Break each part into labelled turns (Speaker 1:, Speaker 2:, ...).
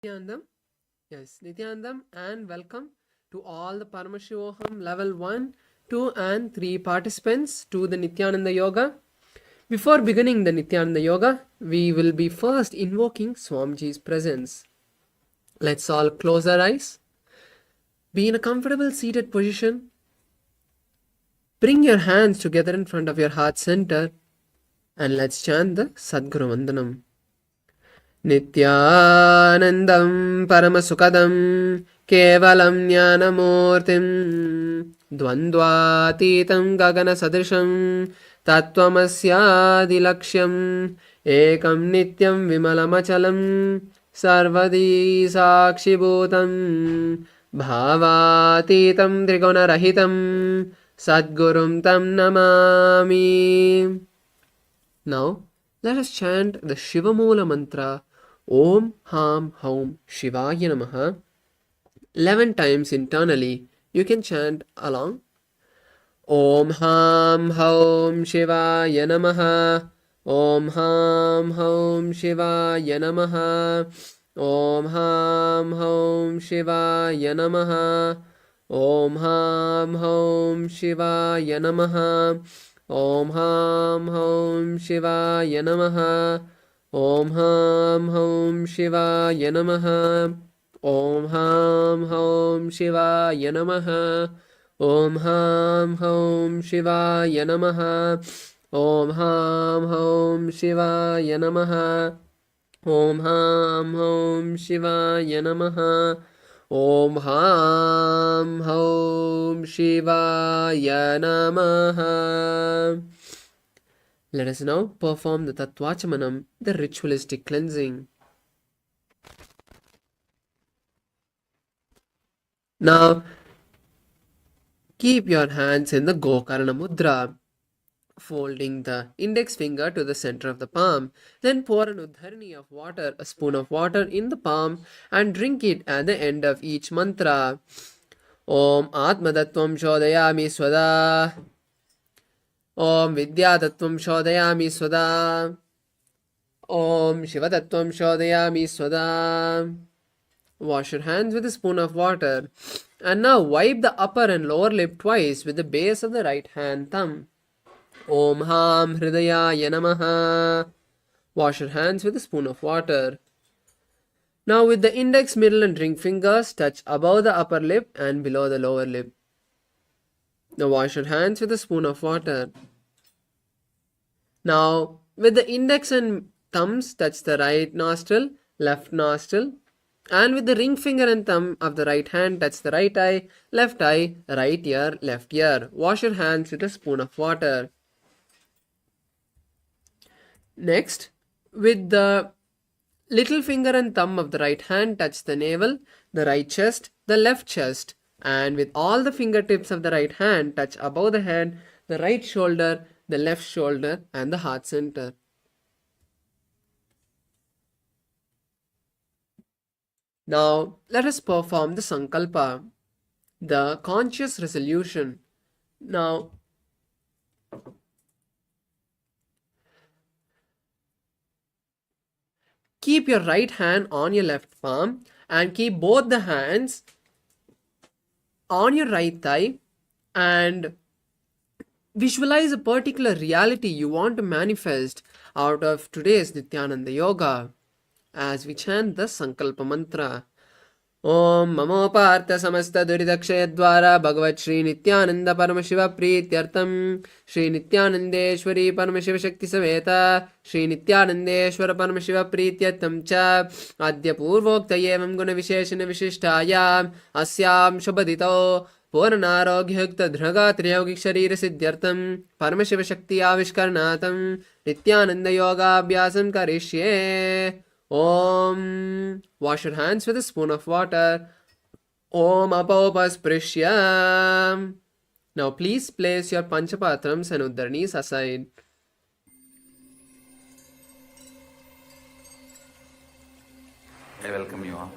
Speaker 1: Nithyanandam. Yes, Nithyanandam, and welcome to all the Paramashivoham Level 1, 2, and 3 participants to the Nithyananda Yoga. Before beginning the Nithyananda Yoga, we will be first invoking Swamiji's presence. Let's all close our eyes. Be in a comfortable seated position. Bring your hands together in front of your heart center and let's chant the Sadguru Vandanam. Nithyanandam Paramasukadam Kevalam Jnanamurtim Dvandvatitam Gagana Sadrisham Tattvamasyadilaksham Ekam Nityam Vimalamachalam Sarvadi Sakshibhutam Bhavatitam Trigunarahitam Sadgurum Tam Namami. Now, let us chant the Shivamoola mantra Om Ham Haum Shivaya Namaha 11 times internally. You can chant along. Om Ham Haum Shivaya Namaha. Om Ham Haum Shivaya Namaha. Om Ham Haum Shivaya Namaha. Om Ham Haum Shivaya Namaha. Om Ham Haum Shivaya Namaha. Om Ham Haum Shivaya Namaha. Om Ham Haum Shivaya Namaha. Om Ham Haum Shivaya Namaha. Om Ham Haum Shivaya Namaha. Om Ham Haum Shivaya Namaha. Om Ham Haum Shivaya Namaha. Let us now perform the Tattvachamanam, the ritualistic cleansing. Now, keep your hands in the Gokarna Mudra, folding the index finger to the center of the palm. Then pour an udharani of water, a spoon of water in the palm and drink it at the end of each mantra. Om Atmadattvam Shodayami Swada. Om Vidyadattvam Shodayami Swada. Om Shivadattvam Shodayami Swada. Wash your hands with a spoon of water. And now wipe the upper and lower lip twice with the base of the right hand thumb. Om Ham Hridayaya Namaha. Wash your hands with a spoon of water. Now with the index, middle and ring fingers touch above the upper lip and below the lower lip. Now wash your hands with a spoon of water. Now with the index and thumbs touch the right nostril, left nostril, and with the ring finger and thumb of the right hand touch the right eye, right ear, left ear. Wash your hands with a spoon of water. Next, with the little finger and thumb of the right hand touch the navel, the right chest, the left chest, and with all the fingertips of the right hand touch above the head, the right shoulder, the left shoulder, and the heart center. Now, let us perform the Sankalpa, the conscious resolution. Now, keep your right hand on your left palm and keep both the hands on your right thigh and visualize a particular reality you want to manifest out of today's Nithyananda Yoga as we chant the Sankalpa mantra. Om Mamopartha Samasta Duridakshayadvara Bhagavat Shri Nithyananda Paramashiva Prityartham Shri Nithyanandeshwari Paramashiva Shakti Saveta Shri Nithyanandeshwara Paramashiva Prityartham Cha Adya Purvokta Yevam Guna Visheshana Vishishtayam Asyam Shabadito Purnaroghyukta Dhraga Triyogik Sharira Siddhyartham Paramashiva Shakti Avishkarnatam Nithyananda Yoga Abhyasam Karishye. Om. Wash your hands with a spoon of water. Om Apopasprishya. Now please place your Panchapatrams and Uddaranis aside.
Speaker 2: I welcome you all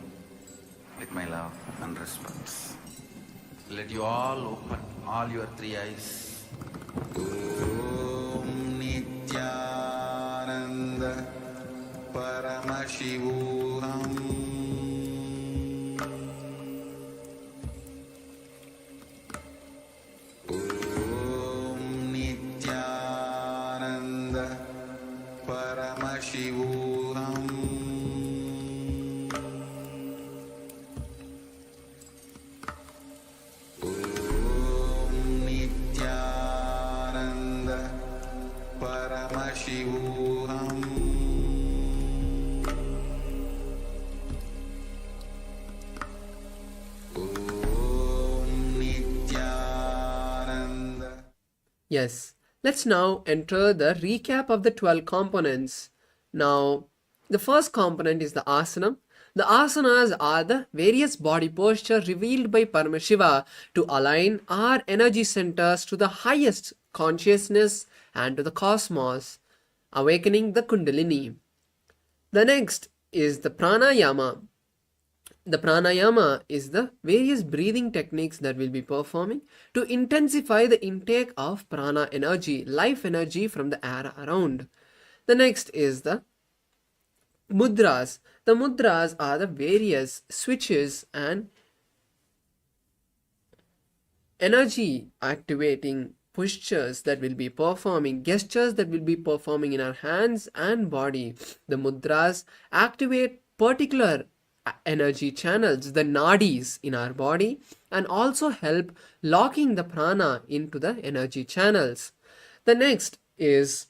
Speaker 2: with my love and respect. Let you all open all your three eyes. Om Nithyananda Paramashivoham Paramashivoham Nithyananda.
Speaker 1: Yes, let's now enter the recap of the 12 components. Now, the first component is the asana. The asanas are the various body postures revealed by Paramashiva to align our energy centers to the highest consciousness and to the cosmos, awakening the Kundalini. The next is the pranayama. The pranayama is the various breathing techniques that we'll be performing to intensify the intake of prana energy, life energy from the air around. The next is the mudras. The mudras are the various switches and energy activating postures that will be performing, gestures that will be performing in our hands and body. The mudras activate particular energy channels, the nadis in our body, and also help locking the prana into the energy channels. The next is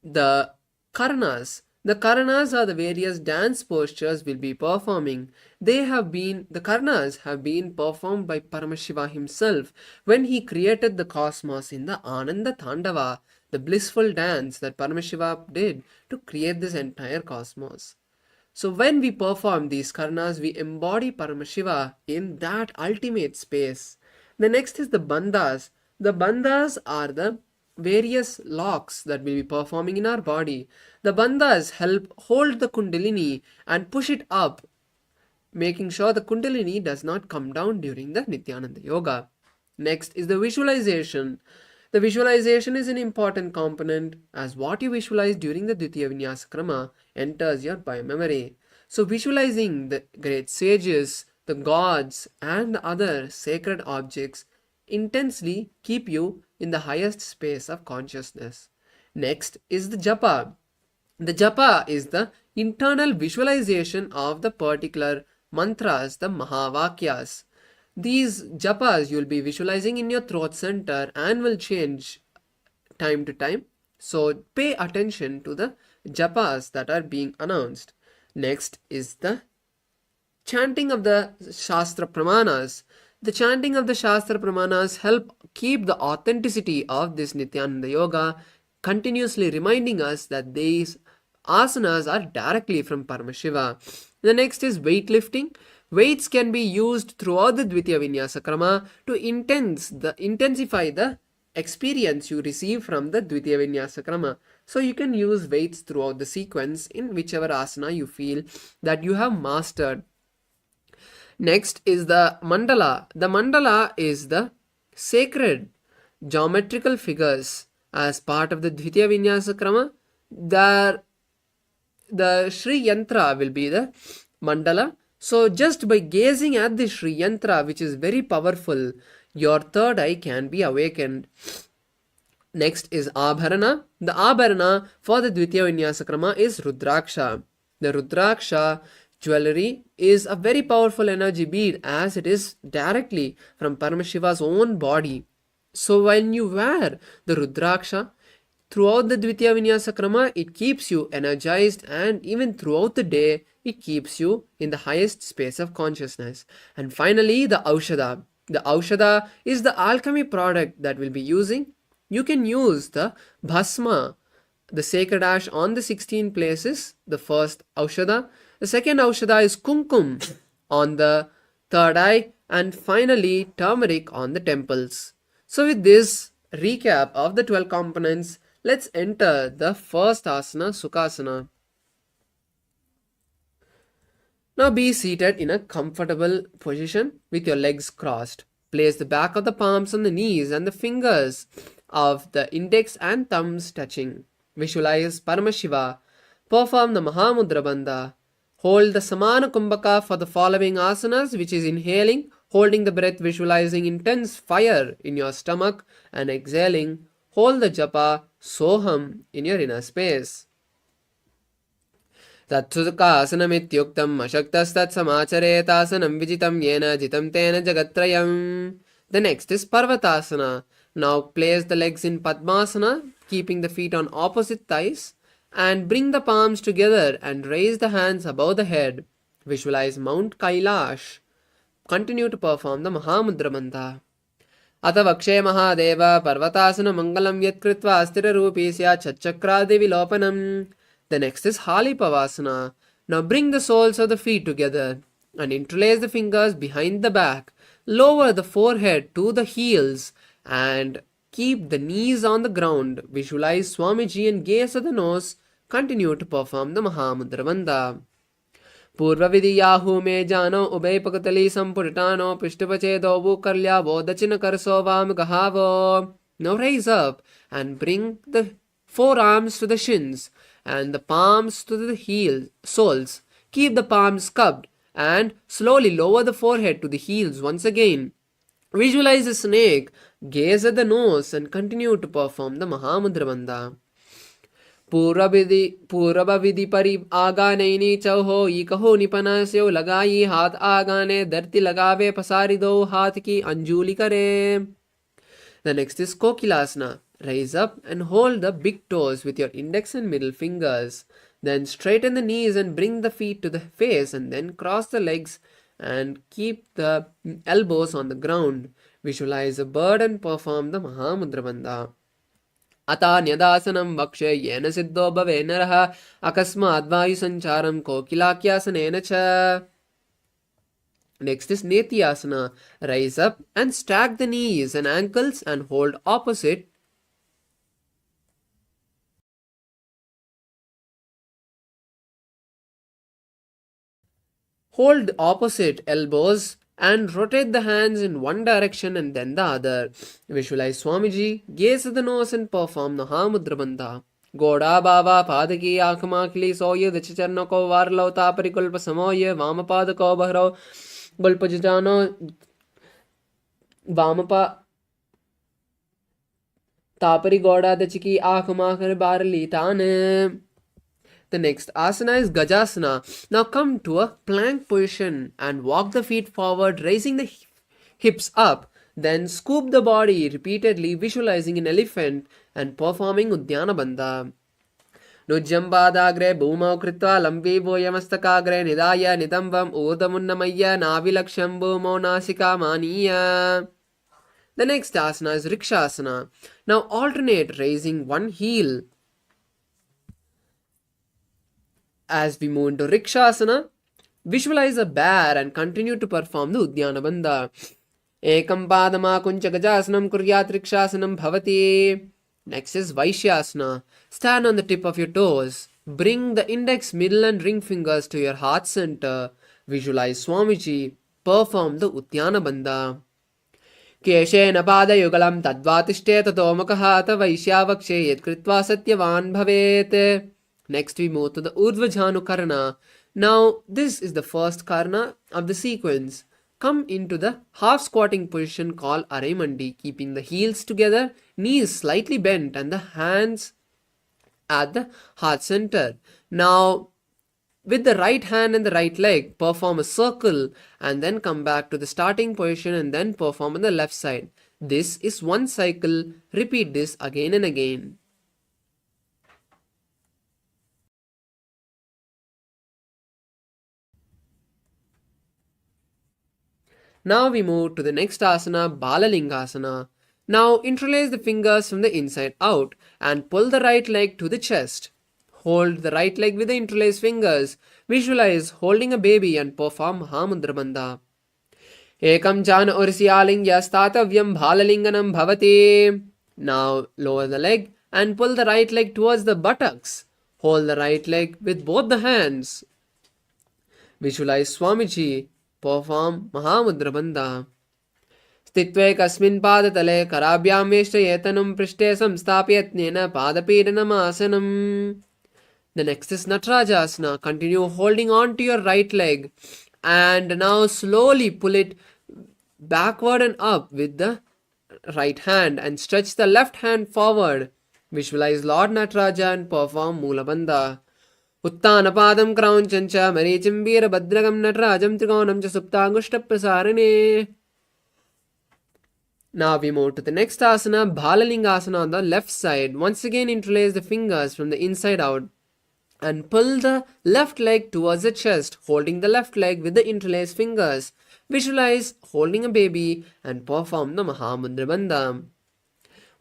Speaker 1: the karanas. The karanas are the various dance postures we'll be performing. The karanas have been performed by Paramashiva himself when he created the cosmos in the Ananda Tandava, the blissful dance that Paramashiva did to create this entire cosmos. So when we perform these karanas, we embody Paramashiva in that ultimate space. The next is the bandhas. The bandhas are the various locks that we'll be performing in our body. The bandhas help hold the kundalini and push it up, making sure the kundalini does not come down during the Nithyananda yoga. Next is the visualization. The visualization is an important component as what you visualize during the Dvitiya Vinyasa Krama enters your biomemory. So visualizing the great sages, the gods and other sacred objects intensely keep you in the highest space of consciousness. Next is the japa. The japa is the internal visualization of the particular mantras, the mahavakyas. These japas you'll be visualizing in your throat center and will change time to time. So pay attention to the japas that are being announced. Next is the chanting of the Shastra Pramanas. The chanting of the Shastra Pramanas help keep the authenticity of this Nithyananda Yoga, continuously reminding us that these asanas are directly from Paramashiva. The next is weightlifting. Weights can be used throughout the Dvitiya Vinyasa Krama to intensify the experience you receive from the Dvitiya Vinyasa Krama. So you can use weights throughout the sequence in whichever asana you feel that you have mastered. Next is the mandala. The mandala is the sacred geometrical figures as part of the Dvitiya Vinyasa Krama. The Sri Yantra will be the mandala. So just by gazing at the Sri Yantra, which is very powerful, your third eye can be awakened. Next is Abharana. The Abharana for the Dvitiya Vinyasa Krama is Rudraksha. The Rudraksha jewelry is a very powerful energy bead as it is directly from Paramashiva's own body. So when you wear the Rudraksha, throughout the Dvitiya Vinyasa Krama, it keeps you energized and even throughout the day, it keeps you in the highest space of consciousness. And finally, the Aushadha. The Aushadha is the alchemy product that we'll be using. You can use the Bhasma, the sacred ash on the 16 places, the first Aushadha. The second Aushadha is Kumkum on the third eye. And finally, turmeric on the temples. So with this recap of the 12 components, let's enter the first asana, Sukhasana. Now be seated in a comfortable position with your legs crossed. Place the back of the palms on the knees and the fingers of the index and thumbs touching. Visualize Paramashiva. Perform the Mahamudra Bandha. Hold the Samana Kumbhaka for the following asanas, which is inhaling, holding the breath, visualizing intense fire in your stomach, and exhaling, hold the japa Soham in your inner space. Tatsudukasanamithyuktam ashaktastat samacharetasanam vijitam yena jitam tena jagatrayam. The next is Parvatasana. Now place the legs in Padmasana keeping the feet on opposite thighs, and bring the palms together and raise the hands above the head. Visualize Mount Kailash. Continue to perform the Mahamudra Mantha. अथ वक्षे महादेव पर्वतासन मंगलम यत्कृत्वा स्थिररूपी स्यात् चक्रादिविलोपनम्. The next is Halipavasana. Now bring the soles of the feet together and interlace the fingers behind the back. Lower the forehead to the heels and keep the knees on the ground. Visualize Swamiji and gaze at the nose. Continue to perform the Mahamudra Bandha. पूर्वविधियाहु मे जानो उभय पकतली संपुटानो पृष्ठपचेदो कर्ल्यावो दक्षिण करसो वाम गहावो. Now raise up and bring the forearms to the shins and the palms to the soles. Keep the palms cupped and slowly lower the forehead to the heels once again. Visualize a snake, gaze at the nose and continue to perform the Mahamudra Bandha. पूर्वविधि परि आगानैनी चौहो ई कहो निपना स्यो लगाई हाथ आगाने धरती लगावे पसारी दो हाथ की अंजुली करे. The next is Kokilasana. Rise up and hold the big toes with your index and middle fingers. Then straighten the knees and bring the feet to the face and then cross the legs and keep the elbows on the ground. Visualize a bird and perform the Mahamudra Bandha. अतान्यदासनं वक्ष्ये येन सिद्धो भवे नरः अकस्मात् वायुसञ्चारं कोकिलाख्यासनेन च. Next is Nithyananda. Rise up and stack the knees and ankles and hold opposite. Hold opposite elbows and rotate the hands in one direction and then the other. Visualize Swamiji, gaze at the nose and perform the Mahamudra Bandha. Goda Baba Padaki Akamakli Soya the Chicharnako Varlo Taparikulpa Samoya Vamapadako Bahro Gulpajano Vamapa Tapari Goda the Chiki Akamakar Barli Tane. The next asana is Gajasana. Now come to a plank position and walk the feet forward, raising the hips up. Then scoop the body repeatedly, visualizing an elephant and performing Udyana Bandha. Nujjambadagre bhumau kritva lambi bhoyamastagre nidaya nidambam urdamunnamaya navilaksham bhumau nasika maniya. The next asana is Rikshasana. Now alternate raising one heel. As we move into Rikshasana, visualize a bear and continue to perform the Udyana Bandha. Ekam padama kuncha gajasanam kuryat Rikshasanam bhavati. Next is Vaishyasana. Stand on the tip of your toes. Bring the index, middle and ring fingers to your heart center. Visualize Swamiji. Perform the Udyana Bandha. Keshena padayugalam tadvatishte tatomakaha ta vaishyavakshe yet kritva satyavan bhavet. Next we move to the Urdhva Karna. Now this is the first Karna of the sequence. Come into the half squatting position called Arai-Mandi, keeping the heels together, knees slightly bent and the hands at the heart center. Now with the right hand and the right leg, perform a circle and then come back to the starting position and then perform on the left side. This is one cycle. Repeat this again and again. Now we move to the next asana, Balalingasana. Now interlace the fingers from the inside out and pull the right leg to the chest. Hold the right leg with the interlaced fingers. Visualize holding a baby and perform Mahamudra Bandha. Ekam jana ursiyalingya statavyam bhalalinganam bhavati. Now lower the leg and pull the right leg towards the buttocks. Hold the right leg with both the hands. Visualize Swamiji. Perform Mahamudra Bandha. Stitve kasmin padatale karabhyam veshtayetanam prishte samstapyatnena padapidhanam asanam. The next is Natarajasana. Continue holding on to your right leg and now slowly pull it backward and up with the right hand and stretch the left hand forward. Visualize Lord Nataraja and perform Mula Bandha. उत्तानपादं क्रौञ्चं च मरीचिं वीरभद्रकं नटराजं त्रिकोणं च सुप्ताङ्गुष्ठप्रसारणे. Now we move to the next asana, Balalingasana on the left side. Once again interlace the fingers from the inside out and pull the left leg towards the chest, holding the left leg with the interlaced fingers. Visualize holding a baby and perform the Mahamudra Bandha.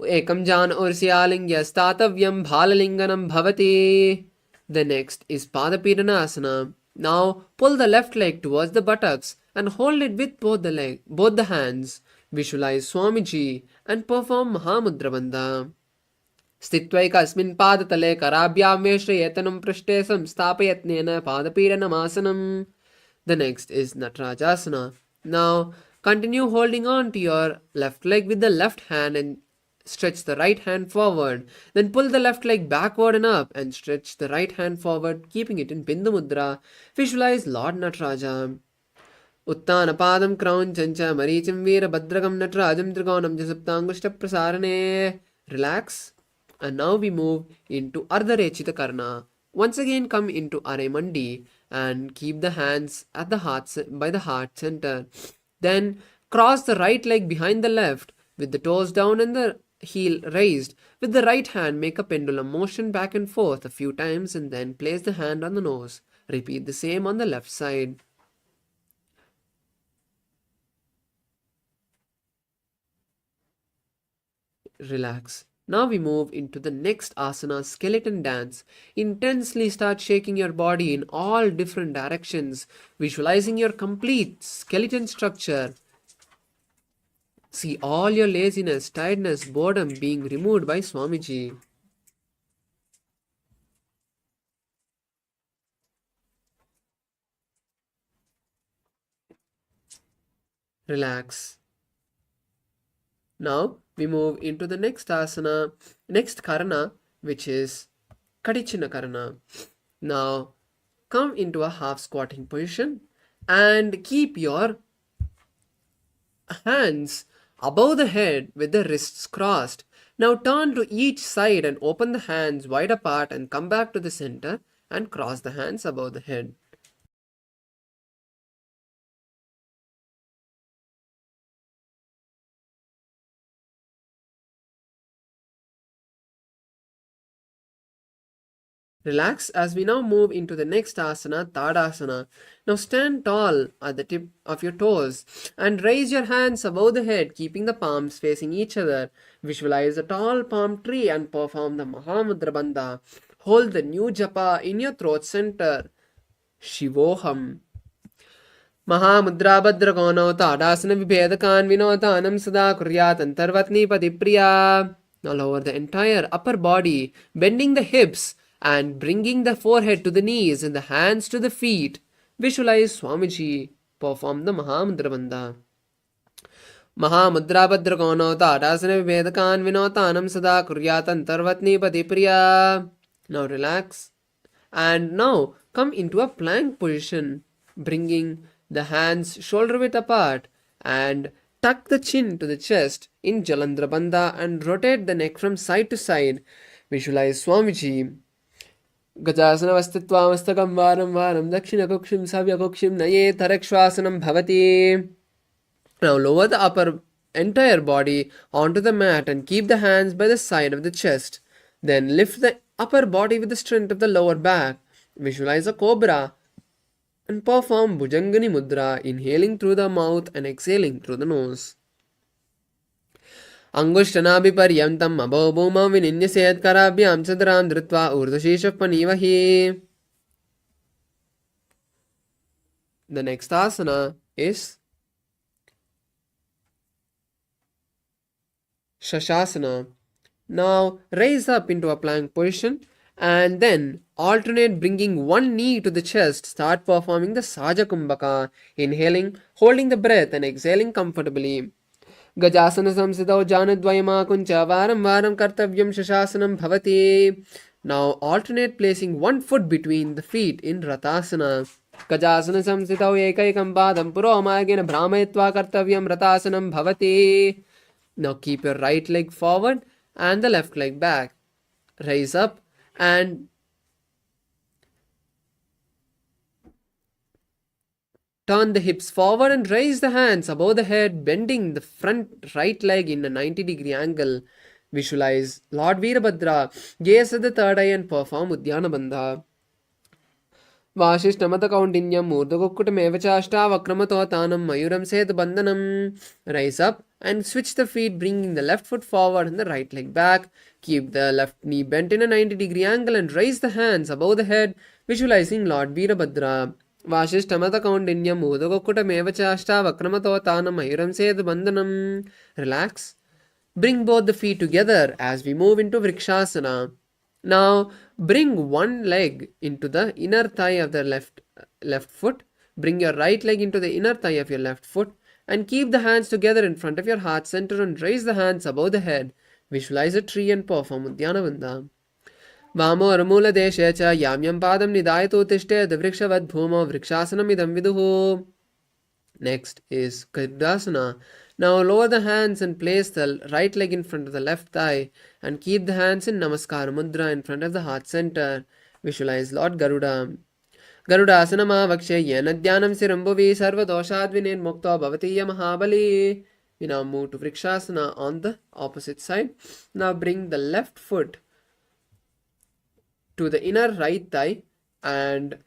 Speaker 1: Ekam jan ursyalinga statavyam bhalalinganam bhavati. The next is Padapidanasana. Now pull the left leg towards the buttocks and hold it with both the hands. Visualize Swamiji and perform Mahamudra Bandha. स्थित्वैकस्मिन् पादतले कराभ्यां वेष्टयेतनं पृष्ठे संस्थापयत्नेन पादपीडनमासनम्. The next is Natarajasana. Now continue holding on to your left leg with the left hand and stretch the right hand forward. Then pull the left leg backward and up and stretch the right hand forward, keeping it in Bindu Mudra. Visualize Lord Nataraja. Uttanapadam Krauncha Marichim Veera Bhadragam Natarajam Trigonam Jasaptangushta Prasarane. Relax. And now we move into Ardharechita Karna. Once again come into Aremandi and keep the hands at the by the heart center. Then cross the right leg behind the left with the toes down and the heel raised. With the right hand make a pendulum motion back and forth a few times and then place the hand on the nose. Repeat the same on the left side. Relax. Now we move into the next asana, skeleton dance. Intensely start shaking your body in all different directions, visualizing your complete skeleton structure. See all your laziness, tiredness, boredom being removed by Swamiji. Relax. Now we move into the next asana, next karana, which is Kadichina Karana. Now come into a half squatting position and keep your hands above the head with the wrists crossed. Now turn to each side and open the hands wide apart and come back to the center and cross the hands above the head. Relax as we now move into the next asana, Tadasana. Now stand tall at the tip of your toes and raise your hands above the head, keeping the palms facing each other. Visualize a tall palm tree and perform the Mahamudra Bandha. Hold the new japa in your throat center. Shivoham. Mahamudra Bhadragonau Tadasana Vibhedakan Vinotanam Sada Kuryat Antarvatni Patipriya. Now lower the entire upper body, bending the hips and bringing the forehead to the knees and the hands to the feet. Visualize Swamiji. Perform the Mahamudra Bandha. Mahamudra Bhadragonau Tadasana Vibhedakan Vinotanam Sada Kuryat Antarvatni Patipriya. Now relax. And now come into a plank position, bringing the hands shoulder width apart and tuck the chin to the chest in Jalandhara Bandha and rotate the neck from side to side. Visualize Swamiji. Gajasana Vastattvamastagam Varam Varam Dakshina Kukshim Savya Kukshim Naye Tarakshvasanam Bhavati. Now lower the upper entire body onto the mat and keep the hands by the side of the chest. Then lift the upper body with the strength of the lower back. Visualize a cobra and perform Bhujangani Mudra, inhaling through the mouth and exhaling through the nose. Angushtanabhiparyantam abhobhumam vininyaset karabhyam chadram dhritva urdhashishah panivahi. The next asana is Shashasana. Now raise up into a plank position and then alternate bringing one knee to the chest. Start performing the Saja Kumbhaka, inhaling, holding the breath and exhaling comfortably. Gajasana samsidau janadvayama kuncha varam varam kartavyam shashasanam bhavati. Now alternate placing one foot between the feet in Ratasana. Gajasana samsidau ekaikam padam puromargena brahmayatva kartavyam Ratasanam bhavati. Now keep your right leg forward and the left leg back. Raise up and Turn the hips forward and raise the hands above the head, bending the front right leg in a 90-degree angle. Visualize Lord Veerabhadra. Gaze at the third eye and perform Udyana Bandha. Vashishtamatakauண்டிन्यम् ऊर्ध्वकुक्कुटमेव च अष्टावक्रमतोतानं मयूरं सेतुबन्धनं. Rise up and switch the feet, bringing the left foot forward and the right leg back. Keep the left knee bent in a 90-degree angle and raise the hands above the head, visualizing Lord Veerabhadra. Vashishtamatakauண்டிन्यम् ऊर्ध्वकुक्कुटमेव च अष्टावक्रमतोतानं मयूरं सेतुबन्धनं. Relax. Bring both the feet together as we move into Vrikshasana. Now bring one leg into the inner thigh of the left foot. Bring your right leg into the inner thigh of your left foot and keep the hands together in front of your heart center and raise the hands above the head. Visualize a tree and perform Udyana Bandha. Vamo Aramula Deshe cha Yamyam Padam Nidayatu Tishte Vrikshavat Bhumo Vrikshasanam Idam Viduhu. Next is Garudaasana. Now lower the hands and place the right leg in front of the left thigh and keep the hands in Namaskar Mudra in front of the heart center. Visualize Lord Garuda. Garudaasana Vakshe Yena Dhyanam Sirambuvi Sarva Doshadvinir Mukta Bhavatiya Mahabali. We now move to Vrikshasana on the opposite side. Now bring the left foot to the inner right thigh and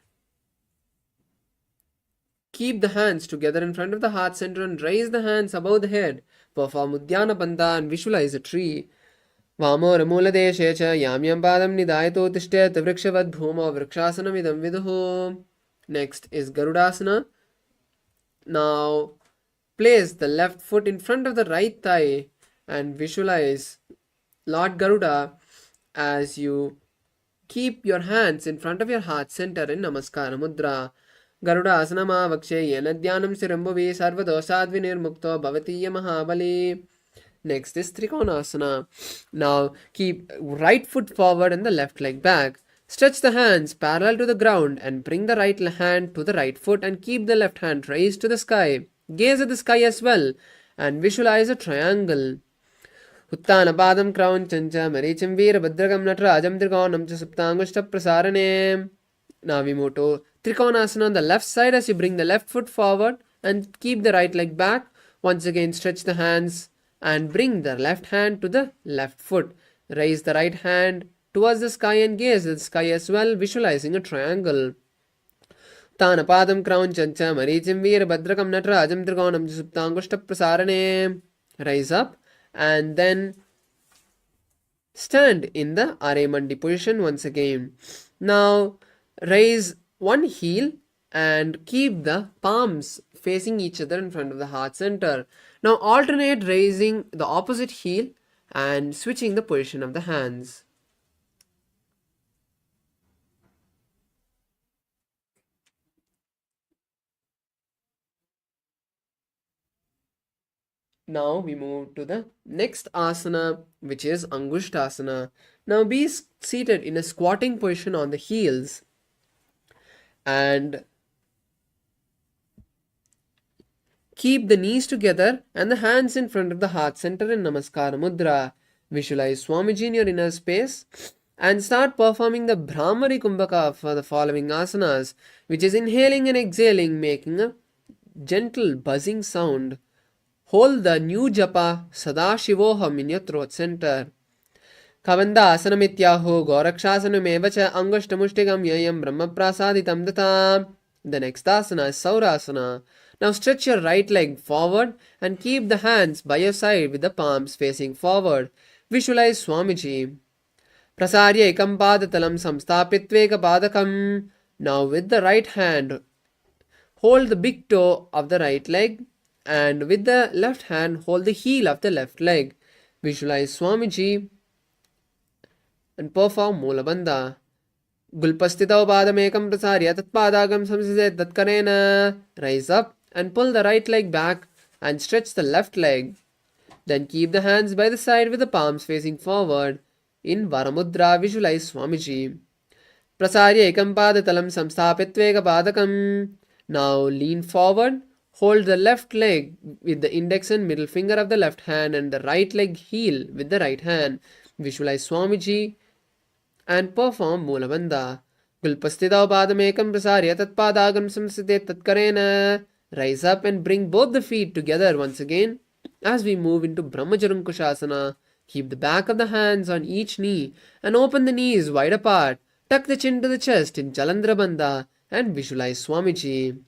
Speaker 1: keep the hands together in front of the heart center and raise the hands above the head. Perform Udyana Bandha and visualize a tree. Vamo Ramula Deshe cha Yamyam Padam Nidayato Tishtet Vrikshavad Bhumo Vrikshasanam Idam Viduhu. Next is Garudasana. Now place the left foot in front of the right thigh and visualize Lord Garuda as you keep your hands in front of your heart center in Namaskara Mudra. Garudaasana Vakshe Yena Dhyanam Sirambuvi Sarvadosadvinirmukto Bhavatiya Mahabali. Next is Trikonasana. Now keep right foot forward and the left leg back. Stretch the hands parallel to the ground and bring the right hand to the right foot and keep the left hand raised to the sky. Gaze at the sky as well and visualize a triangle. Uttana Padam Krauncha Marichim Veerabhadragam Natrajam Trikonam cha Saptangushta Prasarane. Now we move to Trikonasana on the left side as you bring the left foot forward and keep the right leg back. Once again stretch the hands and bring the left hand to the left foot. Raise the right hand towards the sky and gaze at the sky as well, visualizing a triangle. Tanapadam Krauncha Marichim Veerabhadrakam Natrajam Trikonam Suptangushta Prasarane. Rise up and then stand in the Aremandi position once again. Now raise one heel and keep the palms facing each other in front of the heart center. Now alternate raising the opposite heel and switching the position of the hands. Now we move to the next asana, which is Angushtasana. Now be seated in a squatting position on the heels and keep the knees together and the hands in front of the heart center in Namaskara Mudra. Visualize Swamiji in your inner space and start performing the Brahmari Kumbhaka for the following asanas, which is inhaling and exhaling, making a gentle buzzing sound. Hold the new japa Sadashivoham in your throat center. Kavanda asanamityāho Gorakshasanameva Angushtamushtigam Yayam Brahma Prasaditam Data. The next asana is Saurasana. Now stretch your right leg forward and keep the hands by your side with the palms facing forward. Visualize Swamiji. Prasarya ekam padatalam samstapitveka padakam. Now with the right hand, hold the big toe of the right leg and with the left hand, hold the heel of the left leg. Visualize Swamiji and perform Mula Bandha. Gulpastitau padamekam prasarya tatpadagam samsise tatkarena. Rise up and pull the right leg back and stretch the left leg. Then keep the hands by the side with the palms facing forward. In Varamudra, visualize Swamiji. Prasarya ekam padatalam samstapitveka padakam. Now lean forward. Hold the left leg with the index and middle finger of the left hand and the right leg heel with the right hand. Visualize Swamiji and perform Mula Bandha. Gulpastitau padamekam prasarya tatpadagam samsite tatkarena. Rise up and bring both the feet together once again. As we move into Brahmajarankushasana, keep the back of the hands on each knee and open the knees wide apart. Tuck the chin to the chest in Jalandhara Bandha and visualize Swamiji.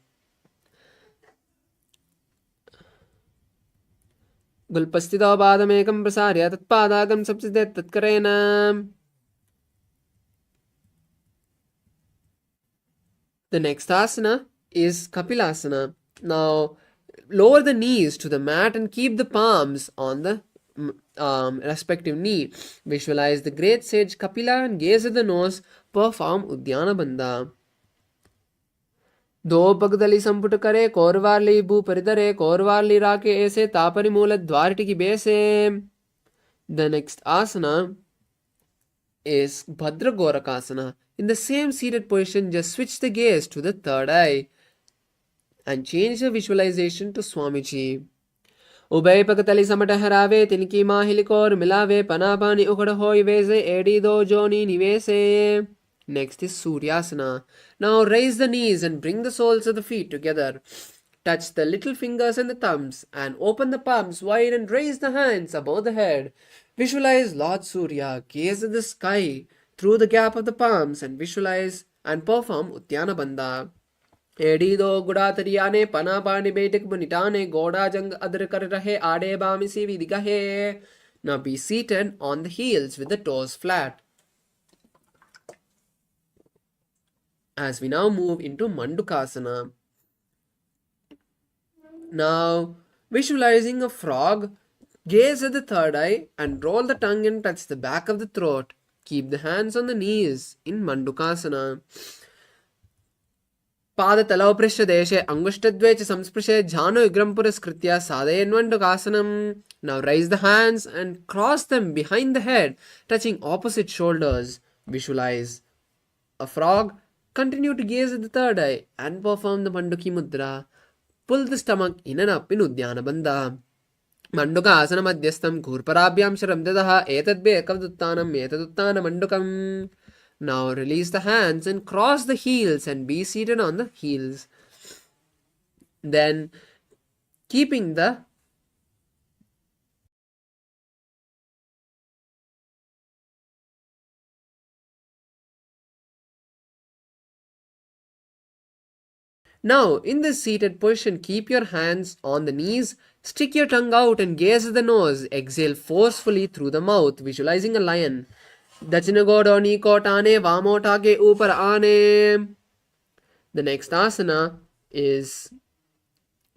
Speaker 1: Gulpastito padamekam prasarya tatpadagam sapsidet tatkarena. The next asana is Kapilasana. Now, lower the knees to the mat and keep the palms on the respective knee. Visualize the great sage Kapila and gaze at the nose. Perform Udyana Bandha. दो पगदली संपुट करे कोरवाली भू परिधरे कोरवाली राके ऐसे तापरि मूल द्वारटी की बेसे. The next asana is Bhadra Gorakasana. In the same seated position, just switch the gaze to the third eye and change the visualization to Swamiji. उभय पगतली समट हरावे तिनकी माहिलिकोर मिलावे पनापानी उखड़ होई वेसे एडी दो जोनी निवेसे. Next is Suryasana. Now raise the knees and bring the soles of the feet together. Touch the little fingers and the thumbs and open the palms wide and raise the hands above the head. Visualize Lord Surya. Gaze at the sky through the gap of the palms and visualize and perform Udyana Bandha. एडीदो गुड़ा तरियाने पना पानी बेटक बुनिटाने गोड़ा जंग other कर रहे आड़े बामिसी विदिगहे. Now be seated on the heels with the toes flat. As we now move into Mandukasana. Now, visualizing a frog, gaze at the third eye and roll the tongue and touch the back of the throat. Keep the hands on the knees in Mandukasana. पादतलौपृष्ठ देशे अंगुष्ठद्वे च संस्पृशे झानुविग्रहं पुरस्कृत्य साधयन्वण्डुकासनम्. Now raise the hands and cross them behind the head, touching opposite shoulders. Visualize a frog. Continue to gaze at the third eye and perform the Manduki Mudra. Pull the stomach in and up in Udyana Bandha. Manduka asana madhyastham ghurparabhyam sharam dadaha etadbe ekavduttanam etaduttana mandukam. Now release the hands and cross the heels and be seated on the heels. Then keeping the Now, in this seated position, keep your hands on the knees, stick your tongue out and gaze at the nose. Exhale forcefully through the mouth, visualizing a lion. Dachina godo niko tane vamo take upar aane. The next asana is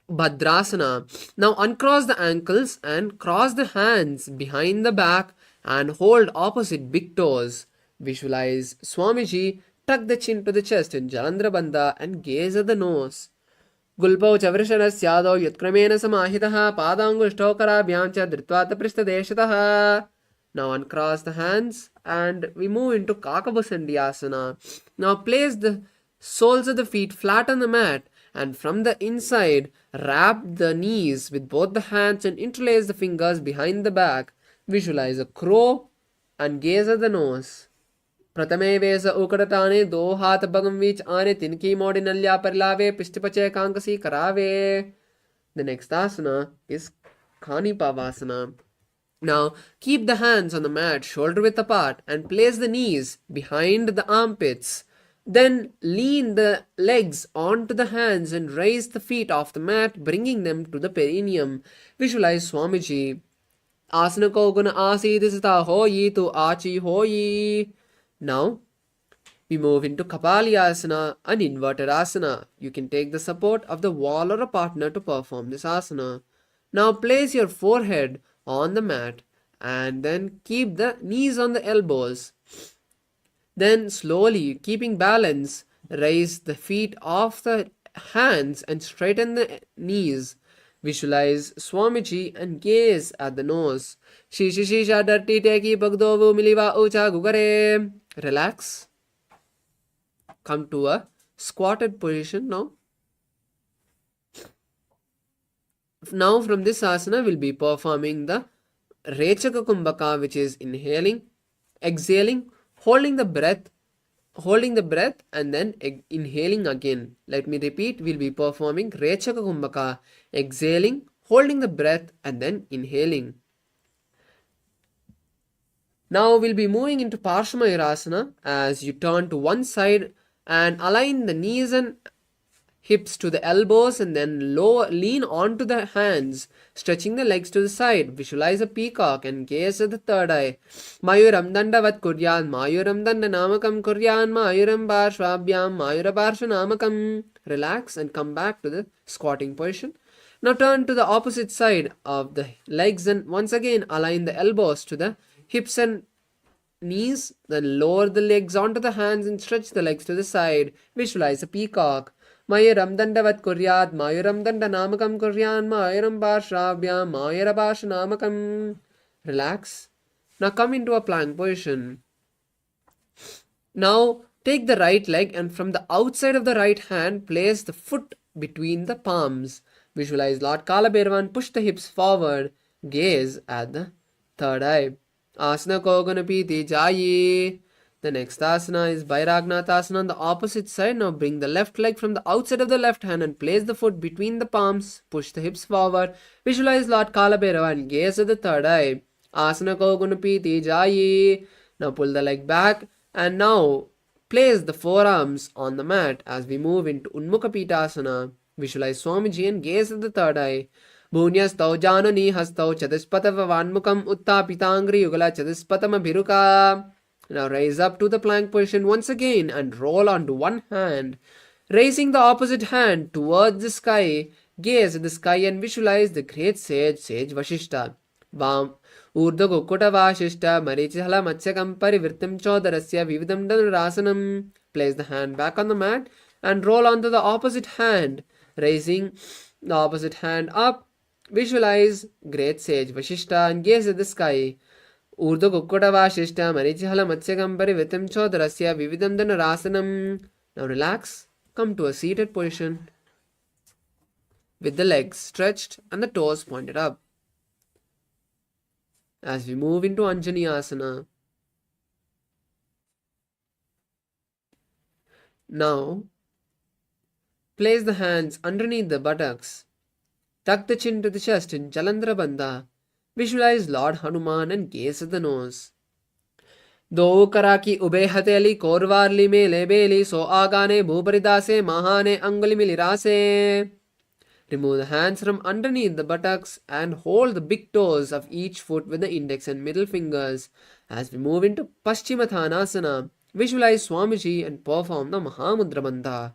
Speaker 1: Bhadrasana. Now uncross the ankles and cross the hands behind the back and hold opposite big toes. Visualize Swamiji. Tuck the chin to the chest in Jalandhara Bandha and gaze at the nose. Gulpau chavrishanasyado yutkramena samahitaha padangushto karabhyam cha dhritvata prishtadeshataha. Now uncross the hands and we move into Kakabasandhyasana. Now place the soles of the feet flat on the mat and from the inside wrap the knees with both the hands and interlace the fingers behind the back. Visualize a crow and gaze at the nose. प्रथमे वेस उकड़ताने दो हाथ Burgman बीच आने तिनकी मोड़ी नल्या पर लावे पिष्टपचे कांकसी करावे. The next asana is Khani Pavasana. Now keep the hands on the mat shoulder width apart and place the knees behind the armpits. Then lean the legs onto the hands and raise the feet off the mat, bringing them to the perineum. Visualize Swamiji. Asana ko guna aasi disita hoyi tu achi hoyi. Now, we move into Kapalyasana, an inverted asana. You can take the support of the wall or a partner to perform this asana. Now place your forehead on the mat and then keep the knees on the elbows. Then slowly, keeping balance, raise the feet off the hands and straighten the knees. Visualize Swamiji and gaze at the nose. Shisha shisha dirty teki bagdovu miliva ucha gugare. Relax. Come to a squatted position now. Now from this asana we'll be performing the Rechaka Kumbhaka, which is inhaling, exhaling, holding the breath holding the breath and then inhaling again. Let me repeat, we'll be performing Rechaka Kumbhaka, exhaling, holding the breath and then inhaling. Now we'll be moving into Parsvamayurasana as you turn to one side and align the knees and hips to the elbows and then lean onto the hands, stretching the legs to the side. Visualize a peacock and gaze at the third eye. Mayuram dandavat kuryan, mayuram dandanamakam kuryan, mayuram parshvabhyam, mayura parshanamakam. Relax and come back to the squatting position. Now turn to the opposite side of the legs and once again align the elbows to the hips and knees. Then lower the legs onto the hands and stretch the legs to the side. Visualize a peacock. Mayuram dandavat kuryat, mayuram dandanamakam kuryan, mayuram parshvabhyam, mayura parshanamakam. Relax. Now come into a plank position. Now take the right leg and from the outside of the right hand place the foot between the palms. Visualize Lord Kalabhairavan, push the hips forward, gaze at the third eye. Asana Koganapiti Jayi. The next asana is Bhairagnathasana on the opposite side. Now bring the left leg from the outside of the left hand and place the foot between the palms. Push the hips forward. Visualize Lord Kalabhairava and gaze at the third eye. Asana Kogunapiti Jayi. Now pull the leg back and now place the forearms on the mat as we move into Unmukapitasana. Visualize Swamiji and gaze at the third eye. Bhunyastau janani hastau chatuspatava vanmukam uttapitangri yugala chatuspatama bhiruka. Now raise up to the plank position once again and roll onto one hand. Raising the opposite hand towards the sky, gaze at the sky and visualize the great sage Vashishta. Vam Urdha Kukuta Vashishta Marichihala Matsyakam Parivirtam Chodarasya Vividam Dhanurasanam. Place the hand back on the mat and roll onto the opposite hand. Raising the opposite hand up, visualize great sage Vashishta and gaze at the sky. Urdha Kukkota Vashishta Marichihala Matsyakam Parivirtam Chodarasya Vividam Dhanurasanam. Now relax, come to a seated position with the legs stretched and the toes pointed up. As we move into Anjani Asana. Now, place the hands underneath the buttocks. Tuck the chin to the chest in Jalandhara Bandha. Visualize Lord Hanuman and gaze at the nose. Do karaki ube hateli korvarli me lebeli so agane bhuparidase mahane anguli milirase. Remove the hands from underneath the buttocks and hold the big toes of each foot with the index and middle fingers. As we move into Paschimottanasana, visualize Swamiji and perform the Mahamudra Bandha.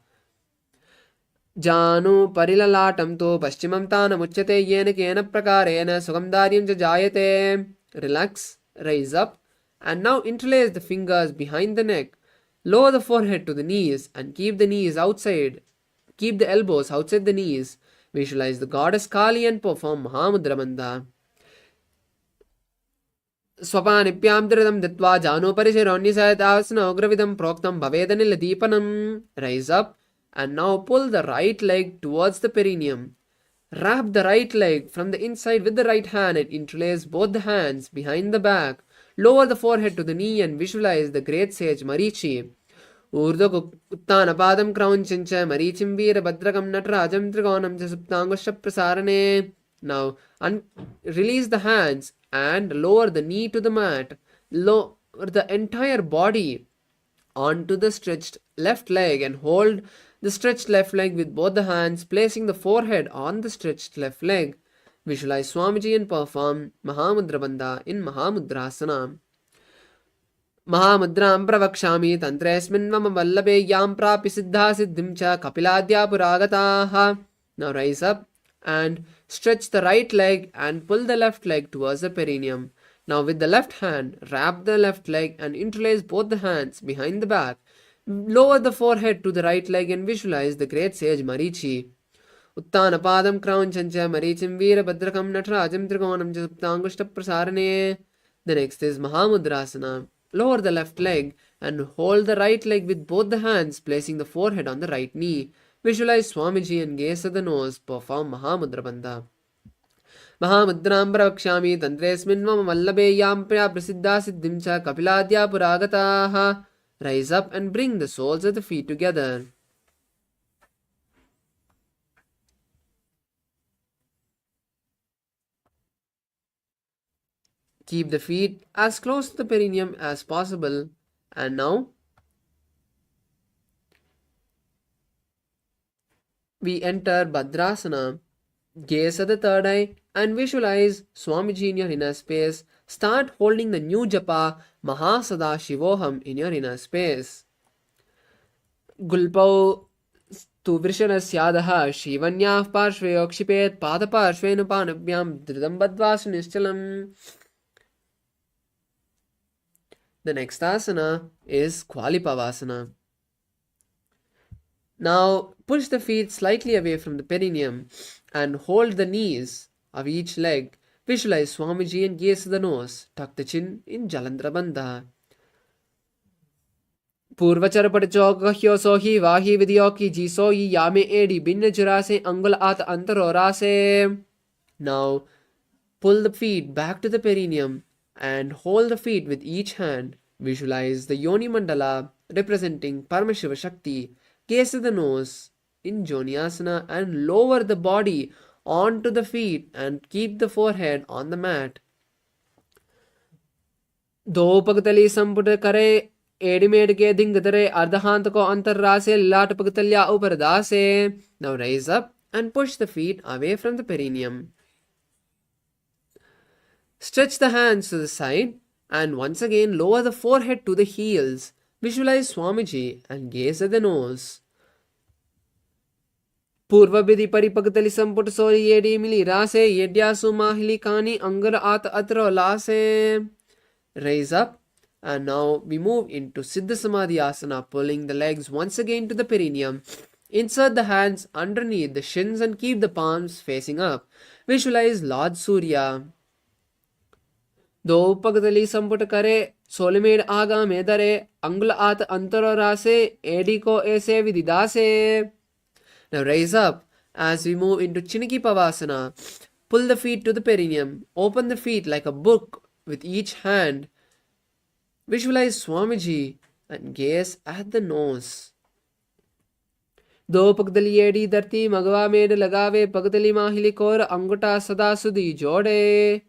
Speaker 1: Janu parilalatam to paschimam tanamuchyate yena kena prakarena sugamdaryam ja jayate. Relax, raise up, and now interlace the fingers behind the neck. Lower the forehead to the knees and keep the knees outside. Keep the elbows outside the knees. Visualize the goddess Kali and perform Mahamudra Bandha. Swapanipyam dhiradam ditva janu parishironnisayatavasana ogravidam proktam bhavedanil deepanam. Rise up and now pull the right leg towards the perineum. Wrap the right leg from the inside with the right hand and interlace both the hands behind the back. Lower the forehead to the knee and visualize the great sage Marichi. Urdha Uttana Padam Kraunchincha Marichim Veera Bhadrakam Natrajam Trigonam Jasuptangusha Prasarane. Now release the hands and lower the knee to the mat. Lower the entire body onto the stretched left leg and hold the stretched left leg with both the hands, placing the forehead on the stretched left leg. Visualize Swamiji and perform Mahamudra Bandha in Mahamudrasana. Mahamudram pravakshami tantresmin mama vallabe yam prapi siddha siddhim cha kapiladya puragataha. Now rise up and stretch the right leg and pull the left leg towards the perineum. Now with the left hand, wrap the left leg and interlace both the hands behind the back. Lower the forehead to the right leg and visualize the great sage Marichi. Uttana Padam Kraunchancha Marichim Veera Bhadrakam Natrajam Trigonam Jasuptangushta Prasarane. The next is Mahamudrasana. Lower the left leg and hold the right leg with both the hands, placing the forehead on the right knee. Visualize Swamiji and gaze at the nose. Perform Mahamudra Bandha. Mahamudram pravakshami tantresmin mama vallabe yam prasiddha siddhim cha kapiladya puragataha. Rise up and bring the soles of the feet together. Keep the feet as close to the perineum as possible. And now we enter Bhadrasana. Gaze at the third eye and visualize Swamiji in your inner space. Start holding the new japa Paramashivoham in your inner space. Gulpau tu vrishanasyadah Shivanyah parshveyo kshipet padaparshvenu panabhyam dridam badvasu nishchalam. The next asana is Kvalipavasana. Now push the feet slightly away from the perineum and hold the knees of each leg. Visualize Swamiji and gaze at the nose. Tuck the chin in Jalandhara Bandha. पूर्वचर पटचौक कह्यो सोही वाही विधियो की जीसो ही यामे AD भिन्न जुरासे अंगुल आत अंतरोरासे. Now pull the feet back to the perineum and hold the feet with each hand. Visualize the Yoni Mandala representing Paramashiva Shakti. Gaze at the nose in Joniasana and lower the body onto the feet and keep the forehead on the mat. दो पगतली संपुट करे एडिमेड के धिंगतरे अर्धहांत को अंतर्रासे लाट पगतल्या ऊपर दासे. Now raise up and push the feet away from the perineum. Stretch the hands to the side and once again lower the forehead to the heels. Visualize Swamiji and gaze at the nose. पूर्वविधि परिपगतली संपुट सोरी येडी मिली रासे येड्यासु माहिली कानी अंगर आत अत्रो लासे. Raise up and now we move into Siddha Samadhi Asana, pulling the legs once again to the perineum. Insert the hands underneath the shins and keep the palms facing up. Visualize Lord Surya. दो पगतली संपुट करे सोलमेड आगा मेदरे अंगुल आत अंतरो रासे AD को ऐसे विदिदासे. Now raise up as we move into Chiniki Pavasana. Pull the feet to the perineum. Open the feet like a book with each hand. Visualize Swamiji and gaze at the nose. दो पगतली AD धरती मगवा made लगावे पगतली माहिली core अंगुटा सदा सुधी जोड़े.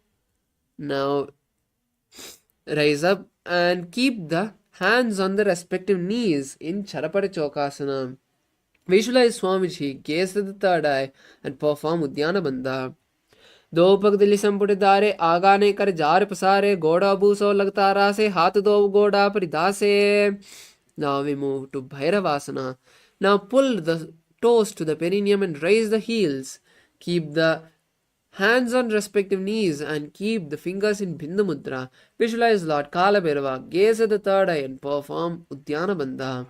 Speaker 1: Now rise up and keep the hands on the respective knees in Charapata Chokasana. Visualize Swamiji, gaze at the third eye and perform Udyana Bandha. दो पगतली संपुट दारे आगाने कर jar पसारे गोड़ा बूसो लगतारा से हाथ दो गोड़ा परिदासे. Now we move to Bhairavasana. Now pull the toes to the perineum and raise the heels. Keep the hands on respective knees and keep the fingers in Bindu Mudra. Visualize Lord Kalabhairava, gaze at the third eye and perform Udyana Bandha.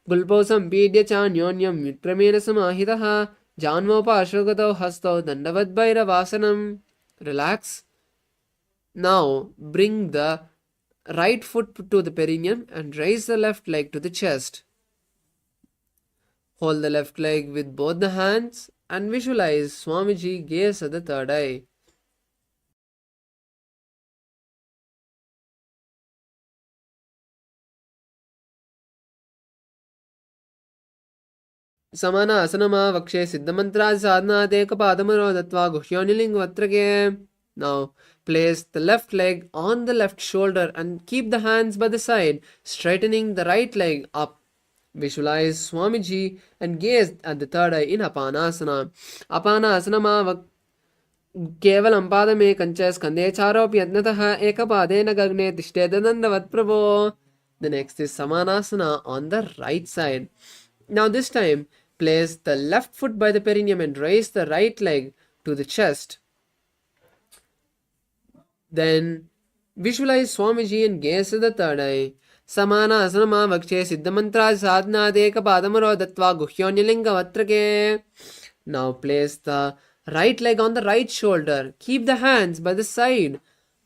Speaker 1: Gulpo sampidya chanyonyam mitramena samahitaha janmopaashvagato hasto dandavad bhairavasanam. Relax. Now bring the right foot to the perineum and raise the left leg to the chest. Hold the left leg with both the hands and visualize Swamiji, gaze at the third eye. Samana asanama vakshe siddhamantra sadhana dekapadamarో dattva guhyonilingvatrake. Now place the left leg on the left shoulder and keep the hands by the side, straightening the right leg up. Visualize Swamiji and gaze at the third eye in Apanasana. Apanasana केवलं पादमे कंच स्कंदे चारोपि यत्नतः एकपादेन गगने तिष्ठेदनन्दवत् प्रभो. The next is Samanasana on the right side. Now this time place the left foot by the perineum and raise the right leg to the chest. Then visualize Swamiji and gaze at the third eye. Samana asanama vakshe siddhamantra sadhana dekapadamarో dattva guhyonilingavatrake. Now place the right leg on the right shoulder. Keep the hands by the side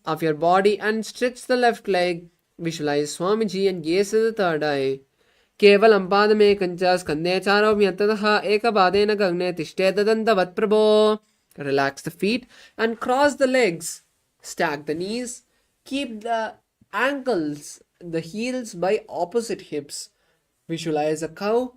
Speaker 1: of your body and stretch the left leg. Visualize Swamiji and gaze at the third eye. केवलं पादमे कंच स्कंदे चारोपि यत्ततः एकपादेन गगने तिष्ठेदनन्दवत् प्रभो. Relax the feet and cross the legs. Stack the knees. Keep the ankles the heels by opposite hips. Visualize a cow.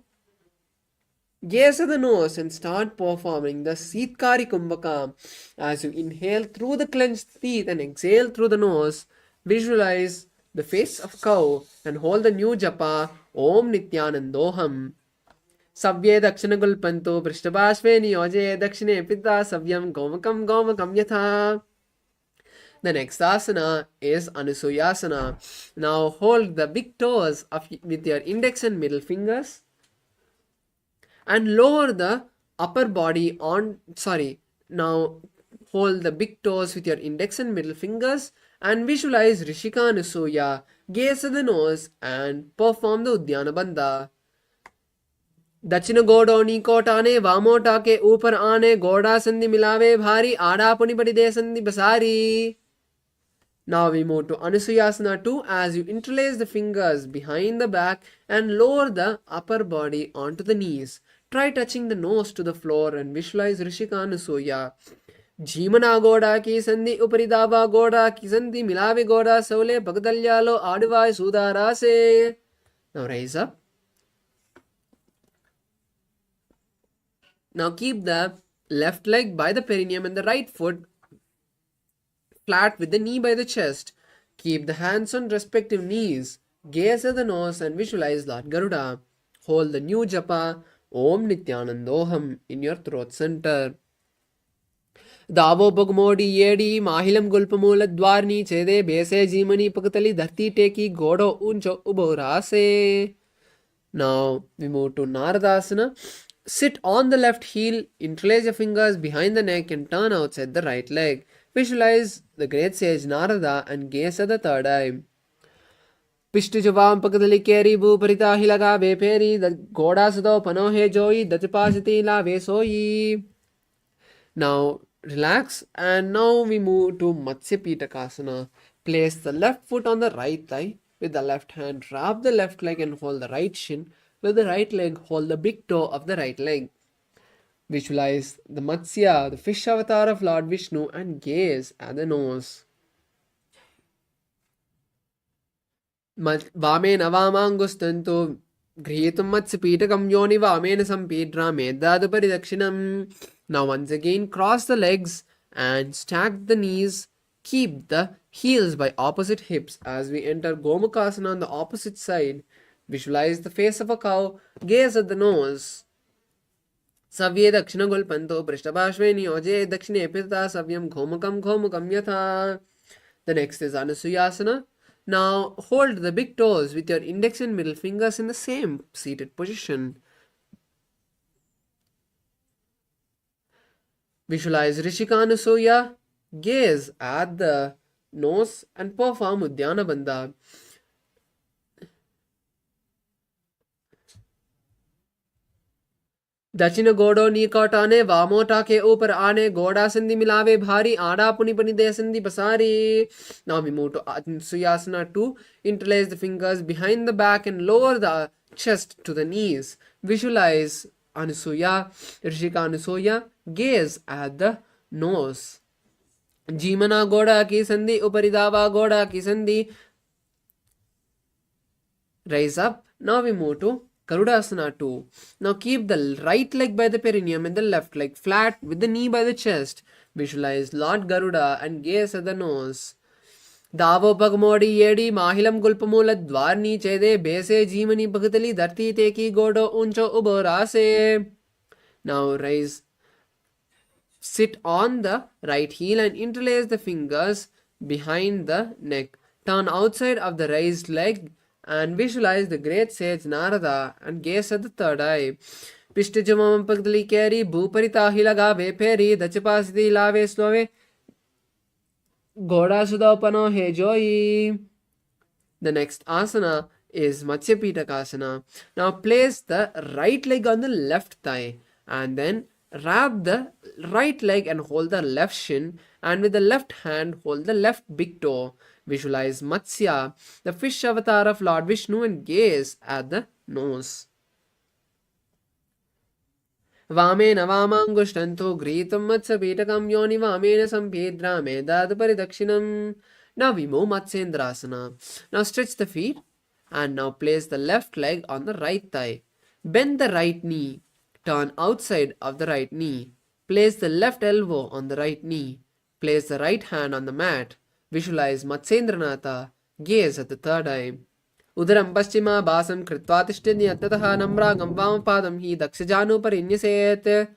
Speaker 1: Gaze at the nose and start performing the Sitkari Kumbhaka. As you inhale through the clenched teeth and exhale through the nose, visualize the face of cow and hold the new japa Om Nithyanandoham. Savye Dakshinagulpanto Prishtabhashve Niyoje Dakshine Pitta Savyam Gomakam Gomakam Yatha. The next asana is Anusuyasana. Now hold the big toes with your index and middle fingers and lower the upper body on, now hold the big toes with your index and middle fingers and visualize Rishika Anusuya. Gaze at the nose and perform the Udyana Bandha. दक्षिण गोडो नीकोट आने वामोटा के ऊपर आने गोड़ा संधि मिलावे भारी आड़ा पुनि पड़ी दे संधि बसारी. Now we move to Anusuyasana 2 as you interlace the fingers behind the back and lower the upper body onto the knees. Try touching the nose to the floor and visualize Rishika Anusuya. Jimana goda ki sandhi uparidava goda ki sandhi milave goda sole bhagdalyalo adivai sudara se. Now raise up. Now keep the left leg by the perineum and the right foot flat with the knee by the chest. Keep the hands on respective knees. Gaze at the nose and visualize Lord Garuda. Hold the new japa Om Nithyanandoham in your throat center. Davo Bogmodi Yedi Mahilam Gulpamula Dwarni Chede Bese Jimani Pakatali Dharti Teki Godo Uncho Uborase. Now we move to Naradasana. Sit on the left heel, interlace your fingers behind the neck and turn outside the right leg. Visualize the great sage Narada and gaze at the third eye. Pishtujavam pakadali keri bu parita hilaga veperi the goda sado panohe joy datipasiti la vesoyi. Now relax and now we move to Matsya Pitakasana. Place the left foot on the right thigh. With the left hand, wrap the left leg and hold the right shin. With the right leg, hold the big toe of the right leg. Visualize the Matsya, the fish avatar of Lord Vishnu, and gaze at the nose. Vamena vamangustantu grihitum matsyapitakam yoni vamena sampidra medadupari dakshinam. Now once again, cross the legs and stack the knees. Keep the heels by opposite hips as we enter Gomukhasana on the opposite side. Visualize the face of a cow. Gaze at the nose. Savye dakshina gulpanto prishtabhashve niyoje dakshine pita savyam ghomukam ghomukam yatha. The next is Anusuyasana. Now hold the big toes with your index and middle fingers in the same seated position. Visualize Rishika Anusuya. Gaze at the nose and perform Udyana Bandha. दक्षिण गोडो नीकोट आने वामोटा के ऊपर आने गोड़ा संधि मिलावे भारी आड़ा पुनि पनि दे संधि बसारी. Now we move to Anusuyasana 2. Interlace the fingers behind the back and lower the chest to the knees. Visualize Anusuya, Rishika Anusuya. Gaze at the nose. Jimana goda ki sandhi uparidava goda ki sandhi. Raise up. Now we move to Garudasana 2. Now keep the right leg by the perineum and the left leg flat with the knee by the chest. Visualize Lord Garuda and gaze at the nose. Davo Pagmodi Yedi Mahilam Gulpamula Dwarni Chede Bese Jimani Bhagatali Dharti Teki Godo Uncho Uborase. Now rise. Sit on the right heel and interlace the fingers behind the neck. Turn outside of the raised leg and visualize the great sage Narada and gaze at the third eye. Pishtijamam pagdali keri bhuparita hilaga veperi dachapasiti lave slove goda sudapano he joy. The next asana is Matsya Pitakasana. Now place the right leg on the left thigh and then wrap the right leg and hold the left shin, and with the left hand hold the left big toe. Visualize Matsya, the fish avatar of Lord Vishnu, and gaze at the nose. Vamena vamangushtanto gritam matsya pitakam yoni vamena sampedra medadupari dakshinam. Now we move Matsyendrasana. Now stretch the feet and now place the left leg on the right thigh. Bend the right knee. Turn outside of the right knee. Place the left elbow on the right knee. Place the right hand on the mat. Visualize Matsyendranatha. Gaze at the third eye. उदरं पश्चिमाभासं कृत्वा तिष्ठति अत्यतः नम्रागं वामपादं हि दक्षजानुपरिन्यसेत्.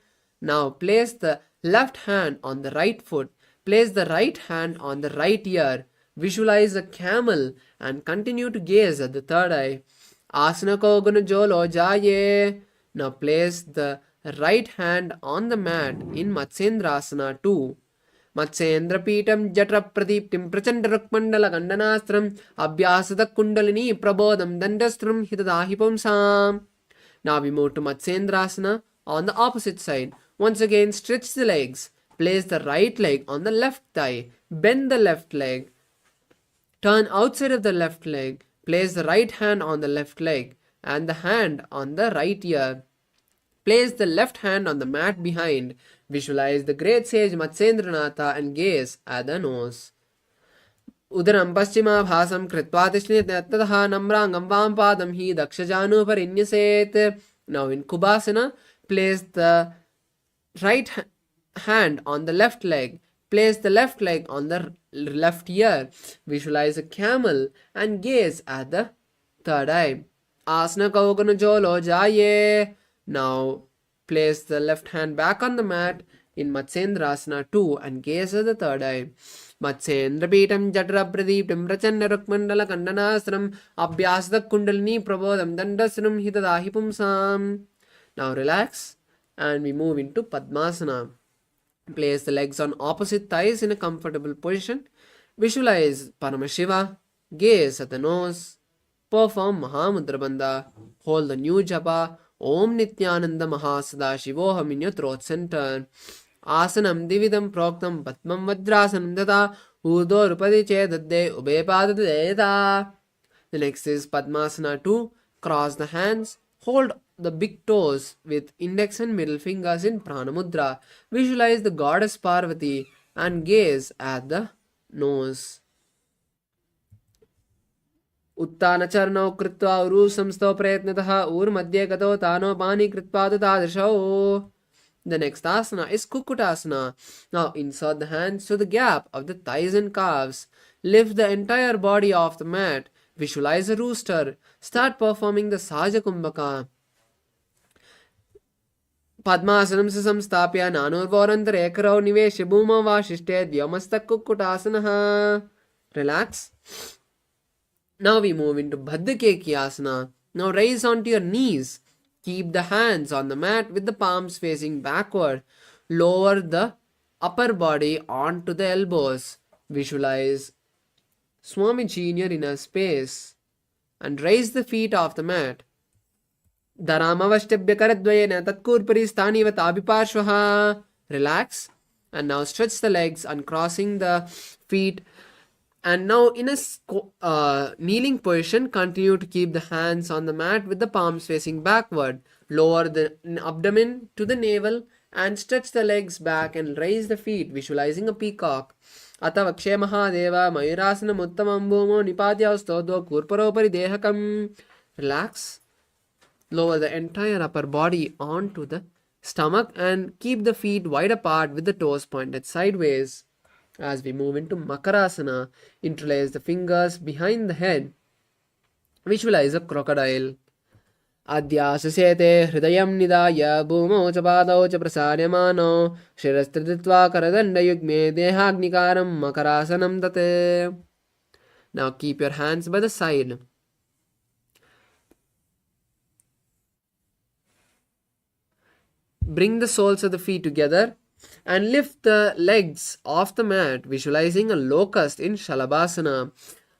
Speaker 1: Now place the left hand on the right foot. Place the right hand on the right ear. Visualize a camel and continue to gaze at the third eye. Asana ko gunajolo jaye. Now place the right hand on the mat in Matsyendrasana 2. मत्स्येन्द्रपीठं जठरप्रदीप्तिं प्रचण्डरुक्मण्डलगण्डनास्त्रम् अभ्यासतकुण्डलिनी प्रबोधं दण्डस्त्रं हितदाहि पुंसाम्. Now we move to Matsyendrasana on the opposite side. Once again, stretch the legs. Place the right leg on the left thigh. Bend the left leg. Turn outside of the left leg. Place the right hand on the left leg and the hand on the right ear. Place the left hand on the mat behind. Visualize the great sage Matsyendranatha and gaze at the nose. उदरं पश्चिमाभासं कृत्वा तिष्ठति ततः नम्रांगं वामपादं हि दक्षजानुपरिन्यसेत्. Now in Kubasana, place the right hand on the left leg. Place the left leg on the left ear. Visualize a camel and gaze at the third eye. Asana kaugana jolo jaye. Now place the left hand back on the mat in Matsyendrasana 2 and gaze at the third eye. Matsyendrapītam jatrapradīptam prachanna rukmandala kandanasram abhyasada kundalini prabodham dandasram hitadahi pumsam. Now relax and we move into Padmasana. Place the legs on opposite thighs in a comfortable position. Visualize Paramashiva. Gaze at the nose. Perform Mahamudra Bandha. Hold the new japa Om Nithyananda Mahasadaशिवोहम in your throat center. Asanam dividam proktam patmam vajrasanam data udo rupadi chedadde ubepadadeta. The next is Padmasana 2. Cross the hands. Hold the big toes with index and middle fingers in Pranamudra. Visualize the goddess Parvati and gaze at the nose. उत्तानचरणौ कृत्वा उरु संस्थौ प्रयत्नतः ऊर्मध्ये गतो तानो पानि कृत्वा तादृशौ. The next asana is Kukutasana. Now insert the hands to the gap of the thighs and calves. Lift the entire body off the mat. Visualize a rooster. Start performing the Sahaja Kumbhaka. Padmasanam samstapya nanurvorantare karau niveshe bhuma vashishte dhyamasta Kukutasana. Relax. Now we move into Bhaddakeki Asana. Now raise onto your knees. Keep the hands on the mat with the palms facing backward. Lower the upper body onto the elbows. Visualize Swamiji in your inner space. And raise the feet off the mat. Dharamavashtebhya karadvayena tatkurpari sthanivat abhiparshvaha. Relax. And now stretch the legs, uncrossing the feet. And now in a kneeling position, continue to keep the hands on the mat with the palms facing backward. Lower the abdomen to the navel and stretch the legs back and raise the feet, visualizing a peacock. Ata vakshe mahadeva mayurasana uttamam bhumo nipadyaustodho kurparopari dehakam. Relax. Lower the entire upper body onto the stomach and keep the feet wide apart with the toes pointed sideways. As we move into Makarasana, interlace the fingers behind the head. Visualize a crocodile. Adhyasasete hridayam nidaya bhumau cha padau cha prasaryamano shirastriditva karadanda yugme dehagnikaram makarasanam tate. Now keep your hands by the side. Bring the soles of the feet together and lift the legs off the mat, visualizing a locust in Shalabhasana.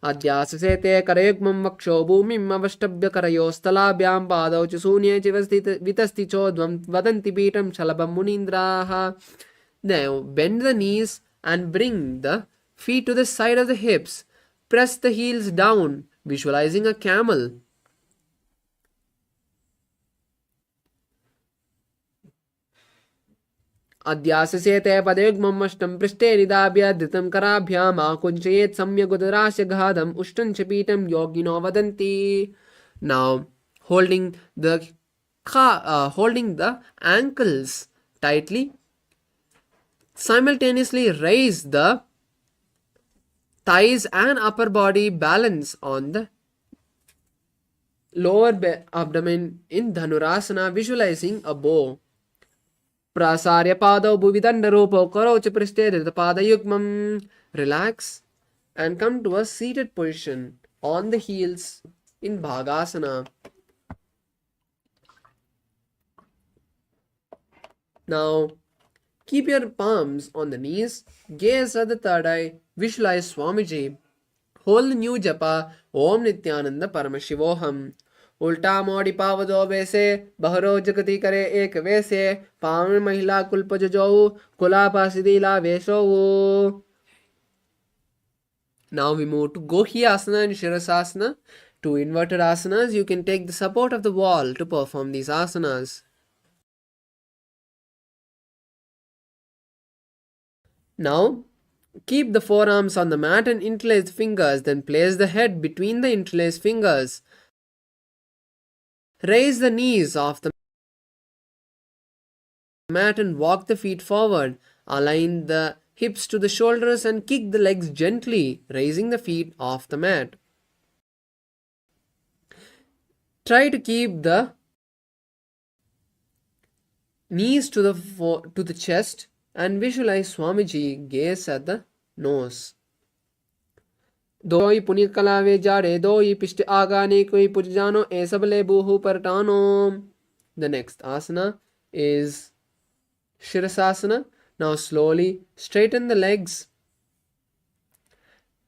Speaker 1: Adhyasasete karayugmam vaksho bhumim avashtabhya karayostalabhyam padau cha sunye vitasti chodvam vadanti pitam shalabham munindraha. Now bend the knees and bring the feet to the side of the hips. Press the heels down, visualizing a camel. अध्याससेते पदयुग्मम् अष्टं पृष्ठे निदाभ्य धृतं कराभ्याम् आकुञ्चयेत् सम्यगुदरास्य घातम् उष्टं च पीठं योगिनो वदन्ति. Now, holding the ankles tightly, simultaneously raise the thighs and upper body balance on the lower abdomen in Dhanurasana, visualizing a bow. Prasarya padau bhuvidandharupo karocha prishte dhritapadayugmam. Relax and come to a seated position on the heels in Bhagasana. Now, keep your palms on the knees, gaze at the third eye, visualize Swamiji. Hold the new japa Om Nithyananda Paramashivoham. उल्टा मोड़ी पाव दो वैसे बहरो जगती करे एक वैसे पावन महिला कुल्प जो कुला पासिदीला vaso. Now we move to Gohi Asana and Shirasasana. Two inverted asanas. You can take the support of the wall to perform these asanas. Now, keep the forearms on the mat and interlace the fingers, then place the head between the interlaced fingers. Raise the knees off the mat and walk the feet forward. Align the hips to the shoulders and kick the legs gently, raising the feet off the mat. Try to keep the knees to the chest and visualize Swamiji, gaze at the nose. दोई पुण्य कलावे जाड़े दोई पिष्ट आगाने कोई पुज जानो ए सबले बूहू परटानो. The next asana is Shirasasana. Now slowly straighten the legs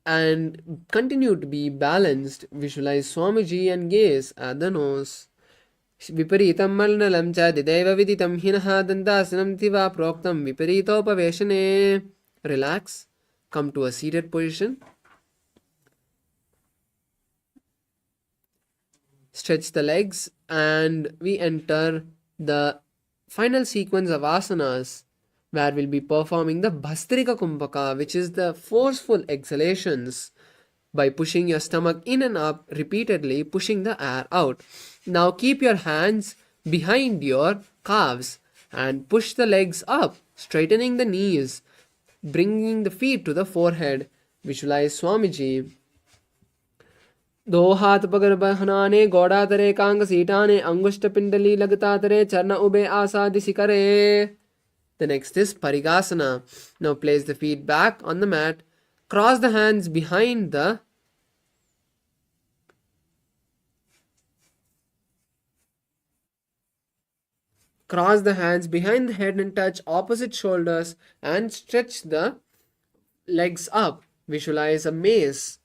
Speaker 1: and continue to be balanced. Visualize Swamiji and gaze at the nose. विपरीतं मलनलं च दिदैव विदितं हिनः दन्तासनं दिवा प्रोक्तं विपरीतोपवेशने. Relax. Come to a seated position. Stretch the legs and we enter the final sequence of asanas where we'll be performing the Bhastrika Kumbhaka, which is the forceful exhalations by pushing your stomach in and up repeatedly, pushing the air out. Now keep your hands behind your calves and push the legs up, straightening the knees, bringing the feet to the forehead. Visualize Swamiji. दो हाथ पकड़ बहनाने गौड़ा तरे Kong सीटाने अंगुष्ठ पिंडली लगता तरे चरण ube आसा दिशि करे. The next is Parigasana. Now place the feet back on the mat. Cross the hands behind the head and touch opposite shoulders and stretch the legs up. Visualize a maze.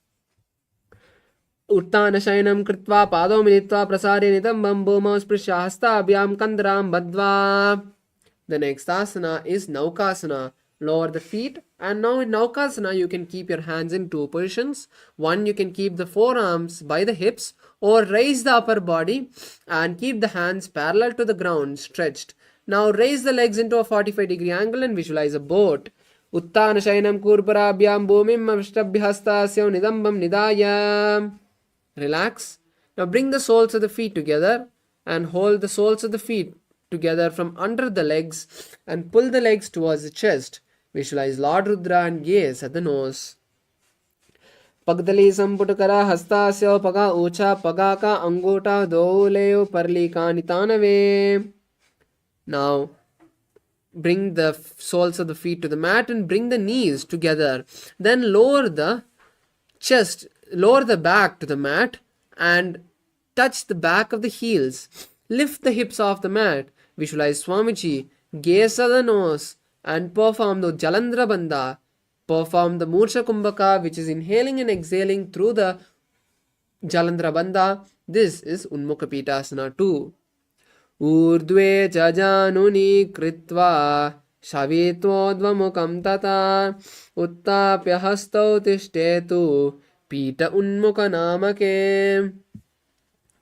Speaker 1: उत्तानशयनं कृत्वा पादौ मिलित्वा प्रसारे नितम्बं भूमौ स्पृश्य हस्ताभ्यां कन्द्रां बद्ध्वा. The next asana is Naukasana. Lower the feet, and now in Naukasana you can keep your hands in two positions. One, you can keep the forearms by the hips or raise the upper body and keep the hands parallel to the ground stretched. Now raise the legs into a 45-degree angle and visualize a boat. उत्तानशयनं कूर्पराभ्यां भूमिं अष्टभ्य हस्तास्यौ निदम्बं निधाय. Relax. Now bring the soles of the feet together and hold the soles of the feet together from under the legs and pull the legs towards the chest. Visualize Lord Rudra and gaze at the nose. Pagdali samputakara hastasya paga ucha paga ka angota doleyo parlika nitanave. Now bring the soles of the feet to the mat and bring the knees together. Then lower the back to the mat and touch the back of the heels. Lift the hips off the mat. Visualize Swamiji, gaze at the nose and perform the Jalandhara Bandha. Perform the Mursha Kumbhaka, which is inhaling and exhaling through the Jalandhara Bandha. This is Unmukha Pitasana 2. Urdve jajanuni kritva shavitvodvamukam tata uttapya hastau tishthetu pita unmukha namake.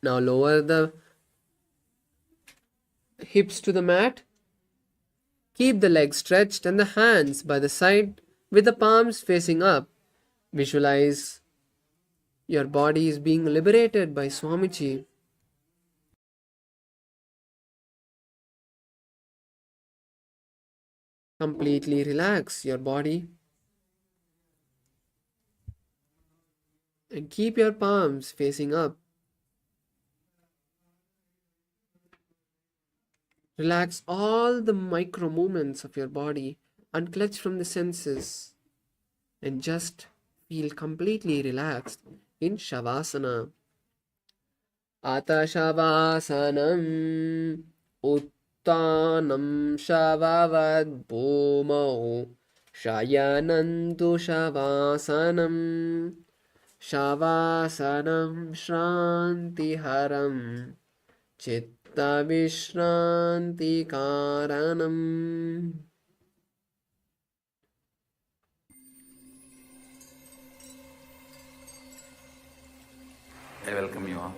Speaker 1: Now lower the hips to the mat Keep the legs stretched and the hands by the side with the palms facing up. Visualize your body is being liberated by Swamiji. Completely relax your body and keep your palms facing up. Relax all the micro movements of your body, unclutch from the senses, and just feel completely relaxed in Shavasana. Ata Shavasanam Uttanam Shavavad Bhumau Shayanantu Shavasanam Shavasanam Shrantiharam Chitta Vishranti Karanam.
Speaker 2: I welcome you all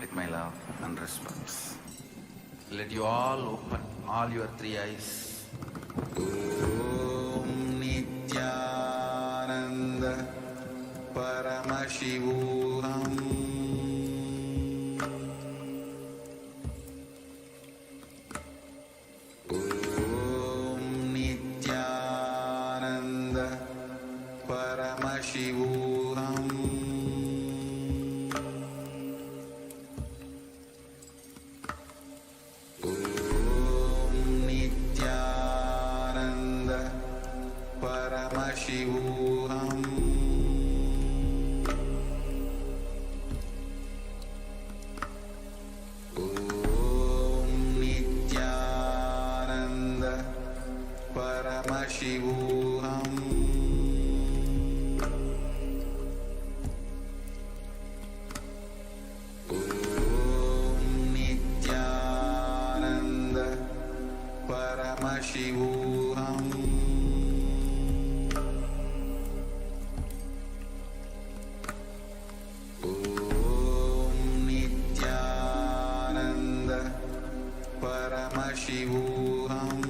Speaker 2: with my love and respects. Let you all open all your three eyes. Om Nithyananda Paramashivoham Om Nithyananda Paramashivoham Paramashivoham Om Nithyananda Paramashivoham Om Nithyananda Paramashivoham Paramashivoham Om Nithyananda Paramashivoham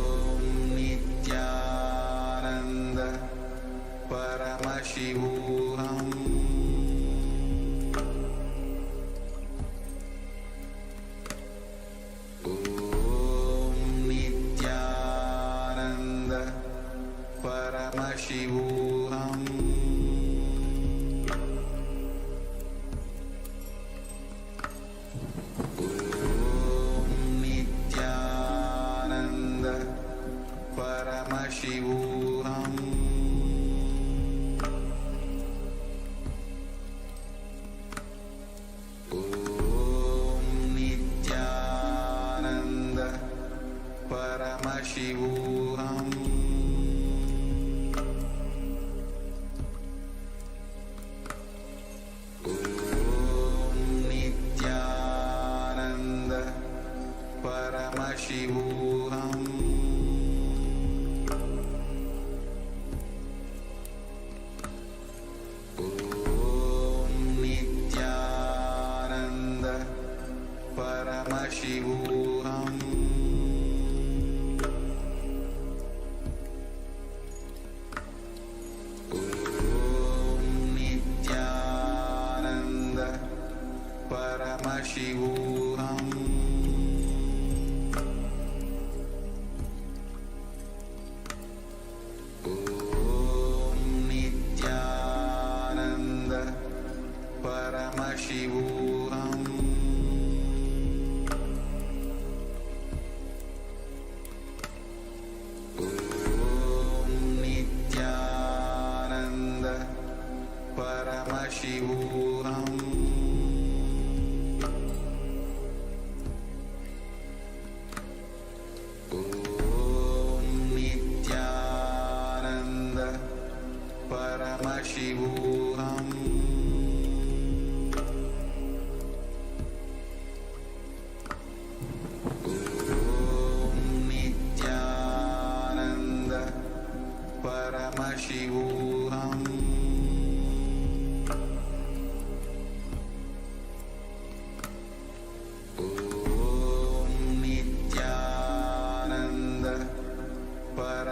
Speaker 2: Om Nithyananda Paramashivoham Paramashivoham Om Nithyananda Paramashivoham Om Nithyananda Paramashivoham Paramashivoham Om Nithyananda Paramashivoham Om Nithyananda Paramashivoham Paramashivoham Om Nithyananda Paramashivoham Om Nithyananda Paramashivoham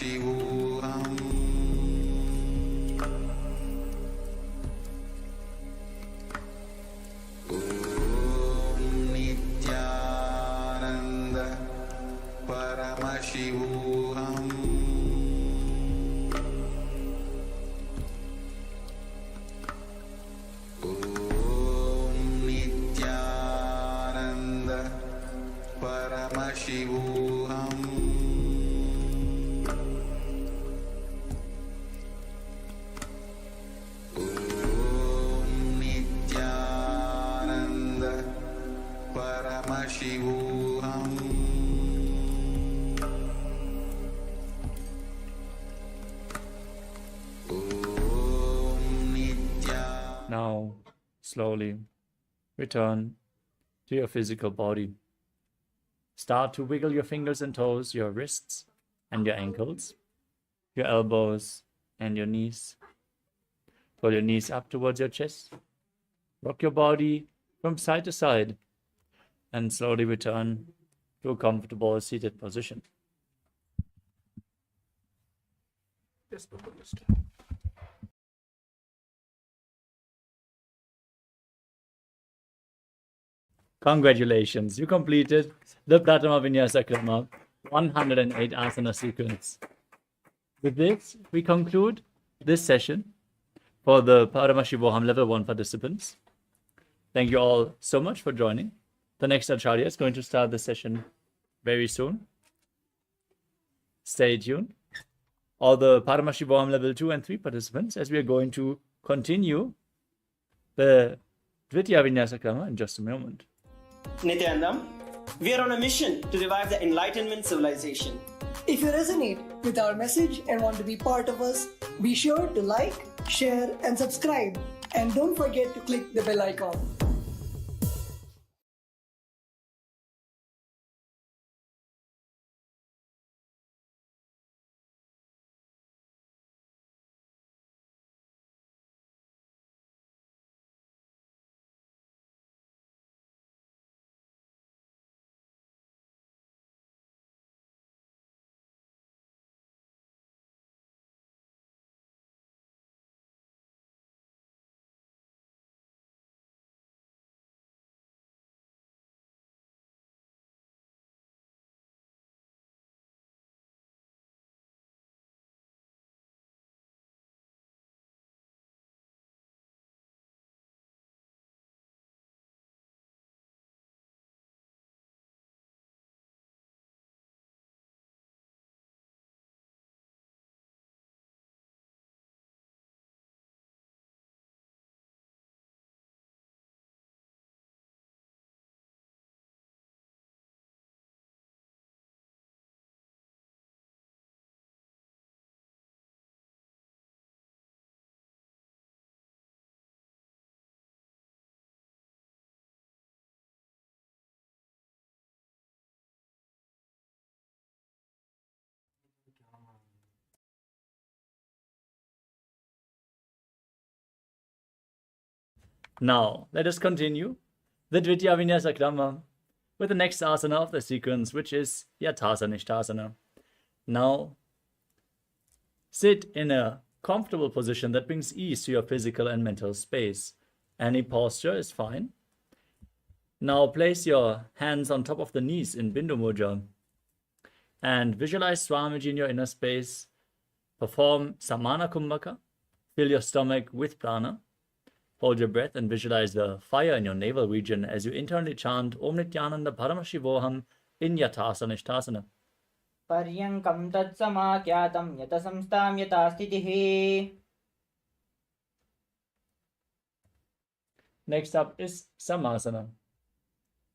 Speaker 2: Paramashivoham Nithyananda Paramashivoham Nithyananda Paramashivoham Nithyananda Paramashivoham
Speaker 3: Now, slowly return to your physical body. Start to wiggle your fingers and toes, your wrists and your ankles, your elbows and your knees. Pull your knees up towards your chest. Rock your body from side to side and slowly return to a comfortable seated position. Congratulations, you completed the Pratama Vinyasa Krama 108 asana sequence. With this, we conclude this session for the Paramashivoham Level 1 participants. Thank you all so much for joining. The next Acharya is going to start the session very soon. Stay tuned. All the Paramashivoham Level 2 and 3 participants, as we are going to continue the Dvitiya Vinyasa Krama in just a moment.
Speaker 4: Nithyananda, we are on a mission to revive the Enlightenment civilization.
Speaker 5: If you resonate with our message and want to be part of us, be sure to like, share, and subscribe. And don't forget to click the bell icon.
Speaker 3: Now, let us continue the Dvitiya Vinyasa Krama with the next asana of the sequence, which is Yathasa-Nishthasana. Now, sit in a comfortable position that brings ease to your physical and mental space. Any posture is fine. Now, place your hands on top of the knees in Bindu Mudra and visualize Swamiji in your inner space. Perform Samana Kumbhaka. Fill your stomach with prana. Hold your breath and visualize the fire in your navel region as you internally chant Om Nithyananda Paramashivoham in Yathasa-Nishthasana.
Speaker 6: पर्यङ्कं तत्समाख्यातं यत संस्थां यथा स्थितिः.
Speaker 3: Next up is Samasana.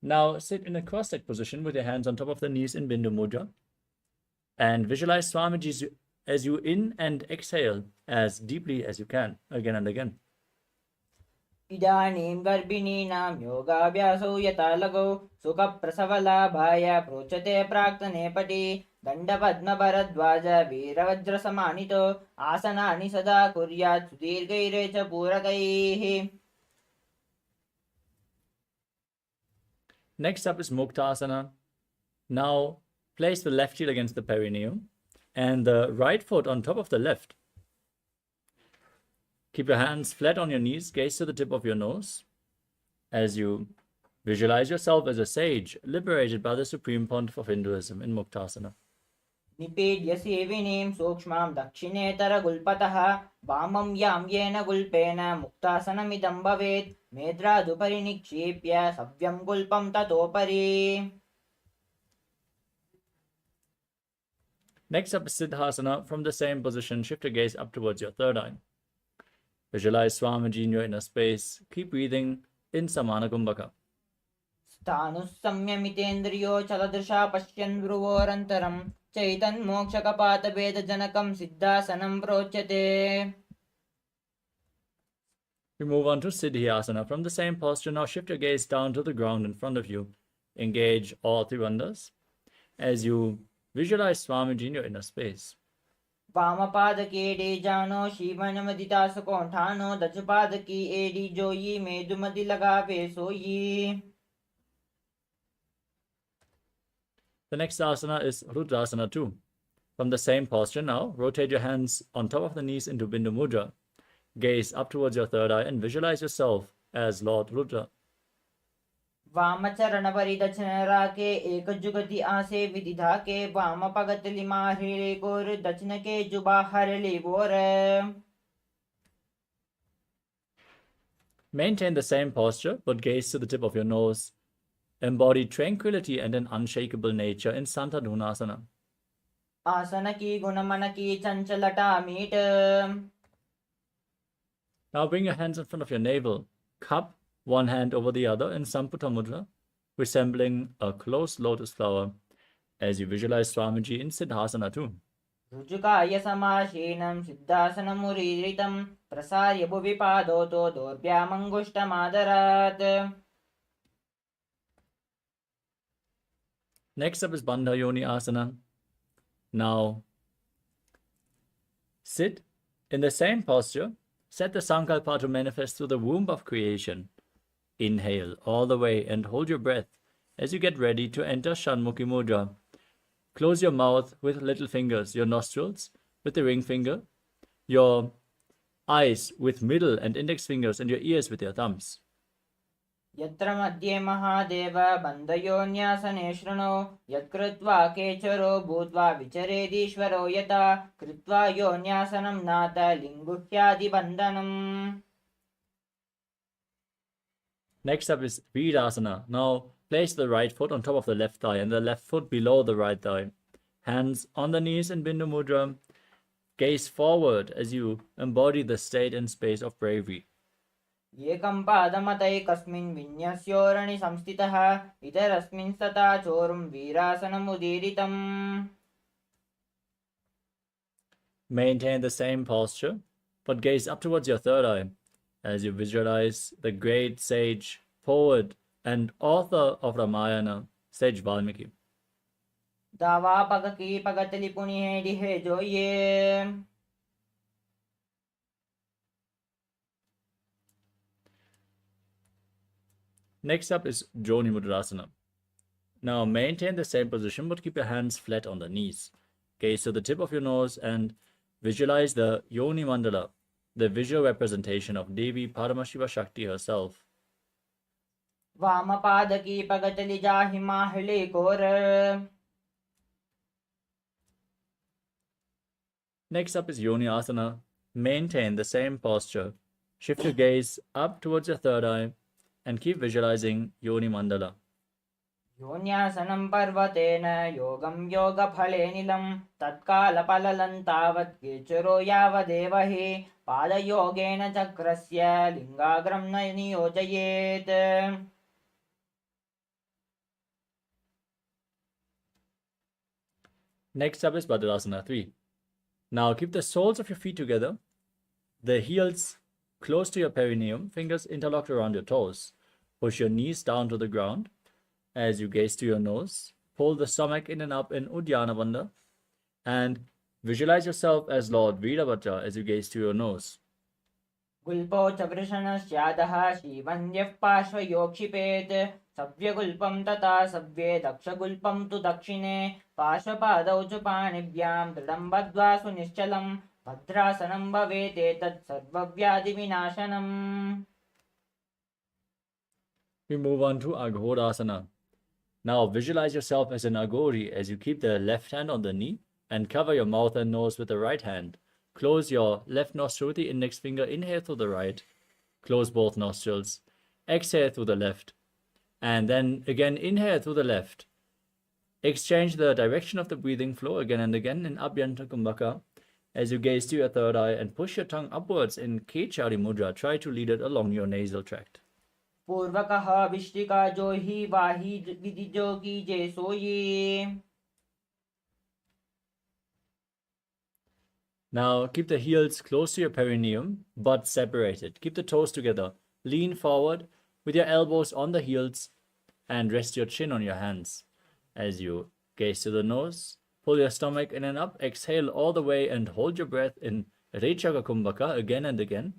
Speaker 3: Now sit in a cross-legged position with your hands on top of the knees in Bindu Mudra and visualize Swamiji as you in and exhale as deeply as you can, again and again.
Speaker 6: इदानीं गर्भिणीनां योगाभ्यासो यथा लघौ सुखप्रसवलाभाय प्रोच्यते प्राक्तने पटि दण्डपद्मभरद्वाज वीरवज्रसमानितो आसनानि सदा कुर्यात् सुदीर्घैरे च पूरकैः.
Speaker 3: Next up is Muktasana. Now place the left heel against the perineum and the right foot on top of the left. Keep your hands flat on your knees, gaze to the tip of your nose as you visualize yourself as a sage liberated by the Supreme Pontiff of Hinduism in Muktasana.
Speaker 6: निपीड्य सेविनीं सूक्ष्मां दक्षिणेतरगुल्पतः वामं यां येन गुल्पेन मुक्तासनमिदं भवेत् मेद्रादुपरि निक्षिप्य सव्यं गुल्पं ततोपरि.
Speaker 3: Next up is Siddhasana. From the same position, shift your gaze up towards your third eye. Visualize Swamiji in your inner space. Keep breathing in Samana Kumbhaka.
Speaker 6: स्थाणुः संयमितेन्द्रियो चलदृशा पश्यन् भ्रुवोरन्तरं चैतन्मोक्षकपातभेदजनकं सिद्धासनं प्रोच्यते.
Speaker 3: We move on to Siddhyasana. From the same posture, now shift your gaze down to the ground in front of you. Engage all three bandhas as you visualize Swamiji in your inner space.
Speaker 6: वामपादके एडीजानो शीवनमदितासुकोण्ठानो दचपादकी एडी जोयी मेदुमति लगावे सोयी.
Speaker 3: The next asana is Rudrasana 2. From the same posture now, rotate your hands on top of the knees into Bindu Mudra. Gaze up towards your third eye and visualize yourself as Lord Rudra.
Speaker 6: वामचरणपरिदक्षिणराके एकजुगति आसे विदिधाके वामपगतलिमाहिलेकोर दक्षिणके जुबाहरलिवोर.
Speaker 3: Maintain the same posture, but gaze to the tip of your nose. Embody tranquility and an unshakable nature in Santadhunasana.
Speaker 6: आसनकी गुणमनकी चंचलता meet.
Speaker 3: Now bring your hands in front of your navel. Cup one hand over the other in Samputa Mudra, resembling a closed lotus flower, as you visualize Swamiji in Siddhasana 2.
Speaker 6: रुजुकाय समाशीनं सिद्धासनमुरीरितं प्रसार्य भुवि पादोतो दोर्भ्यामङ्गुष्टमादरात्.
Speaker 3: Next up is Bandha Yoni Asana. Now, sit in the same posture. Set the Sankalpa to manifest through the womb of creation. Inhale all the way and hold your breath as you get ready to enter Shanmukhi Mudra. Close your mouth with little fingers, your nostrils with the ring finger, your eyes with middle and index fingers, and your ears with your thumbs.
Speaker 6: यत्र मध्ये महादेव बन्धयोन्यासने शृणो यत्कृत्वा केचरो भूत्वा विचरेदीश्वरो यथा कृत्वा योन्यासनं नाथ लिङ्गुह्यादिबन्धनम्.
Speaker 3: Next up is Virasana. Now place the right foot on top of the left thigh and the left foot below the right thigh. Hands on the knees in Bindu Mudra. Gaze forward as you embody the state and space of bravery.
Speaker 6: एकं पादमतैकस्मिन् विन्यस्योरणि संस्थितः इतरस्मिन् तथा चोरुं वीरासनमुदीरितम्.
Speaker 3: Maintain the same posture, but gaze up towards your third eye as you visualize the great sage, poet, and author of Ramayana, Sage Valmiki.
Speaker 6: दावा पगकी पगतली पुनिहे डिहे जोये.
Speaker 3: Next up is Joni Mudrasana. Now maintain the same position, but keep your hands flat on the knees. Gaze to the tip of your nose and visualize the Yoni Mandala, the visual representation of Devi Paramashiva Shakti herself.
Speaker 6: वामपादकी पगतली जाहि माहले core.
Speaker 3: Next up is Yoni Asana. Maintain the same posture. Shift your gaze up towards your third eye and keep visualizing Yoni Mandala.
Speaker 6: योन्यासनं पर्वतेन योगं योगफले निलं तत्कालपललं तावत् केचरो यावदेव हि पादयोगेन चक्रस्य लिङ्गाग्रं न नियोजयेत्.
Speaker 3: Next up is Bhadrasana 3. Now keep the soles of your feet together, the heels close to your perineum, fingers interlocked around your toes. Push your knees down to the ground as you gaze to your nose. Pull the stomach in and up in Uddiyana Bandha and visualize yourself as Lord Virabhadra as you gaze to your nose.
Speaker 6: गुल्पौ च वृषणस्यादः शीवन्यः पार्श्वयोक्षिपेत् सव्यगुल्पं तथा सव्ये दक्षगुल्पं तु दक्षिणे पार्श्वपादौ च पाणिभ्यां दृढं बद्ध्वा सुनिश्चलं भद्रासनं भवेत् एतत् सर्वव्याधिविनाशनम्.
Speaker 3: We move on to Aghodasana. Now visualize yourself as an Agori as you keep the left hand on the knee and cover your mouth and nose with the right hand. Close your left nostril with the index finger, inhale through the right, close both nostrils, exhale through the left, and then again inhale through the left. Exchange the direction of the breathing flow again and again in Abhyanta Kumbhaka as you gaze to your third eye and push your tongue upwards in Kechari Mudra. Try to lead it along your nasal tract.
Speaker 6: पूर्वकः विष्टिका जो ही वाही विधि जो की जे सोई.
Speaker 3: Now keep the heels close to your perineum but separated. Keep the toes together. Lean forward with your elbows on the heels and rest your chin on your hands. As you gaze to the nose, pull your stomach in and up, exhale all the way and hold your breath in Rechaka Kumbhaka again and again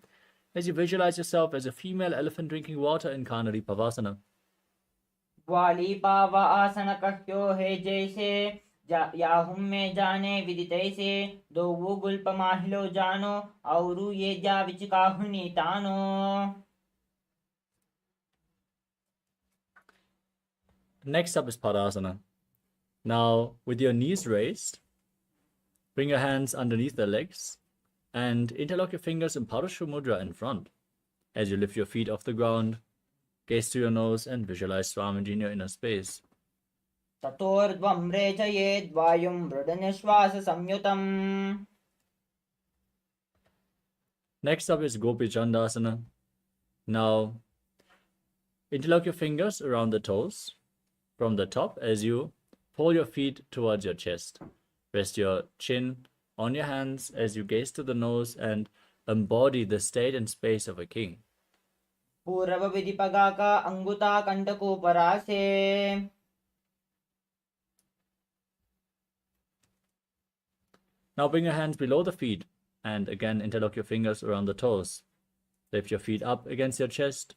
Speaker 3: as you visualize yourself as a female elephant drinking water in Kanari Pavasana.
Speaker 6: वाली पावा आसन कह्यो है जैसे याहुम में जाने विदितै से दो वो गुल्प माहिलो जानो औरु ये जा विचकाहुनी तानो.
Speaker 3: Next up is Padasana. Now, with your knees raised, bring your hands underneath the legs and interlock your fingers in Parashu Mudra in front. As you lift your feet off the ground, gaze to your nose and visualize Swamiji in your inner space.
Speaker 6: ततोर्ध्वं रेचयेद् वायुं मृडनिश्वास संयुतम्.
Speaker 3: Next up is Gopi Chandasana. Now, interlock your fingers around the toes from the top as you pull your feet towards your chest. Rest your chin on your hands as you gaze to the nose and embody the state and space of a king.
Speaker 6: पूर्व विधि पगा का अंगुता कंटको परासे.
Speaker 3: Now bring your hands below the feet and again interlock your fingers around the toes. Lift your feet up against your chest.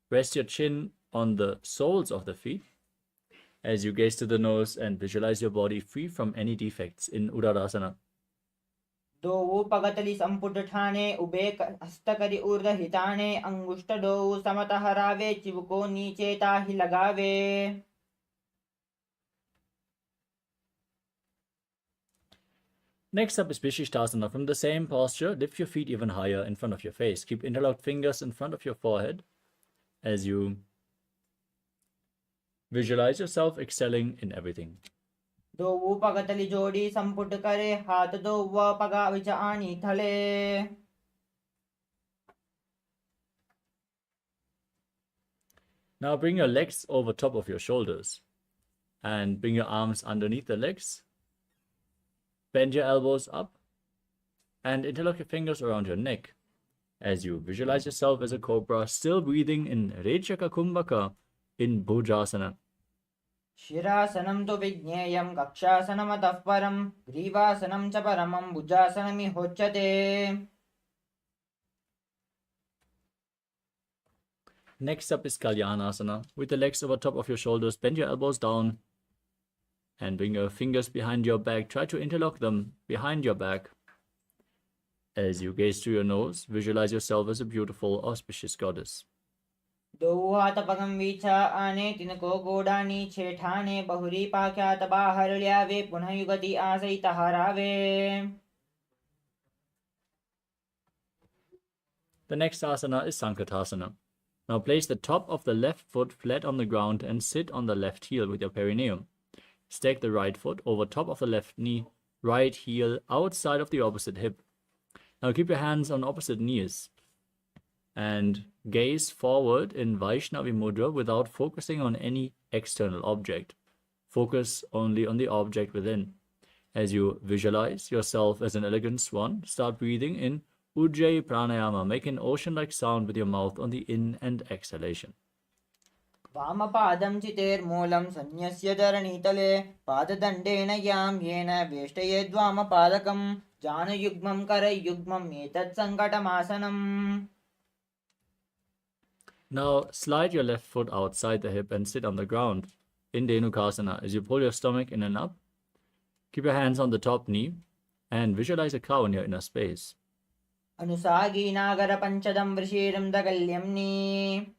Speaker 3: Rest your chin on the soles of the feet as you gaze to the nose and visualize your body free from any defects in Uddarasana.
Speaker 6: दो वो पगतली संपुट ठाने ube हस्तकरी ऊर्ध हिताने अंगुष्ठ दो समत हरावे चिवको नीचे ताहि लगावे.
Speaker 3: Next up is Vishishtasana. From the same posture, lift your feet even higher in front of your face. Keep interlocked fingers in front of your forehead as you visualize yourself excelling in everything.
Speaker 6: दो वो पगतली जोड़ी संपुट करे हाथ दो व पगा विच आनी थले.
Speaker 3: Now bring your legs over top of your shoulders and bring your arms underneath the legs. Bend your elbows up and interlock your fingers around your neck as you visualize yourself as a cobra, still breathing in Rechaka Kumbhaka in Bhudrasana.
Speaker 6: शिरासनं तु विज्ञेयं कक्षासनमतः परं ग्रीवासनं च परमं भुजासनमिहोच्यते.
Speaker 3: Next up is Kalyanasana. With the legs over top of your shoulders, bend your elbows down and bring your fingers behind your back. Try to interlock them behind your back. As you gaze through your nose, visualize yourself as a beautiful, auspicious goddess.
Speaker 6: दो हाथ पगम विचा आने तिनको गोडानी छेठाने बहुरी पाख्यात बाहर ल्यावे पुनः युगति आसई तहारावे.
Speaker 3: The next asana is Sankatasana. Now place the top of the left foot flat on the ground and sit on the left heel with your perineum. Stack the right foot over top of the left knee, right heel outside of the opposite hip. Now keep your hands on opposite knees and gaze forward in Vaishnavi Mudra without focusing on any external object. Focus only on the object within. As you visualize yourself as an elegant swan, start breathing in Ujjayi Pranayama. Make an ocean-like sound with your mouth on the in and exhalation.
Speaker 6: वामपादं चितेर्मूलं संन्यस्य धरणीतले पाददण्डेन यां येन वेष्टयेद्वामपादकं जानयुग्मं करयुग्मम् एतत् सङ्कटमासनम्.
Speaker 3: Now slide your left foot outside the hip and sit on the ground in Dhenukasana as you pull your stomach in and up. Keep your hands on the top knee and visualize a cow in your inner space.
Speaker 6: Anusagi nagara panchadam vrishiram dagalyamni.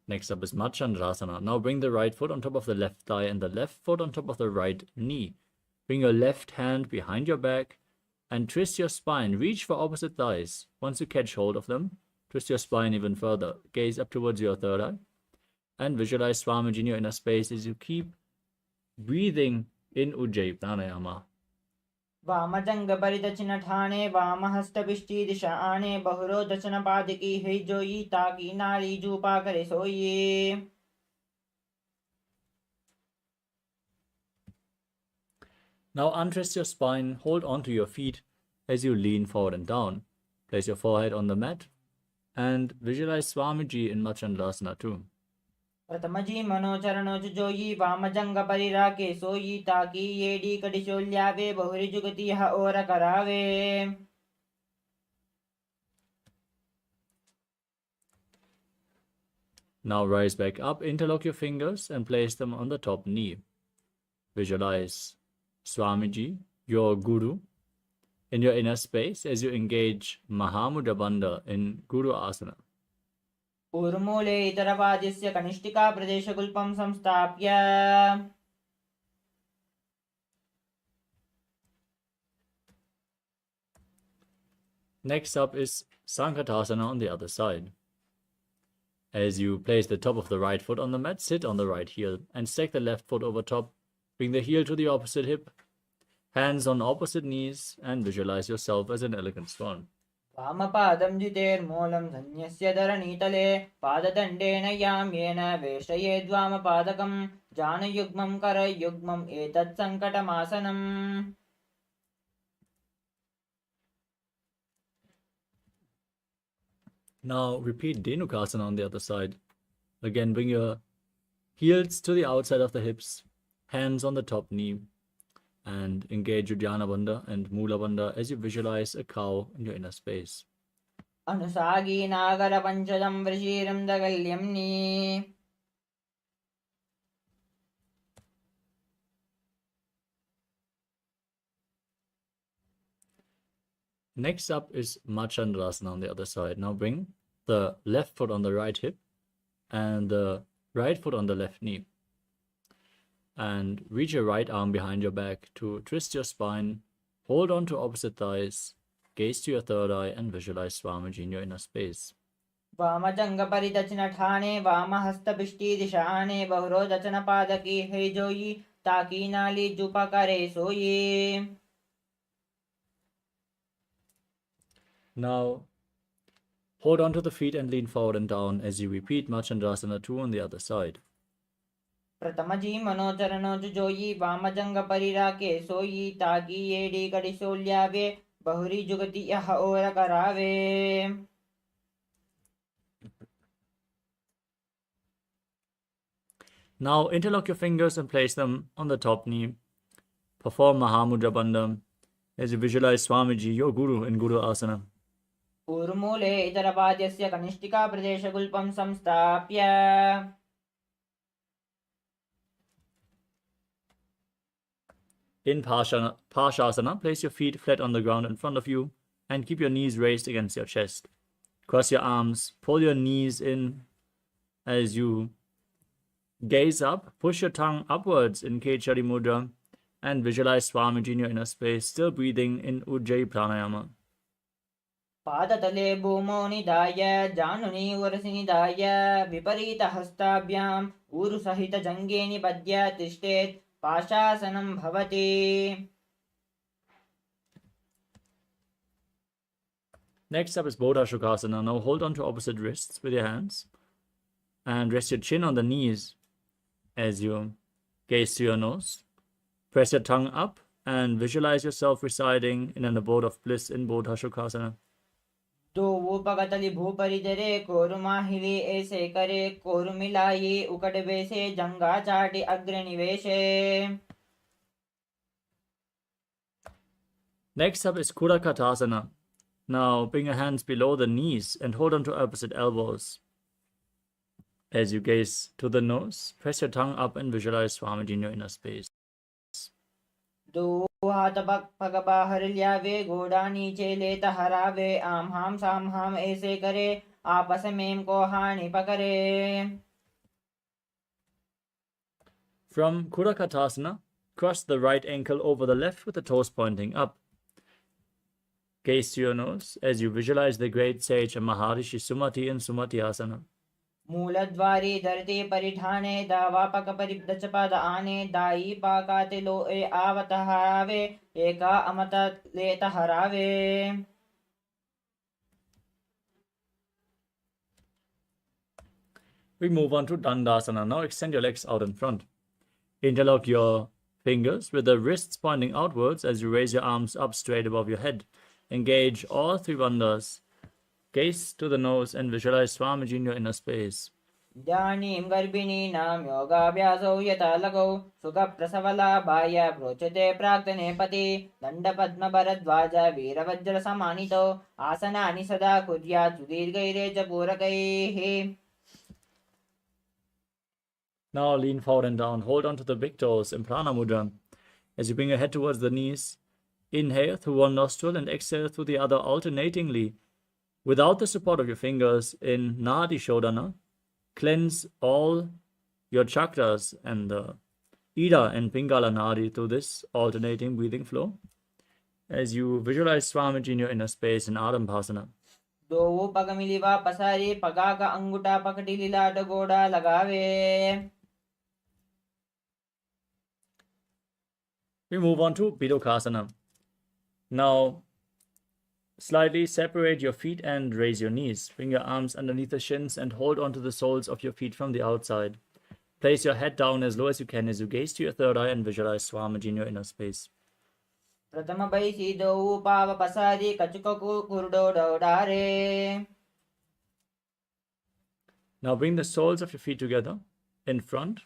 Speaker 3: Next up is Machandrasana. Now bring the right foot on top of the left thigh and the left foot on top of the right knee. Bring your left hand behind your back and twist your spine. Reach for opposite thighs. Once you catch hold of them, twist your spine even further. Gaze up towards your third eye and visualize Swamiji in your inner space as you keep breathing in Ujjayi Pranayama.
Speaker 6: वामजंग परिदचन Thane वामहस्तपिष्टि दिशा आने बहुरो दचन पादकी है जोई ताकि नाली जूपा करे सोइए.
Speaker 3: Now untwist your spine, hold onto your feet as you lean forward and down. Place your forehead on the mat and visualize Swamiji in Machandrasana too.
Speaker 6: प्रथमजी मनोचरणोच जोई वामजंग परिराके सोई ताकि येडी कडिशोल्यावे बहुरी जुगति यह और करावे.
Speaker 3: Now rise back up, interlock your fingers and place them on the top knee. Visualize Swamiji, your Guru, in your inner space as you engage Mahamudra Bandha in Guru Asana.
Speaker 6: ऊर्मूले इतरपादस्य कनिष्ठिका प्रदेशगुल्पं संस्थाप्य.
Speaker 3: Next up is Sankatasana on the other side. As you place the top of the right foot on the mat, sit on the right heel and stack the left foot over top. Bring the heel to the opposite hip, hands on opposite knees, and visualize yourself as an elegant swan.
Speaker 6: वामपादं जितेर्मूलं धन्यस्य धरणीतले पाददण्डेन याम्येन वेष्टयेद्वामपादकं जानयुग्मं करयुग्मम् एतत् सङ्कटमासनम्.
Speaker 3: Now repeat Dhenukasana on the other side. Again, bring your heels to the outside of the hips, hands on the top knee, and engage Uddiyana Bandha and Mula Bandha as you visualize a cow in your inner space.
Speaker 6: अनुसागी नागर पंचदं वृषीरं दगल्यम्नि.
Speaker 3: Next up is Machandrasana on the other side. Now bring the left foot on the right hip and the right foot on the left knee. And reach your right arm behind your back to twist your spine, hold on to opposite thighs, gaze to your third eye and visualize Swamiji in your inner space.
Speaker 6: वामजंग परिदचन Thane वामहस्तपिष्टि दिशाने बहुरो दचन पादकी है जोई ताकि नाली जुपा करे सोइए.
Speaker 3: Now hold on to the feet and lean forward and down as you repeat Machandrasana 2 on the other side.
Speaker 6: प्रथमजी मनोचरणोच जोई वामजंग परिराके सोई ताकि येडी कडिशोल्यावे बहुरी जुगति यह और करावे.
Speaker 3: Now interlock your fingers and place them on the top knee. Perform Mahamudra Bandha as you visualize Swamiji, your Guru, in Guru Asana.
Speaker 6: ऊर्मूले इतरपाद्यस्य कनिष्ठिका प्रदेशगुल्पं संस्थाप्य.
Speaker 3: In Parshasana, place your feet flat on the ground in front of you and keep your knees raised against your chest. Cross your arms, pull your knees in as you gaze up, push your tongue upwards in Kechari Mudra and visualize Swamiji in your inner space, still breathing in Ujjayi Pranayama.
Speaker 6: पादतले भूमौ निधाय जानुनी वरसि निधाय विपरीत हस्ताभ्याम् ऊरुसहित जङ्गे निबध्य तिष्ठेत् पाशासनं भवति.
Speaker 3: Next up is Bodha Shukasana. Now hold on to opposite wrists with your hands and rest your chin on the knees as you gaze to your nose. Press your tongue up and visualize yourself residing in an abode of bliss in Bodha Shukasana.
Speaker 6: तो उपगतलि भूपरिदरे कोरुमाहिवे ऐसे करे कोरुमिलाये उकड़बे से जंगा चाटि अग्रनिवेशे.
Speaker 3: Next up is Kurakatasana. Now bring your hands below the knees and hold on to opposite elbows. As you gaze to the nose, press your tongue up and visualize Swamiji in your inner space.
Speaker 6: दो हाथ पग बाहर लियावे घोड़ा नीचे लेता हरावे आम हाम साम हाम ऐसे करे आपस में को हानि पकड़े.
Speaker 3: From Kudakatasana, cross the right ankle over the left with the toes pointing up. Gaze to your nose as you visualize the great sage Maharishi Sumati in Sumati Asana.
Speaker 6: मूलद्वारी धरती परिठाने दावापक परिदच पद आने दाई पाकाते लो ए आवत हरावे एका अमत लेत हरावे.
Speaker 3: We move on to Dandasana. Now extend your legs out in front. Interlock your fingers with the wrists pointing outwards as you raise your arms up straight above your head. Engage all three bandhas. Gaze to the nose and visualize Swamiji in your inner space.
Speaker 6: इदानीं गर्भिणीनां योगाभ्यासौ यथा लगौ सुखप्रसवलाभाय प्रोच्यते प्राक्तने पति दण्डपद्मभरद्वाज वीरवज्रसमानितौ आसनानि सदा कुर्यात् सुदीर्घैरेजपूरकैः.
Speaker 3: Now lean forward and down. Hold on to the big toes in Prana Mudra. As you bring your head towards the knees, inhale through one nostril and exhale through the other alternatingly. Without the support of your fingers in Nadi Shodhana, cleanse all your chakras and the Ida and Pingala Nadi through this alternating breathing flow. As you visualize Swamiji in your inner space in Adambhasana.
Speaker 6: दो पग मिलिवा पसारी पगा का अंगूठा पकड़ी लीलाट गोड़ा लगावे.
Speaker 3: We move on to Bidokasana. Now, slightly separate your feet and raise your knees. Bring your arms underneath the shins and hold onto the soles of your feet from the outside. Place your head down as low as you can as you gaze to your third eye and visualize Swamiji in your inner space.
Speaker 6: प्रथम बैसी दो पाव पसारी कचुक कुरडो डोडारे.
Speaker 3: Now bring the soles of your feet together in front,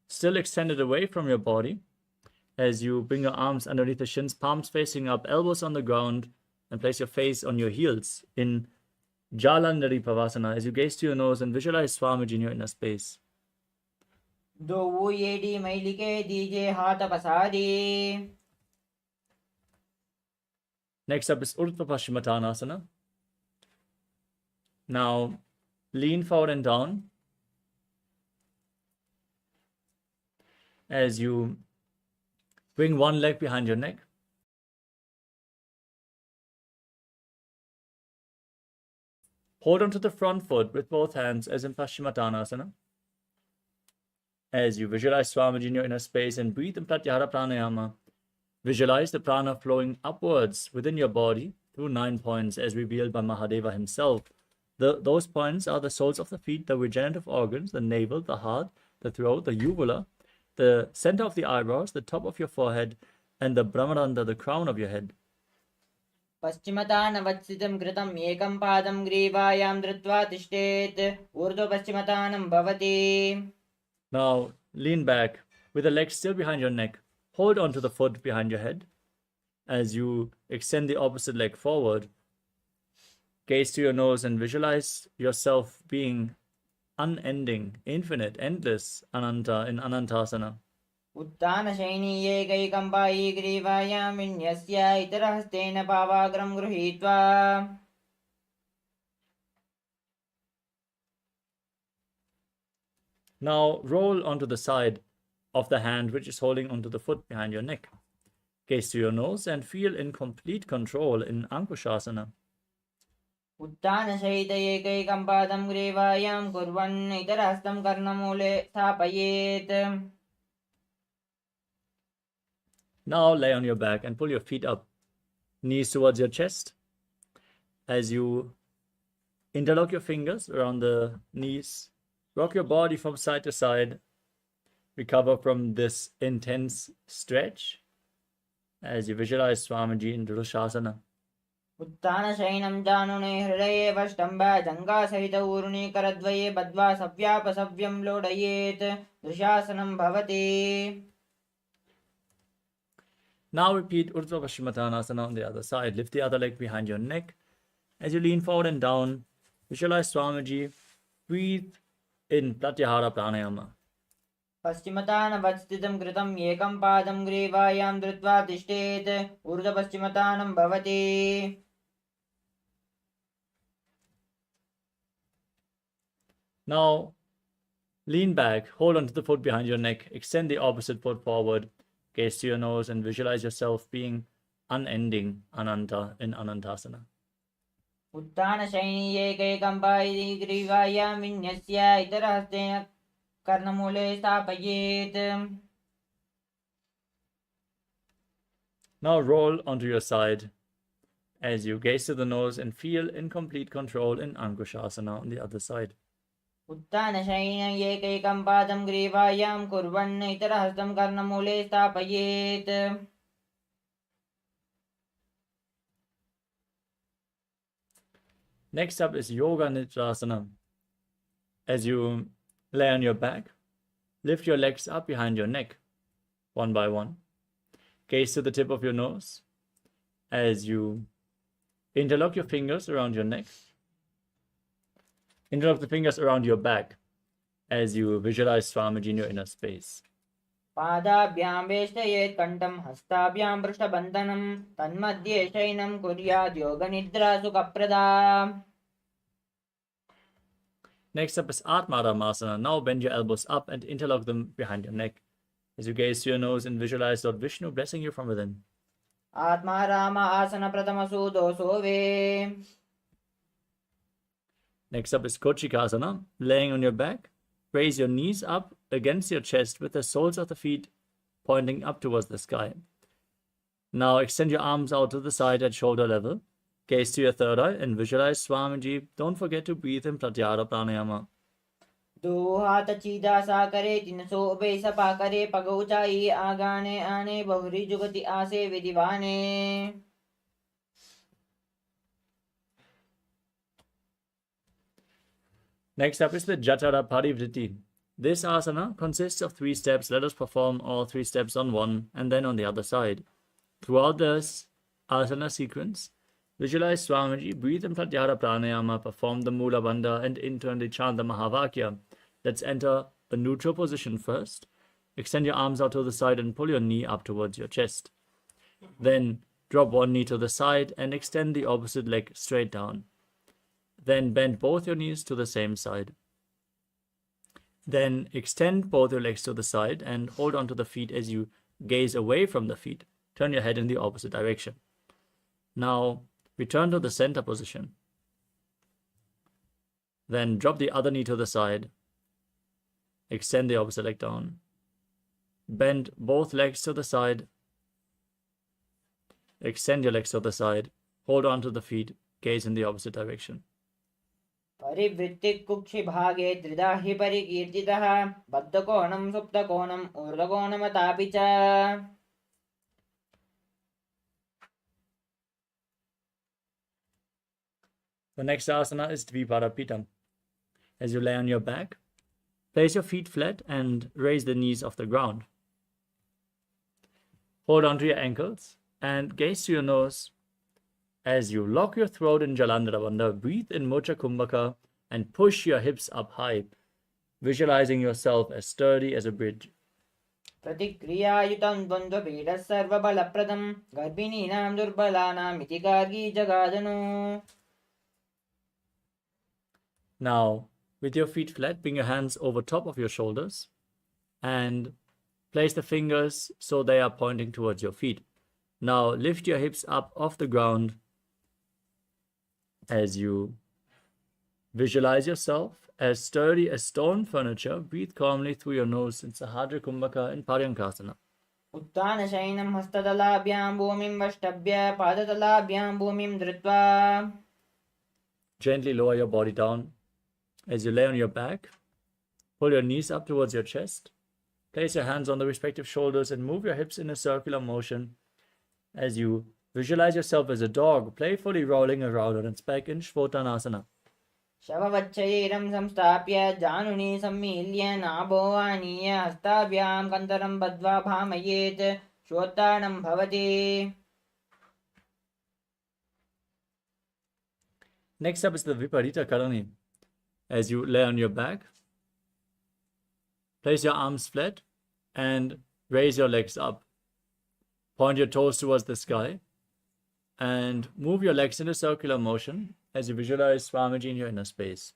Speaker 3: still extended away from your body. As you bring your arms underneath the shins, palms facing up, elbows on the ground, and place your face on your heels in Jalandhari Pavasana as you gaze to your nose and visualize Swamiji in your inner space.
Speaker 6: दो येडी मैलिके दीजे हाथ पसारी.
Speaker 3: Next up is Urdhva Paschimottanasana. Now lean forward and down as you bring one leg behind your neck. Hold onto the front foot with both hands as in Paschimottanasana. As you visualize Swamiji in your inner space and breathe in Pratyahara Pranayama, visualize the prana flowing upwards within your body through 9 points as revealed by Mahadeva himself. Those points are the soles of the feet, the regenerative organs, the navel, the heart, the throat, the uvula, the center of the eyebrows, the top of your forehead, and the Brahmaranda, the crown of your head.
Speaker 6: पश्चिमतानवत्सितं कृतं एकं पादं ग्रीवायां धृत्वा तिष्ठेत् ऊर्ध्वपश्चिमतानं भवति.
Speaker 3: Now lean back with the legs still behind your neck. Hold onto the foot behind your head as you extend the opposite leg forward. Gaze to your nose and visualize yourself being unending, infinite, endless, Ananta in Anantasana.
Speaker 6: उत्तानशयनीयैकैकं पायी ग्रीवायां विन्यस्य इतरहस्तेन पावाग्रं गृहीत्वा.
Speaker 3: Now roll onto the side of the hand which is holding onto the foot behind your neck. Gaze to your nose and feel in complete control in Ankushasana.
Speaker 6: उत्तानशयितैकैकं पादं ग्रीवायां कुर्वन् इतरहस्तं कर्णमूले स्थापयेत्.
Speaker 3: Now lay on your back and pull your feet up, knees towards your chest. As you interlock your fingers around the knees, rock your body from side to side. Recover from this intense stretch as you visualize Swamiji in Drushasana.
Speaker 6: उत्तानशयनं जानुने हृदये वष्टम्ब जङ्घासहित ऊरुणीकरद्वये बद्ध्वा सव्यापसव्यं लोडयेत् दृशासनं भवति.
Speaker 3: Now repeat Urdhva Paschimottanasana on the other side. Lift the other leg behind your neck. As you lean forward and down, visualize Swamiji. Breathe in Pratyahara Pranayama.
Speaker 6: पश्चिमतानवस्थितं कृतं एकं पादं ग्रीवायां धृत्वा तिष्ठेत् ऊर्ध्वपश्चिमतानं भवति
Speaker 3: Now, lean back, hold onto the foot behind your neck, extend the opposite foot forward, gaze to your nose, and visualize yourself being unending, Ananta in Anantasana.
Speaker 6: उत्थानशयनीयैकैकं Pai ग्रीवायां विन्यस्य इतरहस्तेन कर्णमूले स्थापयेत्
Speaker 3: Now roll onto your side as you gaze to the nose and feel in complete control in Ankushasana on the other side.
Speaker 6: उत्थानशयनीयैकैकं पादं ग्रीवायां कुर्वन् इतरहस्तं कर्णमूले स्थापयेत्
Speaker 3: Next up is Yoga Nidrasana. As you lay on your back, lift your legs up behind your neck, one by one. Gaze to the tip of your nose as you interlock your fingers around your neck. Interlock the fingers around your back as you visualize Swamiji in your inner space.
Speaker 6: पादाभ्यां वेष्टयेत् कण्ठं हस्ताभ्यां पृष्ठबन्धनं तन्मध्ये शयनं कुर्यात् योगनिद्रा सुखप्रदा
Speaker 3: Next up is Atmaramasana. Now bend your elbows up and interlock them behind your neck. As you gaze to your nose and visualize Lord Vishnu blessing you from within.
Speaker 6: आत्मा राम आसन प्रथम सुदोषो वे
Speaker 3: Next up is Kochikasana. Laying on your back, raise your knees up against your chest with the soles of the feet pointing up towards the sky. Now extend your arms out to the side at shoulder level. Gaze to your third eye and visualize Swamiji. Don't forget to breathe in Pratyahara Pranayama.
Speaker 6: दो हाथ सीधा सा करे तीन सो उभे सपा करे पग ऊंचाई आगाने आने बहुरी जुगति आसे विधिवाने
Speaker 3: Next up is the Jatara Parivritti. This asana consists of 3 steps. Let us perform all 3 steps on one and then on the other side. Throughout this asana sequence, visualize Swamiji, breathe in Pratyahara Pranayama, perform the Mula Bandha and internally chant the Mahavakya. Let's enter a neutral position first. Extend your arms out to the side and pull your knee up towards your chest. Then drop one knee to the side and extend the opposite leg straight down. Then bend both your knees to the same side. Then extend both your legs to the side and hold onto the feet as you gaze away from the feet. Turn your head in the opposite direction. Now return to the center position. Then drop the other knee to the side. Extend the opposite leg down. Bend both legs to the side. Extend your legs to the side. Hold on to the feet. Gaze in the opposite direction.
Speaker 6: परिवृत्तिः कुक्षिभागे त्रिधा हि परिकीर्तितः बद्धकोणं सुप्तकोणम् ऊर्ध्वकोणमतापि च
Speaker 3: The next asana is Dvipadapitam. As you lay on your back, place your feet flat and raise the knees off the ground. Hold on to your ankles and gaze to your nose. As you lock your throat in Jalandhara Bandha, breathe in Mocha Kumbhaka and push your hips up high, visualizing yourself as sturdy as a bridge.
Speaker 6: प्रतिक्रियायुतं द्वन्द्वपीडः सर्वबलप्रदं गर्भिणीनां दुर्बलानां इति Gargi जगादनु
Speaker 3: Now, with your feet flat, bring your hands over top of your shoulders and place the fingers so they are pointing towards your feet. Now, lift your hips up off the ground as you visualize yourself as sturdy as stone furniture. Breathe calmly through your nose in Sahadra Kumbhaka in Paryankasana.
Speaker 6: उत्थानशयनं हस्ततलाभ्यां भूमिं वष्टभ्य पादतलाभ्यां भूमिं धृत्वा
Speaker 3: Gently lower your body down. As you lay on your back, pull your knees up towards your chest. Place your hands on the respective shoulders and move your hips in a circular motion as you visualize yourself as a dog playfully rolling around on its back in Shvotanasana.
Speaker 6: शववच्छयैरं संस्थाप्य जानुनी सम्मील्य नाभो आनीय हस्ताभ्यां कन्तरं बद्ध्वा भामयेत् श्वोत्तानं भवति
Speaker 3: Next up is the Viparita Karani. As you lay on your back, place your arms flat and raise your legs up. Point your toes towards the sky and move your legs in a circular motion as you visualize Swamiji in your inner space.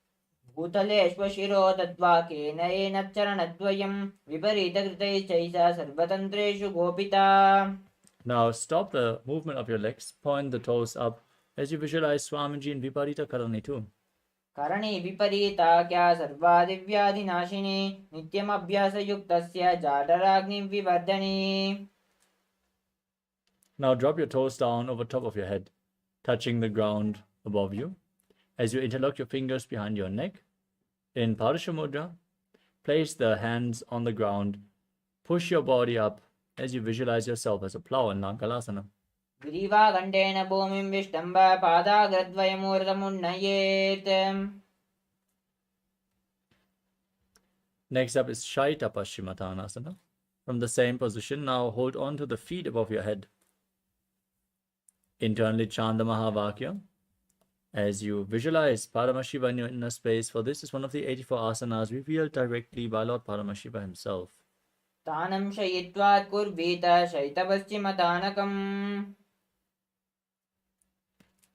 Speaker 6: भूतलेष्वशिरो दत्वा केनयेन चरणद्वयं विपरीतकृतैश्चैषा सर्वतन्त्रेषु गोपिता.
Speaker 3: Now stop the movement of your legs, point the toes up as you visualize Swamiji in Viparita Karani too.
Speaker 6: करणे विपरीताख्या सर्वादिव्याधिनाशिनी नित्यमभ्यासयुक्तस्य जाडराग्निं विवर्धने.
Speaker 3: Now drop your toes down over top of your head, touching the ground above you. As you interlock your fingers behind your neck, in Parasha Mudra, place the hands on the ground, push your body up as you visualize yourself as a plow in KAILASA.
Speaker 6: ग्रीवागण्डेन भूमिं विष्टम्ब पादाग्रद्वयमूर्धमुन्नयेत्.
Speaker 3: Next up is Shaita Paschimottanasana. From the same position, now hold on to the feet above your head. Internally chant the Mahavakya as you visualize Paramashiva in your inner space, for this is one of the 84 asanas revealed directly by Lord Paramashiva himself.
Speaker 6: तानं शयित्वा कुर्वीत शैतपश्चिमतानकम्.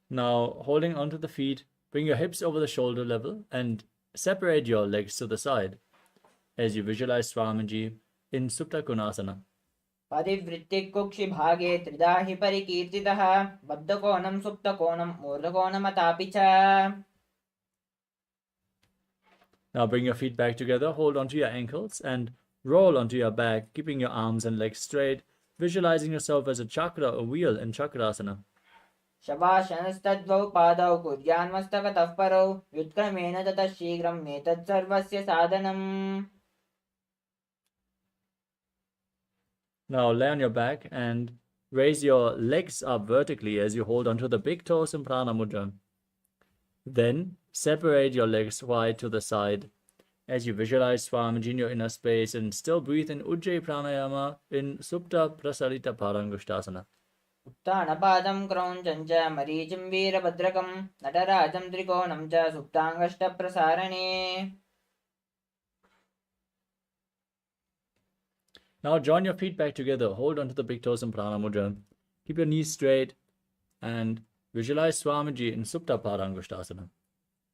Speaker 3: Now, holding onto the feet, bring your hips over the shoulder level and separate your legs to the side as you visualize Swamiji in Supta Konasana.
Speaker 6: पदिवृत्तिकुक्षिभागे त्रिधा हि परिकीर्तितः बद्धकोणं सुप्तकोणं मूर्धकोणमतापि च.
Speaker 3: Now bring your feet back together, hold onto your ankles and roll onto your back, keeping your arms and legs straight, visualizing yourself as a chakra, a wheel in Chakrasana.
Speaker 6: शवासनस्तद्वौ पादौ कुर्यान्मस्तकतः परौ व्युत्क्रमेण ततः शीघ्रं एतत् सर्वस्य साधनम्.
Speaker 3: Now lay on your back and raise your legs up vertically as you hold onto the big toes in Prana Mudra. Then separate your legs wide to the side as you visualize Swamiji in your inner space and still breathe in Ujjayi Pranayama in Supta Prasarita Parangushtasana.
Speaker 6: उत्तानपादं क्रौञ्चं च मरीचिं वीरभद्रकं नटराजं त्रिकोणं च सुप्ताङ्गष्टप्रसारणे.
Speaker 3: Now join your feet back together, hold onto the big toes in Prana Mudra. Keep your knees straight and visualize Swamiji in Supta Parangushtasana.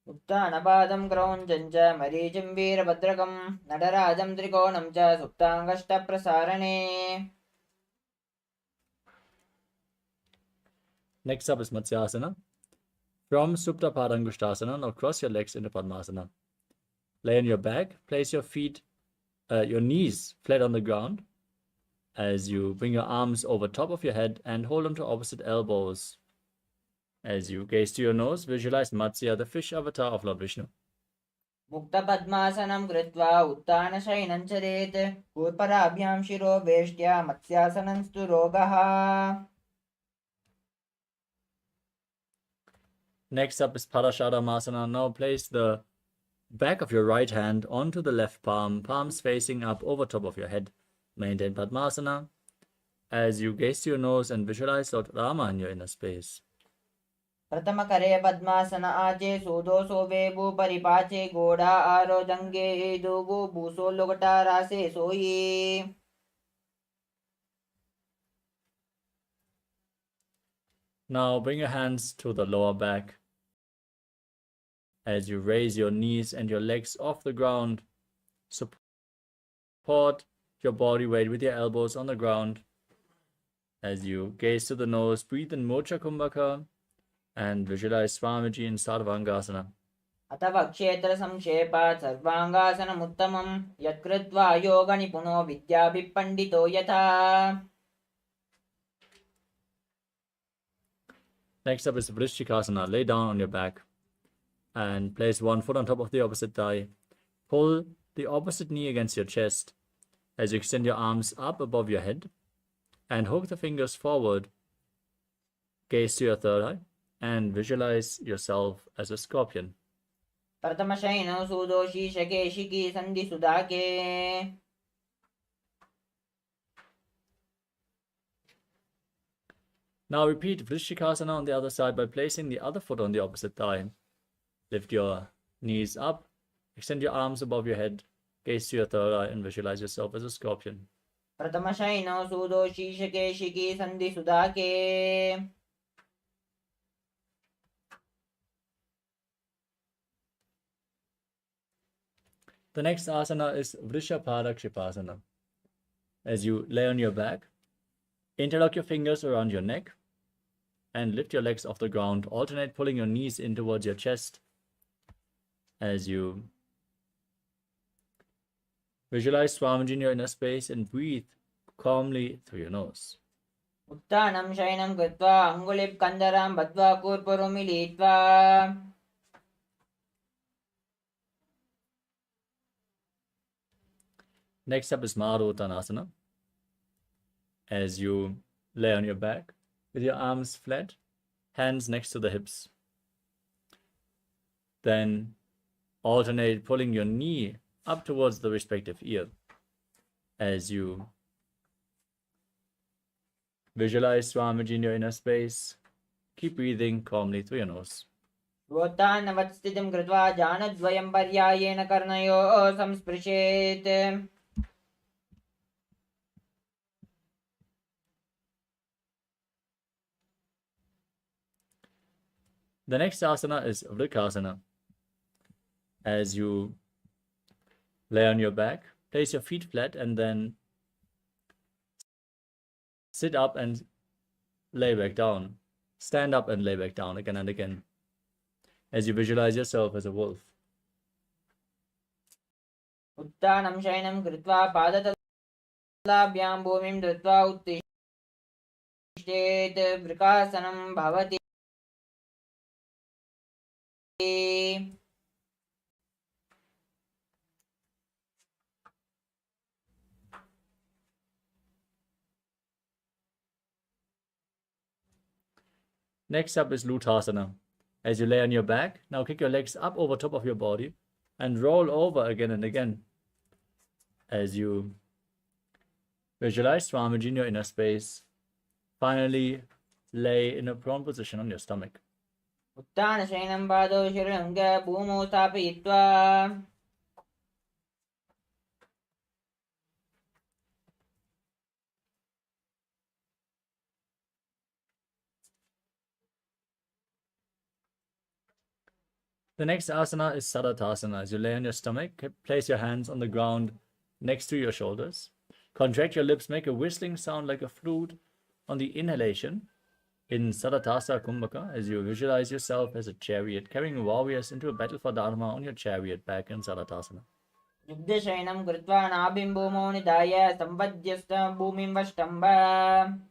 Speaker 6: उत्तानपादं क्रौञ्चं च मरीचिं वीरभद्रकं नटराजं त्रिकोणं च सुप्ताङ्गष्टप्रसारणे.
Speaker 3: Next up is Matsyasana. From Supta Parangushtasana, now cross your legs into Padmasana. Lay on your back, place your knees flat on the ground as you bring your arms over top of your head and hold on to opposite elbows. As you gaze to your nose, visualize Matsya, the fish avatar of Lord Vishnu.
Speaker 6: मुक्तपद्मासनं कृत्वा उत्तानशयनं चरेत् कूर्पराभ्यां शिरो वेष्ट्या मत्स्यासनं स्तु रोगः.
Speaker 3: Next up is Parashadamasana. Now place the back of your right hand onto the left palm, palms facing up over top of your head. Maintain Padmasana as you gaze to your nose and visualize Lord Rama in your inner space.
Speaker 6: प्रथमकरे पद्मासन आचे सूदोसो वेबु परिपाचे गोड़ा आरो जंगे एदुबु भूसो लोकटा रासे सोई.
Speaker 3: Now bring your hands to the lower back as you raise your knees and your legs off the ground. Support your body weight with your elbows on the ground. As you gaze to the nose, breathe in Mocha Kumbhaka and visualize Swamiji in Sarvangasana.
Speaker 6: अथवा क्षेत्र संक्षेपात् सर्वांगासनमुत्तमं यत्कृत्वा योगनिपुनो विद्याभिपण्डितो यथा.
Speaker 3: Next up is Vrishchikasana. Lay down on your back and place one foot on top of the opposite thigh. Pull the opposite knee against your chest as you extend your arms up above your head and hook the fingers forward. Gaze to your third eye and visualize yourself as a scorpion.
Speaker 6: प्रथमशयनो सुदोषी शकेशिकी संधि सुदाके.
Speaker 3: Now repeat Vrishchikasana on the other side by placing the other foot on the opposite thigh. Lift your knees up, extend your arms above your head, gaze to your third eye, and visualize yourself as a scorpion.
Speaker 6: प्रथमशैनो सूदो शीर्षके शिखी सन्धि सुधाके.
Speaker 3: The next asana is Vrishabharakshipaasana. As you lay on your back, interlock your fingers around your neck and lift your legs off the ground. Alternate pulling your knees in towards your chest as you visualize Swamiji in your inner space and breathe calmly through your nose.
Speaker 6: उत्थानं शयनं कृत्वा अङ्गुलिं कन्दरां बद्ध्वा कूर्परो मिलित्वा.
Speaker 3: Next up is Maruttanasana. As you lay on your back with your arms flat, hands next to the hips. Then alternate pulling your knee up towards the respective ear as you visualize Swamiji in your inner space. Keep breathing calmly through your nose.
Speaker 6: स्वोत्थानवत्स्थितिं कृत्वा जानद्वयं पर्यायेण कर्णयोः संस्पृशेत्.
Speaker 3: The next asana is Vrikasana. As you lay on your back, place your feet flat and then sit up and lay back down. Stand up and lay back down again and again as you visualize yourself as a wolf.
Speaker 6: उत्थानं शयनं कृत्वा पादतलाभ्यां भूमिं धृत्वा उत्तिष्ठेत्. वृकासनं भवति.
Speaker 3: Next up is Lutasana. As you lay on your back, now kick your legs up over top of your body and roll over again and again as you visualize Swamiji in your inner space. Finally, lay in a prone position on your stomach.
Speaker 6: उत्थानशयनं पादौ शिरलिङ्गे भूमौ स्थापयित्वा.
Speaker 3: The next asana is Sadatasana. As you lay on your stomach, place your hands on the ground next to your shoulders. Contract your lips, make a whistling sound like a flute on the inhalation in Sadatasa Kumbhaka as you visualize yourself as a chariot carrying warriors into a battle for Dharma on your chariot back in Sadatasana.
Speaker 6: युद्धशयनं कृत्वा नाभिं भूमौ निधाय सम्पद्यस्त भूमिं वष्टम्ब.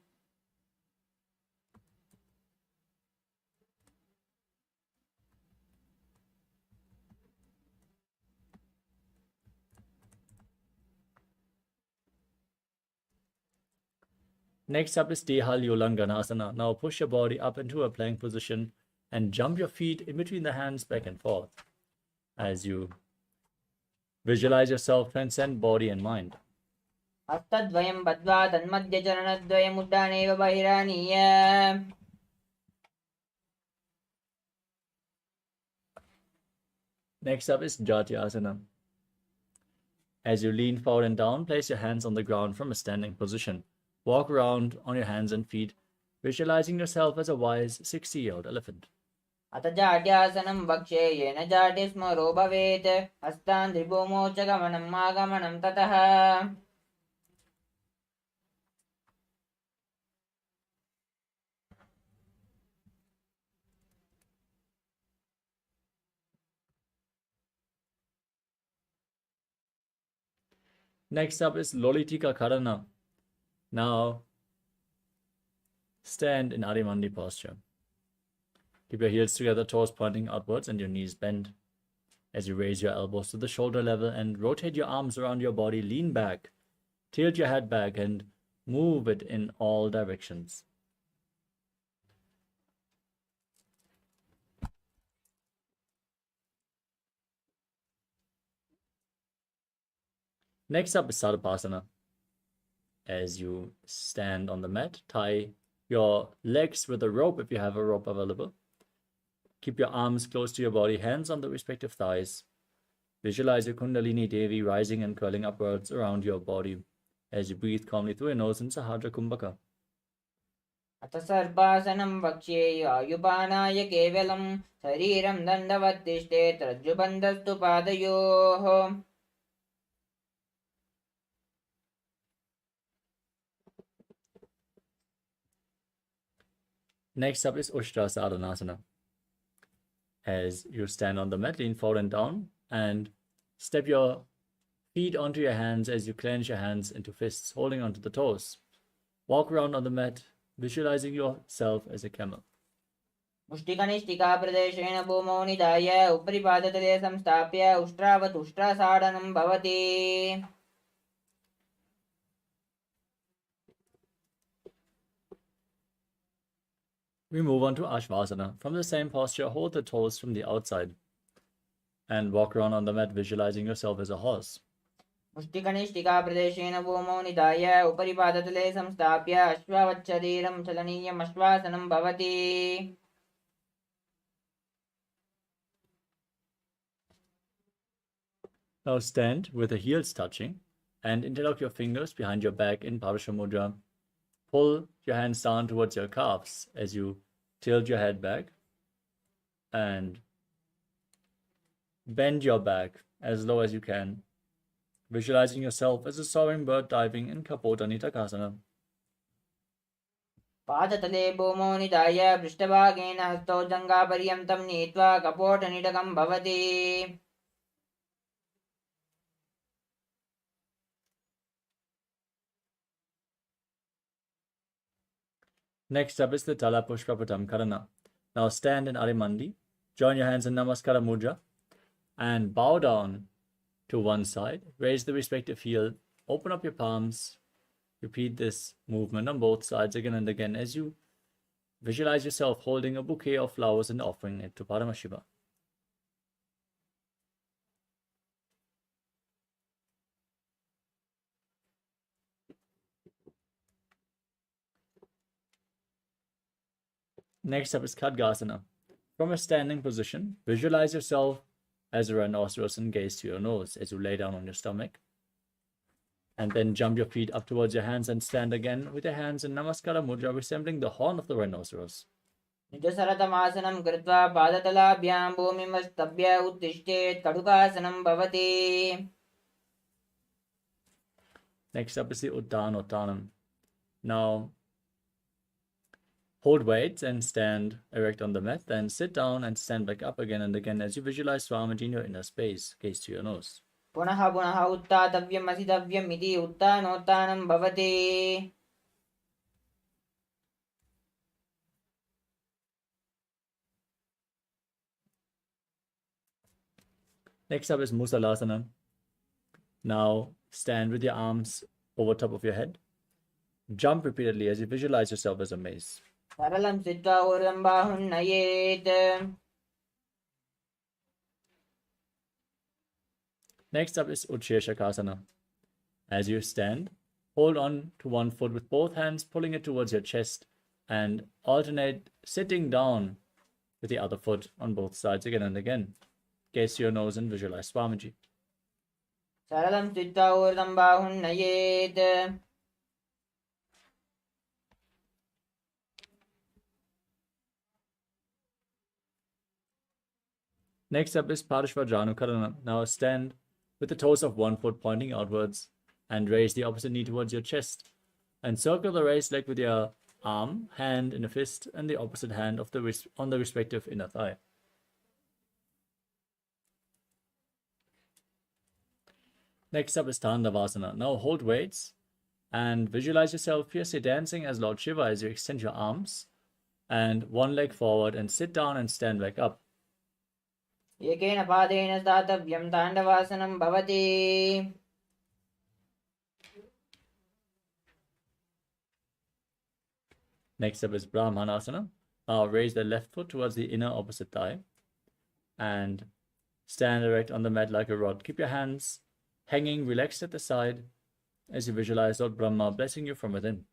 Speaker 3: Next up is Dehal Yolanganasana. Now push your body up into a plank position and jump your feet in between the hands back and forth as you visualize yourself transcend body and mind.
Speaker 6: हस्तद्वयं बद्ध्वा तन्मध्यचरणद्वयम् उड्डानेव बहिरानीय.
Speaker 3: Next up is Jatyasana. As you lean forward and down, place your hands on the ground from a standing position. Walk around on your hands and feet, visualizing yourself as a wise 60-year-old elephant.
Speaker 6: अथ जाड्यासनं वक्ष्ये येन जाड्य स्मरो भवेत्. हस्तान् त्रिभूमौ च गमनम् आगमनं ततः.
Speaker 3: Next up is Lolitika Karana. Now stand in Adimandi posture. Keep your heels together, toes pointing outwards and your knees bent. As you raise your elbows to the shoulder level and rotate your arms around your body, lean back, tilt your head back and move it in all directions. Next up is Sarvasana. As you stand on the mat, tie your legs with a rope if you have a rope available. Keep your arms close to your body, hands on the respective thighs. Visualize your Kundalini Devi rising and curling upwards around your body as you breathe calmly through your nose in Sahadra Kumbhaka.
Speaker 6: अथ सर्पासनं वक्ष्ये आयुपानाय केवलं शरीरं दण्डवत्तिष्ठेत् रज्जुबन्धस्तु पादयोः.
Speaker 3: Next up is Ushtra Sadhanasana. As you stand on the mat, lean forward and down, and step your feet onto your hands as you clench your hands into fists, holding onto the toes. Walk around on the mat, visualizing yourself as a camel.
Speaker 6: मुष्टिकनिष्ठिका प्रदेशेन भूमौ निधाय उपरि पादतले संस्थाप्य उष्ट्रावत् उष्ट्रासाडनं भवति.
Speaker 3: We move on to Ashvasana. From the same posture, hold the toes from the outside and walk around on the mat, visualizing yourself as a horse.
Speaker 6: मुष्टिकनिष्ठिका प्रदेशेन भूमौ निधाय उपरि पादतले संस्थाप्य अश्ववच्छरीरं चलनीयम् अश्वासनं भवति.
Speaker 3: Now stand with the heels touching and interlock your fingers behind your back in Parasha Mudra. Pull your hands down towards your calves as you tilt your head back and bend your back as low as you can, visualizing yourself as a soaring bird diving in Kapota Nithyananda.
Speaker 6: पादतले भूमौ निधाय पृष्ठभागेन हस्तौ जङ्घापर्यन्तं नीत्वा कपोटनिटकं भवति.
Speaker 3: Next up is the Tala Pushpapatam Karana. Now stand in Arimandi, join your hands in Namaskara Mudra, and bow down to one side. Raise the respective heel, open up your palms. Repeat this movement on both sides again and again as you visualize yourself holding a bouquet of flowers and offering it to Paramashiva. Next up is Khadgasana. From a standing position, visualize yourself as a rhinoceros and gaze to your nose as you lay down on your stomach. And then jump your feet up towards your hands and stand again with your hands in Namaskara Mudra, resembling the horn of the rhinoceros.
Speaker 6: निजसरतमासनं कृत्वा पादतलाभ्यां भूमिमस्तभ्य उत्तिष्ठेत् कटुकासनं भवति.
Speaker 3: Next up is the Uttanottanam. Now, hold weights and stand erect on the mat, then sit down and stand back up again and again as you visualize Swamiji in your inner space. Gaze to your nose.
Speaker 6: पुनः पुनः उत्थातव्यम् असितव्यम् इति उत्थानोत्थानं भवति.
Speaker 3: Next up is Musalasana. Now stand with your arms over top of your head. Jump repeatedly as you visualize yourself as a mace.
Speaker 6: सरलं स्थित्वा ऊर्ध्वं बाहुं नयेत्.
Speaker 3: Next up is Utsheshakasana. As you stand, hold on to one foot with both hands, pulling it towards your chest, and alternate sitting down with the other foot on both sides again and again. Gaze to your nose and visualize Swamiji.
Speaker 6: सरलं स्थित्वा ऊर्ध्वं बाहुं नयेत्.
Speaker 3: Next up is Parashvajanukarana. Now stand with the toes of one foot pointing outwards and raise the opposite knee towards your chest. And circle the raised leg with your arm, hand in a fist, and the opposite hand of on the respective inner thigh. Next up is Tandavasana. Now hold weights and visualize yourself fiercely dancing as Lord Shiva as you extend your arms and one leg forward and sit down and stand back up.
Speaker 6: एकेन पादेन स्थातव्यं ताण्डवासनं भवति.
Speaker 3: Next up is Brahmanasana. Now raise the left foot towards the inner opposite thigh and stand erect on the mat like a rod. Keep your hands hanging relaxed at the side as you visualize Lord Brahma blessing you from within.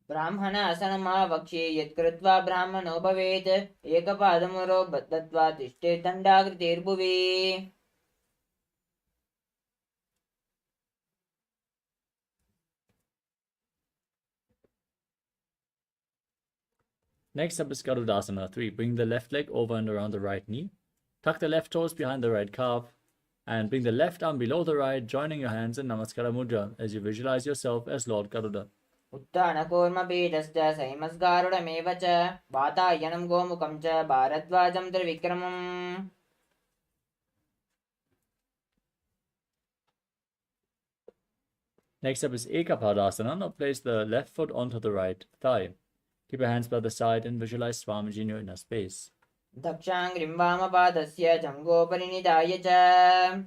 Speaker 6: ब्राह्मणासनमावक्ष्ये यत्कृत्वा ब्राह्मणो भवेत् एकपादमुरो दत्त्वा तिष्ठेत् दण्डाकृतिर्भुवि.
Speaker 3: Next up is Garudasana 3. Bring the left leg over and around the right knee. Tuck the left toes behind the right calf. And bring the left arm below the right, joining your hands in Namaskara Mudra as you visualize yourself as Lord Garuda.
Speaker 6: उत्तानकूर्मपीठश्च सैमस्गारुडमेव च वातायनं गोमुखं च भारद्वाजं त्रिविक्रमम्.
Speaker 3: Next up is Ekapadasana. Now place the left foot onto the right thigh. Keep your hands by the side and visualize Swamiji in your inner space.
Speaker 6: दक्षाङ्घ्रिं वामपादस्य जङ्घोपरि निधाय च.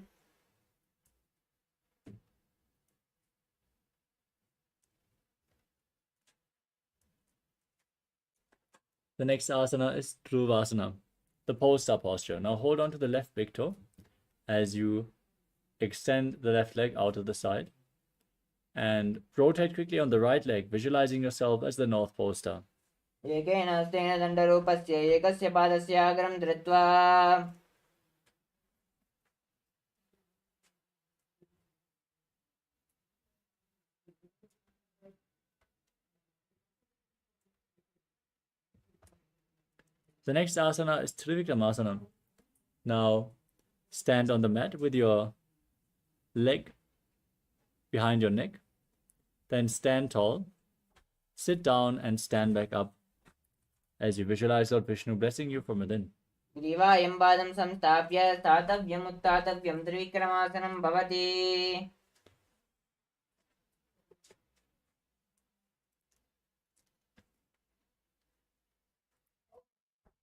Speaker 3: The next asana is Dhruvasana, the pole star posture. Now hold on to the left big toe as you extend the left leg out of the side and rotate quickly on the right leg, visualizing yourself as the North Pole Star.
Speaker 6: एकेन हस्तेन दण्डरूपस्य एकस्य पादस्य अग्रं धृत्वा.
Speaker 3: The next asana is Trivikramasana. Now stand on the mat with your leg behind your neck. Then stand tall, sit down and stand back up as you visualize Lord Vishnu blessing you from within.
Speaker 6: ग्रीवायं पादं संस्थाप्य स्थातव्यम् उत्थातव्यं त्रिविक्रमासनं भवति.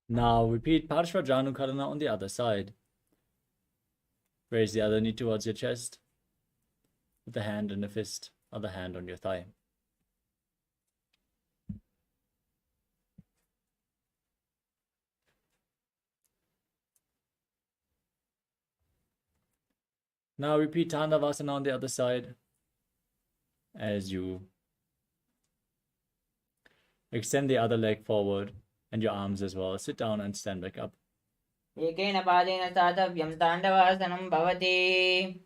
Speaker 3: Now repeat Parshvajanukarana on the other side. Raise the other knee towards your chest with the hand and the fist, other hand on your thigh. Now repeat Tandavasana on the other side as you extend the other leg forward and your arms as well. Sit down and stand back up.
Speaker 6: एकेन पादेन स्थातव्यं ताण्डवासनं भवति.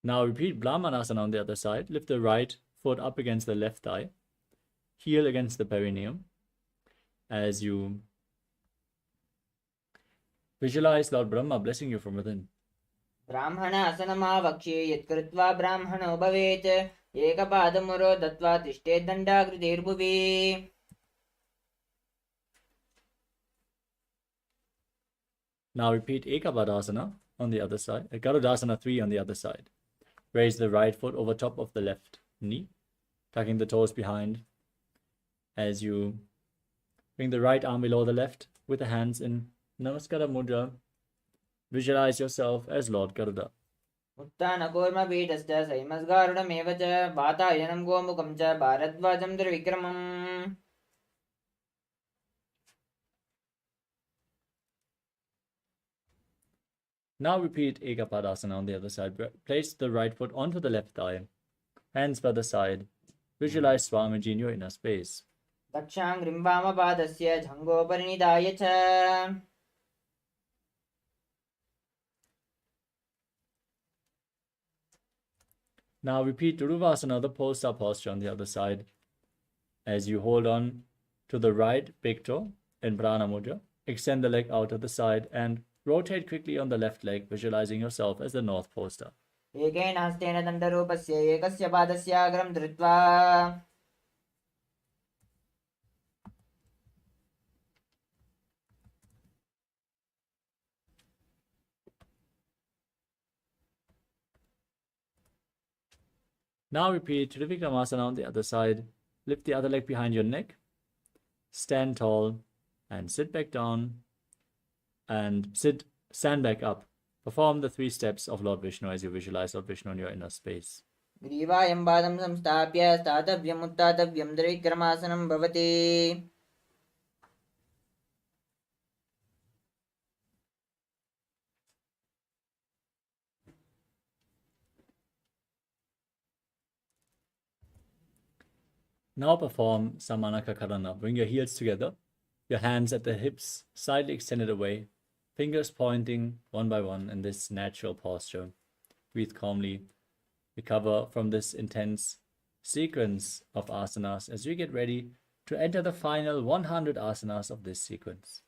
Speaker 3: Now repeat Brahmanasana on the other side. Lift the right foot up against the left thigh. Heel against the perineum as you visualize Lord Brahma blessing you from within.
Speaker 6: ब्राह्मणासनमावक्ष्ये यत्कृत्वा ब्राह्मणो भवेत् एकपादमुरो दत्त्वा तिष्ठेत् दण्डाकृतिर्भुवि.
Speaker 3: Now repeat Ekapadasana on the other side. Garudasana 3 on the other side. Raise the right foot over top of the left knee, tucking the toes behind as you bring the right arm below the left with the hands in Namaskara Mudra. Visualize yourself as Lord Garuda.
Speaker 6: उत्तानकूर्मपीठश्च सैमस्गारुडमेव च वातायनं गोमुखं च भारद्वाजं त्रिविक्रमम्.
Speaker 3: Now repeat Ekapadasana on the other side. Place the right foot onto the left thigh, hands by the side. Visualize Swamiji in your inner space.
Speaker 6: दक्षाङ्घ्रिं वामपादस्य जङ्घोपरि निधाय च.
Speaker 3: Now repeat Dhuruvasana, the pole star posture on the other side, as you hold on to the right big toe in Prana Mudra. Extend the leg out to the side and rotate quickly on the left leg, visualizing yourself as the North Pole Star.
Speaker 6: एकेन हस्तेन दण्डरूपस्य एकस्य पादस्य अग्रं धृत्वा.
Speaker 3: Now repeat Trivikramasana on the other side. Lift the other leg behind your neck. Stand tall and sit back down and stand back up. Perform the 3 steps of Lord Vishnu as you visualize Lord Vishnu in your inner space.
Speaker 6: ग्रीवायं पादं संस्थाप्य स्थातव्यम् उत्थातव्यं द्विक्रमासनं भवति.
Speaker 3: Now perform Samanaka Karana. Bring your heels together, your hands at the hips slightly extended away, fingers pointing one by one in this natural posture. Breathe calmly. Recover from this intense sequence of asanas as we get ready to enter the final 100 asanas of this sequence.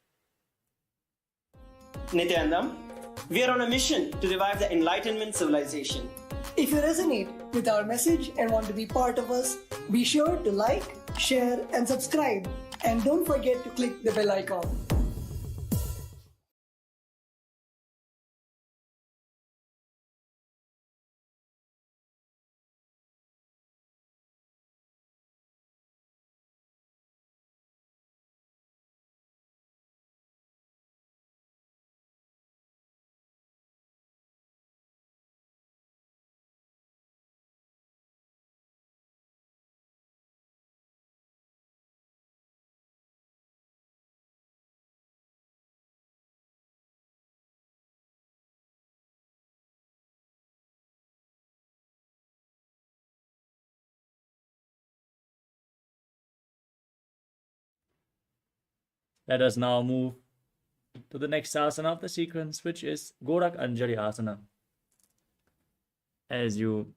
Speaker 4: Nithyananda, we are on a mission to revive the Enlightenment civilization.
Speaker 5: If you resonate with our message and want to be part of us, be sure to like, share, and subscribe. And don't forget to click the bell icon.
Speaker 3: Let us now move to the next asana of the sequence, which is Gorak Anjali Asana. As you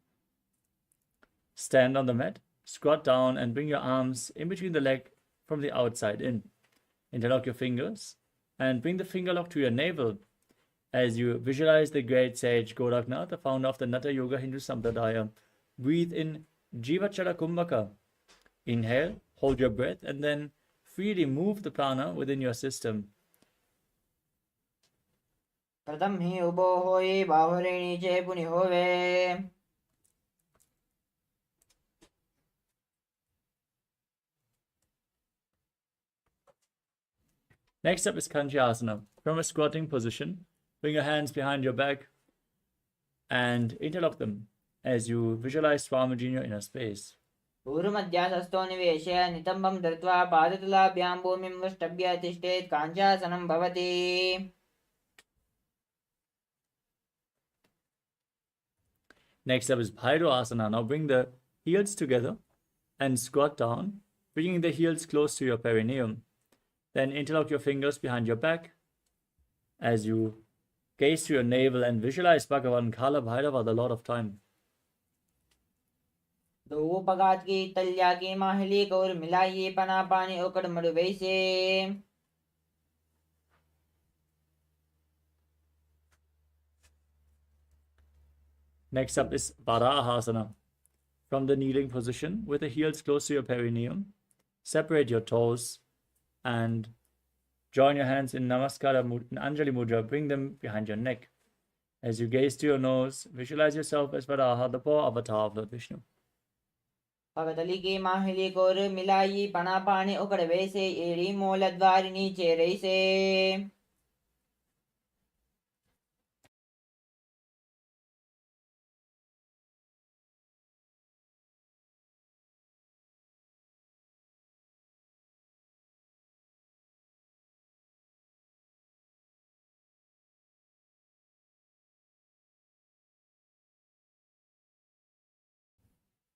Speaker 3: stand on the mat, squat down and bring your arms in between the leg from the outside in. Interlock your fingers and bring the finger lock to your navel as you visualize the great sage Goraknath, the founder of the Natha Yoga Hindu Sampradaya. Breathe in Jivachala Kumbhaka. Inhale, hold your breath, and then freely move the prana within your system.
Speaker 6: प्रथम ही उबो होई बाहुरे नीचे पुनि होवे.
Speaker 3: Next up is Kanchasana. From a squatting position, bring your hands behind your back and interlock them as you visualize Swamiji in your inner space.
Speaker 6: पूर्वमध्यासस्थो निवेश्य नितम्बं धृत्वा पादतलाभ्यां भूमिं वष्टभ्य तिष्ठेत् काञ्चासनं भवति.
Speaker 3: Next up is Bhairo Asana. Now bring the heels together and squat down, bringing the heels close to your perineum. Then interlock your fingers behind your back as you gaze to your navel and visualize Bhagavan Kala Bhairava, the Lord of Time.
Speaker 6: दो पगात की तल्या की माहली कौर मिलाइए पना पानी ओकड़ मड़ुबई से.
Speaker 3: Next up is Varahasana. From the kneeling position, with the heels close to your perineum, separate your toes and join your hands in Namaskara in Anjali Mudra. Bring them behind your neck. As you gaze to your nose, visualize yourself as Varaha, the poor avatar of Lord Vishnu.
Speaker 6: पगतली की माहली कौर मिलाई पना पानी ओकड़ वैसे एड़ी मोल द्वार नीचे रही से.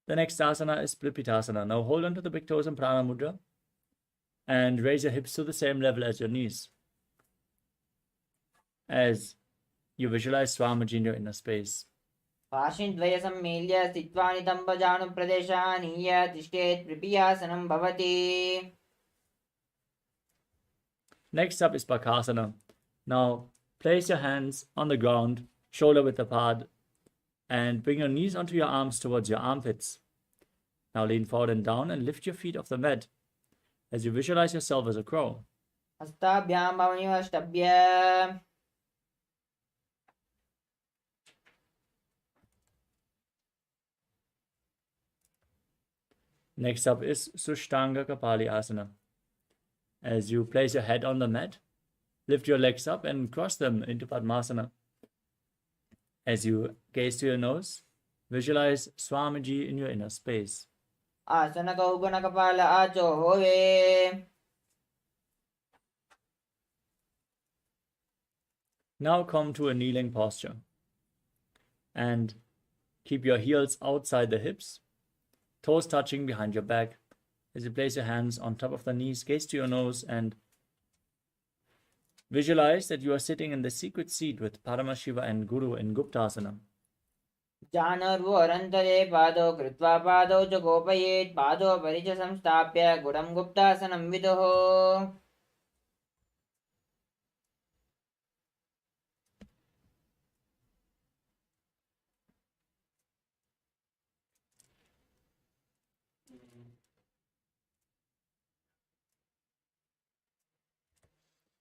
Speaker 3: The next asana is Splipitasana. Now hold on to the big toes in Prana Mudra and raise your hips to the same level as your knees as you visualize Swamiji in your inner space.
Speaker 6: पार्श्वद्वय सम्मील्य स्थित्वा नितम्बजानुप्रदेशानीय तिष्ठेत् प्रिपियासनं भवति.
Speaker 3: Next up is Bakasana. Now place your hands on the ground, shoulder width apart, and bring your knees onto your arms towards your armpits. Now lean forward and down and lift your feet off the mat as you visualize yourself as a crow.
Speaker 6: हस्ताभ्यां भवनिवष्टभ्य.
Speaker 3: Next up is Sushtanga Kapali Asana. As you place your head on the mat Lift your legs up and cross them into Padmasana. As you gaze to your nose, visualize Swamiji in your inner space.
Speaker 6: Asana kaubana kapala acho hove.
Speaker 3: Now come to a kneeling posture and keep your heels outside the hips, toes touching behind your back. As you place your hands on top of the knees, gaze to your nose and visualize that you are sitting in the secret seat with Paramashiva and Guru in Guptasana.
Speaker 6: जानर्वोरन्तरे पादौ कृत्वा पादौ च गोपयेत् पादोपरि च संस्थाप्य गुडं गुप्तासनं विदुः.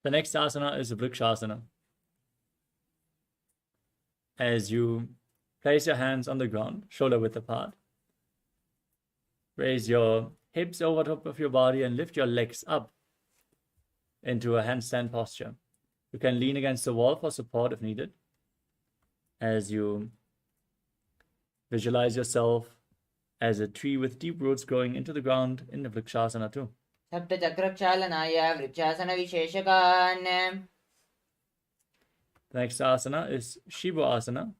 Speaker 3: The next asana is Vrikshasana. As you place your hands on the ground, shoulder width apart, raise your hips over top of your body and lift your legs up into a handstand posture. You can lean against the wall for support if needed. As you visualize yourself as a tree with deep roots growing into the ground in the Vrikshasana too.
Speaker 6: सप्तचक्रक्षालनाय वृक्षासनविशेषकान्.
Speaker 3: The next asana is Shiva Asana.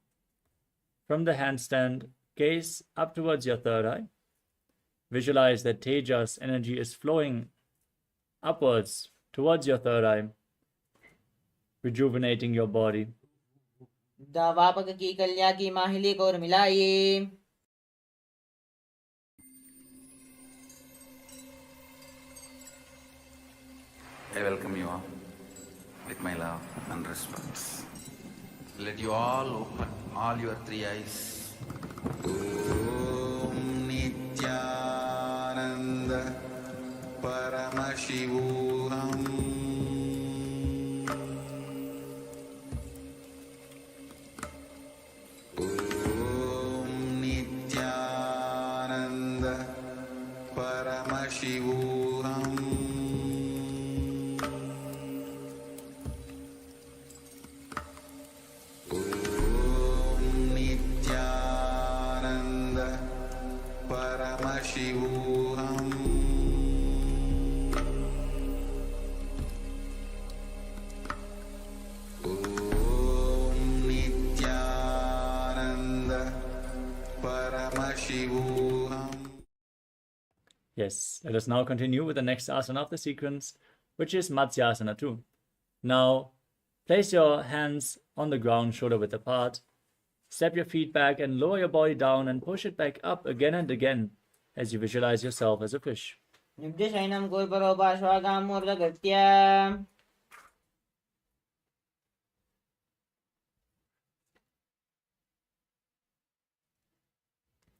Speaker 3: From the handstand, gaze up towards your third eye. Visualize that Tejas energy is flowing upwards towards your third eye, rejuvenating your body.
Speaker 6: दवापक की कल्या की माहिली को मिलाई.
Speaker 2: I welcome you all with my love and respects. Let you all open all your three eyes. Om Nithyananda Paramashivoham Om Nithyananda Paramashivoham Paramashivoham Om Nithyananda Paramashivoham.
Speaker 3: Yes, let us now continue with the next asana of the sequence, which is Matsyasana too. Now, place your hands on the ground, shoulder width apart. Step your feet back and lower your body down and push it back up again and again as you visualize yourself as a fish.
Speaker 6: निब्जशयनं कुर्परोपाश्वागामूर्धकृत्य.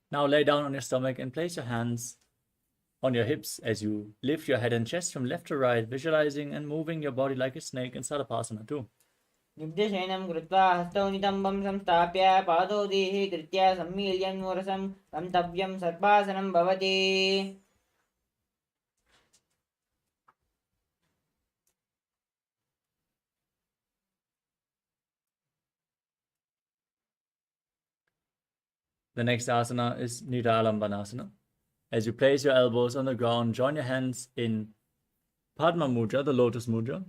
Speaker 3: Now lay down on your stomach and place your hands on your hips as you lift your head and chest from left to right, visualizing and moving your body like a snake in Sarapasana too.
Speaker 6: निब्जशयनं कृत्वा हस्तौ नितम्बं संस्थाप्य पादौ देहे कृत्य सम्मील्यन् मूरसं गन्तव्यं सर्पासनं भवति.
Speaker 3: The next asana is Niralambanasana. As you place your elbows on the ground, join your hands in Padma Mudra, the lotus mudra,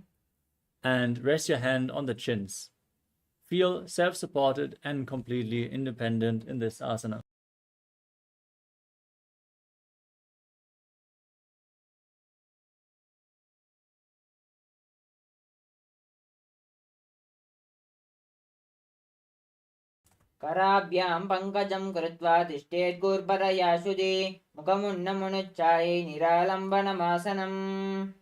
Speaker 3: and rest your hand on the chins. Feel self-supported and completely independent in this asana.
Speaker 6: कराभ्यां पङ्कजं कृत्वा तिष्ठेत् गुर्परयाशुदे मुखमुन्नमुनुच्चाये निरालम्बनमासनम्.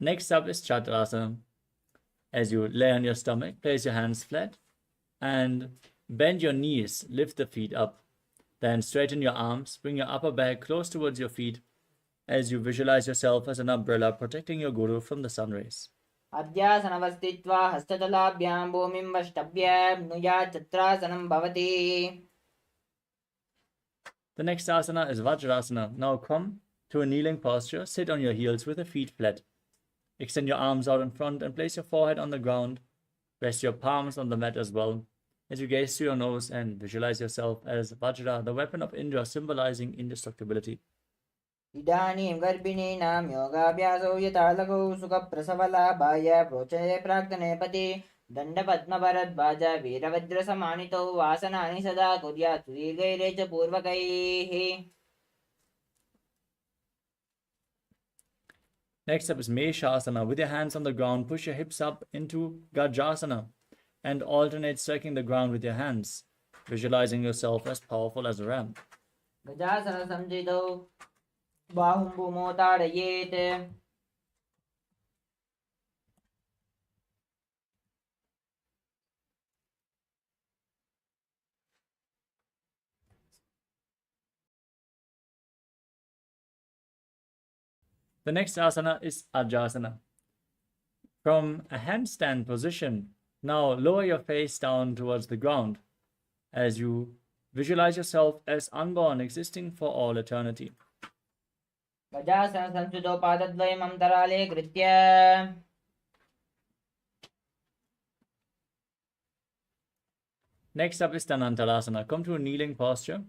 Speaker 3: Next up is Chaturasana. As you lay on your stomach, place your hands flat and bend your knees, lift the feet up. Then straighten your arms, bring your upper back close towards your feet as you visualize yourself as an umbrella protecting your guru from the sun rays.
Speaker 6: अध्यासनवस्थित्वा हस्ततलाभ्यां भूमिं वष्टभ्य नुयात् चत्रासनं भवति.
Speaker 3: The next asana is Vajrasana. Now come to a kneeling posture, sit on your heels with the feet flat. Extend your arms out in front and place your forehead on the ground. Rest your palms on the mat as well. As you gaze to your nose and visualize yourself as Vajra, the weapon of Indra, symbolizing indestructibility.
Speaker 6: इदानीं गर्भिणीनां योगाभ्यासो यथा लघु सुखप्रसवलाभाय प्रोचये प्राक्तने पति दण्डपद्मभरद्वाज वीरवज्रसमानितौ वासनानि सदा कुर्यात् सुदीर्घैरे च पूर्वकैः.
Speaker 3: Next up is Meshasana. With your hands on the ground, push your hips up into Gajasana and alternate striking the ground with your hands, visualizing yourself as powerful as a ram.
Speaker 6: गजासन संजितौ बाहुं भूमौ ताडयेत्.
Speaker 3: The next asana is Ajasana. From a handstand position, now lower your face down towards the ground as you visualize yourself as unborn, existing for all eternity.
Speaker 6: गजासन संस्थितौ पादद्वयम् अन्तराले कृत्य.
Speaker 3: Next up is Tanantalasana. Come to a kneeling posture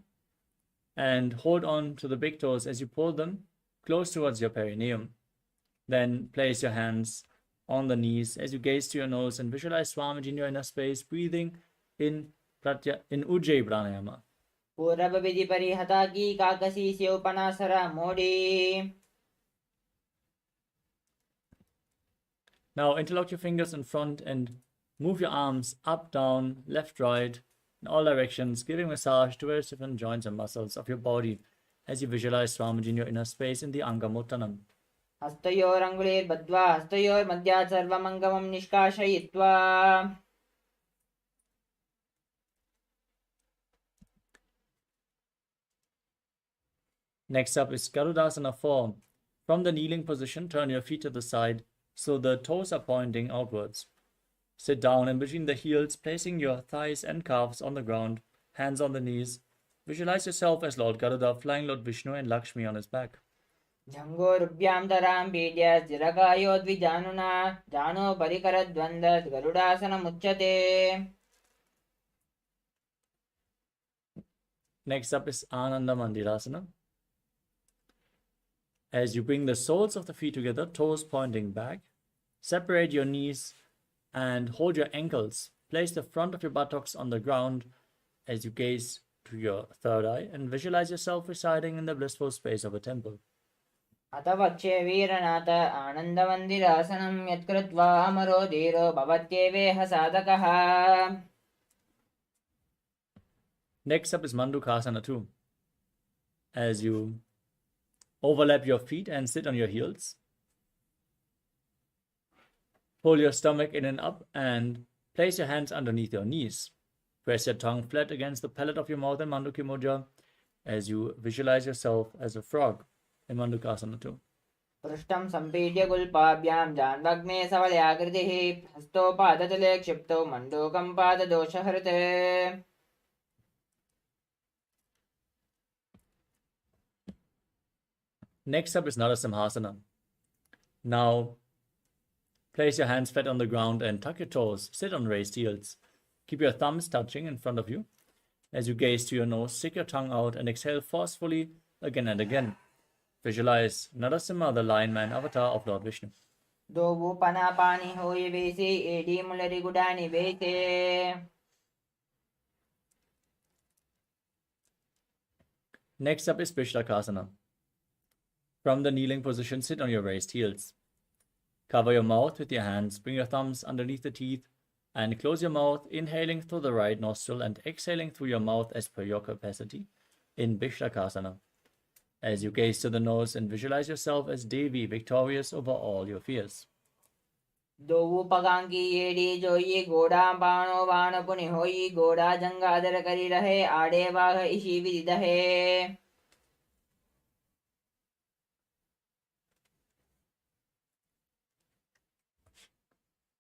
Speaker 3: and hold on to the big toes as you pull them close towards your perineum. Then place your hands on the knees as you gaze to your nose and visualize Swamiji in your inner space, breathing in Ujjayi Pranayama.
Speaker 6: पूर्व विधि परिहता की काकसी स्यौ पनासरा मोडी.
Speaker 3: Now interlock your fingers in front and move your arms up, down, left, right, in all directions, giving massage to various different joints and muscles of your body as you visualize Swamiji in your inner space in the Angamottanam.
Speaker 6: हस्तयोरङ्गुलीर्बद्ध्वा हस्तयोर्मध्यात् सर्वमङ्गमं निष्कासयित्वा.
Speaker 3: Next up is Garudasana form. From the kneeling position, turn your feet to the side so the toes are pointing outwards. Sit down in between the heels, placing your thighs and calves on the ground, hands on the knees. Visualize yourself as Lord Garuda, flying Lord Vishnu and Lakshmi on his back.
Speaker 6: जङ्घोरुभ्यां धरां पीड्य स्थिरकायोद्विजानुना जानो परिकरद्वन्द्व गरुडासनमुच्यते.
Speaker 3: Next up is Ananda Mandirasana. As you bring the soles of the feet together, toes pointing back, separate your knees and hold your ankles. Place the front of your buttocks on the ground as you gaze to your third eye and visualize yourself residing in the blissful space of a temple.
Speaker 6: अथ वक्षे वीरनाथ आनन्दमन्दिरासनं यत्कृत्वा अमरो धीरो भवत्येवेह साधकः.
Speaker 3: Next up is Mandukasana too. As you overlap your feet and sit on your heels, pull your stomach in and up and place your hands underneath your knees. Press your tongue flat against the palate of your mouth in Manduki Mudra as you visualize yourself as a frog in Mandukasana too.
Speaker 6: पृष्ठं सम्पीड्य गुल्पाभ्यां जान्वग्ने सवलयाकृतिः हस्तो पादतले क्षिप्तो मण्डूकं पाददोषहृते.
Speaker 3: Next up is Narasimhasana. Now, place your hands flat on the ground and tuck your toes. Sit on raised heels. Keep your thumbs touching in front of you. As you gaze to your nose, stick your tongue out and exhale forcefully again and again. Visualize Narasimha, the Lion Man avatar of Lord Vishnu.
Speaker 6: दोवु पना पानी होय वेसे AD मुलरी गुडानी वेसे.
Speaker 3: Next up is Pishlakasana. From the kneeling position, sit on your raised heels. Cover your mouth with your hands, bring your thumbs underneath the teeth, and close your mouth, inhaling through the right nostril and exhaling through your mouth as per your capacity in Pishlakasana. As you gaze to the nose and visualize yourself as Devi, victorious over all your fears.
Speaker 6: दोवु पगांकी एडी जोई गोड़ा बाणो बाण पुनि होई गोड़ा जंगादर करी रहे आड़े वाघ इसी विधि दहे.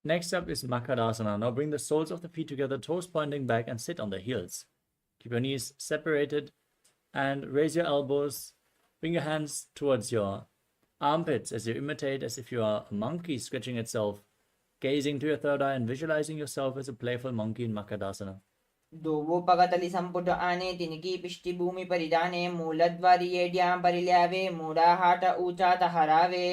Speaker 3: Next up is Makarasana. Now bring the soles of the feet together, toes pointing back, and sit on the heels. Keep your knees separated and raise your elbows. Bring your hands towards your armpits as you imitate as if you are a monkey stretching itself, gazing to your third eye and visualizing yourself as a playful monkey in Makadasana.
Speaker 6: दोवोपगतलि संपुट आने तिनकी पिष्टि भूमि परिधाने मूलद्वारी येड्यां परिल्यावे मूढ़ा हाट ऊंचा तहरावे.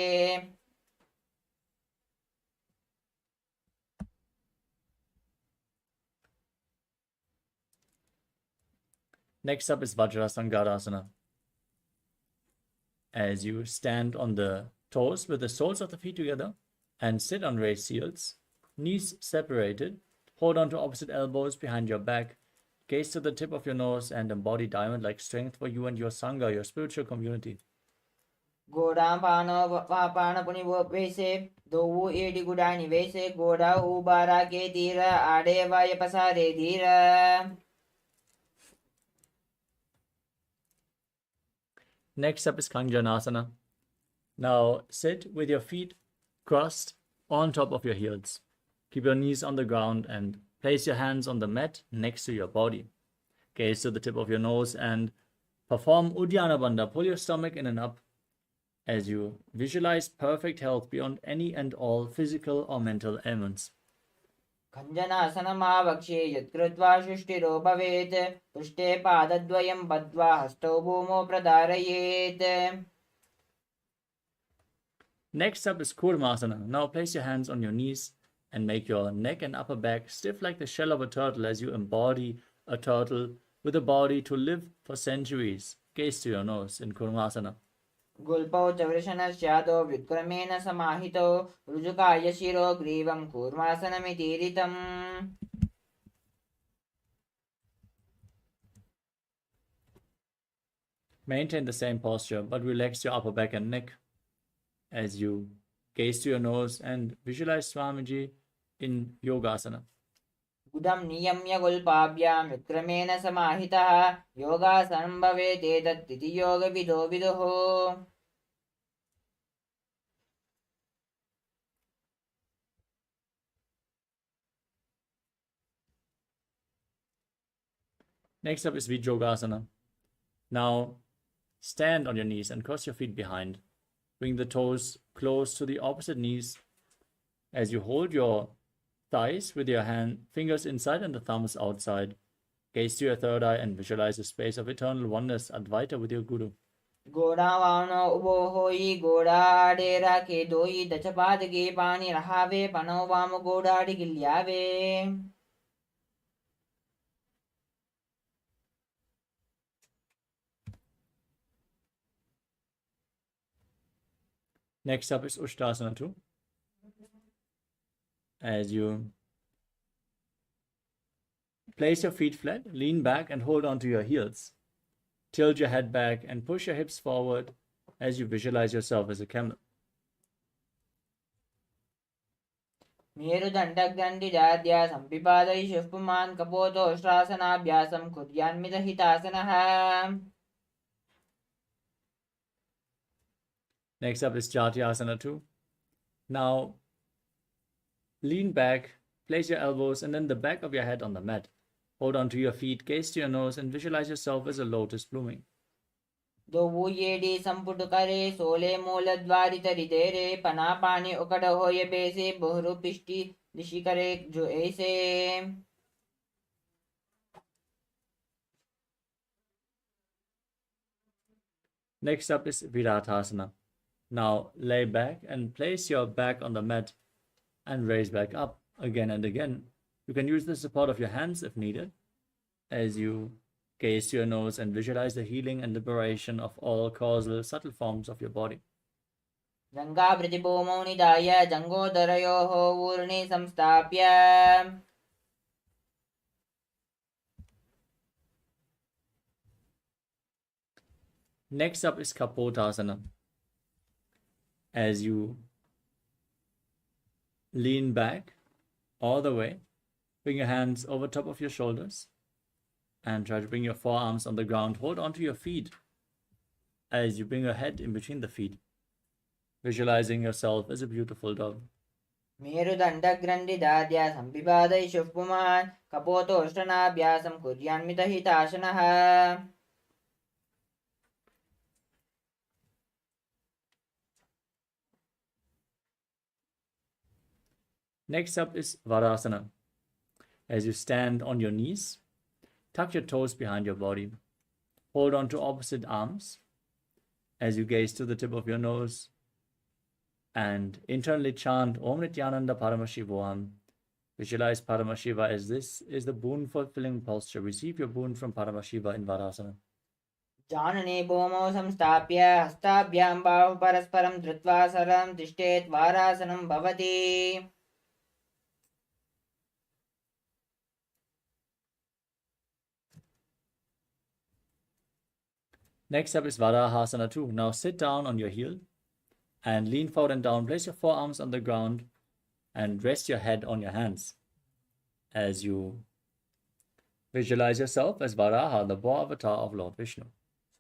Speaker 3: Next up is Vajrasangarasana. As you stand on the toes with the soles of the feet together and sit on raised heels, knees separated, hold on to opposite elbows behind your back, gaze to the tip of your nose and embody diamond-like strength for you and your Sangha, your spiritual community.
Speaker 6: गोड़ा पान पुनि वो वैसे दोवु AD गुडानी वैसे गोड़ा उबारा के धीर आड़े वाय पसारे धीर.
Speaker 3: Next up is Kanjanasana. Now sit with your feet crossed on top of your heels. Keep your knees on the ground and place your hands on the mat next to your body. Gaze to the tip of your nose and perform Uddiyana Bandha. Pull your stomach in and up as you visualize perfect health beyond any and all physical or mental ailments.
Speaker 6: खञ्जनासनमावक्ष्ये यत्कृत्वा सृष्टिरो भवेत् पृष्ठे पादद्वयं बद्ध्वा हस्तौ भूमौ प्रधारयेत्.
Speaker 3: Next up is Kurmasana. Now place your hands on your knees and make your neck and upper back stiff like the shell of a turtle as you embody a turtle with a body to live for centuries. Gaze to your nose in Kurmasana.
Speaker 6: गुल्पौ च वृषणस्यादौ व्युत्क्रमेण समाहितौ ऋजुकाय शिरो ग्रीवं कूर्मासनमितीरितम्.
Speaker 3: Maintain the same posture, but relax your upper back and neck as you gaze to your nose and visualize Swamiji in Yogasana.
Speaker 6: गुदं नियम्य गुल्पाभ्यां व्युत्क्रमेण समाहितः योगासनं भवेत् एतत् योगविदो विदुः.
Speaker 3: Next up is Vijogasana. Now stand on your knees and cross your feet behind. Bring the toes close to the opposite knees as you hold your thighs with your fingers inside and the thumbs outside. Gaze to your third eye and visualize a space of eternal oneness, Advaita, with your Guru.
Speaker 6: गोड़ा वानो उबो होई गोड़ा आड़े राखे दोई दचपाद गे पानी रहावे पनो वाम गोड़ाड़ी गिल्यावे.
Speaker 3: Next up is Ushtasana 2. As you place your feet flat, lean back and hold on to your heels. Tilt your head back and push your hips forward as you visualize yourself as a camel.
Speaker 6: मेरुदण्डग्रन्थिजाद्या संपिपादयिषुः पुमान् कपोतोष्ट्रासनाभ्यासं कुर्यान्मितहितासनः.
Speaker 3: Next up is Jatyasana 2. Now lean back, place your elbows and then the back of your head on the mat. Hold on to your feet, gaze to your nose and visualize yourself as a lotus blooming.
Speaker 6: दोवु येडी संपुट करे सोले मूलद्वारित हृदयरे पना पानी उकड़ होय बेसे बहुरु पिष्टि दिशि करे जो ऐसे.
Speaker 3: Next up is Viratasana. Now lay back and place your back on the mat and raise back up again and again. You can use the support of your hands if needed as you gaze to your nose and visualize the healing and liberation of all causal subtle forms of your body.
Speaker 6: रङ्गाभृतिभूमौ निधाय जङ्गोदरयोः ऊर्णि संस्थाप्य.
Speaker 3: Next up is Kapotasana. As you lean back all the way, bring your hands over top of your shoulders and try to bring your forearms on the ground. Hold onto your feet as you bring your head in between the feet, visualizing yourself as a beautiful dog.
Speaker 6: मेरुदण्डग्रन्थिदाद्या संपिपादयिषुः पुमान् कपोतोष्ट्रनाभ्यासं कुर्यान्मितहितासनः.
Speaker 3: Next up is Varasana. As you stand on your knees, tuck your toes behind your body. Hold on to opposite arms as you gaze to the tip of your nose and internally chant Om Nithyananda Paramashivoham. Visualize Paramashiva as this is the boon fulfilling posture. Receive your boon from Paramashiva in Varasana.
Speaker 6: जानने भूमौ संस्थाप्य हस्ताभ्यां बाहु परस्परं धृत्वा सरं तिष्ठेत् वारासनं भवति.
Speaker 3: Next up is Varahasana 2. Now sit down on your heel and lean forward and down. Place your forearms on the ground and rest your head on your hands as you visualize yourself as Varaha, the boar avatar of Lord Vishnu.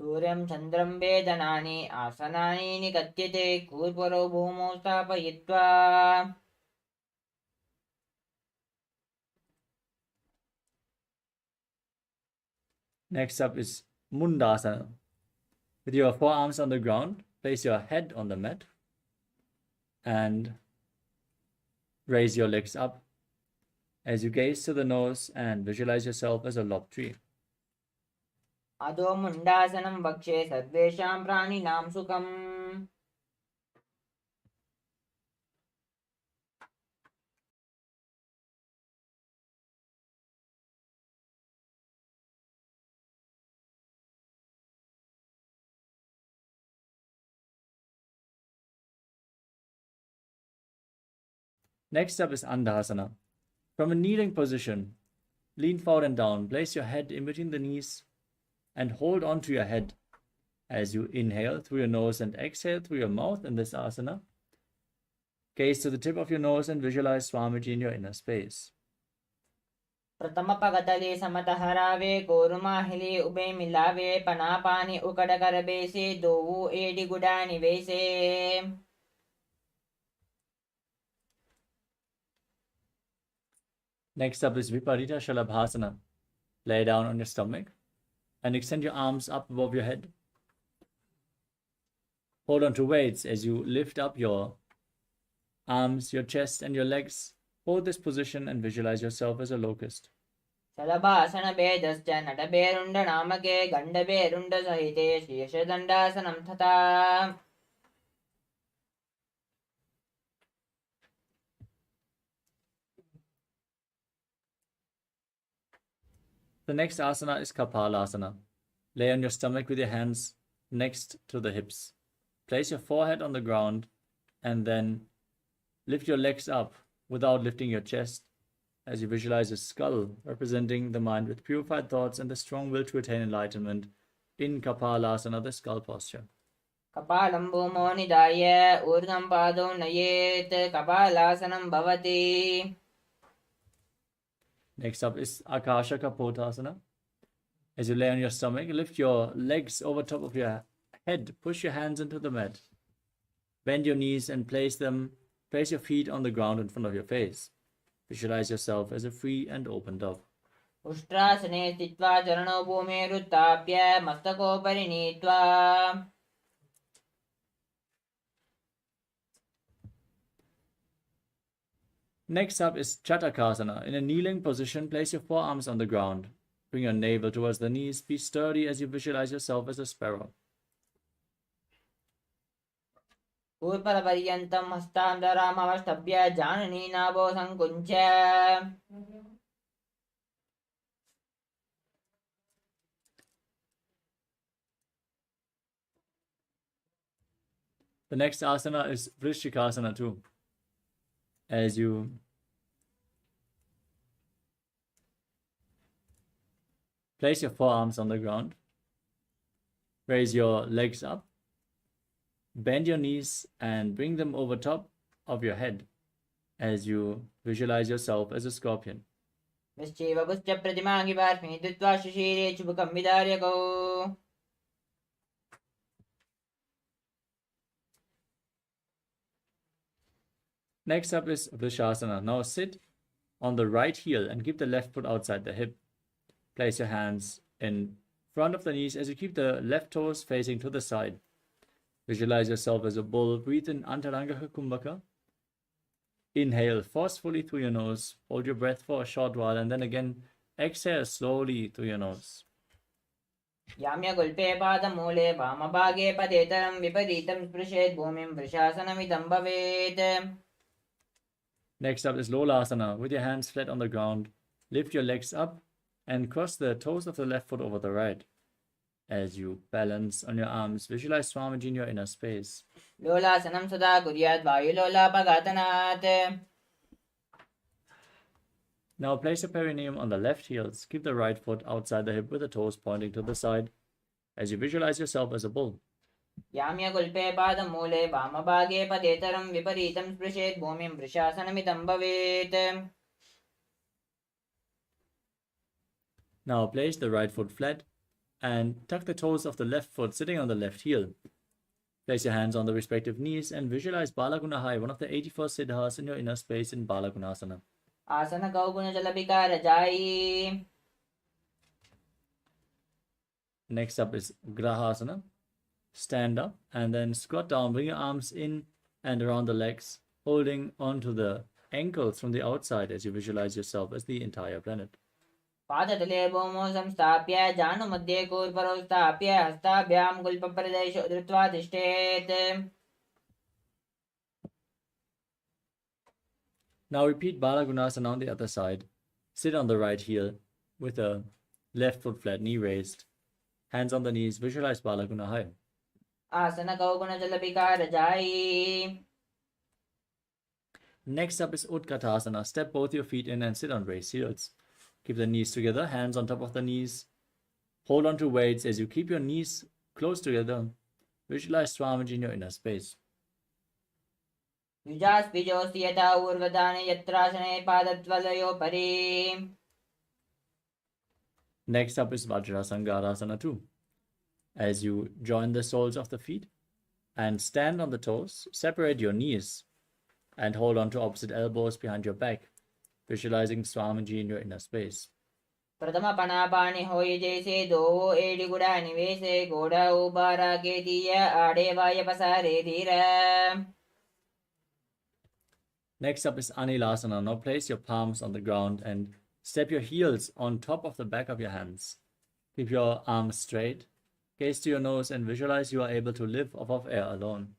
Speaker 6: सूर्यं चन्द्रं वेदनानि आसनानि निगद्यते कूर्परो भूमौ स्थापयित्वा.
Speaker 3: Next up is Mundasana. With your forearms on the ground, place your head on the mat and raise your legs up as you gaze to the nose and visualize yourself as a lob tree.
Speaker 6: अधो मुण्डासनं वक्षे सर्वेषां प्राणिनां सुखम्.
Speaker 3: Next up is Andhasana. From a kneeling position, lean forward and down. Place your head in between the knees and hold on to your head as you inhale through your nose and exhale through your mouth in this asana. Gaze to the tip of your nose and visualize Swamiji in your inner space.
Speaker 6: प्रथमपगतले समतहरावे कोरुमाहिले उबे मिलावे पनापानी उकडकरबेसे दोवु एडिगुडा निवेसे.
Speaker 3: Next up is Viparita Shalabhasana. Lay down on your stomach and extend your arms up above your head. Hold on to weights as you lift up your arms, your chest, and your legs. Hold this position and visualize yourself as a locust.
Speaker 6: शलभासन भेदश्च नटभेरुण्ड नामके गण्डभेरुण्ड सहिते शेषदण्डासनं तथा.
Speaker 3: The next asana is Kapalasana. Lay on your stomach with your hands next to the hips. Place your forehead on the ground and then lift your legs up without lifting your chest as you visualize a skull representing the mind with purified thoughts and the strong will to attain enlightenment in Kapalasana, the skull posture.
Speaker 6: कपालं भूमौ निधाय ऊर्ध्वं पादौ नयेत् कपालासनं भवति.
Speaker 3: Next up is Akasha Kapotasana. As you lay on your stomach, lift your legs over top of your head. Push your hands into the mat. Bend your knees and place your feet on the ground in front of your face. Visualize yourself as a free and open dove.
Speaker 6: उष्ट्रासने स्थित्वा चरणौ भूमेरुत्थाप्य मस्तकोपरि नीत्वा.
Speaker 3: Next up is Chatakasana. In a kneeling position, place your forearms on the ground. Bring your navel towards the knees. Be sturdy as you visualize yourself as a sparrow.
Speaker 6: पूर्वपर्यन्तं हस्तान्तरामवष्टभ्य जाननी नाभो सङ्कुञ्च.
Speaker 3: The next asana is Vrishikasana too. As you place your forearms on the ground, raise your legs up, bend your knees and bring them over top of your head as you visualize yourself as a scorpion.
Speaker 6: निश्चैव प्रतिमाङ्गि पार्श्वे धृत्वा शिशिरे चुबकं विदार्यकौ.
Speaker 3: Next up is Vrishasana. Now sit on the right heel and keep the left foot outside the hip. Place your hands in front of the knees as you keep the left toes facing to the side. Visualize yourself as a bull. Breathe in Antaranga Kumbhaka Inhale forcefully through your nose, hold your breath for a short while, and then again exhale slowly through your nose.
Speaker 6: याम्यगुल्पे पादमूले वामभागे पदेतरं विपरीतं स्पृशेत् भूमिं वृषासनमिदं भवेत्.
Speaker 3: Next up is Lolasana. With your hands flat on the ground, lift your legs up and cross the toes of the left foot over the right. As you balance on your arms, visualize Swamiji in your inner space.
Speaker 6: लोलासनं सदा कुर्यात् वायुलोलापघातनात्.
Speaker 3: Now place your perineum on the left heels. Keep the right foot outside the hip with the toes pointing to the side as you visualize yourself as a bull.
Speaker 6: याम्यगुल्पे पादमूले वामभागे पदेतरं विपरीतं स्पृशेत् भूमिं वृषासनमिदं भवेत्.
Speaker 3: Now place the right foot flat and tuck the toes of the left foot sitting on the left heel. Place your hands on the respective knees and visualize Balagunahai, one of the 84 siddhas in your inner space in Balagunasana.
Speaker 6: आसन गौगुणजलविकारजायी.
Speaker 3: Next up is Grahasana. Stand up and then squat down. Bring your arms in and around the legs, holding onto the ankles from the outside as you visualize yourself as the entire planet.
Speaker 6: पादतले भूमौ संस्थाप्य जानुमध्ये कूर्परौ स्थाप्य हस्ताभ्यां गुल्पप्रदेशो धृत्वा तिष्ठेत्.
Speaker 3: Now repeat Balagunasana on the other side. Sit on the right heel with the left foot flat, knee raised. Hands on the knees. Visualize Balagunahai.
Speaker 6: आसन गौगुणजलविकारजायी.
Speaker 3: Next up is Utkatasana. Step both your feet in and sit on raised heels. Keep the knees together, hands on top of the knees. Hold on to weights as you keep your knees close together. Visualize Swamiji in your inner space.
Speaker 6: युजास्पिजोऽस्ति यथा ऊर्ध्वदाने यत्रासने पादद्वलयोपरि.
Speaker 3: Next up is Vajrasangarasana 2. As you join the soles of the feet and stand on the toes, separate your knees and hold on to opposite elbows behind your back, visualizing Swamiji in your inner space.
Speaker 6: प्रथम पनापानि होय जैसे दो AD गुड़ा निवेशे घोड़ा उबारा के दिया आड़े वाय पसारे धीरा.
Speaker 3: Next up is Anilasana. Now place your palms on the ground and step your heels on top of the back of your hands. Keep your arms straight, gaze to your nose and visualize you are able to live off of air alone.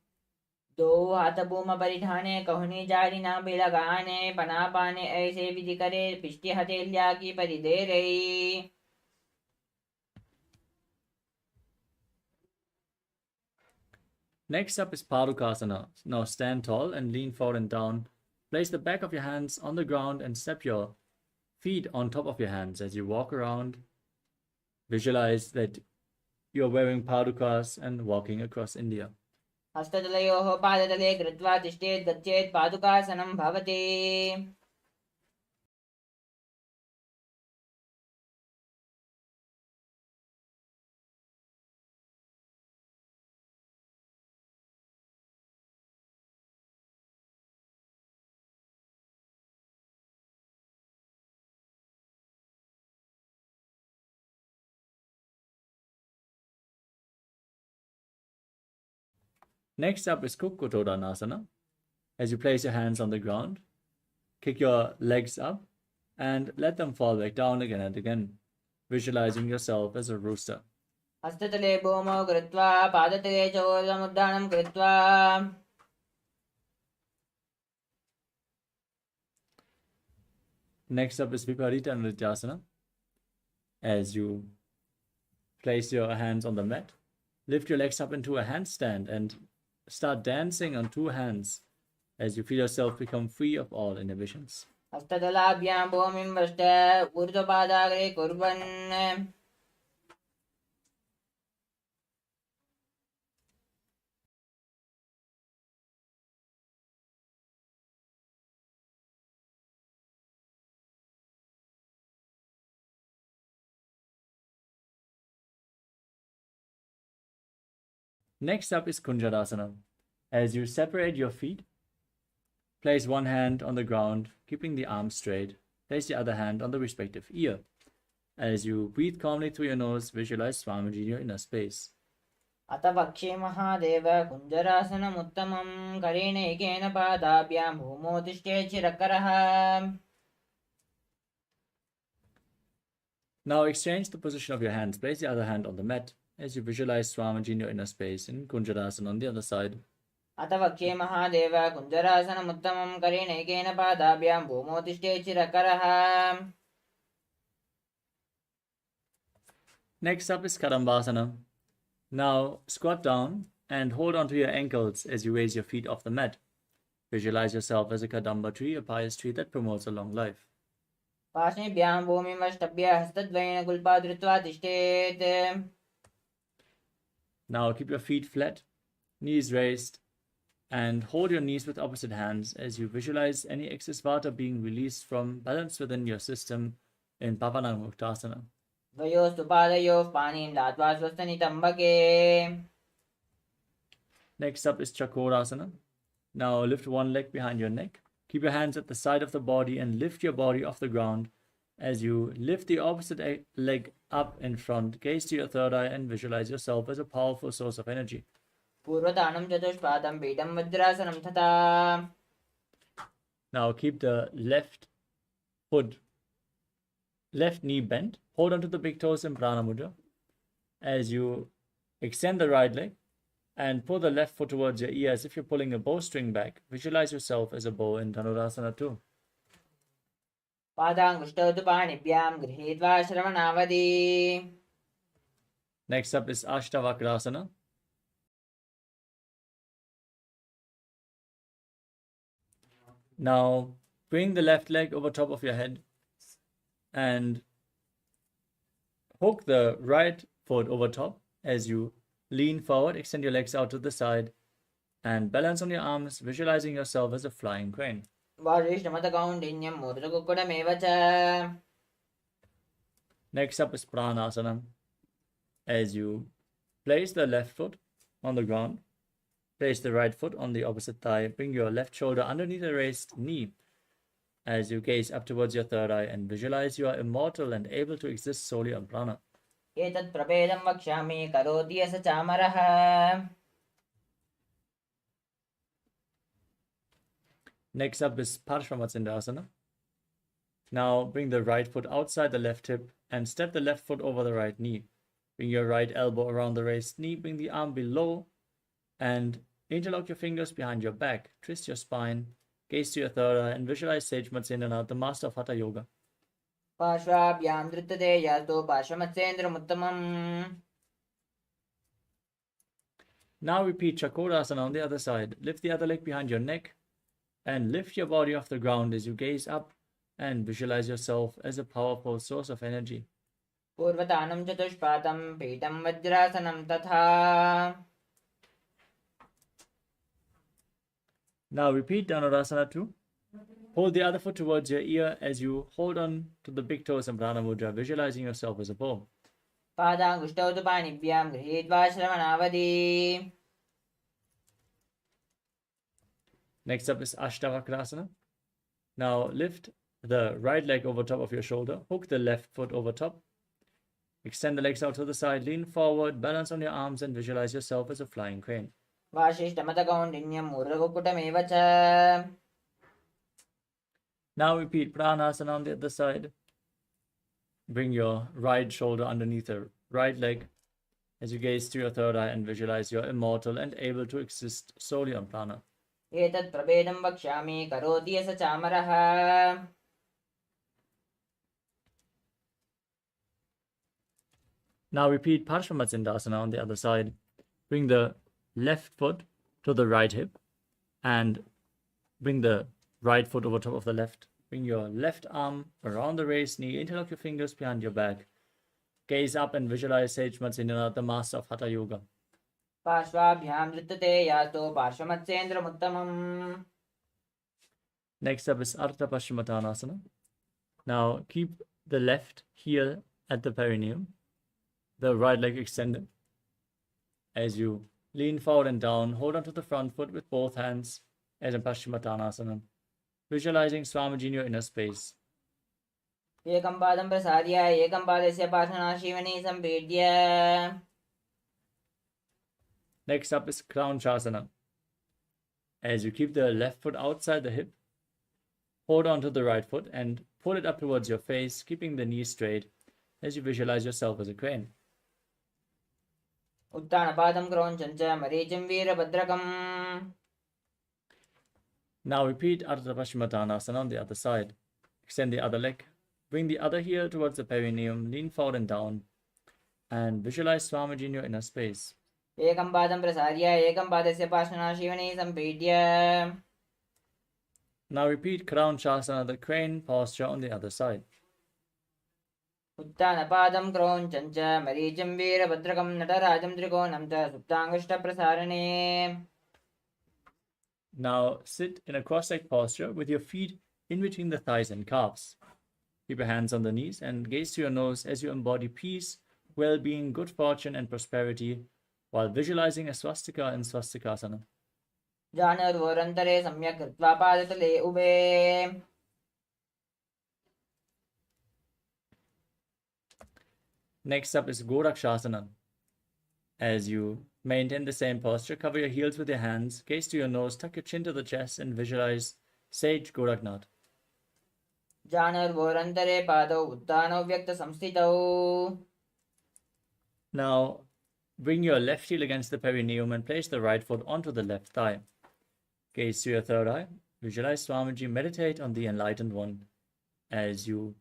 Speaker 6: दो हाथ भूम परिधाने कहुनी जारी ना बिलगाने पनापाने ऐसे विधि करे पिष्टि हथेलिया की परि दे रही.
Speaker 3: Next up is Padukasana. Now stand tall and lean forward and down. Place the back of your hands on the ground and step your feet on top of your hands as you walk around. Visualize that you are wearing padukas and walking across India.
Speaker 6: हस्ततलयोः पादतले कृत्वा तिष्ठेत् गच्छेत् पादुकासनं भवति.
Speaker 3: Next up is Kukkutodanasana. As you place your hands on the ground, kick your legs up and let them fall back down again and again, visualizing yourself as a rooster.
Speaker 6: हस्ततले भूमौ कृत्वा पादतले च ऊर्ध्वमुद्दानं कृत्वा.
Speaker 3: Next up is Viparita Nrityasana. As you place your hands on the mat, lift your legs up into a handstand and start dancing on two hands as you feel yourself become free of all inhibitions.
Speaker 6: हस्ततलाभ्यां भूमिं वष्ट ऊर्ध्वपादाग्रे कुर्वन्.
Speaker 3: Next up is Kunjarasana. As you separate your feet, place one hand on the ground, keeping the arms straight. Place the other hand on the respective ear. As you breathe calmly through your nose, visualize Swamiji in your inner space.
Speaker 6: अथ वक्षे महादेव कुञ्जरासनमुत्तमं करेणैकेन पादाभ्यां भूमौ तिष्ठेत् चिरकरः.
Speaker 3: Now exchange the position of your hands. Place the other hand on the mat as you visualize Swamiji in your inner space in Kunjarasana on the other side.
Speaker 6: अथ वक्षे महादेव कुञ्जरासनमुत्तमं करेणैकेन पादाभ्यां भूमौ तिष्ठेत् चिरकरः.
Speaker 3: Next up is Kadambasana. Now squat down and hold onto your ankles as you raise your feet off the mat. Visualize yourself as a Kadamba tree, a pious tree that promotes a long life.
Speaker 6: पार्श्वेभ्यां भूमिमष्टभ्य हस्तद्वयेन गुल्पा धृत्वा तिष्ठेत्.
Speaker 3: Now keep your feet flat, knees raised, and hold your knees with opposite hands as you visualize any excess vata being released from balance within your system in Pavanamuktasana.
Speaker 6: द्वयोस्तु पादयोः पाणिं दात्वा स्वस्थनितम्बके.
Speaker 3: Next up is Chakorasana. Now lift one leg behind your neck. Keep your hands at the side of the body and lift your body off the ground. As you lift the opposite leg up in front, gaze to your third eye and visualize yourself as a powerful source of energy.
Speaker 6: पूर्वतानं चतुष्पादं पीठं वज्रासनं तथा.
Speaker 3: Now keep the left knee bent. Hold onto the big toes in Prana Mudra. As you extend the right leg and pull the left foot towards your ear as if you're pulling a bowstring back. Visualize yourself as a bow in Dhanurasana too.
Speaker 6: पादाङ्गुष्ठौ तु पाणिभ्यां गृहीत्वा श्रवणावधि.
Speaker 3: Next up is Ashtavakrasana. Now bring the left leg over top of your head and hook the right foot over top as you lean forward, extend your legs out to the side and balance on your arms, visualizing yourself as a flying crane.
Speaker 6: वारिष्ठमतकौण्डिन्यं मूर्धकुक्कुटमेव च.
Speaker 3: Next up is Pranasana. As you place the left foot on the ground, place the right foot on the opposite thigh, bring your left shoulder underneath the raised knee as you gaze up towards your third eye and visualize you are immortal and able to exist solely on prana.
Speaker 6: एतत् प्रभेदं वक्ष्यामि करोति यः स चामरः.
Speaker 3: Next up is Parshvamatsindasana. Now bring the right foot outside the left hip and step the left foot over the right knee. Bring your right elbow around the raised knee, bring the arm below and interlock your fingers behind your back. Twist your spine, gaze to your third eye and visualize Sage Matsyendra, the master of Hatha Yoga.
Speaker 6: पार्श्वाभ्यां धृतते यातो पार्श्वमत्सेन्द्रमुत्तमम्.
Speaker 3: Now repeat Chakorasana on the other side. Lift the other leg behind your neck and lift your body off the ground as you gaze up and visualize yourself as a powerful source of energy.
Speaker 6: पूर्वतानं चतुष्पादं पीठं वज्रासनं तथा.
Speaker 3: Now repeat Dhanurasana too. Hold the other foot towards your ear as you hold on to the big toes in Prana Mudra, visualizing yourself as a bow.
Speaker 6: पादाङ्गुष्ठौ तु पाणिभ्यां गृहीत्वा श्रवणावधि.
Speaker 3: Next up is Ashtavakrasana. Now lift the right leg over top of your shoulder, hook the left foot over top, extend the legs out to the side, lean forward, balance on your arms and visualize yourself as a flying crane.
Speaker 6: वासिष्ठमतकौण्डिन्यं मूर्धकुक्कुटमेव च.
Speaker 3: Now repeat Pranasana on the other side. Bring your right shoulder underneath the right leg as you gaze to your third eye and visualize you're immortal and able to exist solely on prana.
Speaker 6: एतत् प्रभेदं वक्ष्यामि करोति यः स चामरः.
Speaker 3: Now repeat Parshvamatsindasana on the other side. Bring the left foot to the right hip and bring the right foot over top of the left. Bring your left arm around the raised knee, interlock your fingers behind your back. Gaze up and visualize Sage Matsyendra, the master of Hatha Yoga.
Speaker 6: पार्श्वाभ्यां धृतते यातो पार्श्वमत्सेन्द्रमुत्तमम्.
Speaker 3: Next up is Ardha Paschimottanasana. Now keep the left heel at the perineum, the right leg extended. As you lean forward and down, hold onto the front foot with both hands as in Paschimottanasana, visualizing Swamiji in your inner space.
Speaker 6: एकं पादं प्रसार्य एकं पादस्य पार्श्वनाशीवने सम्पीड्य.
Speaker 3: Next up is Crown Shasana. As you keep the left foot outside the hip, hold on to the right foot and pull it up towards your face, keeping the knees straight as you visualize yourself as a crane.
Speaker 6: उत्तानपादं क्रोञ्चं च मरीचिं वीरभद्रकम्.
Speaker 3: Now repeat Ardha Paschimottanasana on the other side. Extend the other leg, bring the other heel towards the perineum, lean forward and down, and visualize Swamiji in your inner space.
Speaker 6: एकं पादं प्रसार्य एकं पादस्य पार्श्वना शिवने सम्पीड्य.
Speaker 3: Now repeat Crown Shasana, the crane posture on the other side.
Speaker 6: उत्तानपादं क्रोञ्चं च मरीचिं वीरभद्रकं नटराजं त्रिकोणं च सुप्ताङ्गुष्ठप्रसारणे.
Speaker 3: Now sit in a cross-legged posture with your feet in between the thighs and calves. Keep your hands on the knees and gaze to your nose as you embody peace, well-being, good fortune and prosperity while visualizing a swastika in swastikasana.
Speaker 6: जानुर्वोरन्तरे सम्यक् कृत्वा पादतले उभे.
Speaker 3: Next up is Gorakshasana. As you maintain the same posture, cover your heels with your hands, gaze to your nose, tuck your chin to the chest and visualize Sage Goraknath.
Speaker 6: जानुर्वोरन्तरे पादौ उत्तानौ व्यक्तसंस्थितौ.
Speaker 3: Now bring your left heel against the perineum and place the right foot onto the left thigh. Gaze to your third eye, visualize Swamiji, meditate on the enlightened one. As you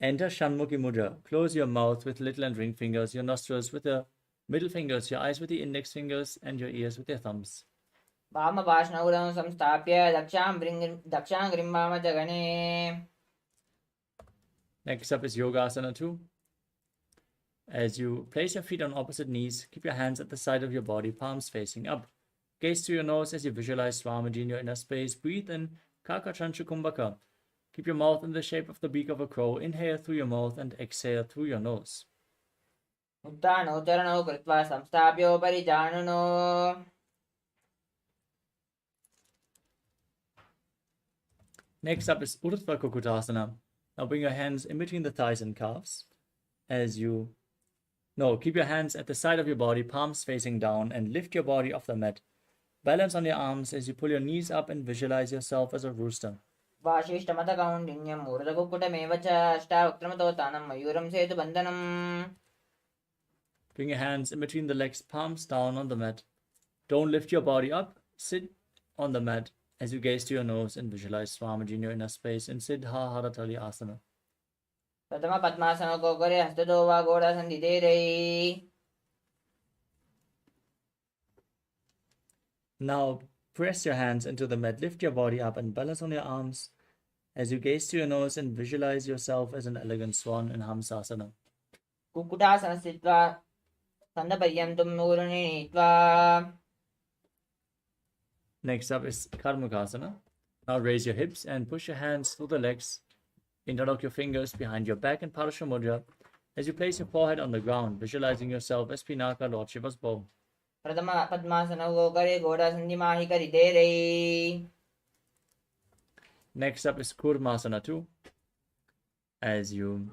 Speaker 3: enter Shanmukhi Mudra, close your mouth with little and ring fingers, your nostrils with the middle fingers, your eyes with the index fingers, and your ears with your thumbs.
Speaker 6: वामपार्श्वगुणं संस्थाप्य दक्षाङ्घ्रिं वामजगणे.
Speaker 3: Next up is Yogasana 2. As you place your feet on opposite knees, keep your hands at the side of your body, palms facing up. Gaze to your nose as you visualize Swamiji in your inner space. Breathe in Kakachanchu Kumbhaka. Keep your mouth in the shape of the beak of a crow. Inhale through your mouth and exhale through your nose.
Speaker 6: उत्तानौ चरणौ कृत्वा संस्थाप्योपरि जानुनो.
Speaker 3: Next up is Urdhva Kukutasana. Now bring your hands in between the thighs and calves. Keep your hands at the side of your body, palms facing down, and lift your body off the mat. Balance on your arms as you pull your knees up and visualize yourself as a rooster.
Speaker 6: वाशिष्ठमतकौण्डिन्यं मूर्धकुक्कुटमेव च अष्टावक्त्रमतो तानं मयूरं सेतुबन्धनम्.
Speaker 3: Bring your hands in between the legs, palms down on the mat. Don't lift your body up. Sit on the mat as you gaze to your nose and visualize Swamiji in your inner space in Siddha Haratali Asana.
Speaker 6: प्रथम पद्मासनो कोकरे हस्तदो वा गोडासन्धितेरै.
Speaker 3: Now press your hands into the mat, lift your body up and balance on your arms as you gaze to your nose and visualize yourself as an elegant swan in Hamsasana.
Speaker 6: कुक्कुटासनं स्थित्वा स्कन्धपर्यन्तं मूर्धनि नीत्वा.
Speaker 3: Next up is Karmakasana. Now raise your hips and push your hands through the legs. Interlock your fingers behind your back in Parasha Mudra as you place your forehead on the ground, visualizing yourself as Pinaka, Lord Shiva's bow.
Speaker 6: प्रथम पद्मासनो कोकरे गोडासन्धिमाहिकरितेरै.
Speaker 3: Next up is Kurmasana 2. As you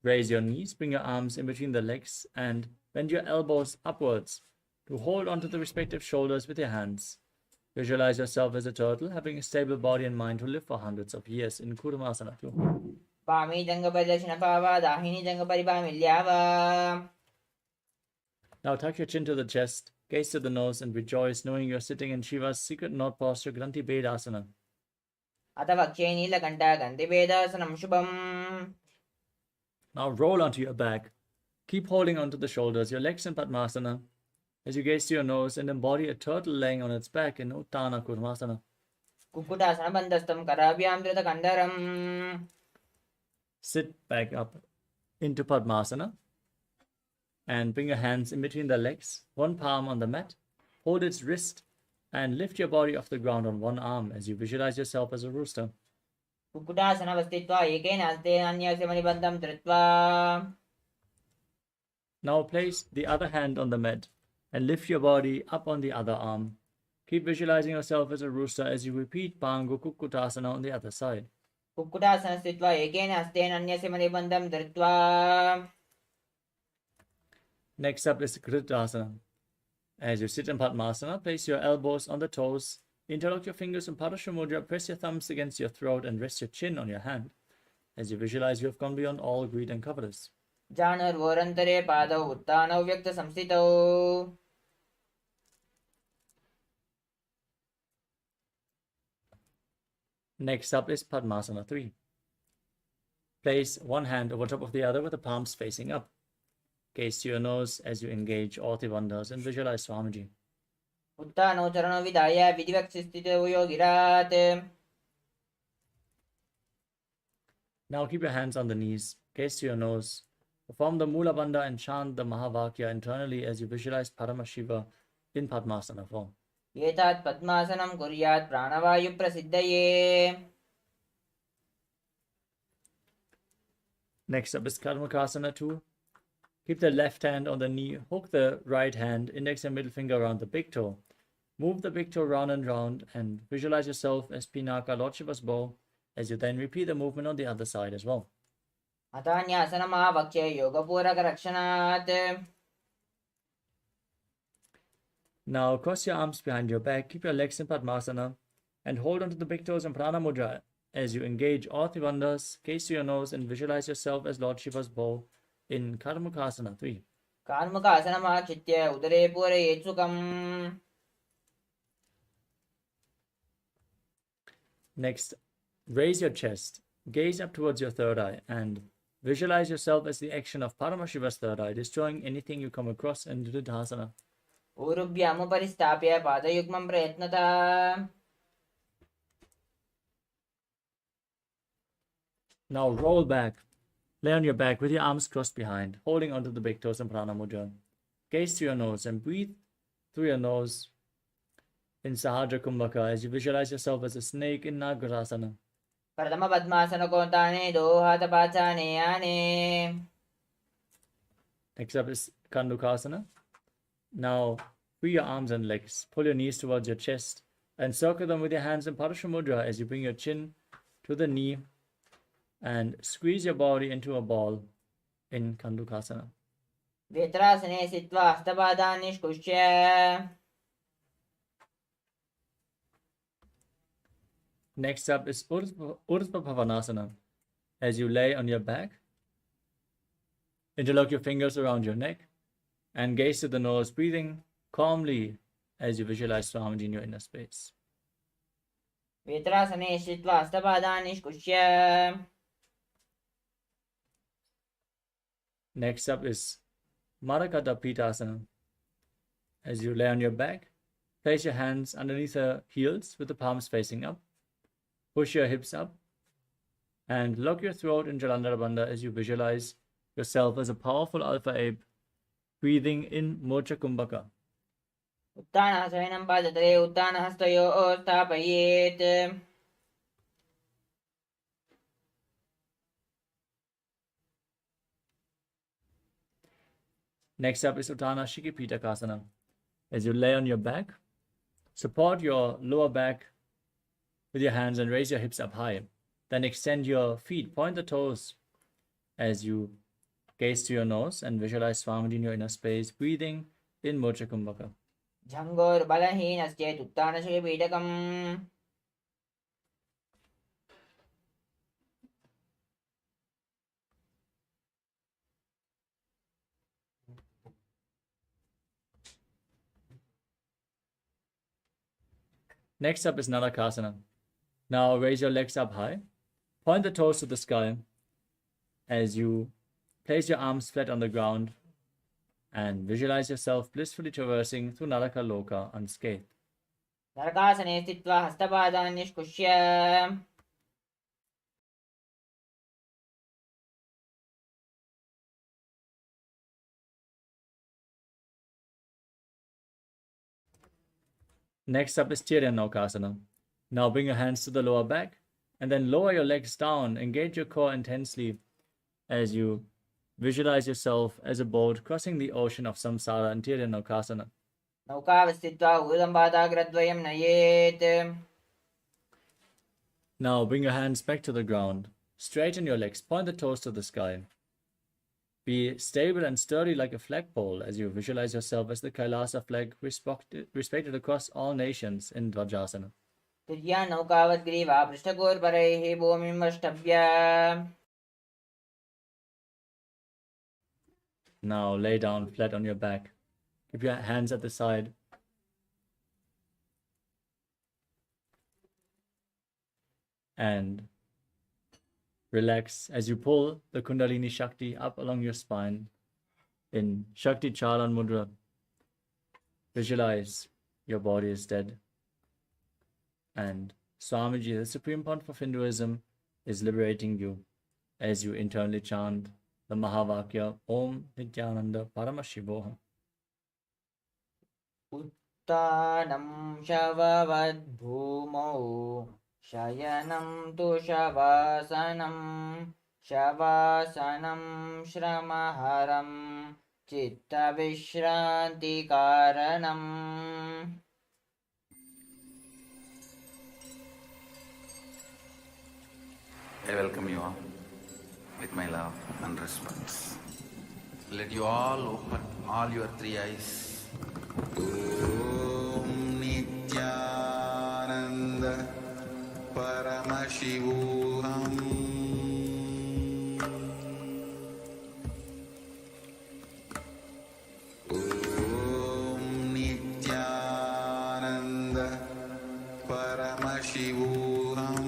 Speaker 3: raise your knees, bring your arms in between the legs and bend your elbows upwards to hold onto the respective shoulders with your hands. Visualize yourself as a turtle, having a stable body and mind to live for hundreds of years in Kurmasana 2.
Speaker 6: पामी जङ्गपरिदक्षिणपावा दाहिनी जङ्गपरिपामिल्यावा.
Speaker 3: Now tuck your chin to the chest, gaze to the nose, and rejoice knowing you're sitting in Shiva's secret knot posture, Granthi Bedasana.
Speaker 6: अथ वक्षे नीलकण्ठा गन्धिभेदासनं शुभम्.
Speaker 3: Now roll onto your back. Keep holding onto the shoulders, your legs in Padmasana, as you gaze to your nose and embody a turtle laying on its back in Uttana Kurmasana.
Speaker 6: कुक्कुटासनबन्धस्थं कराभ्यां धृतकण्डरम्.
Speaker 3: Sit back up into Padmasana and bring your hands in between the legs, one palm on the mat. Hold its wrist and lift your body off the ground on one arm as you visualize yourself as a rooster.
Speaker 6: कुक्कुटासनवस्थित्वा एकेन हस्तेन अन्यस्य मणिबन्धं धृत्वा.
Speaker 3: Now place the other hand on the mat and lift your body up on the other arm. Keep visualizing yourself as a rooster as you repeat Pangu Kukkutasana on the other side.
Speaker 6: कुक्कुटासनस्थित्वा एकेन हस्तेन अन्यस्य मणिबन्धं धृत्वा.
Speaker 3: Next up is Kritasana. As you sit in Padmasana, place your elbows on the toes, interlock your fingers in Padmasana Mudra, press your thumbs against your throat and rest your chin on your hand. As you visualize, you have gone beyond all greed and covetous.
Speaker 6: जानुर्वोरन्तरे पादौ उत्थानौ व्यक्तसंस्थितौ.
Speaker 3: Next up is Padmasana 3. Place one hand over top of the other with the palms facing up. Gaze to your nose as you engage all the bandhas and visualize Swamiji.
Speaker 6: उत्थानौ चरणौ विधाय विधिवक्षस्थितौ योगिरात्.
Speaker 3: Now keep your hands on the knees, gaze to your nose, perform the Mula Bandha and chant the Mahavakya internally as you visualize Paramashiva in Padmasana form.
Speaker 6: एतात् पद्मासनं कुर्यात् प्राणवायुप्रसिद्धये.
Speaker 3: Next up is Karmakasana 2. Keep the left hand on the knee, hook the right hand, index and middle finger around the big toe. Move the big toe round and round and visualize yourself as Pinaka, Lord Shiva's bow, as you then repeat the movement on the other side as well.
Speaker 6: अथान्यासनमावक्ष्य योगपूरकरक्षणात्.
Speaker 3: Now cross your arms behind your back, keep your legs in Padmasana, and hold onto the big toes in Prana Mudra as you engage all the bandhas, gaze to your nose and visualize yourself as Lord Shiva's bow in Karmakasana 3.
Speaker 6: कार्मुकासनमाचित्य उदरे पूरयेत् सुखम्.
Speaker 3: Next, raise your chest, gaze up towards your third eye, and visualize yourself as the action of Paramashiva's third eye, destroying anything you come across in Dridhasana.
Speaker 6: ऊरुभ्यामुपरिस्थाप्य पादयुग्मं प्रयत्नतः.
Speaker 3: Now roll back. Lay on your back with your arms crossed behind, holding onto the big toes in Prana Mudra. Gaze to your nose and breathe through your nose in Sahadra Kumbhaka as you visualize yourself as a snake in Nagarasana.
Speaker 6: प्रथम पद्मासनकोताने दोहातपाचाने याने.
Speaker 3: Next up is Kandukasana. Now free your arms and legs, pull your knees towards your chest, and circle them with your hands in Padmasana Mudra as you bring your chin to the knee and squeeze your body into a ball in Kandukasana.
Speaker 6: वेत्रासने स्थित्वा हस्तपादान् निष्कुष्य.
Speaker 3: Next up is Urdhva Bhavanasana. As you lay on your back, interlock your fingers around your neck and gaze to the nose, breathing calmly as you visualize Swamiji in your inner space.
Speaker 6: वेत्रासने स्थित्वा हस्तपादान् निष्कुष्य.
Speaker 3: Next up is Marakata Pitasana. As you lay on your back, place your hands underneath your heels with the palms facing up. Push your hips up and lock your throat in Jalandhara Bandha as you visualize yourself as a powerful alpha ape breathing in Mocha Kumbhaka.
Speaker 6: उत्थानहसनं पादतले उत्थानहस्तयोः स्थापयेत्.
Speaker 3: Next up is Uttana Shikipitakasana. As you lay on your back, support your lower back with your hands and raise your hips up high. Then extend your feet, point the toes as you gaze to your nose and visualize Swamiji in your inner space, breathing in Mocha Kumbhaka.
Speaker 6: झङ्गोर्बलहीनश्चेत् उत्थानशिखिपीठकम्.
Speaker 3: Next up is Nalakasana. Now raise your legs up high, point the toes to the sky as you place your arms flat on the ground and visualize yourself blissfully traversing through Nalaka Loka unscathed.
Speaker 6: नरकासने स्थित्वा हस्तपादान् निष्कुष्य.
Speaker 3: Next up is Tiryanokasana. Now bring your hands to the lower back and then lower your legs down. Engage your core intensely as you visualize yourself as a boat crossing the ocean of samsara in Tiryanokasana.
Speaker 6: नौकावस्थित्वा ऊर्ध्वं पादाग्रद्वयं नयेत्.
Speaker 3: Now bring your hands back to the ground. Straighten your legs, point the toes to the sky. Be stable and sturdy like a flagpole as you visualize yourself as the Kailasa flag respected across all nations in Dvajasana.
Speaker 6: तुर्या नौकावद्ग्रीवा पृष्ठगोर्परैः भूमिमष्टभ्य.
Speaker 3: Now lay down flat on your back. Keep your hands at the side. And relax as you pull the Kundalini Shakti up along your spine in Shakti Chalan Mudra. Visualize your body is dead. And Swamiji, the Supreme Pontiff of Hinduism, is liberating you as you internally chant the Mahavakya Om Nithyananda Paramashivoham.
Speaker 6: उत्तानं शववद्भूमौ शयनं तु शवासनं शवासनं श्रमहरं चित्तविश्रान्तिकारणम्.
Speaker 2: I welcome you all with my love and respect. Let you all open all your three eyes. Om Nithyananda Paramashivoham Om Nithyananda Paramashivoham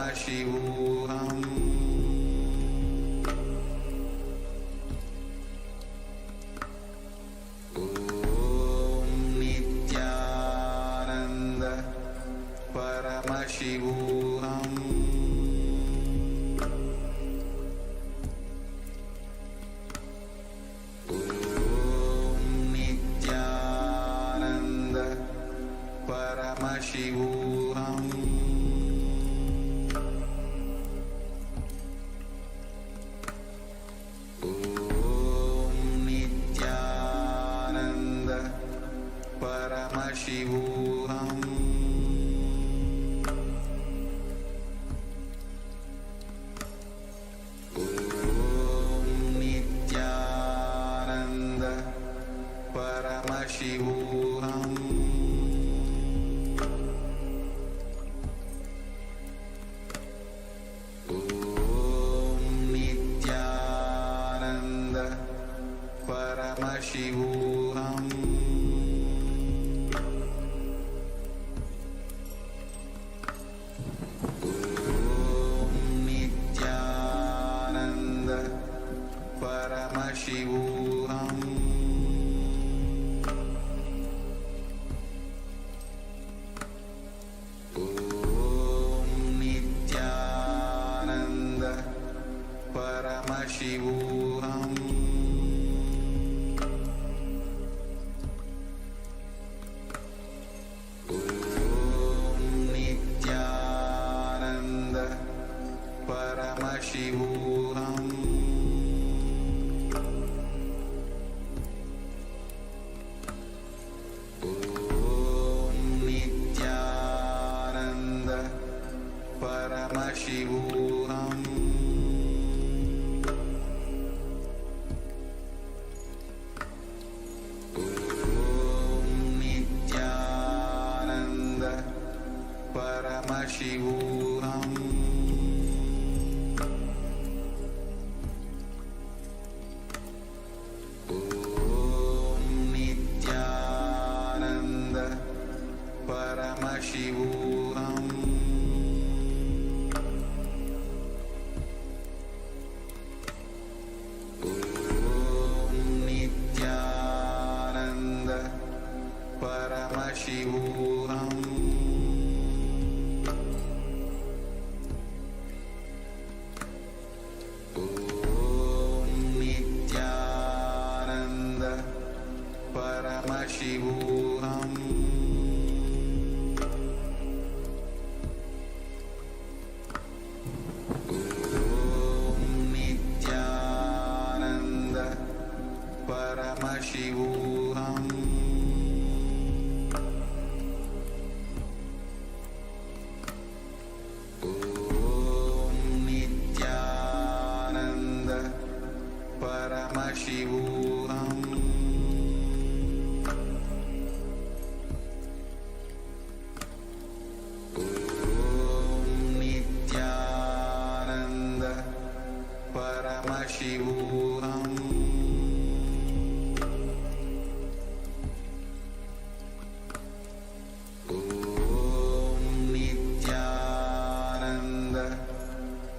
Speaker 2: Paramashivoham Om Nithyananda Paramashivoham Om Nithyananda Paramashivoham Paramashivoham Om Nithyananda Paramashivoham Om Nithyananda Paramashivoham Paramashivoham Om Nithyananda Paramashivoham Om Nithyananda Paramashivoham Om Nithyananda Paramashivoham Om Nithyananda Paramashivoham Om Nithyananda Paramashivoham Om Nithyananda Paramashivoham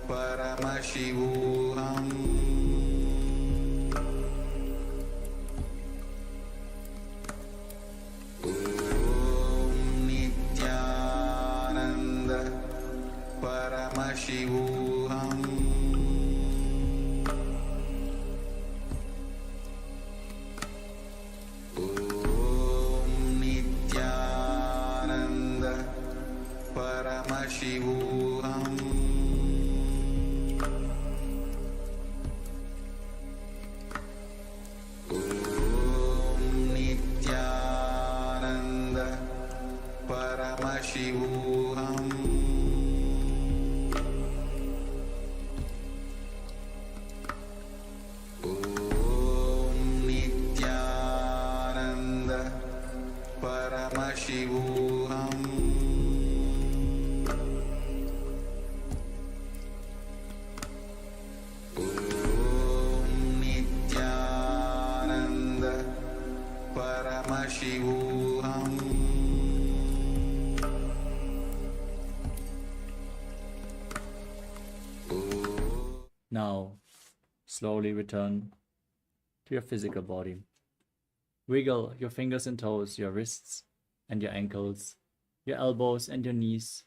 Speaker 2: Paramashivoham Nithyananda Paramashivoham Nithyananda Paramashivoham Nithyananda Paramashivoham Nithyananda Paramashivoham Nithyananda Paramashivoham
Speaker 3: Now, slowly return to your physical body. Wiggle your fingers and toes, your wrists and your ankles, your elbows and your knees.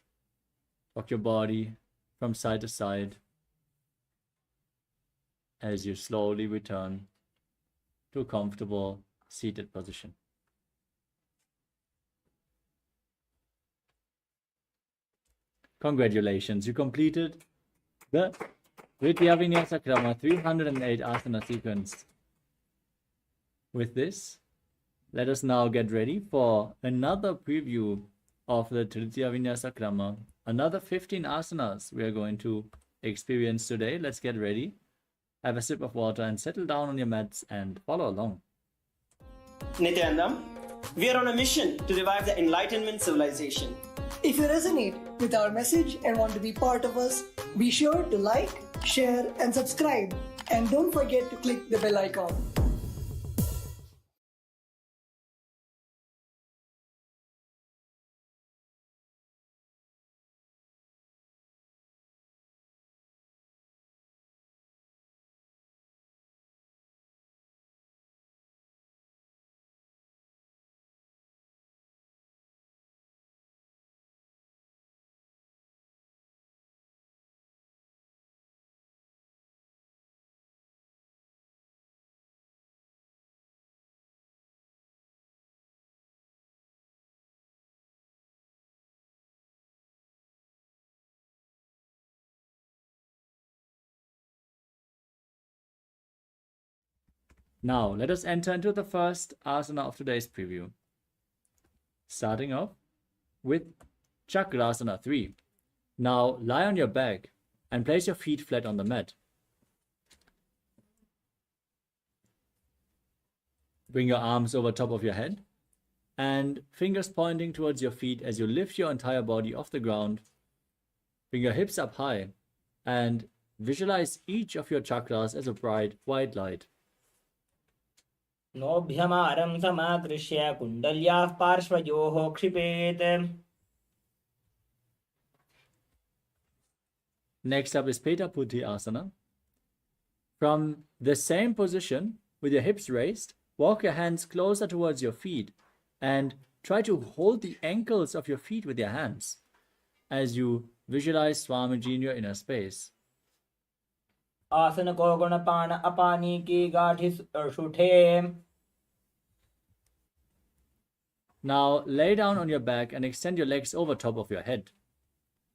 Speaker 3: Rock your body from side to side as you slowly return to a comfortable seated position. Congratulations, you completed the Vidya Vinyasa Krama 308 asana sequence. With this, let us now get ready for another preview of the Tritya Vinyasa Krama. Another 15 asanas we are going to experience today. Let's get ready. Have a sip of water and settle down on your mats and follow along.
Speaker 4: Nithyananda, we are on a mission to revive the Enlightenment civilization.
Speaker 5: If you resonate with our message and want to be part of us, be sure to like, share, and subscribe. And don't forget to click the bell icon.
Speaker 3: Now, let us enter into the first asana of today's preview. Starting off with Chakrasana 3. Now, lie on your back and place your feet flat on the mat. Bring your arms over top of your head and fingers pointing towards your feet as you lift your entire body off the ground. Bring your hips up high and visualize each of your chakras as a bright white light.
Speaker 6: नोभ्यमारं समाकृष्य कुण्डल्याः पार्श्वयोः क्षिपेत्.
Speaker 3: Next up is Petaputi Asana. From the same position, with your hips raised, walk your hands closer towards your feet and try to hold the ankles of your feet with your hands as you visualize Swamiji in your inner space.
Speaker 6: आसन को गुणपान अपानी की गाठी सुठे.
Speaker 3: Now lay down on your back and extend your legs over top of your head.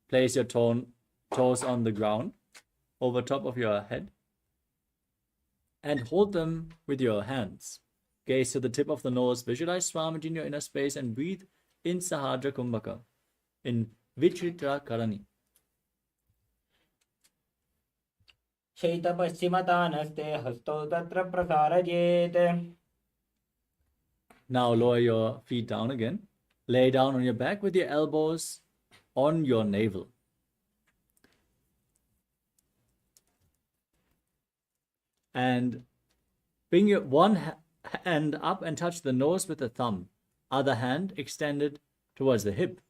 Speaker 3: Place your toes on the ground over top of your head and hold them with your hands. Gaze to the tip of the nose, visualize Swamiji in your inner space and breathe in Sahadra Kumbhaka, in Vichitra Karani.
Speaker 6: शैतपश्चिमतानस्ते हस्तौ तत्र प्रसारयेत्.
Speaker 3: Now lower your feet down again. Lay down on your back with your elbows on your navel. And bring your one hand up and touch the nose with the thumb. Other hand extended towards the hip.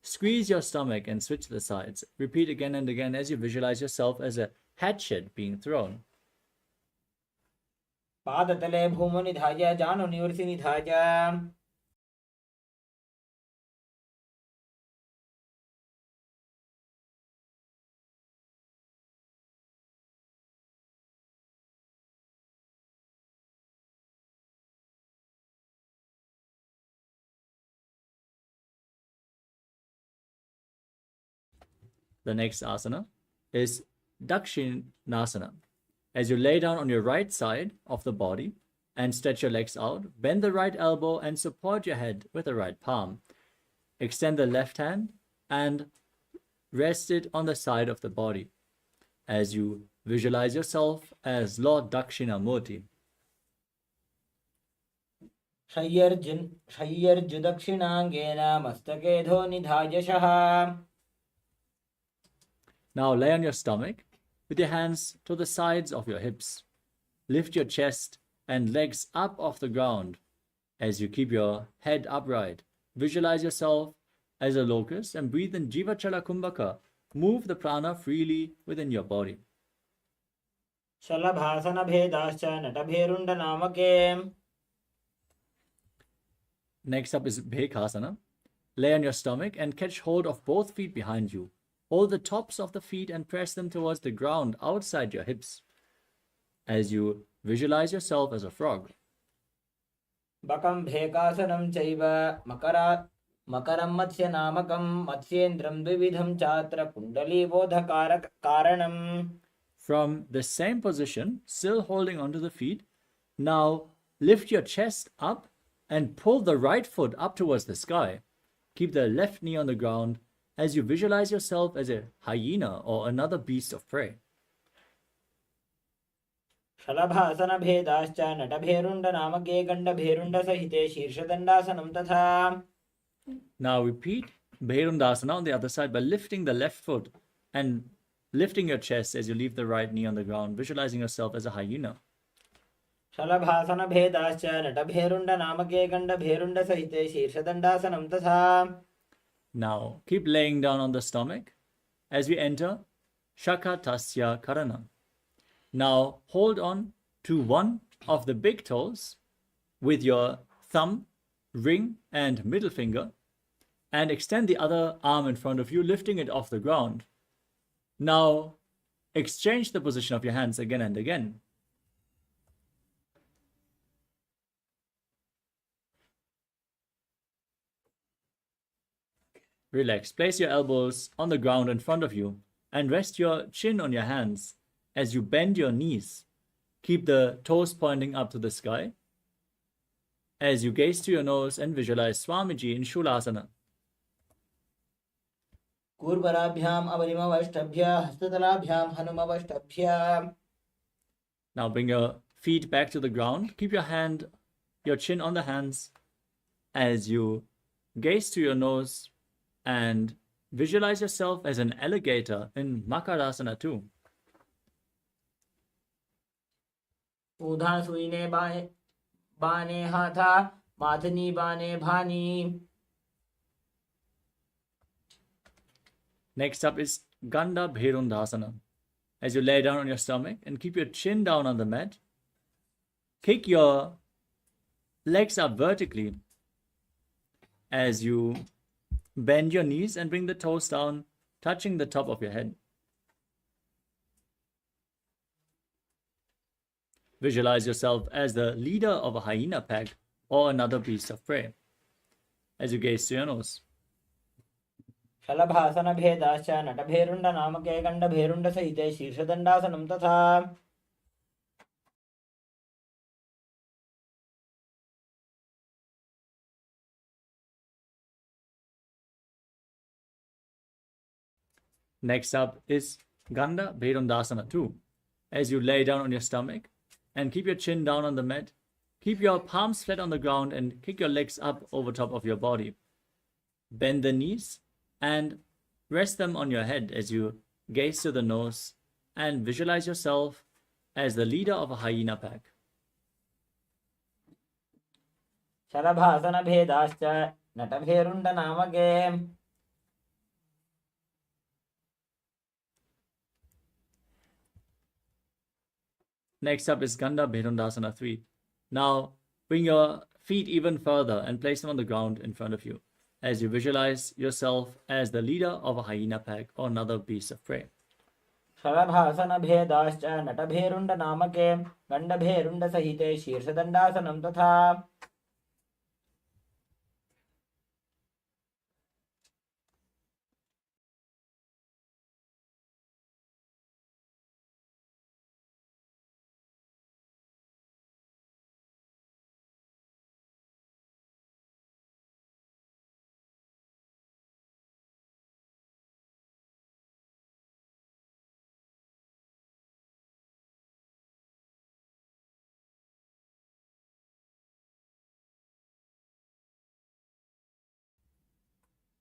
Speaker 3: Squeeze your stomach and switch the sides. Repeat again and again as you visualize yourself as a hatchet being thrown.
Speaker 6: पादतले भूमो निधाय जानो निवृत्ति निधाय
Speaker 3: The next asana is Dakshinasana. As you lay down on your right side of the body and stretch your legs out, bend the right elbow and support your head with the right palm. Extend the left hand and rest it on the side of the body as you visualize yourself as Lord Dakshinamurti.
Speaker 6: शय्यर्जुदक्षिणाङ्गेन मस्तके धो निधायशः.
Speaker 3: Now lay on your stomach with your hands to the sides of your hips. Lift your chest and legs up off the ground as you keep your head upright. Visualize yourself as a locust and breathe in Jivachala Kumbhaka. Move the prana freely within your body.
Speaker 6: शलभासन भेदाश्च नटभेरुण्ड नामके.
Speaker 3: Next up is Bhekasana. Lay on your stomach and catch hold of both feet behind you. Hold the tops of the feet and press them towards the ground outside your hips as you visualize yourself as a frog.
Speaker 6: बकं भेकासनं चैव मकरं मत्स्य नामकं मत्स्येन्द्रं द्विविधं चात्र कुण्डलीबोधकारणम्.
Speaker 3: From the same position, still holding onto the feet, now lift your chest up and pull the right foot up towards the sky. Keep the left knee on the ground as you visualize yourself as a hyena or another beast of prey.
Speaker 6: शलभासन भेदाश्च नटभेरुण्ड नामके गण्डभेरुण्ड सहिते शीर्षदण्डासनं तथा.
Speaker 3: Now repeat Bhairundasana on the other side by lifting the left foot and lifting your chest as you leave the right knee on the ground, visualizing yourself as a hyena.
Speaker 6: शलभासन भेदाश्च नटभेरुण्ड नामके गण्डभेरुण्ड सहिते शीर्षदण्डासनं तथा.
Speaker 3: Now keep laying down on the stomach as we enter Shakatasya Karana. Now hold on to one of the big toes with your thumb, ring and middle finger and extend the other arm in front of you, lifting it off the ground. Now exchange the position of your hands again and again. Relax. Place your elbows on the ground in front of you and rest your chin on your hands as you bend your knees. Keep the toes pointing up to the sky as you gaze to your nose and visualize Swamiji in Shulasana.
Speaker 6: कूर्पराभ्याम् अवरिमवष्टभ्य हस्ततलाभ्यां हनुमवष्टभ्य.
Speaker 3: Now bring your feet back to the ground. Keep your chin on the hands as you gaze to your nose and visualize yourself as an alligator in Makarasana too.
Speaker 6: ऊधा सुईने बाने हाथा माथनी बाने भानी.
Speaker 3: Next up is Ganda Bhairundasana. As you lay down on your stomach and keep your chin down on the mat, kick your legs up vertically as you bend your knees and bring the toes down, touching the top of your head. Visualize yourself as the leader of a hyena pack or another beast of prey as you gaze to your nose.
Speaker 6: शलभासन भेदाश्च नटभेरुण्ड नामके गण्डभेरुण्ड सहिते शीर्षदण्डासनं तथा.
Speaker 3: Next up is Ganda Bhairundasana 2. As you lay down on your stomach and keep your chin down on the mat, keep your palms flat on the ground and kick your legs up over top of your body. Bend the knees and rest them on your head as you gaze to the nose and visualize yourself as the leader of a hyena pack.
Speaker 6: शलभासन भेदाश्च नटभेरुण्ड नामके.
Speaker 3: Next up is Ganda Bherundasana 3. Now, bring your feet even further and place them on the ground in front of you as you visualize yourself as the leader of a hyena pack or another beast of prey.
Speaker 6: शलभासनभेदाश्च नटभेरुण्डनामके गण्डभेरुण्डसहिते शीर्षदण्डासनं तथा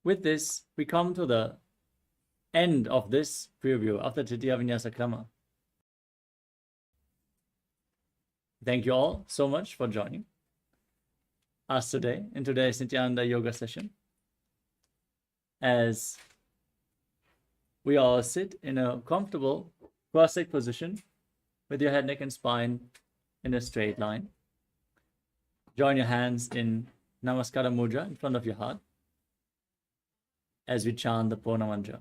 Speaker 3: With this, we come to the end of this preview of the Tritiya Vinyasa Krama. Thank you all so much for joining us today in today's Nithyananda Yoga session. As we all sit in a comfortable cross-legged position with your head, neck, and spine in a straight line. Join your hands in Namaskara Mudra in front of your heart as we chant the Purna Mantra.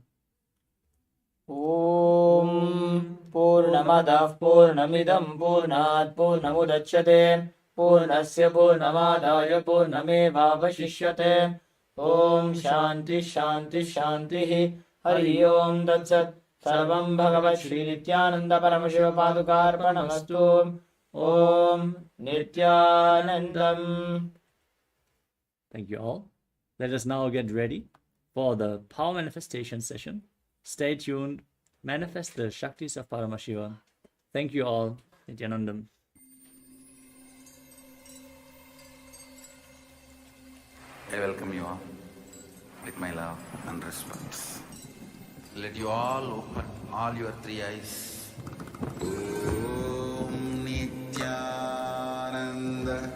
Speaker 6: ॐ पूर्णमदः पूर्णमिदं पूर्णात् पूर्णमुदच्यते पूर्णस्य पूर्णमादाय पूर्णमेवावशिष्यते ॐ शान्ति शान्ति शान्तिः हरि ओं तत्सत् सर्वं भगवत् श्री नित्यानंद परमशिव पादुकार्पणमस्तु ॐ नित्यानन्दम्.
Speaker 3: Thank you all. Let us now get ready for the power manifestation session. Stay tuned. Manifest the Shaktis of Paramashiva. Thank you all. Nithyanandam.
Speaker 2: I welcome you all with my love and respect. Let you all open all your three eyes. Om Nithyananda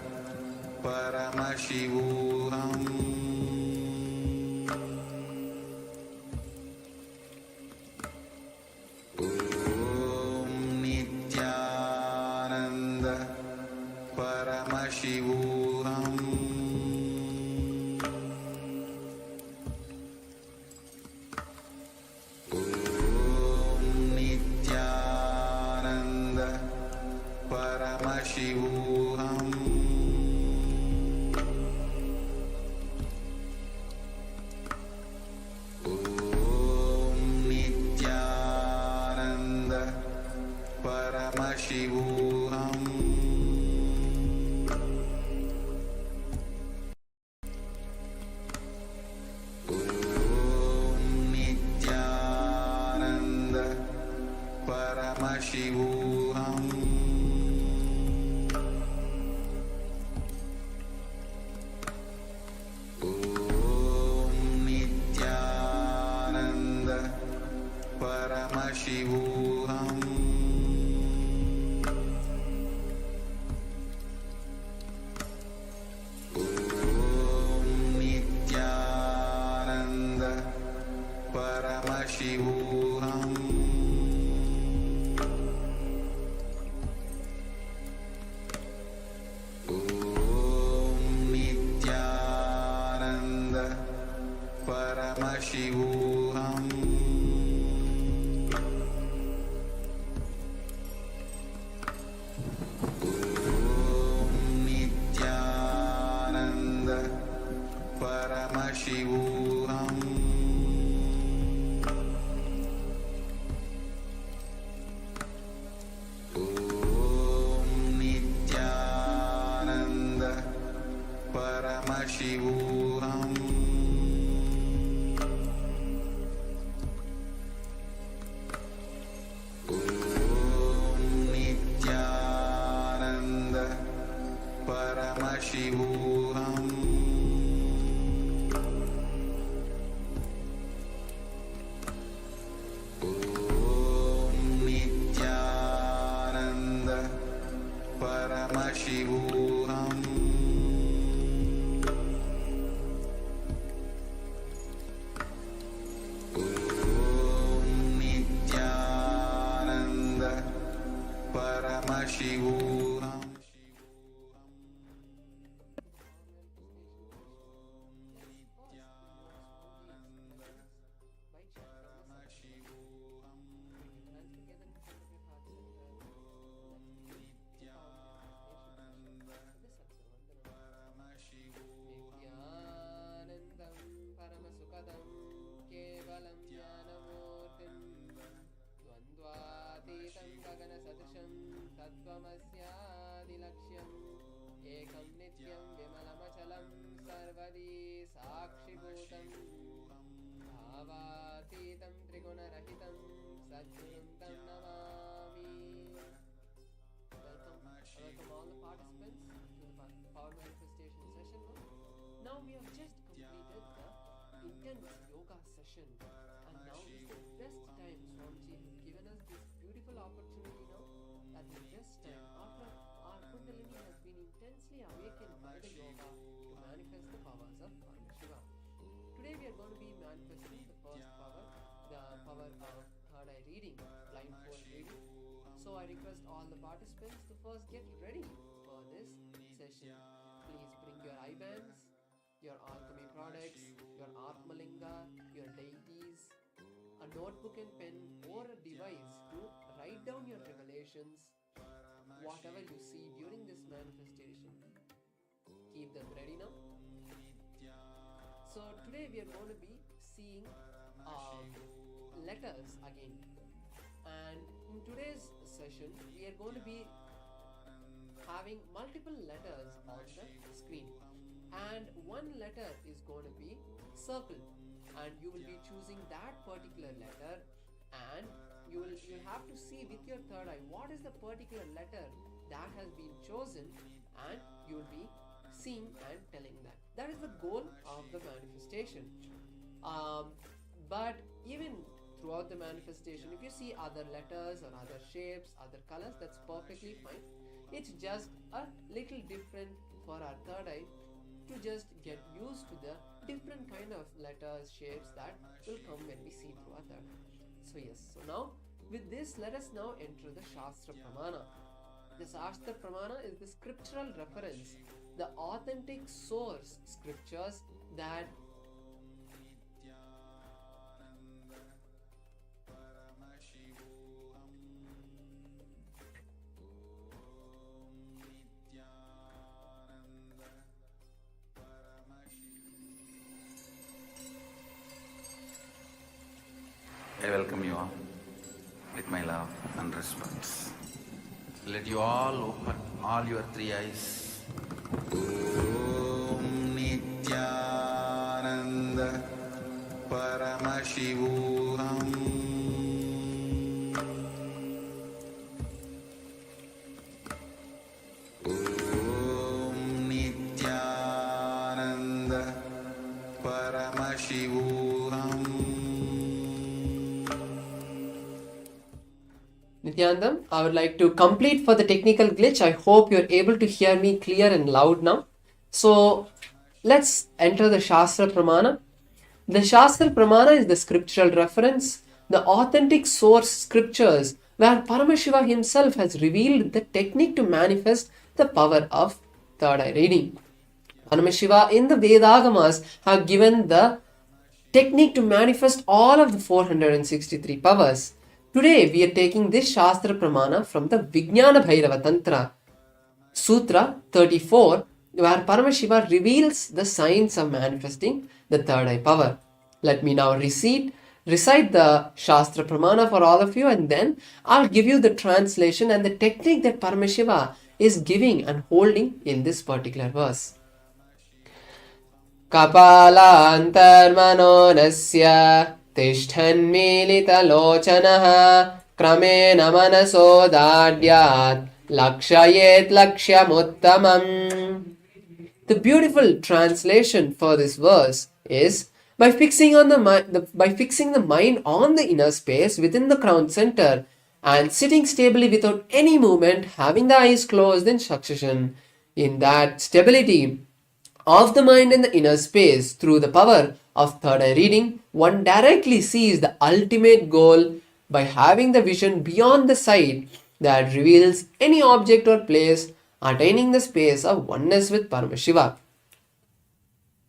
Speaker 2: Paramashivoham Paramashivoham Om Nithyananda Paramashivoham Om Nithyananda Paramashivoham Paramashivoham Om Nithyananda Paramashivoham Om Nithyananda Paramashivoham Paramashivoham Om Nithyananda Paramashivoham Paramashivoham
Speaker 1: Nithyanandam Paramasukadam Kevalam Jnanamurtim Dvandvatitam Gagana Sadrisham Tattvamasyaadilaksham Ekam Nityam Vimalamachalam Sarvadi Sakshibhutam Bhavatitam Trigunarahitam Sadguruntam Namami. Welcome all the participants to the Power Manifestation session. Now we have just completed the intense yoga session, and now is the best time. Swamiji has given us this beautiful opportunity now at the best time after our Kundalini has been intensely awakened by the yoga to manifest the powers of Paramashiva. Today we are going to be manifesting the first power, the power of third eye reading, blindfold reading. So I request all the participants to first get ready for this session. Please bring your eye bands, your alchemy products, your Atmalinga, your deities, a notebook and pen or a device to write down your revelations, whatever you see during this manifestation. Keep them ready now. So today we are going to be seeing letters again, and in today's session we are going to be having multiple letters on the screen, and one letter is going to be circle, and you will be choosing that particular letter, and you have to see with your third eye what is the particular letter that has been chosen, and you will be seeing and telling that is the goal of the manifestation. But even throughout the manifestation, if you see other letters or other shapes, other colors, that's perfectly fine. It's just a little different for our third eye to just get used to the different kind of letters, shapes that will come when we see through our third eye. So yes, so now with this, let us now enter the Shastra Pramana. The Shastra Pramana is the scriptural reference, the authentic source scriptures that
Speaker 2: I welcome you all with my love and respects. Let you all open all your three eyes. Om Nithyananda Paramashivoham Om Nithyananda Paramashivoham.
Speaker 1: Nithyanandam, I would like to complete for the technical glitch. I hope you're able to hear me clear and loud now. So let's enter the Shastra Pramana. The Shastra Pramana is the scriptural reference, the authentic source scriptures where Paramashiva himself has revealed the technique to manifest the power of third eye reading. Paramashiva in the Vedagamas have given the technique to manifest all of the 463 powers. Today we are taking this Shastra Pramana from the Vijnana Bhairava Tantra, Sutra 34, where Paramashiva reveals the science of manifesting the third eye power. Let me now recite the Shastra Pramana for all of you, and then I'll give you the translation and the technique that Paramashiva is giving and holding in this particular verse. Kapala antarmano nasya तिष्ठन्मीलितलोचनः क्रमेण मनसो दाढ्यात् lakshayet lakshyamuttamam. The beautiful translation for this verse is by fixing the mind on the inner space within the crown center and sitting stably without any movement, having the eyes closed in succession. In that stability of the mind in the inner space through the power of third eye reading, one directly sees the ultimate goal by having the vision beyond the sight that reveals any object or place attaining the space of oneness with Paramashiva.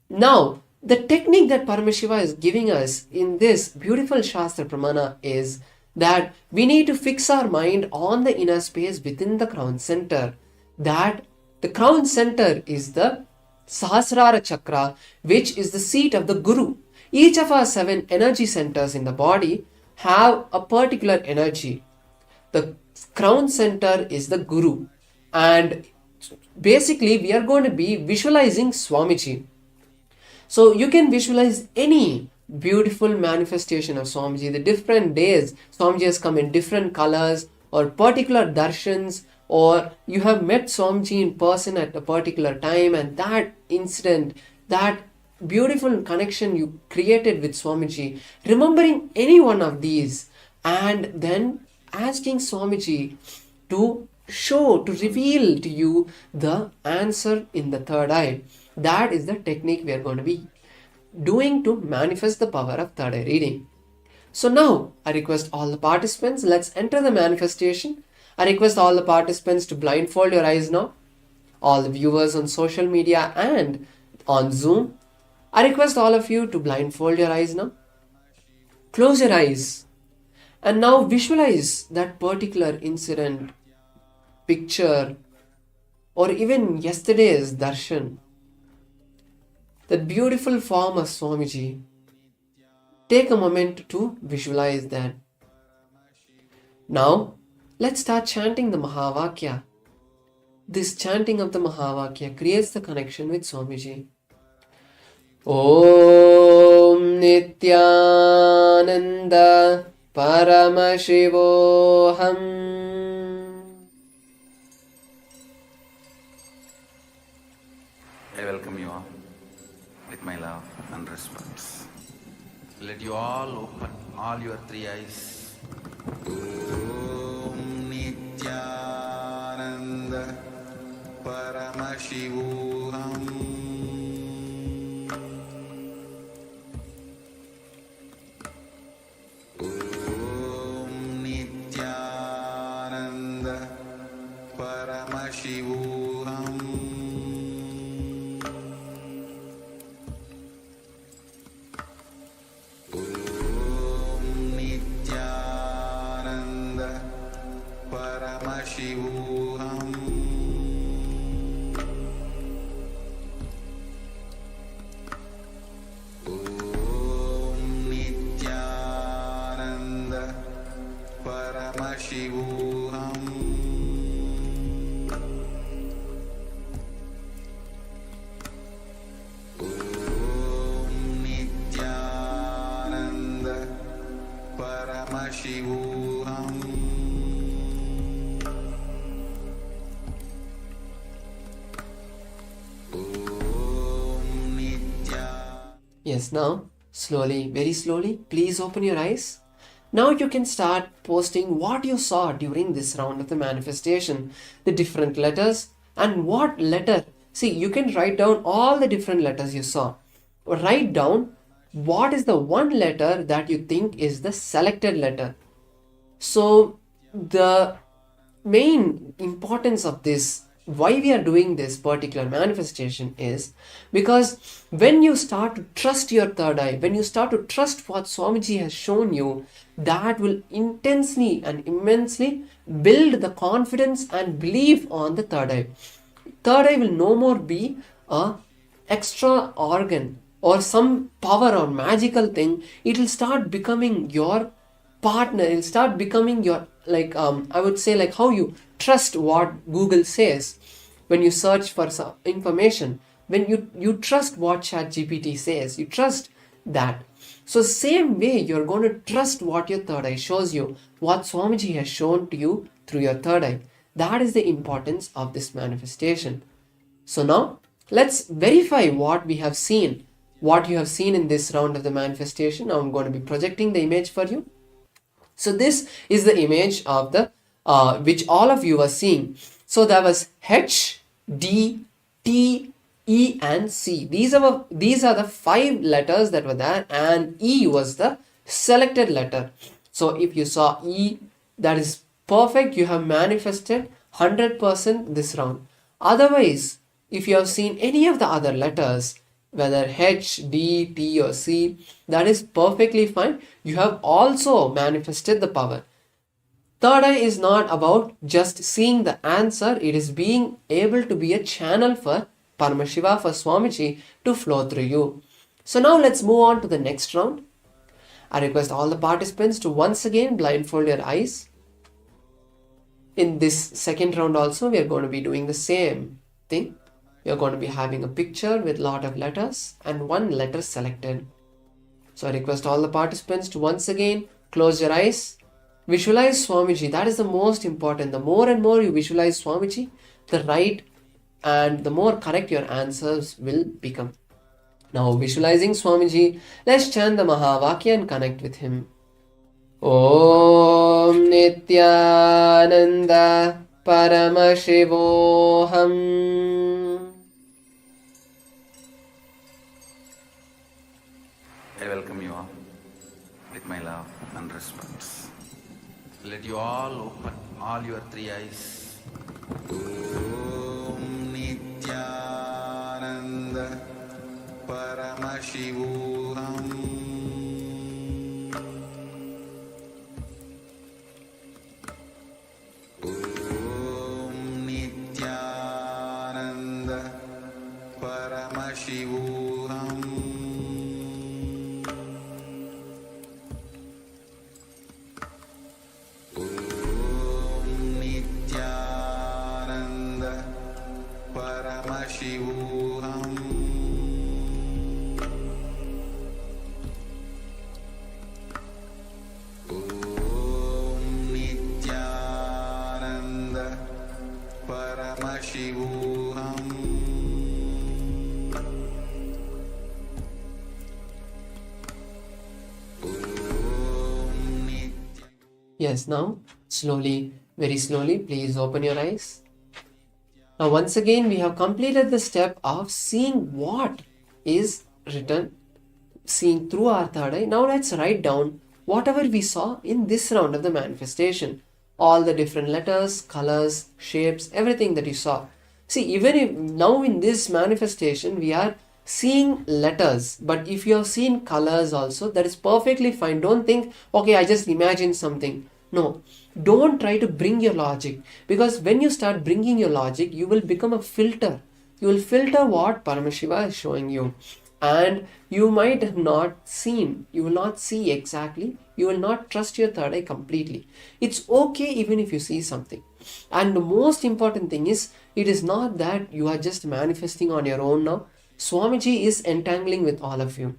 Speaker 1: Now, the technique that Paramashiva is giving us in this beautiful Shastra Pramana is that we need to fix our mind on the inner space within the crown center. That the crown center is the Sahasrara Chakra, which is the seat of the Guru. Each of our 7 energy centers in the body have a particular energy. The crown center is the Guru, and basically we are going to be visualizing Swamiji. So you can visualize any beautiful manifestation of Swamiji. The different days Swamiji has come in different colors, or particular darshans, or you have met Swamiji in person at a particular time, and that incident, that beautiful connection you created with Swamiji, remembering any one of these and then asking Swamiji to show, to reveal to you the answer in the third eye. That is the technique we are going to be doing to manifest the power of third eye reading. So now I request all the participants, let's enter the manifestation. I request all the participants to blindfold your eyes now. All the viewers on social media and on Zoom, I request all of you to blindfold your eyes now. Close your eyes and now visualize that particular incident, picture, or even yesterday's darshan. That beautiful form of Swamiji. Take a moment to visualize that. Now, let's start chanting the Mahavakya. This chanting of the Mahavakya creates the connection with Swamiji. Om Nithyananda Paramashivoham.
Speaker 2: I welcome you all with my love and respects. Let you all open all your 3 eyes. Om Nithyananda Paramashivoham. Om Nithyananda Paramashivoham. Paramashivoham. Om Nithyananda Paramashivoham. Om Nithyananda Paramashivoham.
Speaker 1: Yes, now, slowly, very slowly, please open your eyes. Now you can start posting what you saw during this round of the manifestation, the different letters, and what letter. See, you can write down all the different letters you saw. Write down what is the one letter that you think is the selected letter. So, the main importance of this, why we are doing this particular manifestation, is because when you start to trust your third eye, when you start to trust what Swamiji has shown you, that will intensely and immensely build the confidence and belief on the third eye. Third eye will no more be a extra organ or some power or magical thing. It will start becoming your partner. It will start becoming your, I would say, like how you trust what Google says when you search for some information, when you trust what ChatGPT says, you trust that. So same way you're going to trust what your third eye shows you, what Swamiji has shown to you through your third eye. That is the importance of this manifestation. So now let's verify what we have seen, what you have seen in this round of the manifestation. Now I'm going to be projecting the image for you. So this is the image of the which all of you are seeing. So there was H, D, T, E and C. These are the 5 letters that were there, and E was the selected letter. So if you saw E, that is perfect. You have manifested 100% this round. Otherwise, if you have seen any of the other letters, whether H, D, T or C, that is perfectly fine. You have also manifested the power. Third eye is not about just seeing the answer, it is being able to be a channel for Paramashiva, for Swamiji to flow through you. So now let's move on to the next round. I request all the participants to once again blindfold your eyes. In this second round also, we are going to be doing the same thing. We are going to be having a picture with lot of letters and one letter selected. So I request all the participants to once again close your eyes. Visualize Swamiji. That is the most important. The more and more you visualize Swamiji, the right and the more correct your answers will become. Now visualizing Swamiji, let's chant the Mahavakya and connect with him. Om Nithyananda Paramashivoham.
Speaker 2: I welcome you all with my love and respects. Let you all open all your three eyes. Om Nithyananda Paramashivoham. Om Nithyananda Paramashivoham. Om Nithyananda Paramashivoham.
Speaker 1: Yes, now slowly, very slowly, please open your eyes. Now once again we have completed the step of seeing what is written, seeing through our third eye. Now let's write down whatever we saw in this round of the manifestation. All the different letters, colors, shapes, everything that you saw. See, even if now in this manifestation we are seeing letters, but if you have seen colors also, that is perfectly fine. Don't think, okay, I just imagined something. No, don't try to bring your logic, because when you start bringing your logic, you will become a filter. You will filter what Paramashiva is showing you, and you might have not seen, you will not see exactly, you will not trust your third eye completely. It's okay even if you see something. And the most important thing is, it is not that you are just manifesting on your own now. Swamiji is entangling with all of you.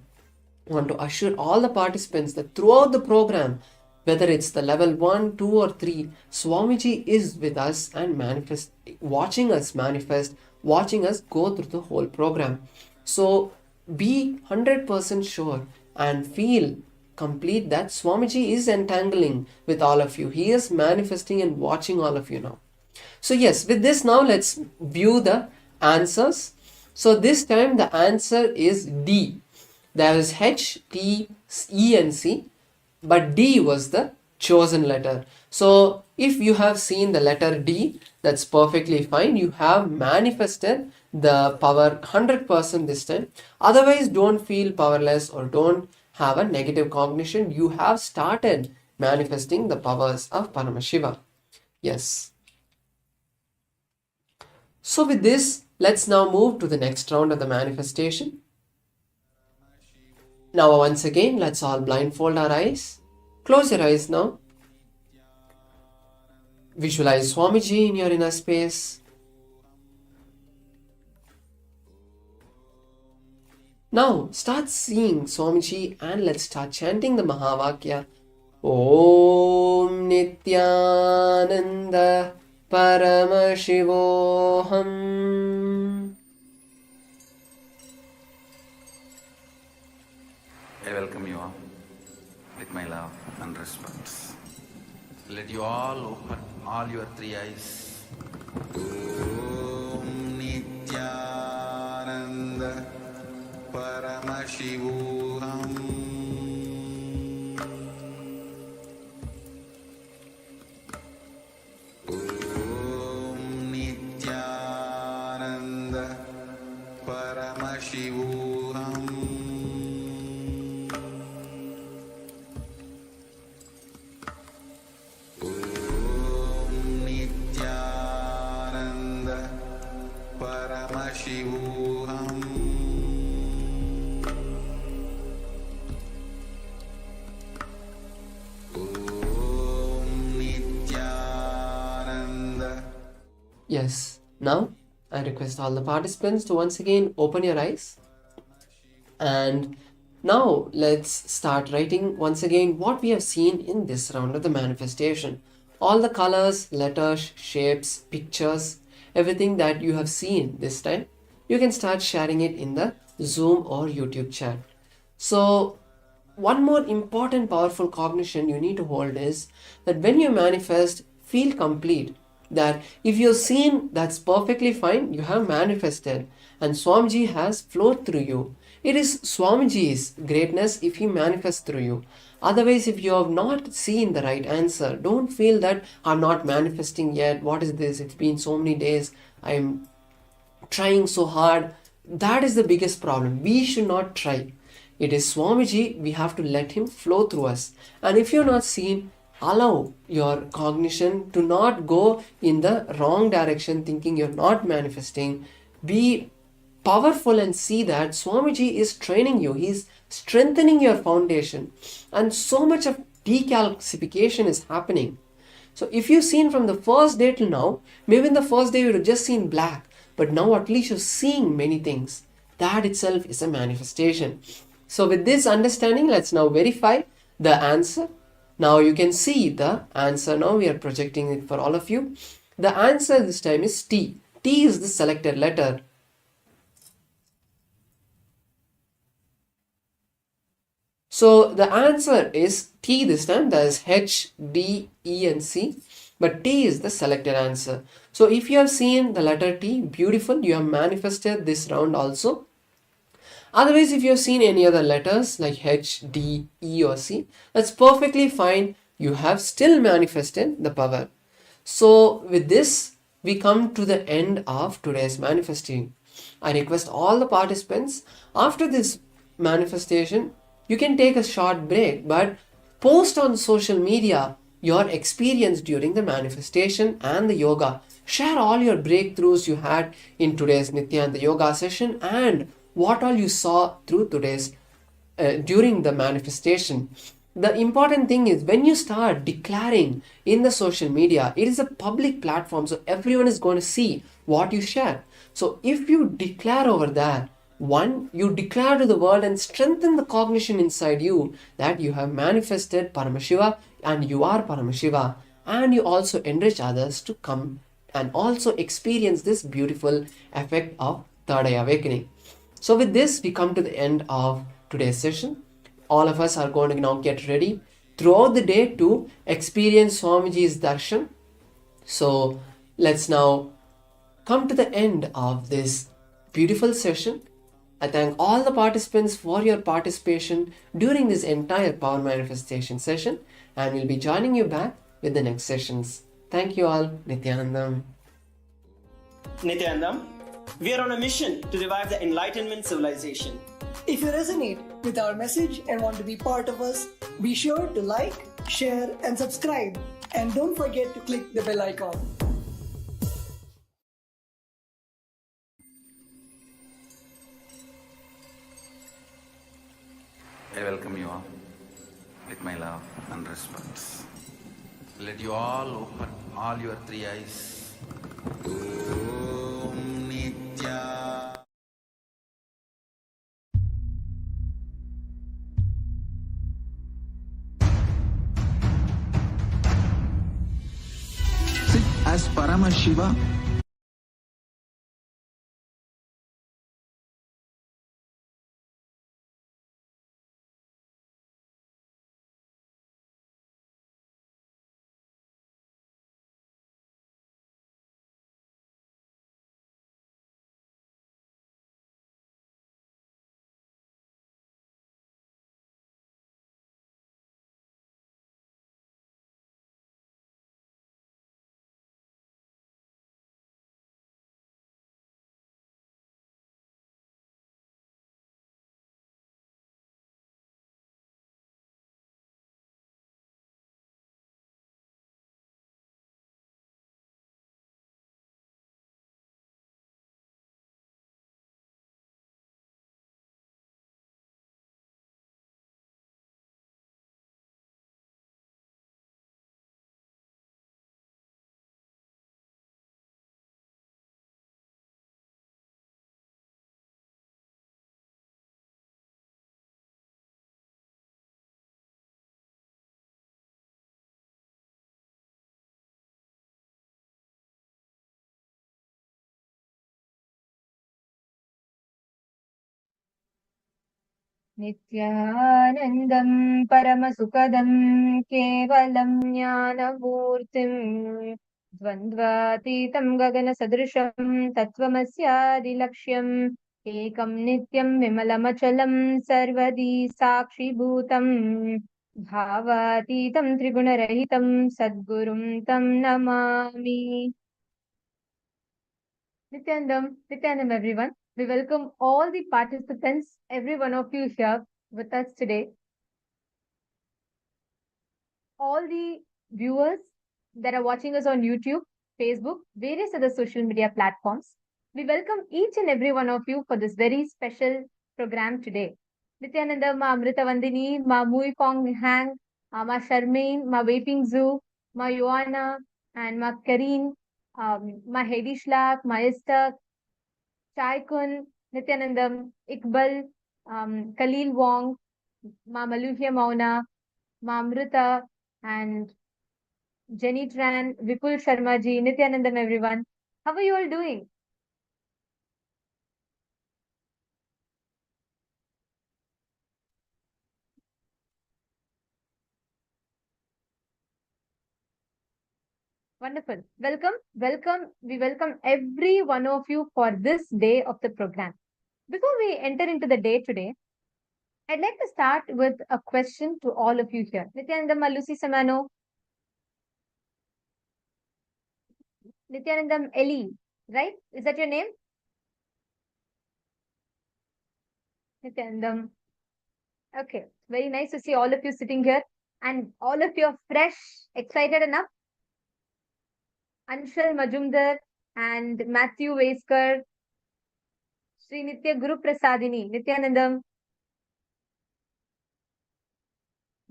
Speaker 1: I want to assure all the participants that throughout the program, whether it's the level 1, 2 or 3, Swamiji is with us and watching us manifest, watching us go through the whole program. So be 100% sure and feel complete that Swamiji is entangling with all of you. He is manifesting and watching all of you now. So yes, with this now let's view the answers. So this time the answer is D. There is H, T, E and C, but D was the chosen letter. So if you have seen the letter D, that's perfectly fine. You have manifested the power 100% this time. Otherwise, don't feel powerless or don't have a negative cognition. You have started manifesting the powers of Paramashiva. Yes. So with this, let's now move to the next round of the manifestation. Now once again, let's all blindfold our eyes. Close your eyes now. Visualize Swamiji in your inner space. Now start seeing Swamiji and let's start chanting the Mahavakya. Om Nithyananda Paramashivoham.
Speaker 2: I welcome you all with my love and respects. Let you all open all your three eyes. Om Nithyananda Paramashivoham.
Speaker 1: Yes. Now, I request all the participants to once again open your eyes. And now let's start writing once again what we have seen in this round of the manifestation. All the colors, letters, shapes, pictures, everything that you have seen this time, you can start sharing it in the Zoom or YouTube chat. So, one more important powerful cognition you need to hold is that when you manifest, feel complete. That if you're seen, that's perfectly fine, you have manifested, and Swamiji has flowed through you. It is Swamiji's greatness if he manifests through you. Otherwise, if you have not seen the right answer, don't feel that I'm not manifesting yet. What is this? It's been so many days. I'm trying so hard. That is the biggest problem. We should not try. It is Swamiji, we have to let him flow through us. And if you're not seen, allow your cognition to not go in the wrong direction, thinking you're not manifesting. Be powerful and see that Swamiji is training you, he's strengthening your foundation, and so much of decalcification is happening. So if you've seen from the first day till now, maybe in the first day you would have just seen black, but now at least you're seeing many things. That itself is a manifestation. So with this understanding, let's now verify the answer. Now you can see the answer. Now we are projecting it for all of you. The answer this time is T. T is the selected letter. So the answer is T this time. That is H, D, E and C. But T is the selected answer. So if you have seen the letter T, beautiful, you have manifested this round also. Otherwise, if you have seen any other letters like H, D, E or C, that's perfectly fine. You have still manifested the power. So with this, we come to the end of today's manifesting. I request all the participants, after this manifestation, you can take a short break, but post on social media your experience during the manifestation and the yoga. Share all your breakthroughs you had in today's Nithyananda yoga session and what all you saw through today's during the manifestation. The important thing is when you start declaring in the social media, it is a public platform, so everyone is going to see what you share. So if you declare over there, one, you declare to the world and strengthen the cognition inside you that you have manifested Paramashiva and you are Paramashiva, and you also enrich others to come and also experience this beautiful effect of third eye awakening. So with this, we come to the end of today's session. All of us are going to now get ready throughout the day to experience Swamiji's darshan. So let's now come to the end of this beautiful session. I thank all the participants for your participation during this entire power manifestation session, and we'll be joining you back with the next sessions. Thank you all. Nithyanandam.
Speaker 4: Nithyanandam, we are on a mission to revive the Enlightenment civilization.
Speaker 5: If you resonate with our message and want to be part of us, be sure to like, share, and subscribe. And don't forget to click the bell icon.
Speaker 2: I welcome you all with my love and respect. Let you all open all your three eyes. Om Nitya. Sit as Paramashiva
Speaker 7: नित्यानन्दं परमसुखदं केवलं ज्ञानमूर्तिं द्वन्द्वातीतं गगनसदृशं तत्त्वमस्यादिलक्ष्यम् एकं नित्यं विमलमचलं सर्वदी साक्षिभूतम् भावातीतं त्रिगुणरहितं सद्गुरुं तं Namami. Nithyanandam, everyone. We welcome all the participants, every one of you here with us today. All the viewers that are watching us on YouTube, Facebook, various other social media platforms. We welcome each and every one of you for this very special program today. Nithyananda, Ma Amrita Vandini, Ma Mui Pong Hang, Ma Sharmain, Ma Vaping Zoo, Ma Joanna, and Ma Kareen, Ma Hedi Shlak, Ma Esther, Chaikun, Nithyanandam, Iqbal, Khalil Wong, Ma Maluhya Mauna, Ma Amrita, and Jenny Tran, Vipul Sharma ji, Nithyanandam, everyone. How are you all doing? Wonderful. Welcome. We welcome every one of you for this day of the program. Before we enter into the day today, I'd like to start with a question to all of you here. Nithyanandam, Lucy Samano, Nithyanandam Eli, right? Is that your name? Nithyanandam. Okay, very nice to see all of you sitting here and all of you are fresh, excited enough. Anshul Majumdar and Matthew Vaiskar, Sri Nitya Guru Prasadini, Nithyanandam.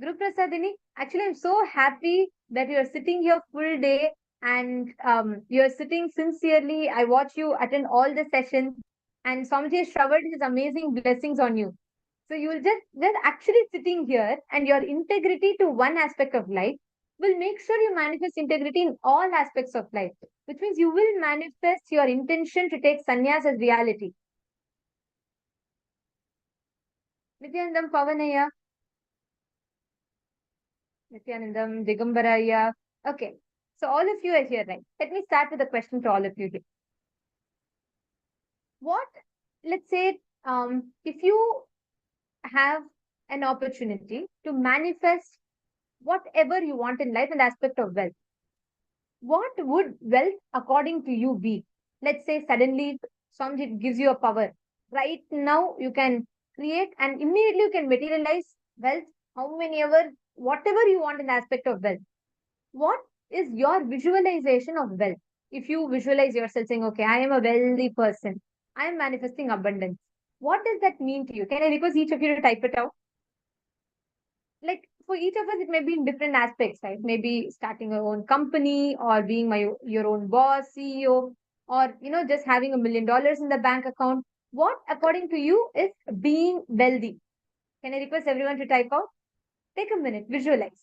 Speaker 7: Guru Prasadini, actually, I'm so happy that you are sitting here full day and you are sitting sincerely. I watch you attend all the sessions, and Swamiji has showered his amazing blessings on you. So you will just actually sitting here, and your integrity to one aspect of life will make sure you manifest integrity in all aspects of life, which means you will manifest your intention to take sannyas as reality. Nithyanandam Pavanaya. Nithyanandam, Digambaraya. Okay, so all of you are here, right? Let me start with a question to all of you here. What, let's say, if you have an opportunity to manifest whatever you want in life and aspect of wealth, what would wealth according to you be? Let's say suddenly something gives you a power. Right now you can create and immediately you can materialize wealth, how many ever, whatever you want in aspect of wealth. What is your visualization of wealth? If you visualize yourself saying, okay, I am a wealthy person, I am manifesting abundance. What does that mean to you? Can I request each of you to type it out? Like for each of us, it may be in different aspects, right? Maybe starting your own company or being your own boss, CEO, or just having $1 million in the bank account. What, according to you, is being wealthy? Can I request everyone to type out? Take a minute, visualize.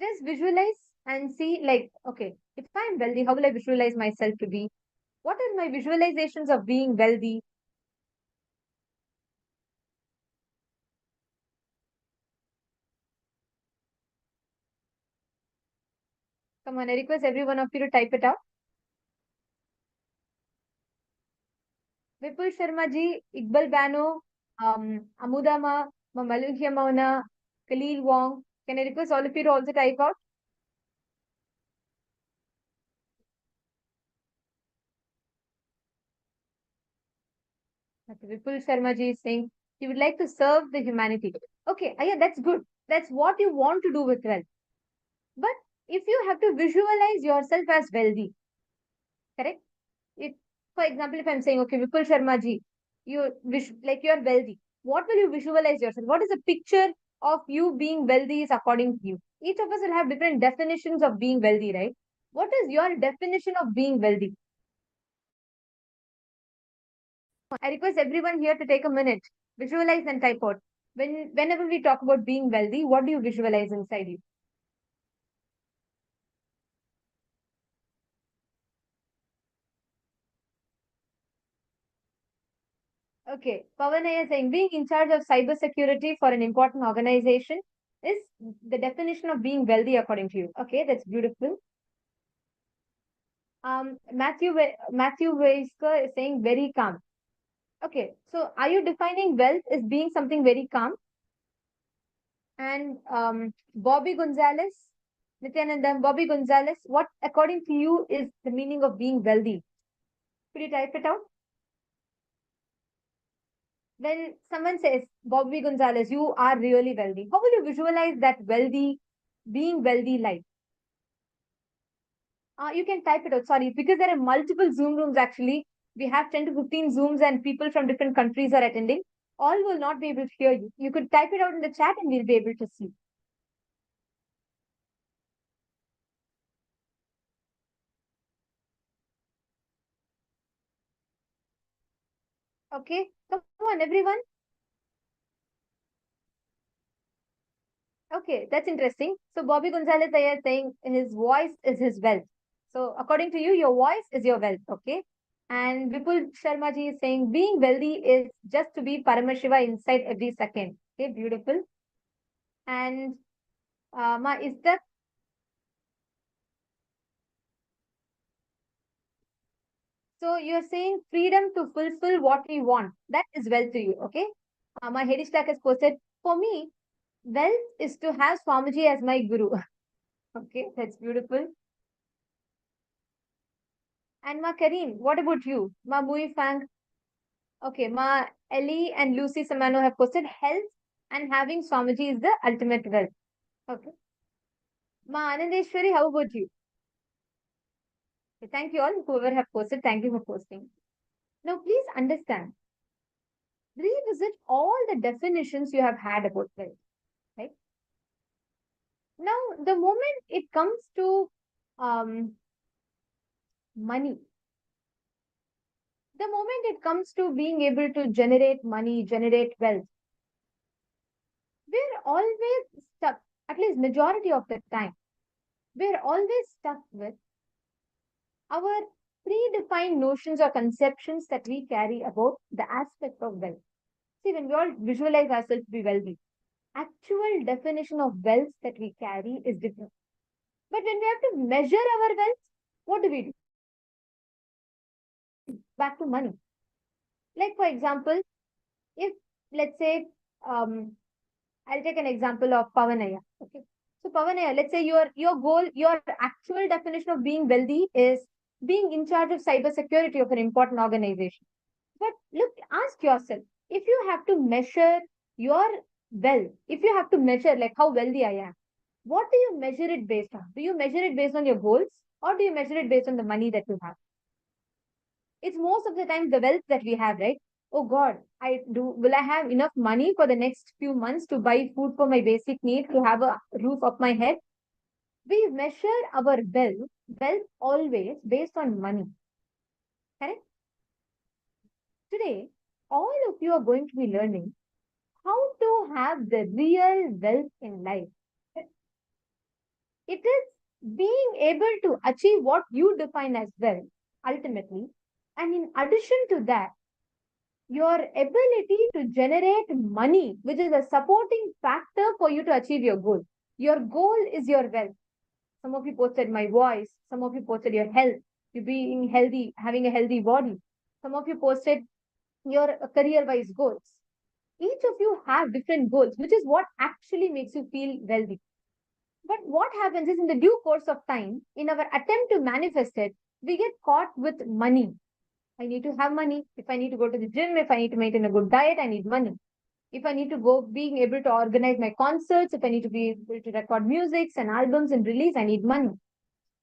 Speaker 7: Just visualize and see, like, okay, if I'm wealthy, how will I visualize myself to be? What are my visualizations of being wealthy? Come on, I request every one of you to type it out. Vipul Sharma ji, Iqbal Bano, Amudama, Maluhya Mauna, Khalil Wong. Can I request all of you to also type out? Okay, Vipul Sharma ji is saying he would like to serve the humanity. Okay, yeah, that's good. That's what you want to do with wealth. But if you have to visualize yourself as wealthy, correct? If, for example, if I'm saying, okay, Vipul Sharma ji, you wish like you're wealthy. What will you visualize yourself? What is the picture of you being wealthy is according to you? Each of us will have different definitions of being wealthy, right? What is your definition of being wealthy? I request everyone here to take a minute, visualize and type out. Whenever we talk about being wealthy, what do you visualize inside you? Okay, Pavanaya saying being in charge of cybersecurity for an important organization is the definition of being wealthy according to you. Okay, that's beautiful. Matthew Weisker is saying very calm. Okay, so are you defining wealth as being something very calm? And Bobby Gonzalez, Nithyananda, Bobby Gonzalez, what according to you is the meaning of being wealthy? Could you type it out? When someone says, Bobby Gonzalez, you are really wealthy, how will you visualize that being wealthy life? You can type it out, sorry, because there are multiple Zoom rooms actually. We have 10 to 15 Zooms and people from different countries are attending. All will not be able to hear you. You could type it out in the chat and we'll be able to see. Okay, come on, everyone. Okay, that's interesting. So Bobby Gonzalez is saying his voice is his wealth. So according to you, your voice is your wealth. Okay. And Vipul Sharma ji is saying being wealthy is just to be Paramashiva inside every second. Okay, beautiful. And Ma Istak. So you're saying freedom to fulfill what we want. That is wealth to you. Okay. My Hedishtak has posted, for me, wealth is to have Swamiji as my guru. Okay, that's beautiful. And Ma Kareem, what about you? Ma Mui Fang. Okay, Ma Ellie and Lucy Samano have posted health and having Swamiji is the ultimate wealth. Okay. Ma Anandeshwari, how about you? Okay, thank you all, whoever have posted. Thank you for posting. Now, please understand, revisit all the definitions you have had about wealth, right? Now, the moment it comes to money, the moment it comes to being able to generate money, generate wealth, we're always stuck, at least majority of the time, we're always stuck with our predefined notions or conceptions that we carry about the aspect of wealth. See, when we all visualize ourselves to be wealthy, actual definition of wealth that we carry is different. But when we have to measure our wealth, what do we do? Back to money. Like, for example, if let's say, I'll take an example of Pavanaya. Okay. So Pavanaya, let's say your goal, your actual definition of being wealthy is being in charge of cybersecurity of an important organization. But look, ask yourself, if you have to measure your wealth, if you have to measure like how wealthy I am, what do you measure it based on? Do you measure it based on your goals or do you measure it based on the money that you have? It's most of the time the wealth that we have, right? Oh God, will I have enough money for the next few months to buy food for my basic need, to have a roof of my head? We measure our wealth always based on money. Correct? Today, all of you are going to be learning how to have the real wealth in life. It is being able to achieve what you define as wealth, ultimately. And in addition to that, your ability to generate money, which is a supporting factor for you to achieve your goal. Your goal is your wealth. Some of you posted my voice. Some of you posted your health, you being healthy, having a healthy body. Some of you posted your career-wise goals. Each of you have different goals, which is what actually makes you feel wealthy. But what happens is in the due course of time, in our attempt to manifest it, we get caught with money. I need to have money. If I need to go to the gym, if I need to maintain a good diet, I need money. If I need to go, being able to organize my concerts, if I need to be able to record music and albums and release, I need money.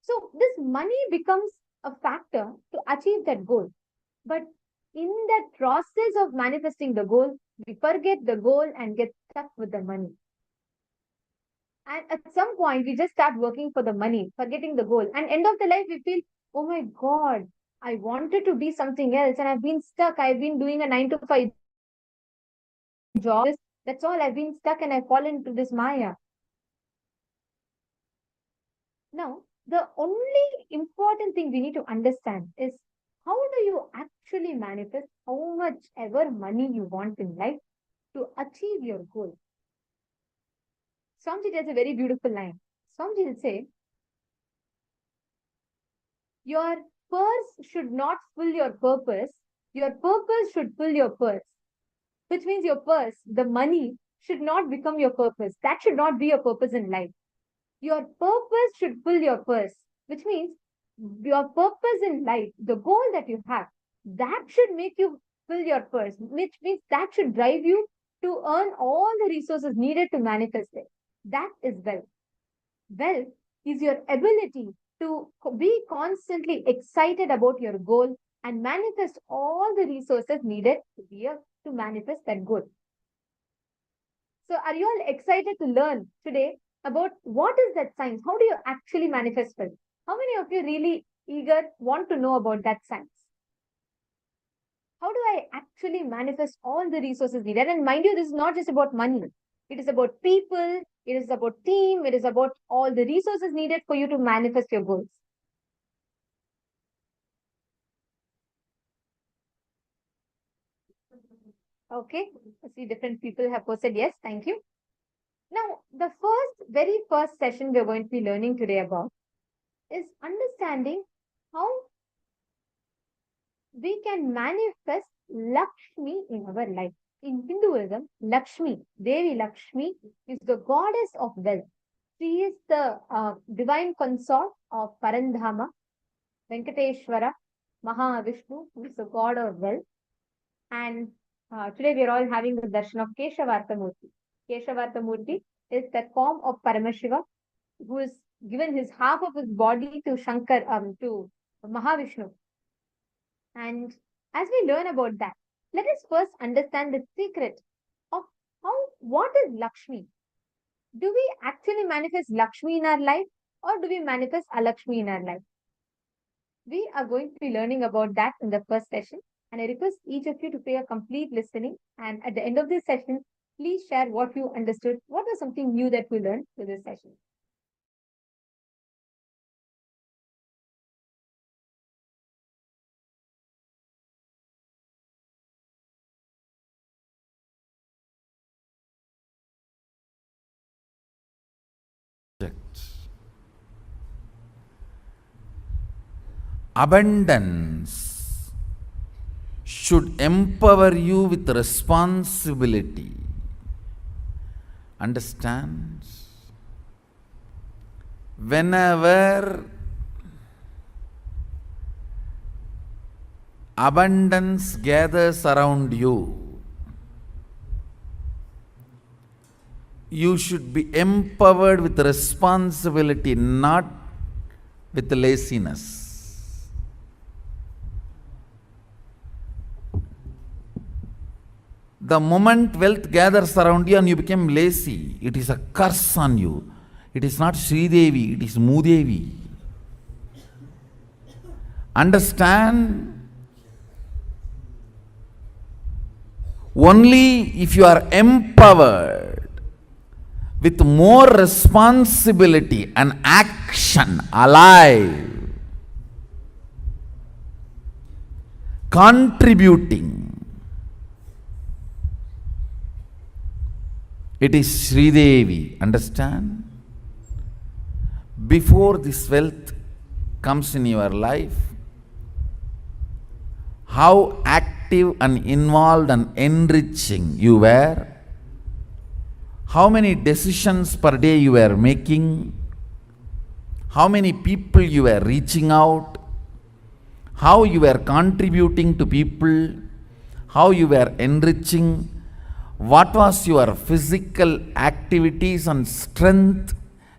Speaker 7: So this money becomes a factor to achieve that goal. But in that process of manifesting the goal, we forget the goal and get stuck with the money. And at some point, we just start working for the money, forgetting the goal. And end of the life, we feel, oh my God, I wanted to be something else and I've been stuck. I've been doing a 9 to 5 job. That's all. I've been stuck and I've fallen into this Maya. Now, the only important thing we need to understand is how do you actually manifest how much ever money you want in life to achieve your goal? Swamiji has a very beautiful line. Swamiji will say, your purse should not fill your purpose should fill your purse. Which means your purse, the money, should not become your purpose. That should not be your purpose in life. Your purpose should fill your purse, which means your purpose in life, the goal that you have, that should make you fill your purse, which means that should drive you to earn all the resources needed to manifest it. That is wealth. Wealth is your ability to be constantly excited about your goal and manifest all the resources needed to manifest that goal. So are you all excited to learn today about what is that science? How do you actually manifest wealth? How many of you really want to know about that science? How do I actually manifest all the resources needed? And mind you, this is not just about money. It is about people, it is about team, it is about all the resources needed for you to manifest your goals. Okay, I see different people have posted yes, thank you. Now, the very first session we're going to be learning today about is understanding how we can manifest Lakshmi in our life. In Hinduism, Devi Lakshmi, is the goddess of wealth. She is the divine consort of Parandhama, Venkateshwara, Mahavishnu, who is the god of wealth. And today we are all having the darshan of Keshavarthamurti. Keshavarthamurti is that form of Paramashiva, who is given his half of his body to to Mahavishnu. And as we learn about that, let us first understand the secret of what is Lakshmi. Do we actually manifest Lakshmi in our life, or do we manifest Alakshmi in our life? We are going to be learning about that in the first session. And I request each of you to pay a complete listening. And at the end of this session, please share what you understood. What was something new that we learned through this session?
Speaker 2: Abundance should empower you with responsibility. Understand? Whenever abundance gathers around you, you should be empowered with responsibility, not with laziness. The moment wealth gathers around you and you become lazy, it is a curse on you. It is not Sridevi, it is Mudevi. Understand? Only if you are empowered with more responsibility and action, alive, contributing, it is Sridevi. Understand? Before this wealth comes in your life, how active and involved and enriching you were, how many decisions per day you were making, how many people you were reaching out, how you were contributing to people, how you were enriching, what was your physical activities and strength,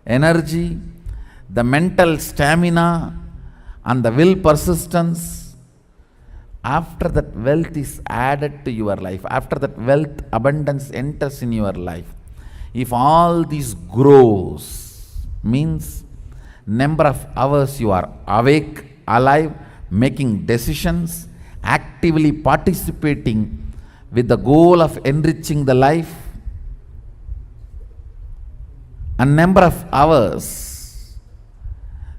Speaker 2: energy, the mental stamina and the will persistence. After that wealth is added to your life, after that wealth abundance enters in your life, if all this grows, means number of hours you are awake, alive, making decisions, actively participating with the goal of enriching the life, a number of hours,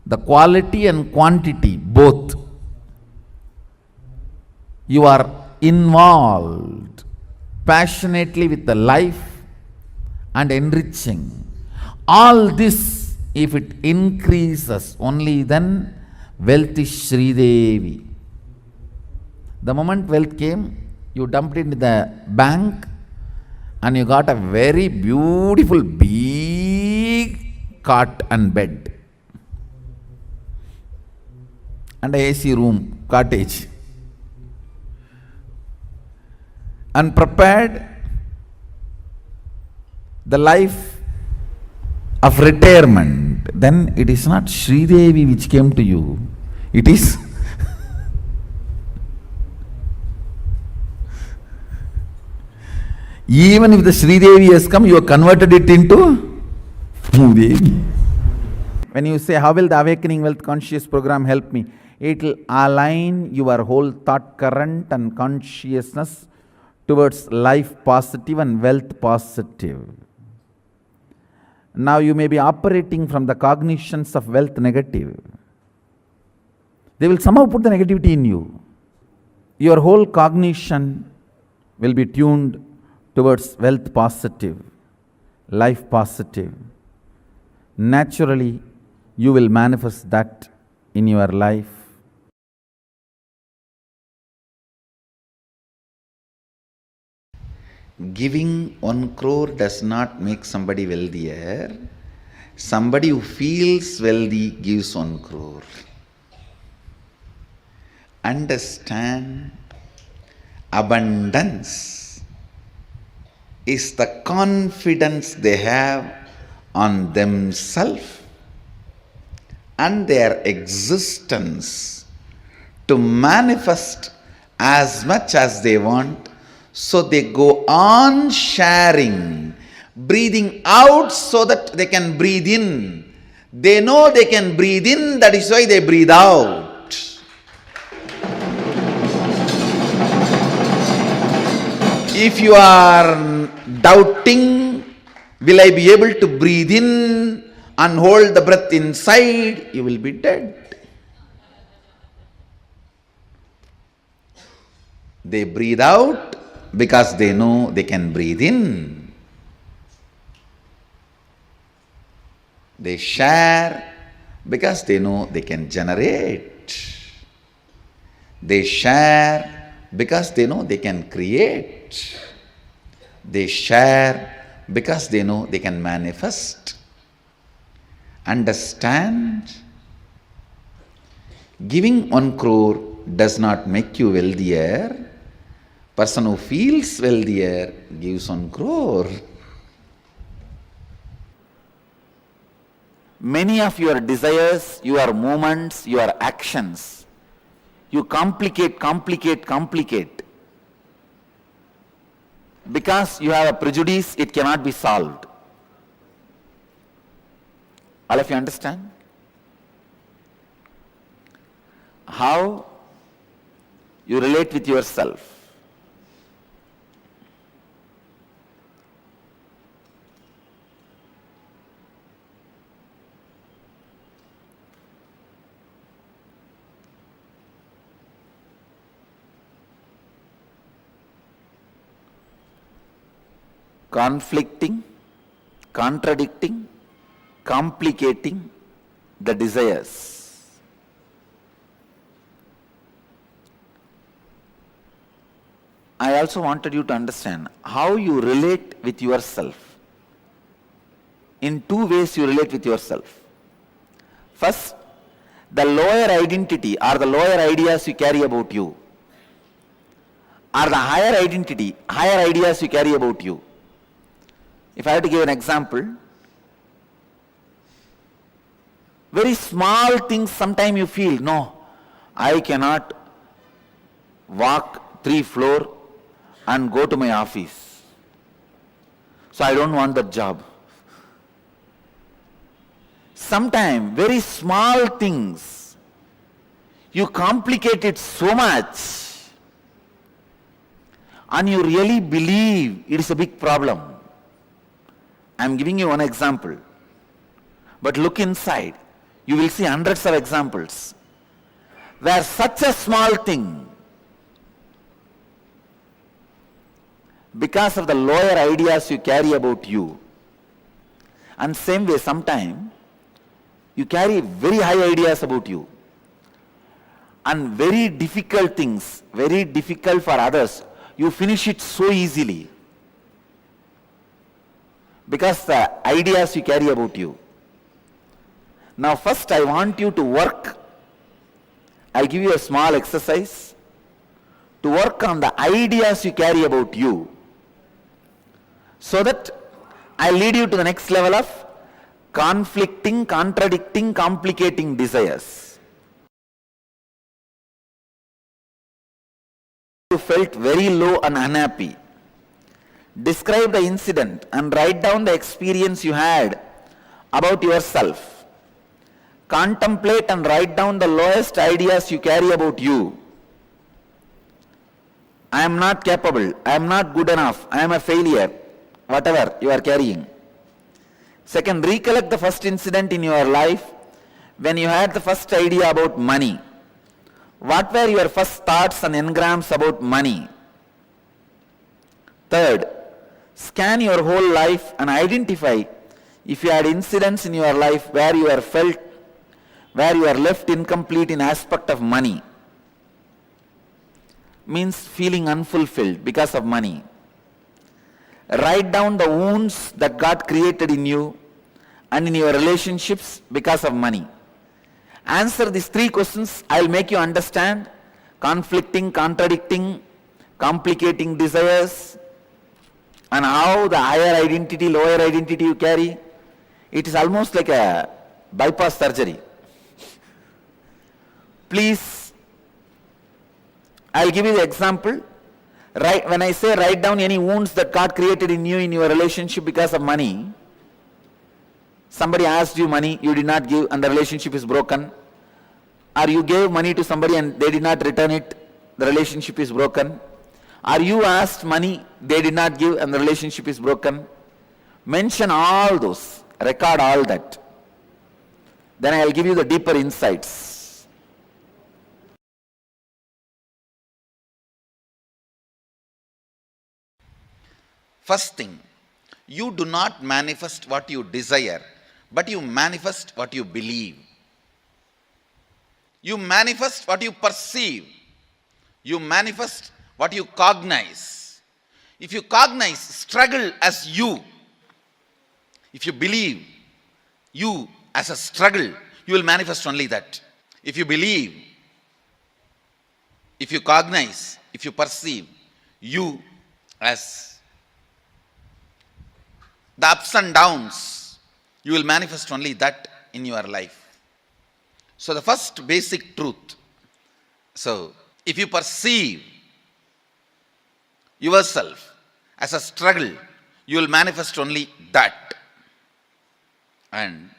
Speaker 2: the quality and quantity both, You are involved passionately with the life and enriching. All this, if it increases, only then wealth is Sridevi. The moment wealth came, you dumped it in the bank and you got a very beautiful big cot and bed and a AC room, cottage, and prepared the life of retirement. Then it is not Sridevi which came to you, it is even if the Sridevi has come, you have converted it into Bhudevi. When you say, how will the Awakening Wealth Conscious program help me? It will align your whole thought current and consciousness towards life positive and wealth positive. Now you may be operating from the cognitions of wealth negative. They will somehow put the negativity in you. Your whole cognition will be tuned towards wealth positive, life positive. Naturally, you will manifest that in your life. Giving 1 crore does not make somebody wealthier. Somebody who feels wealthy gives 1 crore. Understand, abundance is the confidence they have on themselves and their existence to manifest as much as they want. So they go on sharing, breathing out so that they can breathe in. They know they can breathe in, that is why they breathe out. If you are doubting, will I be able to breathe in and hold the breath inside, you will be dead. They breathe out because they know they can breathe in. They share because they know they can generate. They share because they know they can create. They share because they know they can manifest. Understand? Giving 1 crore does not make you wealthier. Person who feels wealthier gives 1 crore. Many of your desires, your movements, your actions, you complicate. Because you have a prejudice, it cannot be solved. All of you understand? How you relate with yourself. Conflicting, contradicting, complicating the desires. I also wanted you to understand how you relate with yourself. In 2 ways you relate with yourself. First, the lower identity or the lower ideas you carry about you, or the higher identity, higher ideas you carry about you. If I have to give an example, very small things sometimes you feel, no, I cannot walk 3 floors and go to my office. So I don't want that job. Sometimes very small things, you complicate it so much and you really believe it is a big problem. I am giving you one example, but look inside, you will see hundreds of examples where such a small thing because of the lower ideas you carry about you. And same way, sometime you carry very high ideas about you. And very difficult things, very difficult for others, you finish it so easily. Because the ideas you carry about you. Now first I want you to work. I'll give you a small exercise to work on the ideas you carry about you, so that I'll lead you to the next level of conflicting, contradicting, complicating desires. You felt very low and unhappy. Describe the incident and write down the experience you had about yourself. Contemplate and write down the lowest ideas you carry about you. I am not capable, I am not good enough, I am a failure, whatever you are carrying. Second, recollect the first incident in your life when you had the first idea about money. What were your first thoughts and engrams about money? Third, scan your whole life and identify if you had incidents in your life where you are left incomplete in aspect of money. Means feeling unfulfilled because of money. Write down the wounds that got created in you and in your relationships because of money. Answer these three questions. I'll make you understand conflicting, contradicting, complicating desires, and how the higher identity, lower identity you carry. It is almost like a bypass surgery. Please, I'll give you the example. When I say write down any wounds that got created in you in your relationship because of money, somebody asked you money, you did not give, and the relationship is broken. Or you gave money to somebody and they did not return it, the relationship is broken. Or you asked money, they did not give, and the relationship is broken. Mention all those, record all that. Then I'll give you the deeper insights. First thing, you do not manifest what you desire, but you manifest what you believe. You manifest what you perceive. You manifest what you cognize. If you cognize struggle as you, if you believe you as a struggle, you will manifest only that. If you believe, if you cognize, if you perceive you as the ups and downs, you will manifest only that in your life. So the first basic truth. So if you perceive yourself as a struggle, you will manifest only that. And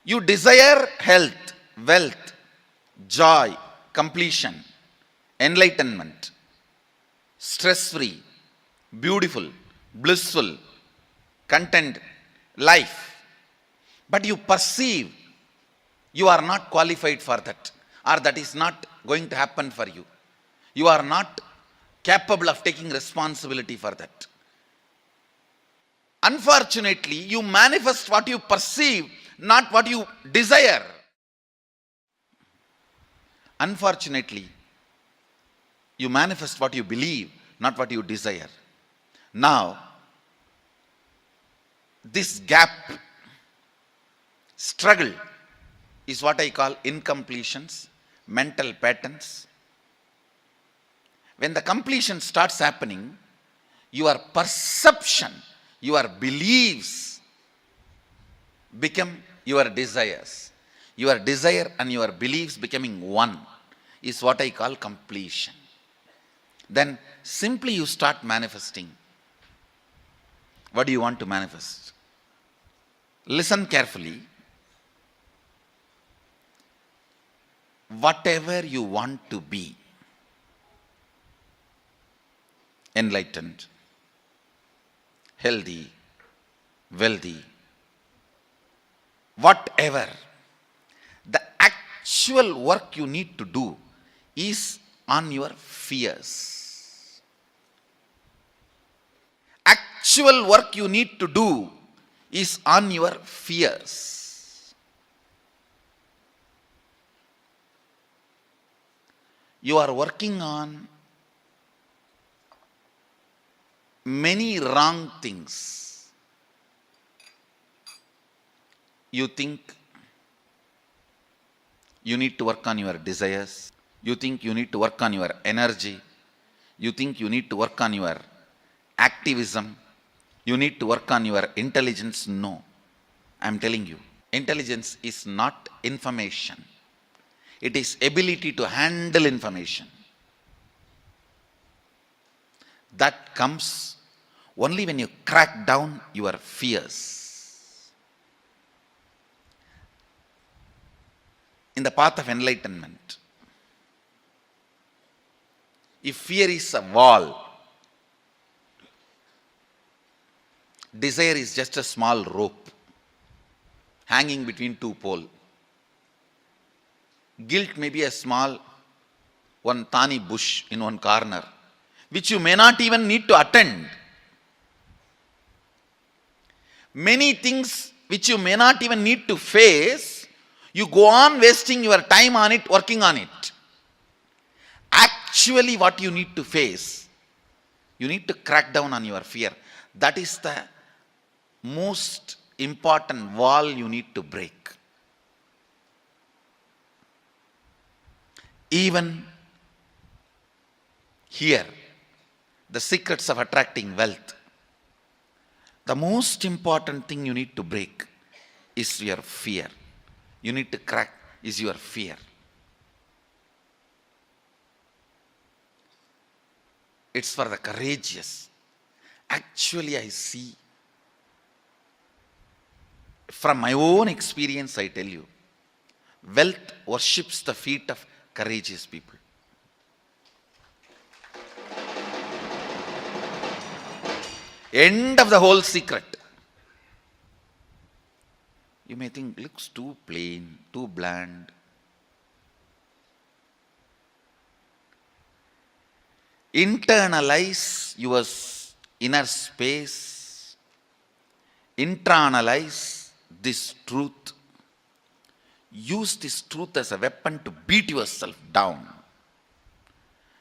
Speaker 2: you desire health, wealth, joy, completion, enlightenment, stress-free, beautiful, blissful, content life. But you perceive you are not qualified for that, or that is not going to happen for you. You are not capable of taking responsibility for that. Unfortunately, you manifest what you perceive, not what you desire. Unfortunately, you manifest what you believe, not what you desire. Now, this gap, struggle, is what I call incompletions, mental patterns. When the completion starts happening, your perception, your beliefs become your desires. Your desire and your beliefs becoming one is what I call completion. Then simply you start manifesting. What do you want to manifest? Listen carefully. Whatever you want to be, enlightened, healthy, wealthy, whatever, the actual work you need to do is on your fears. Actual work you need to do is on your fears. You are working on many wrong things. You think you need to work on your desires. You think you need to work on your energy. You think you need to work on your activism. You need to work on your intelligence. No, I am telling you, intelligence is not information. It is ability to handle information. That comes only when you crack down your fears. In the path of enlightenment, if fear is a wall, desire is just a small rope hanging between two poles. Guilt may be a small one thorny bush in one corner, which you may not even need to attend. Many things which you may not even need to face, you go on wasting your time on it, working on it. Actually, what you need to face, you need to crack down on your fear. That is the most important wall you need to break. Even here, the secrets of attracting wealth, the most important thing you need to break is your fear. You need to crack is your fear. It's for the courageous. Actually, I see, from my own experience, I tell you, wealth worships the feet of courageous people. End of the whole secret. You may think, looks too plain, too bland. Internalize your inner space. Internalize this truth. Use this truth as a weapon to beat yourself down.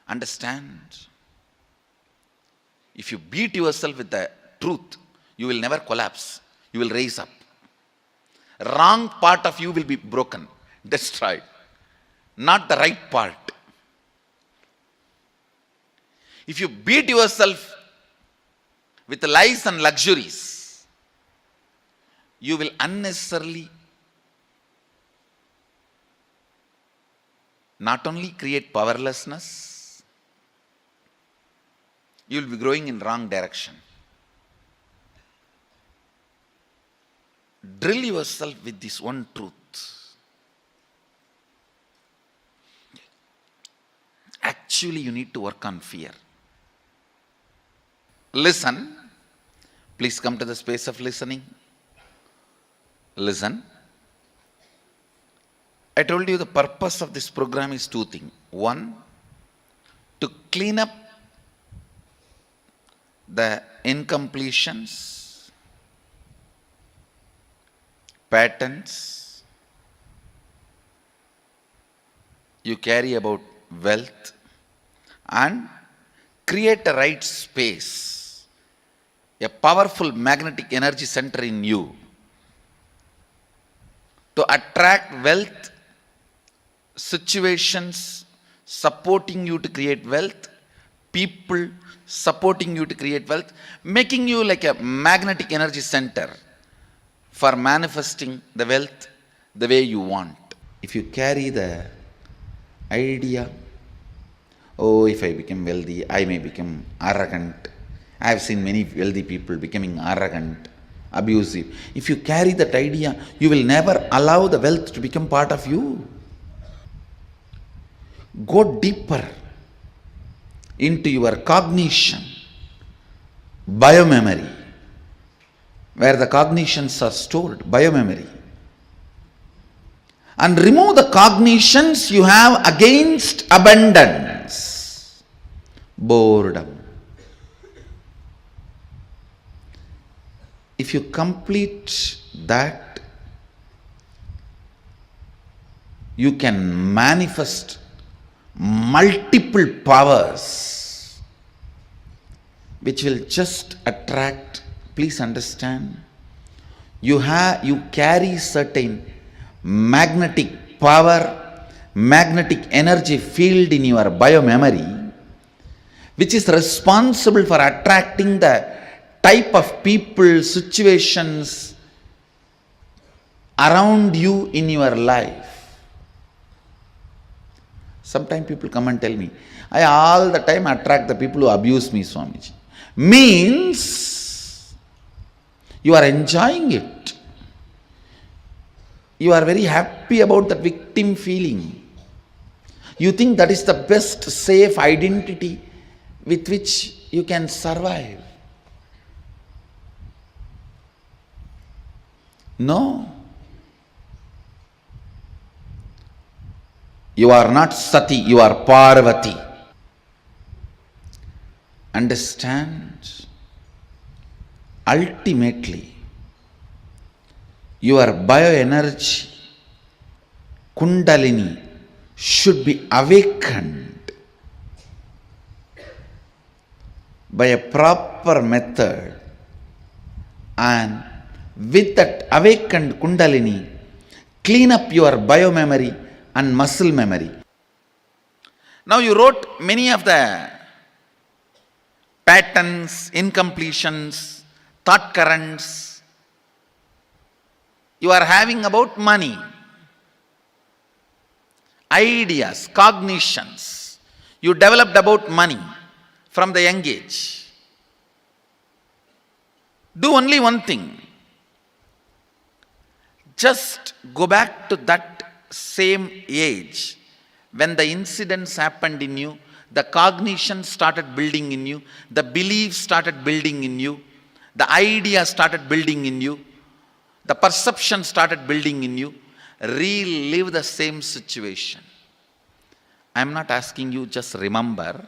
Speaker 2: Understand? If you beat yourself with the truth, you will never collapse. You will rise up. Wrong part of you will be broken, destroyed. Not the right part. If you beat yourself with lies and luxuries, you will unnecessarily not only create powerlessness, you will be growing in wrong direction. Drill yourself with this one truth. Actually, you need to work on fear. Listen. Please come to the space of listening. Listen. I told you the purpose of this program is two things. One, to clean up the incompletions, patterns you carry about wealth, and create a right space, a powerful magnetic energy center in you to attract wealth, situations supporting you to create wealth, people supporting you to create wealth, making you like a magnetic energy center for manifesting the wealth the way you want. If you carry the idea, oh, if I become wealthy, I may become arrogant. I have seen many wealthy people becoming arrogant, abusive. If you carry that idea, you will never allow the wealth to become part of you. Go deeper into your cognition, biomemory, where the cognitions are stored, biomemory, and remove the cognitions you have against abundance. boredom. If you complete that, you can manifest multiple powers which will just attract. Please understand, you carry certain magnetic power, magnetic energy field in your biomemory, which is responsible for attracting the type of people, situations around you in your life. Sometimes people come and tell me, I all the time attract the people who abuse me, Swamiji. Means you are enjoying it. You are very happy about that victim feeling. You think that is the best safe identity with which you can survive. No. You are not Sati, you are Parvati. Understand? Ultimately, your bioenergy, Kundalini, should be awakened by a proper method, and with that awakened Kundalini, clean up your biomemory and muscle memory. Now you wrote many of the patterns, incompletions, thought currents you are having about money, ideas, cognitions you developed about money from the young age. Do only one thing. Just go back to that same age when the incidents happened in you, the cognition started building in you, the beliefs started building in you, the idea started building in you, the perception started building in you. Relive the same situation. I am not asking you just remember.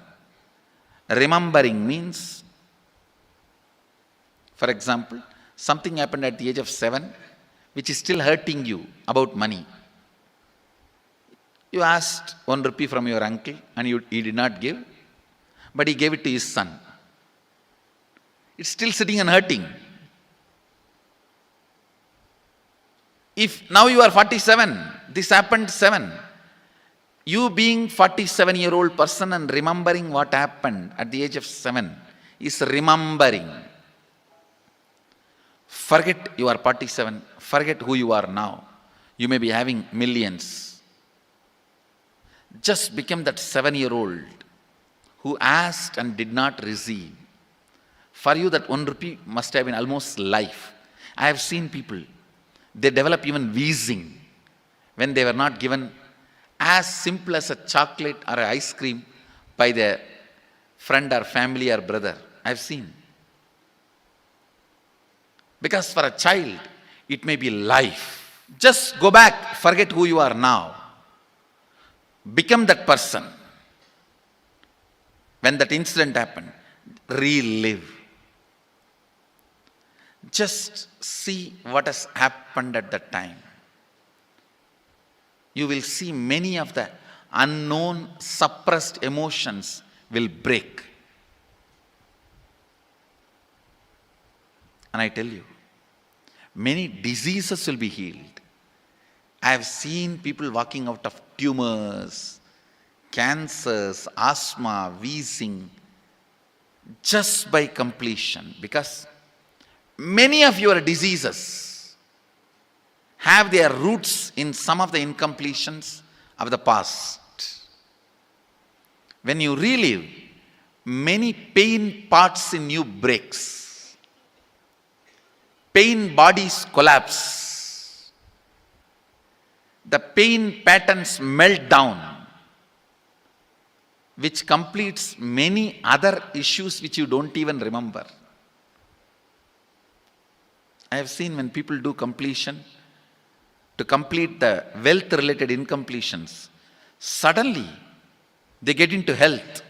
Speaker 2: Remembering means, for example, something happened at the age of 7 which is still hurting you about money. You asked 1 rupee from your uncle and he did not give, but he gave it to his son. It's still sitting and hurting. If now you are 47, this happened 7. You being 47-year-old person and remembering what happened at the age of 7 is remembering. Forget you are 47. Forget who you are now. You may be having millions. Just become that 7-year-old who asked and did not receive. For you that 1 rupee must have been almost life. I have seen people, they develop even wheezing when they were not given as simple as a chocolate or an ice cream by their friend or family or brother. I have seen. Because for a child, it may be life. Just go back, forget who you are now. Become that person. When that incident happened, relive. Just see what has happened at that time. You will see many of the unknown, suppressed emotions will break. And I tell you, many diseases will be healed. I have seen people walking out of tumors, cancers, asthma, wheezing, just by completion. Because many of your diseases have their roots in some of the incompletions of the past. When you relive, many pain parts in you breaks. Pain bodies collapse. The pain patterns melt down, which completes many other issues which you don't even remember. I have seen when people do completion, to complete the wealth-related incompletions, suddenly they get into health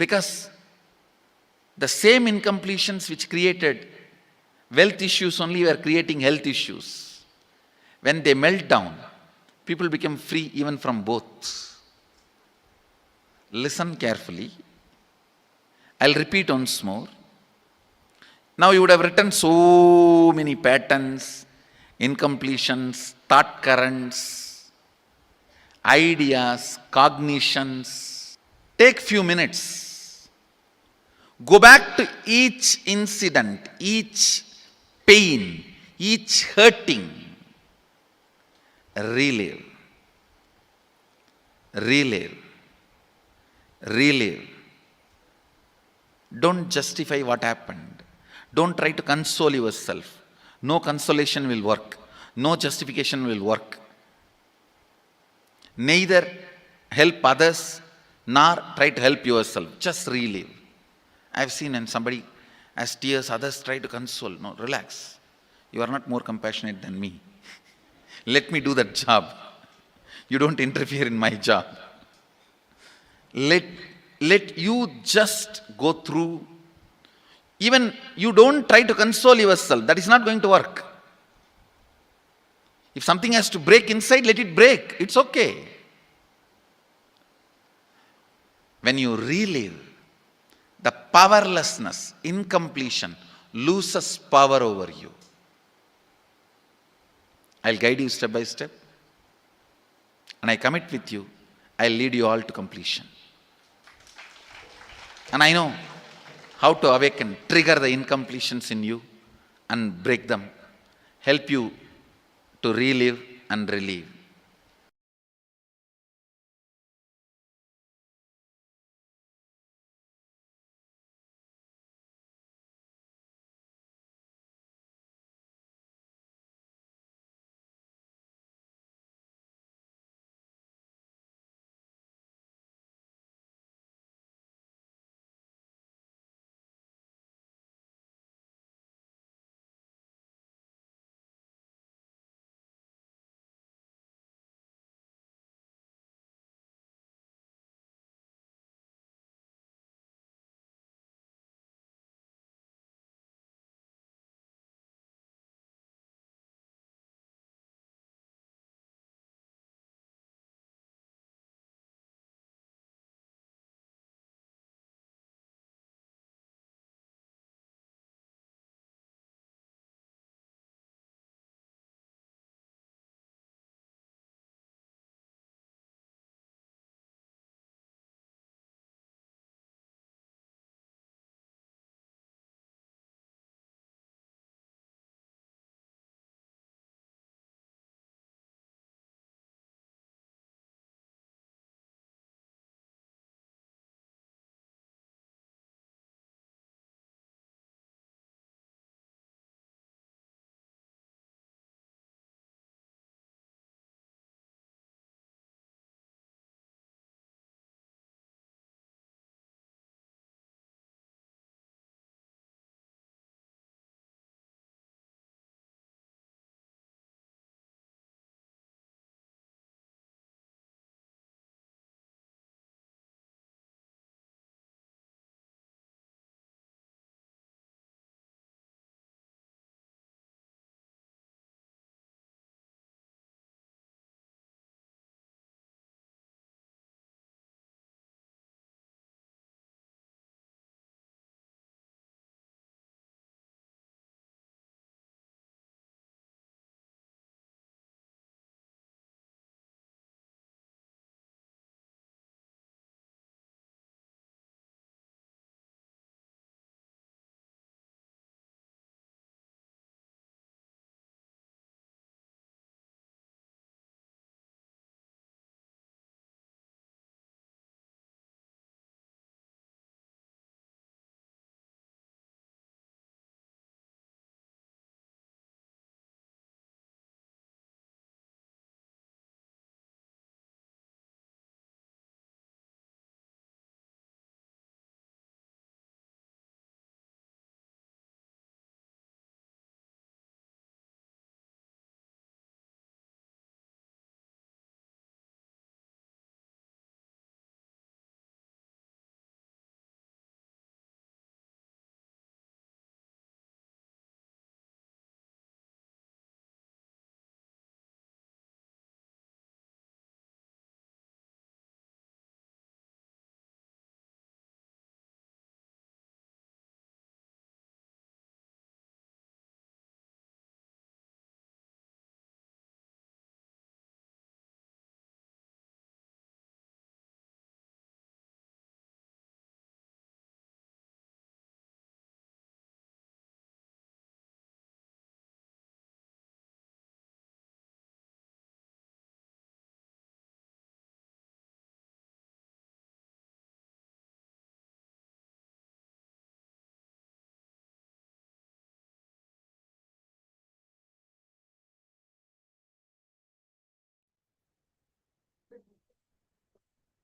Speaker 2: Because the same incompletions which created wealth issues only were creating health issues. When they melt down, people become free even from both. Listen carefully. I'll repeat once more. Now you would have written so many patterns, incompletions, thought currents, ideas, cognitions. Take few minutes. Go back to each incident, each pain, each hurting. Relive. Relive. Relive. Don't justify what happened. Don't try to console yourself. No consolation will work. No justification will work. Neither help others nor try to help yourself. Just relive. I've seen when somebody has tears, others try to console. No, relax. You are not more compassionate than me. Let me do that job. You don't interfere in my job. Let you just go through. Even you don't try to console yourself. That is not going to work. If something has to break inside, let it break. It's okay. When you relive, the powerlessness, incompletion, loses power over you. I'll guide you step by step. And I commit with you, I'll lead you all to completion. And I know how to awaken, trigger the incompletions in you and break them, help you to relive and relieve.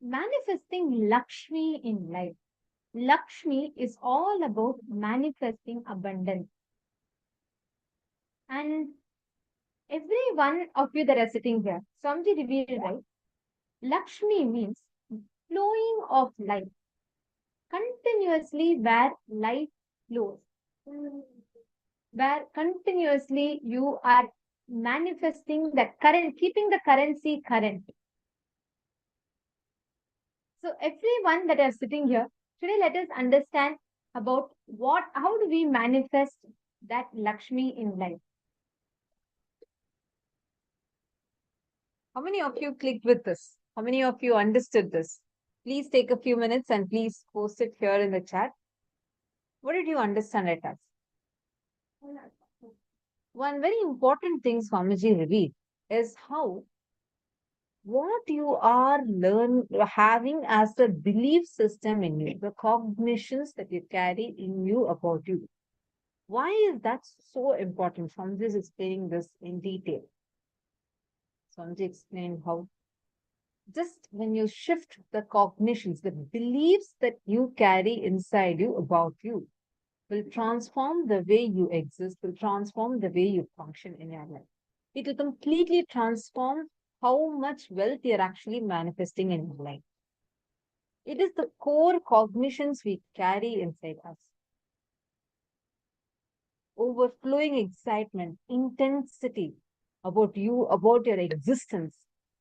Speaker 7: Manifesting Lakshmi in life. Lakshmi is all about manifesting abundance. And every one of you that are sitting here, Swamiji revealed, right? Lakshmi means flowing of life, continuously where life flows, where continuously you are manifesting the current, keeping the currency current. So everyone that are sitting here, today let us understand about how do we manifest that Lakshmi in life. How many of you clicked with this? How many of you understood this? Please take a few minutes and please post it here in the chat. What did you understand it as? One very important thing Swamiji revealed is how what you are having as a belief system in you, the cognitions that you carry in you about you. Why is that so important? Swamiji is explaining this in detail. Swamiji explained how just when you shift the cognitions, the beliefs that you carry inside you about you will transform the way you exist, will transform the way you function in your life. It will completely transform how much wealth you're actually manifesting in your life. It is the core cognitions we carry inside us. Overflowing excitement, intensity about you, about your existence,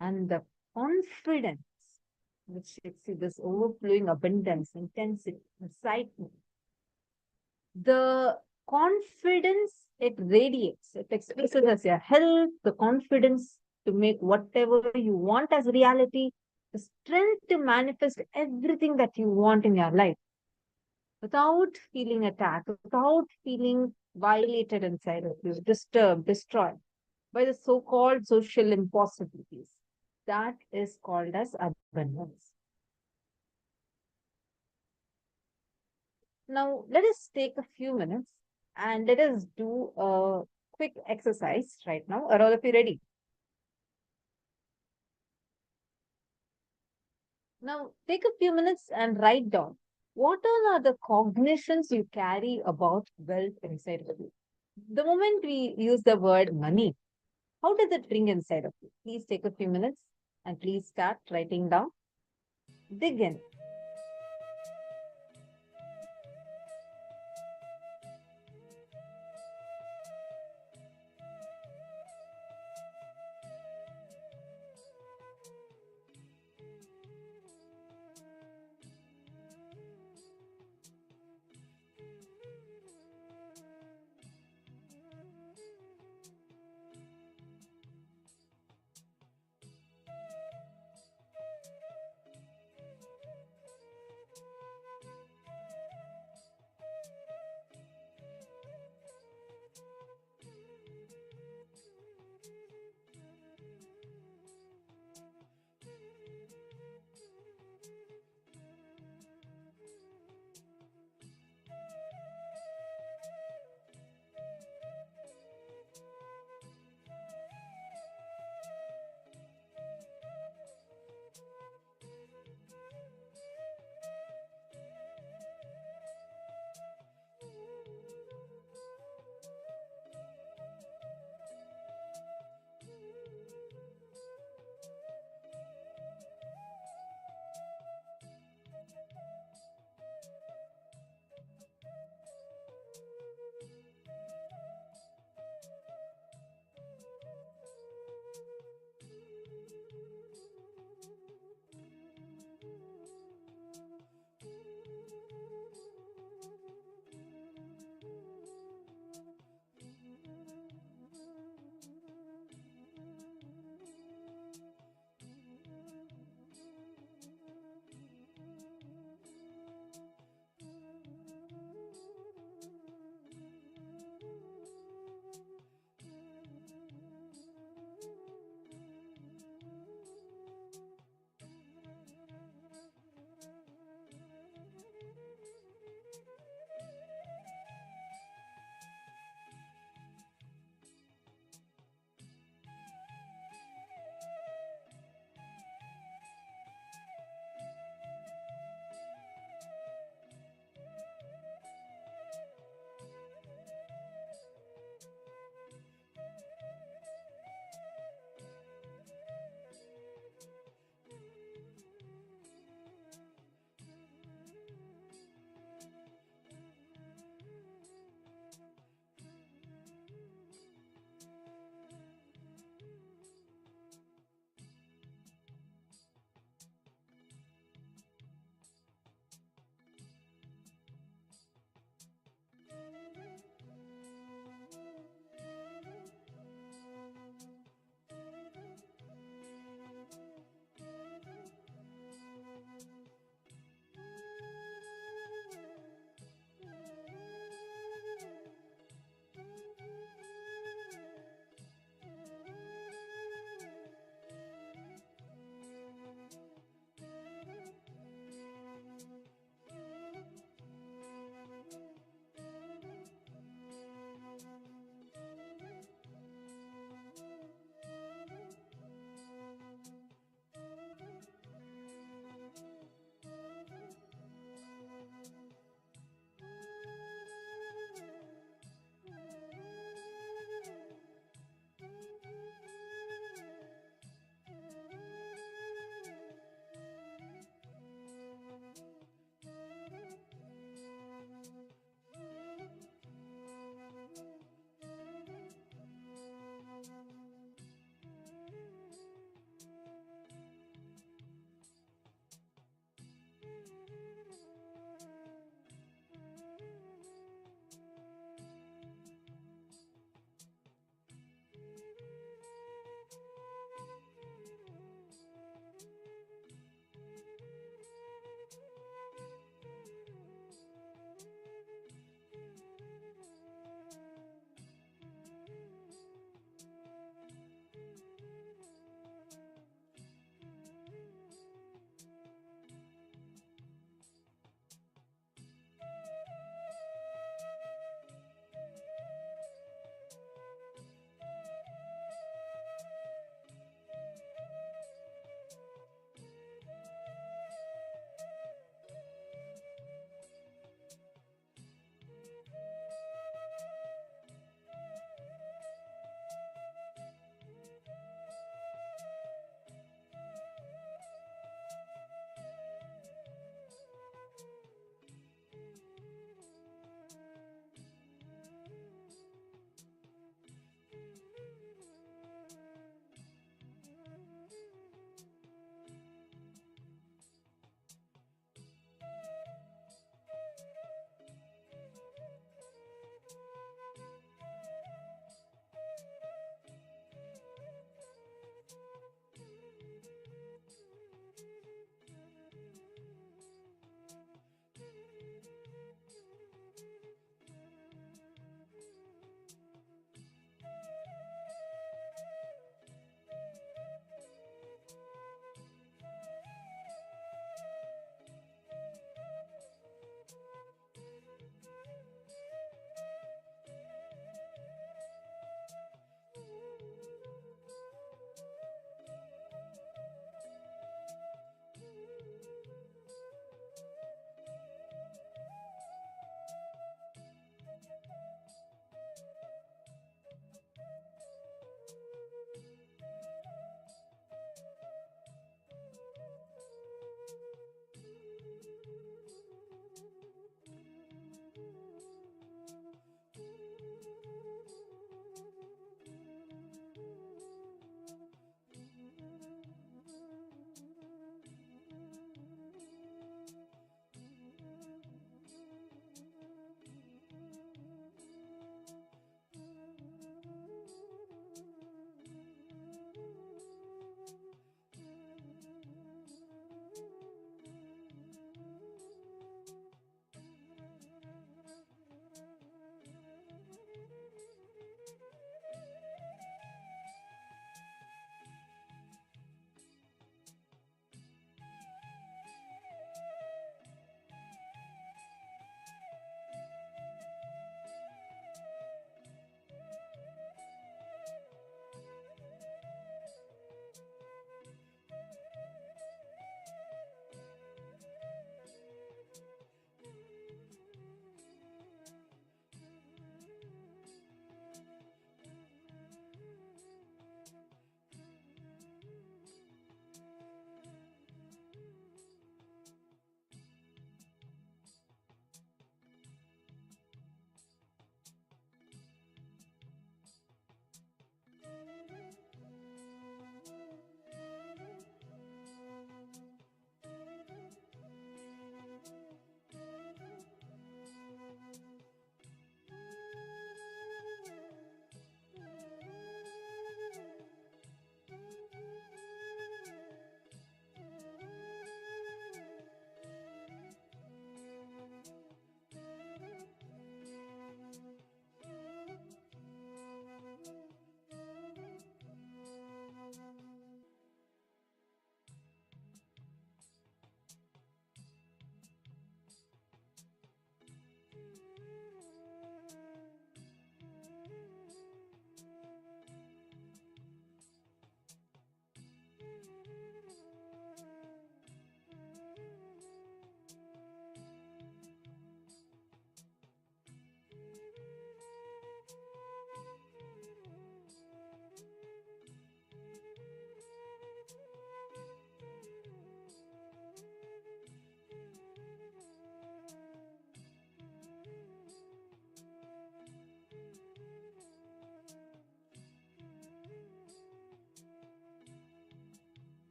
Speaker 7: and the confidence which you see, this overflowing abundance, intensity, excitement. The confidence it radiates, it expresses as your health, the confidence to make whatever you want as reality, the strength to manifest everything that you want in your life without feeling attacked, without feeling violated inside of you, disturbed, destroyed by the so-called social impossibilities. That is called as abundance. Now, let us take a few minutes and let us do a quick exercise right now. Are all of you ready? Now, take a few minutes and write down what all are the cognitions you carry about wealth inside of you. The moment we use the word money, how does it ring inside of you? Please take a few minutes and please start writing down. Dig in.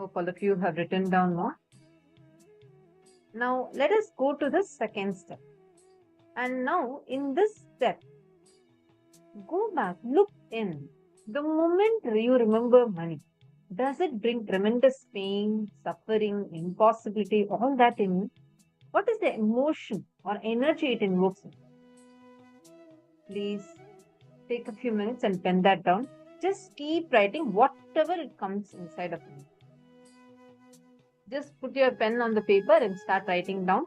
Speaker 7: Hope all of you have written down more. Now let us go to the second step. And now in this step, go back, look in. The moment you remember money, does it bring tremendous pain, suffering, impossibility, all that in you? What is the emotion or energy it invokes? Please take a few minutes and pen that down. Just keep writing whatever it comes inside of you. Just put your pen on the paper and start writing down.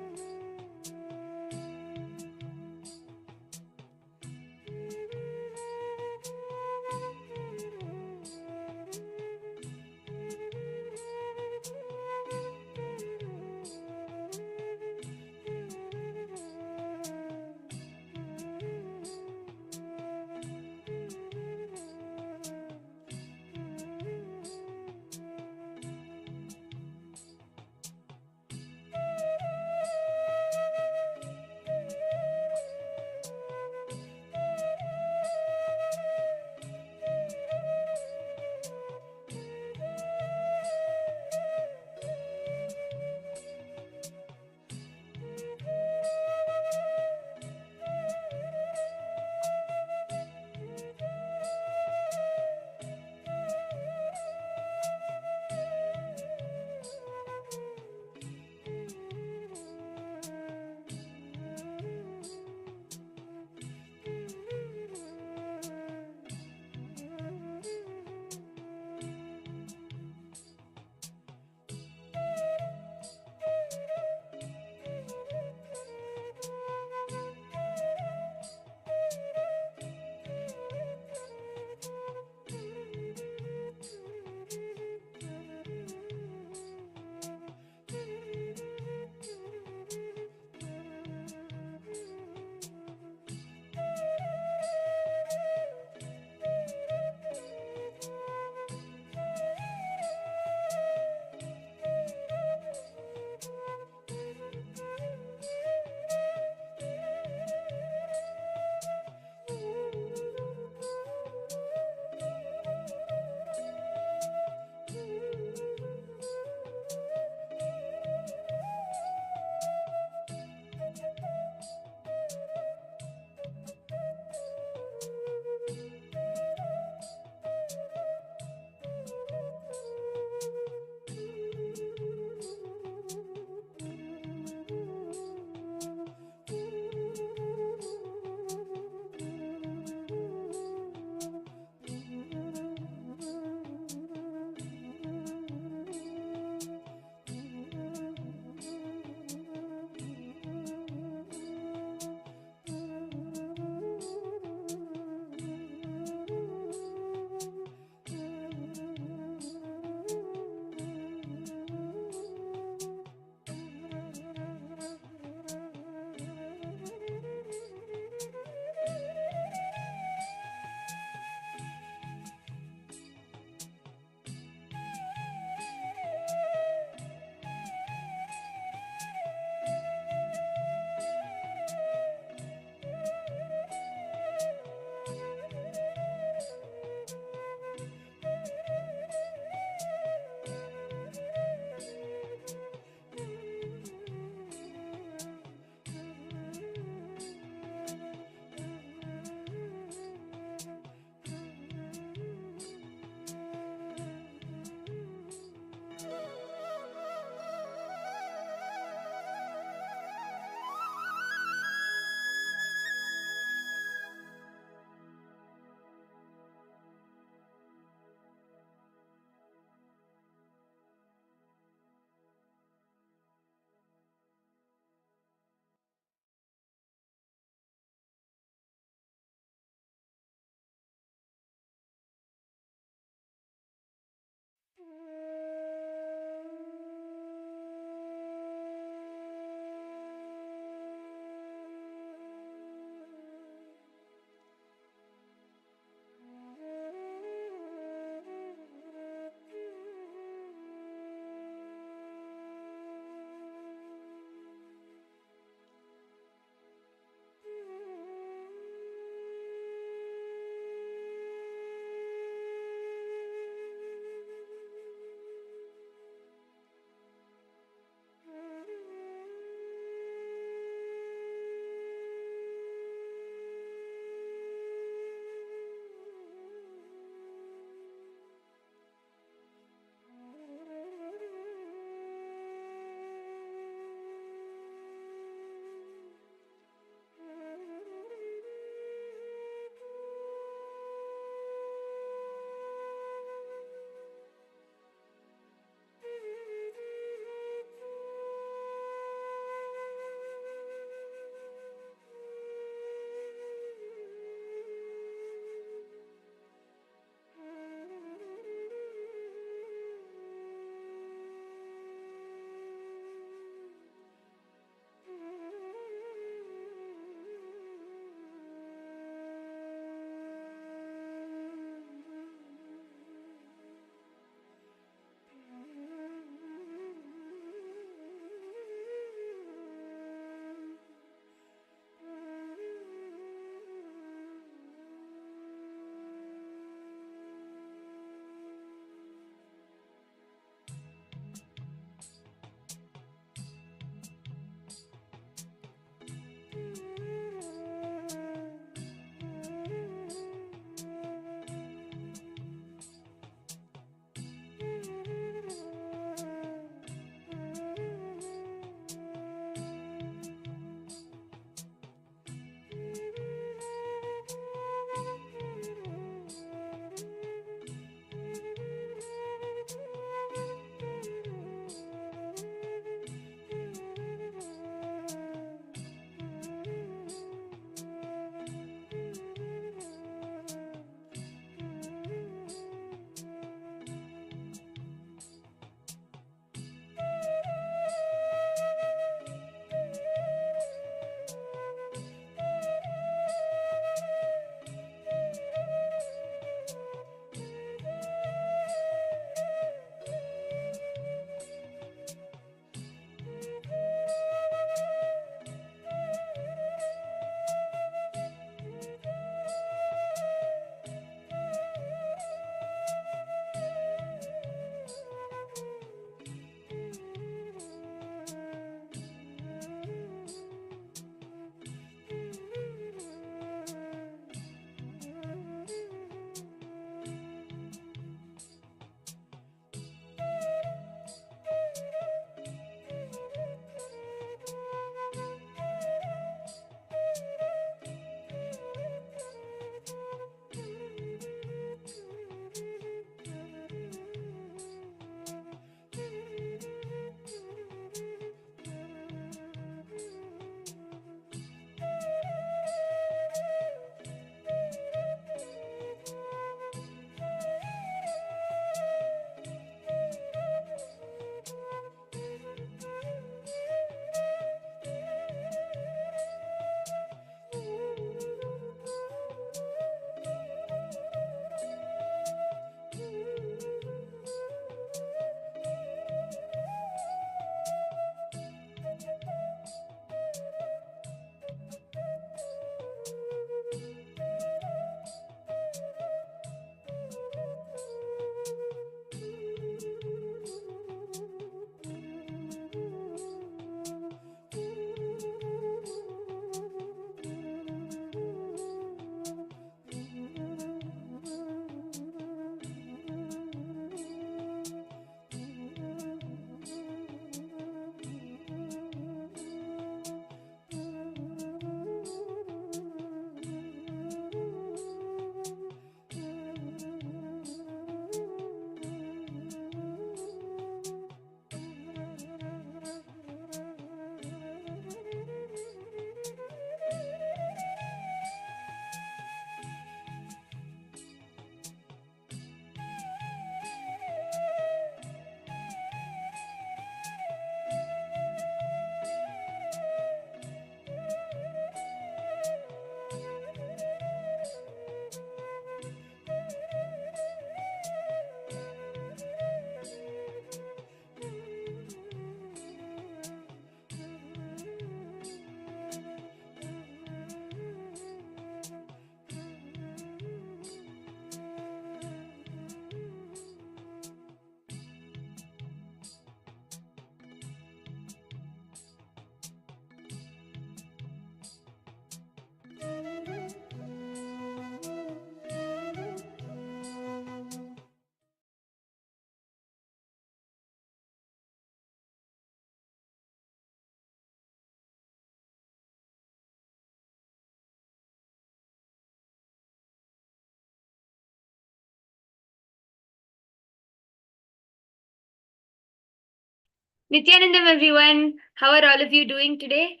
Speaker 8: Nithyanandam, everyone. How are all of you doing today?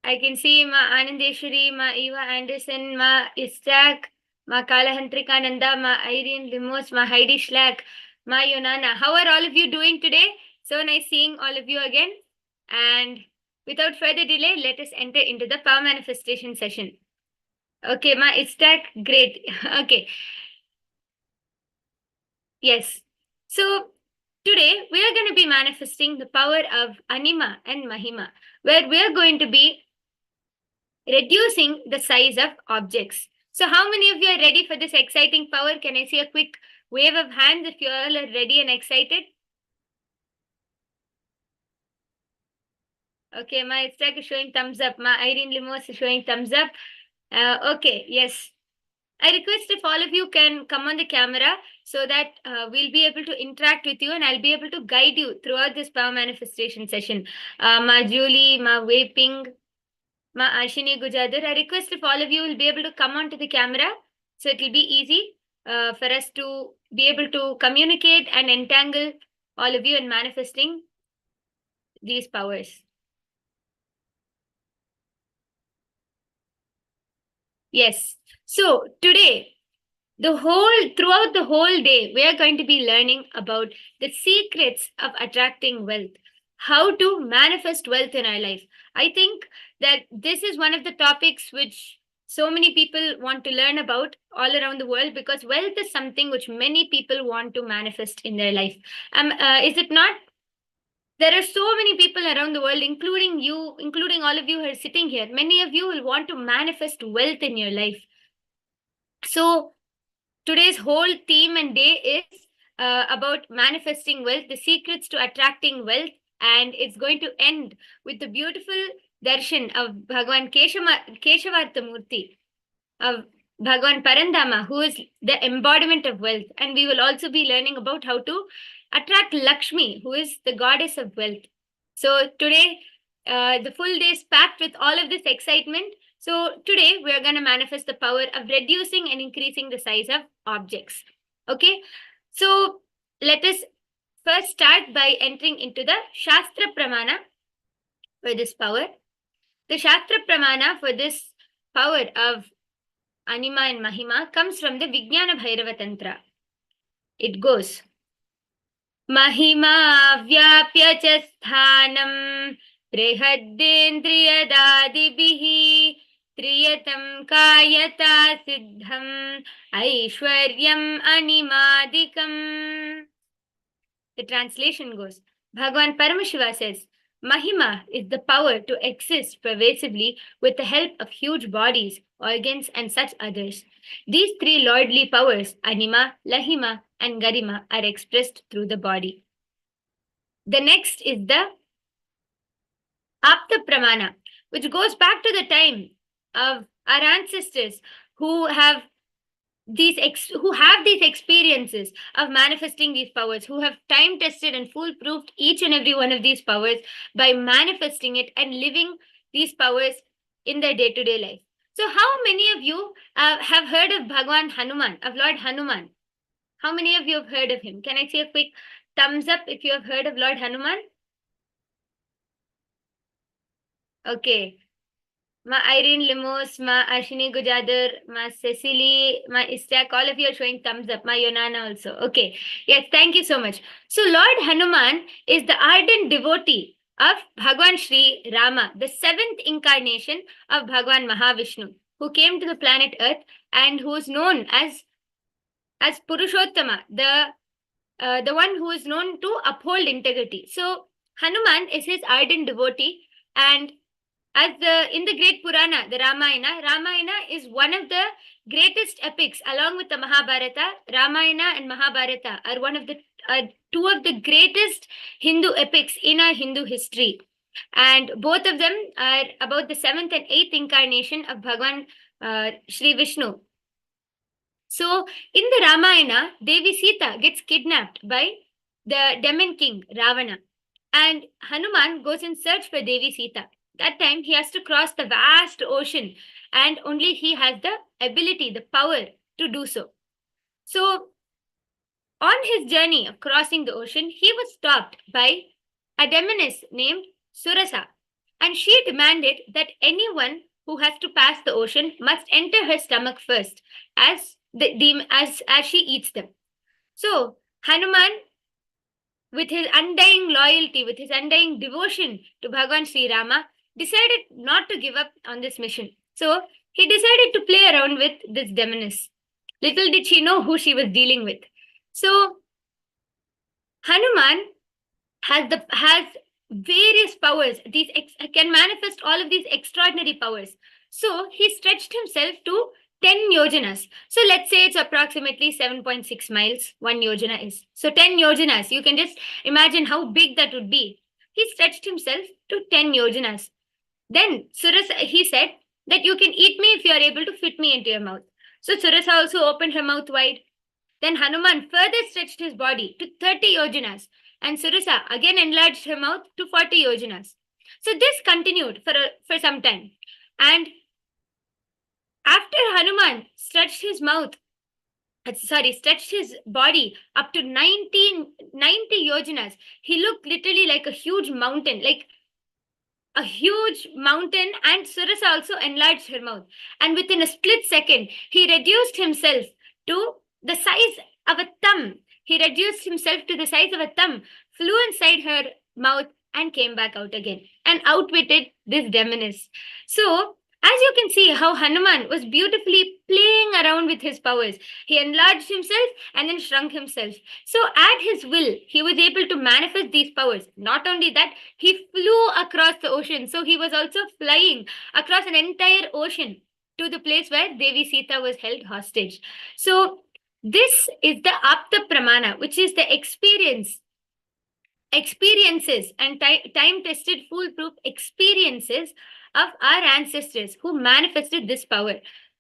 Speaker 8: I can see Ma Anandeshwari, Ma Eva Anderson, Ma Isaac, Ma Kalahantrikananda, Ma Irene Limos, Ma Heidi Schlack, Ma Yonana. How are all of you doing today? So nice seeing all of you again. And without further delay, let us enter into the power manifestation session. Okay, Ma Isaac, great. Okay. Yes. So today we are going to be manifesting the power of Anima and Mahima, where we are going to be reducing the size of objects. So how many of you are ready for this exciting power? Can I see a quick wave of hands if you all are ready and excited? Okay, Ma Isaac is showing thumbs up. Ma Irene Limos is showing thumbs up. Okay, yes. I request if all of you can come on the camera so that we'll be able to interact with you and I'll be able to guide you throughout this power manifestation session. Ma Julie, Ma Vaping, Ma Ashini Gujadar, I request if all of you will be able to come onto the camera so it will be easy for us to be able to communicate and entangle all of you in manifesting these powers. Yes. So today, throughout the whole day, we are going to be learning about the secrets of attracting wealth, how to manifest wealth in our life. I think that this is one of the topics which so many people want to learn about all around the world because wealth is something which many people want to manifest in their life. Is it not? There are so many people around the world, including you, including all of you who are sitting here. Many of you will want to manifest wealth in your life. So today's whole theme and day is about manifesting wealth, the secrets to attracting wealth, and it's going to end with the beautiful darshan of Bhagwan Keshavarthamurti, of Bhagwan Parandama, who is the embodiment of wealth. And we will also be learning about how to attract Lakshmi, who is the goddess of wealth. So today, the full day is packed with all of this excitement. So today we are going to manifest the power of reducing and increasing the size of objects. Okay. So let us first start by entering into the Shastra Pramana for this power. The Shastra Pramana for this power of Anima and Mahima comes from the Vijnana Bhairava Tantra. It goes, Mahima vyapya cha sthanam बृहद्देन्द्रियदादिभिः त्रियतं कायता सिद्धं ऐश्वर्यं animadikam. The translation goes, Bhagwan Paramashiva says, Mahima is the power to exist pervasively with the help of huge bodies, organs, and such others. These three lordly powers, Anima, Lahima, and Garima, are expressed through the body. The next is the Apta Pramana, which goes back to the time of our ancestors who have these experiences of manifesting these powers, who have time tested and foolproofed each and every one of these powers by manifesting it and living these powers in their day-to-day life. So how many of you have heard of Bhagwan Hanuman, of Lord Hanuman? How many of you have heard of him? Can I see a quick thumbs up if you have heard of Lord Hanuman? Okay. Ma Irene Limos, Ma Ashini Gujadar, Ma Cecily, Ma Istak, all of you are showing thumbs up. Ma Yonana also. Okay. Yes, thank you so much. So Lord Hanuman is the ardent devotee of Bhagwan Sri Rama, the seventh incarnation of Bhagwan Mahavishnu, who came to the planet Earth and who is known as Purushottama, the one who is known to uphold integrity. So Hanuman is his ardent devotee, and in the great Purana, the Ramayana is one of the greatest epics, along with the Mahabharata. Ramayana and Mahabharata are two of the greatest Hindu epics in our Hindu history. And both of them are about the seventh and eighth incarnation of Bhagwan Sri Vishnu. So in the Ramayana, Devi Sita gets kidnapped by the demon king Ravana. And Hanuman goes in search for Devi Sita. That time he has to cross the vast ocean, and only he has the ability, the power to do so. So On his journey of crossing the ocean, he was stopped by a demoness named Surasa, and she demanded that anyone who has to pass the ocean must enter her stomach first, as as she eats them. So Hanuman, with his undying loyalty, with his undying devotion to Bhagwan Sri Rama, decided not to give up on this mission. So he decided to play around with this demoness. Little did she know who she was dealing with. So Hanuman has various powers. These can manifest all of these extraordinary powers. So he stretched himself to 10 yojanas. So let's say it's approximately 7.6 miles, 1 yojana is. So 10 yojanas, you can just imagine how big that would be. He stretched himself to 10 yojanas. Then Surasa, he said that you can eat me if you are able to fit me into your mouth. So Surasa also opened her mouth wide. Then Hanuman further stretched his body to 30 yojanas, and Surasa again enlarged her mouth to 40 yojanas. So this continued for some time. And after Hanuman stretched his body up to 90 yojanas, he looked literally like a huge mountain, and Surasa also enlarged her mouth. And within a split second, he reduced himself to the size of a thumb. Flew inside her mouth, and came back out again, and outwitted this demoness. So, as you can see how Hanuman was beautifully playing around with his powers. He enlarged himself and then shrunk himself. So at his will, he was able to manifest these powers. Not only that, he flew across the ocean. So he was also flying across an entire ocean to the place where Devi Sita was held hostage. So this is the Apta Pramana, which is the experiences and time-tested foolproof experiences of our ancestors who manifested this power.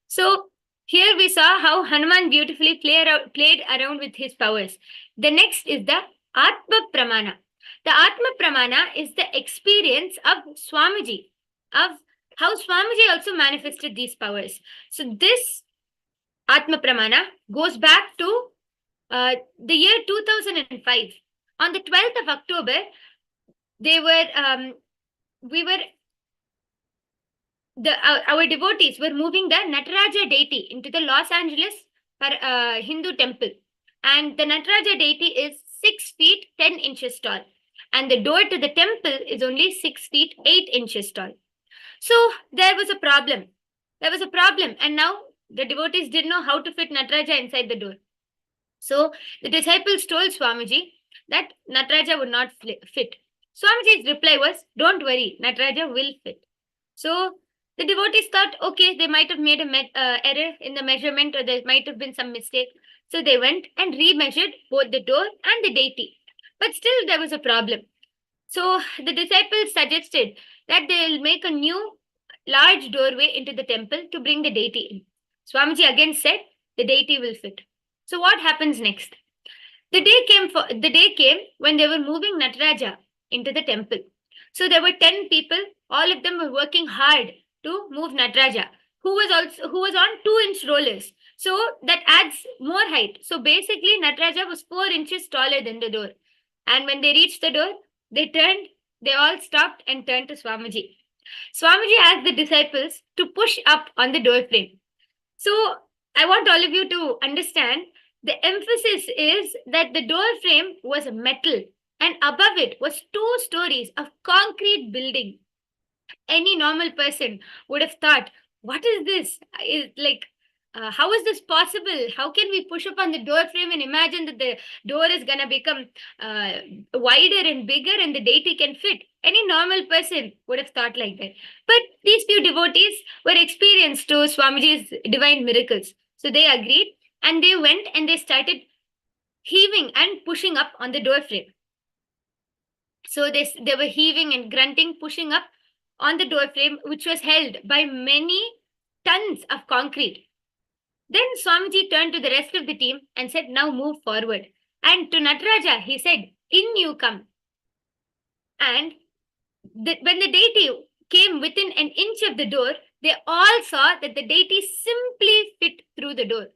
Speaker 8: So here we saw how Hanuman beautifully played around with his powers. The next is the Atma Pramana. The Atma Pramana is the experience of Swamiji, of how Swamiji also manifested these powers. So this Atma Pramana goes back to the year 2005. On the 12th of October, our devotees were moving the Nataraja deity into the Los Angeles Hindu temple. And the Nataraja deity is 6 feet 10 inches tall. And the door to the temple is only 6 feet 8 inches tall. So there was a problem. And now the devotees didn't know how to fit Nataraja inside the door. So the disciples told Swamiji that Nataraja would not fit. Swamiji's reply was, "Don't worry, Nataraja will fit." So the devotees thought, okay, they might have made an error in the measurement, or there might have been some mistake. So they went and remeasured both the door and the deity. But still there was a problem. So the disciples suggested that they'll make a new large doorway into the temple to bring the deity in. Swamiji again said, the deity will fit. So what happens next? The day came when they were moving Nataraja into the temple. So there were 10 people. All of them were working hard to move Nataraja, who was on 2-inch rollers. So that adds more height. So basically, Nataraja was 4 inches taller than the door. And when they reached the door, they all stopped and turned to Swamiji. Swamiji asked the disciples to push up on the door frame. So I want all of you to understand, the emphasis is that the door frame was metal, and above it was 2 stories of concrete building. Any normal person would have thought, what is this? How is this possible? How can we push up on the door frame and imagine that the door is going to become wider and bigger and the deity can fit? Any normal person would have thought like that. But these few devotees were experienced to Swamiji's divine miracles. So they agreed, and they went and they started heaving and pushing up on the door frame. So they were heaving and grunting, pushing up on the door frame, which was held by many tons of concrete. Then Swamiji turned to the rest of the team and said, now move forward. And to Nataraja, he said, in you come. And when the deity came within an inch of the door, they all saw that the deity simply fit through the door.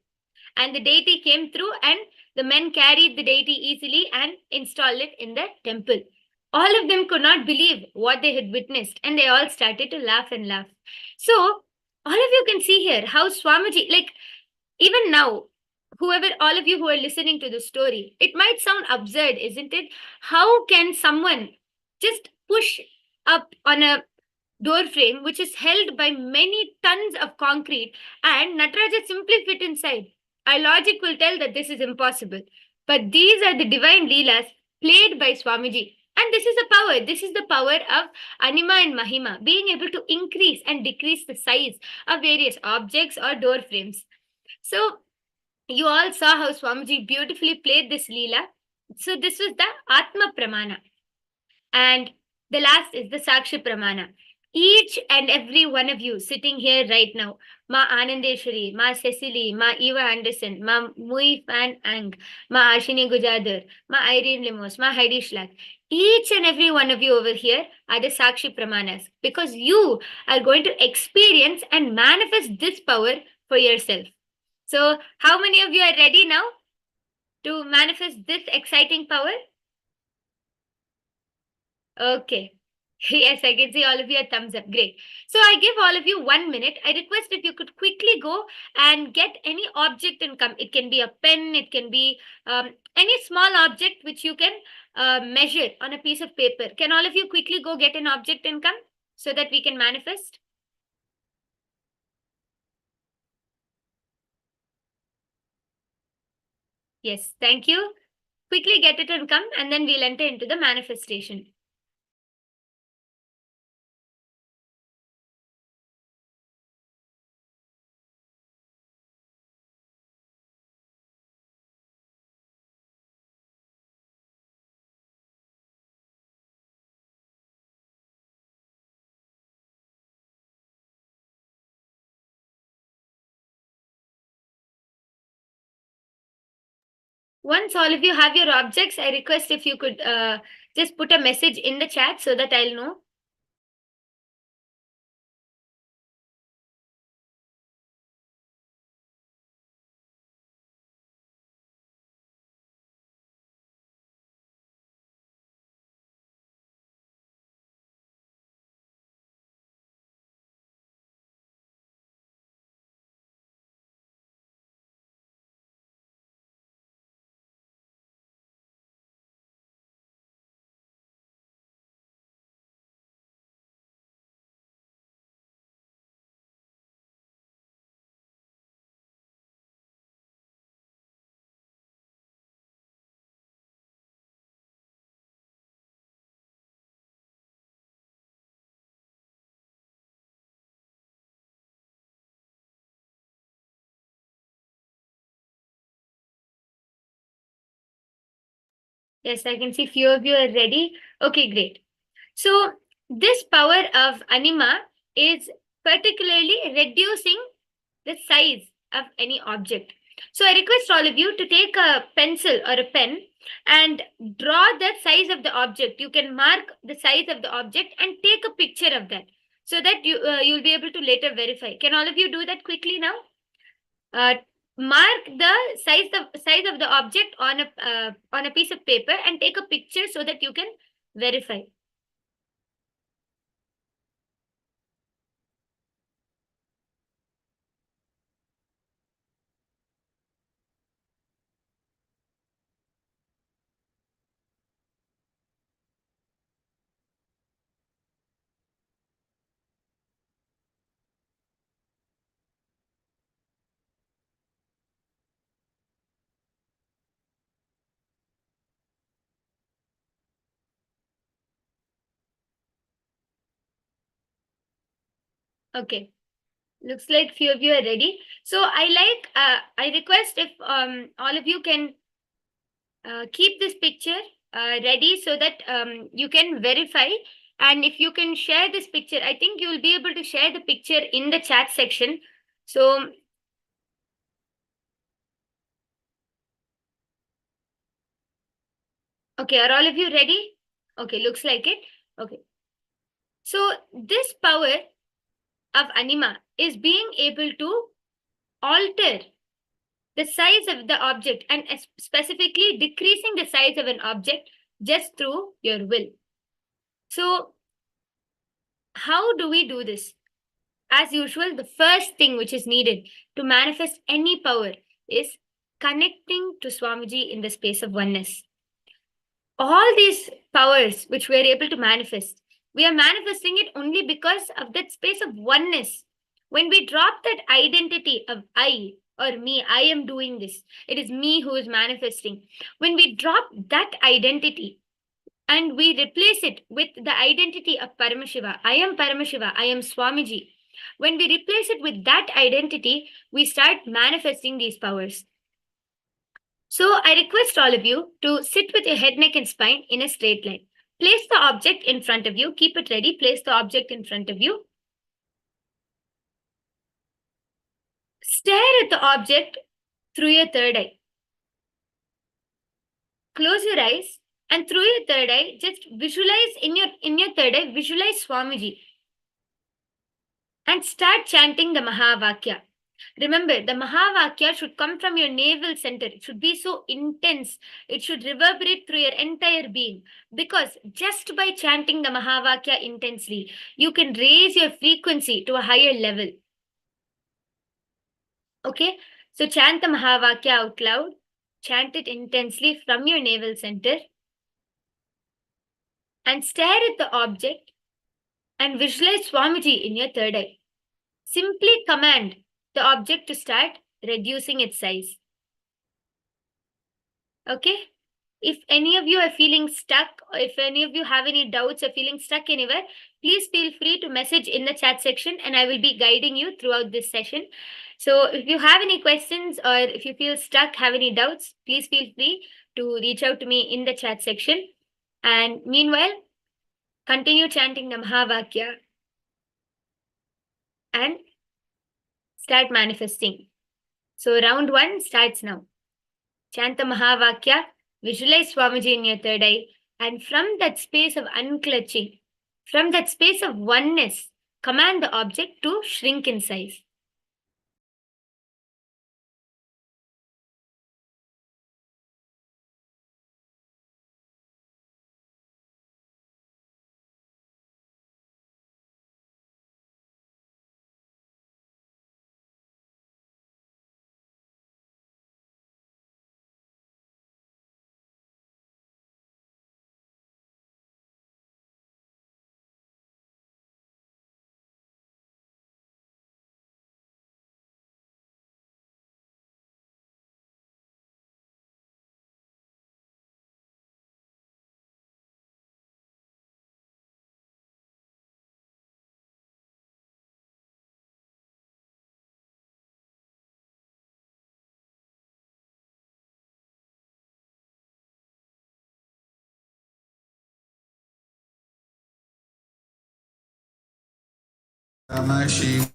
Speaker 8: and the deity came through, and the men carried the deity easily and installed it in the temple. All of them could not believe what they had witnessed, and they all started to laugh and laugh. So, all of you can see here how Swamiji, like even now, whoever, all of you who are listening to the story, it might sound absurd, isn't it? How can someone just push up on a door frame which is held by many tons of concrete and Nataraja simply fit inside? Our logic will tell that this is impossible. But these are the divine Leelas played by Swamiji. And this is the power. This is the power of Anima and Mahima, being able to increase and decrease the size of various objects or door frames. So, you all saw how Swamiji beautifully played this Leela. So, this was the Atma Pramana. And the last is the Sakshi Pramana. Each and every one of you sitting here right now, Ma Anandeshwari, Ma Cecily, Ma Eva Anderson, Ma Mui Fan Ang, Ma Ashini Gujadar, Ma Irene Limos, Ma Heidi Schlack, each and every one of you over here are the Sakshi Pramanas, because you are going to experience and manifest this power for yourself. So, how many of you are ready now to manifest this exciting power? Okay. Yes, I can see all of you are thumbs up. Great. So I give all of you 1 minute. I request if you could quickly go and get any object and come. It can be a pen, it can be any small object which you can measure on a piece of paper. Can all of you quickly go get an object and come so that we can manifest? Yes, thank you. Quickly get it and come, and then we'll enter into the manifestation. Once all of you have your objects, I request if you could just put a message in the chat so that I'll know. Yes, I can see few of you are ready. Okay, great. So this power of anima is particularly reducing the size of any object. So I request all of you to take a pencil or a pen and draw the size of the object. You can mark the size of the object and take a picture of that so that you'll be able to later verify. Can all of you do that quickly now? Mark the size of the object on a piece of paper and take a picture so that you can verify. Okay. Looks like few of you are ready. So I request if all of you can keep this picture ready so that you can verify. And if you can share this picture, I think you will be able to share the picture in the chat section. So okay, are all of you ready? Okay, looks like it. Okay. So this power of anima is being able to alter the size of the object and specifically decreasing the size of an object just through your will. So, how do we do this? As usual, the first thing which is needed to manifest any power is connecting to Swamiji in the space of oneness. All these powers which we are able to manifest, we are manifesting it only because of that space of oneness. When we drop that identity of I or me, I am doing this, it is me who is manifesting. When we drop that identity and we replace it with the identity of Paramashiva, I am Paramashiva, I am Swamiji. When we replace it with that identity, we start manifesting these powers. So I request all of you to sit with your head, neck, and spine in a straight line. Place the object in front of you. Keep it ready. Place the object in front of you. Stare at the object through your third eye. Close your eyes and through your third eye, just visualize in your third eye, visualize Swamiji. And start chanting the Mahavakya. Remember, the Mahavakya should come from your navel center. It should be so intense. It should reverberate through your entire being. Because just by chanting the Mahavakya intensely, you can raise your frequency to a higher level. Okay? So chant the Mahavakya out loud. Chant it intensely from your navel center. And stare at the object and visualize Swamiji in your third eye. Simply command the object to start reducing its size. Okay? If any of you are feeling stuck, or if any of you have any doubts or feeling stuck anywhere, please feel free to message in the chat section and I will be guiding you throughout this session. So if you have any questions or if you feel stuck, have any doubts, please feel free to reach out to me in the chat section. And meanwhile, continue chanting the Mahavakya and start manifesting. So round 1 starts now. Chant the Mahavakya, visualize Swamiji in your third eye, and from that space of unclutching, from that space of oneness, command the object to shrink in size.
Speaker 2: Paramashivoham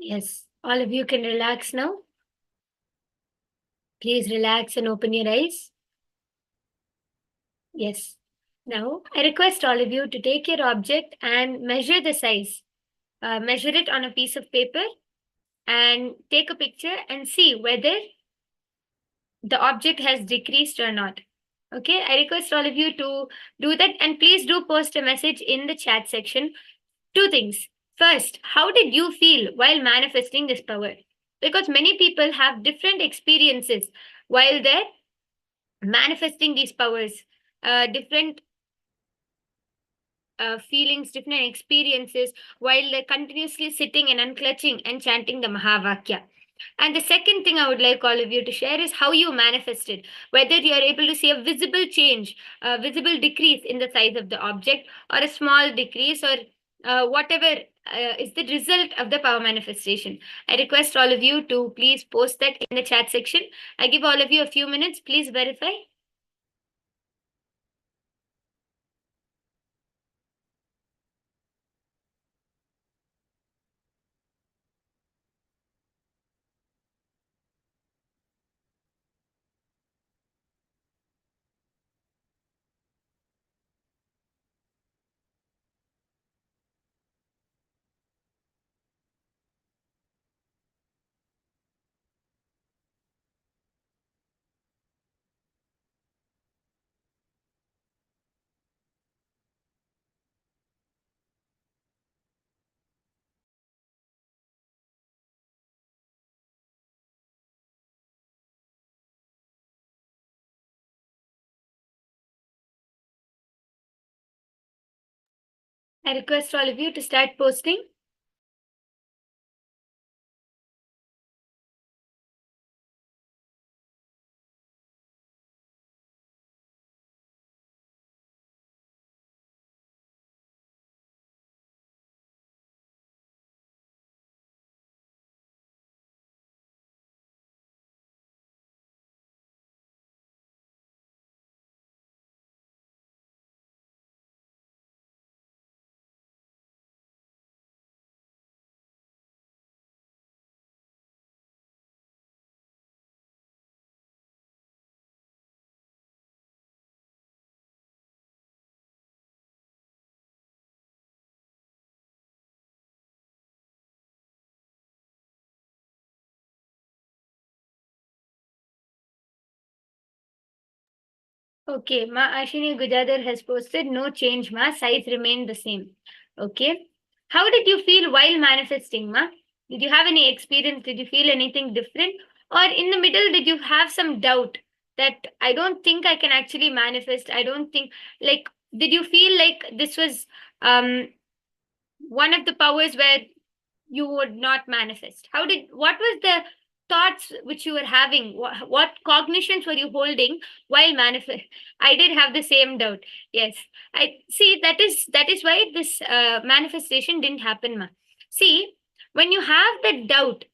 Speaker 8: Yes, all of you can relax now. Please relax and open your eyes. Yes. Now, I request all of you to take your object and measure the size. Measure it on a piece of paper and take a picture and see whether the object has decreased or not. Okay, I request all of you to do that, and please do post a message in the chat section. Two things. First, how did you feel while manifesting this power? Because many people have different experiences while they're manifesting these powers, different feelings, different experiences while they're continuously sitting and unclutching and chanting the Mahavakya. And the second thing I would like all of you to share is how you manifested, whether you are able to see a visible change, a visible decrease in the size of the object, or a small decrease, or whatever is the result of the power manifestation. I request all of you to please post that in the chat section. I give all of you a few minutes. Please verify. I request all of you to start posting. Okay, Ma Ashini Gujadar has posted no change, Ma. Size remained the same. Okay. How did you feel while manifesting, Ma? Did you have any experience? Did you feel anything different? Or in the middle, did you have some doubt that I don't think I can actually manifest? I don't think, like, did you feel like this was one of the powers where you would not manifest? What was the thoughts which you were having? What cognitions were you holding while manifest? I did have the same doubt. Yes, I see. That is why this manifestation didn't happen, ma. See, when you have that doubt,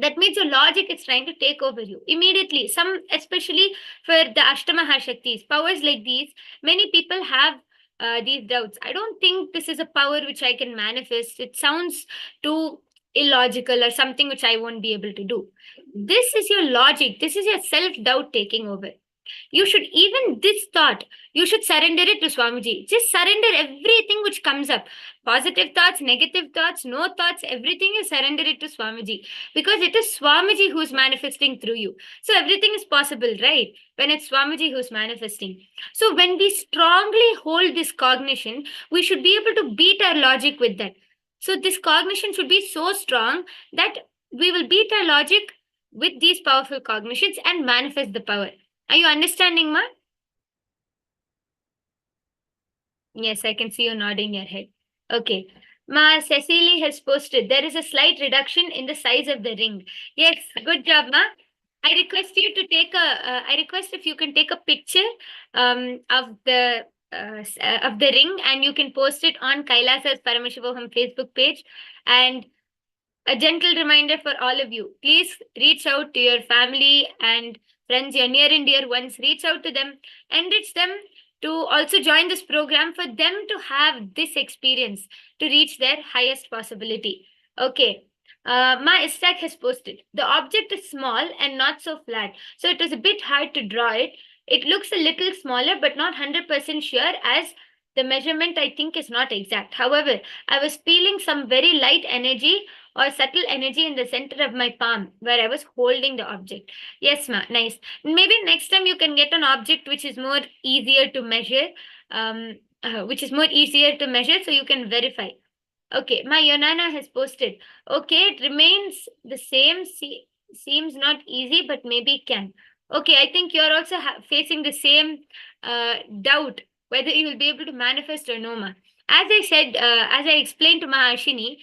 Speaker 8: that means your logic is trying to take over you immediately. Some, especially for the Ashtamaha Shaktis, powers like these, many people have these doubts. I don't think this is a power which I can manifest. It sounds too illogical or something which I won't be able to do. This is your logic, this is your self doubt taking over. You should, even this thought, you should surrender it to Swamiji. Just surrender everything which comes up. Positive thoughts, negative thoughts, no thoughts, everything you surrender it to Swamiji. Because it is Swamiji who's manifesting through you. So everything is possible, right? When it's Swamiji who's manifesting. So when we strongly hold this cognition, we should be able to beat our logic with that. So this cognition should be so strong that we will beat our logic with these powerful cognitions and manifest the power. Are you understanding, Ma? Yes, I can see you nodding your head. Okay. Ma, Cecily has posted, there is a slight reduction in the size of the ring. Yes, good job, Ma. I request you to take I request if you can take a picture of the ring, and you can post it on Kailasa's Paramashivoham Facebook page. And a gentle reminder for all of you, please reach out to your family and friends, your near and dear ones. Reach out to them, enrich them to also join this program for them to have this experience to reach their highest possibility. Okay. Ma Istak has posted. The object is small and not so flat, so it was a bit hard to draw it. It looks a little smaller, but not 100% sure as the measurement I think is not exact. However, I was feeling some very light energy or subtle energy in the center of my palm where I was holding the object. Yes, ma, nice. Maybe next time you can get an object which is more easier to measure, so you can verify. Okay, my Yonana has posted. Okay, it remains the same. Seems not easy, but maybe can. Okay, I think you're also facing the same doubt whether you will be able to manifest or no, ma. As I explained to Mahashini,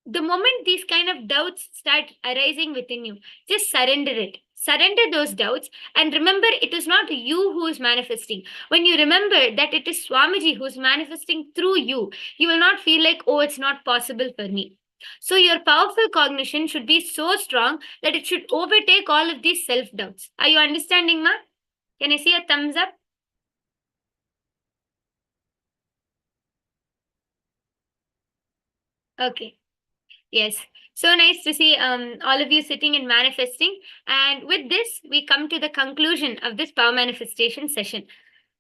Speaker 8: the moment these kind of doubts start arising within you, just surrender it. Surrender those doubts and remember it is not you who is manifesting. When you remember that it is Swamiji who is manifesting through you, you will not feel like, oh, it's not possible for me. So your powerful cognition should be so strong that it should overtake all of these self doubts. Are you understanding, ma? Can I see a thumbs up? Okay. Yes. So nice to see all of you sitting and manifesting. And with this, we come to the conclusion of this power manifestation session.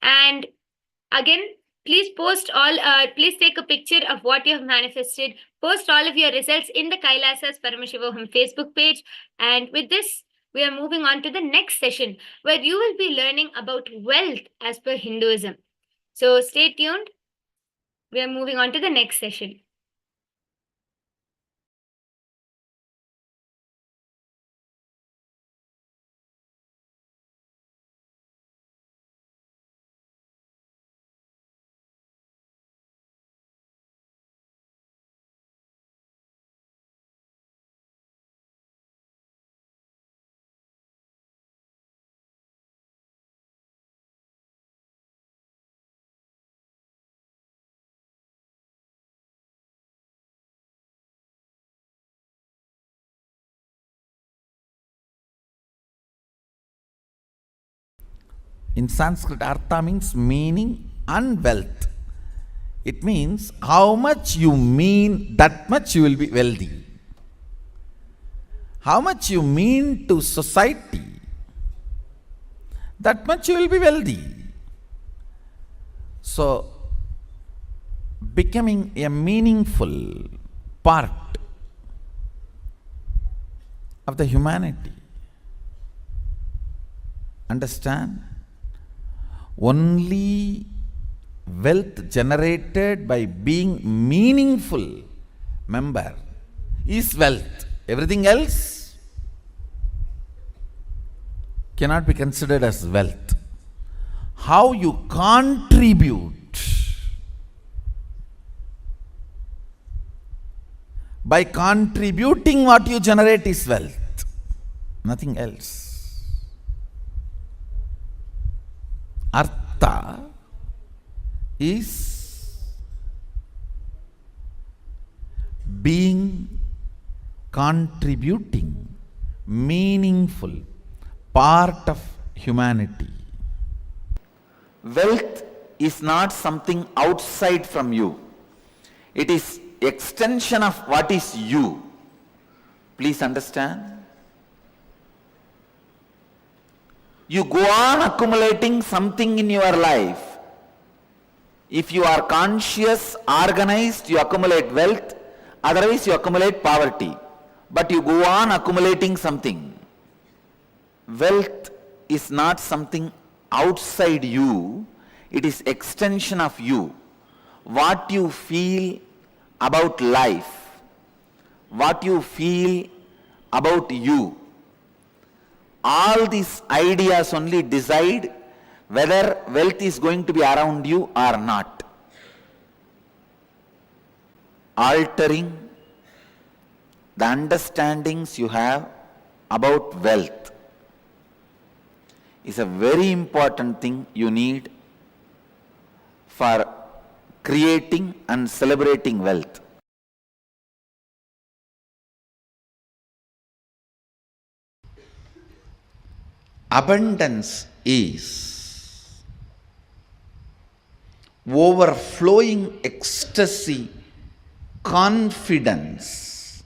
Speaker 8: And again, please please take a picture of what you have manifested. Post all of your results in the Kailasa's Paramashivoham Facebook page. And with this, we are moving on to the next session where you will be learning about wealth as per Hinduism. So stay tuned. We are moving on to the next session.
Speaker 2: In Sanskrit, artha means meaning and wealth. It means how much you mean, that much you will be wealthy. How much you mean to society, that much you will be wealthy. So, becoming a meaningful part of the humanity. Understand? Only wealth generated by being meaningful member is wealth. Everything else cannot be considered as wealth. How you contribute by contributing what you generate is wealth, nothing else. Artha is being contributing, meaningful part of humanity. Wealth is not something outside from you. It is extension of what is you. Please understand. You go on accumulating something in your life. If you are conscious, organized, you accumulate wealth. Otherwise, you accumulate poverty. But you go on accumulating something. Wealth is not something outside you. It is extension of you. What you feel about life, what you feel about you, all these ideas only decide whether wealth is going to be around you or not. Altering the understandings you have about wealth is a very important thing you need for creating and celebrating wealth. Abundance is overflowing ecstasy, confidence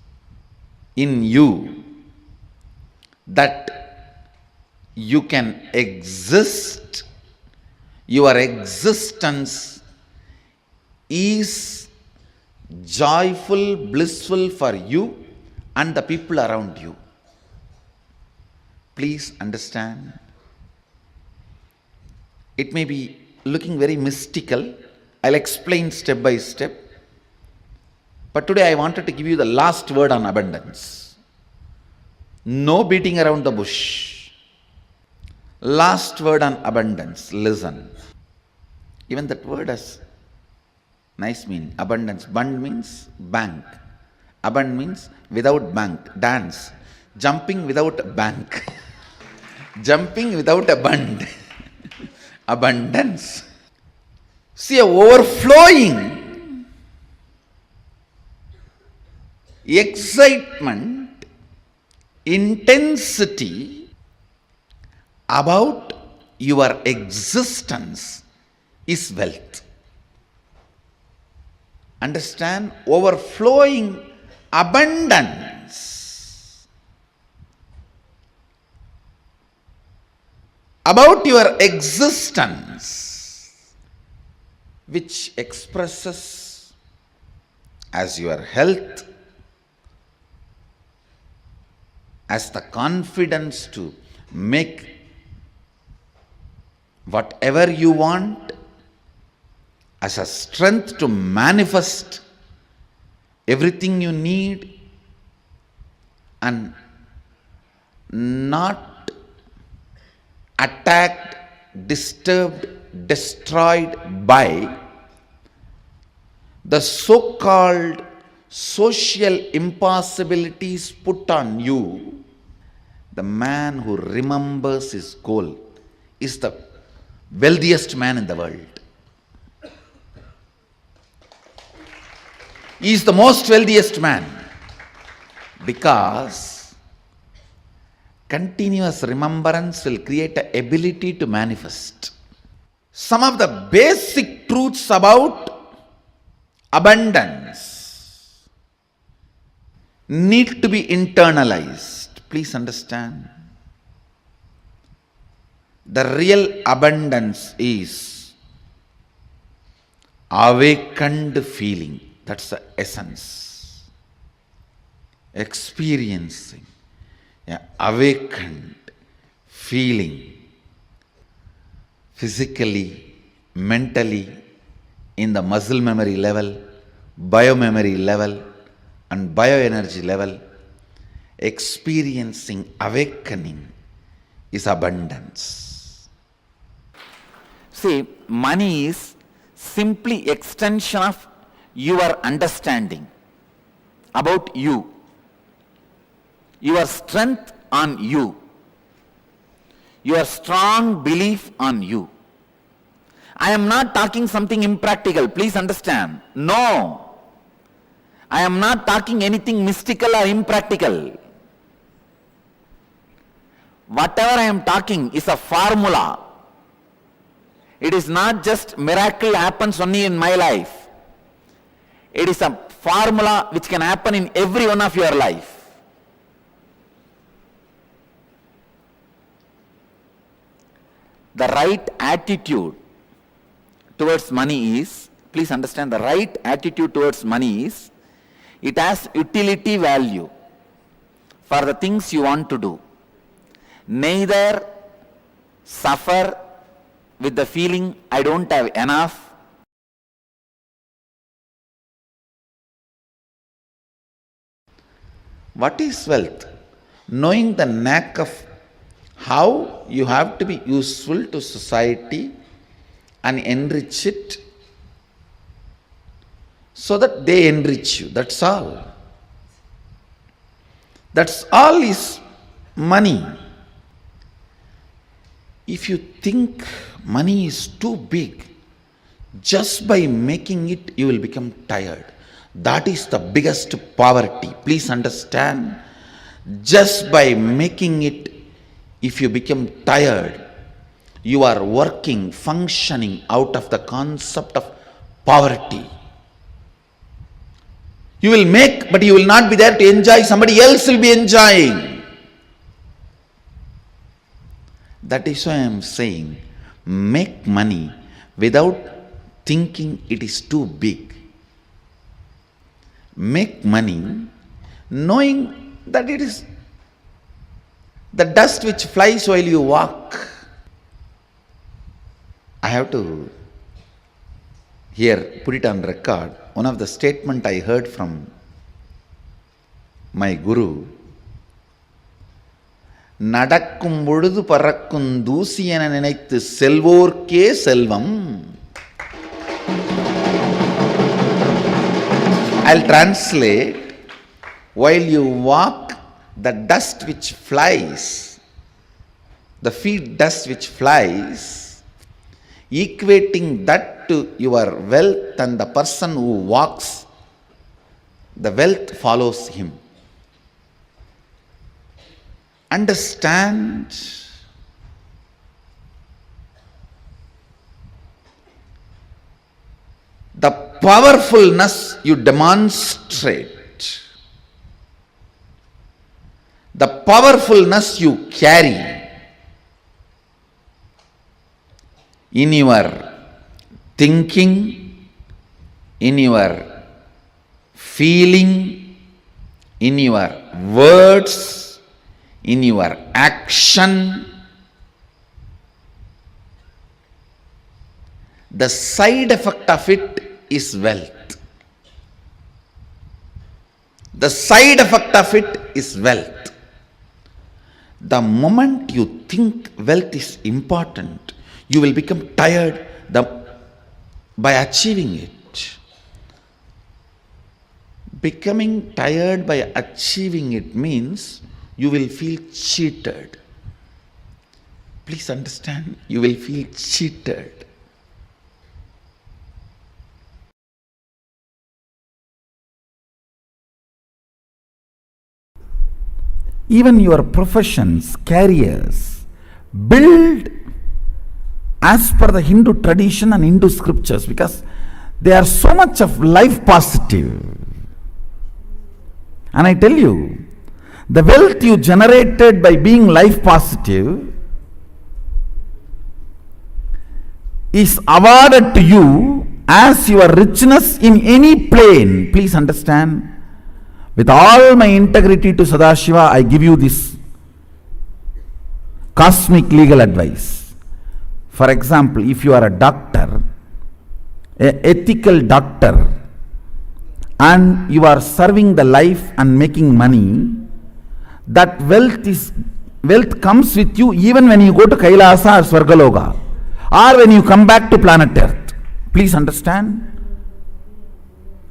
Speaker 2: in you that you can exist, your existence is joyful, blissful for you and the people around you. Please understand. It may be looking very mystical. I'll explain step by step. But today I wanted to give you the last word on abundance. No beating around the bush. Last word on abundance. Listen. Even that word has nice meaning. Abundance. Bund means bank. Abund means without bank. Dance. Jumping without a bank. Jumping without a bund. Abundance. See, a overflowing excitement, intensity about your existence is wealth. Understand? Overflowing abundance about your existence, which expresses as your health, as the confidence to make whatever you want, as a strength to manifest everything you need, and not attacked, disturbed, destroyed by the so-called social impossibilities put on you. The man who remembers his goal is the wealthiest man in the world. He is the most wealthiest man because continuous remembrance will create an ability to manifest. Some of the basic truths about abundance need to be internalized. Please understand. The real abundance is awakened feeling. That's the essence. Experiencing an awakened feeling physically, mentally, in the muscle memory level, biomemory level, and bioenergy level. Experiencing awakening is abundance. See, money is simply extension of your understanding about you, your strength on you, your strong belief on you. I am not talking something impractical, please understand. No, I am not talking anything mystical or impractical. Whatever I am talking is a formula. It is not just miracle happens only in my life. It is a formula which can happen in every one of your life. The right attitude towards money is, please understand, the right attitude towards money is, it has utility value for the things you want to do. Neither suffer with the feeling I don't have enough, what is wealth? Knowing the knack of how you have to be useful to society and enrich it so that they enrich you. That's all. That's all is money. If you think money is too big, just by making it you will become tired. That is the biggest poverty. Please understand. Just by making it, if you become tired, you are working, functioning out of the concept of poverty. You will make, but you will not be there to enjoy. Somebody else will be enjoying. That is why I am saying, make money without thinking it is too big. Make money knowing that it is the dust which flies while you walk. I have to here put it on record. One of the statement I heard from my guru, நடக்கும் பொழுது பறக்கும் தூசி என நினைத்து செல்வோர்க்கே செல்வம். I'll translate. While you walk, the dust which flies, the feet dust which flies, equating that to your wealth, and the person who walks, the wealth follows him. Understand? The powerfulness you demonstrate, the powerfulness you carry in your thinking, in your feeling, in your words, in your action, the side effect of it is wealth. The side effect of it is wealth. The moment you think wealth is important, you will become tired by achieving it. Becoming tired by achieving it means you will feel cheated. Please understand, you will feel cheated.
Speaker 9: Even your professions, careers, build as per the Hindu tradition and Hindu scriptures, because they are so much of life positive. And I tell you, the wealth you generated by being life positive is awarded to you as your richness in any plane. Please understand. With all my integrity to Sadashiva, I give you this cosmic legal advice. For example, if you are a doctor, an ethical doctor, and you are serving the life and making money, that wealth comes with you even when you go to Kailasa or Swargaloka, or when you come back to planet Earth. Please understand.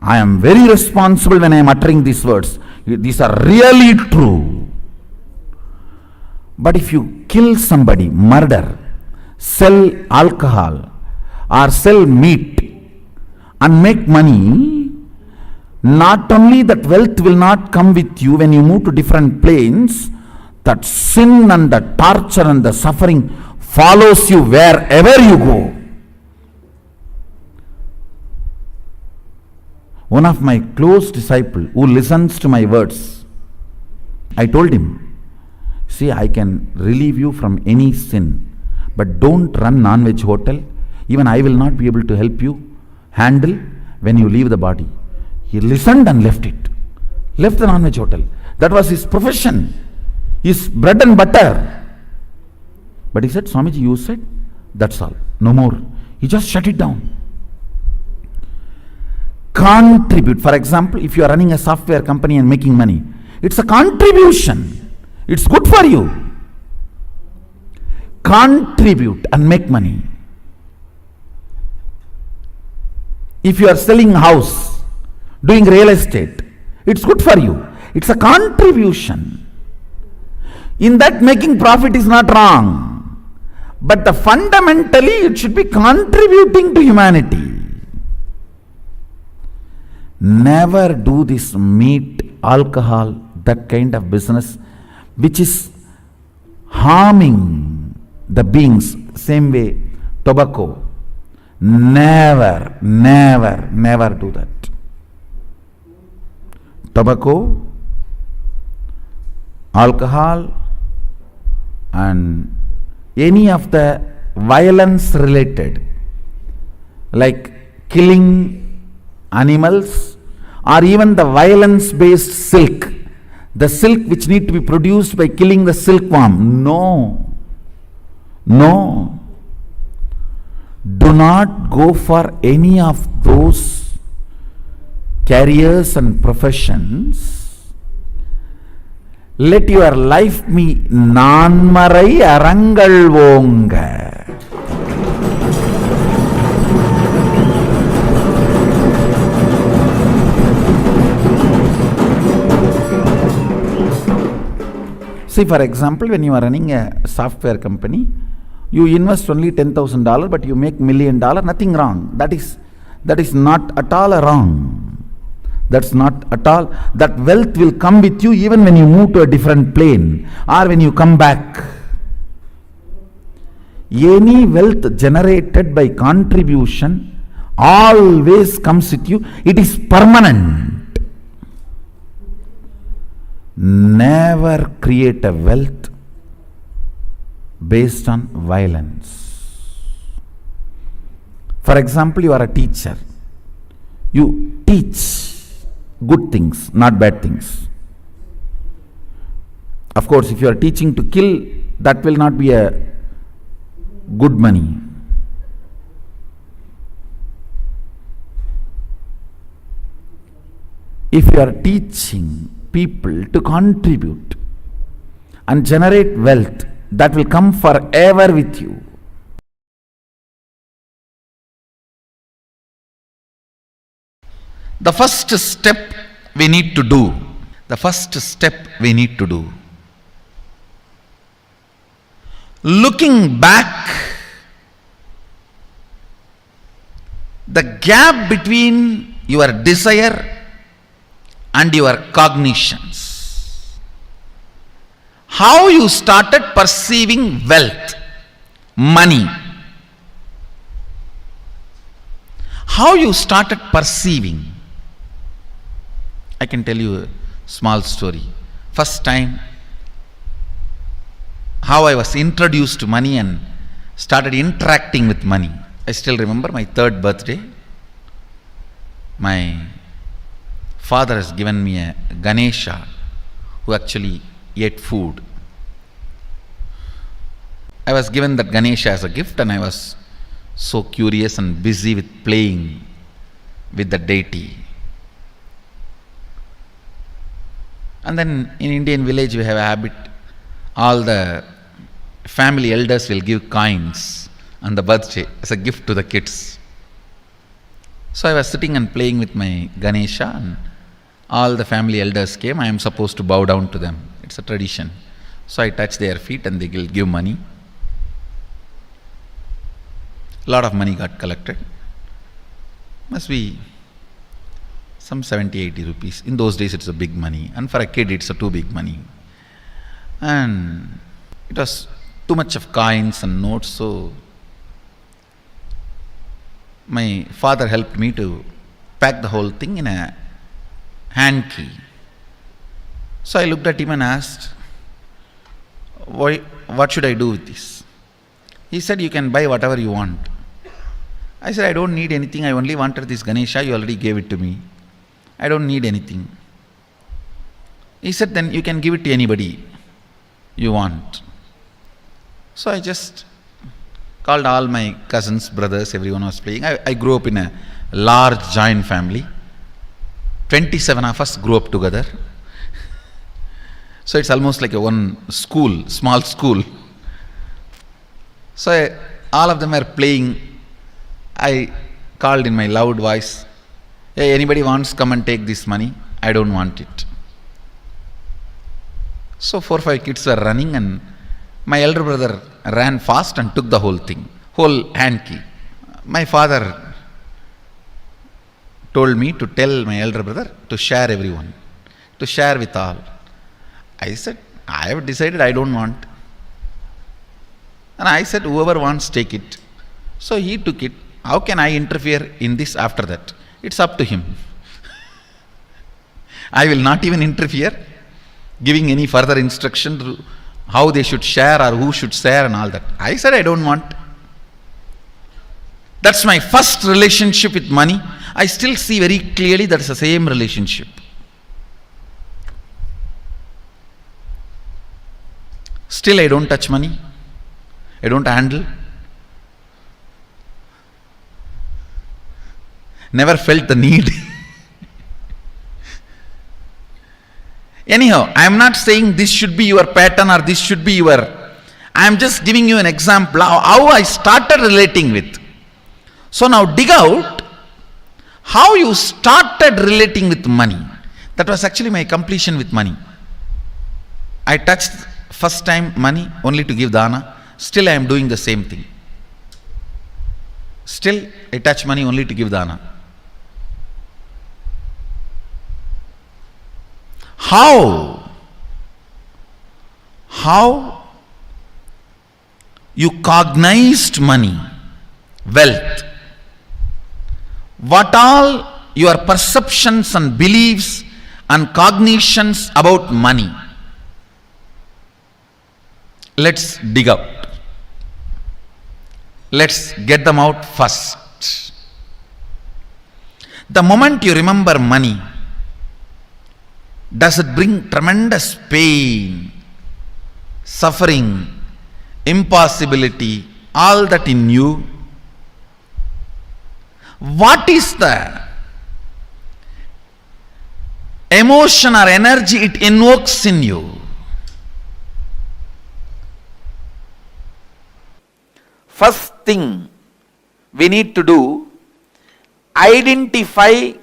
Speaker 9: I am very responsible when I am uttering these words. These are really true. But if you kill somebody, murder, sell alcohol, or sell meat and make money, not only that wealth will not come with you when you move to different planes, that sin and the torture and the suffering follows you wherever you go. One of my close disciples who listens to my words, I told him, see, I can relieve you from any sin, but don't run non-veg hotel. Even I will not be able to help you handle when you leave the body. He listened and left it. Left the non-veg hotel. That was his profession, his bread and butter. But he said, Swamiji, you said, that's all, no more. He just shut it down. Contribute. For example, if you are running a software company and making money, it's a contribution. It's good for you. Contribute and make money. If you are selling a house, doing real estate, it's good for you. It's a contribution. In that, making profit is not wrong. But fundamentally, it should be contributing to humanity. Never do this meat, alcohol, that kind of business which is harming the beings. Same way, tobacco. Never, never, never do that. tobacco, alcohol, and any of the violence related, like killing animals, or even the violence based silk, the silk which need to be produced by killing the silkworm. No. Do not go for any of those careers and professions. Let your life be nanmarai arangal vonga. See, for example, when you are running a software company, you invest only $10,000, but you make $1 million, nothing wrong. That is not at all wrong. That's not at all. That wealth will come with you even when you move to a different plane or when you come back. Any wealth generated by contribution always comes with you. It is permanent. Never create a wealth based on violence. For example, you are a teacher. You teach good things, not bad things. Of course, if you are teaching to kill, that will not be a good money. If you are teaching people to contribute and generate wealth, that will come forever with you. The first step we need to do, looking back, the gap between your desire and your cognitions. How you started perceiving wealth, money. How you started perceiving. I can tell you a small story. First time, how I was introduced to money and started interacting with money. I still remember my 3rd birthday. My father has given me a Ganesha who actually ate food. I was given that Ganesha as a gift and I was so curious and busy with playing with the deity. And then in Indian village we have a habit, all the family elders will give coins on the birthday as a gift to the kids. So I was sitting and playing with my Ganesha and all the family elders came. I am supposed to bow down to them. It's a tradition. So I touch their feet and they will give money. A lot of money got collected. Must be some 70-80 rupees. In those days it's a big money, and for a kid it's a too big money. And it was too much of coins and notes, so my father helped me to pack the whole thing in a hand key. So I looked at him and asked, what should I do with this? He said, you can buy whatever you want. I said, I don't need anything. I only wanted this Ganesha. You already gave it to me. I don't need anything. He said, then you can give it to anybody you want. So I just called all my cousins, brothers, everyone was playing. I grew up in a large joint family. 27 of us grew up together. So it's almost like a one school, small school. So all of them were playing. I called in my loud voice, hey, anybody wants, come and take this money? I don't want it. So 4 or 5 kids were running and my elder brother ran fast and took the whole thing, whole hand key. My father told me to tell my elder brother to share everyone, to share with all. I said, I have decided I don't want. And I said, whoever wants, take it. So he took it. How can I interfere in this after that? It's up to him.
Speaker 2: I will not even interfere, giving any further instruction to how they should share or who should share and all that. I said I don't want. That's my first relationship with money. I still see very clearly that's the same relationship. Still I don't touch money. I don't handle. Never felt the need. Anyhow, I am not saying this should be your pattern or this should be your. I am just giving you an example how I started relating with. So now dig out how you started relating with money. That was actually my completion with money. I touched first time money only to give dana. Still I am doing the same thing. Still I touch money only to give dana. How you cognized money, wealth, what all your perceptions and beliefs and cognitions about money. Let's dig out. Let's get them out first. The moment you remember money, does it bring tremendous pain, suffering, impossibility, all that in you? What is the emotion or energy it invokes in you? First thing we need to do, identify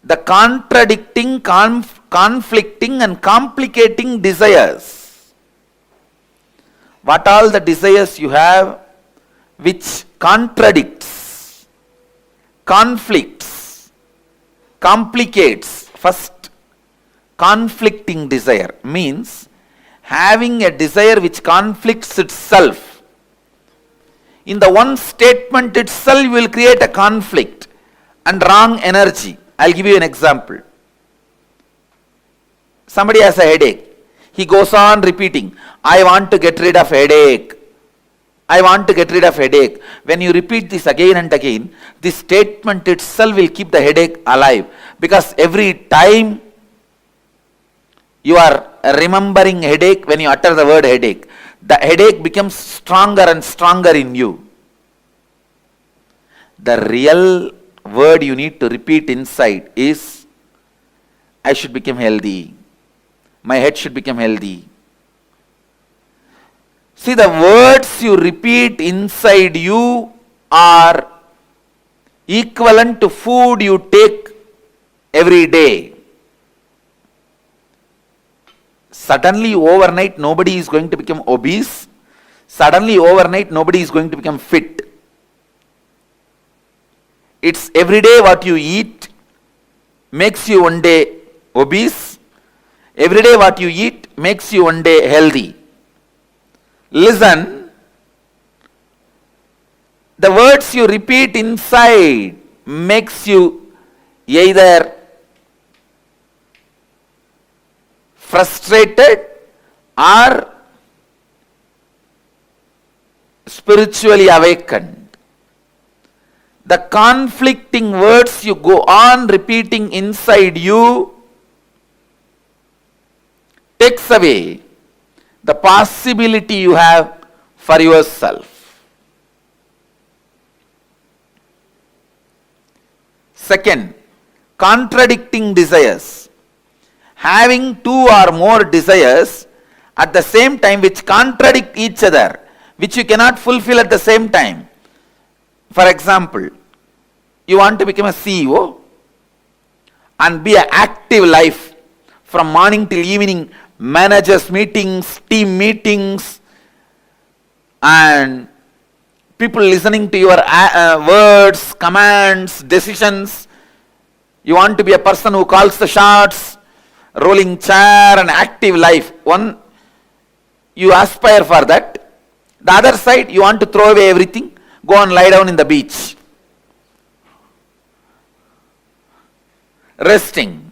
Speaker 2: the contradicting, conflicting and complicating desires. What all the desires you have which contradicts, conflicts, complicates. First, conflicting desire means having a desire which conflicts itself. In the one statement itself you will create a conflict and wrong energy. I'll give you an example. Somebody has a headache. He goes on repeating, I want to get rid of headache. I want to get rid of headache. When you repeat this again and again, this statement itself will keep the headache alive. Because every time you are remembering headache, when you utter the word headache, the headache becomes stronger and stronger in you. The real word you need to repeat inside is, I should become healthy. My head should become healthy. See, the words you repeat inside you are equivalent to food you take every day. Suddenly overnight nobody is going to become obese. Suddenly overnight nobody is going to become fit. It's every day what you eat makes you one day obese. Every day what you eat makes you one day healthy. Listen, the words you repeat inside makes you either frustrated or spiritually awakened. The conflicting words you go on repeating inside you takes away the possibility you have for yourself. Second, contradicting desires. Having two or more desires at the same time which contradict each other, which you cannot fulfill at the same time. For example, you want to become a CEO and be an active life from morning till evening, managers meetings, team meetings, and people listening to your words, commands, decisions. You want to be a person who calls the shots, rolling chair and active life. One, you aspire for that. The other side, you want to throw away everything, go and lie down in the beach, resting.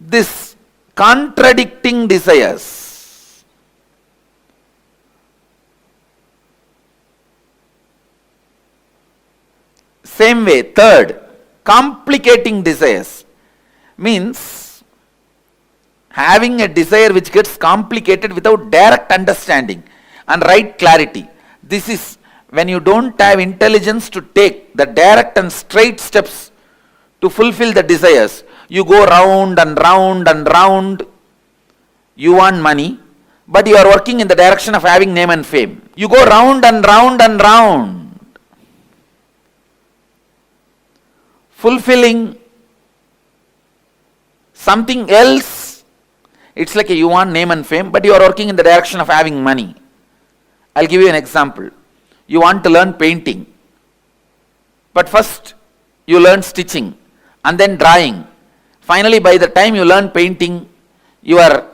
Speaker 2: this contradicting desires. Same way, third, complicating desires means having a desire which gets complicated without direct understanding and right clarity. This is when you don't have intelligence to take the direct and straight steps to fulfill the desires. You go round and round and round. You want money, but you are working in the direction of having name and fame. You go round and round and round, fulfilling something else. It's like you want name and fame, but you are working in the direction of having money. I'll give you an example. You want to learn painting, but first you learn stitching and then drawing. Finally, by the time you learn painting, you have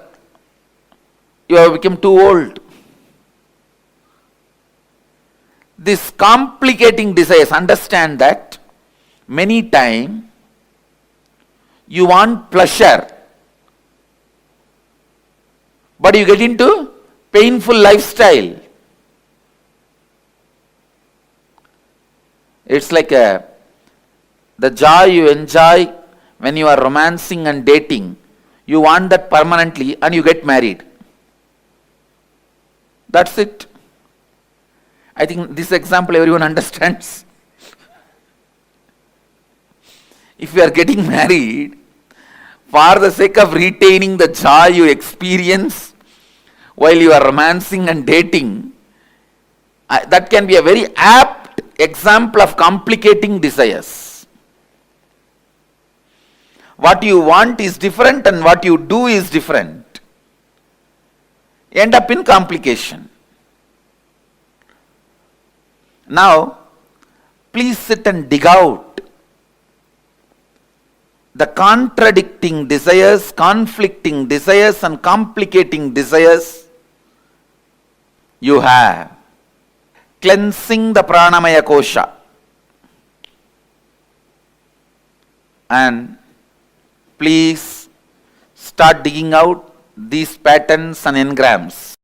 Speaker 2: become too old. This complicating desires, understand that many times you want pleasure, but you get into painful lifestyle. It's like the joy you enjoy when you are romancing and dating. You want that permanently and you get married. That's it. I think this example everyone understands. If you are getting married for the sake of retaining the joy you experience while you are romancing and dating, that can be a very apt example of complicating desires. What you want is different and what you do is different. End up in complication. Now, please sit and dig out the contradicting desires, conflicting desires, and complicating desires you have. Cleansing the pranamaya kosha. And please start digging out these patterns and engrams.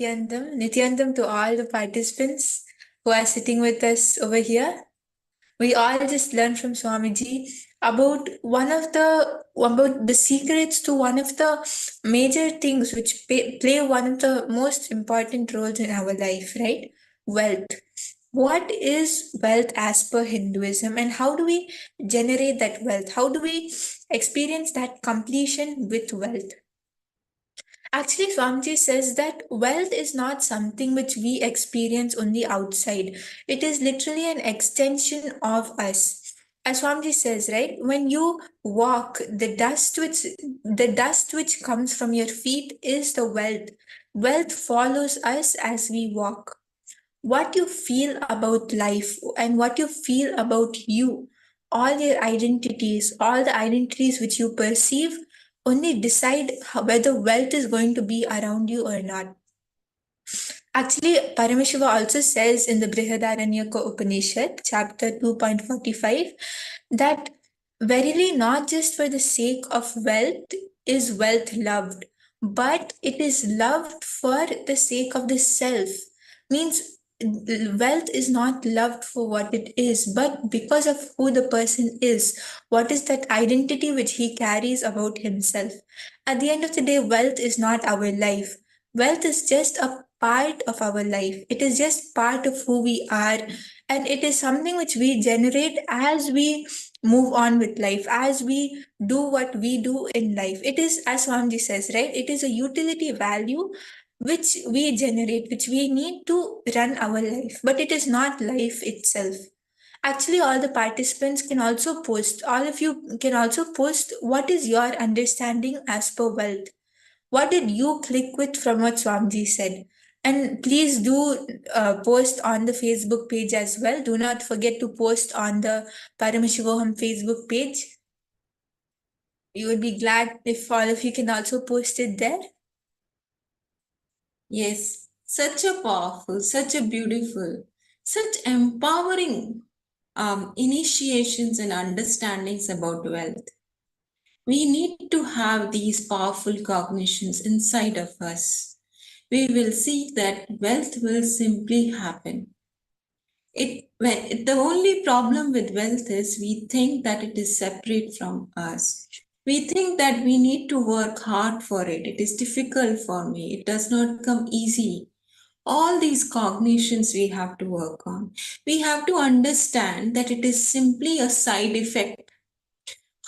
Speaker 10: Nithyanandam to all the participants who are sitting with us over here. We all just learned from Swamiji about about the secrets to one of the major things which play one of the most important roles in our life, right? Wealth. What is wealth as per Hinduism, and how do we generate that wealth? How do we experience that completion with wealth? Actually, Swamiji says that wealth is not something which we experience only outside. It is literally an extension of us. As Swamiji says, right? When you walk, the dust which comes from your feet is the wealth. Wealth follows us as we walk. What you feel about life and what you feel about you, all your identities, all the identities which you perceive, only decide whether wealth is going to be around you or not. Actually, Paramashiva also says in the Brihadaranyaka Upanishad, chapter 2.45, that verily not just for the sake of wealth is wealth loved, but it is loved for the sake of the self. Means wealth is not loved for what it is, but because of who the person is. What is that identity which he carries about himself? At the end of the day, wealth is not our life. Wealth is just a part of our life. It is just part of who we are. And it is something which we generate as we move on with life, as we do what we do in life. It is, as Swamiji says, right? It is a utility value which we generate, which we need to run our life. But it is not life itself. Actually, all the participants can also post, all of you can also post what is your understanding as per wealth. What did you click with from what Swamiji said? And please do post on the Facebook page as well. Do not forget to post on the Paramashivoham Facebook page. We would be glad if all of you can also post it there.
Speaker 11: Yes, such a powerful, such a beautiful, such empowering initiations and understandings about wealth. We need to have these powerful cognitions inside of us. We will see that wealth will simply happen. The only problem with wealth is we think that it is separate from us. We think that we need to work hard for it. It is difficult for me. It does not come easy. All these cognitions we have to work on. We have to understand that it is simply a side effect.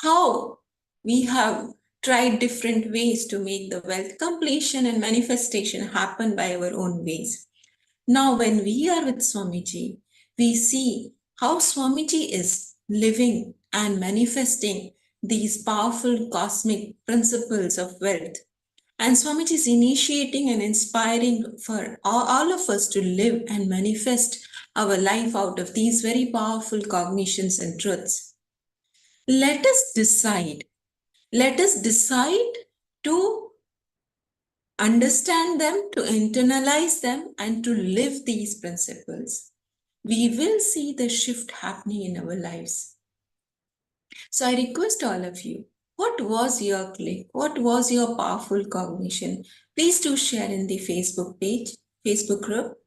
Speaker 11: How we have tried different ways to make the wealth completion and manifestation happen by our own ways. Now, when we are with Swamiji, we see how Swamiji is living and manifesting these powerful cosmic principles of wealth. And Swamiji is initiating and inspiring for all of us to live and manifest our life out of these very powerful cognitions and truths. Let us decide. Let us decide to understand them, to internalize them, and to live these principles. We will see the shift happening in our lives. So I request all of you, what was your click? What was your powerful cognition? Please do share in the Facebook page, Facebook group.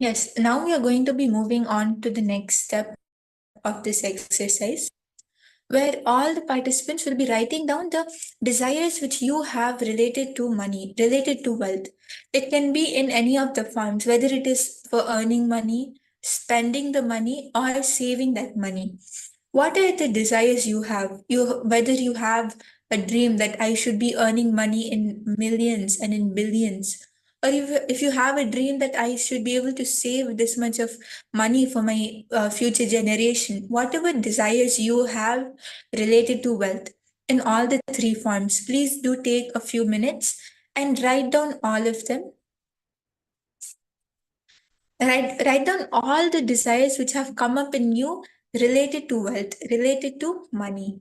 Speaker 10: Yes, now we are going to be moving on to the next step of this exercise. where all the participants will be writing down the desires which you have related to money, related to wealth. It can be in any of the forms, whether it is for earning money, spending the money, or saving that money. What are the desires you have? Whether you have a dream that I should be earning money in millions and in billions, or if you have a dream that I should be able to save this much of money for my future generation, whatever desires you have related to wealth in all the three forms, please do take a few minutes and write down all of them. Write down all the desires which have come up in you related to wealth, related to money.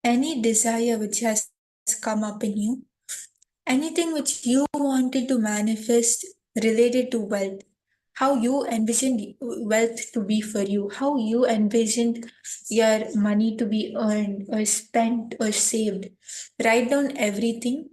Speaker 10: any desire which has come up in you, anything which you wanted to manifest related to wealth, how you envisioned wealth to be for you, how you envisioned your money to be earned or spent or saved. Write down everything.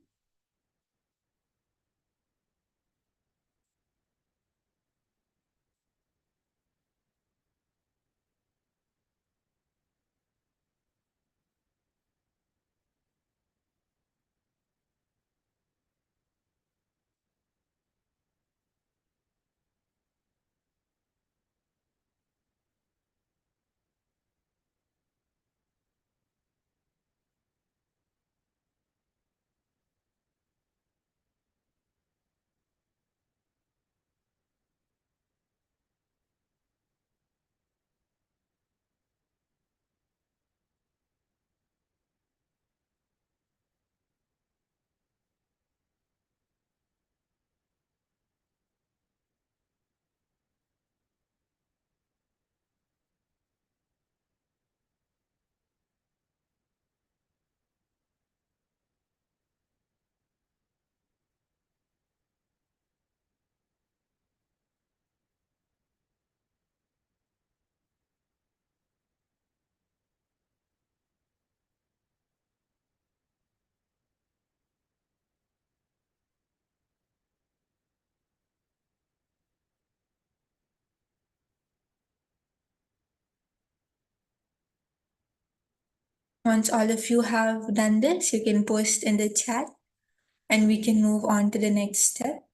Speaker 10: Once all of you have done this, you can post in the chat and we can move on to the next step.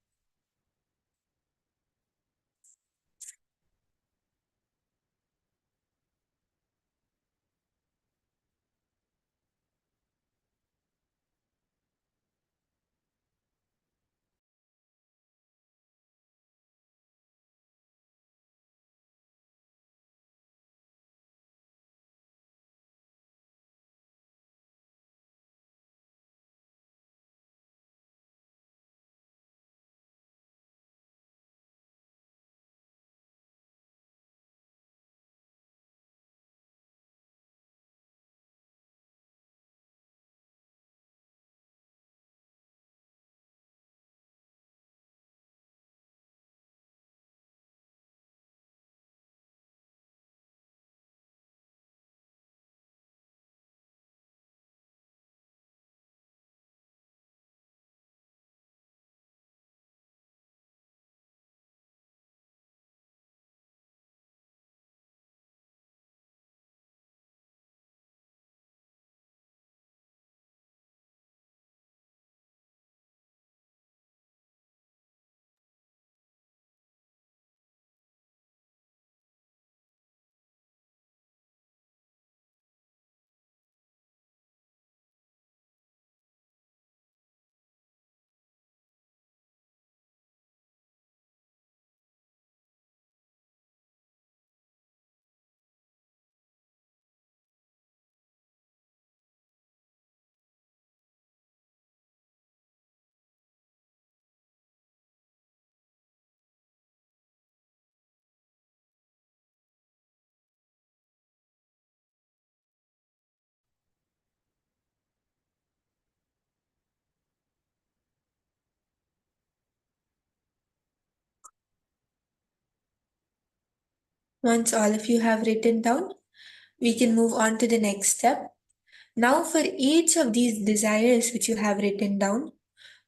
Speaker 10: Once all of you have written down, we can move on to the next step. Now, for each of these desires which you have written down,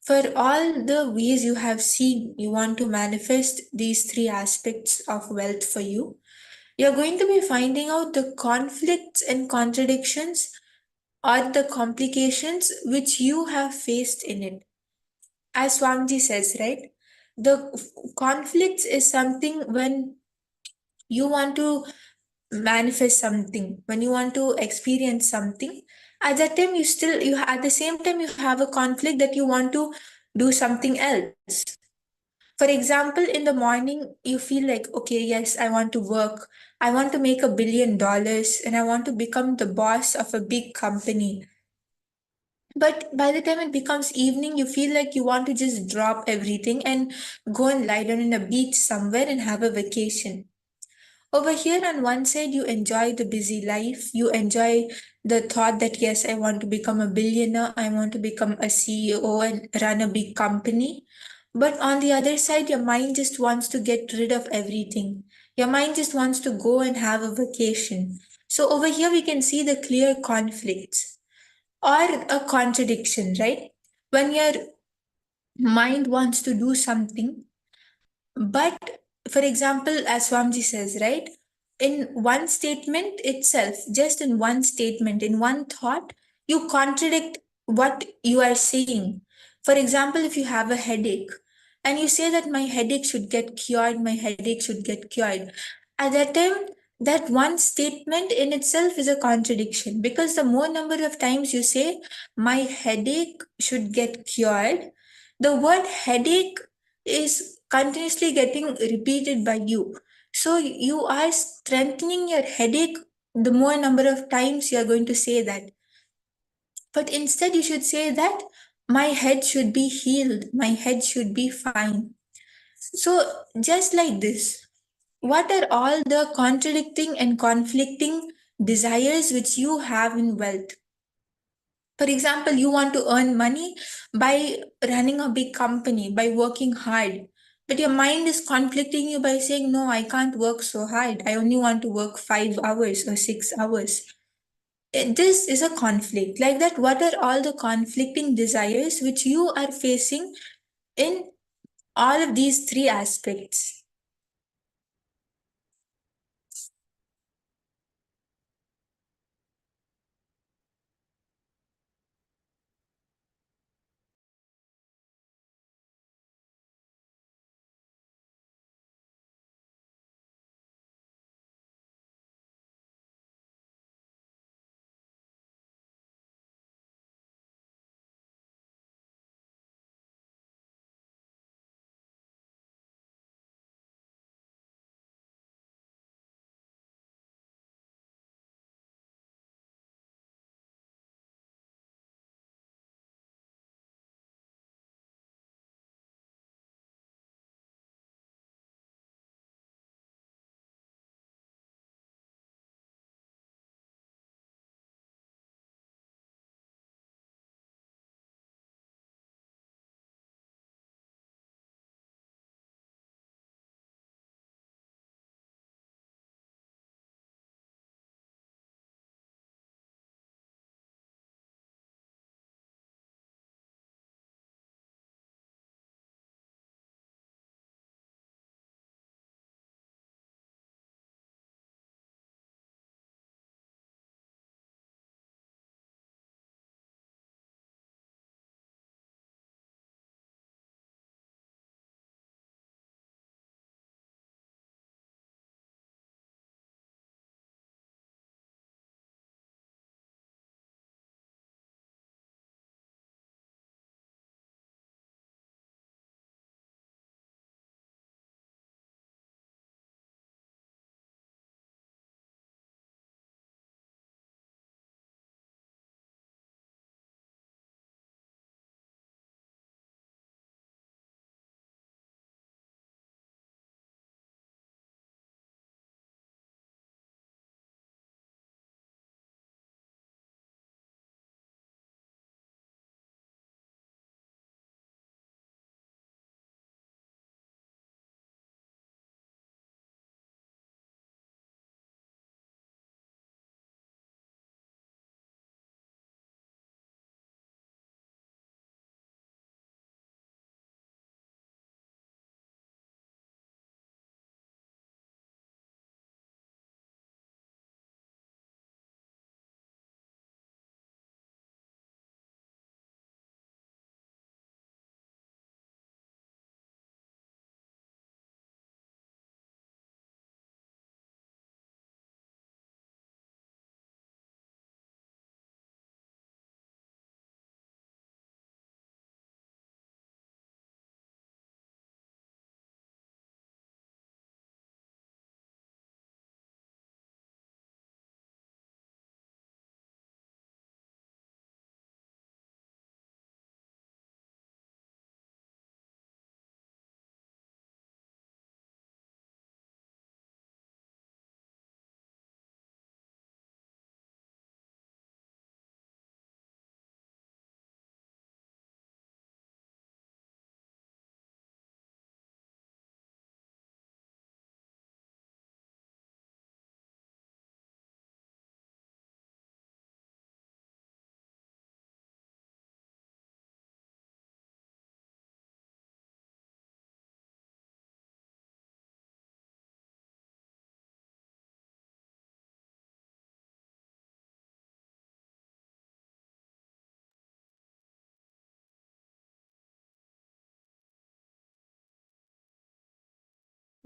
Speaker 10: for all the ways you have seen you want to manifest these three aspects of wealth for you, you're going to be finding out the conflicts and contradictions or the complications which you have faced in it. As Swamiji says, right? The conflicts is something when you want to manifest something, when you want to experience something, at that time you at the same time you have a conflict that you want to do something else. For example, in the morning you feel like, okay, yes, I want to work, I want to make $1 billion and I want to become the boss of a big company. But by the time it becomes evening, you feel like you want to just drop everything and go and lie down in a beach somewhere and have a vacation. Over here, on one side, you enjoy the busy life, you enjoy the thought that, yes, I want to become a billionaire, I want to become a CEO and run a big company. But on the other side, your mind just wants to get rid of everything. Your mind just wants to go and have a vacation. So over here, we can see the clear conflicts or a contradiction, right? When your mind wants to do something, but for example, as Swamiji says, right, in one statement itself, just in one statement, in one thought, you contradict what you are saying. For example, if you have a headache and you say that my headache should get cured, my headache should get cured, at that time, that one statement in itself is a contradiction, because the more number of times you say my headache should get cured, the word headache is continuously getting repeated by you. So you are strengthening your headache the more number of times you are going to say that. But instead, you should say that my head should be healed, my head should be fine. So, just like this, what are all the contradicting and conflicting desires which you have in wealth? For example, you want to earn money by running a big company, by working hard. But your mind is conflicting you by saying, no, I can't work so hard. I only want to work 5 hours or 6 hours. This is a conflict. Like that, what are all the conflicting desires which you are facing in all of these three aspects?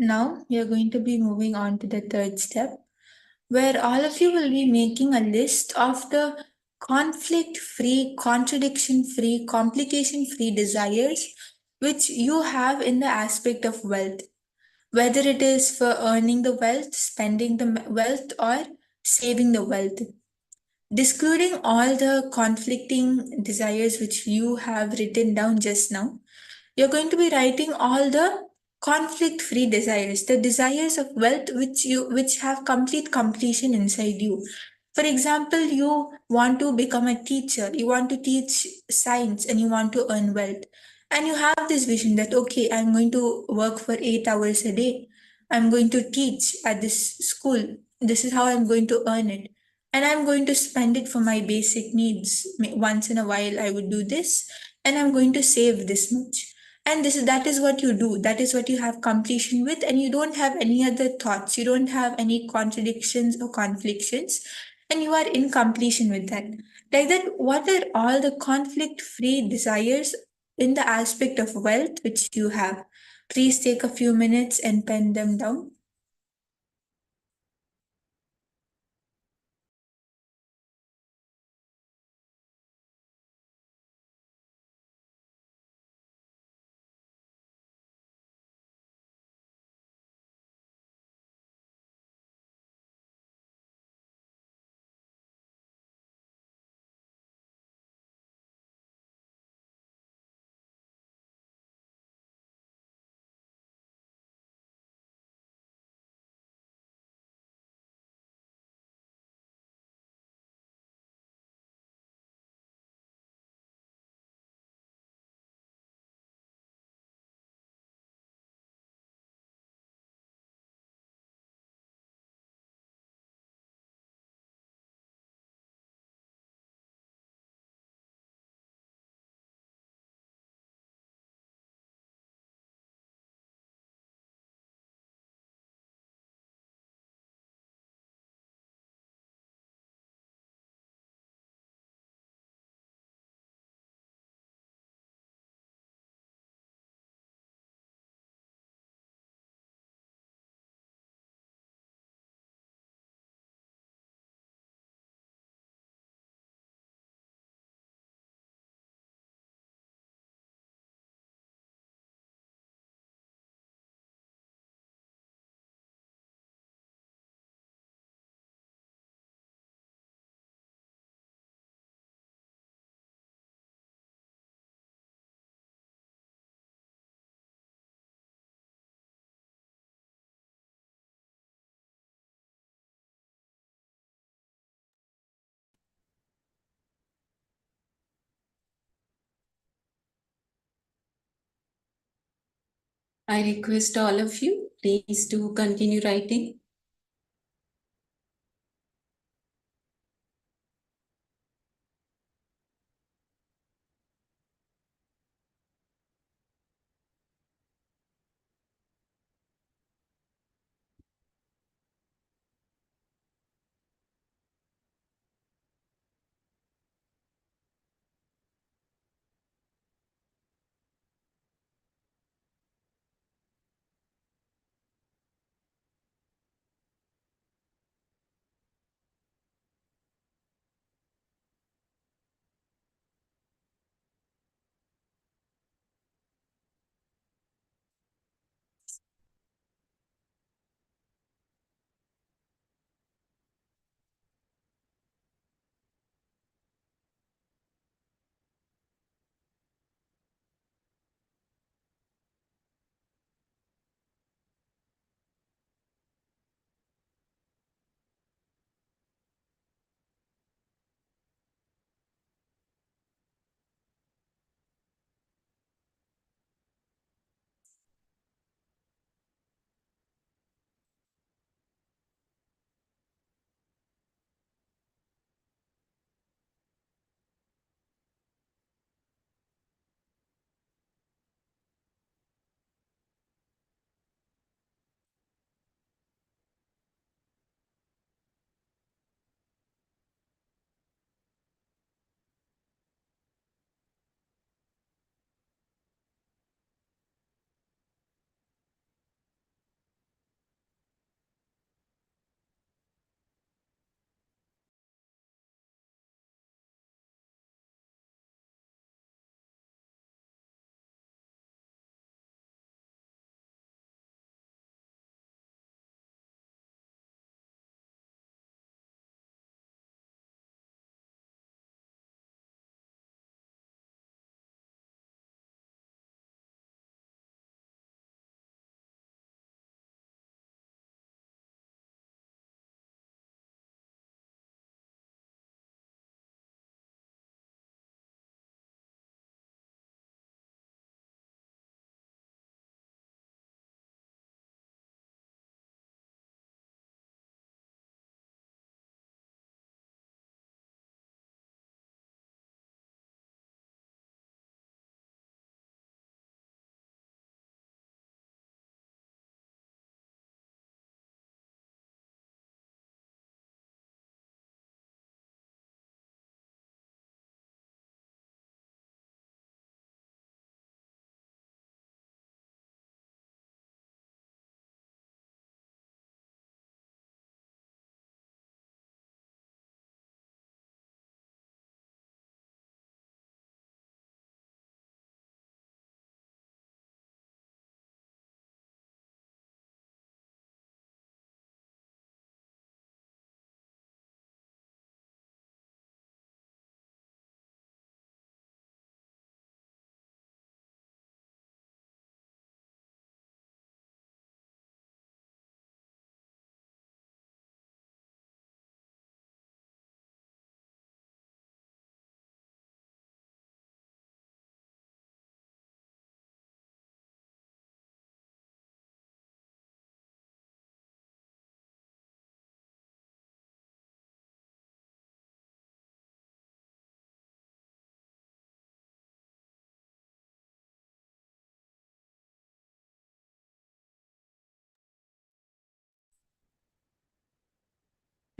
Speaker 10: Now we are going to be moving on to the third step, where all of you will be making a list of the conflict free, contradiction free, complication free desires which you have in the aspect of wealth, whether it is for earning the wealth, spending the wealth, or saving the wealth. Discluding all the conflicting desires which you have written down just now, you're going to be writing all the conflict free desires, the desires of wealth which have complete completion inside you. For example, you want to become a teacher, you want to teach science, and you want to earn wealth, and you have this vision that, okay, I'm going to work for 8 hours a day, I'm going to teach at this school, this is how I'm going to earn it, and I'm going to spend it for my basic needs. Once in a while I would do this, and I'm going to save this much. And that is what you do, that is what you have completion with, and you don't have any other thoughts, you don't have any contradictions or conflictions, and you are in completion with that. Like that, what are all the conflict free desires in the aspect of wealth which you have? Please take a few minutes and pen them down.
Speaker 11: I request all of you, please to continue writing.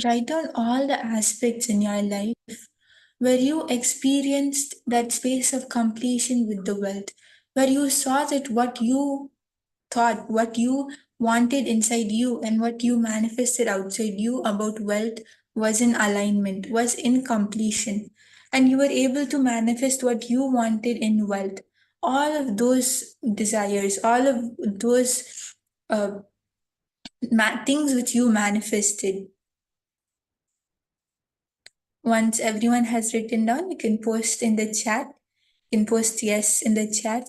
Speaker 10: Write down all the aspects in your life where you experienced that space of completion with the wealth, where you saw that what you thought, what you wanted inside you, and what you manifested outside you about wealth was in alignment, was in completion. And you were able to manifest what you wanted in wealth. All of those desires, all of those uh, things which you manifested. Once everyone has written down, you can post in the chat. You can post yes in the chat.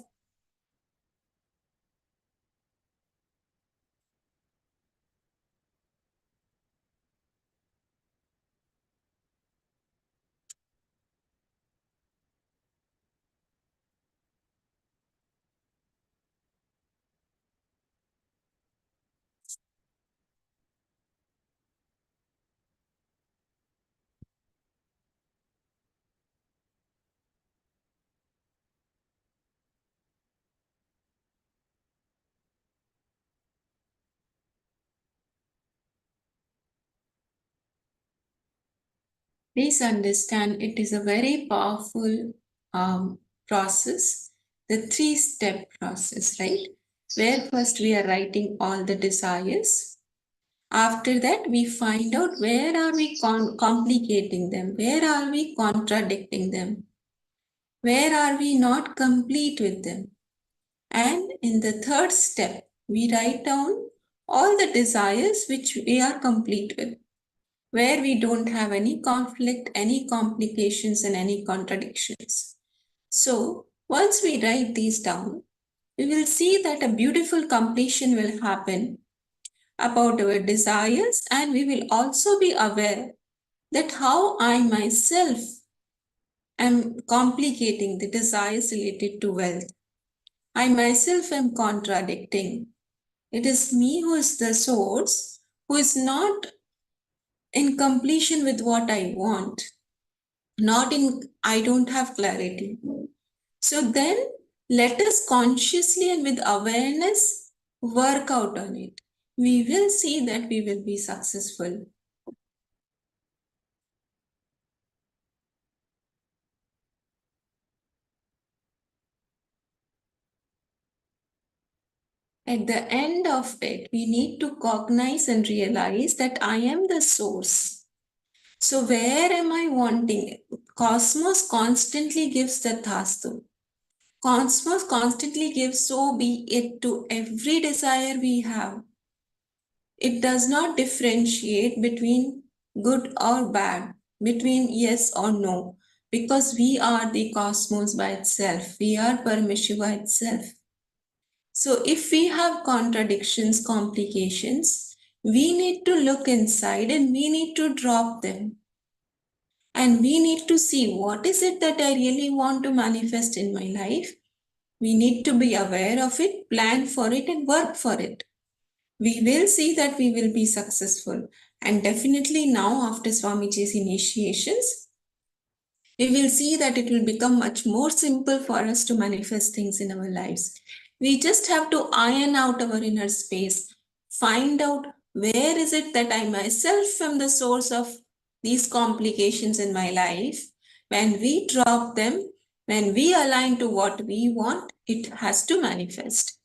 Speaker 11: Please understand it is a very powerful process, the three-step process, right? Where first we are writing all the desires. After that, we find out where are we complicating them, where are we contradicting them, where are we not complete with them. And in the third step, we write down all the desires which we are complete with, where we don't have any conflict, any complications, and any contradictions. So once we write these down, we will see that a beautiful completion will happen about our desires, and we will also be aware that how I myself am complicating the desires related to wealth. I myself am contradicting. It is me who is the source, who is not in completion with what I want, not in, I don't have clarity. So then let us consciously and with awareness work out on it. We will see that we will be successful. At the end of it, we need to cognize and realize that I am the source. So where am I wanting? Cosmos constantly gives the tastu. Cosmos constantly gives so be it to every desire we have. It does not differentiate between good or bad, between yes or no, because we are the cosmos by itself. We are Paramashiva itself. So if we have contradictions, complications, we need to look inside and we need to drop them. And we need to see what is it that I really want to manifest in my life. We need to be aware of it, plan for it, and work for it. We will see that we will be successful. And definitely now, after Swamiji's initiations, we will see that it will become much more simple for us to manifest things in our lives. We just have to iron out our inner space, find out where is it that I myself am the source of these complications in my life. When we drop them, when we align to what we want, it has to manifest.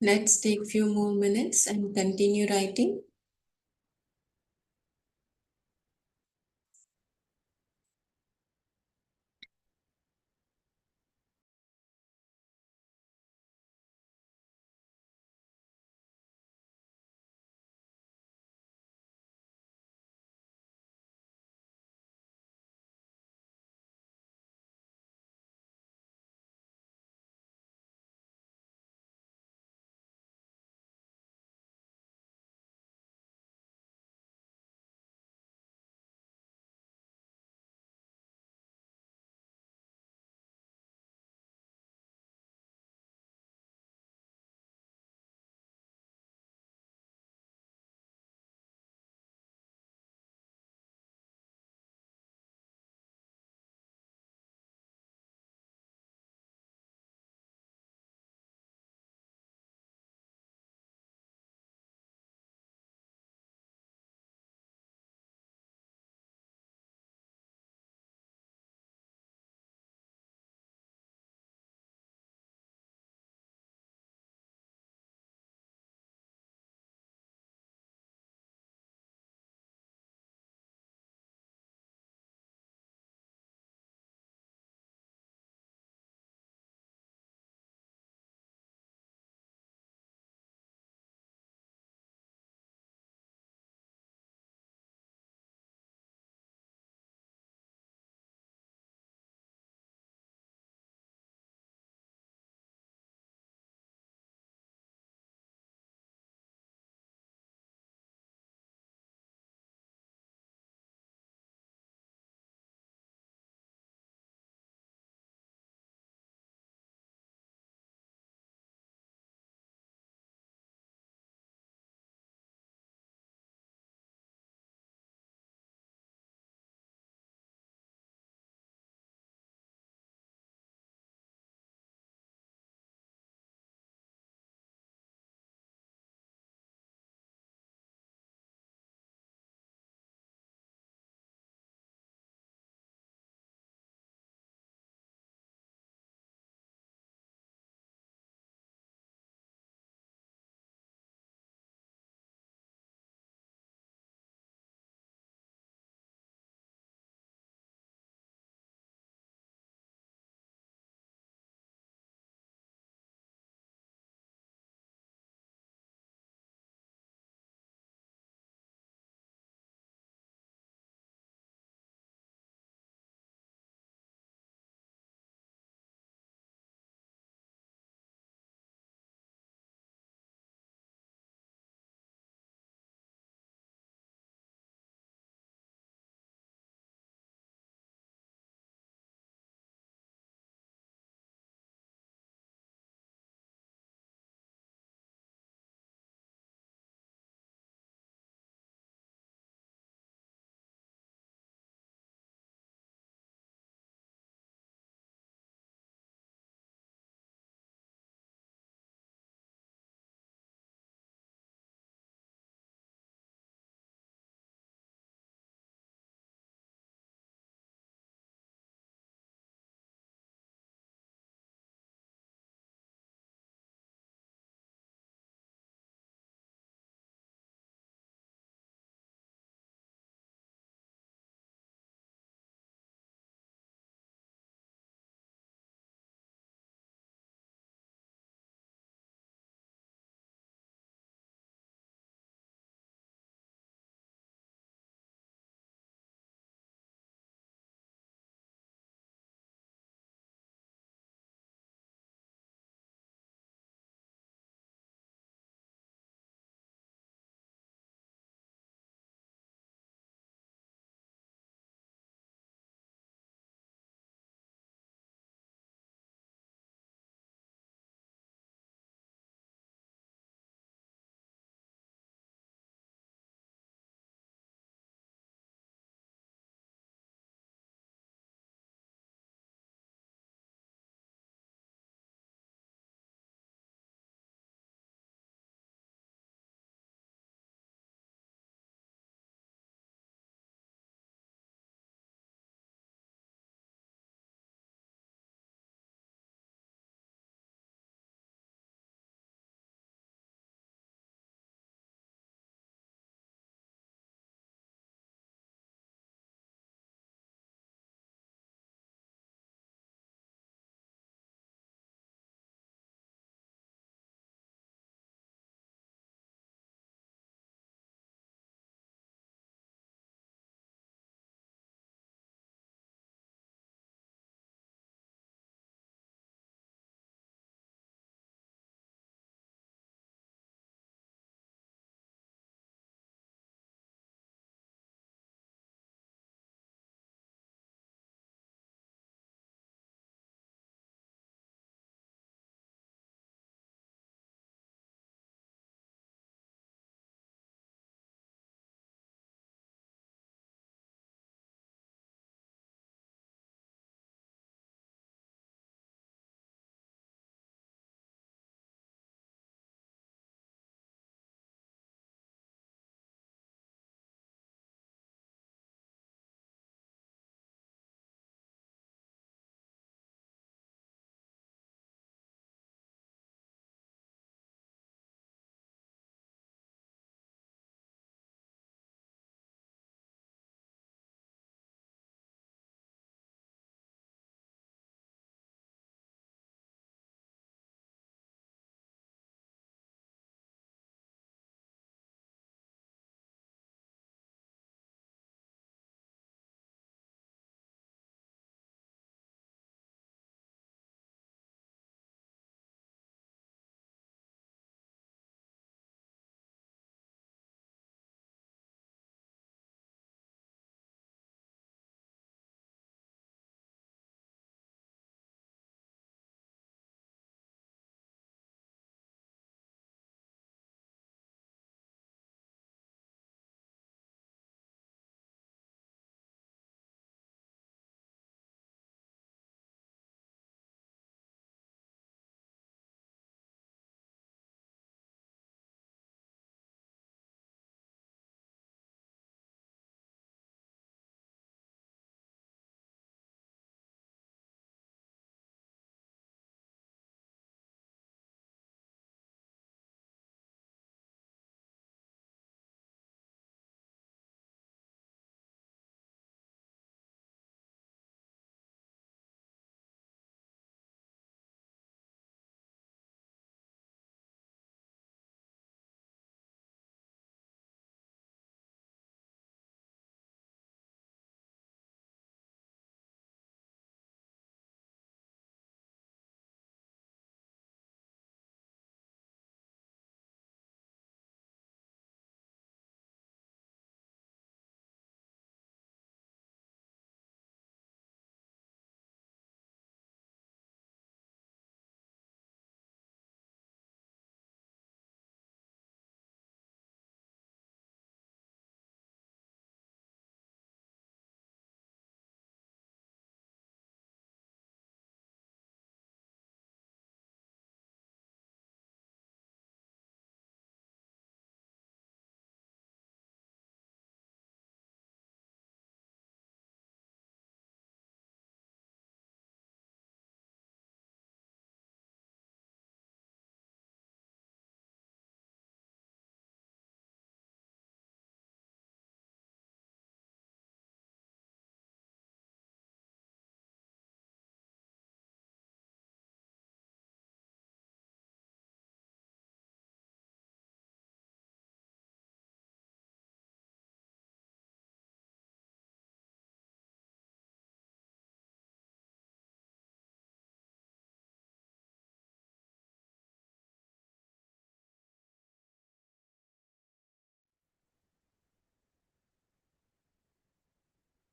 Speaker 11: Let's take few more minutes and continue writing.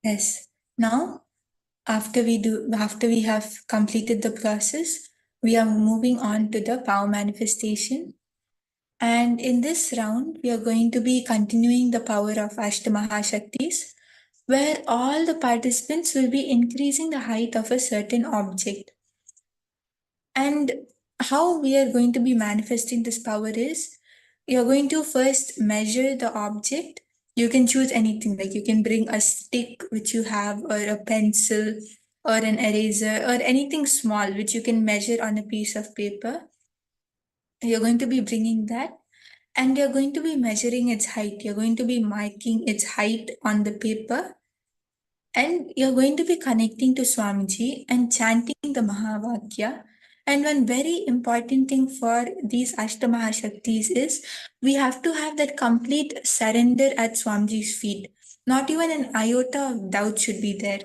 Speaker 10: Yes. Now, after we have completed the process, we are moving on to the power manifestation. And in this round, we are going to be continuing the power of Ashtamahashaktis, where all the participants will be increasing the height of a certain object. And how we are going to be manifesting this power is you're going to first measure the object. You can choose anything, like you can bring a stick which you have, or a pencil, or an eraser, or anything small which you can measure on a piece of paper. You're going to be bringing that, and you're going to be measuring its height. You're going to be marking its height on the paper, and you're going to be connecting to Swamiji and chanting the Mahavakya. And one very important thing for these Ashtamahashaktis is we have to have that complete surrender at Swamiji's feet. Not even an iota of doubt should be there.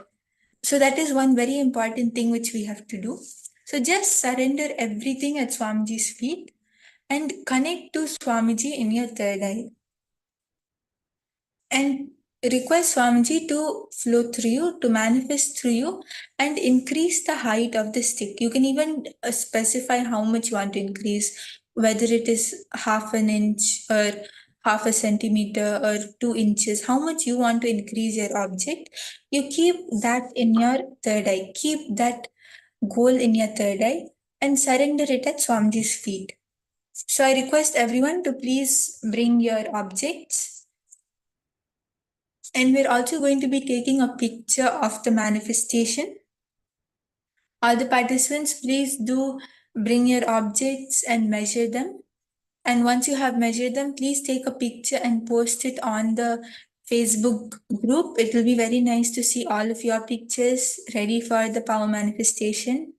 Speaker 10: So that is one very important thing which we have to do. So just surrender everything at Swamiji's feet and connect to Swamiji in your third eye. And request Swamiji to flow through you, to manifest through you, and increase the height of the stick. You can even specify how much you want to increase, whether it is half an inch or half a centimeter or 2 inches, how much you want to increase your object. You keep that in your third eye. Keep that goal in your third eye and surrender it at Swamiji's feet. So I request everyone to please bring your objects. And we're also going to be taking a picture of the manifestation. All the participants, please do bring your objects and measure them. And once you have measured them, please take a picture and post it on the Facebook group. It will be very nice to see all of your pictures ready for the power manifestation.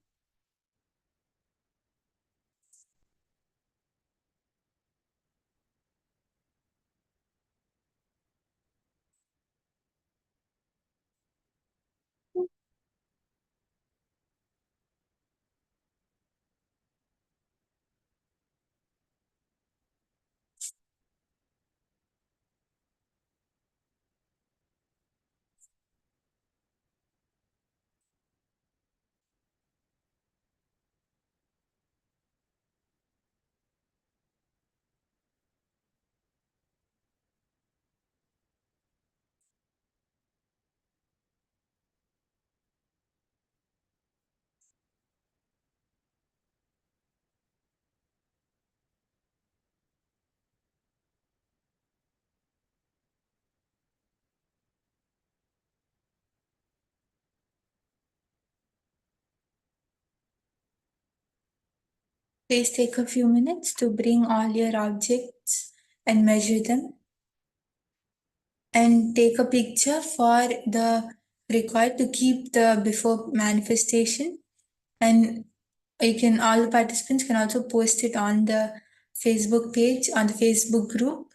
Speaker 10: Please take a few minutes to bring all your objects and measure them. And take a picture for the record to keep the before manifestation. And all the participants can also post it on the Facebook page, on the Facebook group.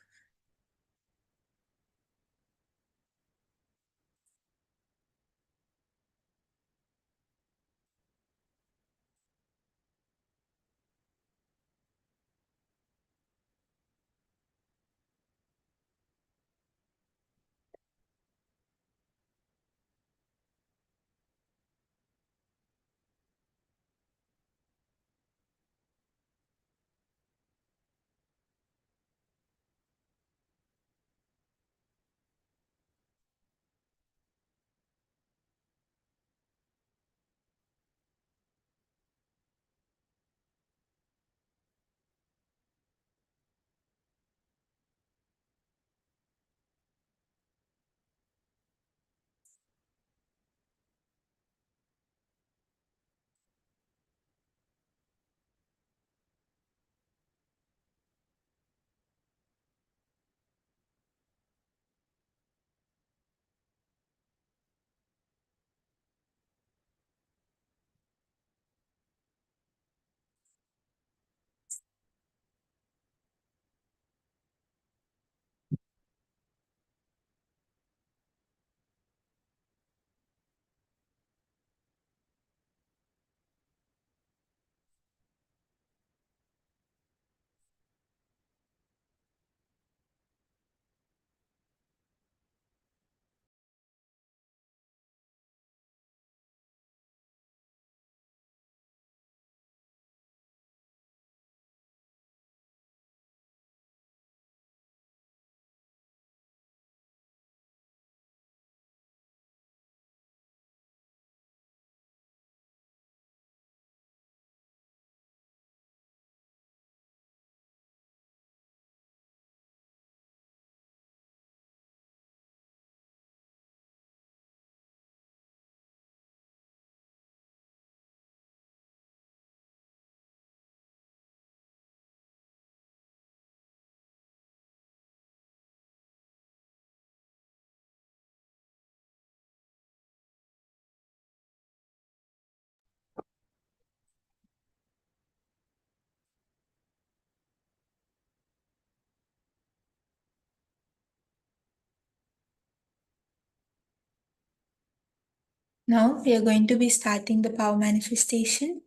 Speaker 10: Now we are going to be starting the power manifestation.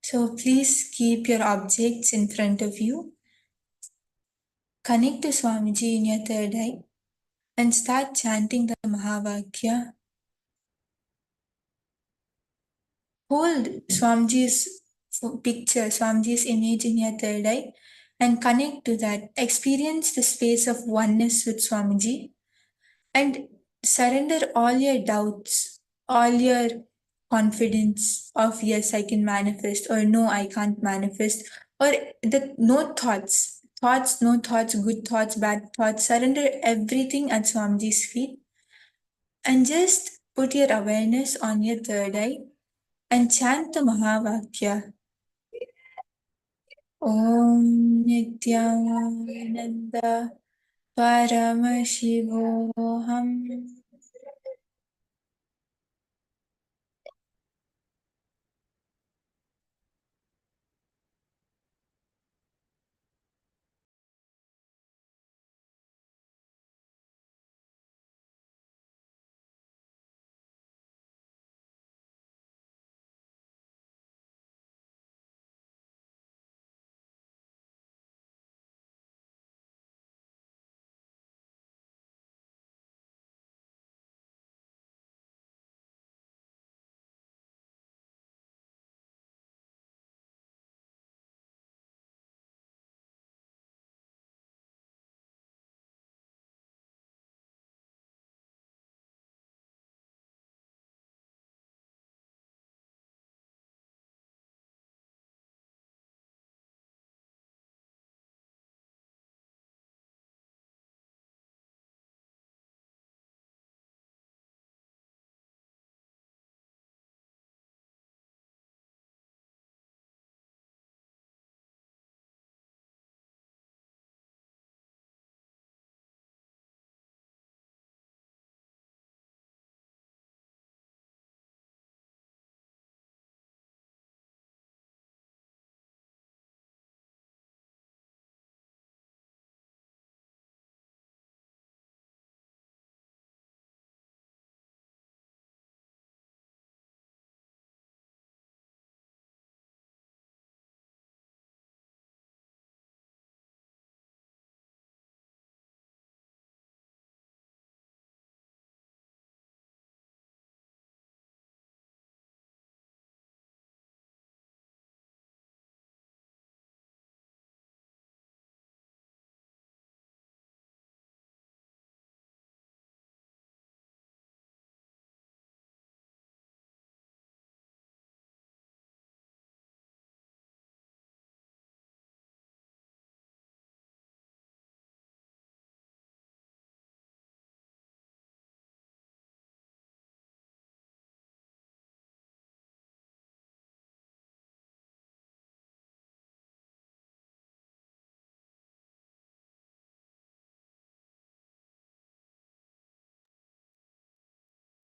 Speaker 10: So please keep your objects in front of you. Connect to Swamiji in your third eye and start chanting the Mahavakya. Hold Swamiji's picture, Swamiji's image in your third eye and connect to that. Experience the space of oneness with Swamiji and surrender all your doubts, all your confidence of yes, I can manifest, or no, I can't manifest, or the no thoughts, no thoughts, good thoughts, bad thoughts. Surrender everything at Swamiji's feet and just put your awareness on your third eye and chant the Mahavakya. Om Nithyananda Paramashivoham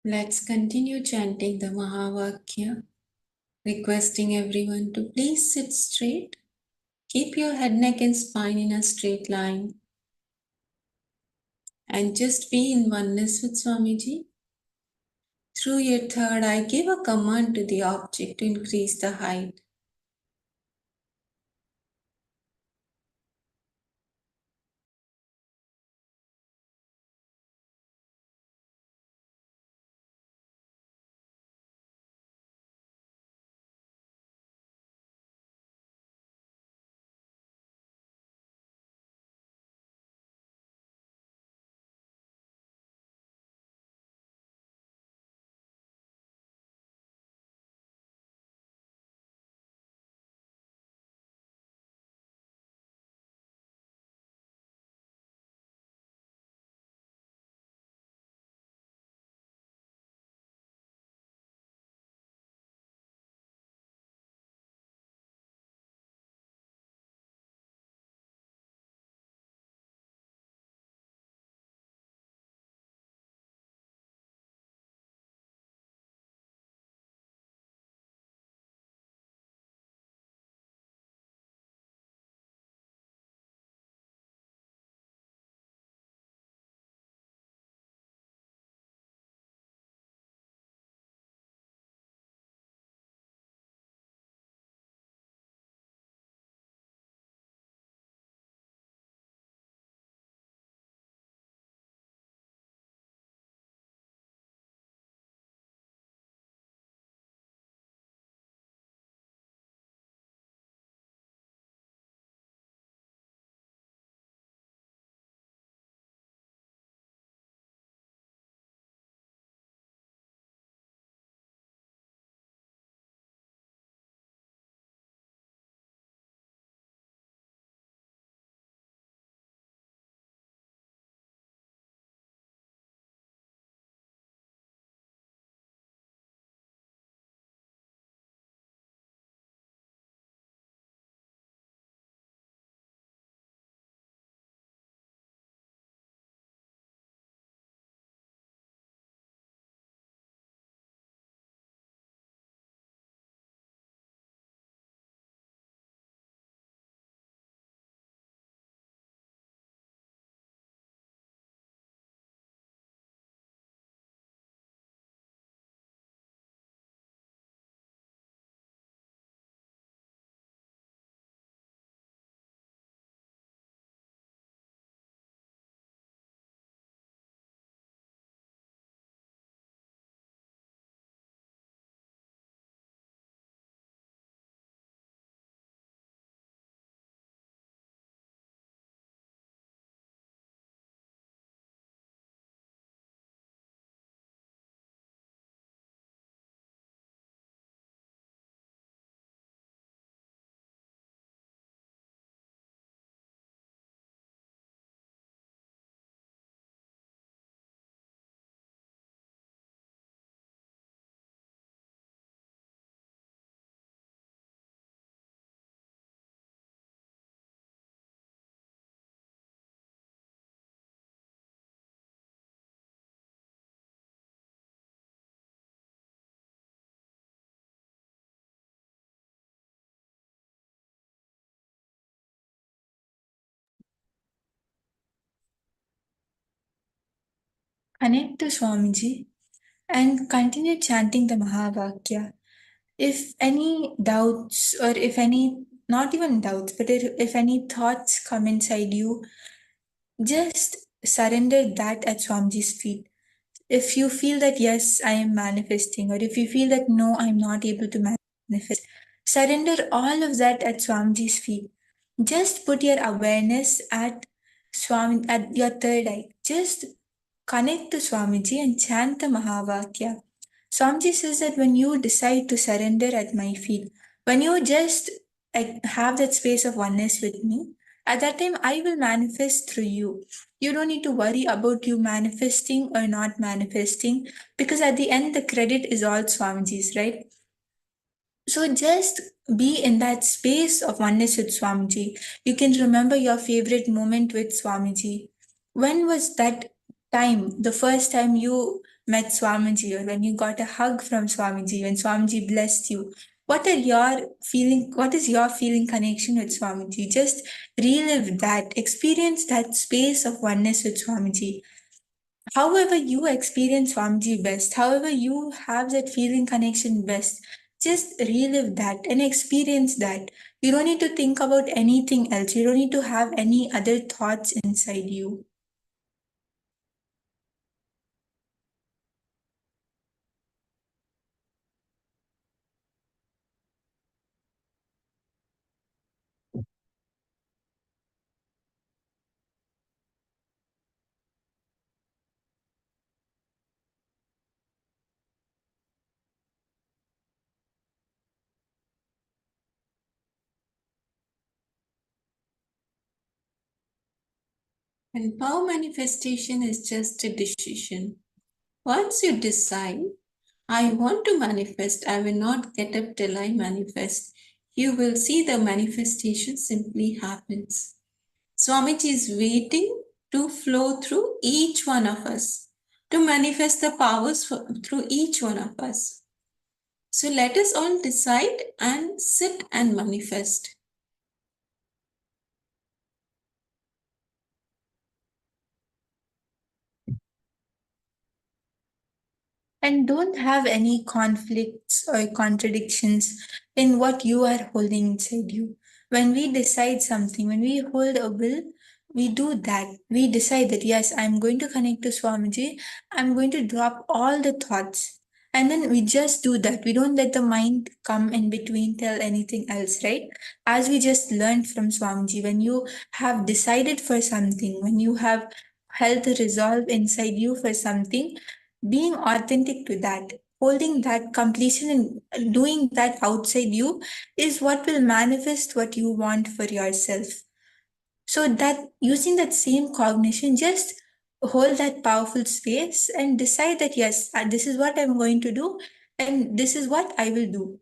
Speaker 11: Let's continue chanting the Mahavakya, requesting everyone to please sit straight. Keep your head, neck, and spine in a straight line. And just be in oneness with Swamiji. Through your third eye, give a command to the object to increase the height.
Speaker 10: Connect to Swamiji and continue chanting the Mahavakya. If any doubts, or if any, not even doubts, but if any thoughts come inside you, just surrender that at Swamiji's feet. If you feel that yes, I am manifesting, or if you feel that no, I'm not able to manifest, surrender all of that at Swamiji's feet. Just put your awareness at at your third eye. Just connect to Swamiji and chant the Mahavakya. Swamiji says that when you decide to surrender at my feet, when you just have that space of oneness with me, at that time I will manifest through you. You don't need to worry about you manifesting or not manifesting, because at the end the credit is all Swamiji's, right? So just be in that space of oneness with Swamiji. You can remember your favorite moment with Swamiji. When was that time, the first time you met Swamiji, or when you got a hug from Swamiji, when Swamiji blessed you? What is your feeling connection with Swamiji? Just relive that, experience that space of oneness with Swamiji. However you experience Swamiji best, however you have that feeling connection best, just relive that and experience that. You don't need to think about anything else. You don't need to have any other thoughts inside you.
Speaker 11: And power manifestation is just a decision. Once you decide, I want to manifest, I will not get up till I manifest, you will see the manifestation simply happens. Swamiji is waiting to flow through each one of us, to manifest the powers through each one of us. So let us all decide and sit and manifest.
Speaker 10: And don't have any conflicts or contradictions in what you are holding inside you. When we decide something, when we hold a will, we do that. We decide that yes, I'm going to connect to Swamiji, I'm going to drop all the thoughts. And then we just do that. We don't let the mind come in between, tell anything else, right? As we just learned from Swamiji, when you have decided for something, when you have held the resolve inside you for something, being authentic to that, holding that completion and doing that outside you is what will manifest what you want for yourself. So that using that same cognition, just hold that powerful space and decide that yes, this is what I'm going to do and this is what I will do.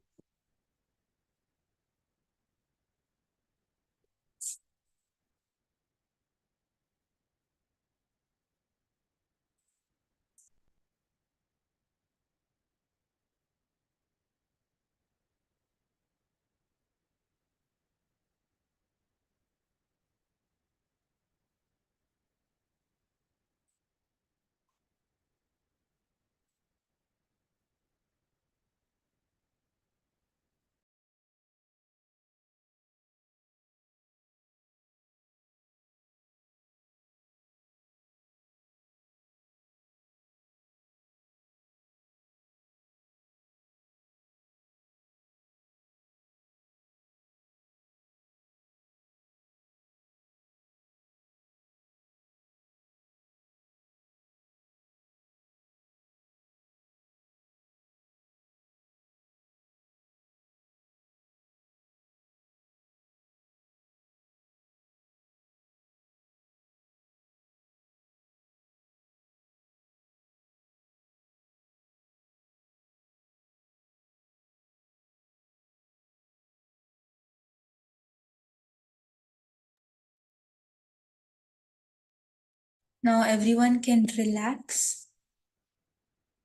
Speaker 10: Now everyone can relax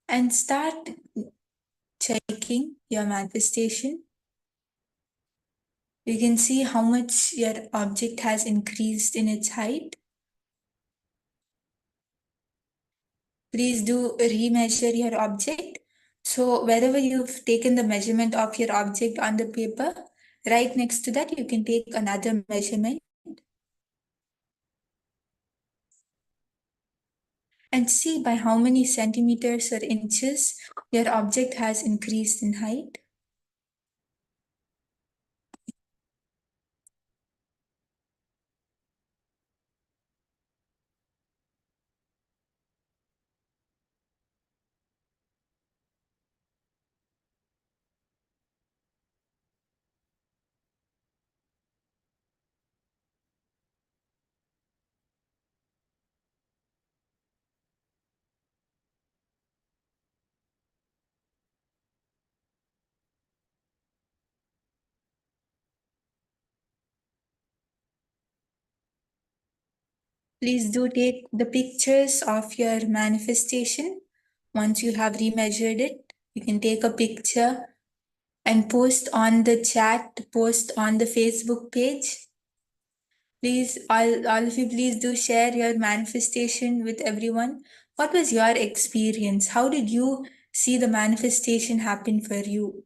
Speaker 10: and start checking your manifestation. You can see how much your object has increased in its height. please do remeasure your object. So wherever you've taken the measurement of your object on the paper, right next to that, you can take another measurement and see by how many centimeters or inches your object has increased in height. Please do take the pictures of your manifestation. Once you have remeasured it, you can take a picture and post on the chat, post on the Facebook page. Please, all of you, please do share your manifestation with everyone. What was your experience? How did you see the manifestation happen for you?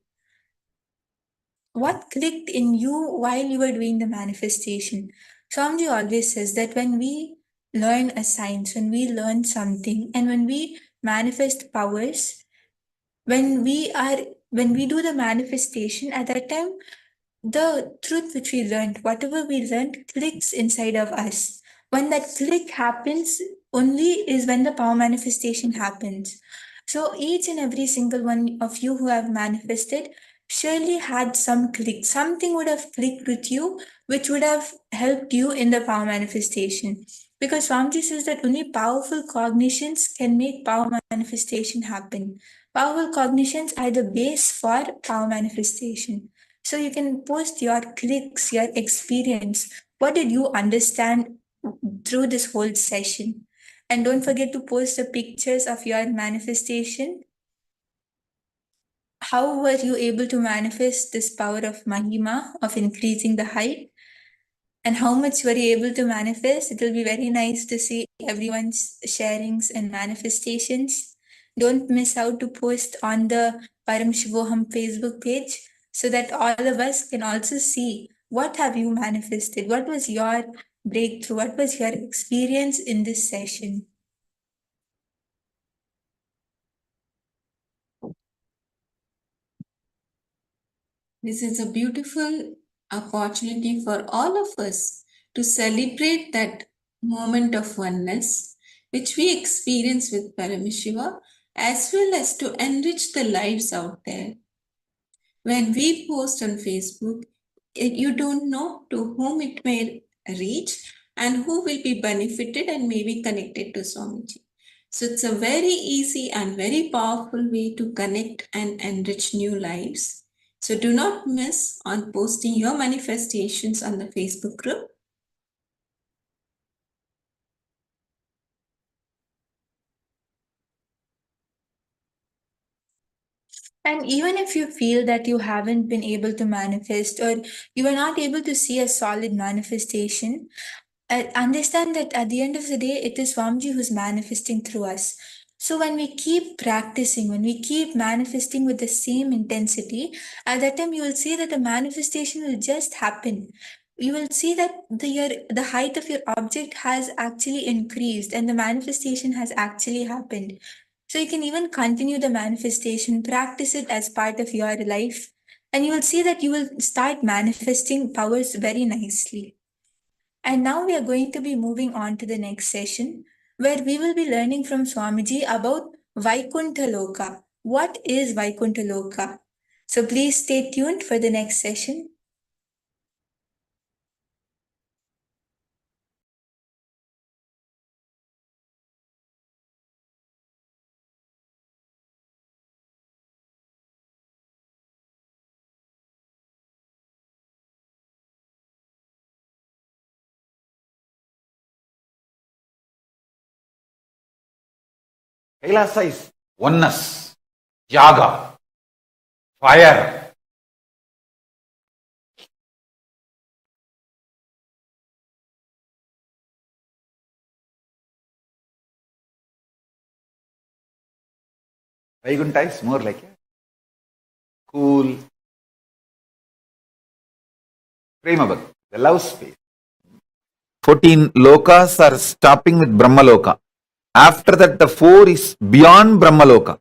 Speaker 10: What clicked in you while you were doing the manifestation? Swamiji always says that when we learn a science, when we learn something, and when we manifest powers, when we do the manifestation, at that time the truth which we learned, whatever we learned, clicks inside of us. When that click happens, only is when the power manifestation happens. So each and every single one of you who have manifested surely had some click. Something would have clicked with you, which would have helped you in the power manifestation. Because Swamiji says that only powerful cognitions can make power manifestation happen. Powerful cognitions are the base for power manifestation. So you can post your clicks, your experience. What did you understand through this whole session? And don't forget to post the pictures of your manifestation. How were you able to manifest this power of Mahima, of increasing the height? And how much were you able to manifest? It will be very nice to see everyone's sharings and manifestations. Don't miss out to post on the Paramashivoham Facebook page so that all of us can also see what have you manifested? What was your breakthrough? What was your experience in this session?
Speaker 11: This is a beautiful opportunity for all of us to celebrate that moment of oneness which we experience with Paramashiva, as well as to enrich the lives out there. When we post on Facebook, you don't know to whom it may reach and who will be benefited and maybe connected to Swamiji. So it's a very easy and very powerful way to connect and enrich new lives. So do not miss on posting your manifestations on the Facebook group.
Speaker 10: And even if you feel that you haven't been able to manifest or you are not able to see a solid manifestation, understand that at the end of the day, it is Swamiji who's manifesting through us. So when we keep practicing, when we keep manifesting with the same intensity, at that time you will see that the manifestation will just happen. You will see that the height of your object has actually increased and the manifestation has actually happened. So you can even continue the manifestation, practice it as part of your life, and you will see that you will start manifesting powers very nicely. And now we are going to be moving on to the next session where we will be learning from Swamiji about Vaikuntha Loka. What is Vaikuntha Loka? So please stay tuned for the next session.
Speaker 9: Kailasa is oneness, yaga, fire, Vaikuntha is more like a cool prema bhakti, the love space. 14 lokas are stopping with Brahma Loka. After that, the 4 is beyond Brahma Loka.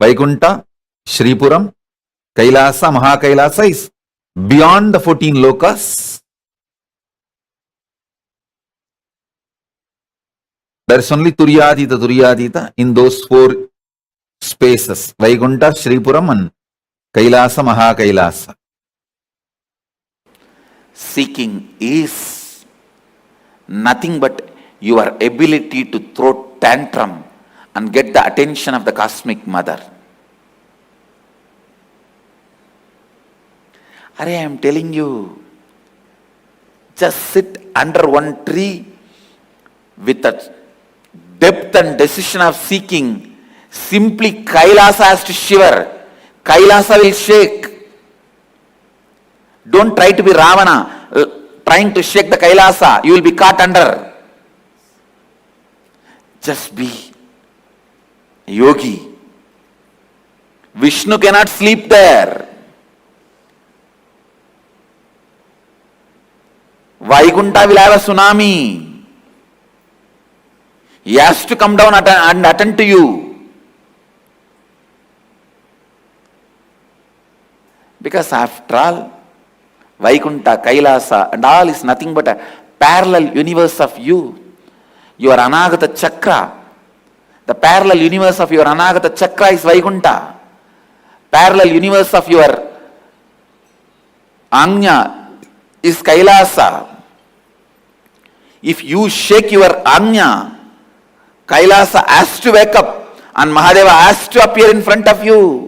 Speaker 9: Vaikuntha, Shripuram, Kailasa, Mahakailasa is beyond the 14 lokas. There is only Turyadita in those 4 spaces. Vaikuntha, Shripuram and Kailasa, Mahakailasa. Seeking is nothing but your ability to throw tantrum and get the attention of the cosmic mother. Are I am telling you, just sit under one tree with a depth and decision of seeking. Simply Kailasa has to shiver. Kailasa will shake. Don't try to be Ravana, trying to shake the Kailasa. You will be caught under. Just be a yogi. Vishnu cannot sleep there. Vaikuntha will have a tsunami. He has to come down and attend to you. Because after all, Vaikuntha, Kailasa and all is nothing but a parallel universe of you. Your Anagata Chakra. The parallel universe of your Anagata Chakra is Vaikuntha. Parallel universe of your Anya is Kailasa. If you shake your Anya, Kailasa has to wake up and Mahadeva has to appear in front of you.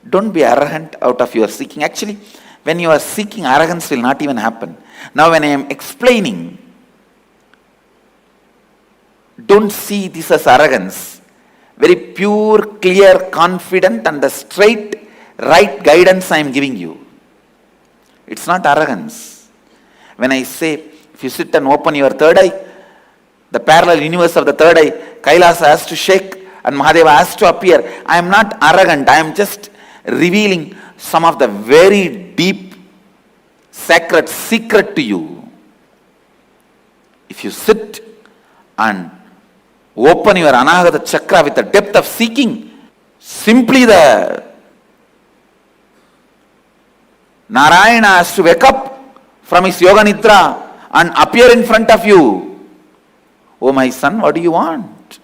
Speaker 9: Don't be arrogant out of your seeking. Actually, when you are seeking, arrogance will not even happen. Now when I am explaining, don't see this as arrogance. Very pure, clear, confident and the straight, right guidance I am giving you. It's not arrogance. When I say, if you sit and open your third eye, the parallel universe of the third eye, Kailasa has to shake and Mahadeva has to appear. I am not arrogant. I am just revealing some of the very deep, sacred secret to you. If you sit and open your Anahata Chakra with the depth of seeking, simply the Narayana has to wake up from his Yoga Nidra and appear in front of you. Oh my son, what do you want?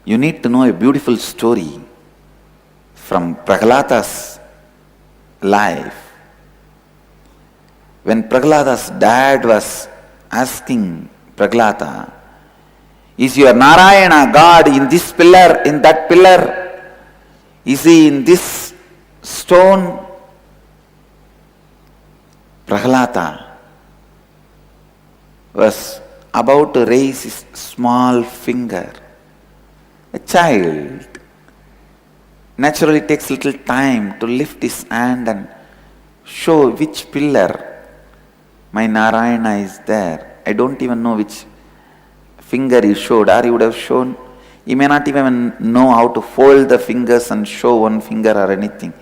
Speaker 9: You need to know a beautiful story from Prahlada's life. When Prahlada's dad was asking Prahlada, is your Narayana God in this pillar, in that pillar? Is he in this stone? Prahlada was about to raise his small finger. A child naturally takes little time to lift his hand and show which pillar my Narayana is there. I don't even know which finger he showed, or he would have shown. He may not even know how to fold the fingers and show one finger or anything.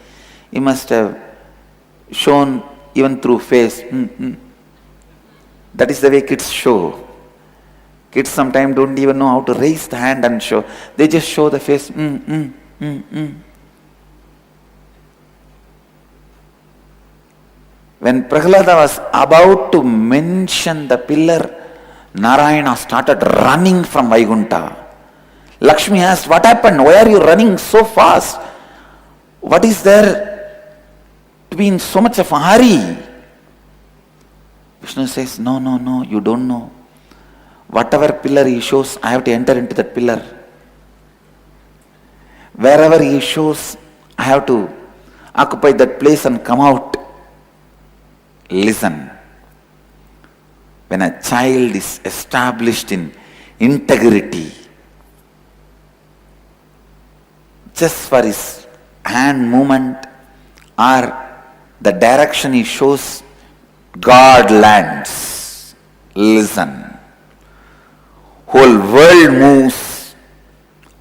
Speaker 9: He must have shown even through face. That is the way kids show. Kids sometimes don't even know how to raise the hand and show. They just show the face. When Prahlada was about to mention the pillar, Narayana started running from Vaikuntha. Lakshmi asked, what happened? Why are you running so fast? What is there to be in so much of a hurry? Vishnu says, no, you don't know. Whatever pillar he shows, I have to enter into that pillar. Wherever he shows, I have to occupy that place and come out. Listen. When a child is established in integrity, just for his hand movement or
Speaker 2: the direction he shows, God lands. Listen. Whole world moves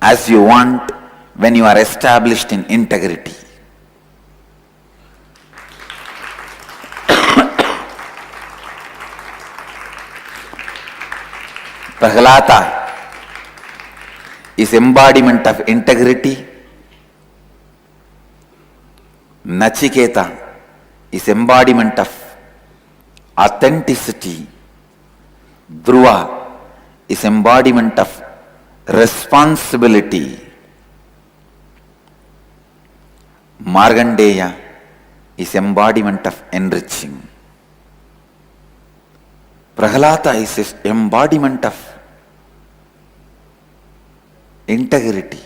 Speaker 2: as you want when you are established in integrity. Prahlata is embodiment of integrity. Nachiketa is embodiment of authenticity. Dhruva is embodiment of responsibility. Margandeya is embodiment of enriching. Prahlata is embodiment of integrity.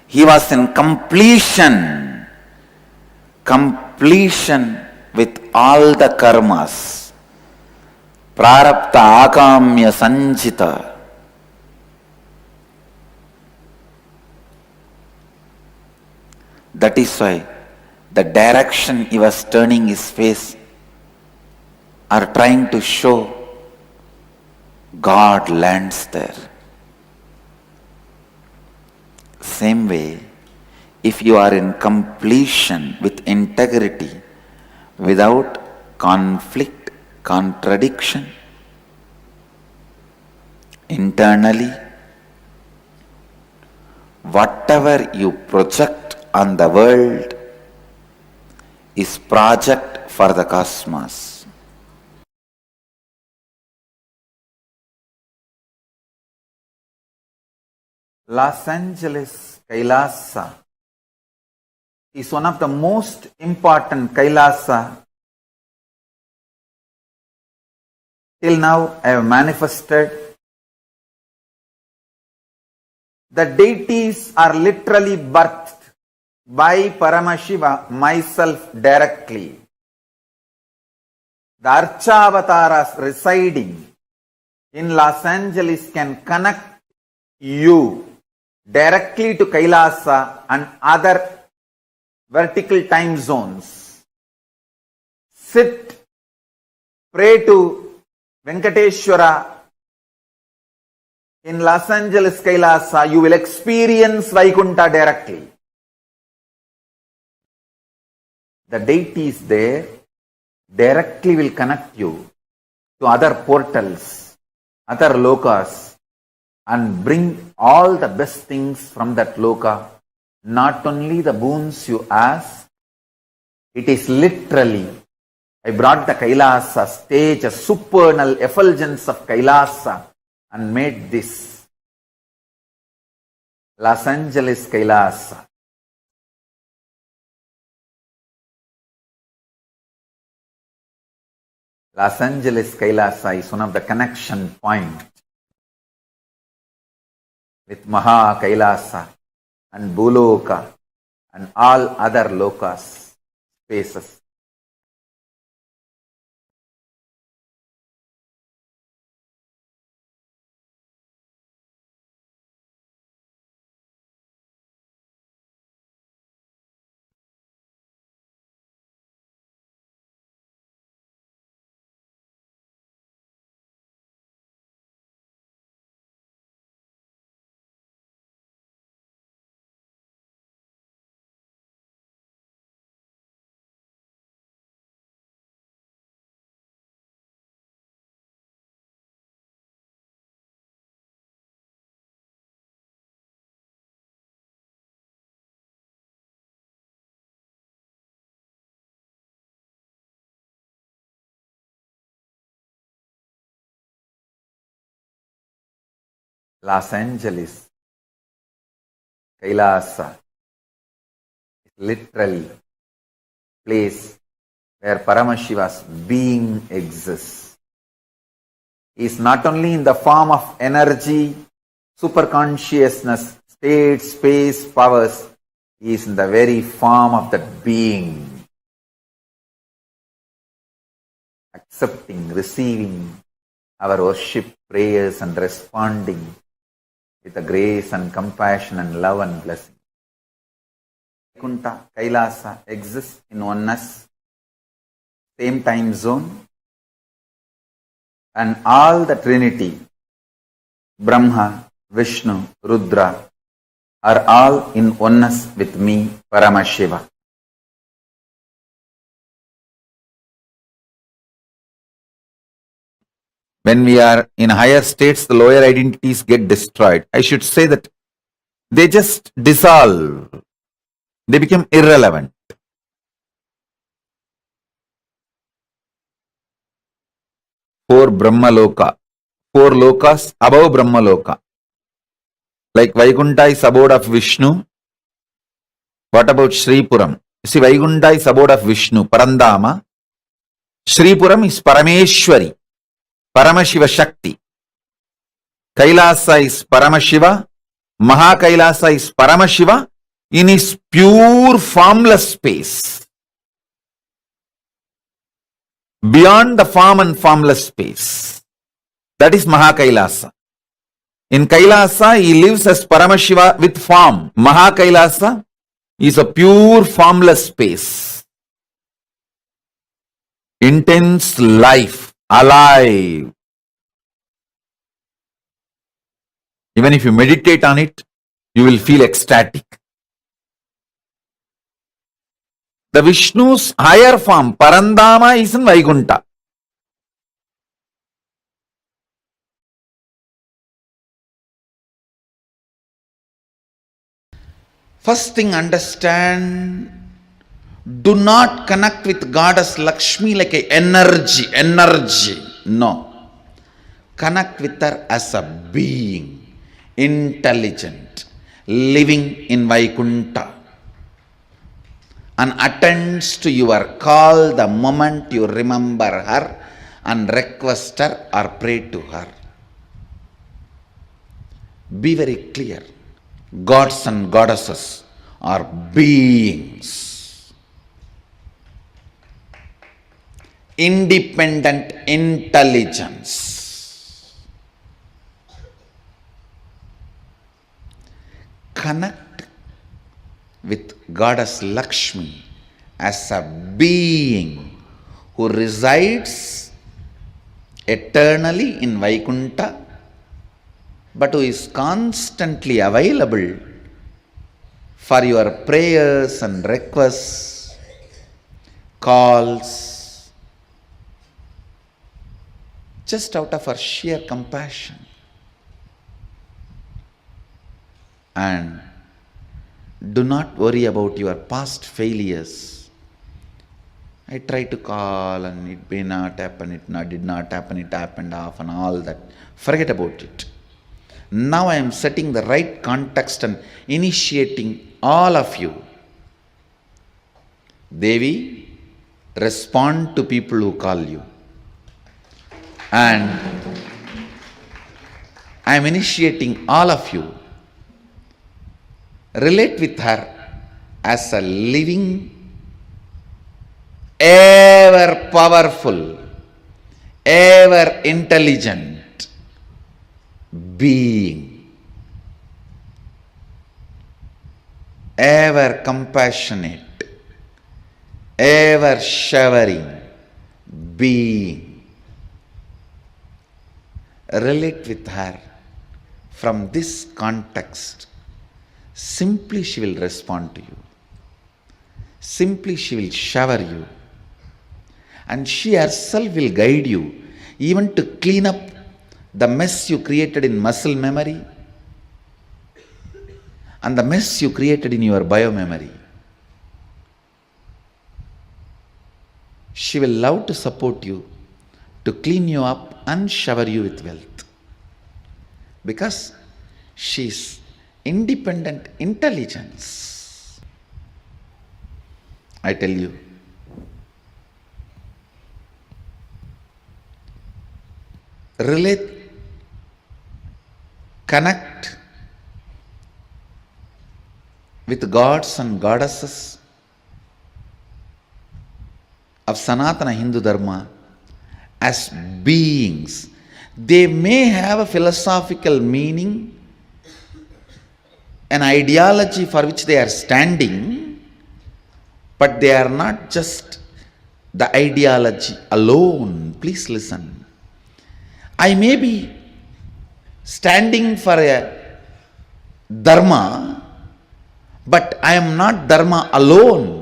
Speaker 2: He was in completion with all the karmas. Prarabdha akamya sanchita. That is why the direction he was turning his face are trying to show God lands there. Same way, if you are in completion with integrity, without conflict, contradiction, internally, whatever you project on the world is project for the cosmos. Los Angeles Kailasa is one of the most important Kailasa till now I have manifested. The deities are literally birthed by Paramashiva, myself directly. The Archavataras residing in Los Angeles can connect you directly to Kailasa and other vertical time zones. Sit, pray to Venkateshwara in Los Angeles Kailasa, you will experience Vaikunta directly. The deities there directly will connect you to other portals, other lokas, and bring all the best things from that loka. Not only the boons you ask, it is literally, I brought the Kailasa stage, a supernal effulgence of Kailasa, and made this Los Angeles Kailasa. Los Angeles Kailasa is one of the connection points with Maha Kailasa and Bhuloka and all other lokas, spaces. Los Angeles Kailasa is literally place where Paramashiva's being exists. He is not only in the form of energy, superconsciousness, state, space, powers, he is in the very form of that being. Accepting, receiving our worship, prayers, and responding with a grace and compassion and love and blessing.
Speaker 9: Vaikuntha, Kailasa exists in oneness, same time zone, and all the Trinity, Brahma, Vishnu, Rudra, are all in oneness with me, Paramashiva. When we are in higher states, the lower identities get destroyed. I should say that they just dissolve. They become irrelevant. Four Brahmaloka, four lokas above Brahmaloka. Like Vaikuntha is abode of Vishnu. What about Sripuram? See, Vaikuntha is abode of Vishnu, Parandama. Sripuram is Parameshwari, Paramashiva Shakti. Kailasa is Paramashiva. Mahakailasa is Paramashiva in his pure formless space. Beyond the form and formless space. That is Mahakailasa. In Kailasa, he lives as Paramashiva with form. Mahakailasa is a pure formless space. Intense life, alive. Even if you meditate on it, you will feel ecstatic. The Vishnu's higher form, Parandama, is in Vaikuntha. First thing, understand, do not connect with Goddess Lakshmi like an energy. No. Connect with her as a being, intelligent, living in Vaikuntha, and attends to your call the moment you remember her and request her or pray to her. Be very clear. Gods and goddesses are beings, independent intelligence. Connect with Goddess Lakshmi as a being who resides eternally in Vaikuntha, but who is constantly available for your prayers and requests, calls, just out of her sheer compassion. And do not worry about your past failures. I tried to call and it may not happen, did not happen, it happened off and all that. Forget about it. Now I am setting the right context and initiating all of you. Devi, respond to people who call you. And I am initiating all of you. Relate with her as a living, ever powerful, ever intelligent being, ever compassionate, ever showering being. Relate with her from this context. Simply she will respond to you. Simply she will shower you. And she herself will guide you even to clean up the mess you created in muscle memory and the mess you created in your biomemory. She will love to support you, to clean you up and shower you with wealth. Because she is independent intelligence. I tell you, relate, connect with gods and goddesses of Sanatana Hindu Dharma as beings. They may have a philosophical meaning, an ideology for which they are standing,
Speaker 2: But they are not just the ideology alone. Please listen. I may be standing for a dharma, but I am not dharma alone.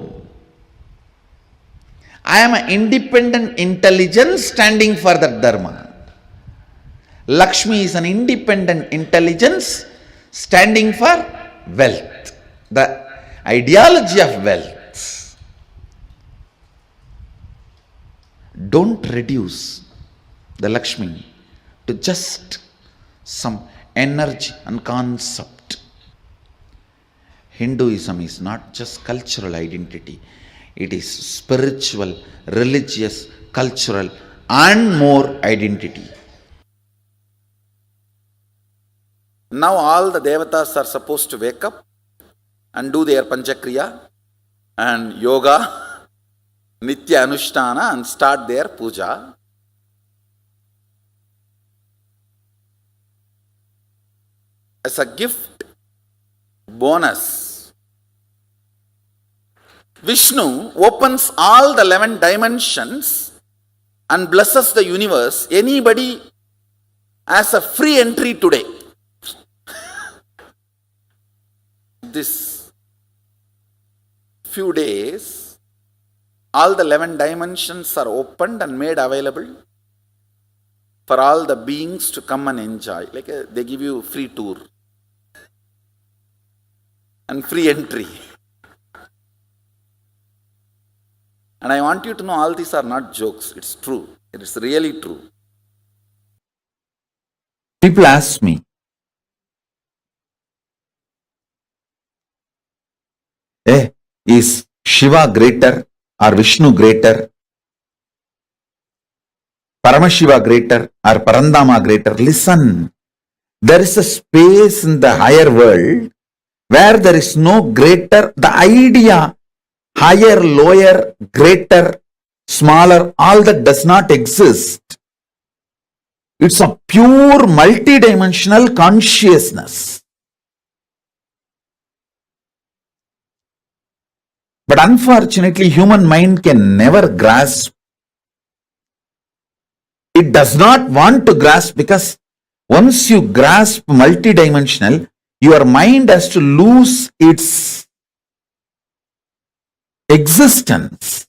Speaker 2: I am an independent intelligence standing for that dharma. Lakshmi is an independent intelligence standing for wealth, the ideology of wealth. Don't reduce the Lakshmi to just some energy and concept. Hinduism is not just cultural identity, it is spiritual, religious, cultural, and more identity. Now all the devatas are supposed to wake up and do their panchakriya and yoga, nitya anushtana, and start their puja. As a gift bonus, Vishnu opens all the 11 dimensions and blesses the universe. Anybody has a free entry today. This few days, all the 11 dimensions are opened and made available for all the beings to come and enjoy. Like they give you free tour and free entry. And I want you to know all these are not jokes. It's true. It is really true. People ask me, is Shiva greater or Vishnu greater? Paramashiva greater or Parandama greater? Listen, there is a space in the higher world where there is no greater, the idea, higher, lower, greater, smaller, all that does not exist. It's a pure multidimensional consciousness. But unfortunately, human mind can never grasp. It does not want to grasp because once you grasp multidimensional, your mind has to lose its existence.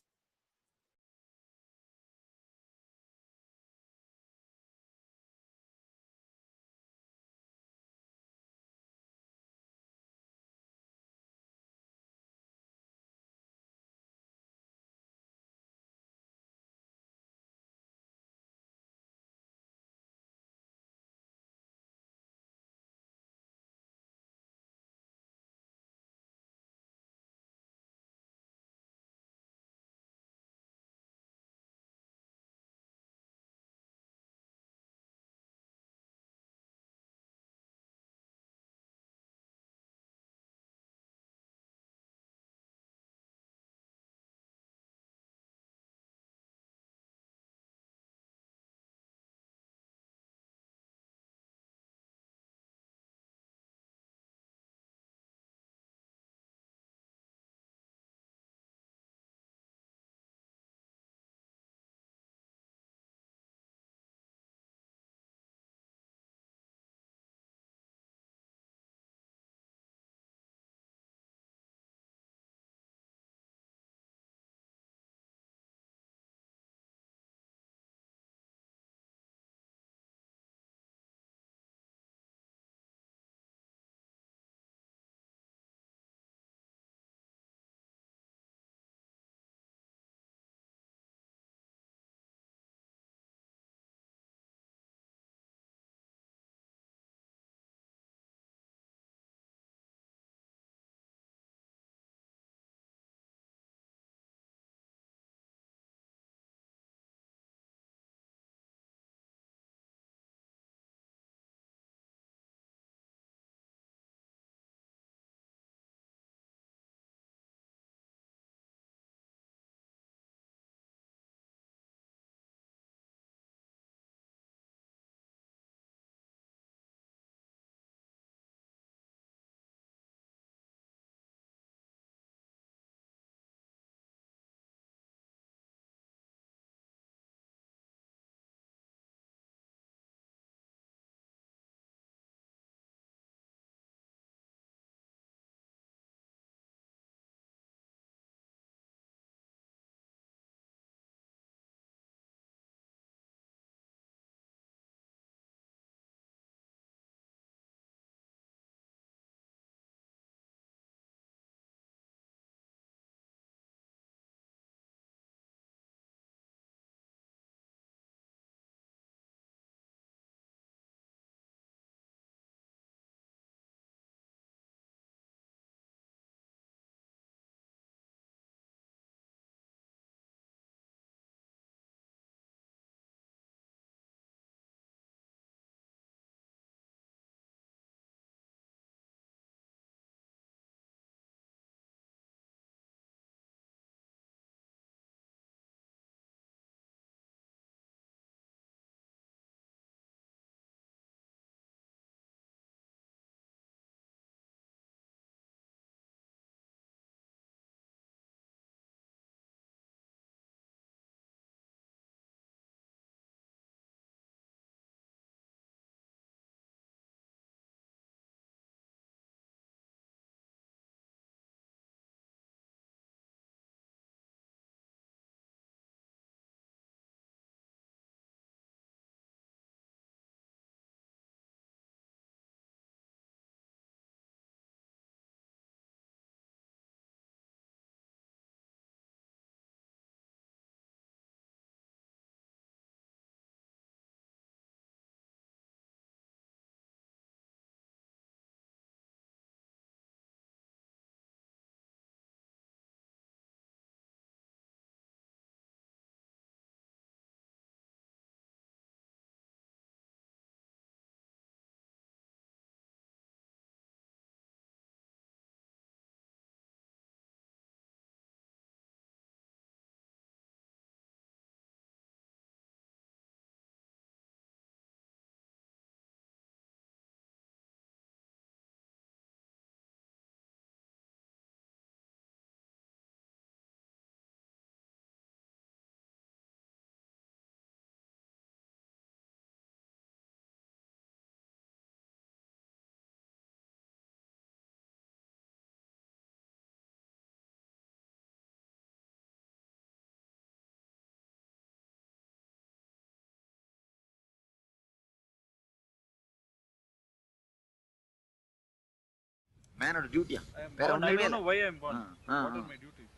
Speaker 2: மேனோட டியூட்டியா? வேற
Speaker 12: I
Speaker 2: ஒண்ணுமே
Speaker 12: don't
Speaker 2: இல்ல.
Speaker 12: know why I'm born. What are my duties?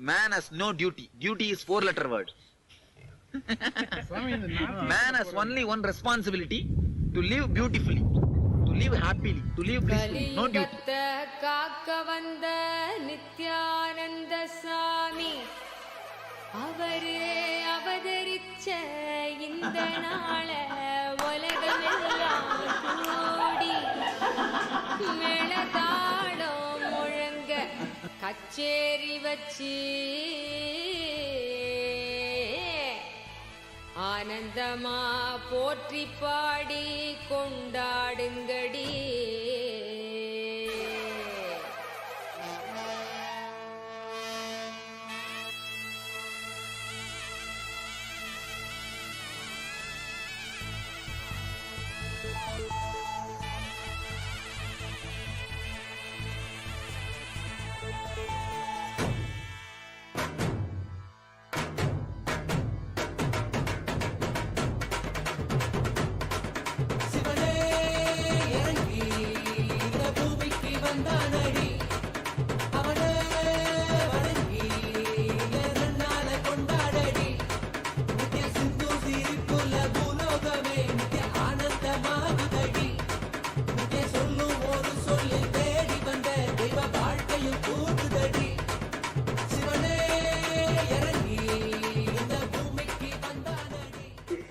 Speaker 2: Man has no duty. Duty is 4-letter word. Man has only one responsibility: to live beautifully, to live happily, to live blissfully. No duty.
Speaker 13: காக்க வந்த நித்யானந்த சாமி அவரே அவதரிச்ச இந்த நாள உலகமெல்லாம் கூடி மேளதாளம் முழங்க கச்சேரி வச்சு ஆனந்தமா போற்றி பாடி கொண்டாடுங்கடி.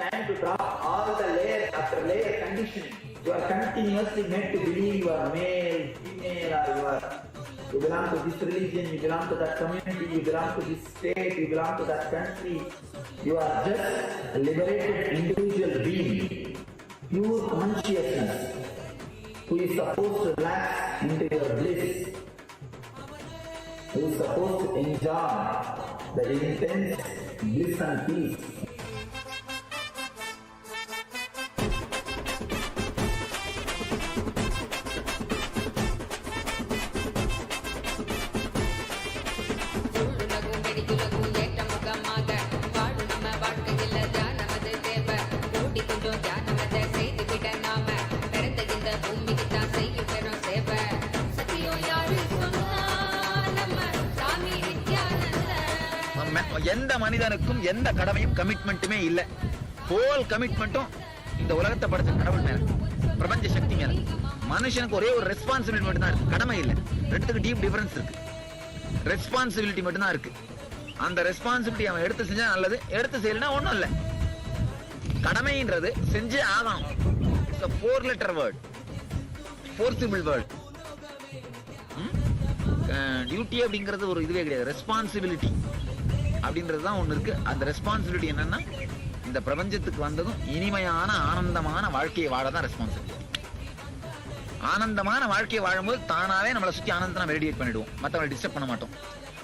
Speaker 14: Time to drop all the layer after layer conditioning. You are continuously made to believe you are male, female, or you belong to this religion, you belong to that community, you belong to this state, you belong to that country. You are just a liberated individual being, pure consciousness, who is supposed to relax into your bliss, who is supposed to enjoy the intense bliss and peace.
Speaker 2: எந்த மனிதனுக்கும் எந்த கடமையும் கமிட்மெண்ட்டுமே இல்ல. Whole கமிட்மெண்ட்டும் இந்த உலகத்தை படைச்ச கடவுள் மேல, பிரபஞ்ச சக்தி மேல. மனுஷனுக்கு ஒரே ஒரு ரெஸ்பான்சிபிலிட்டி மட்டும் தான் இருக்கு, கடமை இல்ல. ரெண்டுத்துக்கு டீப் டிஃபரன்ஸ் இருக்கு. ரெஸ்பான்சிபிலிட்டி மட்டும் தான் இருக்கு. அந்த ரெஸ்பான்சிபிலிட்டி அவன் எடுத்து செஞ்சா நல்லது, எடுத்து செய்யலனா ஒண்ணும் இல்ல. கடமைன்றது செஞ்சே ஆகணும். It's a 4-letter word, forcible word. Duty அப்படிங்கிறது ஒரு இதுவே கிடையாது. ரெஸ்பான்சிபிலிட்டி அப்படின்றது தான் ஒன்று இருக்கு. அந்த ரெஸ்பான்சிபிலிட்டி என்னன்னா, இந்த பிரபஞ்சத்துக்கு வந்ததும் இனிமையான ஆனந்தமான வாழ்க்கையை வாழ தான் ரெஸ்பான்சிபிலிட்டி. ஆனந்தமான வாழ்க்கையை வாழும்போது தானாவே நம்மளை சுற்றி ஆனந்தத்தை நம்ம ரேடியேட் பண்ணிடுவோம். மற்றவங்களை டிஸ்டர்ப் பண்ண மாட்டோம்.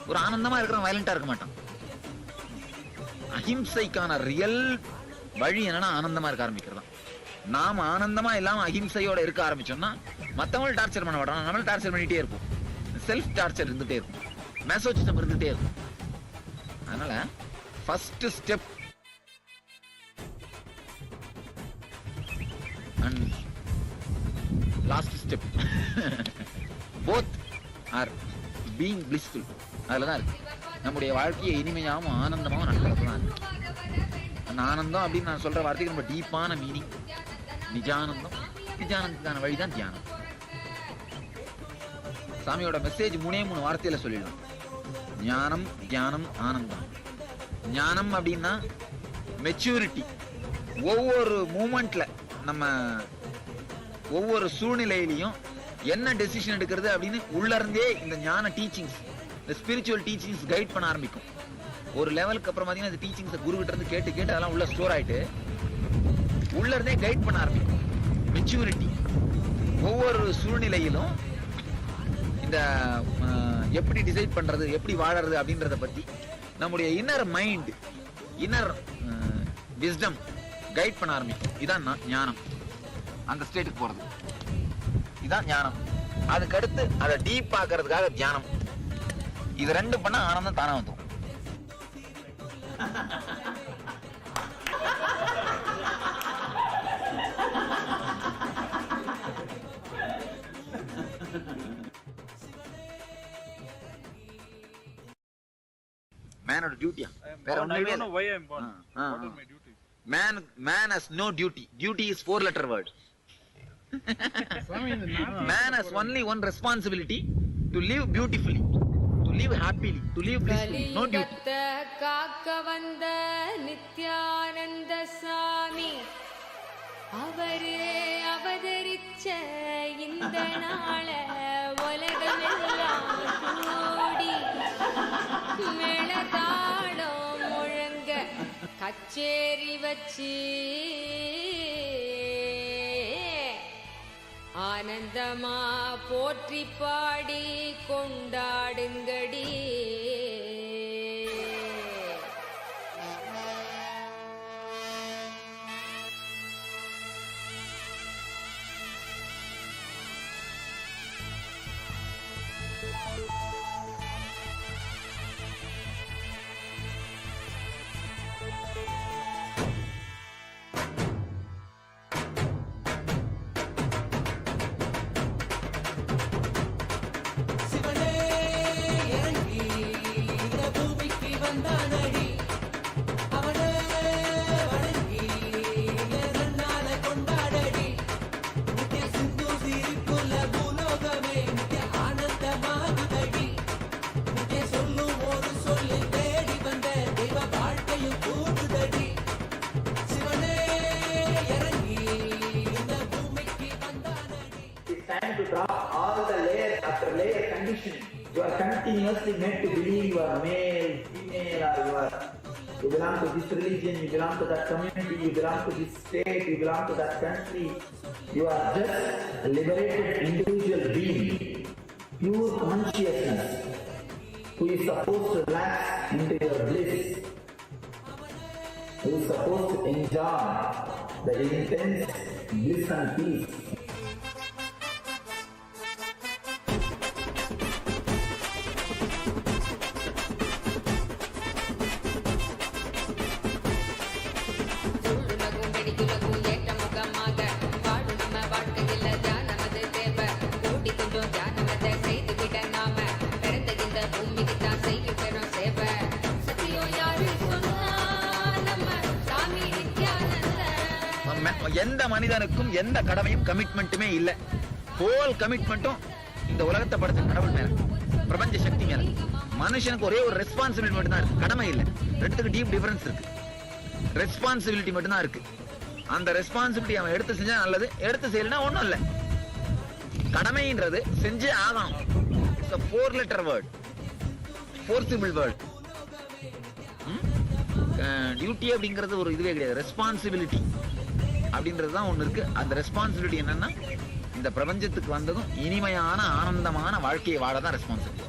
Speaker 2: ஒரு ஆனந்தமா இருக்கிற வயலண்டா இருக்க மாட்டான். அஹிம்சைக்கான ரியல் வழி என்னன்னா ஆனந்தமா இருக்க ஆரம்பிக்கிறதா. நாம ஆனந்தமா இல்லாம அஹிம்சையோட இருக்க ஆரம்பிச்சோம்னா மற்றவங்களை டார்ச்சர் பண்ண மாட்டோம், நம்மள டார்ச்சர் பண்ணிட்டே இருப்போம். செல்ஃப் டார்ச்சர் இருந்துட்டே இருக்கும், மெசோசிசம் இருந்துட்டே இருக்கும். அதனால first step and last step both are being blissful. அதில் தான் இருக்கு நம்முடைய வாழ்க்கையை இனிமையாகவும் ஆனந்தமாகவும் நடக்கிறது தான் இருக்கு. அந்த ஆனந்தம் அப்படின்னு நான் சொல்ற வார்த்தைக்கு ரொம்ப டீப்பான மீனிங் நிஜானந்தம். நிஜானந்தத்துக்கான வழிதான் தியானம். சாமியோட மெசேஜ் 3 வார்த்தையில சொல்லிடலாம். ஞானம், தியானம், ஆனந்தம். ஞானம் அப்படின்னா மெச்சூரிட்டி. ஒவ்வொரு மூமெண்ட்ல நம்ம ஒவ்வொரு சூழ்நிலையிலையும் என்ன டெசிஷன் எடுக்கிறது அப்படின்னு உள்ள இருந்தே இந்த ஞான டீச்சிங்ஸ், இந்த ஸ்பிரிச்சுவல் டீச்சிங்ஸ் கைட் பண்ண ஆரம்பிக்கும். ஒரு லெவலுக்கு அப்புறம் பார்த்தீங்கன்னா இந்த டீச்சிங்ஸை குருகிட்ட இருந்து கேட்டு கேட்டு அதெல்லாம் உள்ள ஸ்டோர் ஆயிட்டு உள்ள இருந்தே கைட் பண்ண ஆரம்பிக்கும். மெச்சூரிட்டி. ஒவ்வொரு சூழ்நிலையிலும் இந்த எப்படி டிசைட் பண்றது, எப்படி வாழறது அப்படின்றத பத்தி நம்முடைய inner mind, inner wisdom guide பண்ண ஆரம்பிக்கும். இதான் ஞானம். அந்த ஸ்டேட்டுக்கு போறது இதான் ஞானம். அதுக்கடுத்து அதை டீப் ஆக்கிறதுக்காக தியானம். இது ரெண்டு பண்ணா ஆனந்தம் தானா வந்துடும்.
Speaker 9: மேனோட டியூட்டியா? வேற
Speaker 12: I
Speaker 9: ஒண்ணுமே
Speaker 12: don't know
Speaker 9: இல்ல.
Speaker 12: why I'm born. What are my duties?
Speaker 9: Man has no duty. Duty is 4-letter word. Man has only one responsibility: to live beautifully, to live happily, to live blissfully. No duty.
Speaker 13: கலியுகத்த காக்க வந்த நித்யானந்த சாமி அவரே அவதரிச்ச இந்த நாள உலகமெல்லாம் கூடி மேளதாளம் முழங்க கச்சேரி வச்சு ஆனந்தமா போற்றி பாடி கொண்டாடுங்கடி.
Speaker 14: To drop all the layer after layer conditioning. You are continuously made to believe you are male, female, or you belong to this religion, you belong to that community, you belong to this state, you belong to that country. You are just a liberated individual being, pure consciousness, who is supposed to relax into your bliss, who is supposed to enjoy the intense bliss and peace.
Speaker 9: எந்த மனிதனுக்கும் எந்த கடமையும் கமிட்மெண்ட்டுமே இல்ல. Whole கமிட்மெண்ட்டும் இந்த உலகத்தை படைச்ச கடவுள் மேல, பிரபஞ்ச சக்தி மேல. மனுஷனுக்கு ஒரே ஒரு ரெஸ்பான்சிபிலிட்டி மட்டும் தான் இருக்கு, கடமை இல்ல. ரெண்டுத்துக்கு டீப் டிஃபரன்ஸ் இருக்கு. ரெஸ்பான்சிபிலிட்டி மட்டும் தான் இருக்கு. அந்த ரெஸ்பான்சிபிலிட்டி அவன் எடுத்து செஞ்சா நல்லது, எடுத்து செய்யலனா ஒண்ணும் இல்ல. கடமைன்றது செஞ்சே ஆகணும். It's a 4-letter word, forcible word. Duty அப்படிங்கிறது ஒரு இதுவே கிடையாது. ரெஸ்பான்சிபிலிட்டி அப்படின்றது தான் ஒன்று இருக்கு. அந்த ரெஸ்பான்சிபிலிட்டி என்னன்னா, இந்த பிரபஞ்சத்துக்கு வந்ததும் இனிமையான ஆனந்தமான வாழ்க்கையை வாழதான் ரெஸ்பான்சிபிலிட்டி.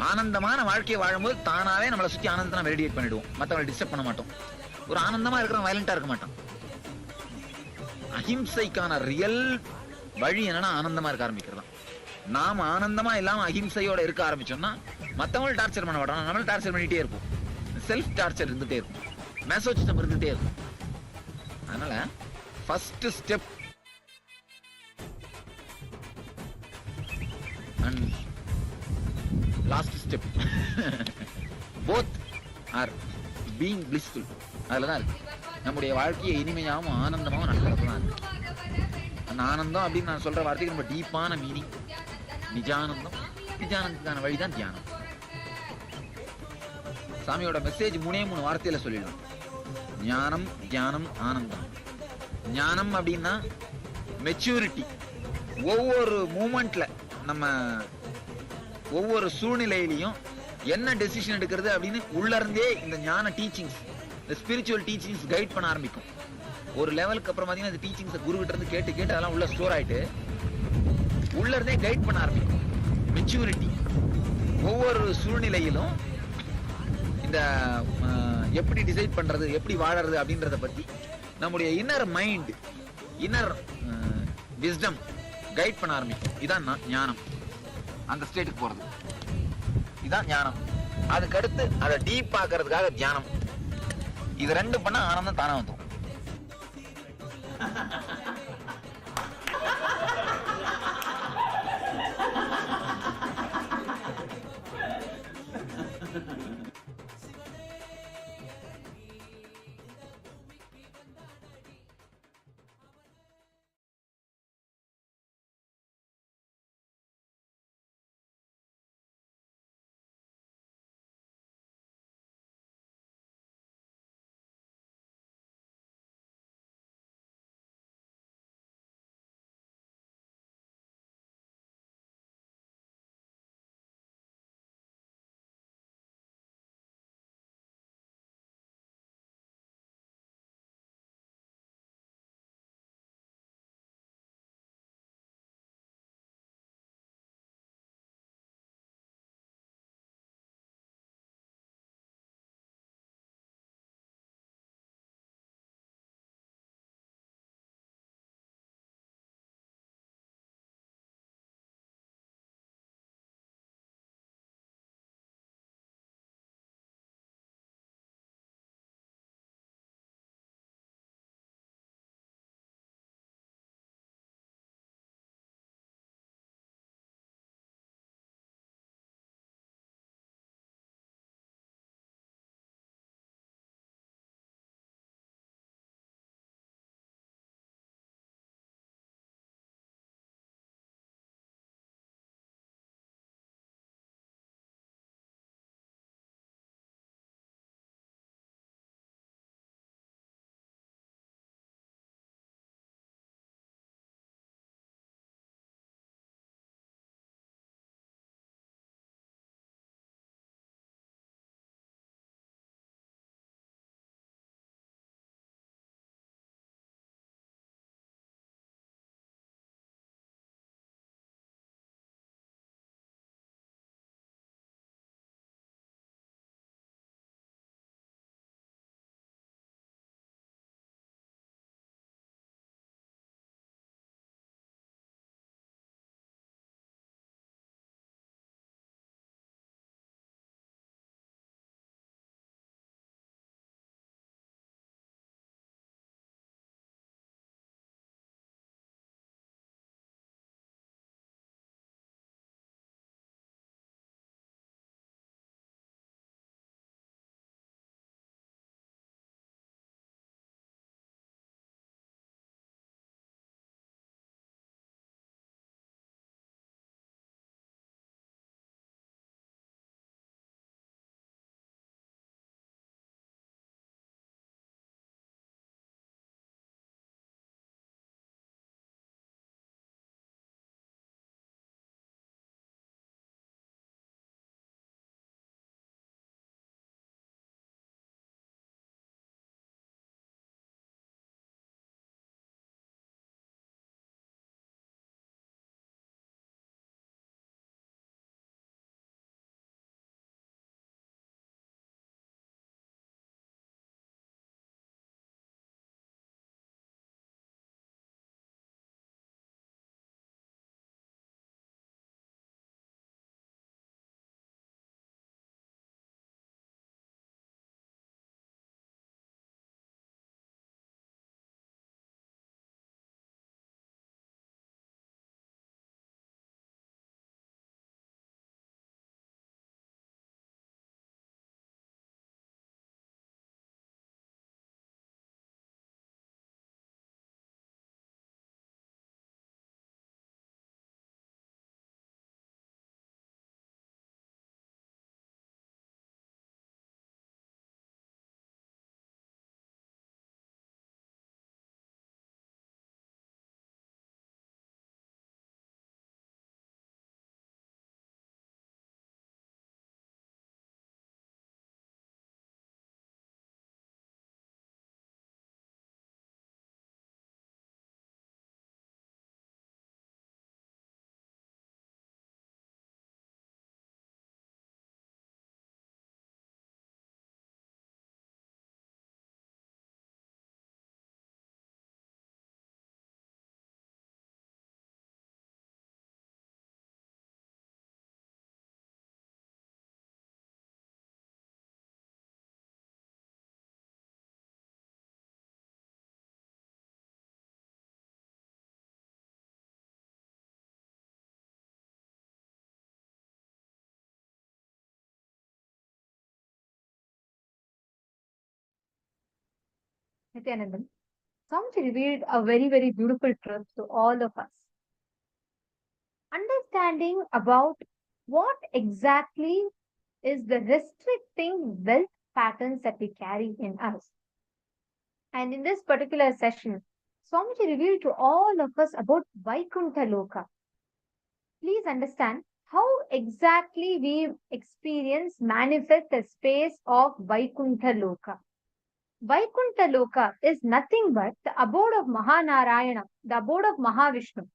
Speaker 9: ஆனந்தமான வாழ்க்கையை வாழும்போது தானாவே நம்மளை சுற்றி ஆனந்தத்தை நம்ம ரேடியேட் பண்ணிடுவோம். மற்றவங்களை டிஸ்டர்ப் பண்ண மாட்டோம். ஒரு ஆனந்தமா இருக்கிறவன் வயலண்டா இருக்க மாட்டான். அஹிம்சைக்கான ரியல் வழி என்னன்னா ஆனந்தமா இருக்க ஆரம்பிக்கிறதா. நாம ஆனந்தமா இல்லாம அஹிம்சையோட இருக்க ஆரம்பிச்சோம்னா மற்றவங்களை டார்ச்சர் பண்ண மாட்டோம், நம்மள டார்ச்சர் பண்ணிட்டே இருப்போம். செல்ஃப் டார்ச்சர் இருந்துட்டே இருக்கும், மெசோசிசம் இருந்துட்டே இருக்கும். அதனால first step and last step both are being blissful. அதில் தான் இருக்கு நம்முடைய வாழ்க்கையை இனிமையாகவும் ஆனந்தமாகவும் நடக்கிறது தான் இருக்கு. அந்த ஆனந்தம் அப்படின்னு நான் சொல்ற வார்த்தைக்கு ரொம்ப டீப்பான மீனிங் நிஜானந்தம். நிஜானந்தத்துக்கான வழிதான் தியானம். சாமியோட மெசேஜ் 3 வார்த்தையில சொல்லிடுவோம். ஞானம், தியானம், ஆனந்தம். ஞானம் அப்படின்னா மெச்சூரிட்டி. ஒவ்வொரு மூமெண்ட்ல நம்ம ஒவ்வொரு சூழ்நிலையிலையும் என்ன டெசிஷன் எடுக்கிறது அப்படின்னு உள்ள இருந்தே இந்த ஞான டீச்சிங்ஸ், இந்த ஸ்பிரிச்சுவல் டீச்சிங்ஸ் கைட் பண்ண ஆரம்பிக்கும். ஒரு லெவலுக்கு அப்புறம் பார்த்தீங்கன்னா இந்த டீச்சிங்ஸை குரு கிட்ட இருந்து கேட்டு கேட்டு அதெல்லாம் உள்ள ஸ்டோர் ஆயிட்டு உள்ள இருந்தே கைட் பண்ண ஆரம்பிக்கும். மெச்சூரிட்டி. ஒவ்வொரு சூழ்நிலையிலும் இந்த எப்படி டிசைட் பண்றது, எப்படி வாழறது அப்படின்றத பத்தி நம்முடைய inner mind, inner wisdom guide பண்ண ஆரம்பிக்கும். இதான் ஞானம். அந்த ஸ்டேட்டுக்கு போறது இதான் ஞானம். அதுக்கு அடுத்து அதை டீப் ஆக்கிறதுக்காக தியானம். இது ரெண்டு பண்ணா ஆனந்தம் தானே வந்துடும்.
Speaker 7: Nithyananda, Swamiji revealed a very, very beautiful truth to all of us. Understanding about what exactly is the restricting wealth patterns that we carry in us. And in this particular session, Swamiji revealed to all of us about Vaikuntha Loka. Please understand how exactly we experience, manifest the space of Vaikuntha Loka. Vaikuntha Loka is nothing but the abode of Mahanarayana, the abode of Mahavishnu.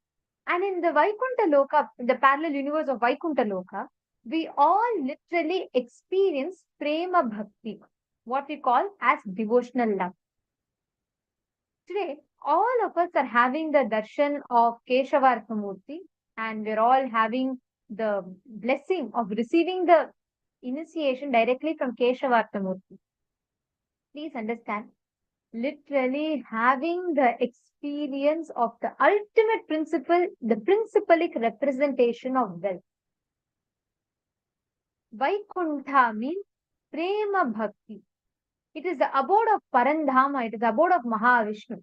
Speaker 7: And in the Vaikuntha Loka, the parallel universe of Vaikuntha Loka, we all literally experience Prema Bhakti, what we call as devotional love. Today, all of us are having the darshan of Keshavarthamurti, and we're all having the blessing of receiving the initiation directly from Keshavarthamurti. Please understand, literally having the experience of the ultimate principle, the principalic representation of wealth. Vaikuntha means Prema Bhakti. It is the abode of Parandhama, it is the abode of Mahavishnu.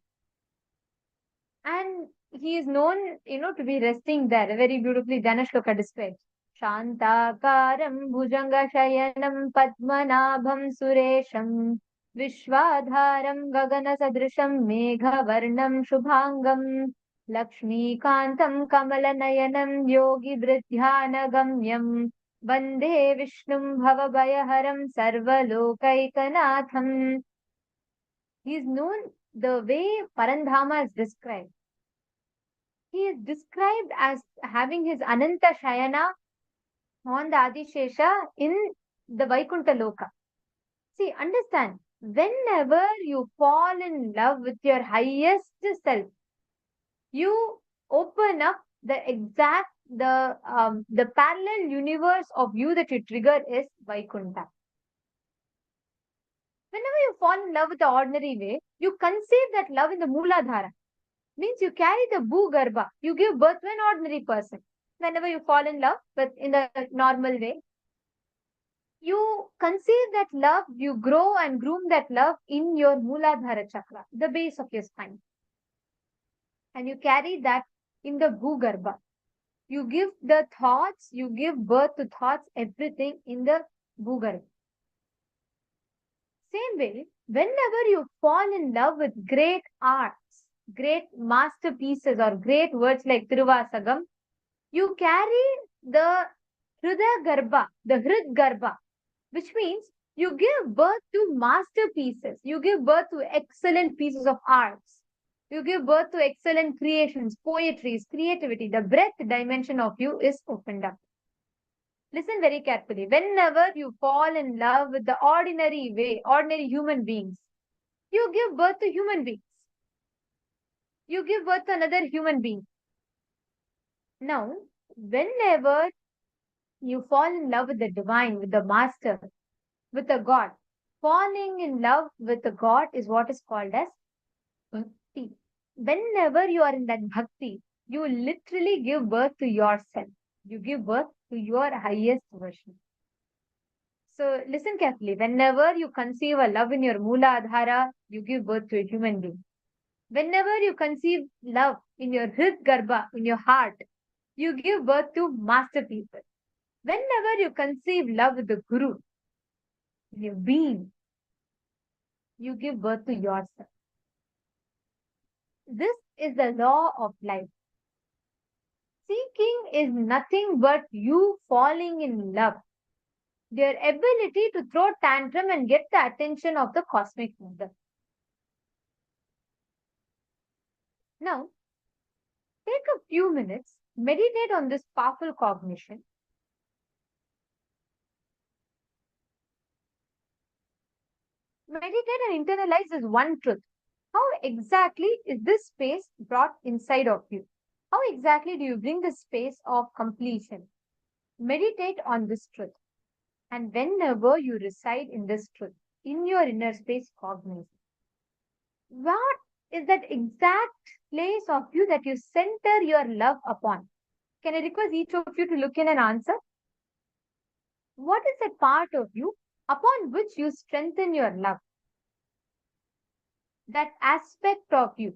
Speaker 7: And he is known, to be resting there. Very beautifully, Dhanashloka describes. Shantakaram Bhujanga Shayanam Padmanabham Suresham Vishwadharam Gagana Sadrisham Megha Varnam Shubhangam Lakshmikantam Kamalanayanam Yogi Bridhyana Gamyam Vande Vishnum Bhavabhayaharam Sarvalokaikanaatham. He is known the way Parandhama is described. He is described as having his Ananta Shayana on the Adishesha in the Vaikuntha Loka. See, understand, whenever you fall in love with your highest self, you open up the parallel universe of you that you trigger is Vaikuntha. Whenever you fall in love with the ordinary way, you conceive that love in the Mooladhara. Means you carry the Bhugarbha. You give birth to an ordinary person. Whenever you fall in love with in the normal way, you conceive that love, you grow and groom that love in your Mooladhara chakra, the base of your spine. And you carry that in the Bhugarbha. You give the thoughts, you give birth to thoughts, everything in the Bhugarbha. Same way, whenever you fall in love with great arts, great masterpieces or great words like Tiruvasagam, you carry the Hridaya Garbha, the Hrid Garbha, which means you give birth to masterpieces, you give birth to excellent pieces of arts, you give birth to excellent creations, poetries, creativity. The breadth dimension of you is opened up. Listen very carefully. Whenever you fall in love with the ordinary way, ordinary human beings, you give birth to human beings. You give birth to another human being. Now, whenever you fall in love with the divine, with the master, with the God, falling in love with the God is what is called as bhakti. Whenever you are in that bhakti, you literally give birth to yourself. You give birth to your highest version. So listen carefully. Whenever you conceive a love in your Mooladhara, you give birth to a human being. Whenever you conceive love in your Hrid Garbha, in your heart, you give birth to masterpieces. Whenever you conceive love with the Guru, in your being, you give birth to yourself. This is the law of life. Seeking is nothing but you falling in love. Their ability to throw tantrum and get the attention of the cosmic mother. Now, take a few minutes, meditate on this powerful cognition. Meditate and internalize this one truth. How exactly is this space brought inside of you? How exactly do you bring the space of completion? Meditate on this truth. And whenever you reside in this truth, in your inner space cognizance, what is that exact place of you that you center your love upon? Can I request each of you to look in and answer? What is that part of you upon which you strengthen your love? that aspect of you.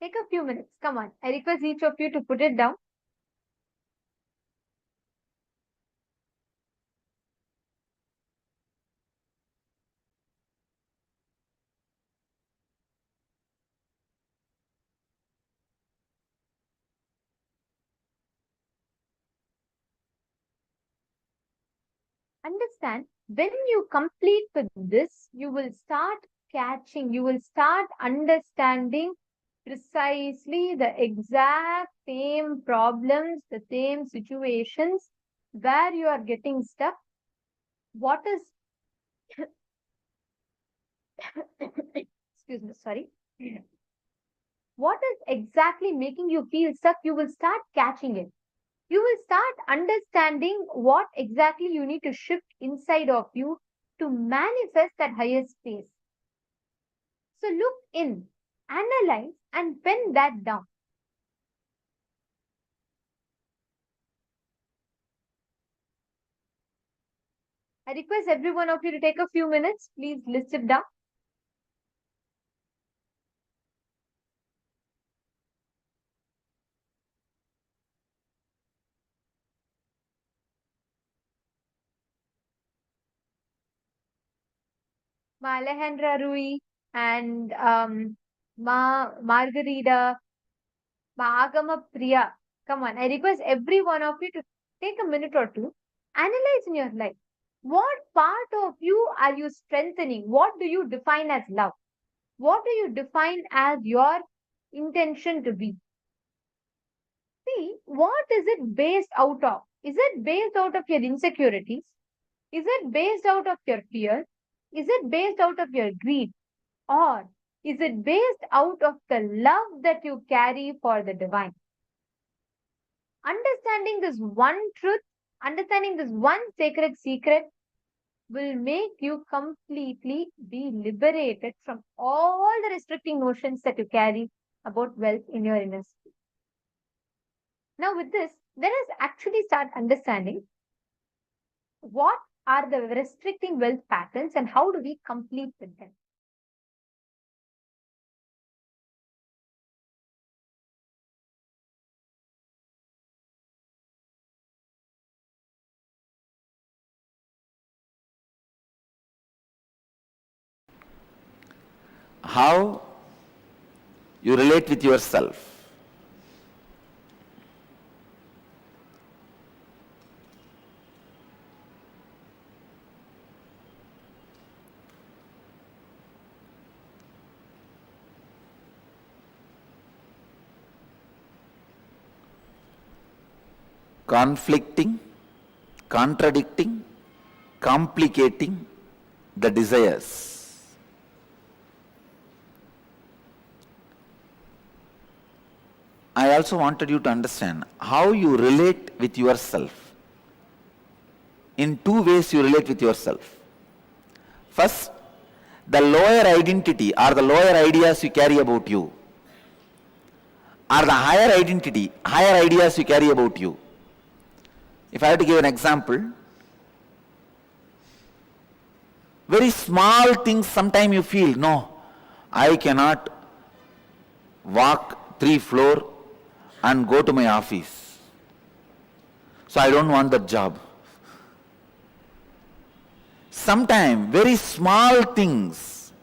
Speaker 7: Take a few minutes. Come on. I request each of you to put it down. Understand, when you complete with this, you will start catching, you will start understanding precisely the exact same problems, the same situations where you are getting stuck. What is, excuse me, sorry. What is exactly making you feel stuck? You will start catching it. You will start understanding what exactly you need to shift inside of you to manifest that higher space. So look in, analyze, and pen that down. I request every one of you to take a few minutes. Please list it down. Ma Alejandra Rui and Margarita, Ma Agama Priya. Come on, I request every one of you to take a minute or two, analyze in your life. What part of you are you strengthening? What do you define as love? What do you define as your intention to be? See, what is it based out of? Is it based out of your insecurities? Is it based out of your fear? Is it based out of your greed? Or is it based out of the love that you carry for the divine? Understanding this one truth, understanding this one sacred secret will make you completely be liberated from all the restricting notions that you carry about wealth in your inner space. Now, with this, let us actually start understanding what are the restricting wealth patterns and how do we complete with them.
Speaker 2: How you relate with yourself. Conflicting, contradicting, complicating the desires. I also wanted you to understand how you relate with yourself. In two ways you relate with yourself. First, the lower identity or the lower ideas you carry about you, or the higher identity, higher ideas you carry about you. If I have to give an example, very small things sometimes you feel, no, I cannot walk 3 floors and go to my office. So I don't want that job. Sometimes very small things,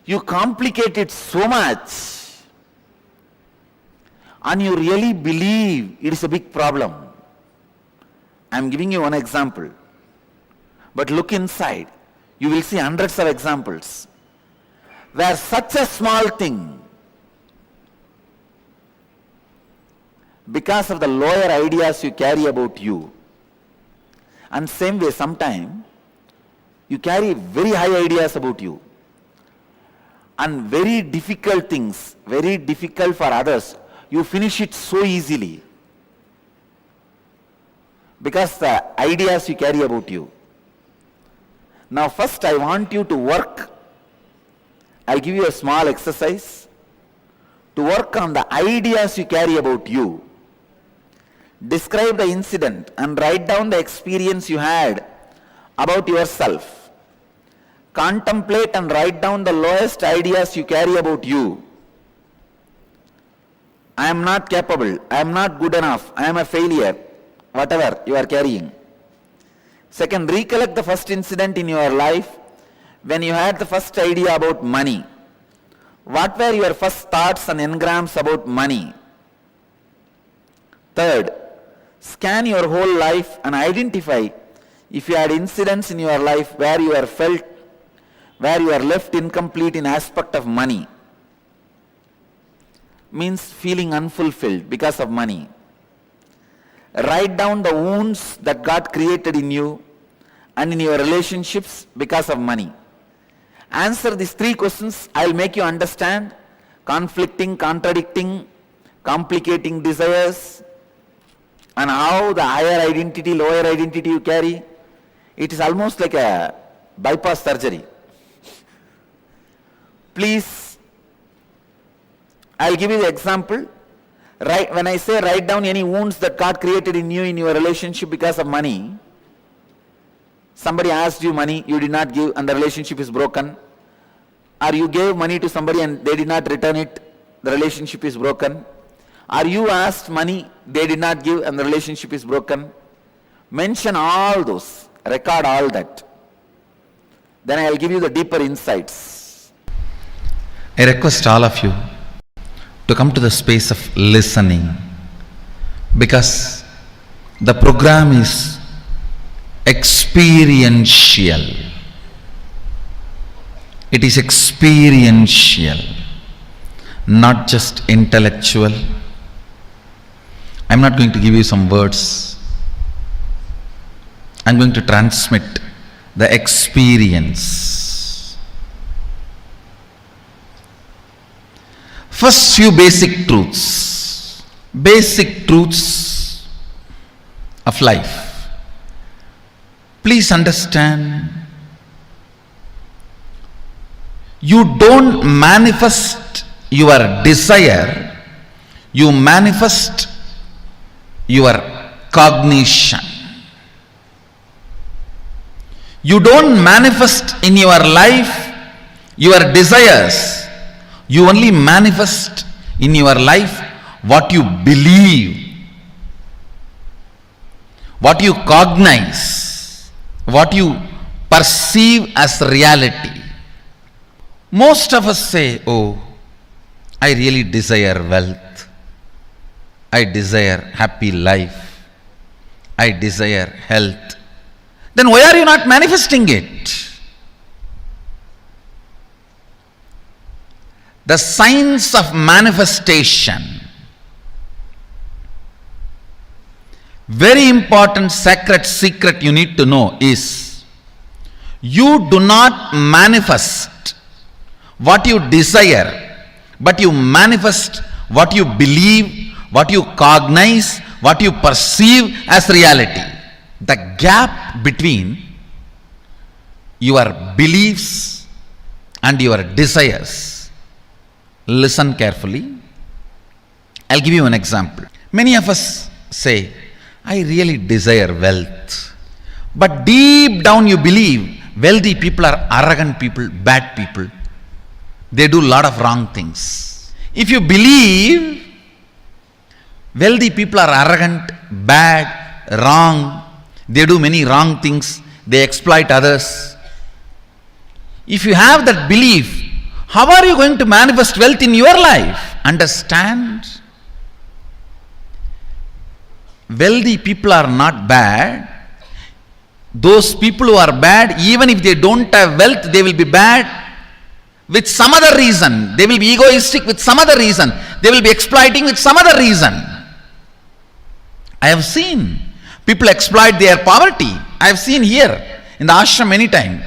Speaker 2: you complicate it so much and you really believe it is a big problem. I am giving you one example. But look inside, you will see hundreds of examples where such a small thing, because of the lower ideas you carry about you, and same way sometime you carry very high ideas about you, and very difficult things, very difficult for others, you finish it so easily because the ideas you carry about you. Now first I want you to work, I'll give you a small exercise to work on the ideas you carry about you. Describe the incident and write down the experience you had about yourself. Contemplate and write down the lowest ideas you carry about you. I am not capable, I am not good enough, I am a failure, whatever you are carrying. Second, recollect the first incident in your life when you had the first idea about money. What were your first thoughts and engrams about money? Third, scan your whole life and identify if you had incidents in your life where you are left incomplete in aspect of money. Means feeling unfulfilled because of money. Write down the wounds that got created in you and in your relationships because of money. Answer these 3 questions. I will make you understand conflicting, contradicting, complicating desires, and how the higher identity, lower identity you carry. It is almost like a bypass surgery. Please, I will give you the example. When I say write down any wounds that got created in you in your relationship because of money, somebody asked you money, you did not give and the relationship is broken. Or you gave money to somebody and they did not return it, the relationship is broken. Or you asked money, they did not give and the relationship is broken. Mention all those, record all that. Then I will give you the deeper insights.
Speaker 9: I request all of you to come to the space of listening, because the program is experiential. It is experiential, not just intellectual. I'm not going to give you some words. I'm going to transmit the experience. First, few basic truths of life. Please understand, you don't manifest your desire, you manifest your cognition. You don't manifest in your life your desires, you only manifest in your life what you believe, what you cognize, what you perceive as reality. Most of us say, oh, I really desire wealth, I desire happy life, I desire health. Then why are you not manifesting it? The science of manifestation, very important sacred secret you need to know is, you do not manifest what you desire, but you manifest what you believe, what you cognize, what you perceive as reality. The gap between your beliefs and your desires. Listen carefully. I'll give you an example. Many of us say, I really desire wealth. But deep down you believe wealthy people are arrogant people, bad people. They do a lot of wrong things. If you believe wealthy people are arrogant, bad, wrong, they do many wrong things, they exploit others. If you have that belief, how are you going to manifest wealth in your life? Understand? Wealthy people are not bad. Those people who are bad, even if they don't have wealth, they will be bad with some other reason. They will be egoistic with some other reason. They will be exploiting with some other reason. I have seen people exploit their poverty. I have seen here in the ashram many times.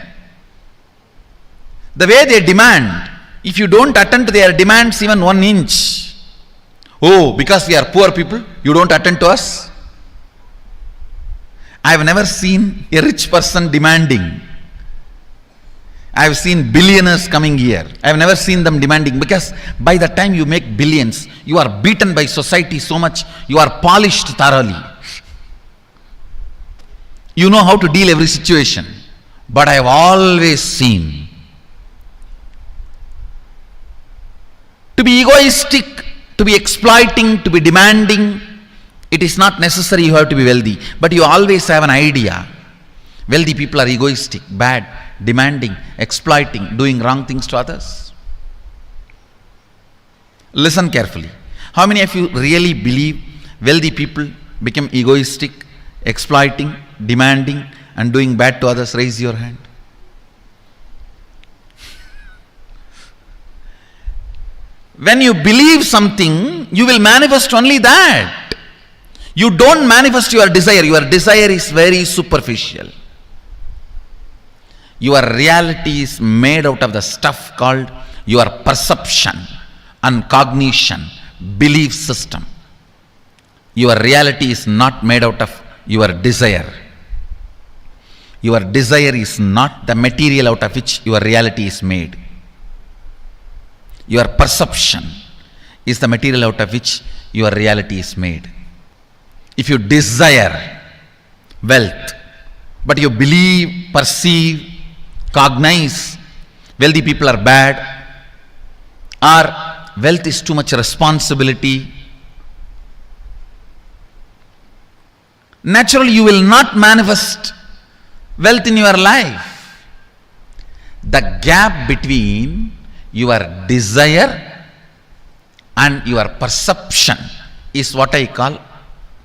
Speaker 9: The way they demand, if you don't attend to their demands even 1 inch, oh, because we are poor people, you don't attend to us. I have never seen a rich person demanding. I have seen billionaires coming here. I have never seen them demanding, because by the time you make billions, you are beaten by society so much, you are polished thoroughly.
Speaker 2: You know how to deal every situation. But I have always seen to be egoistic, to be exploiting, to be demanding, it is not necessary you have to be wealthy. But you always have an idea. Wealthy people are egoistic, bad, demanding, exploiting, doing wrong things to others. Listen carefully. How many of you really believe wealthy people become egoistic, exploiting, demanding, and doing bad to others? Raise your hand. When you believe something, you will manifest only that. You don't manifest your desire. Your desire is very superficial. Your reality is made out of the stuff called your perception and cognition, belief system. Your reality is not made out of your desire. Your desire is not the material out of which your reality is made. Your perception is the material out of which your reality is made. If you desire wealth, but you believe, perceive, cognize wealthy people are bad, or wealth is too much responsibility, naturally you will not manifest wealth in your life. The gap between your desire and your perception is what I call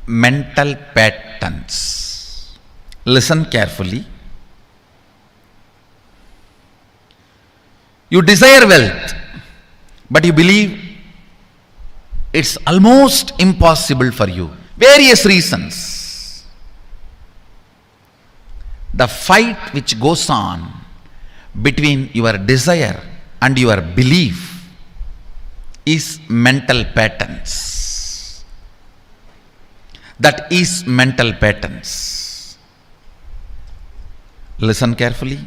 Speaker 2: mental patterns. Listen carefully. You desire wealth, but you believe it's almost impossible for you. Various reasons. The fight which goes on between your desire and your belief is mental patterns. That is mental patterns. Listen carefully.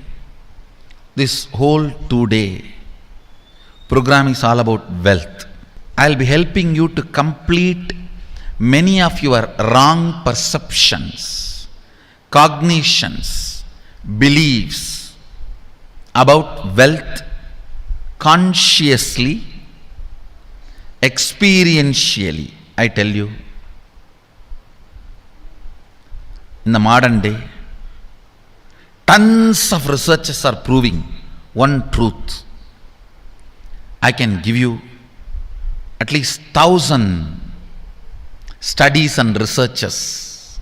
Speaker 2: This whole 2-day program is all about wealth. I'll be helping you to complete many of your wrong perceptions, cognitions, beliefs about wealth consciously, experientially. I tell you, in the modern day, tons of researchers are proving one truth. I can give you at least 1,000 studies and researches.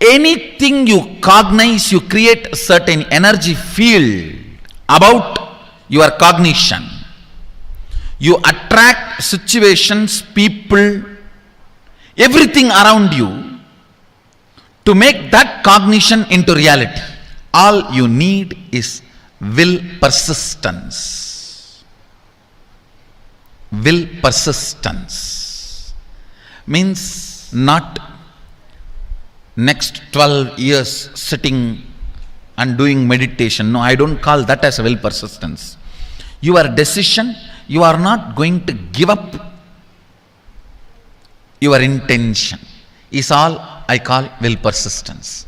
Speaker 2: Anything you cognize, you create a certain energy field about your cognition. You attract situations, people, everything around you to make that cognition into reality. All you need is will persistence. Will persistence means not next 12 years sitting and doing meditation. No, I don't call that as a will persistence. Your decision, you are not going to give up your intention, is all I call will persistence.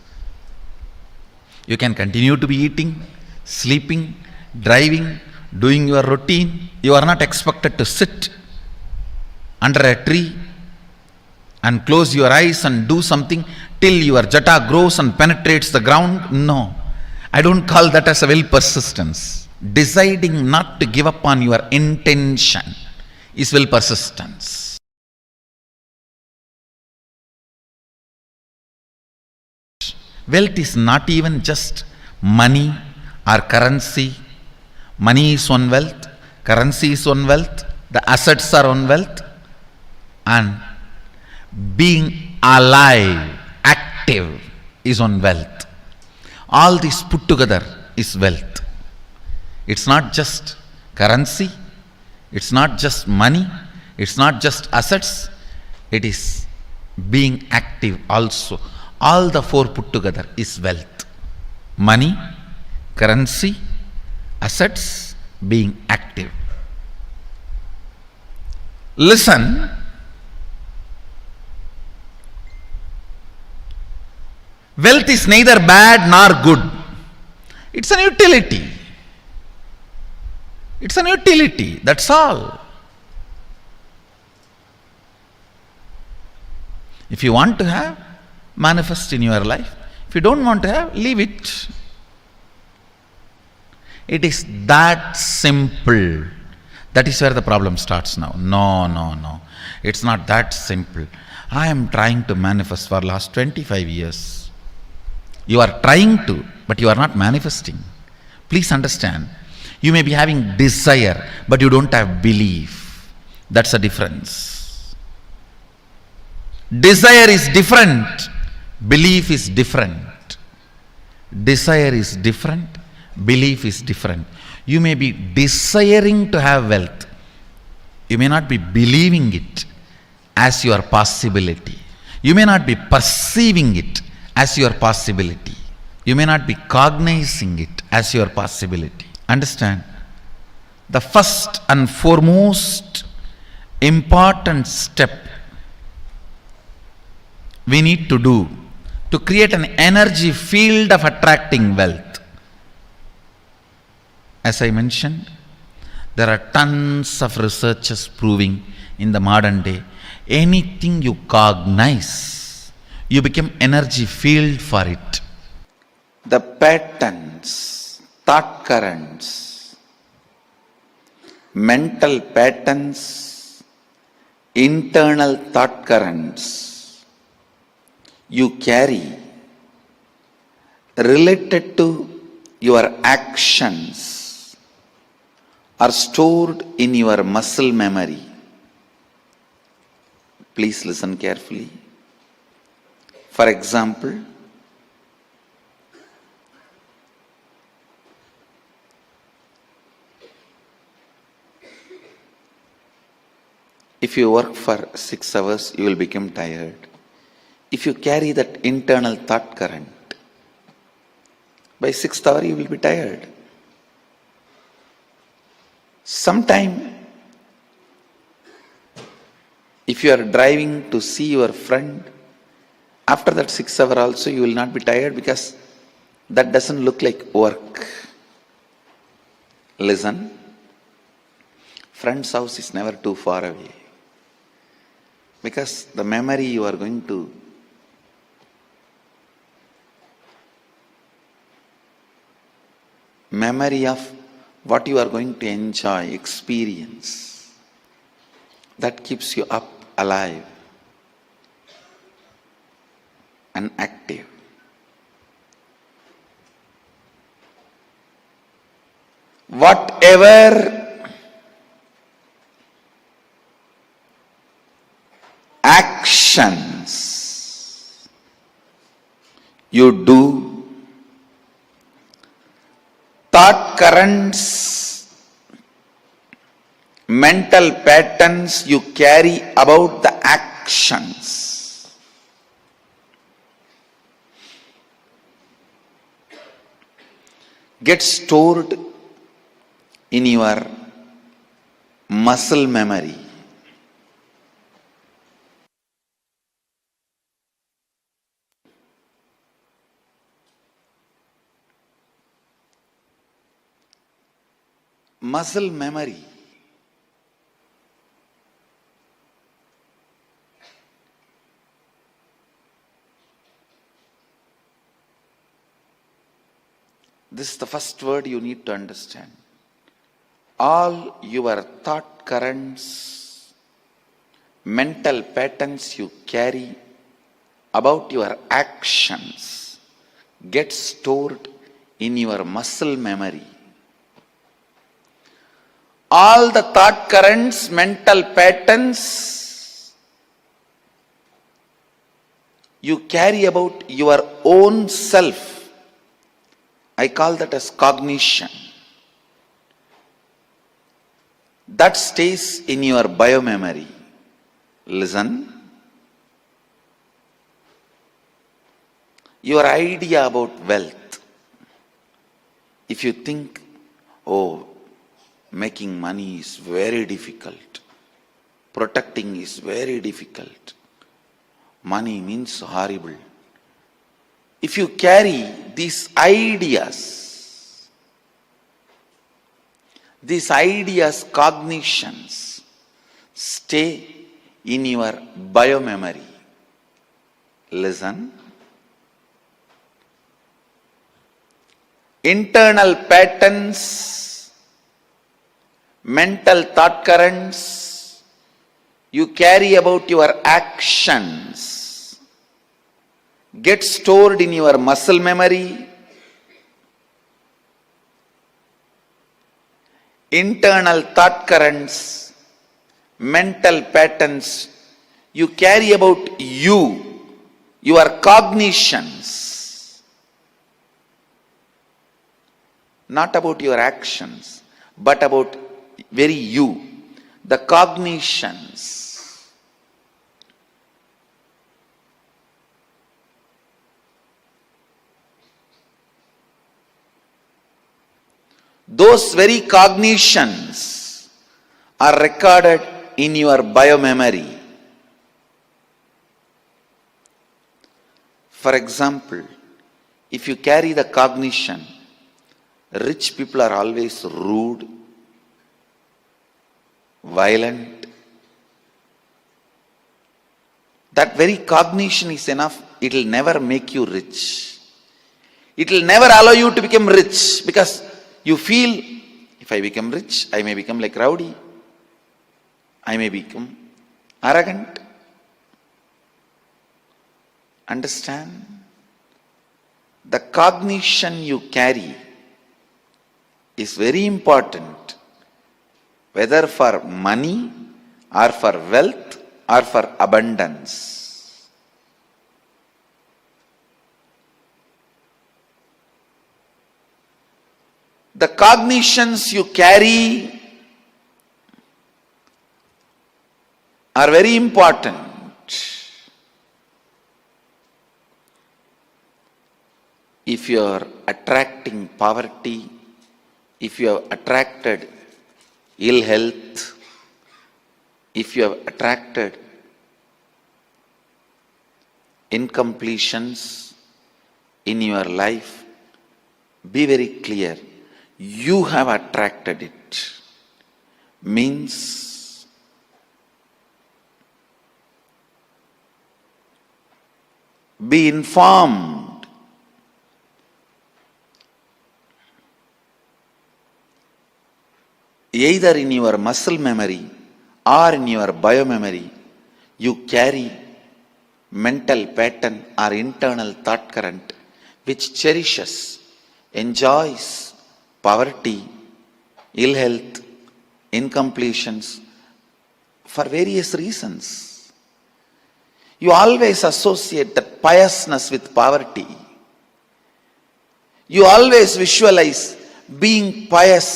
Speaker 2: You can continue to be eating, sleeping, driving, doing your routine. You are not expected to sit under a tree and close your eyes and do something till your jata grows and penetrates the ground. No, I don't call that as a will persistence. Deciding not to give up on your intention is will persistence. Wealth is not even just money or currency. Money is one wealth, currency is one wealth, the assets are one wealth, and being alive, active is one wealth. All this put together is wealth. It's not just currency, it's not just money, it's not just assets, it is being active also. All the four put together is wealth. Money, currency, assets, being active. Listen. Wealth is neither bad nor good. It's an utility. It's an utility, that's all. If you want to have, manifest in your life. If you don't want to have, leave it. It is that simple. That is where the problem starts now. No. It's not that simple. I am trying to manifest for last 25 years. You are trying to, but you are not manifesting. Please understand. You may be having desire, but you don't have belief. That's a difference. Desire is different. Belief is different. Desire is different. Belief is different. You may be desiring to have wealth. You may not be believing it as your possibility. You may not be perceiving it as your possibility. You may not be cognizing it as your possibility. Understand? The first and foremost important step we need to do to create an energy field of attracting wealth. As I mentioned, there are tons of researches proving in the modern day, anything you cognize, you become energy field for it. The patterns, thought currents, mental patterns, internal thought currents you carry related to your actions are stored in your muscle memory. Please listen carefully. For example, if you work for 6 hours, you will become tired. If you carry that internal thought current, by 6th hour you will be tired. Sometime, if you are driving to see your friend, after that 6 hour also you will not be tired because that doesn't look like work. Listen, friend's house is never too far away because the memory you are going to memory of what you are going to enjoy, experience, that keeps you up, alive and active. Whatever actions you do, thought currents, mental patterns you carry about the actions get stored in your muscle memory. Muscle memory. This is the first word you need to understand. All your thought currents, mental patterns you carry about your actions get stored in your muscle memory. All the thought currents, mental patterns you carry about your own self, I call that as cognition. That stays in your biomemory. Listen. Your idea about wealth. If you think, oh, making money is very difficult, protecting is very difficult, money means horrible. if you carry these ideas, cognitions, stay in your biomemory. Listen. Internal patterns, mental thought currents you carry about your actions get stored in your muscle memory. Internal thought currents, mental patterns you carry about you, your cognitions, not about your actions, but about very you, the cognitions. Those very cognitions are recorded in your biomemory. For example, if you carry the cognition, rich people are always rude, violent. That very cognition is enough. It will never make you rich. It will never allow you to become rich, because you feel, if I become rich, I may become like rowdy. I may become arrogant. Understand? The cognition you carry is very important, whether for money or for wealth or for abundance. The cognitions you carry are very important. If you are attracting poverty, if you have attracted ill health, if you have attracted incompletions in your life, be very clear. You have attracted it. Means be informed. Either in your muscle memory or in your biomemory, you carry mental pattern or internal thought current which cherishes, enjoys poverty, ill health, incompletions for various reasons. You always associate that piousness with poverty. You always visualize being pious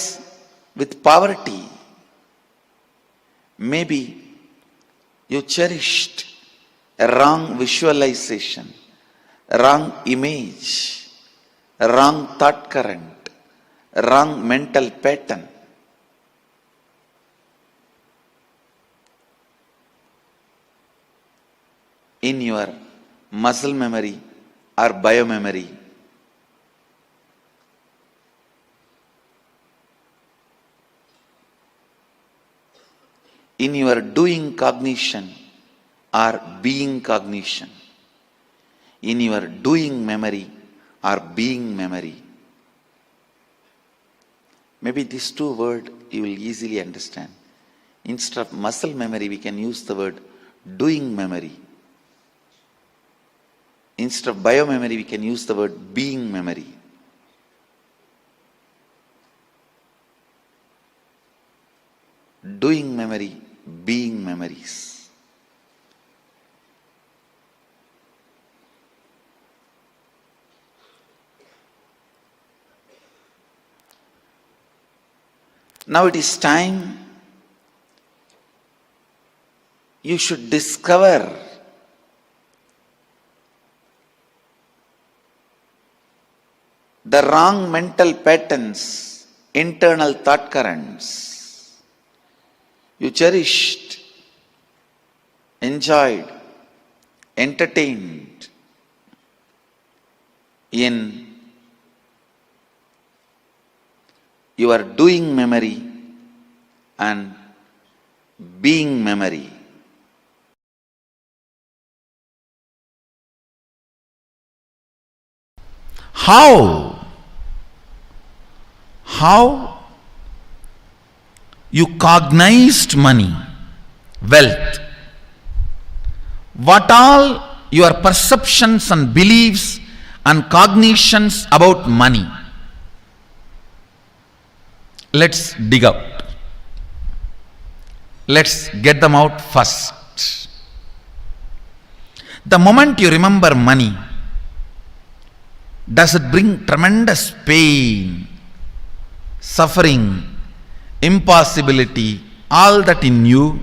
Speaker 2: with poverty. Maybe you cherished a wrong visualization, a wrong image, a wrong thought current, a wrong mental pattern. In your muscle memory or biomemory. In your doing cognition or being cognition. In your doing memory or being memory. Maybe these two words you will easily understand. Instead of muscle memory, we can use the word doing memory. Instead of biomemory, we can use the word being memory. Doing memory, being memories. Now it is time you should discover the wrong mental patterns, internal thought currents you cherished, enjoyed, entertained in your doing memory and being memory. How you cognized money, wealth, what all your perceptions and beliefs and cognitions about money. Let's dig out. Let's get them out first. The moment you remember money, does it bring tremendous pain, suffering, impossibility, all that in you?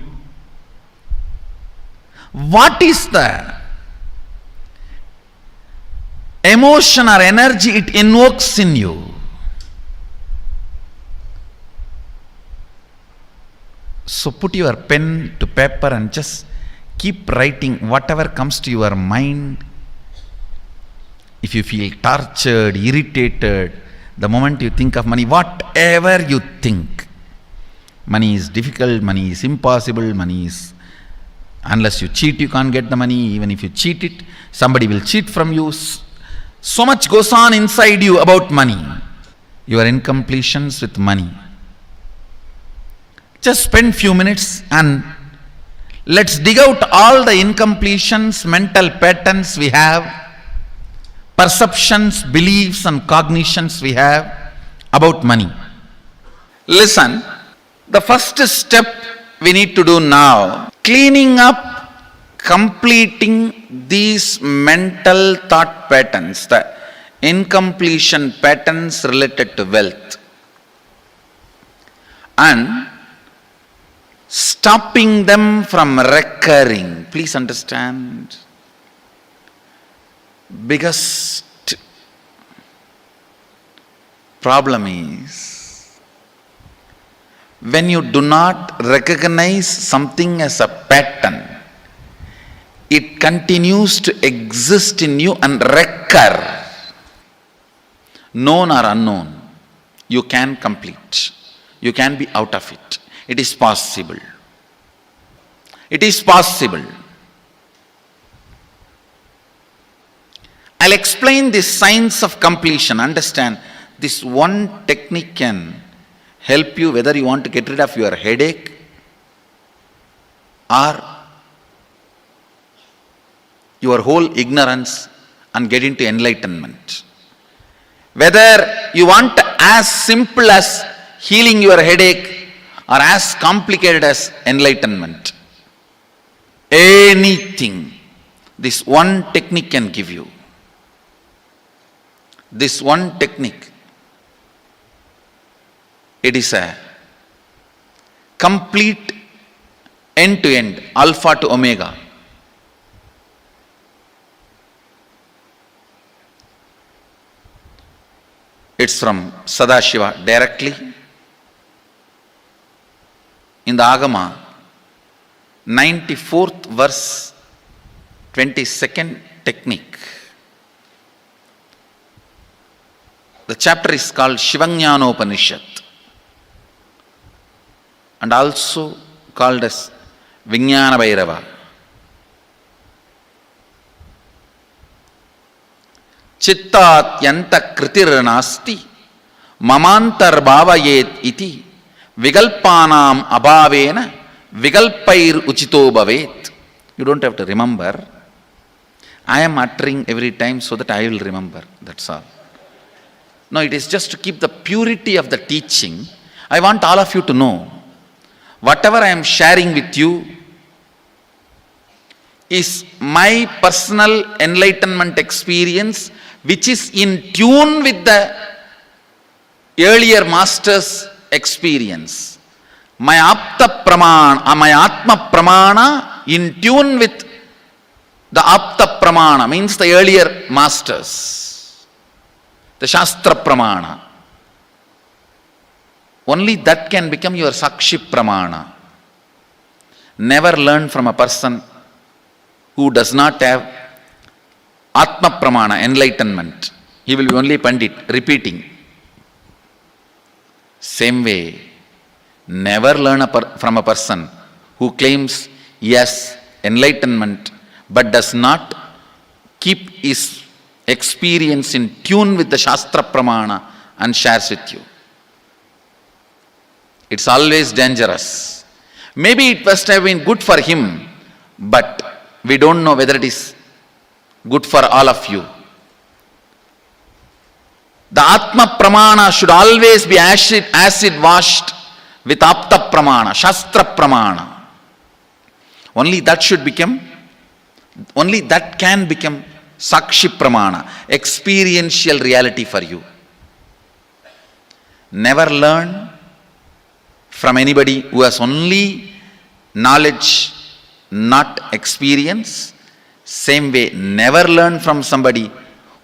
Speaker 2: What is the emotion or energy it invokes in you? So put your pen to paper and just keep writing whatever comes to your mind. If you feel tortured, irritated, the moment you think of money, whatever you think, money is difficult, money is impossible, money is, unless you cheat you can't get the money, even if you cheat it, somebody will cheat from you. So much goes on inside you about money. Your incompletions with money. Just spend few minutes and let's dig out all the incompletions, mental patterns we have, perceptions, beliefs and cognitions we have about money. Listen, the first step we need to do now, cleaning up, completing these mental thought patterns, the incompletion patterns related to wealth, and stopping them from recurring. Please understand, biggest problem is when you do not recognize something as a pattern, it continues to exist in you and recur. Known or unknown, you can complete. You can be out of it. It is possible. It is possible. I'll explain the science of completion. Understand, this one technique can help you whether you want to get rid of your headache or your whole ignorance and get into enlightenment. Whether you want as simple as healing your headache or as complicated as enlightenment. Anything, this one technique can give you. This one technique, it is a complete end-to-end, alpha to omega. It's from Sadashiva directly. In the Agama, 94th verse, 22nd technique. The chapter is called Shivajnanopanishad and also called as Vijnana Bhairava. Chittat yanta kritir nasti mamantar bhavayet iti vigalpanam abhavena vigalpair uchito bhavet. You don't have to remember. I am uttering every time so that I will remember. That's all. No, it is just to keep the purity of the teaching. I want all of you to know, whatever I am sharing with you is my personal enlightenment experience, which is in tune with the earlier master's experience. My apta pramana, my atma pramana in tune with the apta pramana, means the earlier masters. The Shastra Pramana. Only that can become your Sakshi Pramana. Never learn from a person who does not have Atma Pramana, enlightenment. He will be only Pandit, repeating. Same way, never learn from a person who claims yes, enlightenment, but does not keep his experience in tune with the Shastra Pramana and shares with you. It's always dangerous. Maybe it must have been good for him, but we don't know whether it is good for all of you. The Atma Pramana should always be acid washed with Apta Pramana, Shastra Pramana. Only that can become Sakshi Pramana, experiential reality for you. Never learn from anybody who has only knowledge, not experience. Same way, never learn from somebody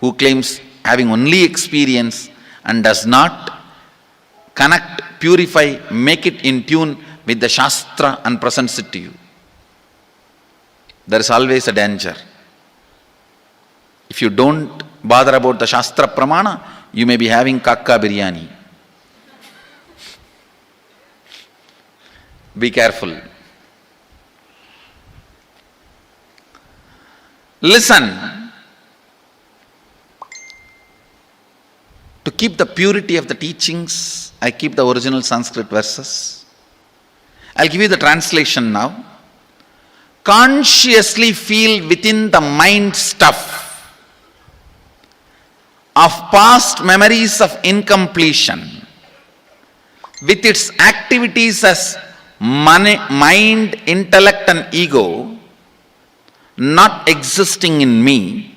Speaker 2: who claims having only experience and does not connect, purify, make it in tune with the Shastra and presents it to you. There is always a danger. If you don't bother about the Shastra Pramana, you may be having kakka biryani. Be careful. Listen. To keep the purity of the teachings, I keep the original Sanskrit verses. I'll give you the translation now. Consciously feel within the mind stuff of past memories of incompletion with its activities as mind, intellect and ego not existing in me.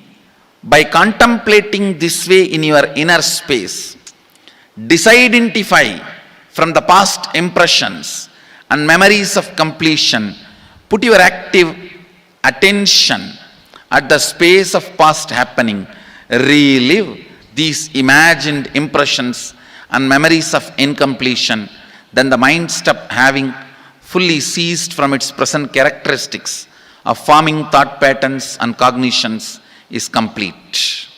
Speaker 2: By contemplating this way in your inner space, disidentify from the past impressions and memories of completion. Put your active attention at the space of past happening. Relive these imagined impressions and memories of incompletion. Then the mind stop having fully ceased from its present characteristics of forming thought patterns and cognitions is complete.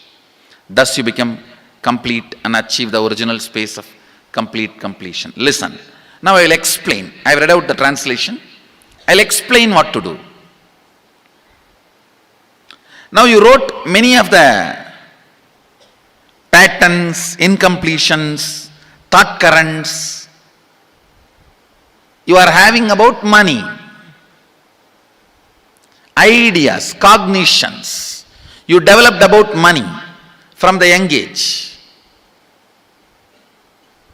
Speaker 2: Thus you become complete and achieve the original space of complete completion. Listen. Now I will explain. I have read out the translation. I will explain what to do. Now you wrote many of the patterns, incompletions, thought currents you are having about money, ideas, cognitions you developed about money from the young age.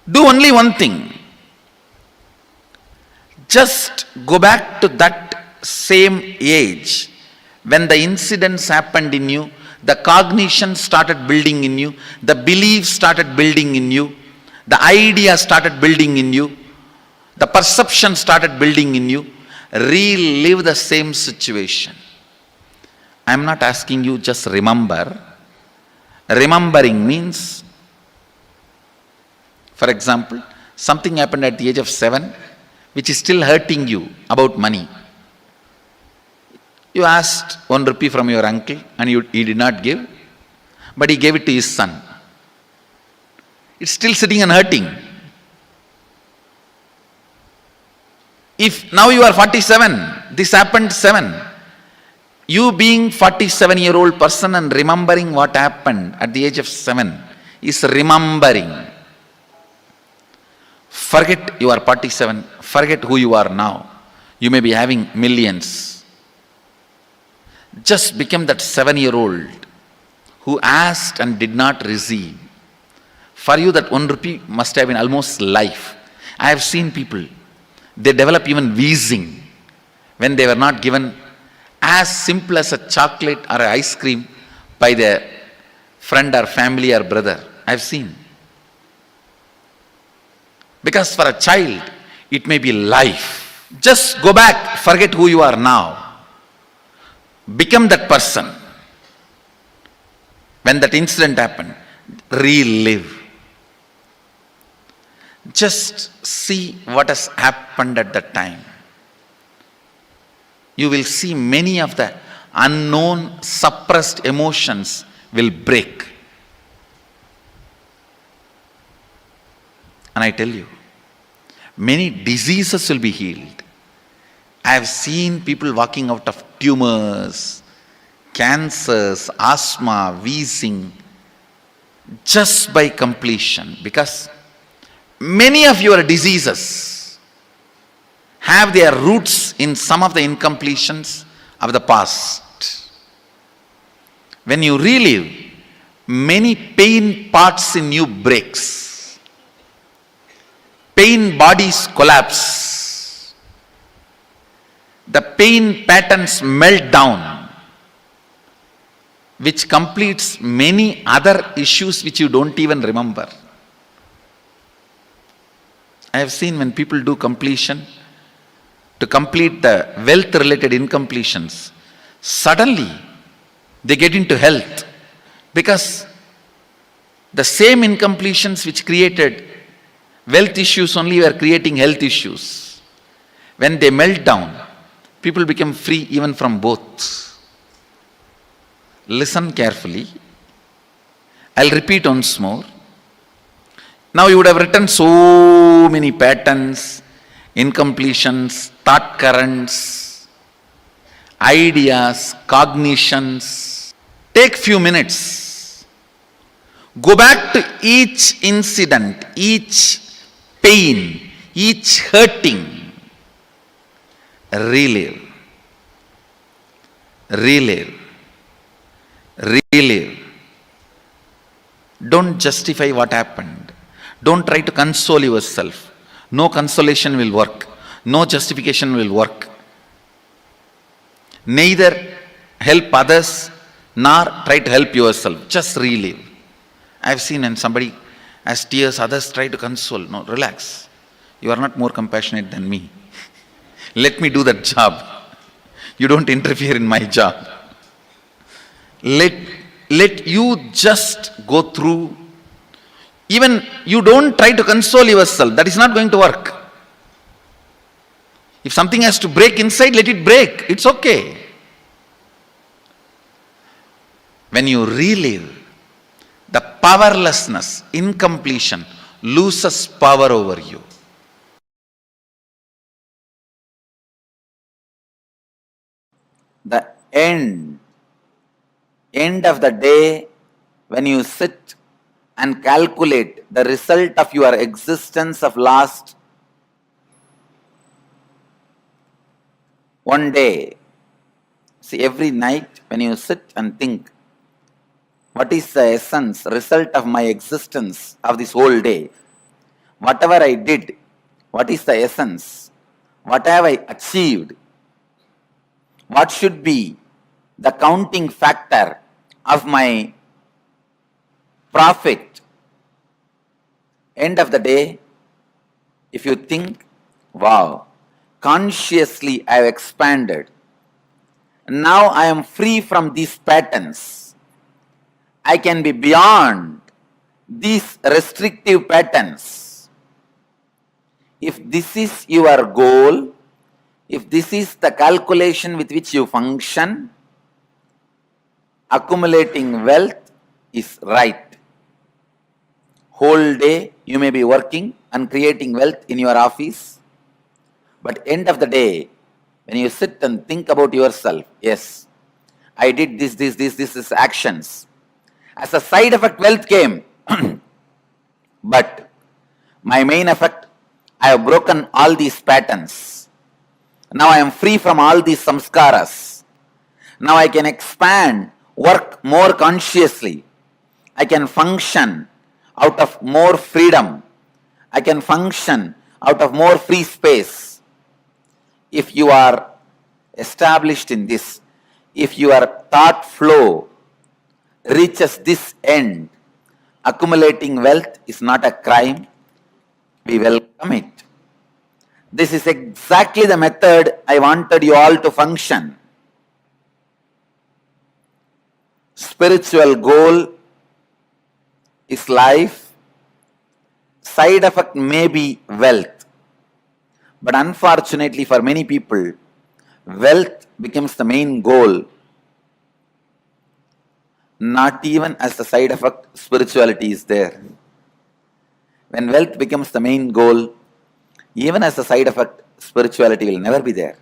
Speaker 2: Do only one thing. Just go back to that same age when the incidents happened in you, the cognition started building in you, the beliefs started building in you, the idea started building in you, the perception started building in you. Relive the same situation. I am not asking you just remember. Remembering means, for example, something happened at the age of 7 which is still hurting you about money. You asked 1 rupee from your uncle and he did not give, but he gave it to his son. It's still sitting and hurting. If now you are 47, this happened 7. You being 47-year-old person and remembering what happened at the age of 7 is remembering. Forget you are 47, forget who you are now. You may be having millions. Just become that 7-year-old who asked and did not receive. For you that 1 rupee must have been almost life. I have seen people, they develop even wheezing when they were not given as simple as a chocolate or an ice cream by their friend or family or brother. I have seen. Because for a child, it may be life. Just go back, forget who you are now. Become that person. When that incident happened, relive. Just see what has happened at that time. You will see many of the unknown, suppressed emotions will break. And I tell you, many diseases will be healed. I have seen people walking out of tumors, cancers, asthma, wheezing, just by completion. Because many of your diseases have their roots in some of the incompletions of the past. When you relive, many pain parts in you breaks. Pain bodies collapse. The pain patterns melt down, which completes many other issues which you don't even remember. I have seen when people do completion, to complete the wealth related incompletions, suddenly they get into health, because the same incompletions which created wealth issues only were creating health issues. When they melt down, people become free even from both. Listen carefully. I'll repeat once more. Now you would have written so many patterns, incompletions, thought currents, ideas, cognitions. Take few minutes. Go back to each incident, each pain, each hurting. Relive. Relive. Relive. Don't justify what happened. Don't try to console yourself. No consolation will work. No justification will work. Neither help others nor try to help yourself. Just relive. I have seen when somebody has tears, others try to console. No, relax. You are not more compassionate than me. Let me do that job. You don't interfere in my job. Let you just go through. Even you don't try to console yourself. That is not going to work. If something has to break inside, let it break. It's okay. When you relive, the powerlessness, incompletion loses power over you. The end of the day, when you sit and calculate the result of your existence of last one day. See, every night when you sit and think, what is the essence, result of my existence of this whole day? Whatever I did, what is the essence? What have I achieved? What should be the counting factor of my profit? End of the day, if you think, wow, consciously I have expanded. Now I am free from these patterns. I can be beyond these restrictive patterns. If this is your goal, if this is the calculation with which you function, accumulating wealth is right. Whole day you may be working and creating wealth in your office, but end of the day, when you sit and think about yourself, yes, I did this actions. As a side effect, wealth came. But my main effect, I have broken all these patterns. Now I am free from all these samskaras. Now I can expand, work more consciously. I can function out of more freedom. I can function out of more free space. If you are established in this, if your thought flow reaches this end, accumulating wealth is not a crime. We welcome it. This is exactly the method I wanted you all to function. Spiritual goal is life. Side effect may be wealth. But unfortunately for many people, wealth becomes the main goal. Not even as the side effect, spirituality is there.
Speaker 9: When wealth becomes the main goal, even as a side effect, spirituality will never be there.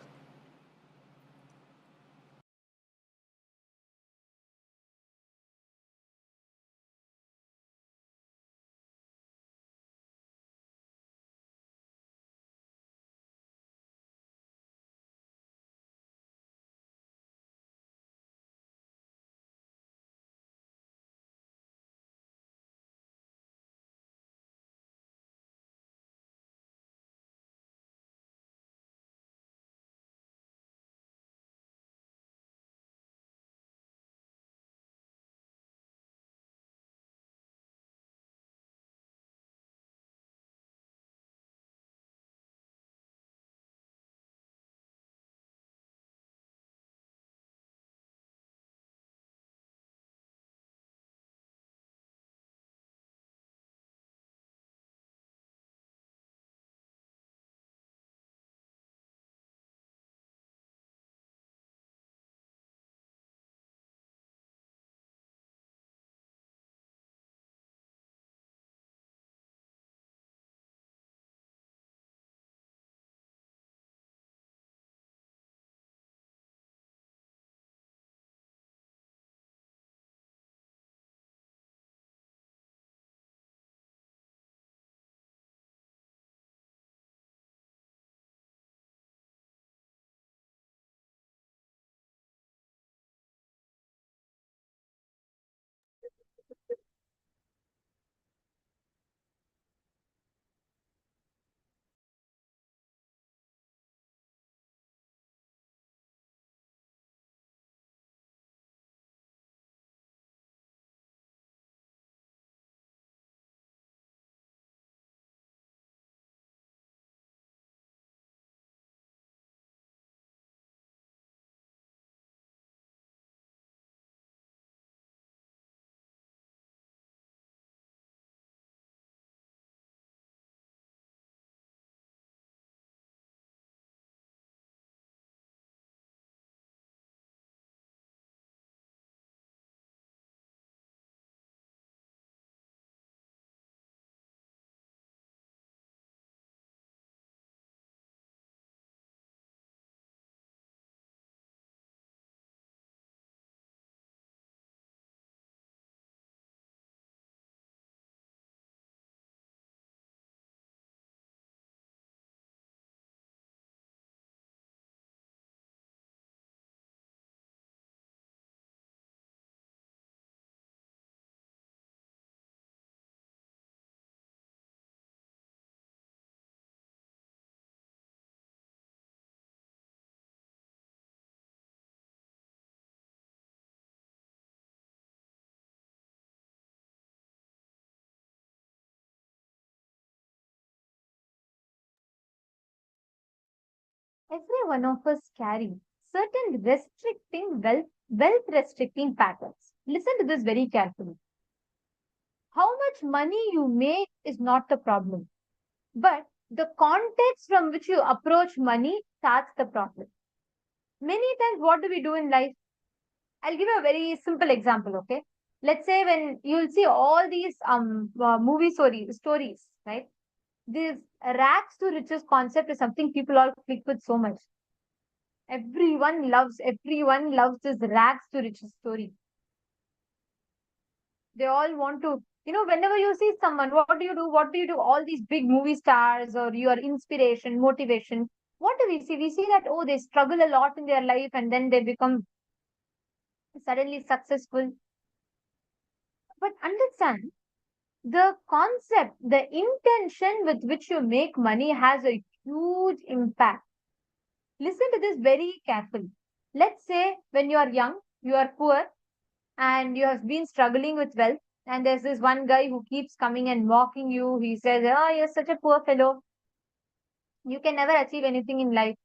Speaker 7: Every one of us carry certain wealth restricting patterns. Listen to this very carefully. How much money you make is not the problem, but the context from which you approach money starts the problem. Many times, what do we do in life? I'll give you a very simple example, okay? Let's say when you'll see all these movie stories, right? This rags to riches concept is something people all click with so much. Everyone loves this rags to riches story. They all want to, whenever you see someone, what do you do? What do you do? All these big movie stars or your inspiration, motivation. What do we see? We see that, oh, they struggle a lot in their life and then they become suddenly successful. But understand the concept, the intention with which you make money has a huge impact. Listen to this very carefully. Let's say when you are young, you are poor, and you have been struggling with wealth, and there's this one guy who keeps coming and mocking you. He says, oh, you're such a poor fellow. You can never achieve anything in life.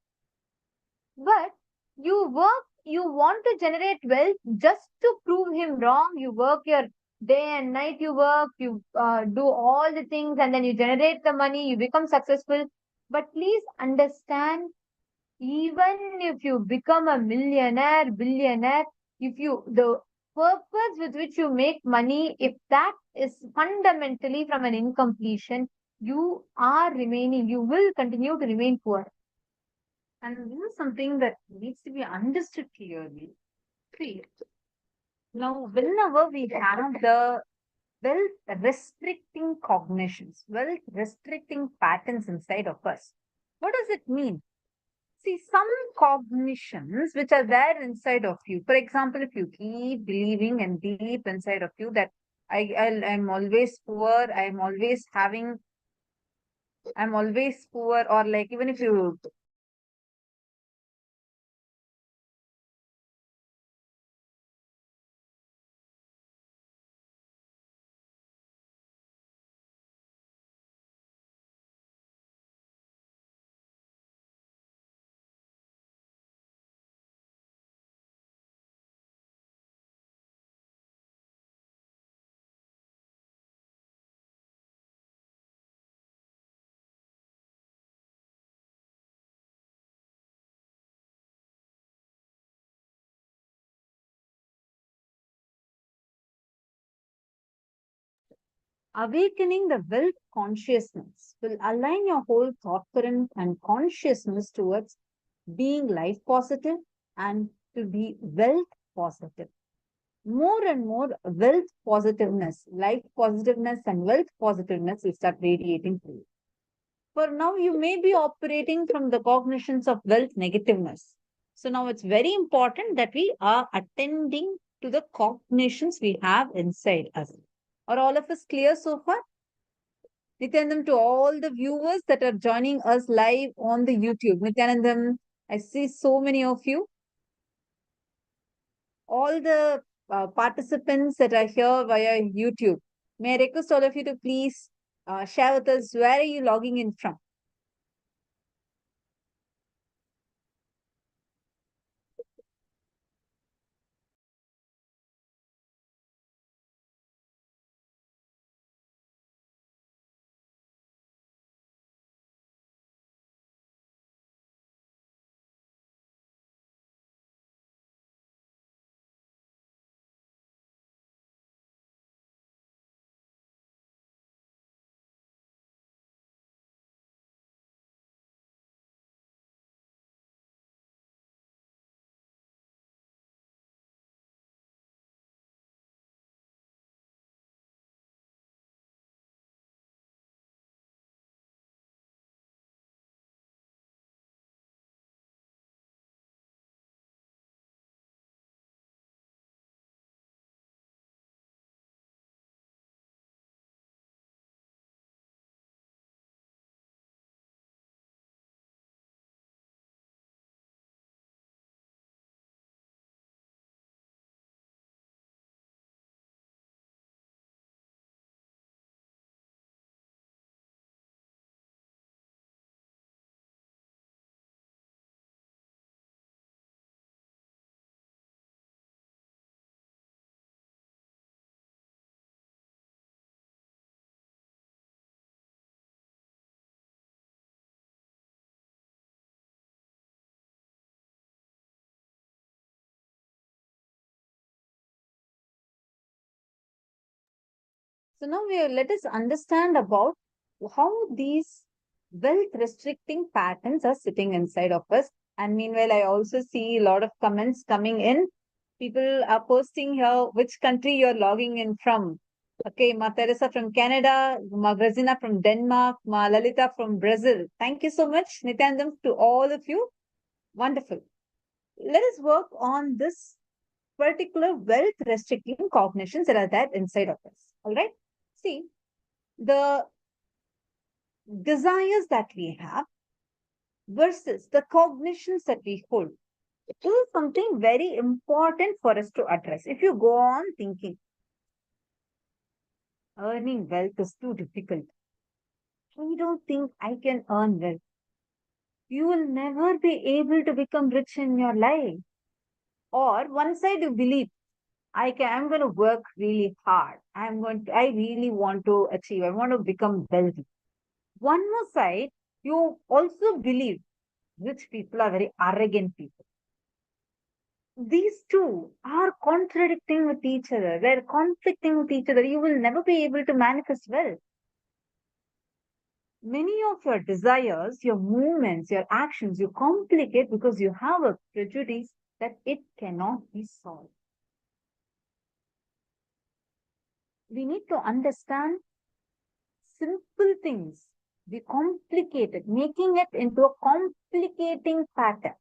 Speaker 7: But you want to generate wealth just to prove him wrong. You work your day and night, you do all the things, and then you generate the money, you become successful. But please understand, even if you become a millionaire, billionaire, the purpose with which you make money, if that is fundamentally from an incompletion, you will continue to remain poor. And this is something that needs to be understood clearly. See, now whenever we have the wealth restricting cognitions, wealth restricting patterns inside of us, what does it mean? See, some cognitions which are there inside of you. For example, if you keep believing and deep inside of you that I'm always poor, I'm always poor, or like even if you awakening the wealth consciousness will align your whole thought current and consciousness towards being life positive and to be wealth positive. More and more wealth positiveness, life positiveness, and wealth positiveness will start radiating through you. For now, you may be operating from the cognitions of wealth negativeness. So now it's very important that we are attending to the cognitions we have inside us. Are all of us clear so far? Nithyanandam, to all the viewers that are joining us live on the YouTube. Nithyanandam, I see so many of you. All the participants that are here via YouTube, may I request all of you to please share with us where are you logging in from? So now let us understand about how these wealth restricting patterns are sitting inside of us. And meanwhile, I also see a lot of comments coming in. People are posting here which country you're logging in from. Okay, Ma Teresa from Canada, Ma Grazina from Denmark, Ma Lalita from Brazil. Thank you so much, Nithyanandam, to all of you. Wonderful. Let us work on this particular wealth restricting cognitions that are there inside of us. All right. See, the desires that we have versus the cognitions that we hold. This is something very important for us to address. If you go on thinking, earning wealth is too difficult. I don't think I can earn wealth. You will never be able to become rich in your life. Or one side you believe, I'm going to work really hard. I really want to achieve. I want to become wealthy. One more side, you also believe rich people are very arrogant people. These two are contradicting with each other. They're conflicting with each other. You will never be able to manifest wealth. Many of your desires, your movements, your actions, you complicate because you have a prejudice that it cannot be solved. We need to understand simple things. We complicate it, making it into a complicating pattern.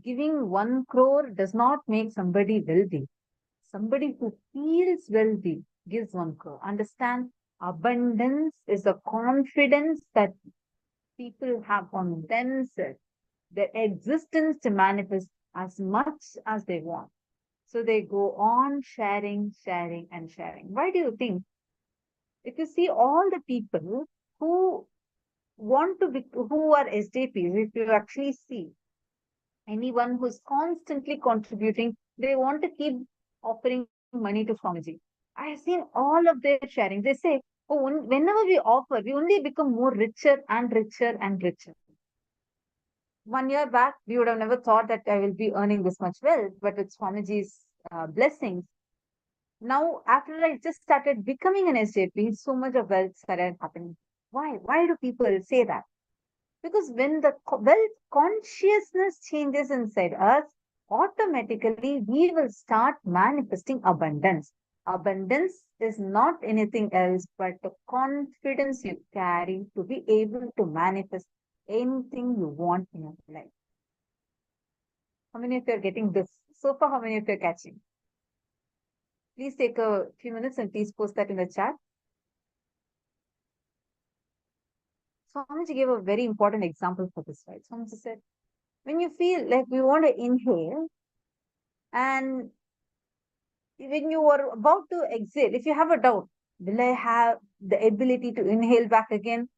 Speaker 7: Giving 1 crore does not make somebody wealthy. Somebody who feels wealthy gives 1 crore. Understand? Abundance is a confidence that people have on themselves, their existence to manifest as much as they want. So they go on sharing, sharing, and sharing. Why do you think? If you see all the people who want to be, who are SJPs, if you actually see anyone who's constantly contributing, they want to keep offering money to Swamiji. I have seen all of their sharing. They say, oh, whenever we offer, we only become more richer and richer and richer. 1 year back, we would have never thought that I will be earning this much wealth, but with Swamiji's blessings, now after I just started becoming an SJP, so much of wealth started happening. Why? Why do people say that? Because when the wealth consciousness changes inside us, automatically we will start manifesting abundance. Abundance is not anything else but the confidence you carry to be able to manifest anything you want in your life. How many of you are getting this? So far, how many of you are catching? Please take a few minutes and please post that in the chat. Swamiji gave a very important example for this, right? Swamiji said, when you feel like you want to inhale and when you are about to exhale, if you have a doubt, will I have the ability to inhale back again?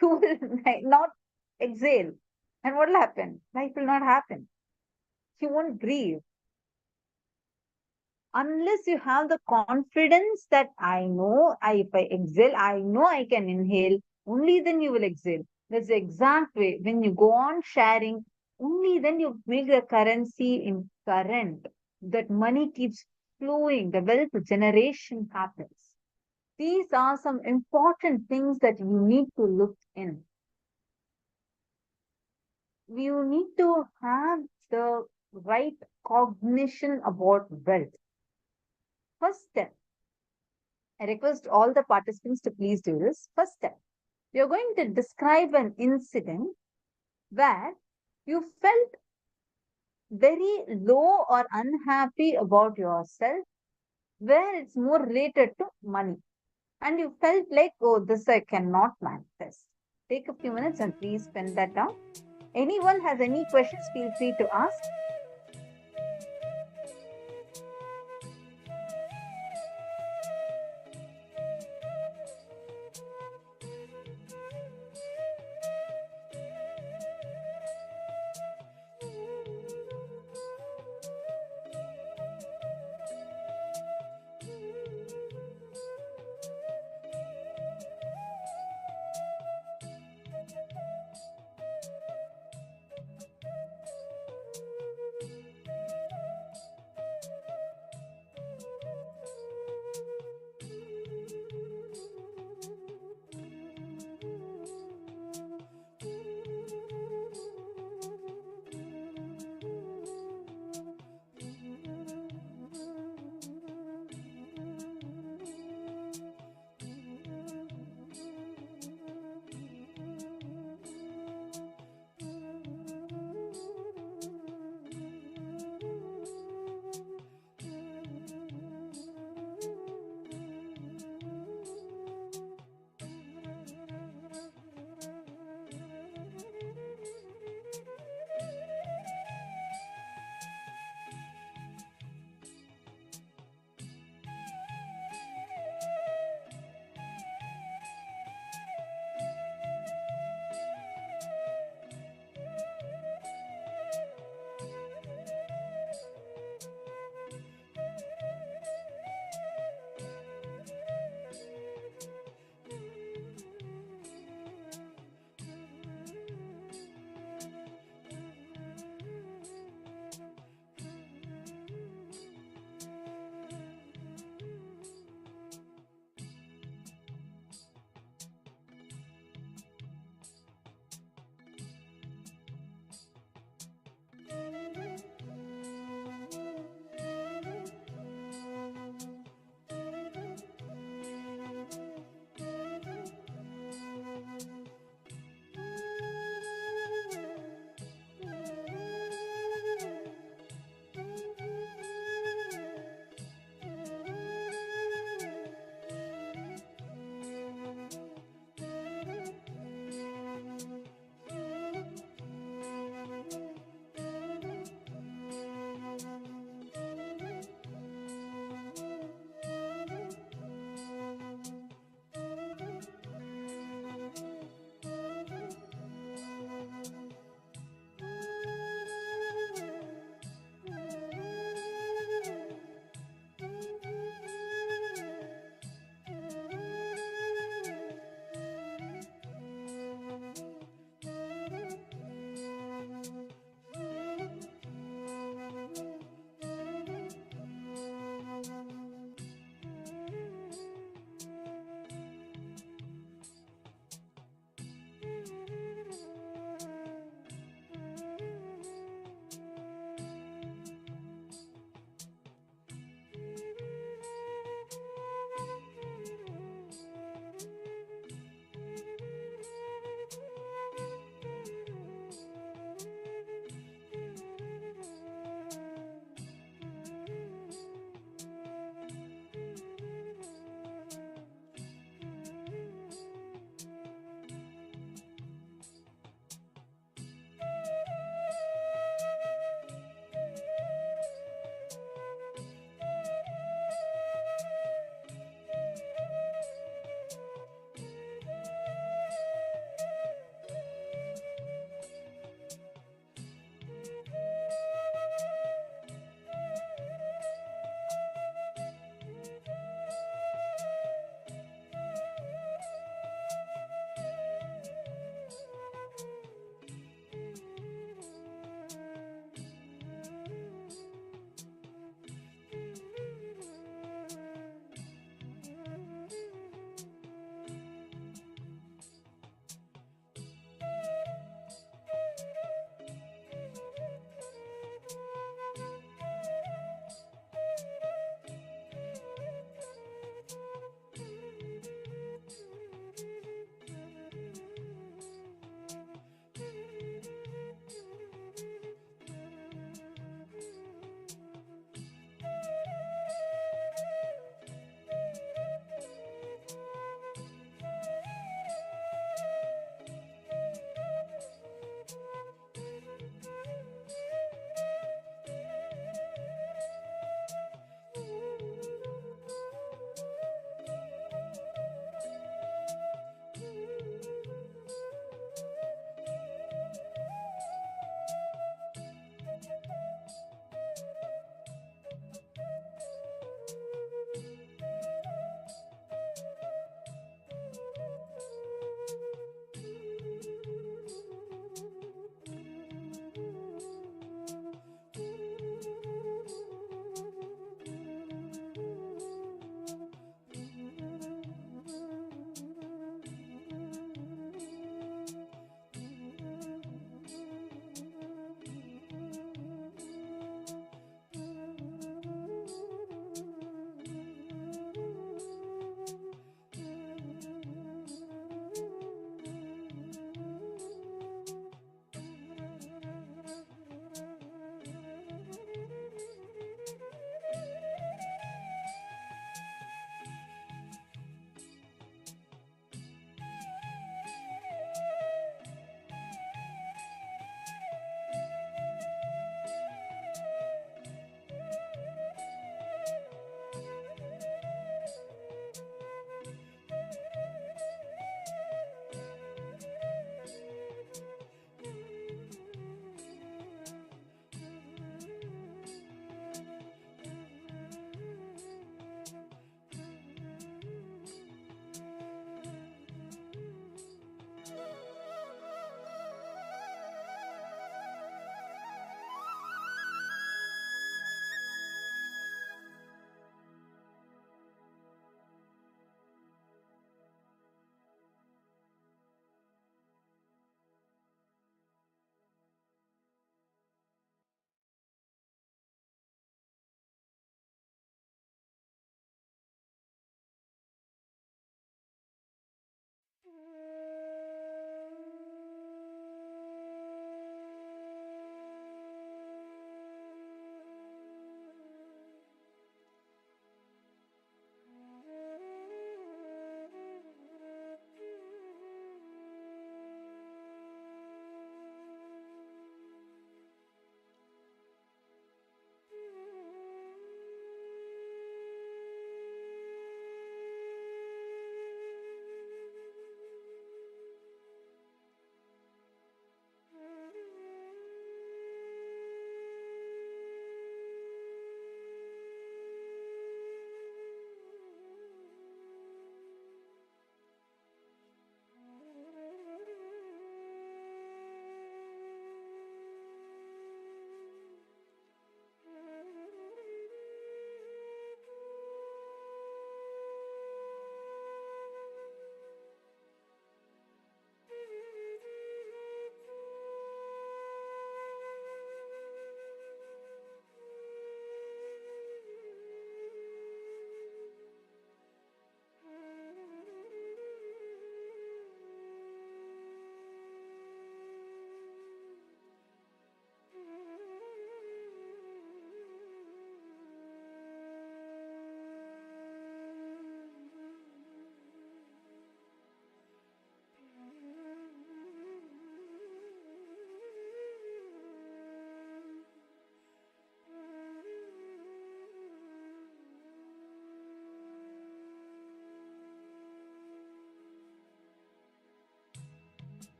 Speaker 7: You will not exhale. And what will happen? Life will not happen. You won't breathe. Unless you have the confidence that I know, if I exhale, I know I can inhale, only then you will exhale. That's the exact way. When you go on sharing, only then you make the currency in current. That money keeps flowing, the wealth generation happens. These are some important things that you need to look in. You need to have the right cognition about wealth. First step, I request all the participants to please do this. First step, you're going to describe an incident where you felt very low or unhappy about yourself, where it's more related to money. And you felt like, oh, this I cannot manifest. Take a few minutes and please pen that down. Anyone has any questions, feel free to ask.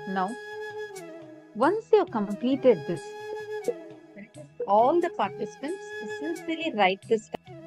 Speaker 7: Now, once you've completed this, all the participants sincerely write this down.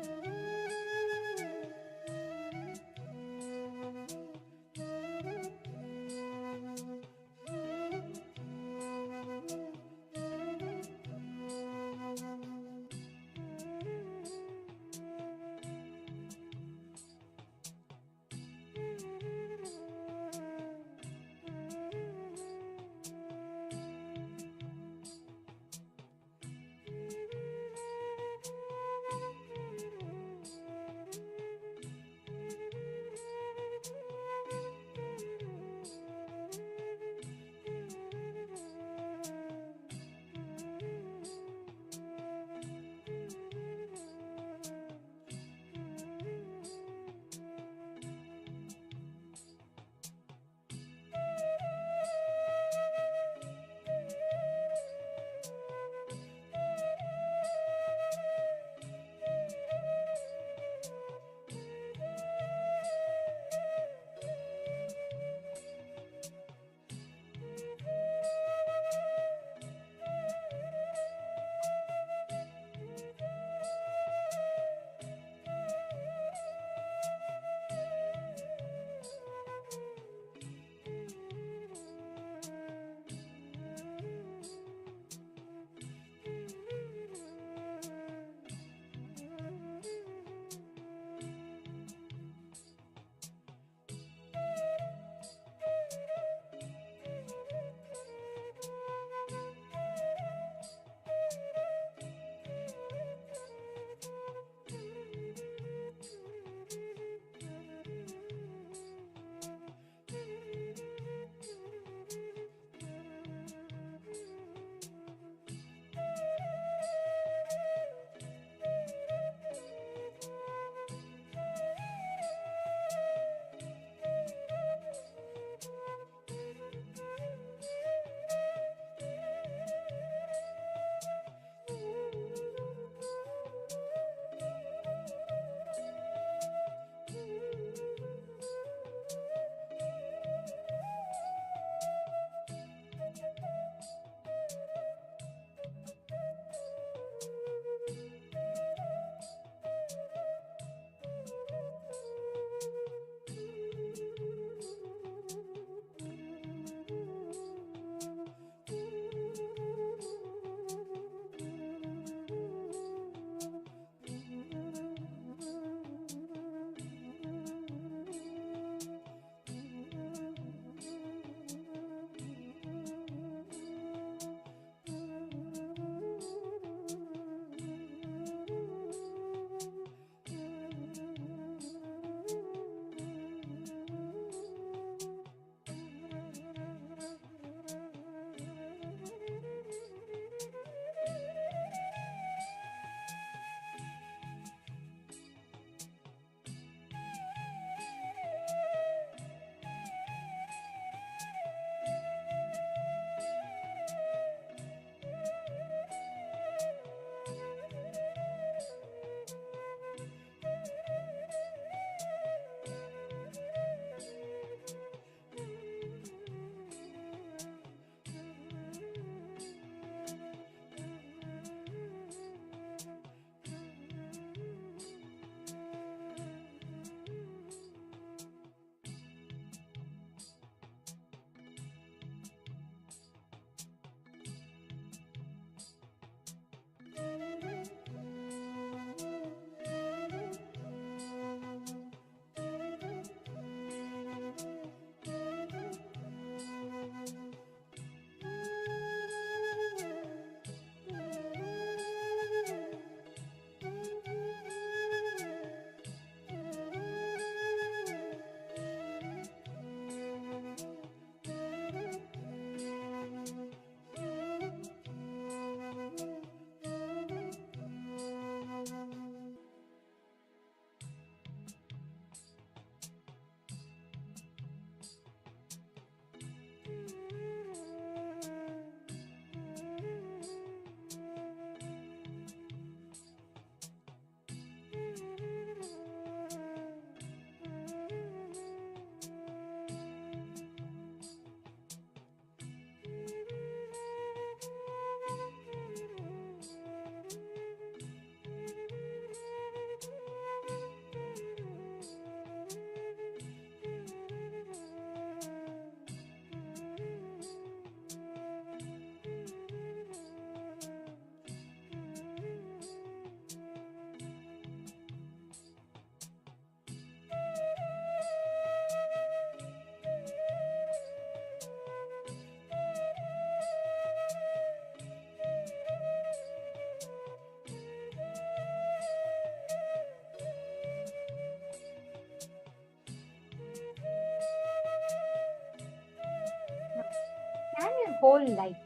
Speaker 7: whole life.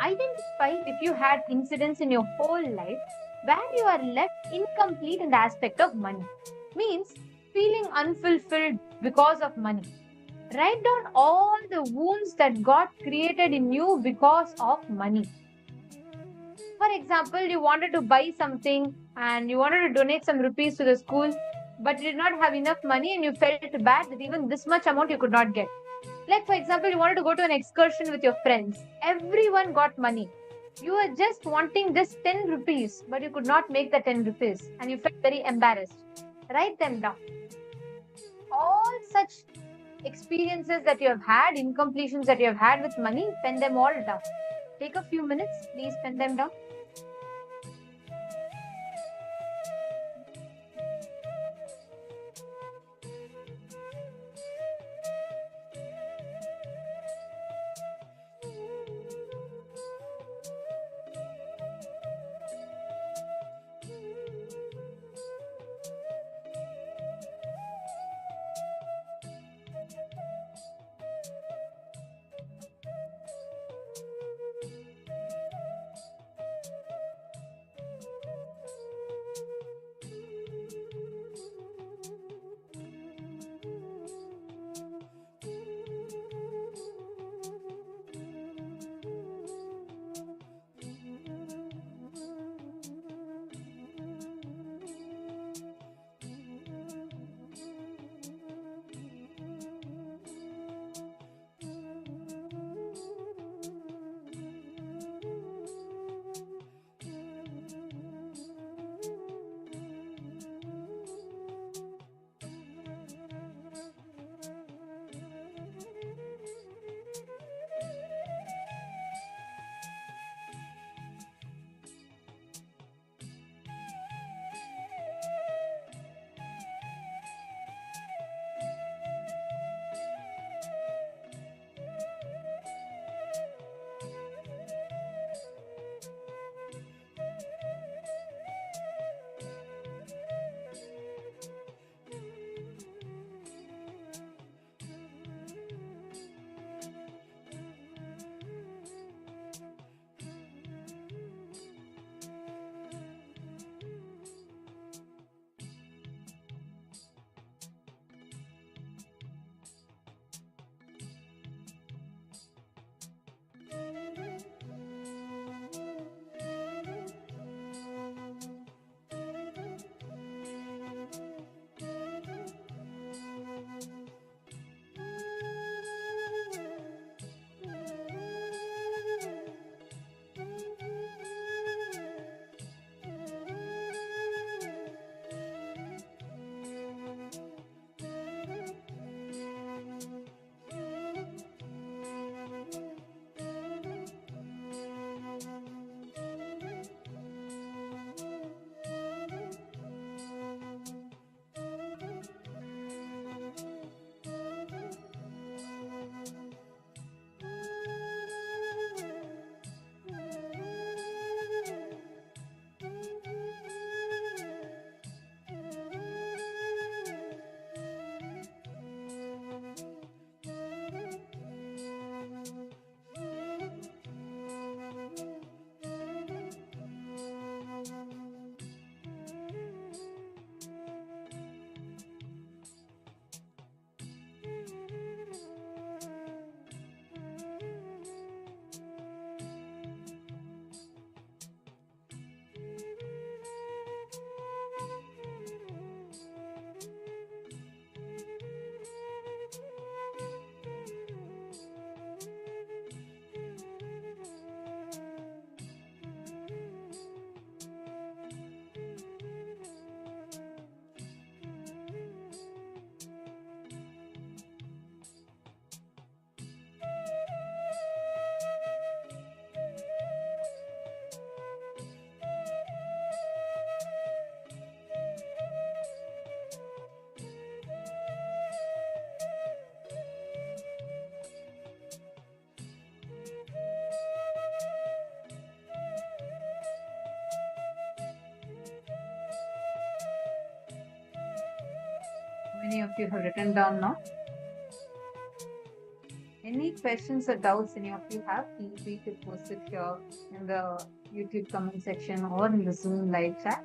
Speaker 7: Identify if you had incidents in your whole life where you are left incomplete in the aspect of money. Means feeling unfulfilled because of money. Write down all the wounds that got created in you because of money. For example, you wanted to buy something and you wanted to donate some rupees to the school, but you did not have enough money and you felt bad that even this much amount you could not get. Like, for example, you wanted to go to an excursion with your friends. Everyone got money. You were just wanting just 10 rupees, but you could not make the 10 rupees and you felt very embarrassed. Write them down. All such experiences that you have had, incompletions that you have had with money, pen them all down. Take a few minutes, please pen them down. Many of you have written down now. Any any questions or doubts any of you have, feel free to post it here in the YouTube comment section or in the Zoom live chat.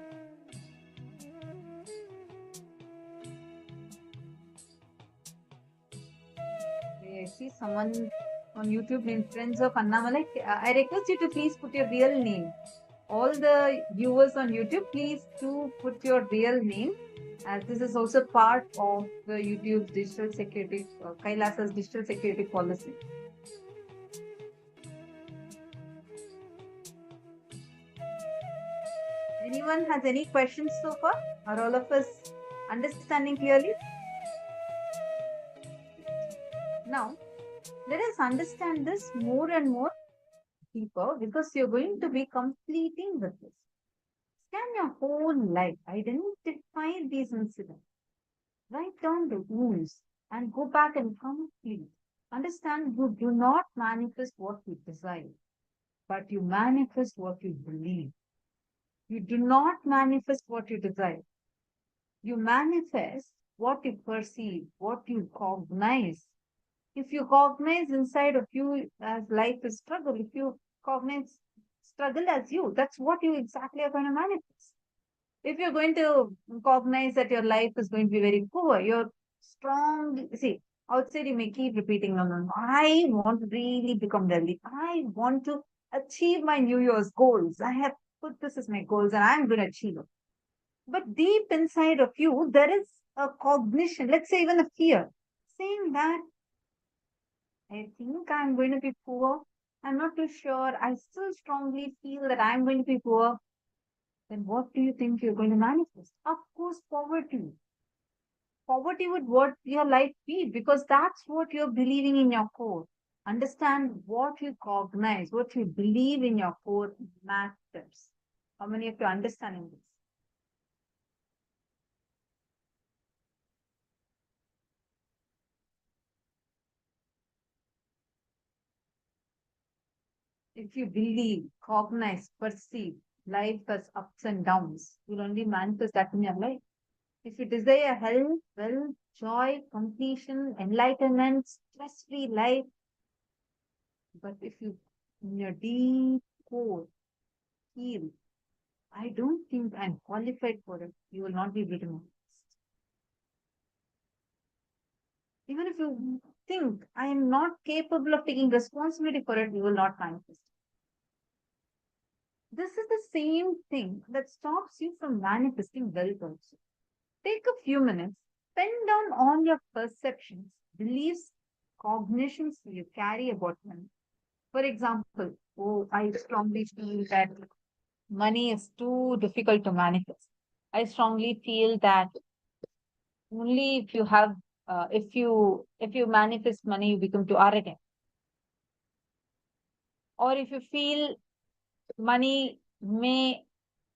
Speaker 7: I see someone on YouTube named Friends of Annamalai. I request you to please put your real name. All the viewers on YouTube, please do put your real name, as this is also part of the YouTube's digital security, KAILASA's digital security policy. Anyone has any questions so far? Are all of us understanding clearly? Now, let us understand this more and more deeper, because you're going to be completing with this. Scan your whole life, identify these incidents, write down the rules, and go back and complete. Understand, you do not manifest what you desire, but you manifest what you believe. You do not manifest what you desire. You manifest what you perceive, what you cognize. If you cognize inside of you as life is struggle, if you cognize struggle as you, that's what you exactly are going to manifest. If you're going to cognize that your life is going to be very poor, you're strong. See, outside you may keep repeating, no, no, no, I want to really become wealthy. I want to achieve my New Year's goals. I have put this as my goals and I'm going to achieve it. But deep inside of you, there is a cognition, let's say even a fear, saying that I think I'm going to be poor. I'm not too sure. I still strongly feel that I'm going to be poor. Then what do you think you're going to manifest? Of course, poverty. Poverty would what your life be, because that's what you're believing in your core. Understand what you cognize, what you believe in your core matters. How many of you are understanding this? If you believe, cognize, perceive, life has ups and downs, you'll only manifest that in your life. If you desire health, wealth, joy, completion, enlightenment, stress-free life, but if you, in your deep core, feel, I don't think I'm qualified for it, you will not be able to manifest. Even if you think I am not capable of taking responsibility for it, you will not manifest. This is the same thing that stops you from manifesting wealth also. Take a few minutes, pen down all your perceptions, beliefs, cognitions you carry about money. For example, oh, I strongly feel that money is too difficult to manifest. I strongly feel that only if you have, if you manifest money, you become too arrogant. Or if you feel money may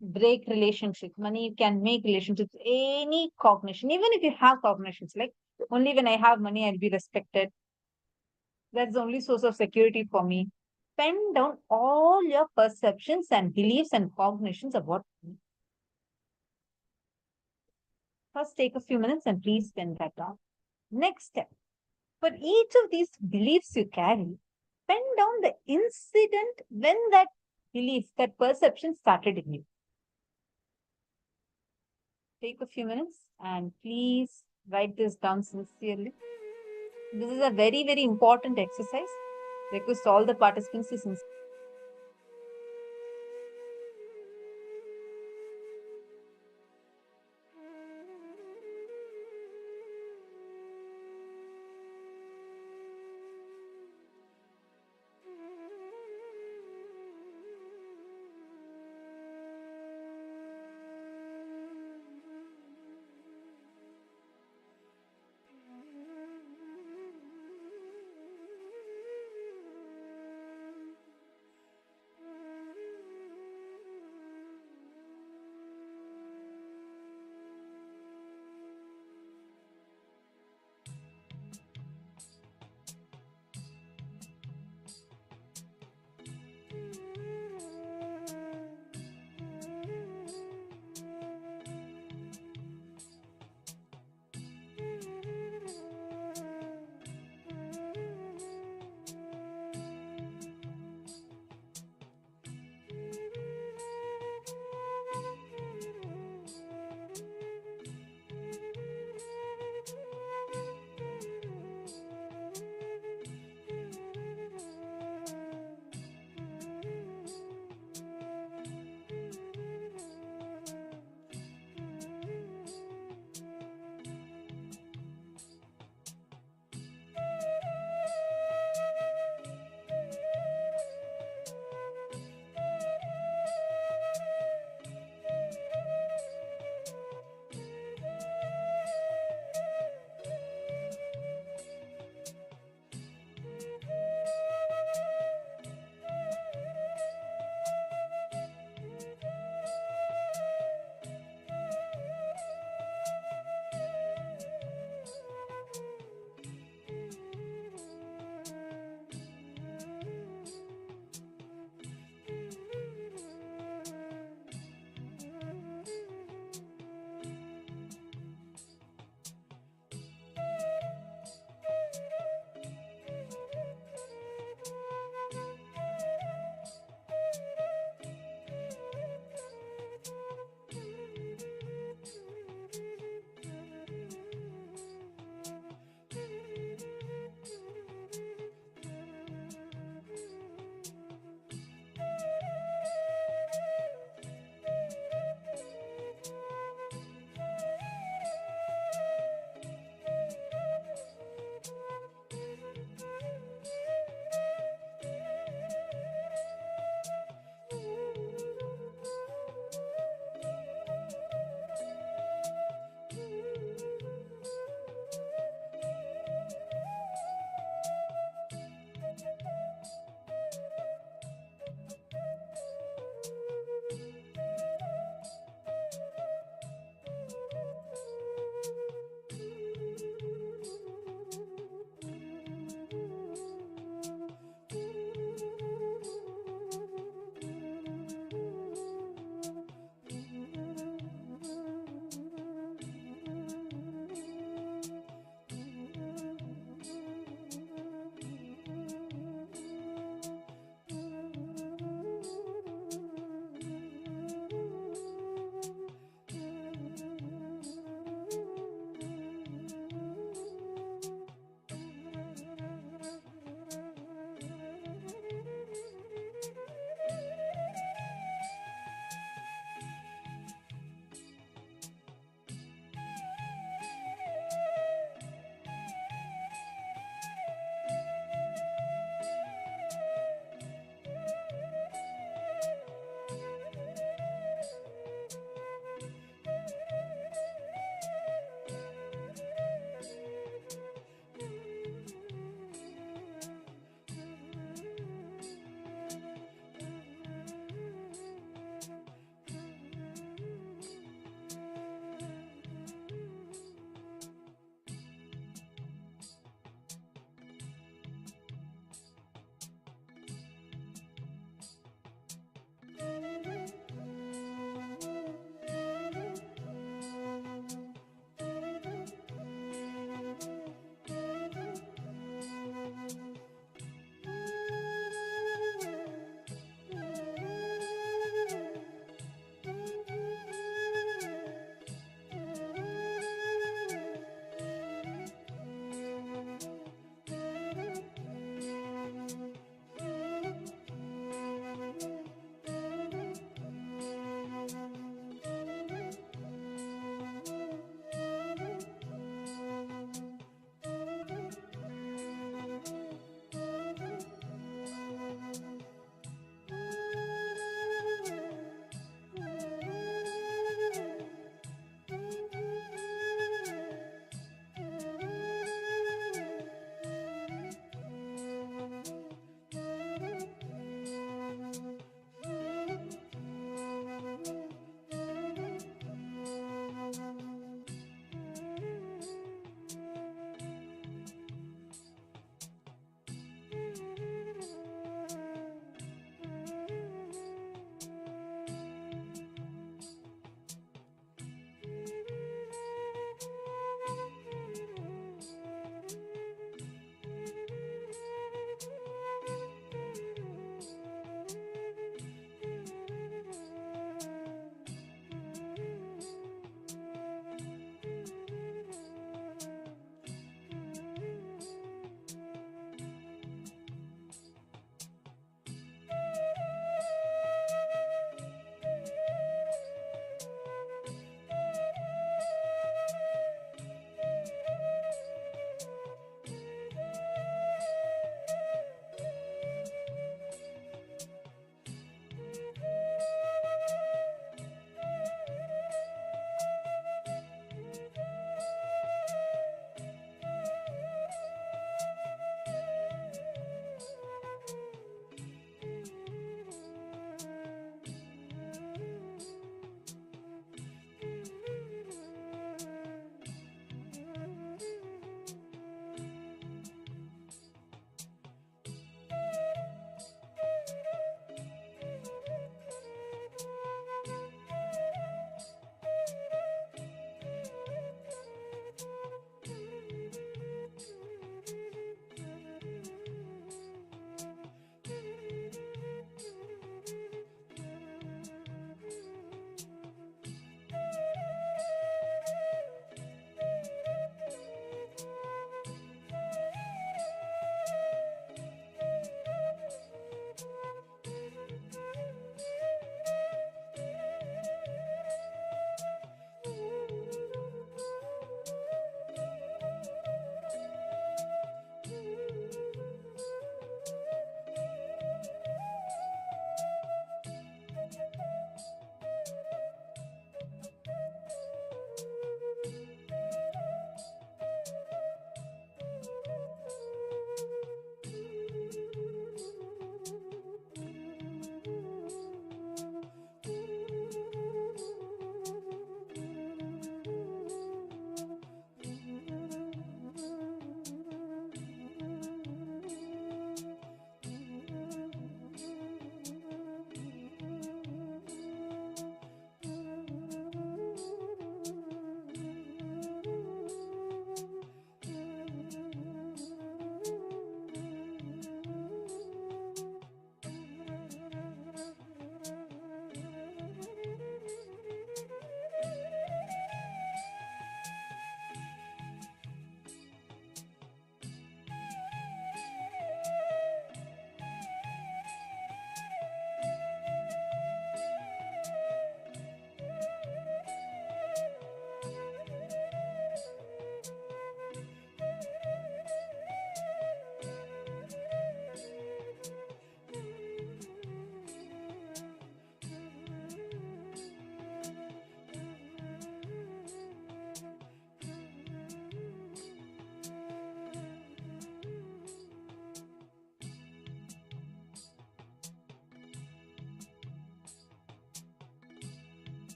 Speaker 7: break relationships, money can make relationships, any cognition, even if you have cognitions, like only when I have money, I'll be respected. That's the only source of security for me. Pen down all your perceptions and beliefs and cognitions about money. First, take a few minutes and please pen that down. Next step, for each of these beliefs you carry, pen down the incident when that belief, that perception started in you. Take a few minutes and please write this down sincerely. This is a very, very important exercise. Request all the participants to sincerely.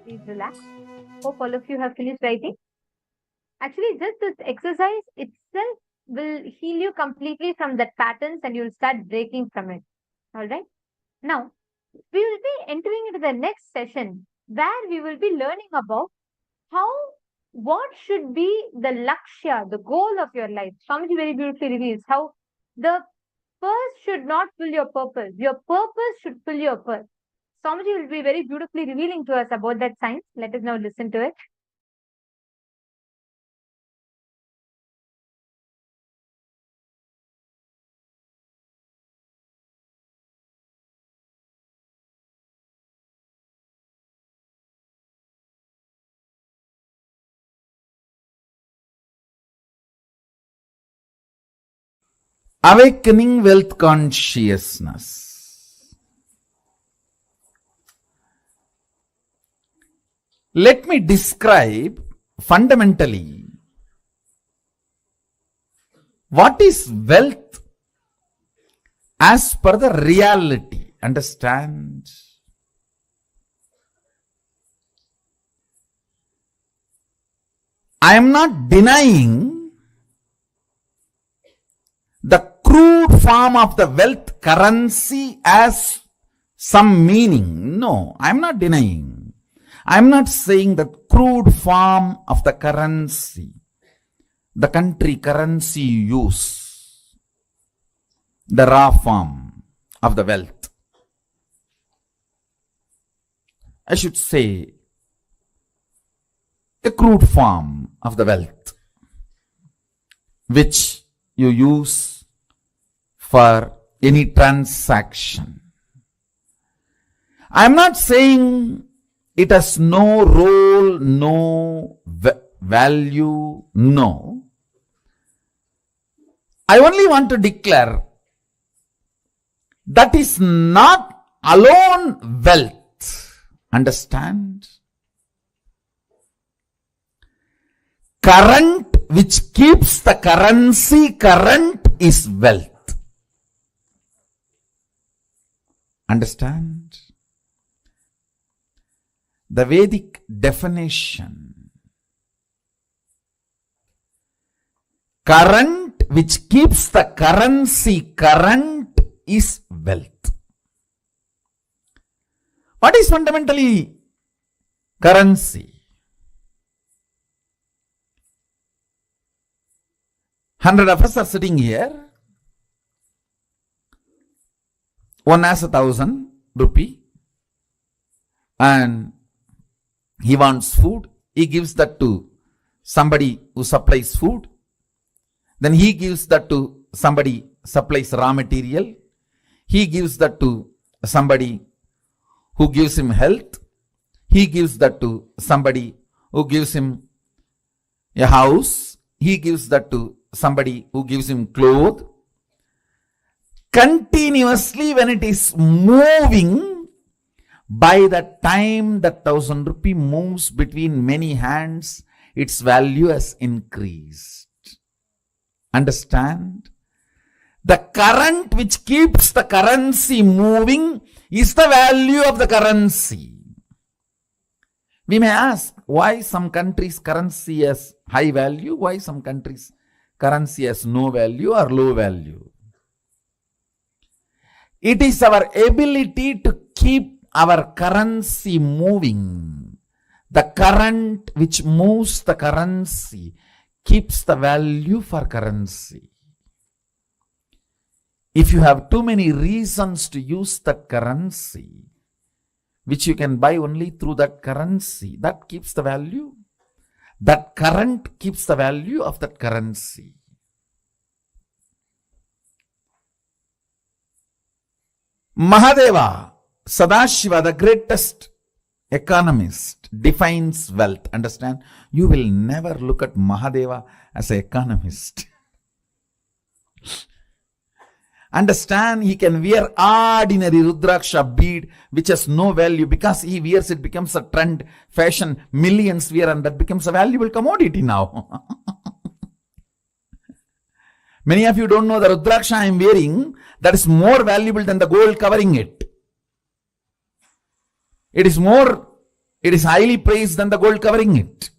Speaker 7: Please relax. Hope all of you have finished writing. Actually, just this exercise itself will heal you completely from that patterns and you'll start breaking from it. All right. Now, we will be entering into the next session where we will be learning about what should be the lakshya, the goal of your life. Swamiji very beautifully reveals how the purse should not fill your purpose. Your purpose should fill your purse. Swamiji will be very beautifully revealing to us about that science. Let us now listen to it.
Speaker 2: Awakening wealth consciousness. Let me describe fundamentally what is wealth as per the reality. Understand? I am not denying the crude form of the wealth currency as some meaning. No, I am not denying. I am not saying that crude form of the currency, the country currency you use, the raw form of the wealth. I should say a crude form of the wealth which you use for any transaction. I am not saying it has no role, no value, no. I only want to declare that is not alone wealth. Understand? Current which keeps the currency current is wealth. Understand? The Vedic definition. Current which keeps the currency current is wealth. What is fundamentally currency? 100 of us are sitting here. One has 1,000 rupee and he wants food. He gives that to somebody who supplies food. Then he gives that to somebody supplies raw material. He gives that to somebody who gives him health. He gives that to somebody who gives him a house. He gives that to somebody who gives him clothes. Continuously when it is moving, by the time that 1,000 rupee moves between many hands, its value has increased. Understand? The current which keeps the currency moving is the value of the currency. We may ask, why some countries' currency has high value, why some countries' currency has no value or low value. It is our ability to keep our currency moving. The current which moves the currency keeps the value for currency. If you have too many reasons to use that currency, which you can buy only through that currency, that keeps the value. That current keeps the value of that currency. Mahadeva, Sadashiva, the greatest economist, defines wealth. Understand? You will never look at Mahadeva as an economist. Understand? He can wear ordinary Rudraksha bead which has no value. Because he wears it becomes a trend, fashion, millions wear, and that becomes a valuable commodity now. Many of you don't know the Rudraksha I am wearing, that is more valuable than the gold covering it. It is more It is highly praised than the gold covering it.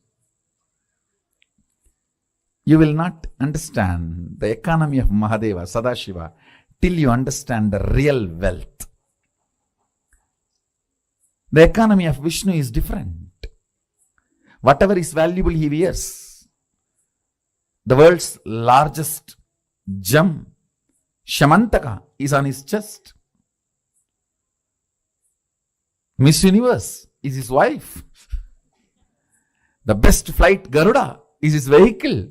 Speaker 2: You will not understand the economy of Mahadeva, Sadashiva, till you understand the real wealth. The economy of Vishnu is different. Whatever is valuable he wears. The world's largest gem, Shamantaka, is on his chest. Miss Universe is his wife. The best flight, Garuda, is his vehicle.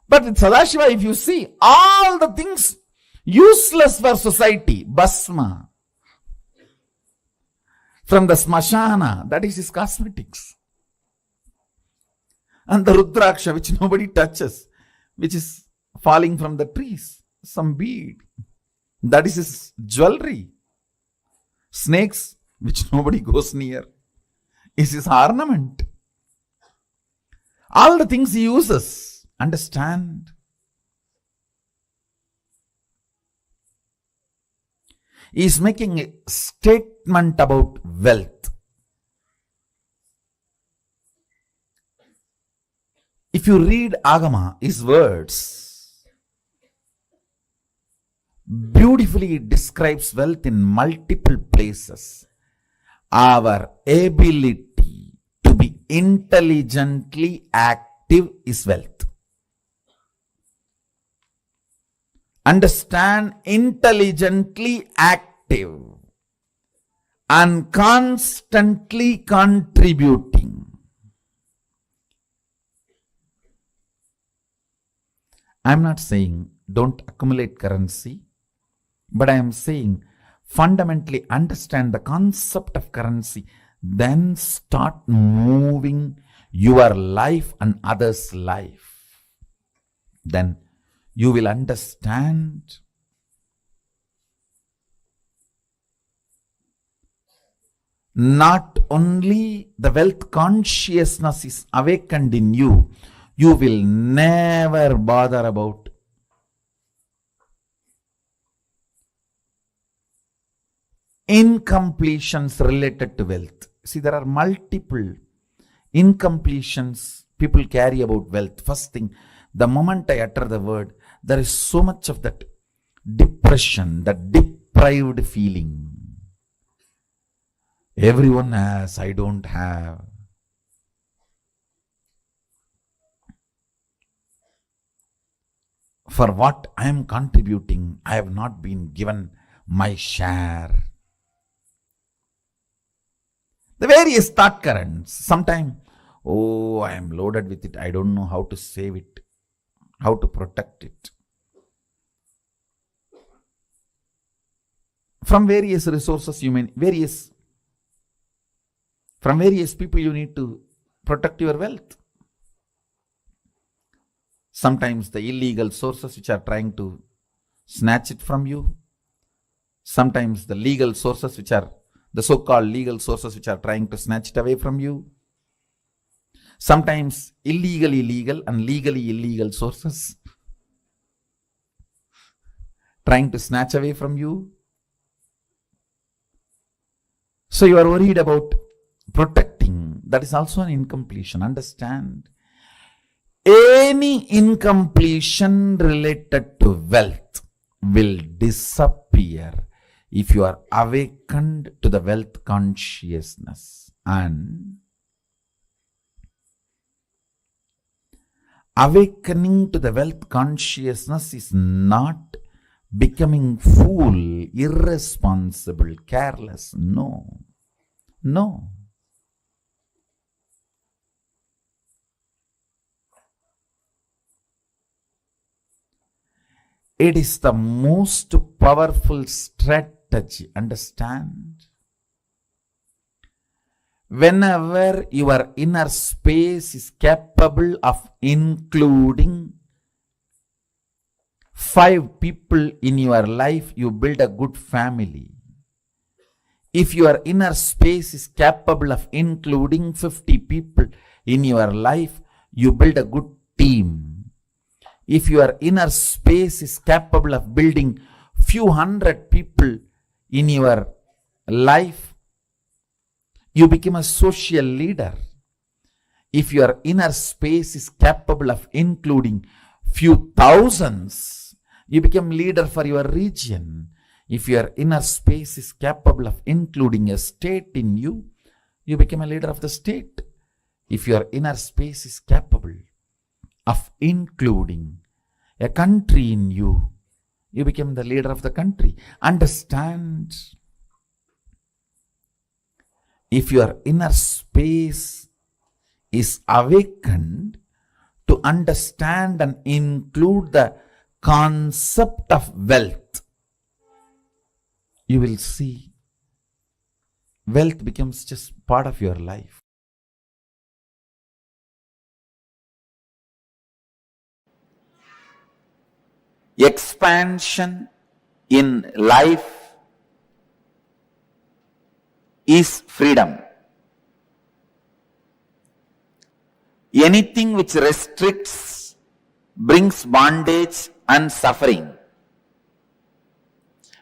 Speaker 2: But with Sadashiva, if you see, all the things useless for society, Basma, from the Smashana, that is his cosmetics. And the Rudraksha, which nobody touches, which is falling from the trees, some bead, that is his jewelry. Snakes, which nobody goes near, is his ornament. All the things he uses. Understand? He is making a statement about wealth. If you read Agama, his words, beautifully it describes wealth in multiple places. Our ability to be intelligently active is wealth. Understand, intelligently active and constantly contributing. I am not saying don't accumulate currency, but I am saying fundamentally understand the concept of currency, then start moving your life and others' life. Then you will understand. Not only the wealth consciousness is awakened in you, you will never bother about incompletions related to wealth. See, there are multiple incompletions people carry about wealth. First thing, the moment I utter the word, there is so much of that depression, that deprived feeling. Everyone has, I don't have. For what I am contributing, I have not been given my share. The various thought currents. Sometimes, oh, I am loaded with it. I don't know how to save it, how to protect it. From various resources, from various people you need to protect your wealth. Sometimes the illegal sources which are trying to snatch it from you. Sometimes the legal sources which are the so-called legal sources which are trying to snatch it away from you. Sometimes illegally legal and legally illegal sources trying to snatch away from you. So you are worried about protecting. That is also an incompletion. Understand? Any incompletion related to wealth will disappear if you are awakened to the wealth consciousness. And awakening to the wealth consciousness is not becoming fool, irresponsible, careless. No. No. It is the most powerful strategy. Understand? Whenever your inner space is capable of including 5 people in your life, you build a good family. If your inner space is capable of including 50 people in your life, you build a good team. If your inner space is capable of building few hundred people in your life, you become a social leader. If your inner space is capable of including few thousands, you become leader for your region. If your inner space is capable of including a state in you, you become a leader of the state. If your inner space is capable of including a country in you, you become the leader of the country. Understand? If your inner space is awakened to understand and include the concept of wealth, you will see wealth becomes just part of your life. Expansion in life is freedom. Anything which restricts brings bondage and suffering.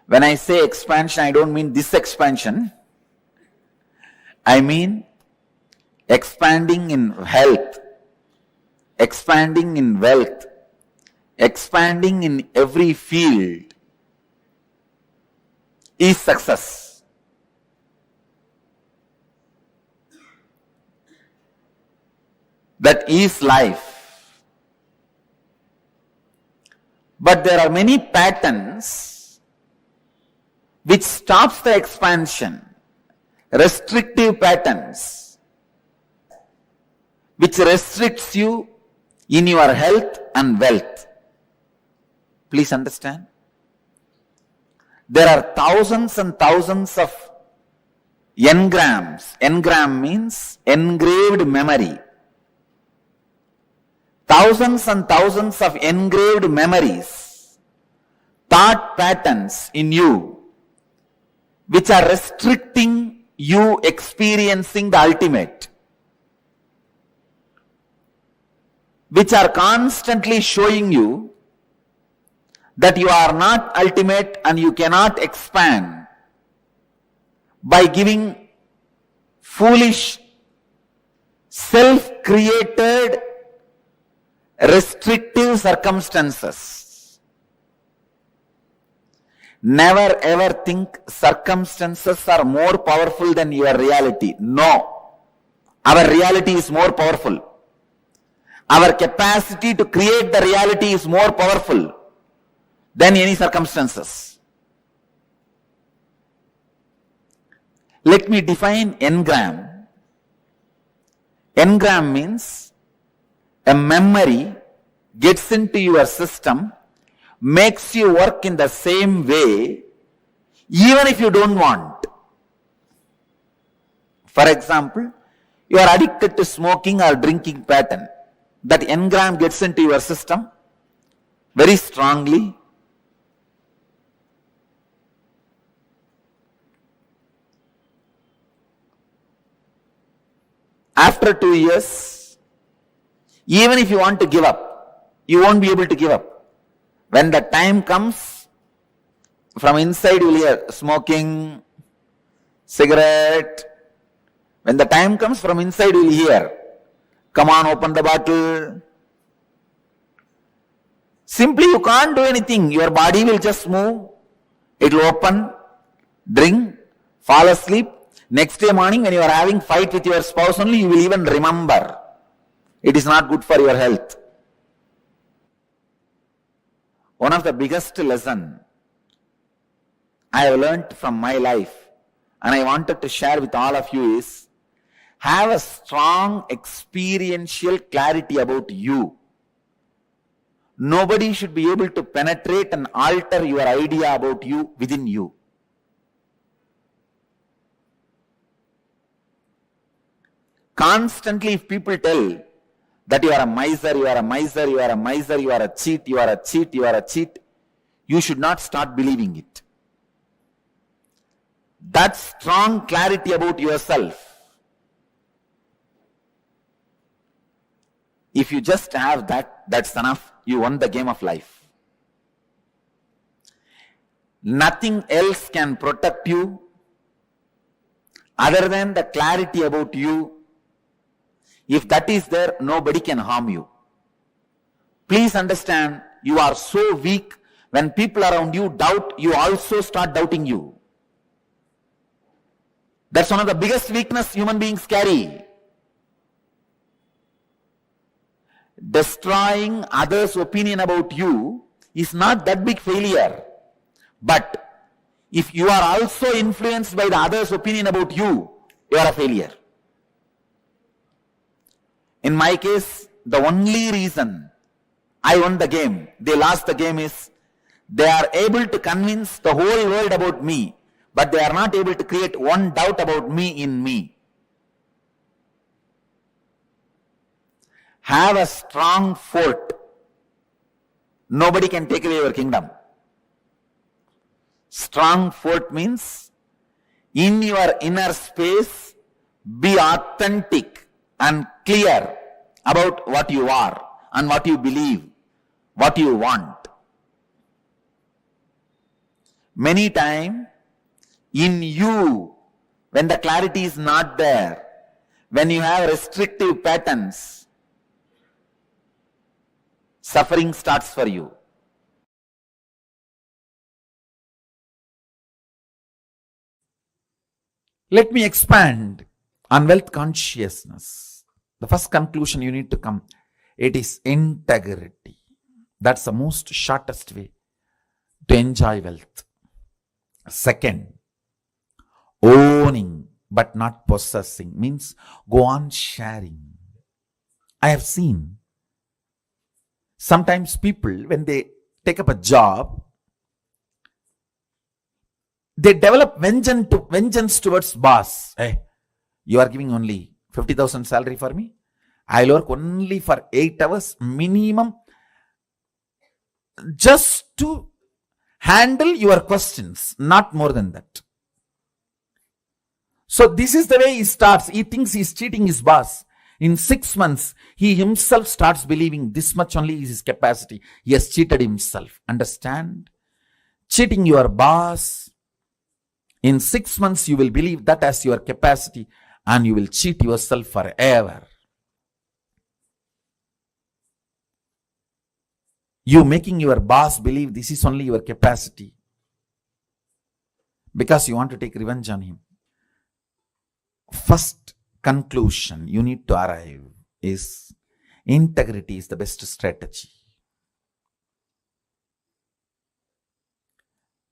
Speaker 2: When I say expansion, I don't mean this expansion. I mean expanding in health, expanding in wealth, expanding in every field is success. That is life. But there are many patterns which stops the expansion, restrictive patterns, which restricts you in your health and wealth. Please understand. There are thousands and thousands of engrams. Engram means engraved memory. Thousands and thousands of engraved memories, thought patterns in you, which are restricting you experiencing the ultimate, which are constantly showing you that you are not ultimate and you cannot expand by giving foolish, self-created, restrictive circumstances. Never ever think circumstances are more powerful than your reality. No. Our reality is more powerful. Our capacity to create the reality is more powerful than any circumstances. Let me define engram. Engram means a memory gets into your system, makes you work in the same way, even if you don't want. For example, you are addicted to smoking or drinking pattern. That engram gets into your system very strongly. After 2 years, even if you want to give up, you won't be able to give up. When the time comes, from inside you will hear smoking, cigarette. When the time comes, from inside you will hear, come on, open the bottle. Simply you can't do anything. Your body will just move. It will open, drink, fall asleep. Next day morning when you are having fight with your spouse only, you will even remember. It is not good for your health. One of the biggest lesson I have learnt from my life and I wanted to share with all of you is, have a strong experiential clarity about you. Nobody should be able to penetrate and alter your idea about you within you. Constantly if people tell that you are a miser, you are a miser, you are a miser, you are a cheat, you are a cheat, you are a cheat, you should not start believing it. That strong clarity about yourself, if you just have that, that's enough. You won the game of life. Nothing else can protect you
Speaker 9: other than the clarity about you. If that is there, nobody can harm you. Please understand, you are so weak. When people around you doubt, you also start doubting you. That's one of the biggest weakness human beings carry. Destroying others' opinion about you is not that big failure. But if you are also influenced by the others' opinion about you, you are a failure. In my case, the only reason I won the game, they lost the game, is they are able to convince the whole world about me, but they are not able to create one doubt about me in me. Have a strong fort. Nobody can take away your kingdom. Strong fort means in your inner space, be authentic and clear about what you are and what you believe, what you want. Many times, in you, when the clarity is not there, when you have restrictive patterns, suffering starts for you. Let me expand on wealth consciousness. The first conclusion you need to come, it is integrity. That's the most shortest way to enjoy wealth. Second, owning but not possessing means go on sharing. I have seen sometimes people, when they take up a job, they develop vengeance towards boss. Hey, you are giving only 50,000 salary for me. I'll work only for 8 hours minimum just to handle your questions, not more than that. So this is the way he starts. He thinks he's cheating his boss. In 6 months, he himself starts believing this much only is his capacity. He has cheated himself. Understand? Cheating your boss. In 6 months, you will believe that as your capacity and you will cheat yourself forever. You making your boss believe this is only your capacity because you want to take revenge on him. First conclusion you need to arrive is integrity is the best strategy.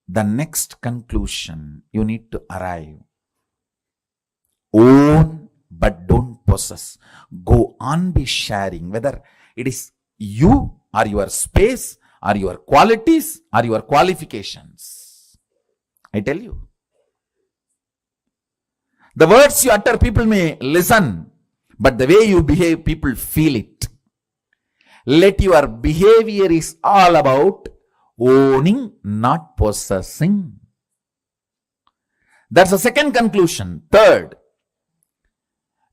Speaker 9: The next conclusion you need to arrive, own but don't possess. Go on be sharing, whether it is you or your space or your qualities or your qualifications. I tell you, the words you utter, people may listen, but the way you behave, people feel it. Let your behavior is all about owning, not possessing. That's the second conclusion. Third,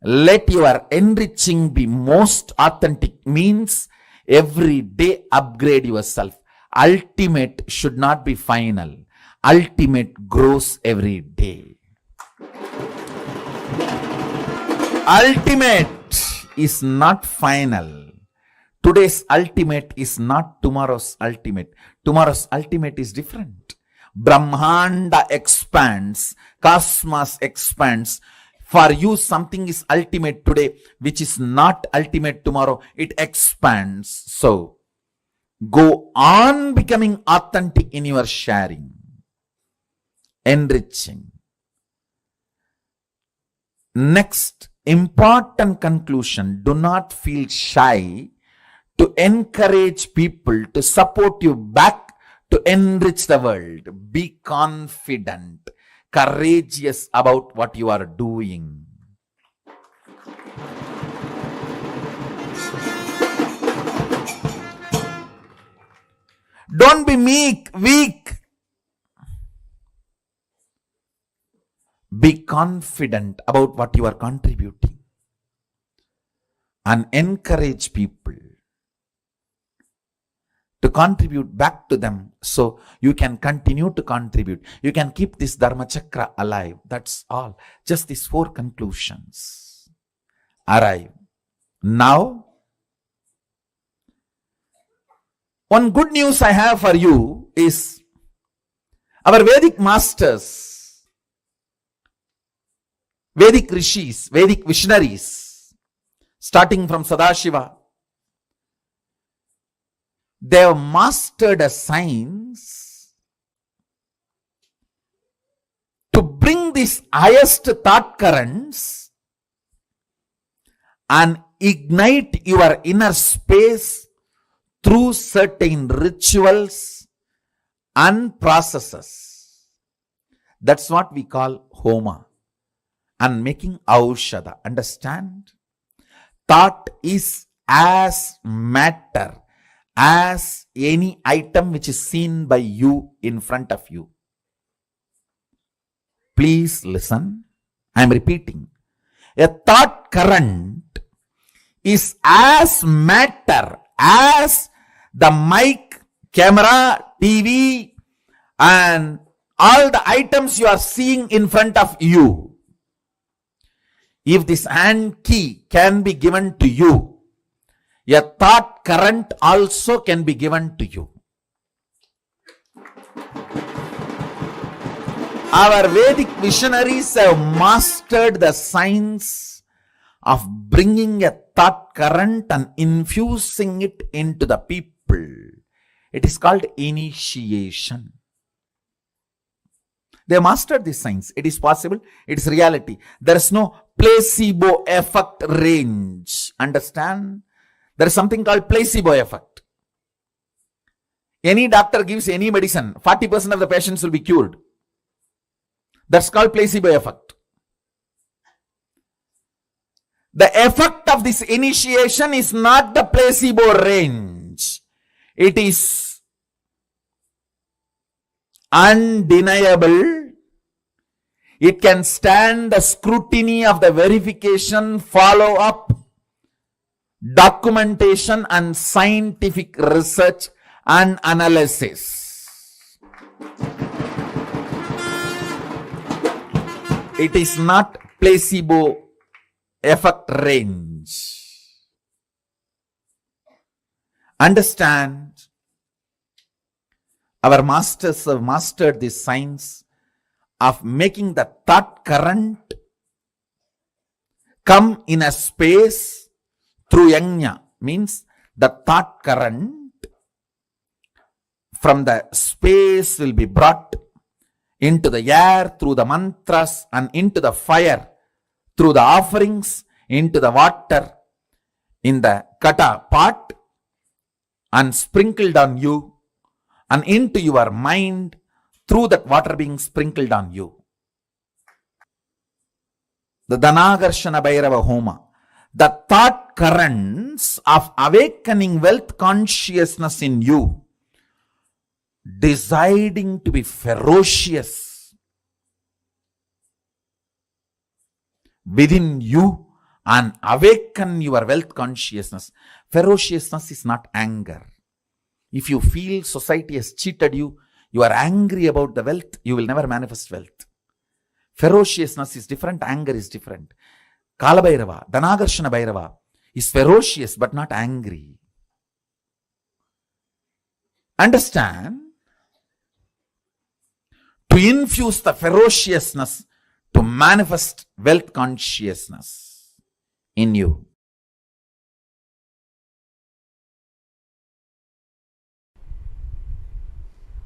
Speaker 9: let your enriching be most authentic, means every day upgrade yourself. Ultimate should not be final. Ultimate grows every day. Ultimate is not final. Today's ultimate is not tomorrow's ultimate. Tomorrow's ultimate is different. Brahmanda expands, cosmos expands. For you, something is ultimate today, which is not ultimate tomorrow. It expands. So, go on becoming authentic in your sharing, enriching. Next, important conclusion, do not feel shy to encourage people to support you back to enrich the world. Be confident, courageous about what you are doing. Don't be weak. Be confident about what you are contributing and encourage people
Speaker 2: to contribute back to them, so you can continue to contribute. You can keep this Dharma Chakra alive. That's all. Just these 4 conclusions arrive. Now, one good news I have for you is our Vedic masters, Vedic rishis, Vedic visionaries, starting from Sadashiva, they have mastered a science to bring these highest thought currents and ignite your inner space through certain rituals and processes. That's what we call Homa and making Aushadha. Understand? Thought is as matter as any item which is seen by you in front of you. Please listen. I am repeating. A thought current is as matter as the mic, camera, TV, and all the items you are seeing in front of you. If this hand key can be given to you, a thought current also can be given to you. Our Vedic visionaries have mastered the science of bringing a thought current and infusing it into the people. It is called initiation. They mastered this science. It is possible. It is reality. There is no placebo effect range. Understand? There is something called placebo effect. Any doctor gives any medicine, 40% of the patients will be cured. That's called placebo effect. The effect of this initiation is not the placebo range. It is undeniable. It can stand the scrutiny of the verification, follow-up, documentation and scientific research and analysis. It is not placebo effect range. Understand? Our masters have mastered this science of making the thought current come in a space through yajna, means the thought current from the space will be brought into the air through the mantras and into the fire through the offerings, into the water in the kata pot and sprinkled on you and into your mind through that water being sprinkled on you. The Dhanagarshana Bhairava Homa. The thought currents of awakening wealth consciousness in you, deciding to be ferocious within you and awaken your wealth consciousness. Ferociousness is not anger. If you feel society has cheated you, you are angry about the wealth, you will never manifest wealth. Ferociousness is different, anger is different. Kala Bhairava, Dhanagarshana Bhairava is ferocious but not angry. Understand? To infuse the ferociousness to manifest wealth consciousness in you.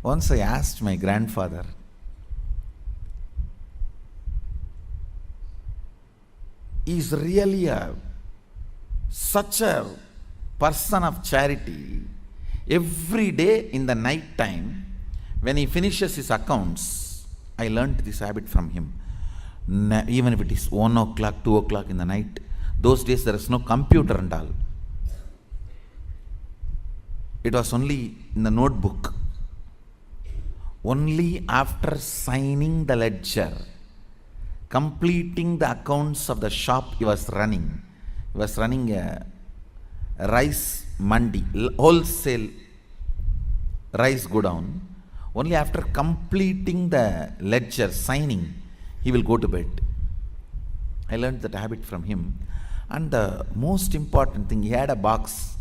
Speaker 2: Once I asked my grandfather, is really such a person of charity. Every day in the night time, when he finishes his accounts, I learnt this habit from him. Even if it is 1 o'clock, 2 o'clock in the night, those days there is no computer and all. It was only in the notebook. Only after signing the ledger, completing the accounts of the shop he was running. He was running a rice mandi, wholesale rise, go down. Only after completing the ledger, signing, he will go to bed. I learned that habit from him. And the most important thing, he had a box.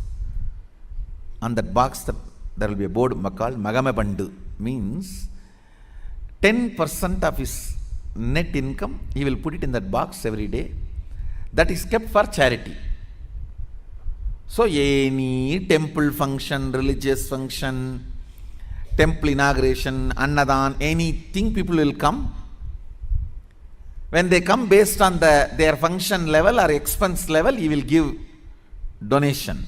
Speaker 2: On that box, there will be a board called Magame Bandu, means 10% of his net income, he will put it in that box every day. That is kept for charity. So any temple function, religious function, temple inauguration, annadan, anything, people will come. When they come, based on their function level or expense level, he will give donation.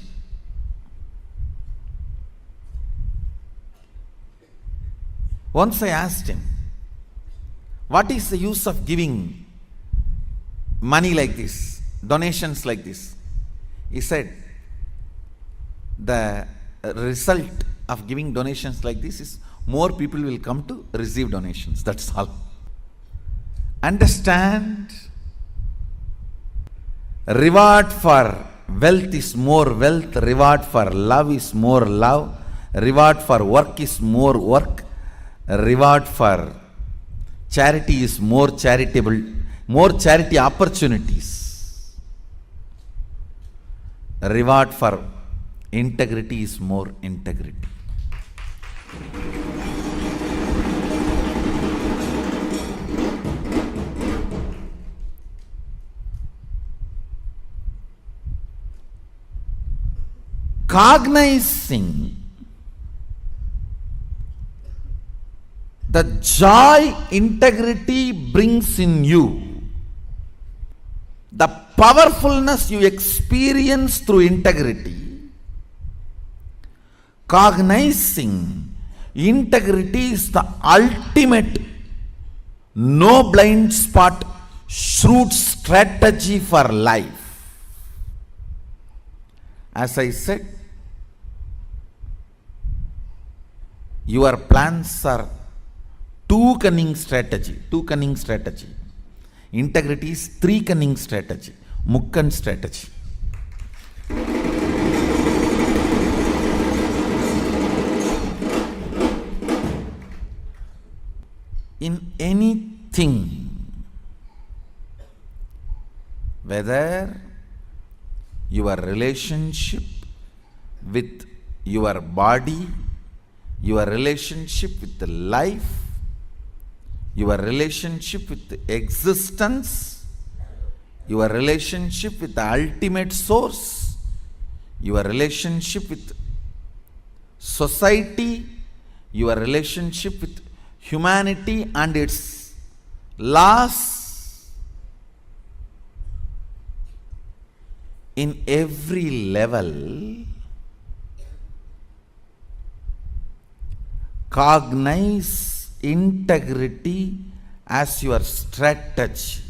Speaker 2: Once I asked him, what is the use of giving money like this, donations like this? He said, the result of giving donations like this is more people will come to receive donations. That's all. Understand, reward for wealth is more wealth, reward for love is more love, reward for work is more work, reward for charity is more charitable, more charity opportunities. Reward for integrity is more integrity. Cognizing the joy integrity brings in you, the powerfulness you experience through integrity, cognizing integrity is the ultimate no blind spot shrewd strategy for life. As I said, your plans are two cunning strategy. Integrity is three cunning strategy, mukkan strategy. In anything, whether your relationship with your body, your relationship with life, your relationship with existence, your relationship with the ultimate source, your relationship with society, your relationship with humanity and its laws, in every level, cognize integrity as your strategy.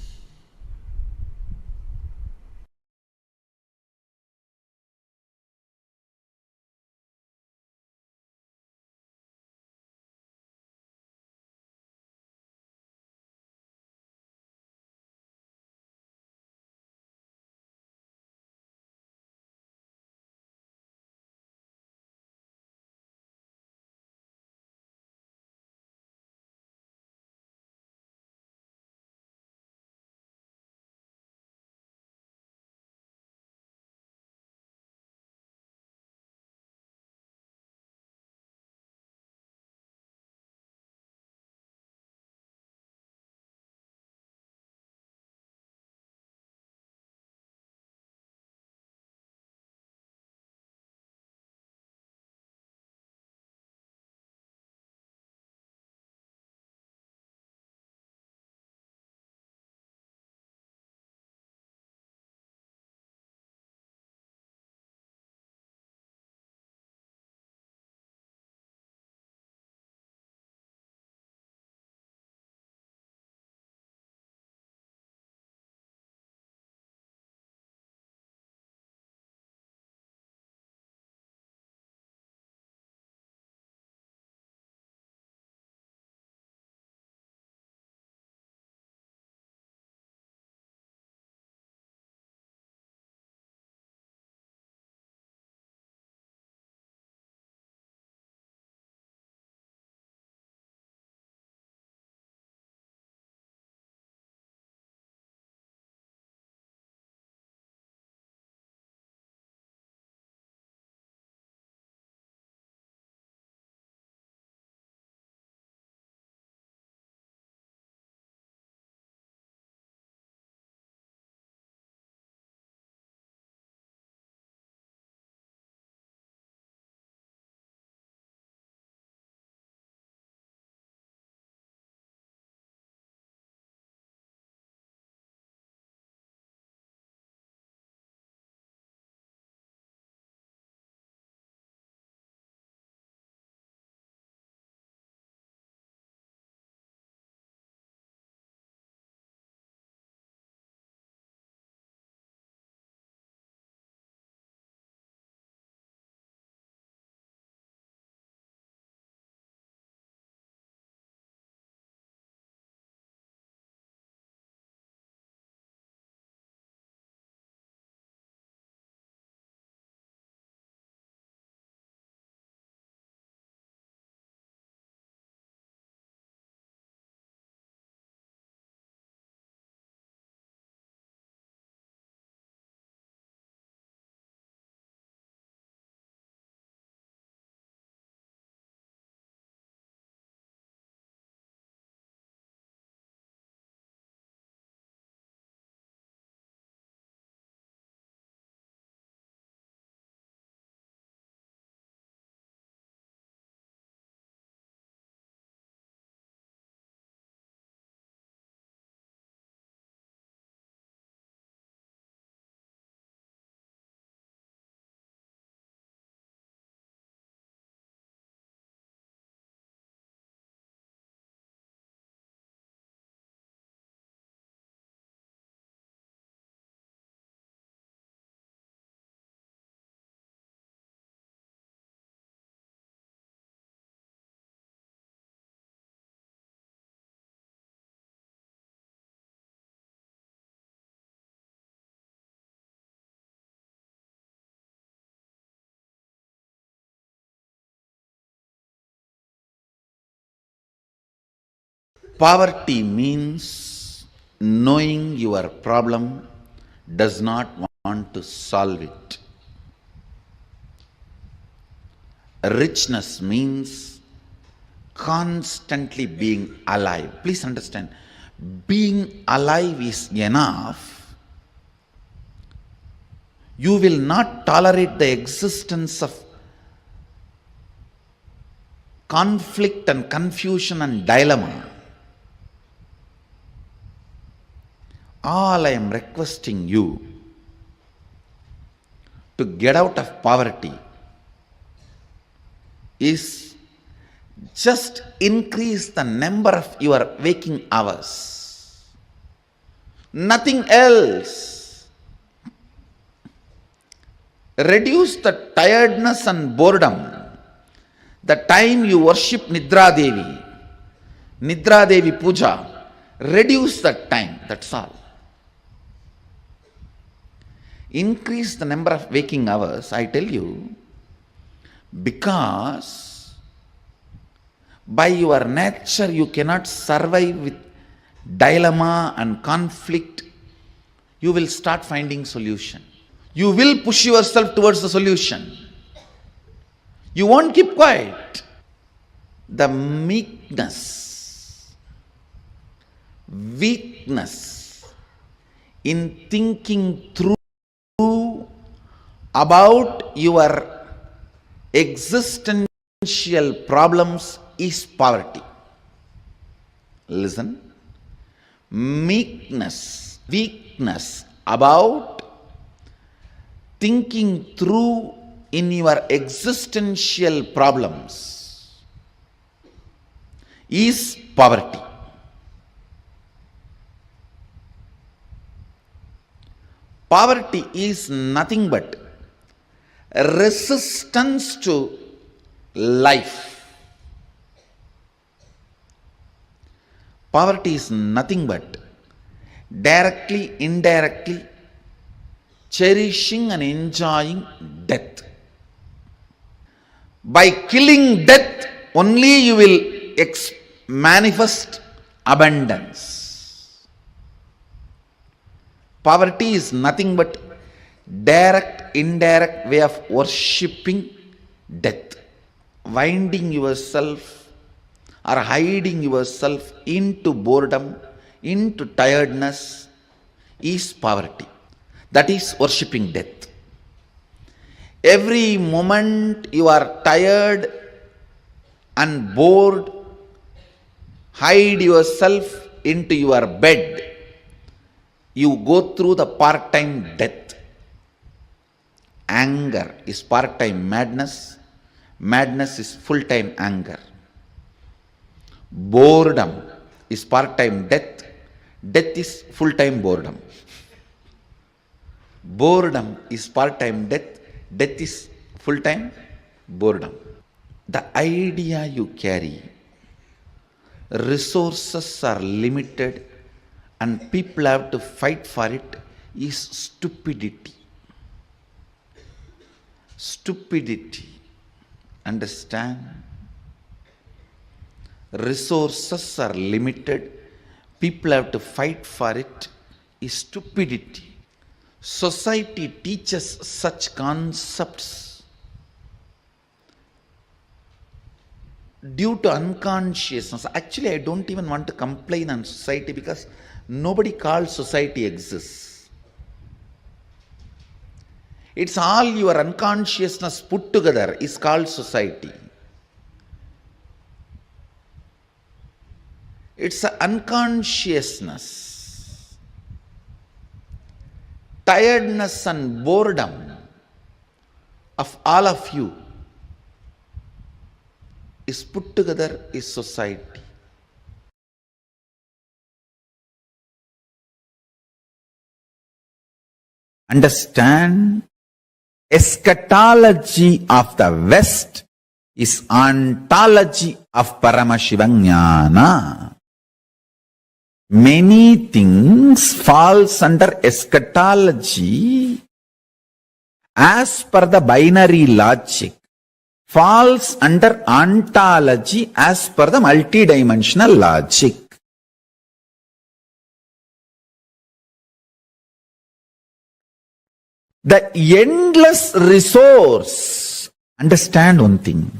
Speaker 2: Poverty means knowing your problem, does not want to solve it. Richness means constantly being alive. Please understand, being alive is enough. You will not tolerate the existence of conflict and confusion and dilemma. All I am requesting you to get out of poverty is just increase the number of your waking hours. Nothing else. Reduce the tiredness and boredom. The time you worship Nidra Devi Puja, reduce that time, that's all. Increase the number of waking hours, I tell you, because by your nature you cannot survive with dilemma and conflict. You will start finding solution. You will push yourself towards the solution. You won't keep quiet. The weakness in thinking through about your existential problems is poverty. Listen. Weakness about thinking through in your existential problems is poverty. Poverty is nothing but resistance to life. Poverty is nothing but directly, indirectly cherishing and enjoying death. By killing death, only you will manifest abundance. Poverty is nothing but direct, indirect way of worshipping death. Winding yourself or hiding yourself into boredom, into tiredness is poverty. That is worshipping death. Every moment you are tired and bored, hide yourself into your bed. You go through the part-time death. Anger is part-time madness. Madness is full-time anger. Boredom is part-time death. Death is full-time boredom. Boredom is part-time death. Death is full-time boredom. The idea you carry, resources are limited and people have to fight for it, is stupidity. Stupidity. Understand? Resources are limited, people have to fight for it, is stupidity. Society teaches such concepts due to unconsciousness. Actually, I don't even want to complain on society because nobody calls society exists. It's all your unconsciousness put together is called society. It's an unconsciousness. Tiredness and boredom of all of you is put together is society. Understand? Eschatology of the West is ontology of Paramashivoham Jnana. Many things falls under eschatology as per the binary logic, falls under ontology as per the multidimensional logic.
Speaker 9: The endless resource. Understand one thing.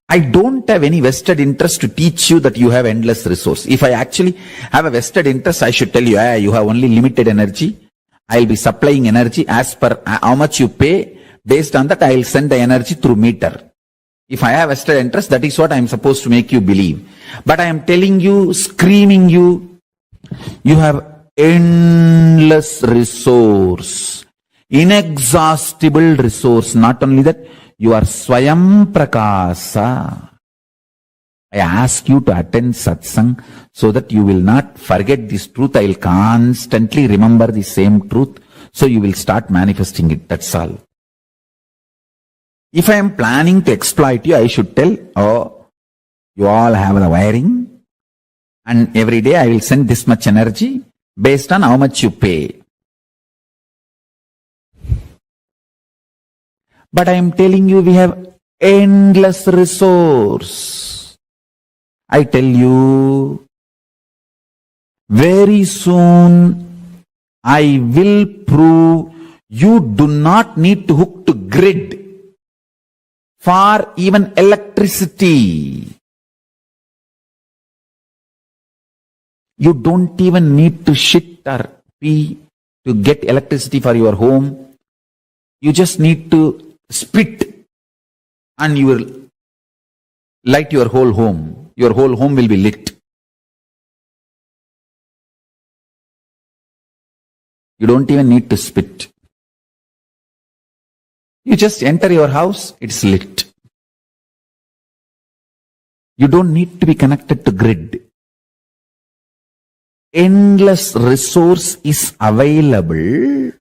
Speaker 9: I don't have any vested interest to teach you that you have endless resource. If I actually have a vested interest, I should tell you, you have only limited energy. I'll be supplying energy as per how much you pay. Based on that, I'll send the energy through meter. If I have vested interest, that is what I'm supposed to make you believe. But I am telling you, screaming you, you have endless resource, inexhaustible resource. Not only that, you are Swayam Prakasa. I ask you to attend satsang so that you will not forget this truth. I will constantly remember the same truth. So you will start manifesting it. That's all. If I am planning to exploit you, I should tell, you all have the wiring. And every day I will send this much energy based on how much you pay. But I am telling you, we have endless resource. I tell you, very soon I will prove you do not need to hook to grid for even electricity. You don't even need to shit or pee to get electricity for your home. You just need to spit and you will light your whole home. Your whole home will be lit. You don't even need to spit. You just enter your house, it's lit. You don't need to be connected to grid. Endless resource is available.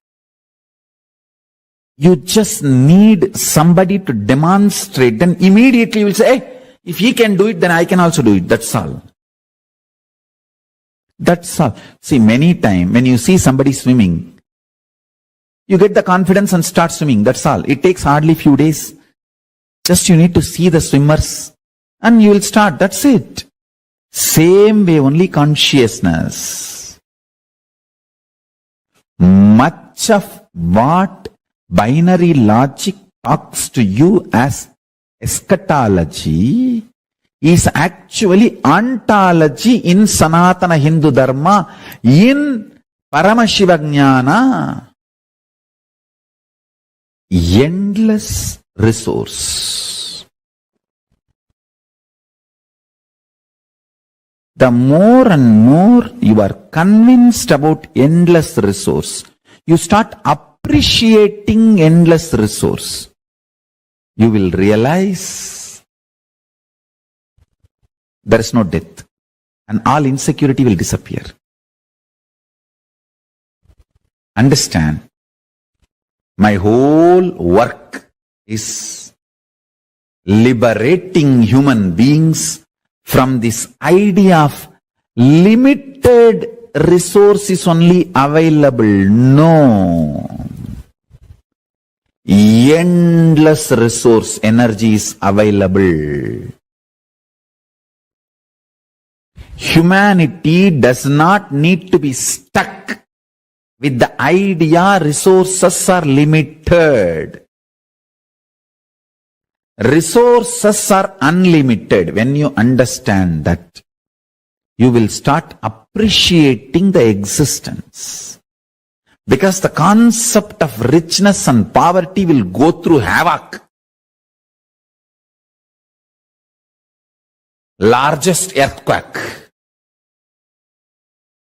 Speaker 9: You just need somebody to demonstrate. Then immediately you will say, hey, if he can do it, then I can also do it. That's all. That's all. See, many times when you see somebody swimming, you get the confidence and start swimming. That's all. It takes hardly few days. Just you need to see the swimmers and you will start. That's it. Same way, only consciousness. Much of what binary logic talks to you as eschatology is actually ontology in Sanatana Hindu Dharma, in Paramashivoham. Endless resource. The more and more you are convinced about endless resource, you start appreciating endless resource. You will realize there is no death and all insecurity will disappear. Understand, my whole work is liberating human beings from this idea of limited resources only available. No. Endless resource energy is available. Humanity does not need to be stuck with the idea resources are limited. Resources are unlimited. When you understand that, you will start appreciating the existence. Because the concept of richness and poverty will go through havoc. Largest earthquake.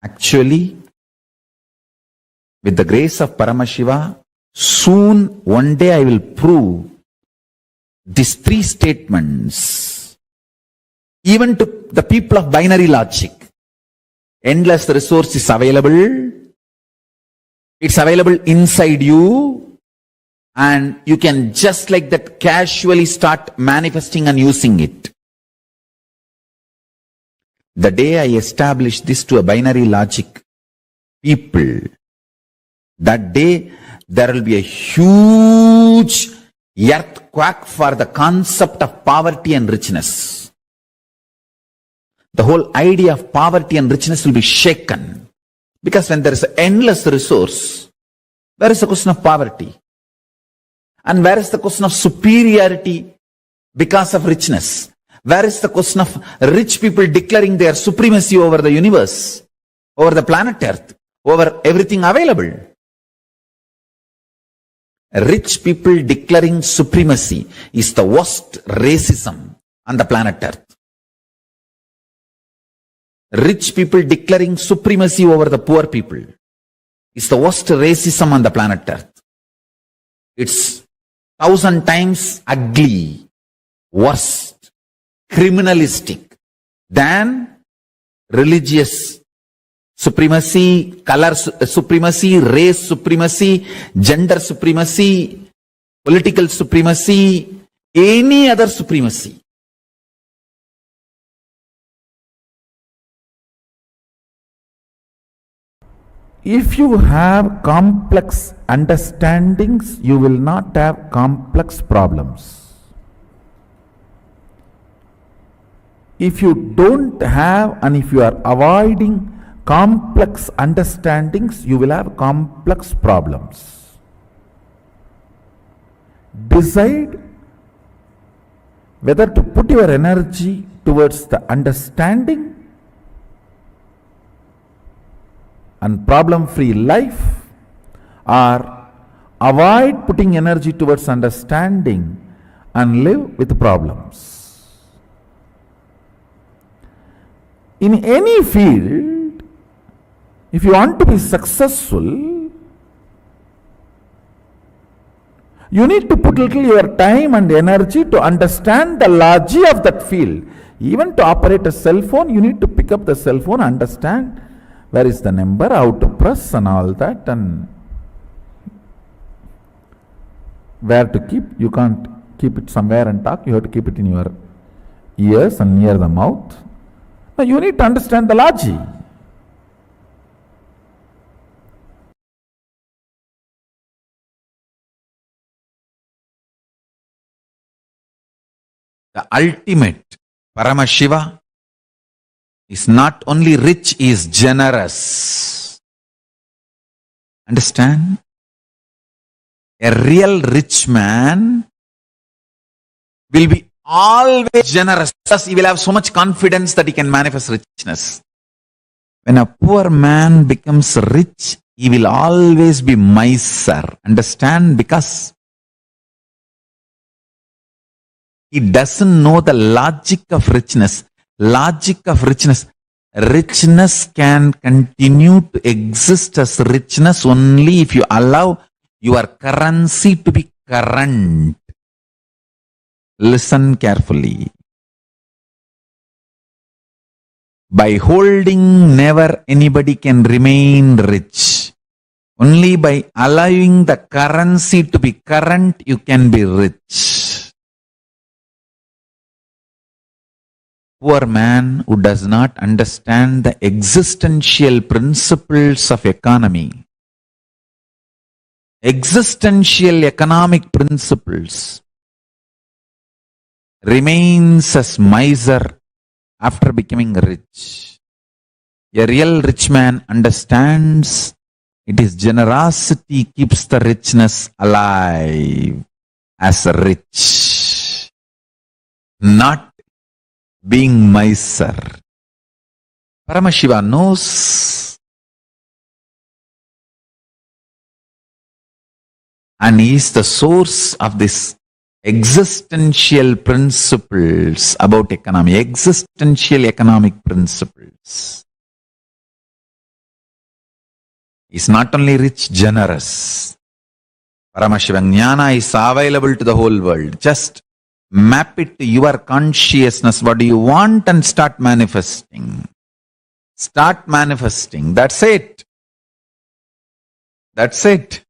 Speaker 9: Actually, with the grace of Paramashiva, soon one day I will prove these three statements, even to the people of binary logic. Endless resource is available. It's available inside you. And you can just like that casually start manifesting and using it. The day I establish this to a binary logic people, that day there will be a huge earthquake for the concept of poverty and richness. The whole idea of poverty and richness will be shaken. Because when there is endless resource, Where is the question of poverty? And where is the question of superiority because of richness? Where is the question of rich people declaring their supremacy over the universe, over the planet Earth, over everything available? Rich people declaring supremacy is the worst racism on the planet Earth. Rich people declaring supremacy over the poor people is the worst racism on the planet Earth. It's 1,000 times ugly, worse, criminalistic than religious supremacy, color supremacy, race supremacy, gender supremacy, political supremacy, any other supremacy.
Speaker 2: If you have complex understandings, you will not have complex problems. If you don't have, and if you are avoiding complex understandings, you will have complex problems. Decide whether to put your energy towards the understanding and problem-free life, or avoid putting energy towards understanding and live with problems. In any field, if you want to be successful, you need to put little your time and energy to understand the logic of that field. Even to operate a cell phone, you need to pick up the cell phone, understand where is the number, how to press and all that, and where to keep. You can't keep it somewhere and talk. You have to keep it in your ears and near the mouth. Now you need to understand the logic.
Speaker 9: The ultimate Paramashiva is not only rich, he is generous. Understand? A real rich man will be always generous. Thus, he will have so much confidence that he can manifest richness. When a poor man becomes rich, he will always be miser. Understand? Because he doesn't know the logic of richness. Logic of richness. Richness can continue to exist as richness only if you allow your currency to be current. Listen carefully. By holding, never anybody can remain rich. Only by allowing the currency to be current, you can be rich. Poor man who does not understand the existential principles of economy, existential economic principles, remains as miser after becoming rich. A real rich man understands it is generosity keeps the richness alive as rich, not being miser. Paramashiva knows, and he is the source of this existential principles about economy, existential economic principles. He is not only rich, generous. Paramashiva Jnana is available to the whole world. Just map it to your consciousness. What do you want? And start manifesting. Start manifesting. That's it. That's it.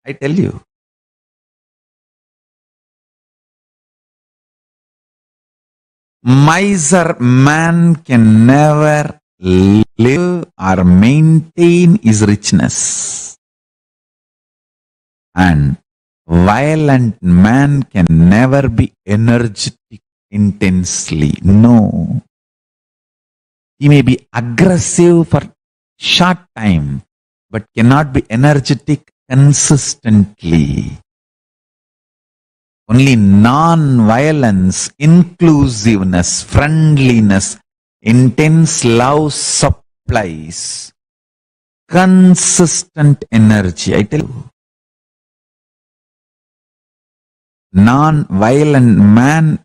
Speaker 9: I tell you. Miser man can never live or maintain his richness. And violent man can never be energetic intensely. No. He may be aggressive for short time, but cannot be energetic consistently. Only non-violence, inclusiveness, friendliness, intense love supplies consistent energy. I tell you, non-violent man,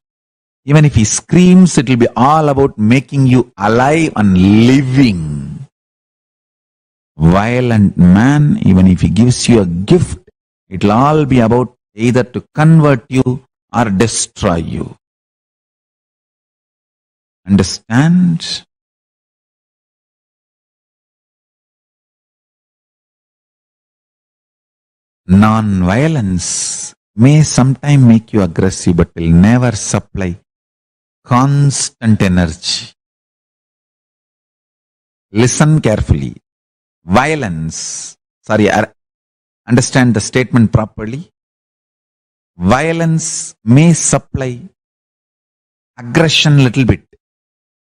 Speaker 9: even if he screams, it will be all about making you alive and living. Violent man, even if he gives you a gift, it will all be about either to convert you or destroy you. Understand? Non-violence may sometimes make you aggressive, but will never supply constant energy. Listen carefully. Violence, understand the statement properly. Violence may supply aggression little bit,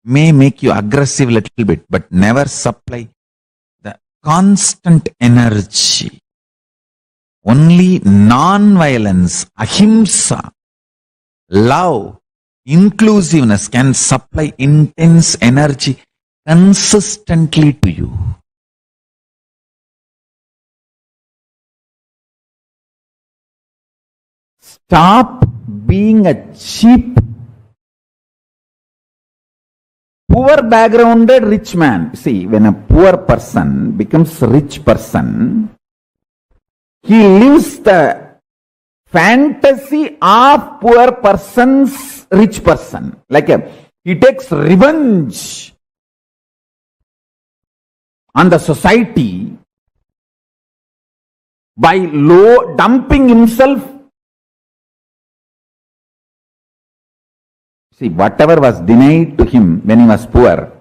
Speaker 9: may make you aggressive little bit, but never supply the constant energy. Only non-violence, ahimsa, love, inclusiveness can supply intense energy consistently to you. Stop being a cheap, poor backgrounded rich man. See, when a poor person becomes a rich person, he lives the fantasy of poor person's rich person. He takes revenge on the society by dumping himself. See, whatever was denied to him when he was poor,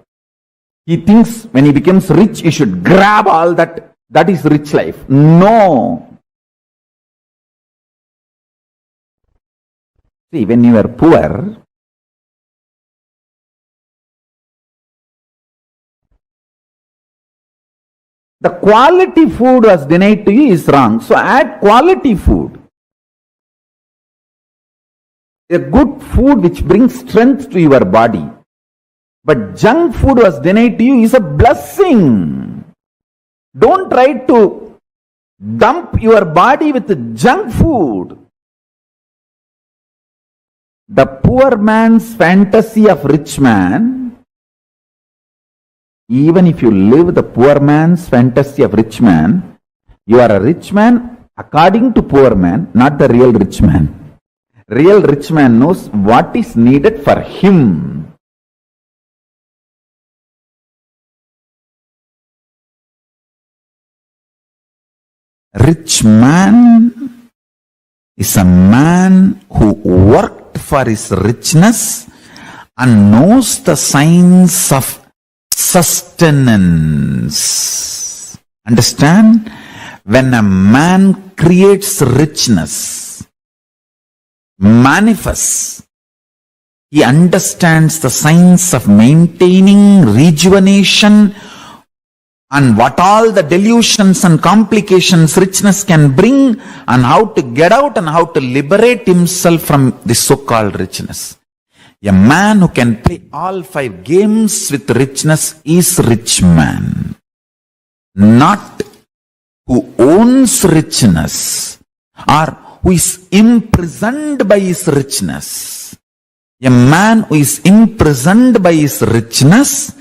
Speaker 9: he thinks when he becomes rich, he should grab all that. That is rich life. No. See, when you are poor, the quality food was denied to you is wrong. So add quality food. A good food which brings strength to your body. But junk food was denied to you is a blessing. Don't try to dump your body with junk food. The poor man's fantasy of rich man, even if you live the poor man's fantasy of rich man, you are a rich man according to poor man, not the real rich man. Real rich man knows what is needed for him. Rich man is a man who worked for his richness and knows the signs of sustenance. Understand? When a man creates richness, manifests, he understands the science of maintaining rejuvenation and what all the delusions and complications richness can bring, and how to get out and how to liberate himself from this so-called richness. A man who can play all 5 games with richness is rich man. Not who owns richness or who is imprisoned by his richness. A man who is imprisoned by his richness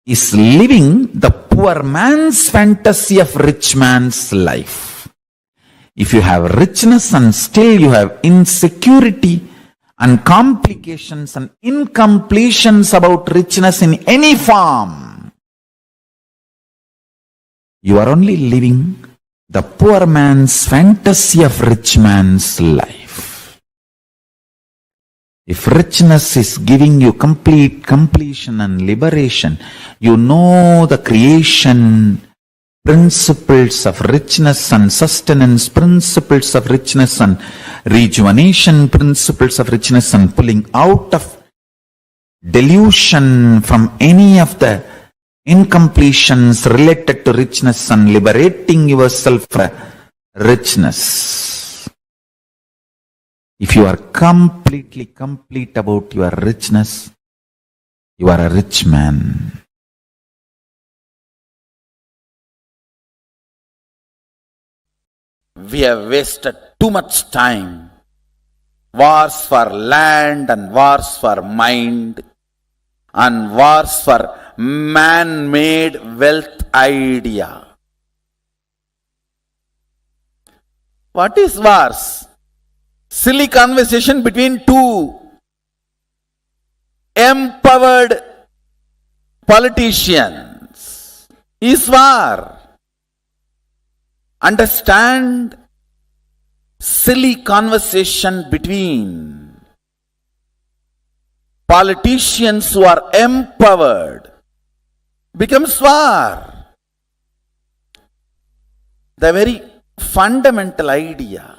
Speaker 9: is living the poor man's fantasy of rich man's life. If you have richness and still you have insecurity and complications and incompletions about richness in any form, you are only living the poor man's fantasy of rich man's life. If richness is giving you complete completion and liberation, you know the creation principles of richness and sustenance, principles of richness and rejuvenation, principles of richness and pulling out of delusion from any of the incompletions related to richness and liberating yourself from richness. If you are completely complete about your richness, you are a rich man. We have wasted too much time. Wars for land and wars for mind and wars for man-made wealth idea. What is wars? Silly conversation between two empowered politicians is war. Understand, silly conversation between politicians who are empowered becomes war. The very fundamental idea.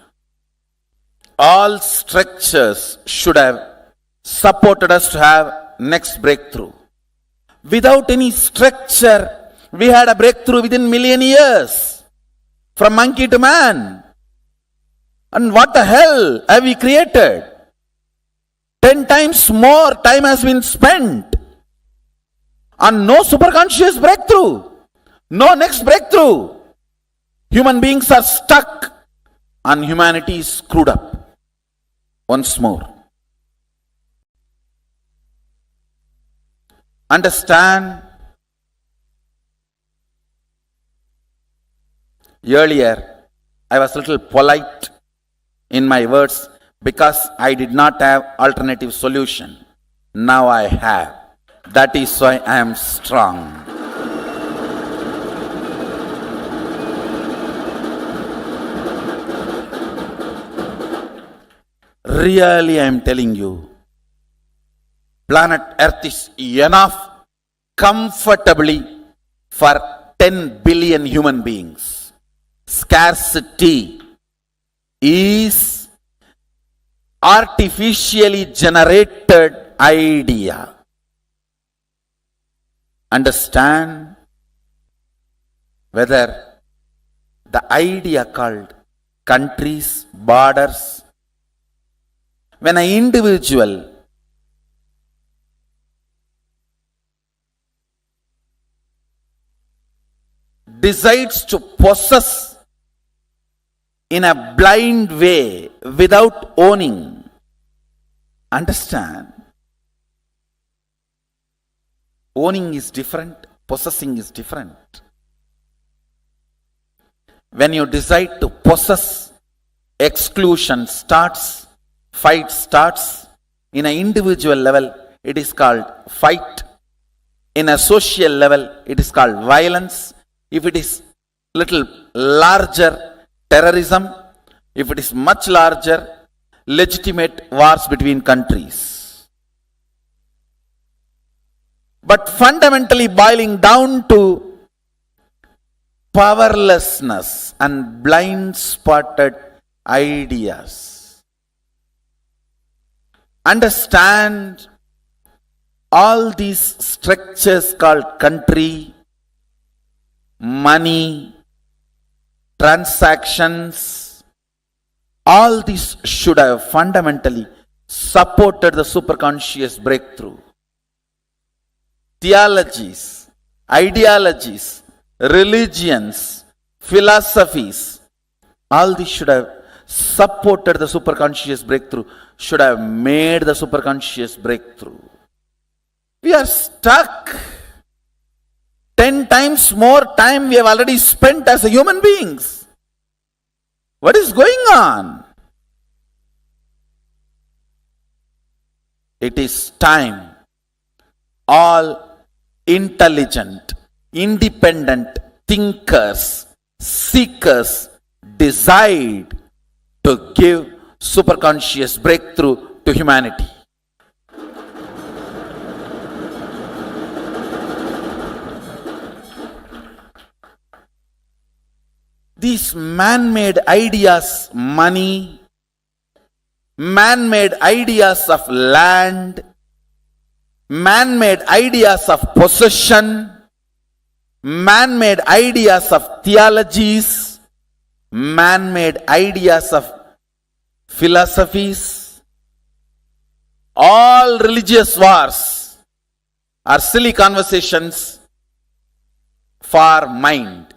Speaker 9: All structures should have supported us to have next breakthrough. Without any structure, we had a breakthrough within million years. From monkey to man. And what the hell have we created? 10 times more time has been spent. And no superconscious breakthrough. No next breakthrough. Human beings are stuck. And humanity is screwed up. Once more. Understand. Earlier, I was a little polite in my words because I did not have alternative solution. Now I have. That is why I am strong. Really, I am telling you, planet Earth is enough comfortably for 10 billion human beings. Scarcity is artificially generated idea. Understand whether the idea called countries, borders, when an individual decides to possess in a blind way without owning, understand, owning is different, possessing is different. When you decide to possess, exclusion starts, fight starts. In an individual level, it is called fight. In a social level, it is called violence. If it is little larger, terrorism. If it is much larger, legitimate wars between countries. But fundamentally boiling down to powerlessness and blind-spotted ideas. Understand, all these structures called country, money, transactions, all these should have fundamentally supported the superconscious breakthrough. Theologies, ideologies, religions, philosophies, all these should have supported the superconscious breakthrough, should have made the superconscious breakthrough. We are stuck. 10 times more time we have already spent as a human beings. What is going on? It is time all intelligent, independent thinkers, seekers decide to give superconscious breakthrough to humanity. These man-made ideas, money, man-made ideas of land, man-made ideas of possession,
Speaker 2: man-made ideas of theologies, man-made ideas of philosophies, all religious wars are silly conversations for mind.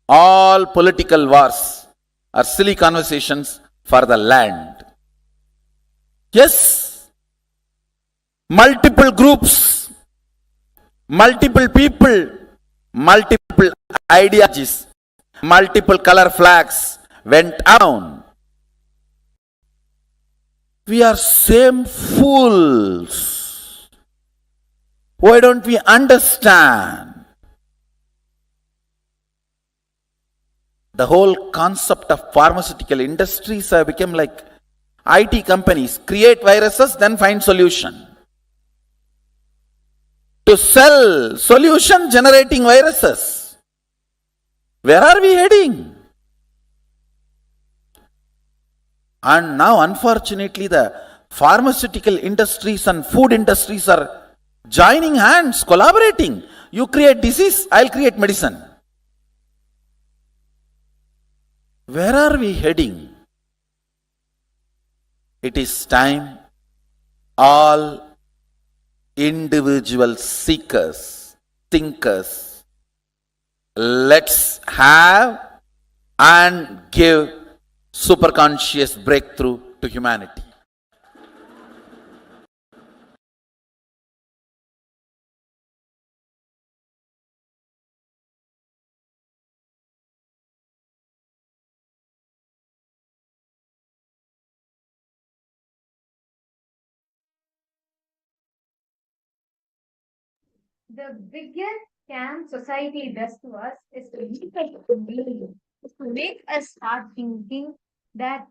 Speaker 2: All political wars are silly conversations for the land. Yes, multiple groups, multiple people, multiple ideologies, multiple color flags went down. We are same fools. Why don't we understand? The whole concept of pharmaceutical industries have become like IT companies. Create viruses, then find solution. To sell solution generating viruses. Where are we heading? And now unfortunately the pharmaceutical industries and food industries are joining hands, collaborating. You create disease, I'll create medicine. Where are we heading? It is time all individual seekers, thinkers, let's have and give superconscious breakthrough to humanity.
Speaker 7: The biggest scam society does to us is to make us believe, is to make us start thinking that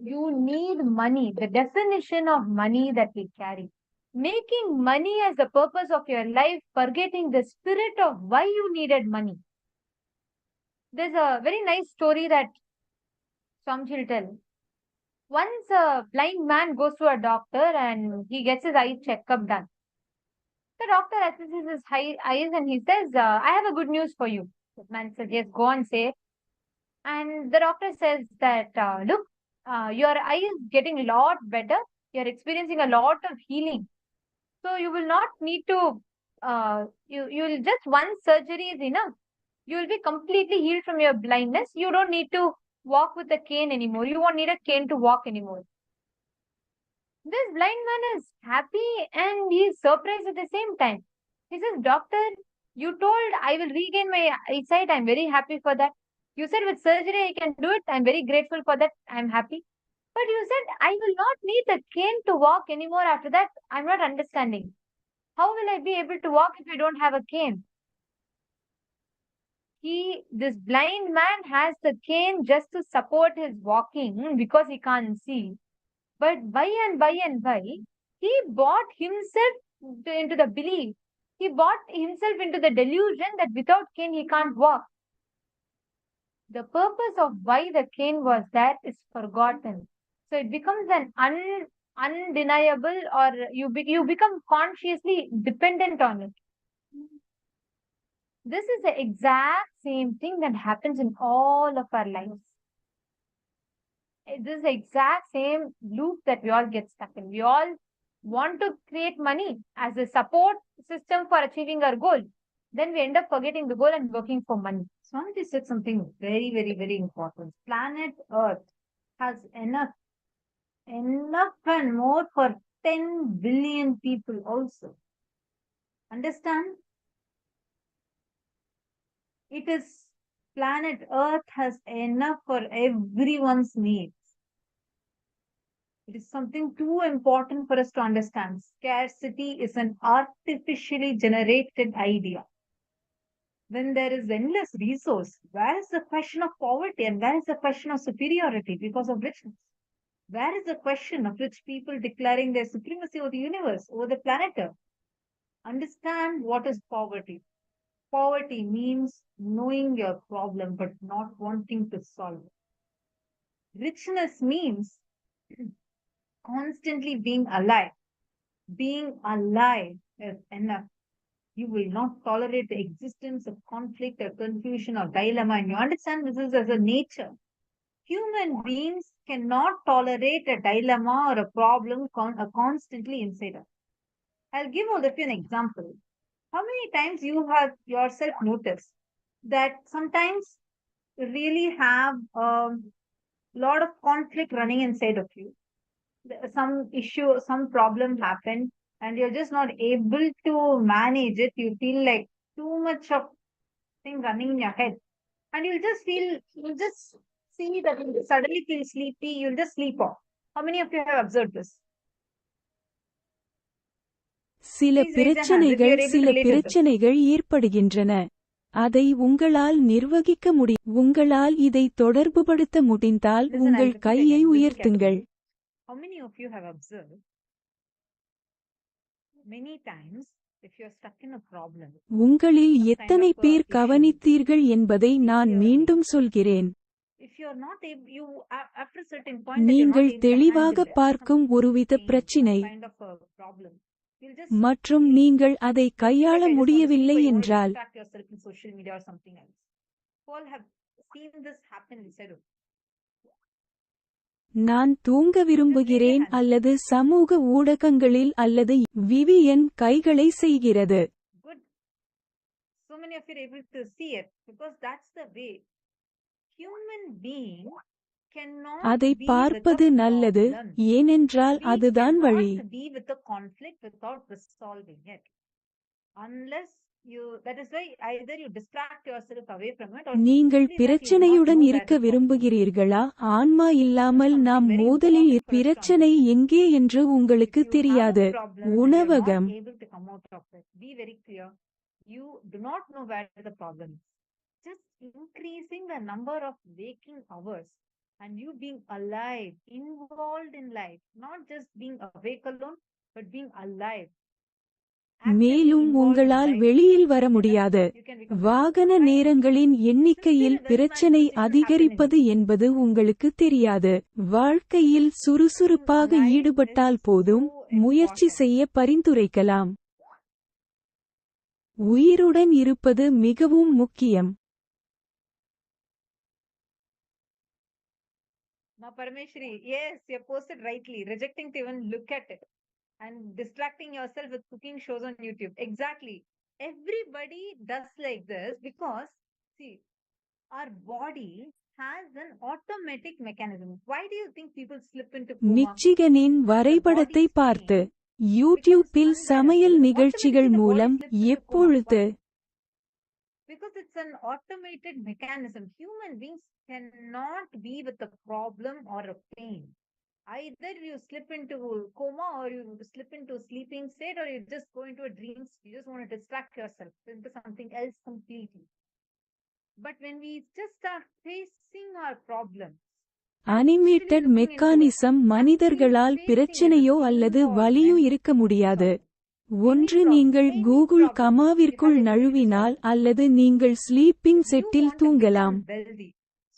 Speaker 7: you need money, the definition of money that we carry. Making money as the purpose of your life, forgetting the spirit of why you needed money. There's a very nice story that Swamjil tell. Once a blind man goes to a doctor and he gets his eye checkup done. The doctor assesses his eyes and he says, I have a good news for you. The man says, yes, go on, say. And the doctor says that, look, your eye is getting a lot better. You're experiencing a lot of healing. So you will not need to, you'll just one surgery is enough. You will be completely healed from your blindness. You don't need to walk with a cane anymore. You won't need a cane to walk anymore. This blind man is happy and he is surprised at the same time. He says, doctor, you told I will regain my eyesight. I'm very happy for that. You said with surgery I can do it. I'm very grateful for that. I'm happy. But you said I will not need the cane to walk anymore after that. I'm not understanding. How will I be able to walk if I don't have a cane? This blind man has the cane just to support his walking because he can't see. But by and by, he bought himself into the belief. He bought himself into the delusion that without cane he can't walk. The purpose of why the cane was there is forgotten. So it becomes an undeniable, or you become consciously dependent on it. This is the exact same thing that happens in all of our lives. This is the exact same loop that we all get stuck in. We all want to create money as a support system for achieving our goal. Then we end up forgetting the goal and working for money. Swamiji said something very, very, very important. Planet Earth has enough and more for 10 billion people also. Understand? It is planet Earth has enough for everyone's needs. It is something too important for us to understand. Scarcity is an artificially generated idea. When there is endless resource, where is the question of poverty and where is the question of superiority because of richness? Where is the question of rich people declaring their supremacy over the universe, over the planet Earth? Understand what is poverty. Poverty means knowing your problem but not wanting to solve it. Richness means constantly being alive. Being alive is enough. You will not tolerate the existence of conflict or confusion or dilemma. And you understand this is as a nature. Human beings cannot tolerate a dilemma or a problem constantly inside us. I'll give all of you an example. How many times you have yourself noticed that sometimes you really have a lot of conflict running inside of you? Some issue, some problem happened, and you're just not able to manage it. You feel like too much of thing running in your head, and you'll just see that you suddenly feel sleepy. You'll just sleep off. How many of you have observed this?
Speaker 15: சில
Speaker 7: Please raise your hands if
Speaker 15: பிரச்சனைகள்
Speaker 7: you're able to
Speaker 15: சில
Speaker 7: relate with this.
Speaker 15: பிரச்சனைகள் ஏற்படுகின்றன. அதை உங்களால் நிர்வகிக்க முடியும். உங்களால் இதை தொடர்புபடுத்த முடிந்தால்
Speaker 7: Listen, I'll
Speaker 15: உங்கள்
Speaker 7: repeat
Speaker 15: கையை
Speaker 7: again. Listen
Speaker 15: உயர்த்துங்கள்.
Speaker 7: carefully. How many of you have observed many times if you're stuck in a problem?
Speaker 15: உங்களில்
Speaker 7: some kind
Speaker 15: எத்தனை
Speaker 7: of a
Speaker 15: பேர்
Speaker 7: issue,
Speaker 15: கவனித்தீர்கள் என்பதை
Speaker 7: if
Speaker 15: நான்
Speaker 7: you're
Speaker 15: மீண்டும் சொல்கிறேன்.
Speaker 7: if you're not able, after a certain point that you're not
Speaker 15: நீங்கள்
Speaker 7: able to
Speaker 15: தெளிவாக
Speaker 7: handle it,
Speaker 15: பார்க்கும்
Speaker 7: some
Speaker 15: ஒருவித
Speaker 7: pain,
Speaker 15: பிரச்சினை
Speaker 7: some kind of a problem, you'll just
Speaker 15: மற்றும்
Speaker 7: feel
Speaker 15: நீங்கள் அதை
Speaker 7: feel
Speaker 15: கையாள
Speaker 7: like I just want to sleep,
Speaker 15: முடியவில்லை
Speaker 7: or you want to
Speaker 15: என்றால்
Speaker 7: distract yourself in social media or something else. All have seen this happen inside of you.
Speaker 15: நான் தூங்க விரும்புகிறேன் அல்லது சமூக ஊடகங்களில் அல்லது விவியன் கைகளை செய்கிறது.
Speaker 7: Good. So many of you are able to see it because that's the way. Human being cannot
Speaker 15: அதை
Speaker 7: be with
Speaker 15: பார்ப்பது
Speaker 7: a
Speaker 15: நல்லது,
Speaker 7: problem.
Speaker 15: ஏனென்றால்
Speaker 7: We
Speaker 15: அதுதான் வழி.
Speaker 7: cannot be with a conflict without resolving it. Unless that is why either you distract yourself away from it or
Speaker 15: நீங்கள்
Speaker 7: simply that you do not
Speaker 15: பிரச்சனையுடன்
Speaker 7: know where
Speaker 15: இருக்க
Speaker 7: the problem is.
Speaker 15: விரும்புகிறீர்களா? ஆன்மா இல்லாமல்
Speaker 7: Something
Speaker 15: நாம்
Speaker 7: very
Speaker 15: மோதலில்
Speaker 7: important for us to
Speaker 15: பிரச்சனை
Speaker 7: understand.
Speaker 15: எங்கே என்று
Speaker 7: If
Speaker 15: உங்களுக்கு
Speaker 7: you have a
Speaker 15: தெரியாது.
Speaker 7: problem and you're
Speaker 15: உணவகம்.
Speaker 7: not able to come out of it, be very clear. You do not know where the problem is. Just increasing the number of waking hours and you being alive, involved in life, not just being awake alone, but being alive. Actively
Speaker 15: மேலும்
Speaker 7: involved in
Speaker 15: உங்களால்
Speaker 7: life.
Speaker 15: வெளியில் வர
Speaker 7: Then
Speaker 15: முடியாது.
Speaker 7: you can become
Speaker 15: வாகன
Speaker 7: right.
Speaker 15: நேரங்களின் எண்ணிக்கையில்
Speaker 7: Sincerely, very
Speaker 15: பிரச்சனை
Speaker 7: much decision
Speaker 15: அதிகரிப்பது என்பது உங்களுக்கு தெரியாது. வாழ்க்கையில் சுறுசுறுப்பாக
Speaker 7: Life
Speaker 15: ஈடுபட்டால்
Speaker 7: is
Speaker 15: போதும்,
Speaker 7: so
Speaker 15: முயற்சி
Speaker 7: important.
Speaker 15: செய்ய பரிந்துரைக்கலாம். உயிருடன் இருப்பது மிகவும் முக்கியம்.
Speaker 7: Now, Parameshri, yes, you posted rightly, rejecting to even look at it and distracting yourself with cooking shows on YouTube. Exactly. Everybody does like this because, see, our body has an automatic mechanism. Why do you think people slip into coma?
Speaker 15: மிச்சிகனின் வரைபடத்தை பார்த்து யூடியூப்பில் சமையல் நிகழ்ச்சிகள் மூலம் எப்பொழுது
Speaker 7: Because it's an automated mechanism. Human beings cannot be with a problem or a pain. Either you slip into coma or you slip into sleeping state or you just go into a dream. You just want to distract yourself into something else completely. But when we just start facing our problems,
Speaker 15: animated mechanism மனிதர்களால் பிரச்சனையோ அல்லது வலியோ இருக்க முடியாது. ஒன்று நீங்கள் Google கமாவிற்குள் நழுவினால் அல்லது நீங்கள் sleeping settle தூங்கலாம்.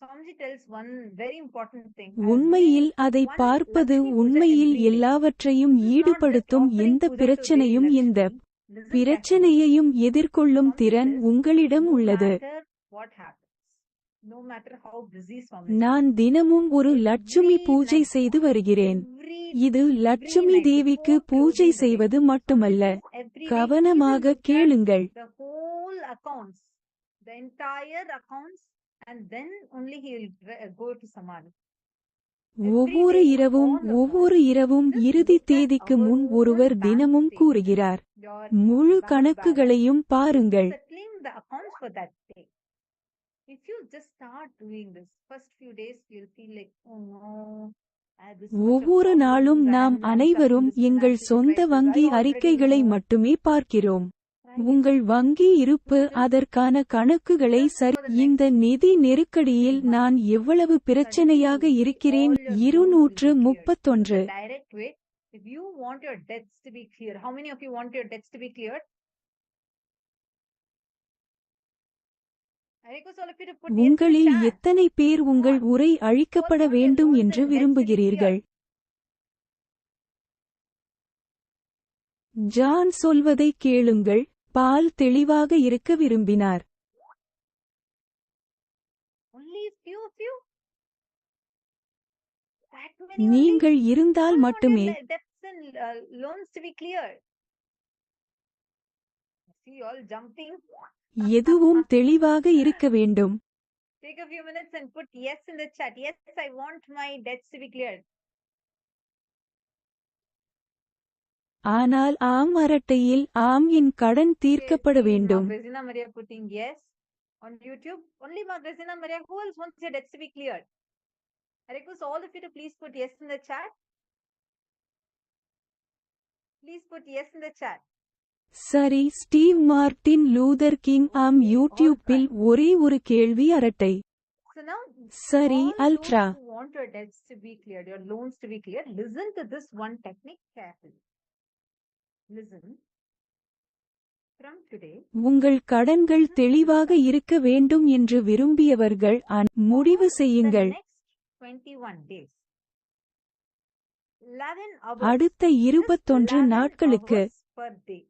Speaker 7: Swamiji tells one very important thing.
Speaker 15: உண்மையில் அதை பார்ப்பது உண்மையில் எல்லாவற்றையும் ஈடுபடுத்தும் எந்த பிரச்சனையும் எந்த பிரச்சனையையும் எதிர்கொள்ளும் திறன் உங்களிடம் உள்ளது.
Speaker 7: No matter how busy
Speaker 15: நான் தினமும் ஒரு லட்சுமி பூஜை செய்து வருகிறேன். இது லட்சுமி தேவிக்கு பூஜை செய்வது மட்டுமல்ல. கவனமாக கேளுங்கள்.
Speaker 7: The whole accounts, the entire accounts, and then only he will go to Samadhi.
Speaker 15: ஒவ்வொரு இரவும் இறுதி தேதிக்கு முன் ஒருவர் தினமும் கூறுகிறார். முழு கணக்குகளையும் பாருங்கள்.
Speaker 7: Settling the accounts for that day. If you just start doing this, first few days you'll feel like, oh no.
Speaker 15: ஒவ்வொரு நாளும் நாம் அனைவரும் எங்கள் சொந்த வங்கி அறிக்கைகளை மட்டுமே பார்க்கிறோம். உங்கள் வங்கி இருப்பு அதற்கான கணக்குகளை சரி. இந்த நிதி நெருக்கடியில் நான் எவ்வளவு பிரச்சனையாக இருக்கிறேன். 231.
Speaker 7: If you want your debts to be clear, how many of you want your debts to be cleared?
Speaker 15: உங்களில் எத்தனை பேர் உங்கள் உரை அழிக்கப்பட வேண்டும் என்று விரும்புகிறீர்கள்? ஜான் சொல்வதை கேளுங்கள். பால் தெளிவாக இருக்க விரும்பினார்.
Speaker 7: Only few. That many only.
Speaker 15: நீங்கள் இருந்தால்
Speaker 7: All want
Speaker 15: மட்டுமே
Speaker 7: your debts and loans to be cleared. See all jumping.
Speaker 15: எதுவும் தெளிவாக இருக்க வேண்டும்.
Speaker 7: Take a few minutes and put yes in the chat. Yes, I want my debts to be cleared.
Speaker 15: ஆனால் ஆம் அரட்டையில் ஆம் என் கடன் தீர்க்கப்பட
Speaker 7: See,
Speaker 15: வேண்டும்.
Speaker 7: Regina Maria putting yes on YouTube. Only Regina Maria. Who else wants your debts to be cleared? I request all of you to please put yes in the chat. Please put yes in the chat.
Speaker 15: சரி, Steve Martin Luther king ஆம் யூடியூப்பில் ஒரே ஒரு கேள்வி அரட்டை.
Speaker 7: So now,
Speaker 15: சரி,
Speaker 7: all
Speaker 15: ultra.
Speaker 7: those who want your debts to be cleared, your loans to be cleared, listen to this one technique carefully. Listen. From today,
Speaker 15: உங்கள் கடன்கள் தெளிவாக இருக்க வேண்டும் என்று விரும்பியவர்கள் முடிவு
Speaker 7: the
Speaker 15: செய்யுங்கள்.
Speaker 7: next 21 days, 11 hours,
Speaker 15: அடுத்த
Speaker 7: just
Speaker 15: 21
Speaker 7: 11
Speaker 15: நாட்களுக்கு
Speaker 7: hours per day.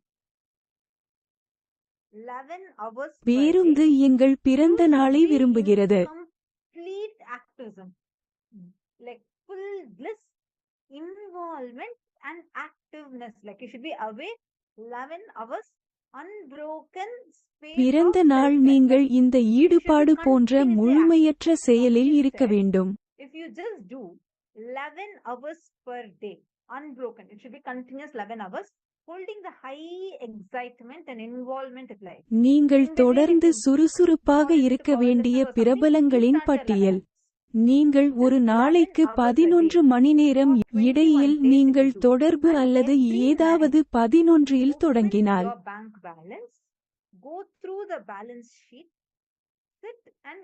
Speaker 7: 11 hours per
Speaker 15: பேருந்து
Speaker 7: day.
Speaker 15: எங்கள் பிறந்த
Speaker 7: You should
Speaker 15: நாளை
Speaker 7: be in
Speaker 15: விரும்புகிறது.
Speaker 7: complete activism, like full bliss, involvement and activeness. Like you should be awake 11 hours, unbroken space
Speaker 15: பிறந்த
Speaker 7: of
Speaker 15: நாள்
Speaker 7: self-care.
Speaker 15: நீங்கள் இந்த
Speaker 7: You should be
Speaker 15: ஈடுபாடு போன்ற
Speaker 7: continuously
Speaker 15: முழுமையற்ற
Speaker 7: active.
Speaker 15: செயலில்
Speaker 7: He
Speaker 15: இருக்க
Speaker 7: said,
Speaker 15: வேண்டும்.
Speaker 7: if you just do 11 hours per day, unbroken, it should be continuous 11 hours, holding the high excitement and involvement of life.
Speaker 15: நீங்கள்
Speaker 7: In between, if
Speaker 15: தொடர்ந்து
Speaker 7: you
Speaker 15: சுறுசுறுப்பாக
Speaker 7: fall into
Speaker 15: இருக்க
Speaker 7: powerlessness
Speaker 15: வேண்டிய
Speaker 7: or something,
Speaker 15: பிரபலங்களின்
Speaker 7: restart your 11
Speaker 15: பட்டியல்.
Speaker 7: hours.
Speaker 15: நீங்கள் ஒரு
Speaker 7: Just 11
Speaker 15: நாளைக்கு
Speaker 7: hours a day
Speaker 15: 11 மணி நேரம்
Speaker 7: for 21
Speaker 15: இடையில்
Speaker 7: days if
Speaker 15: நீங்கள்
Speaker 7: you do.
Speaker 15: தொடர்பு
Speaker 7: And
Speaker 15: அல்லது
Speaker 7: every
Speaker 15: ஏதாவது
Speaker 7: night,
Speaker 15: 11இல்
Speaker 7: open
Speaker 15: தொடங்கினால்
Speaker 7: your bank balance, go through the balance sheet, sit and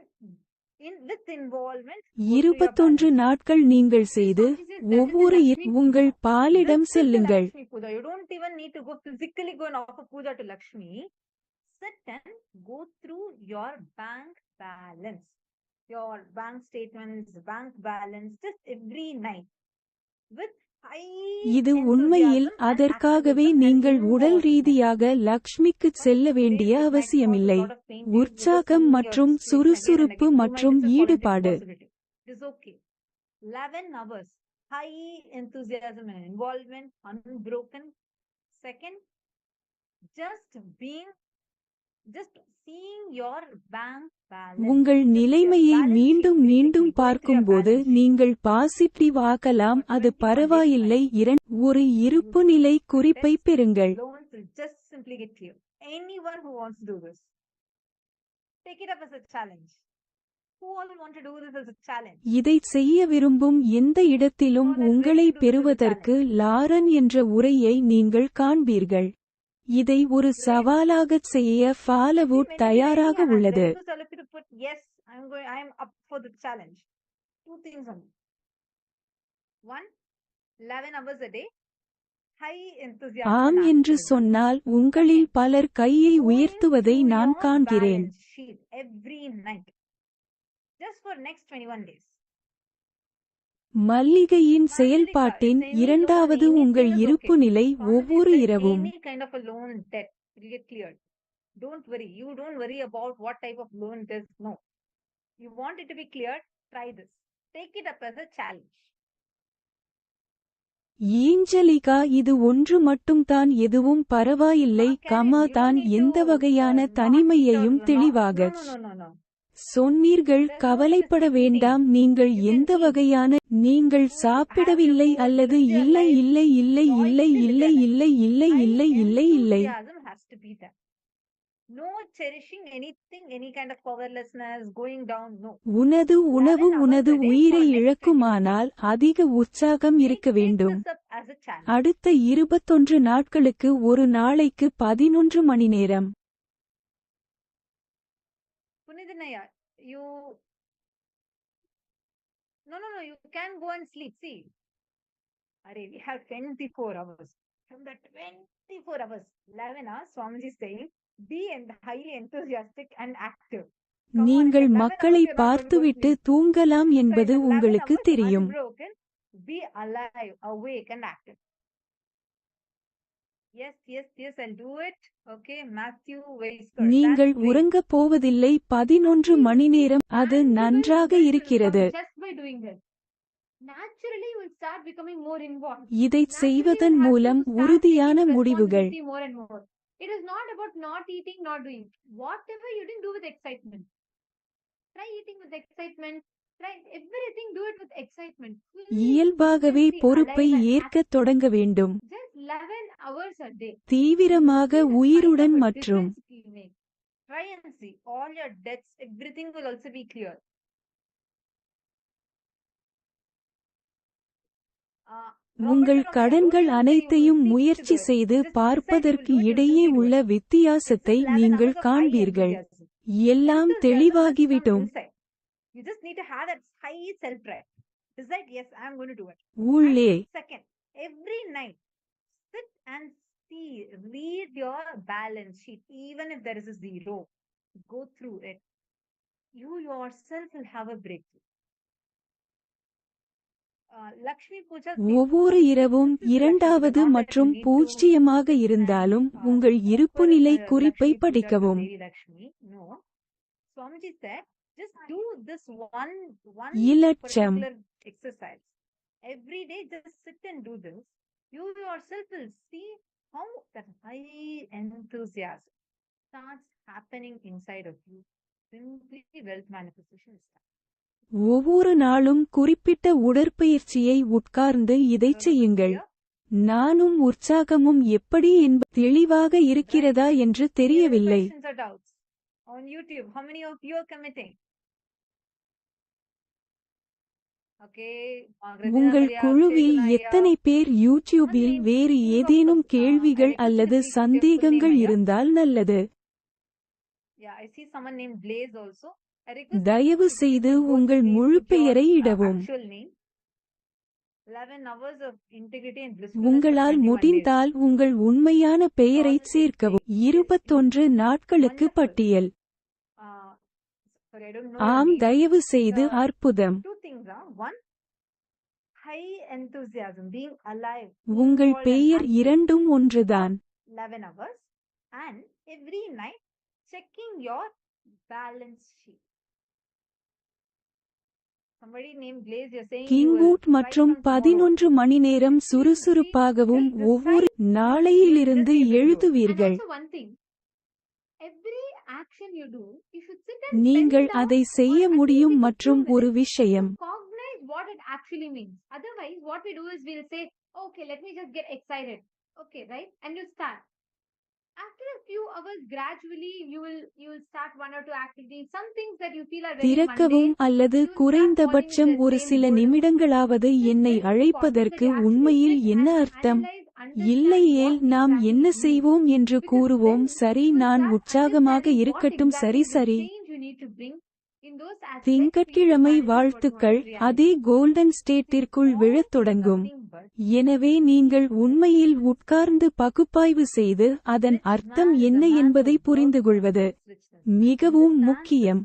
Speaker 7: with involvement, go through your
Speaker 15: 21
Speaker 7: balance sheet.
Speaker 15: நாட்கள் நீங்கள் செய்து
Speaker 7: Swamiji says that is
Speaker 15: ஒவ்வொரு
Speaker 7: the Lakshmi
Speaker 15: உங்கள்
Speaker 7: Puja.
Speaker 15: பாலிடம்
Speaker 7: This is the
Speaker 15: செல்லுங்கள்.
Speaker 7: Lakshmi Puja. You don't even need to go physically go and offer puja to Lakshmi. Sit and go through your bank balance, your bank statements, bank balance, just every night with high
Speaker 15: இது உண்மையில்
Speaker 7: enthusiasm and
Speaker 15: அதற்காகவே
Speaker 7: activism and
Speaker 15: நீங்கள் உடல்
Speaker 7: involvement.
Speaker 15: ரீதியாக லக்ஷ்மிக்குச்
Speaker 7: One
Speaker 15: செல்ல
Speaker 7: day
Speaker 15: வேண்டிய
Speaker 7: it might cause a
Speaker 15: அவசியமில்லை.
Speaker 7: lot of pain to you because
Speaker 15: உற்சாகம்
Speaker 7: seeing your
Speaker 15: மற்றும்
Speaker 7: face again and
Speaker 15: சுறுசுறுப்பு
Speaker 7: again, you might
Speaker 15: மற்றும்
Speaker 7: just fall into
Speaker 15: ஈடுபாடு.
Speaker 7: impossibility. It is okay. 11 hours, high enthusiasm and involvement, unbroken. Second, just seeing your bank balance.
Speaker 15: உங்கள்
Speaker 7: Just your
Speaker 15: நிலைமையை
Speaker 7: balance sheet
Speaker 15: மீண்டும்
Speaker 7: basically,
Speaker 15: மீண்டும்
Speaker 7: going through your
Speaker 15: பார்க்கும்போது
Speaker 7: balance sheet.
Speaker 15: நீங்கள் positive ஆக்கலாம்.
Speaker 7: For
Speaker 15: அது
Speaker 7: 21 days
Speaker 15: பரவாயில்லை. ஒரு
Speaker 7: you
Speaker 15: இருப்புநிலை குறிப்பை
Speaker 7: debts,
Speaker 15: பெறுங்கள்.
Speaker 7: loans will just simply get clear. Anyone who wants to do this, take it up as a challenge. Who all want to do this as a challenge?
Speaker 15: இதைச் செய்ய விரும்பும் எந்த இடத்திலும்
Speaker 7: Who all is ready
Speaker 15: உங்களை
Speaker 7: to do this as a
Speaker 15: பெறுவதற்கு
Speaker 7: challenge?
Speaker 15: Lauren என்ற உரையை நீங்கள் காண்பீர்கள். இதை ஒரு
Speaker 7: Great.
Speaker 15: சவாலாகச் செய்ய
Speaker 7: See,
Speaker 15: ஃபாலவுட்
Speaker 7: many
Speaker 15: தயாராக
Speaker 7: hands. I
Speaker 15: உள்ளது.
Speaker 7: request all of you to put yes. I am up for the challenge. Two things only. One, 11 hours a day, high enthusiasm
Speaker 15: ஆம்
Speaker 7: and
Speaker 15: என்று
Speaker 7: activism.
Speaker 15: சொன்னால் உங்களில் பலர் கையை
Speaker 7: Going
Speaker 15: உயர்த்துவதை
Speaker 7: through
Speaker 15: நான்
Speaker 7: your
Speaker 15: காண்கிறேன்.
Speaker 7: balance sheet every night, just for next 21 days.
Speaker 15: மல்லிகையின்
Speaker 7: Mallika,
Speaker 15: செயல்பாட்டின்
Speaker 7: it's any loan,
Speaker 15: இரண்டாவது உங்கள்
Speaker 7: anything is
Speaker 15: இருப்பு
Speaker 7: okay.
Speaker 15: நிலை
Speaker 7: Swamiji
Speaker 15: ஒவ்வொரு
Speaker 7: said
Speaker 15: இரவும்.
Speaker 7: any kind of a loan debt will get cleared. Don't worry. You don't worry about what type of loan it is. No. You want it to be cleared? Try this. Take it up as a challenge.
Speaker 15: Angelica இது ஒன்று மட்டும்தான் எதுவும் பரவாயில்லை.
Speaker 7: Karen, you don't
Speaker 15: தான்
Speaker 7: need
Speaker 15: எந்த
Speaker 7: to
Speaker 15: வகையான
Speaker 7: notch it or
Speaker 15: தனிமையையும்
Speaker 7: no,
Speaker 15: தெளிவாகச்
Speaker 7: no.
Speaker 15: சொன்னீர்கள்.
Speaker 7: There's no
Speaker 15: கவலைப்பட
Speaker 7: specific thing.
Speaker 15: வேண்டாம். நீங்கள்
Speaker 7: You can
Speaker 15: எந்த
Speaker 7: eat.
Speaker 15: வகையான நீங்கள்
Speaker 7: Food,
Speaker 15: சாப்பிடவில்லை
Speaker 7: have your food,
Speaker 15: அல்லது
Speaker 7: live your
Speaker 15: இல்லை
Speaker 7: life,
Speaker 15: இல்லை இல்லை
Speaker 7: joyfully
Speaker 15: இல்லை
Speaker 7: live
Speaker 15: இல்லை
Speaker 7: your life.
Speaker 15: இல்லை இல்லை
Speaker 7: High
Speaker 15: இல்லை இல்லை இல்லை.
Speaker 7: enthusiasm has to be there. No cherishing anything, any kind of powerlessness, going down. No.
Speaker 15: உனது
Speaker 7: 11
Speaker 15: உணவு
Speaker 7: hours
Speaker 15: உனது
Speaker 7: a day
Speaker 15: உயிரை
Speaker 7: for next 21 days.
Speaker 15: இழக்குமானால் அதிக உற்சாகம் இருக்க
Speaker 7: Take
Speaker 15: வேண்டும்.
Speaker 7: this up as a challenge.
Speaker 15: அடுத்த 21 நாட்களுக்கு ஒரு நாளைக்கு 11 மணி நேரம்.
Speaker 7: Punithanaya, you no, you can go and sleep. See, Arey, we have 24 hours. From the 24 hours, 11 hours, Swamiji is saying, be highly enthusiastic and active. Come on, in
Speaker 15: நீங்கள்
Speaker 7: 11 hours,
Speaker 15: மக்களை
Speaker 7: you're not going to go
Speaker 15: பார்த்துவிட்டு
Speaker 7: sleep.
Speaker 15: தூங்கலாம்
Speaker 7: So in
Speaker 15: என்பது
Speaker 7: 11
Speaker 15: உங்களுக்கு
Speaker 7: hours,
Speaker 15: தெரியும்.
Speaker 7: unbroken, be alive, awake and active. Yes, I'll do it. Okay, Matthew Weisker.
Speaker 15: நீங்கள்
Speaker 7: That's great.
Speaker 15: உறங்கப் போவதில்லை 11 மணி நேரம் அது நன்றாக இருக்கிறது.
Speaker 7: Just by doing it. Naturally, you will start becoming more involved.
Speaker 15: இதைச்
Speaker 7: Naturally,
Speaker 15: செய்வதன்
Speaker 7: you will have
Speaker 15: மூலம்
Speaker 7: to start
Speaker 15: உறுதியான
Speaker 7: taking
Speaker 15: முடிவுகள்.
Speaker 7: responsibility more and more. It is not about not eating, not doing. Whatever you didn't do with excitement. Try eating with excitement. Try everything, do it with excitement.
Speaker 15: இயல்பாகவே பொறுப்பை ஏற்கத் தொடங்க வேண்டும்.
Speaker 7: Just 11 hours a day.
Speaker 15: தீவிரமாக உயிருடன் மற்றும்
Speaker 7: Try and see. All your debts, everything will also be clear.
Speaker 15: உங்கள் கடன்கள் அனைத்தையும் முயற்சி செய்து பார்ப்பதற்கு இடையே உள்ள வித்தியாசத்தை நீங்கள் காண்பீர்கள். எல்லாம் தெளிவாகிவிடும்.
Speaker 7: You just need to have that high self-trust. Decide, yes, I am going to do it.
Speaker 15: உள்ளே
Speaker 7: Second, every night, sit and see, read your balance sheet, even if there is a zero. Go through it. You yourself will have a breakthrough. Lakshmi Puja.
Speaker 15: ஒவ்வொரு இரவும் இரண்டாவது மற்றும் பூஜ்ஜியமாக இருந்தாலும் உங்கள் இருப்புநிலை குறிப்பை படிக்கவும்.
Speaker 7: No. Swamiji said, just do this one
Speaker 15: இலட்சம்.
Speaker 7: particular exercise. Every day, just sit and do this. You yourself will see how that high enthusiasm starts happening inside of you. Simply wealth manifestation is done.
Speaker 15: ஒவ்வொரு நாளும் குறிப்பிட்ட உடற்பயிற்சியை உட்கார்ந்து இதைச் செய்யுங்கள். நானும் உற்சாகமும் எப்படி என்பது தெளிவாக இருக்கிறதா என்று தெரியவில்லை.
Speaker 7: Questions or doubts on YouTube? How many of you are committing? Okay.
Speaker 15: உங்கள் குழுவில் எத்தனை பேர் யூடியூபில் வேறு ஏதேனும் கேள்விகள் அல்லது சந்தேகங்கள் இருந்தால் நல்லது.
Speaker 7: Yeah, I see someone named Blaze also.
Speaker 15: தயவு செய்து உங்கள் முழு பெயரை இடவும்.
Speaker 7: 11 hours of integrity and bliss.
Speaker 15: உங்களால் முடிந்தால் உங்கள் உண்மையான பெயரைச் சேர்க்கவும். 21 நாட்களுக்கு பட்டியல். ஆம், தயவு செய்து அற்புதம்.
Speaker 7: Two things are one, high enthusiasm, being alive.
Speaker 15: உங்கள் பெயர் இரண்டும் ஒன்றுதான்.
Speaker 7: 11 hours and every night checking your balance sheet. Somebody named Blaze, you're saying
Speaker 15: கிங்வுட் மற்றும் 11 மணி நேரம் சுறுசுறுப்பாகவும் ஒவ்வொரு நாளையிலிருந்து எழுதுவீர்கள். நீங்கள் அதை செய்ய முடியும் மற்றும் ஒரு விஷயம்.
Speaker 7: Cognize what it actually means. Otherwise, what we do is we'll say, okay, let me just get excited. Okay, right? And you start. After a few hours, gradually you will start one or two activities. Some things that you feel are very
Speaker 15: திறக்கவும் அல்லது குறைந்தபட்சம் ஒரு சில நிமிடங்களாவது என்னை அழைப்பதற்கு உண்மையில் என்ன அர்த்தம்? இல்லையேல் நாம் என்ன செய்வோம் என்று கூறுவோம். சரி, நான் உற்சாகமாக இருக்கட்டும். சரி சரி. திங்கட்கிழமை வாழ்த்துக்கள் அதே கோல்டன் ஸ்டேட்டிற்குள் விழத் தொடங்கும். எனவே நீங்கள் உண்மையில் உட்கார்ந்து பகுப்பாய்வு செய்து அதன் அர்த்தம் என்ன என்பதை புரிந்துகொள்வது மிகவும் முக்கியம்.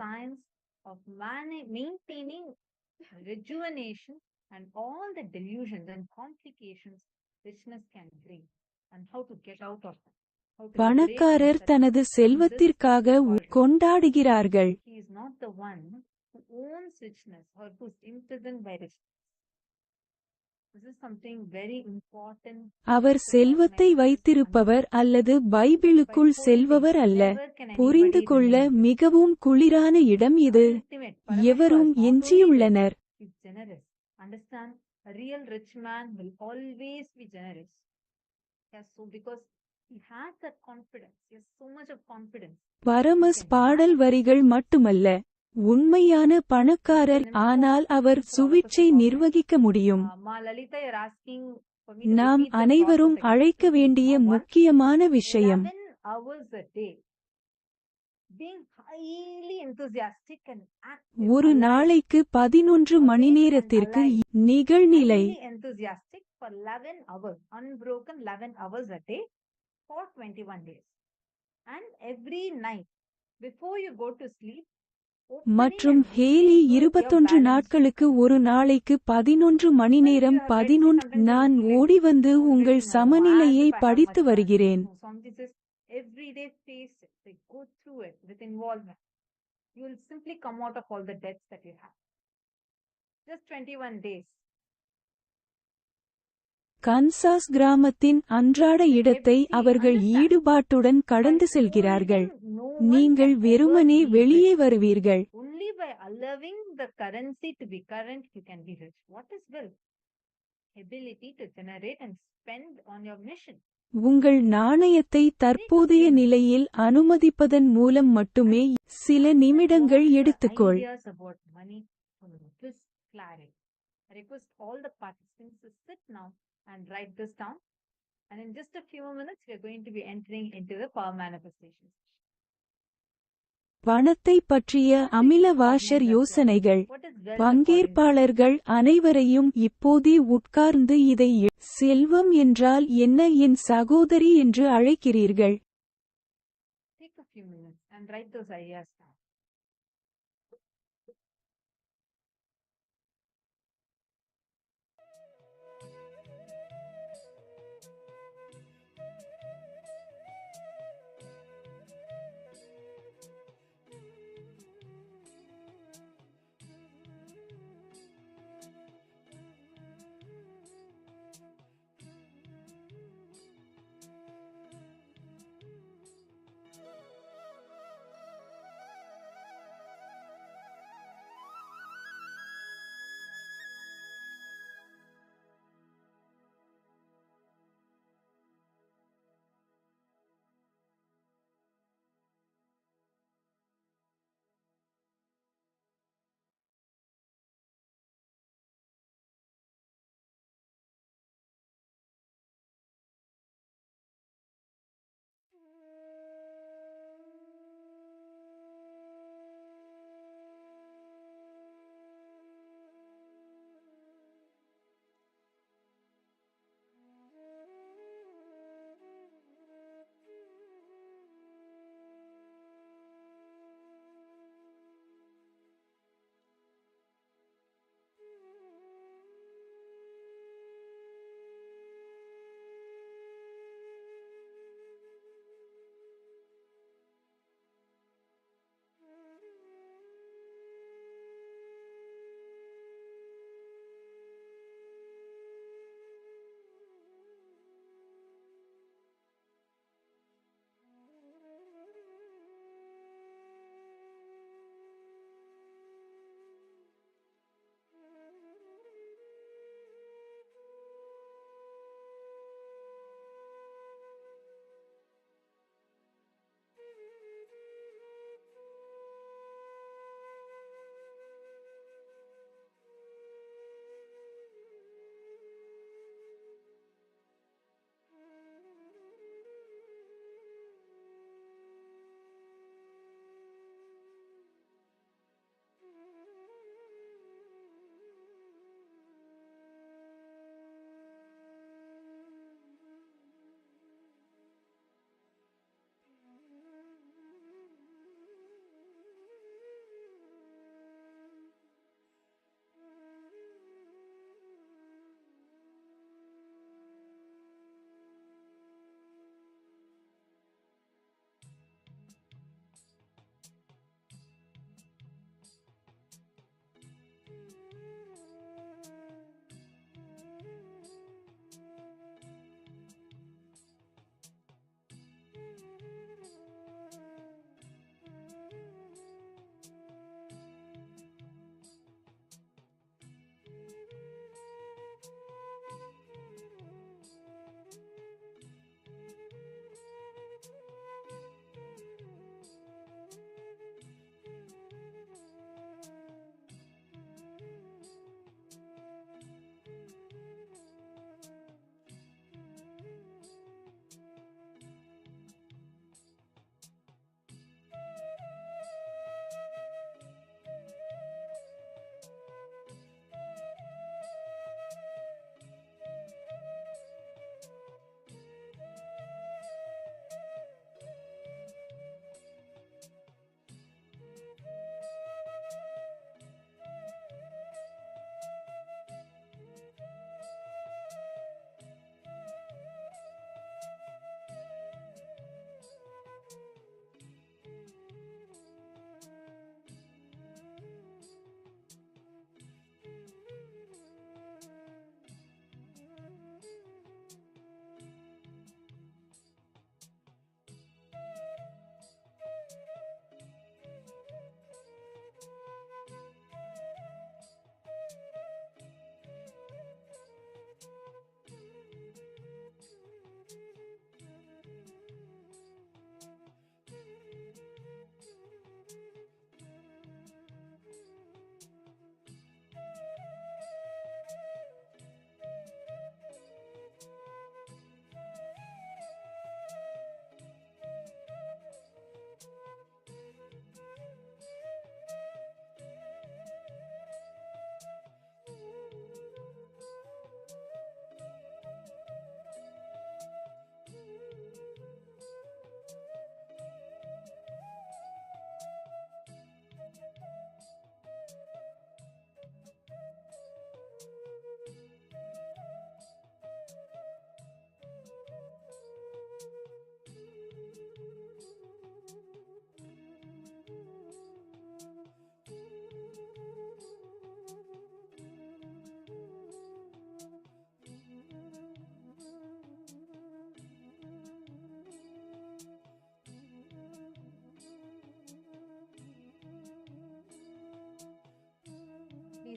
Speaker 15: பணக்காரர் தனது செல்வத்திற்காக கொண்டாடுகிறார்கள். அவர் செல்வத்தை வைத்திருப்பவர் அல்லது பைபிளுக்குள் செல்பவர் அல்ல. புரிந்து கொள்ள மிகவும் குளிரான இடம் இது. எவரும் எஞ்சியுள்ளனர். பரமஸ் பாடல் வரிகள் மட்டுமல்ல, உண்மையான பணக்காரர். ஆனால் அவர் சுவிட்சை நிர்வகிக்க முடியும். நாம் அனைவரும் அழைக்க வேண்டிய முக்கியமான விஷயம். ஒரு நாளைக்கு 11 மணி நேரத்திற்கு நிகழ்நிலை.
Speaker 7: For 11 hours, unbroken 11 hours a day for 21 days. And every night, before you go to sleep,
Speaker 15: மற்றும் ஹேலி 21 நாட்களுக்கு ஒரு நாளைக்கு 11 மணி நேரம் 11 நான் ஓடி வந்து உங்கள் சமநிலையை படித்து வருகிறேன்.
Speaker 7: Every day face it, like go through it with involvement. You will simply come out of all the debts that you have. Just 21 days.
Speaker 15: Kansas கிராமத்தின் அன்றாட இடத்தை அவர்கள் ஈடுபாட்டுடன் கடந்து செல்கிறார்கள். நீங்கள் வெறுமனே வெளியே வருவீர்கள்.
Speaker 7: Only by allowing the currency to be current, you can be rich. What is wealth? Ability to generate and spend on your mission.
Speaker 15: உங்கள் நாணயத்தை தற்போதைய நிலையில் அனுமதிப்பதன் மூலம் மட்டுமே. சில நிமிடங்கள் எடுத்துக்கொள்.
Speaker 7: Ideas about money for this clarity. I request all the participants to sit now and write this down. And in just a few minutes, we are going to be entering into the power manifestation.
Speaker 15: பணத்தை பற்றிய அமில washer யோசனைகள். பங்கேற்பாளர்கள் அனைவரையும் இப்போதே உட்கார்ந்து இதை செல்வம் என்றால் என்ன என் சகோதரி என்று அழைக்கிறீர்கள்.
Speaker 7: Take a few minutes and write those ideas down.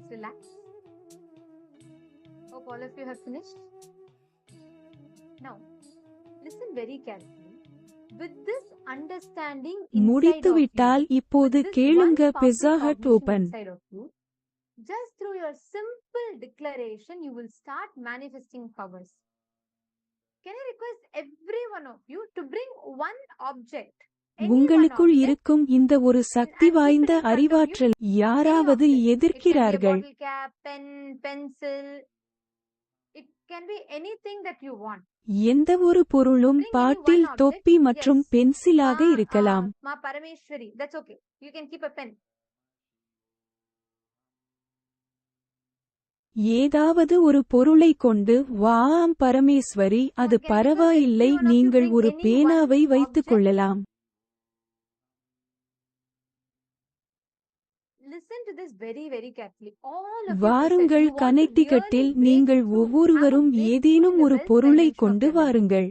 Speaker 7: relax. Hope all of you have finished. Now, listen very carefully. With this understanding inside of
Speaker 15: முடித்துவிட்டால்
Speaker 7: you,
Speaker 15: இப்போது
Speaker 7: with this
Speaker 15: கேளுங்க
Speaker 7: one
Speaker 15: pizza
Speaker 7: powerful
Speaker 15: hut
Speaker 7: cognition
Speaker 15: open.
Speaker 7: inside of you, just through your simple declaration, you will start manifesting powers. Can I request every one of you to bring one object, any one
Speaker 15: உங்களுக்குள்
Speaker 7: object,
Speaker 15: இருக்கும் இந்த ஒரு சக்தி
Speaker 7: and keep it
Speaker 15: வாய்ந்த
Speaker 7: in front of you?
Speaker 15: அறிவாற்றல்
Speaker 7: Any
Speaker 15: யாராவது
Speaker 7: object. It can be a
Speaker 15: எதிர்க்கிறார்கள்.
Speaker 7: bottle cap, pen, pencil. It can be anything that you want.
Speaker 15: எந்த ஒரு பொருளும்
Speaker 7: Bring any one
Speaker 15: பாட்டில்
Speaker 7: object.
Speaker 15: தொப்பி மற்றும்
Speaker 7: Yes.
Speaker 15: பென்சிலாக இருக்கலாம்.
Speaker 7: Ma Parameshwari. That's okay. You can keep a pen.
Speaker 15: ஏதாவது ஒரு பொருளை கொண்டு வாம் பரமேஸ்வரி அது
Speaker 7: Can I request
Speaker 15: பரவாயில்லை
Speaker 7: every one of you
Speaker 15: நீங்கள்
Speaker 7: bring
Speaker 15: ஒரு
Speaker 7: any
Speaker 15: பேனாவை
Speaker 7: one
Speaker 15: வைத்துக்
Speaker 7: object?
Speaker 15: கொள்ளலாம்.
Speaker 7: Listen to this very, very carefully. All of you
Speaker 15: வாருங்கள்
Speaker 7: present, you want to
Speaker 15: கனெக்டிகட்டில்
Speaker 7: really
Speaker 15: நீங்கள்
Speaker 7: break through. Have a
Speaker 15: ஒவ்வொருவரும்
Speaker 7: breakthrough
Speaker 15: ஏதேனும்
Speaker 7: in the
Speaker 15: ஒரு
Speaker 7: wealth
Speaker 15: பொருளை
Speaker 7: dimension of
Speaker 15: கொண்டு
Speaker 7: your life.
Speaker 15: வாருங்கள்.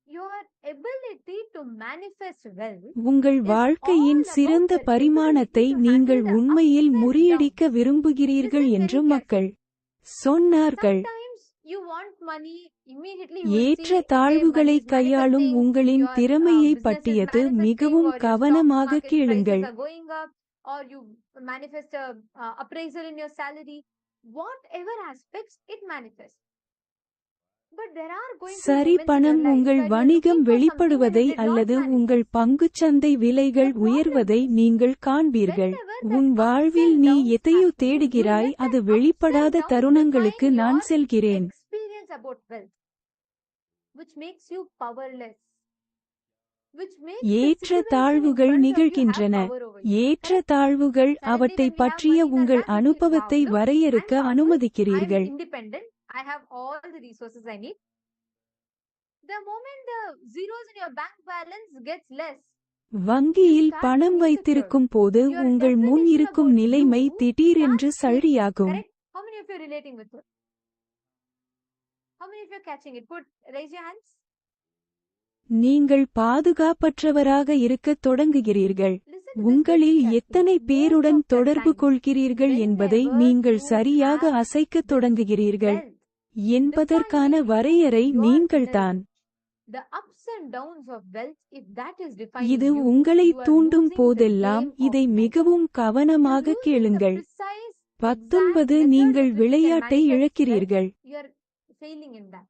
Speaker 7: Your ability to manifest wealth
Speaker 15: உங்கள்
Speaker 7: is
Speaker 15: வாழ்க்கையின்
Speaker 7: all about
Speaker 15: சிறந்த
Speaker 7: your
Speaker 15: பரிமாணத்தை
Speaker 7: ability to
Speaker 15: நீங்கள்
Speaker 7: handle the
Speaker 15: உண்மையில்
Speaker 7: ups and
Speaker 15: முறியடிக்க
Speaker 7: downs.
Speaker 15: விரும்புகிறீர்கள்
Speaker 7: Listen
Speaker 15: என்று
Speaker 7: very
Speaker 15: மக்கள்
Speaker 7: carefully.
Speaker 15: சொன்னார்கள்.
Speaker 7: Sometimes you want money, immediately you will
Speaker 15: ஏற்ற
Speaker 7: see, okay, money
Speaker 15: தாழ்வுகளை
Speaker 7: is
Speaker 15: கையாளும்
Speaker 7: manifesting,
Speaker 15: உங்களின்
Speaker 7: your
Speaker 15: திறமையை
Speaker 7: business is
Speaker 15: பற்றியது
Speaker 7: manifesting,
Speaker 15: மிகவும்
Speaker 7: or your stock
Speaker 15: கவனமாக
Speaker 7: market prices
Speaker 15: கேளுங்கள்.
Speaker 7: are going up, or you manifest a appraisal in your salary. Whatever aspects, it manifests. But there are going to be
Speaker 15: சரி,
Speaker 7: moments in
Speaker 15: பணம்
Speaker 7: your life
Speaker 15: உங்கள்
Speaker 7: where you are
Speaker 15: வணிகம்
Speaker 7: looking for something and
Speaker 15: வெளிப்படுவதை
Speaker 7: it did not
Speaker 15: அல்லது உங்கள்
Speaker 7: manifest.
Speaker 15: பங்குச்சந்தை விலைகள்
Speaker 7: The problem
Speaker 15: உயர்வதை
Speaker 7: is,
Speaker 15: நீங்கள் காண்பீர்கள்.
Speaker 7: whenever that
Speaker 15: உன்
Speaker 7: ups
Speaker 15: வாழ்வில்
Speaker 7: and
Speaker 15: நீ
Speaker 7: downs
Speaker 15: எதையோ
Speaker 7: happen, you
Speaker 15: தேடுகிறாய்,
Speaker 7: let
Speaker 15: அது
Speaker 7: that ups and
Speaker 15: வெளிப்படாத
Speaker 7: downs
Speaker 15: தருணங்களுக்கு
Speaker 7: define
Speaker 15: நான்
Speaker 7: your
Speaker 15: செல்கிறேன்.
Speaker 7: experience about wealth, which makes you powerless, which makes the
Speaker 15: ஏற்ற
Speaker 7: situation in
Speaker 15: தாழ்வுகள்
Speaker 7: front of you have
Speaker 15: நிகழ்கின்றன.
Speaker 7: power over you.
Speaker 15: ஏற்ற
Speaker 7: Correct?
Speaker 15: தாழ்வுகள்
Speaker 7: Suddenly
Speaker 15: அவற்றை
Speaker 7: when we have
Speaker 15: பற்றிய
Speaker 7: money in our
Speaker 15: உங்கள்
Speaker 7: bank, we feel, wow,
Speaker 15: அனுபவத்தை
Speaker 7: look, I'm
Speaker 15: வரையறுக்க
Speaker 7: powerful, I'm
Speaker 15: அனுமதிக்கிறீர்கள்.
Speaker 7: independent, I have all the resources I need. The moment the zeros in your bank balance gets less, you
Speaker 15: வங்கியில்
Speaker 7: start
Speaker 15: பணம்
Speaker 7: feeling insecure.
Speaker 15: வைத்திருக்கும் போது
Speaker 7: Your
Speaker 15: உங்கள் முன்
Speaker 7: definition
Speaker 15: இருக்கும்
Speaker 7: about
Speaker 15: நிலைமை
Speaker 7: you
Speaker 15: திடீரென்று
Speaker 7: starts changing.
Speaker 15: சரியாகும்.
Speaker 7: Correct? How many of you are relating with it? How many of you are catching it? Raise your hands.
Speaker 15: நீங்கள் பாதுகாப்பற்றவராக இருக்கத் தொடங்குகிறீர்கள்.
Speaker 7: Listen to this very
Speaker 15: உங்களில்
Speaker 7: carefully.
Speaker 15: எத்தனை
Speaker 7: Most
Speaker 15: பேருடன்
Speaker 7: of the
Speaker 15: தொடர்பு
Speaker 7: times,
Speaker 15: கொள்கிறீர்கள் என்பதை
Speaker 7: whenever
Speaker 15: நீங்கள்
Speaker 7: you
Speaker 15: சரியாக
Speaker 7: have
Speaker 15: அசைக்கத்
Speaker 7: this
Speaker 15: தொடங்குகிறீர்கள்
Speaker 7: wealth
Speaker 15: என்பதற்கான
Speaker 7: defining
Speaker 15: வரையறை
Speaker 7: your
Speaker 15: நீங்கள்தான்.
Speaker 7: life, the ups and downs of wealth, if that is defining
Speaker 15: இது
Speaker 7: you,
Speaker 15: உங்களை
Speaker 7: you are
Speaker 15: தூண்டும்
Speaker 7: losing the
Speaker 15: போதெல்லாம்
Speaker 7: game of
Speaker 15: இதை
Speaker 7: life.
Speaker 15: மிகவும்
Speaker 7: You're
Speaker 15: கவனமாக
Speaker 7: losing the
Speaker 15: கேளுங்கள்.
Speaker 7: precise, exact
Speaker 15: 19
Speaker 7: method
Speaker 15: நீங்கள்
Speaker 7: with which you can
Speaker 15: விளையாட்டை
Speaker 7: manifest wealth.
Speaker 15: இழக்கிறீர்கள்.
Speaker 7: You're failing in that.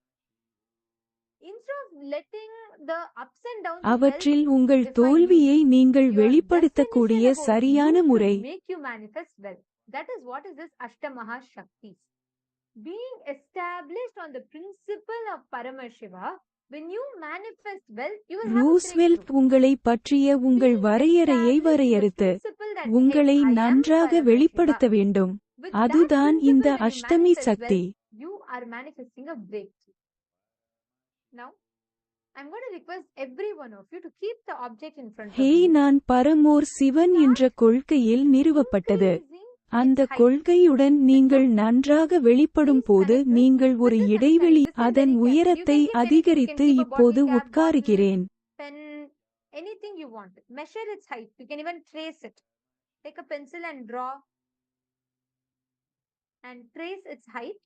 Speaker 7: Instead of letting the ups and downs of wealth
Speaker 15: அவற்றில் உங்கள்
Speaker 7: define you,
Speaker 15: தோல்வியை நீங்கள்
Speaker 7: your
Speaker 15: வெளிப்படுத்தக்கூடிய
Speaker 7: definition about
Speaker 15: சரியான
Speaker 7: you
Speaker 15: முறை.
Speaker 7: should make you manifest wealth. That is what is this Ashtamaha Shaktis. Being established on the principle of Paramashiva, when you manifest wealth, you will have a
Speaker 15: Roosevelt
Speaker 7: breakthrough.
Speaker 15: உங்களை பற்றிய உங்கள்
Speaker 7: Being
Speaker 15: வரையறையை
Speaker 7: established in the
Speaker 15: வரையறுத்து
Speaker 7: principle that, hey,
Speaker 15: உங்களை
Speaker 7: I am
Speaker 15: நன்றாக
Speaker 7: Paramashiva.
Speaker 15: வெளிப்படுத்த வேண்டும்.
Speaker 7: With that
Speaker 15: அதுதான்
Speaker 7: principle,
Speaker 15: இந்த
Speaker 7: when you
Speaker 15: Ashtami
Speaker 7: manifest
Speaker 15: Sakthi.
Speaker 7: wealth, you are manifesting a breakthrough. Now, I'm going to request every one of you to keep the object in front of
Speaker 15: hey,
Speaker 7: you.
Speaker 15: நான் பரமோர் சிவன் என்ற
Speaker 7: Start
Speaker 15: கொள்கையில் நிறுவப்பட்டது.
Speaker 7: increasing
Speaker 15: அந்த
Speaker 7: its height.
Speaker 15: கொள்கையுடன் நீங்கள் நன்றாக வெளிப்படும்
Speaker 7: Please
Speaker 15: போது
Speaker 7: connect this
Speaker 15: நீங்கள்
Speaker 7: with
Speaker 15: ஒரு
Speaker 7: this
Speaker 15: இடைவெளி
Speaker 7: understanding. Listen
Speaker 15: அதன்
Speaker 7: very carefully. You
Speaker 15: உயரத்தை
Speaker 7: can keep anything. You
Speaker 15: அதிகரித்து
Speaker 7: can keep a
Speaker 15: இப்போது
Speaker 7: bottle cap, bottle,
Speaker 15: உட்காருகிறேன்.
Speaker 7: pen, anything you want. Measure its height. You can even trace it. Take a pencil and draw and trace its height.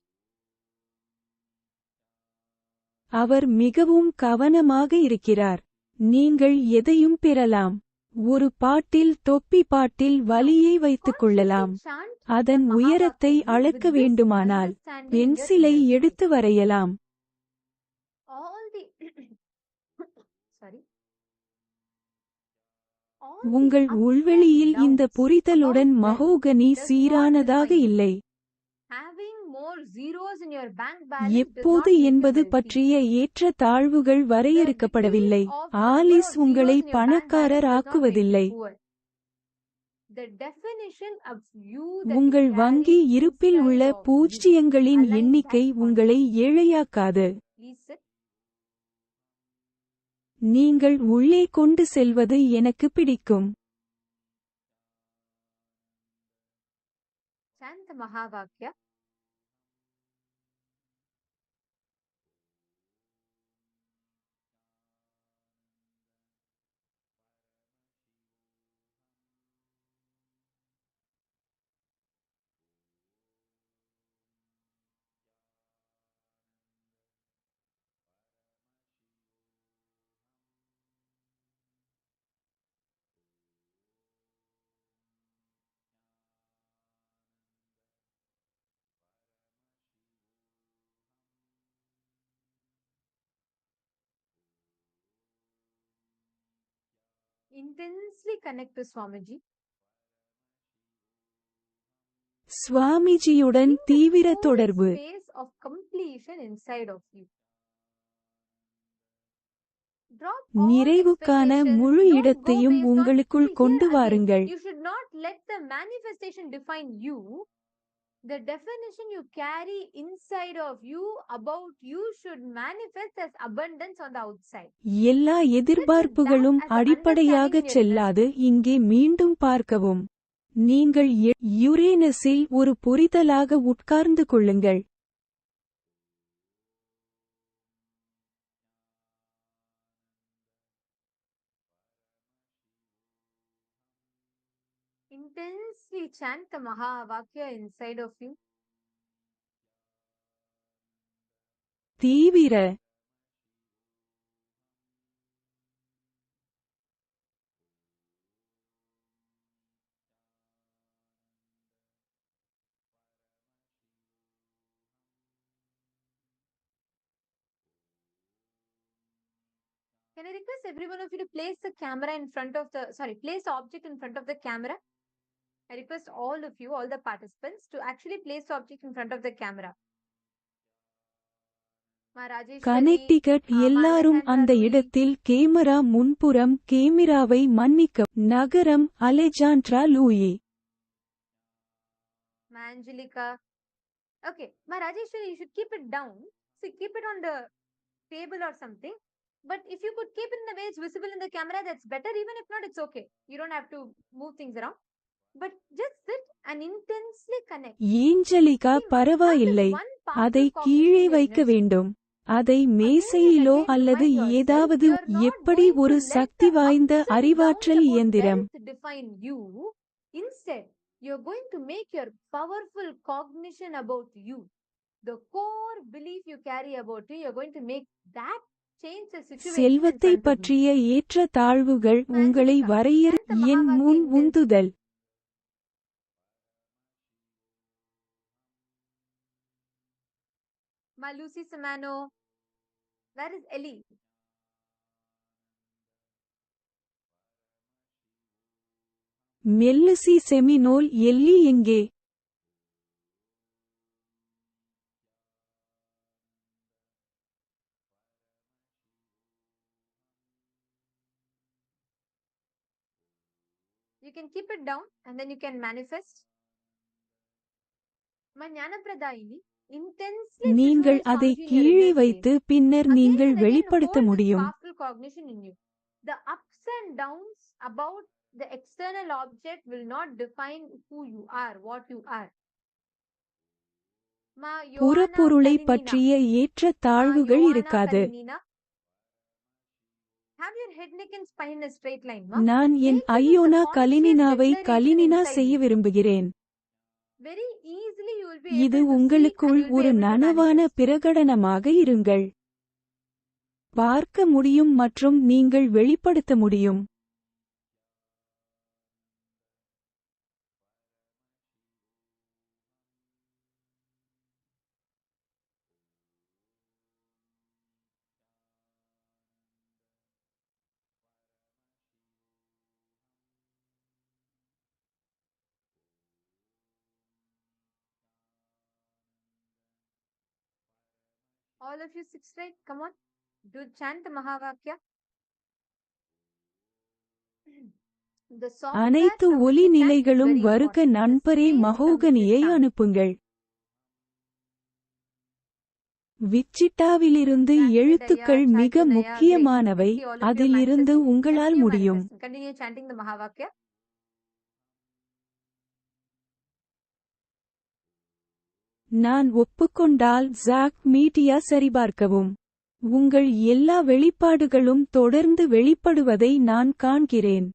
Speaker 15: அவர் மிகவும் கவனமாக இருக்கிறார். நீங்கள் எதையும் பெறலாம். ஒரு பாட்டில் தொப்பி பாட்டில் வலியை வைத்துக் கொள்ளலாம்.
Speaker 7: Chant
Speaker 15: அதன்
Speaker 7: the
Speaker 15: உயரத்தை
Speaker 7: Mahavakya
Speaker 15: அளக்க
Speaker 7: with this
Speaker 15: வேண்டுமானால்
Speaker 7: understanding in your
Speaker 15: பென்சிலை
Speaker 7: inner
Speaker 15: எடுத்து
Speaker 7: space.
Speaker 15: வரையலாம்.
Speaker 7: All the sorry. All
Speaker 15: உங்கள்
Speaker 7: the ups
Speaker 15: உள்வெளியில்
Speaker 7: and
Speaker 15: இந்த
Speaker 7: downs
Speaker 15: புரிதலுடன்
Speaker 7: about wealth
Speaker 15: mahogany
Speaker 7: does not
Speaker 15: சீரானதாக
Speaker 7: define you.
Speaker 15: இல்லை.
Speaker 7: Having more zeros in your bank balance does
Speaker 15: எப்போது
Speaker 7: not make you
Speaker 15: என்பது
Speaker 7: wealthy.
Speaker 15: பற்றிய ஏற்ற தாழ்வுகள்
Speaker 7: The
Speaker 15: வரையறுக்கப்படவில்லை.
Speaker 7: decrease of number
Speaker 15: Alice
Speaker 7: of
Speaker 15: உங்களை
Speaker 7: zeros in your bank
Speaker 15: பணக்காரர்
Speaker 7: balance does not make
Speaker 15: ஆக்குவதில்லை.
Speaker 7: you poor. The definition of you that you
Speaker 15: உங்கள்
Speaker 7: carry
Speaker 15: வங்கி இருப்பில் உள்ள
Speaker 7: inside of you
Speaker 15: பூஜ்ஜியங்களின்
Speaker 7: aligns
Speaker 15: எண்ணிக்கை
Speaker 7: that
Speaker 15: உங்களை
Speaker 7: concept.
Speaker 15: ஏழையாக்காது.
Speaker 7: Please sit.
Speaker 15: நீங்கள் உள்ளே கொண்டு செல்வது எனக்கு பிடிக்கும்.
Speaker 7: Chant the Mahavakya. Intensely connect to Swamiji.
Speaker 15: சுவாமிஜியுடன் தீவிர தொடர்பு.
Speaker 7: Space of completion inside of you.
Speaker 15: நிறைவுக்கான முழு இடத்தையும் உங்களுக்குள் கொண்டு வாருங்கள்.
Speaker 7: You should not let the manifestation define you. The definition you carry inside of you about you should manifest as abundance on the outside.
Speaker 15: எல்லா எதிர்பார்ப்புகளும் அடிப்படையாக செல்லாது. இங்கே மீண்டும் பார்க்கவும். நீங்கள் யுரேனஸில் ஒரு புரிதலாக உட்கார்ந்து கொள்ளுங்கள்.
Speaker 7: Intensely chant the Mahavakya inside of you.
Speaker 15: தீவிர
Speaker 7: Can I request every one of you to place the camera in front of the, place the object in front of the camera? I request all of you, all the participants, to actually place the object in front of the camera.
Speaker 15: Connecticut எல்லாரும் அந்த இடத்தில் camera முன்புறம் கேமிராவை மன்னிக்க நகரம் Alejandra Louie.
Speaker 7: Angelica. Okay, Rajeshwari, you should keep it down. See, keep it on the table or something. But if you could keep it in the way it's visible in the camera, that's better. Even if not, it's okay. You don't have to move things around. But just sit and intensely connect.
Speaker 15: Angelica பரவாயில்லை, அதை கீழே வைக்க வேண்டும். அதை மேசையிலோ அல்லது ஏதாவது. எப்படி ஒரு சக்தி வாய்ந்த அறிவாற்றல் இயந்திரம்.
Speaker 7: Define you. Instead, you're going to make your powerful cognition about you. The core belief you carry about you, you're going to make that change the situation.
Speaker 15: செல்வத்தை பற்றிய ஏற்ற தாழ்வுகள் உங்களை வரையறு. என் முன் உந்துதல்.
Speaker 7: Lucy Samano. Where is Ellie?
Speaker 15: மெல்லுசி செமினோல் Ellie எங்கே?
Speaker 7: You can keep it down and then you can manifest. Jnanapradaini.
Speaker 15: நீங்கள் அதை கீழே வைத்து பின்னர் நீங்கள் வெளிப்படுத்த முடியும்.
Speaker 7: The ups and downs about the external object will not define who you are, what you are.
Speaker 15: புறப்பொருளை பற்றிய ஏற்ற தாழ்வுகள் இருக்காது. நான் என் ஐயோனா கலினினாவை கலினினா செய்ய விரும்புகிறேன். இது உங்களுக்குள் ஒரு நனவான பிரகடனமாக இருங்கள். பார்க்க முடியும் மற்றும் நீங்கள் வெளிப்படுத்த முடியும்.
Speaker 7: All of you sit straight. Come on. Do chant the Mahavakya.
Speaker 15: அனைத்து ஒலி நிலைகளும் வருக. நண்பரே மகோகனியை அனுப்புங்கள். விச்சிட்டாவிலிருந்து எழுத்துக்கள் மிக முக்கியமானவை. அதிலிருந்து உங்களால் முடியும்.
Speaker 7: Continue chanting the Mahavakya.
Speaker 15: நான் ஒப்புக்கொண்டால் ஜாக் மீடியா சரிபார்க்கவும். உங்கள் எல்லா வெளிப்பாடுகளும் தொடர்ந்து வெளிப்படுவதை நான் காண்கிறேன்.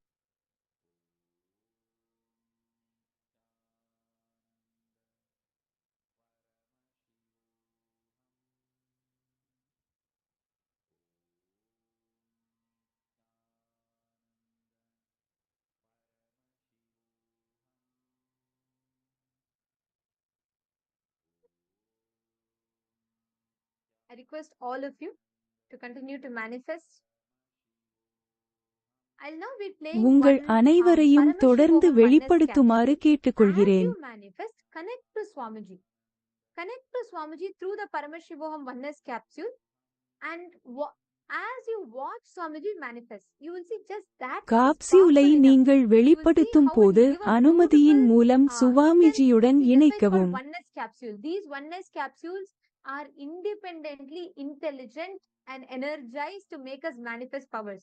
Speaker 7: I request all of you to continue to manifest I'll now be playing
Speaker 15: உங்கள்
Speaker 7: one
Speaker 15: அனைவரையும் தொடர்ந்து
Speaker 7: Paramashivoham oneness
Speaker 15: வெளிப்படுத்துமாறு
Speaker 7: capsule. As
Speaker 15: கேட்டுக்கொள்கிறேன்.
Speaker 7: you manifest, connect to Swamiji. Connect to Swamiji through the Paramashivoham oneness capsule, and as you watch Swamiji manifest, you will see just that is
Speaker 15: காப்சியூலை
Speaker 7: powerful enough.
Speaker 15: நீங்கள்
Speaker 7: You will see
Speaker 15: வெளிப்படுத்தும்
Speaker 7: how
Speaker 15: போது
Speaker 7: it will give a
Speaker 15: அனுமதியின்
Speaker 7: beautiful
Speaker 15: மூலம் சுவாமிஜியுடன்
Speaker 7: consistency. That's why it's
Speaker 15: இணைக்கவும்.
Speaker 7: called oneness capsule. These oneness capsules are independently intelligent and energized to make us manifest powers.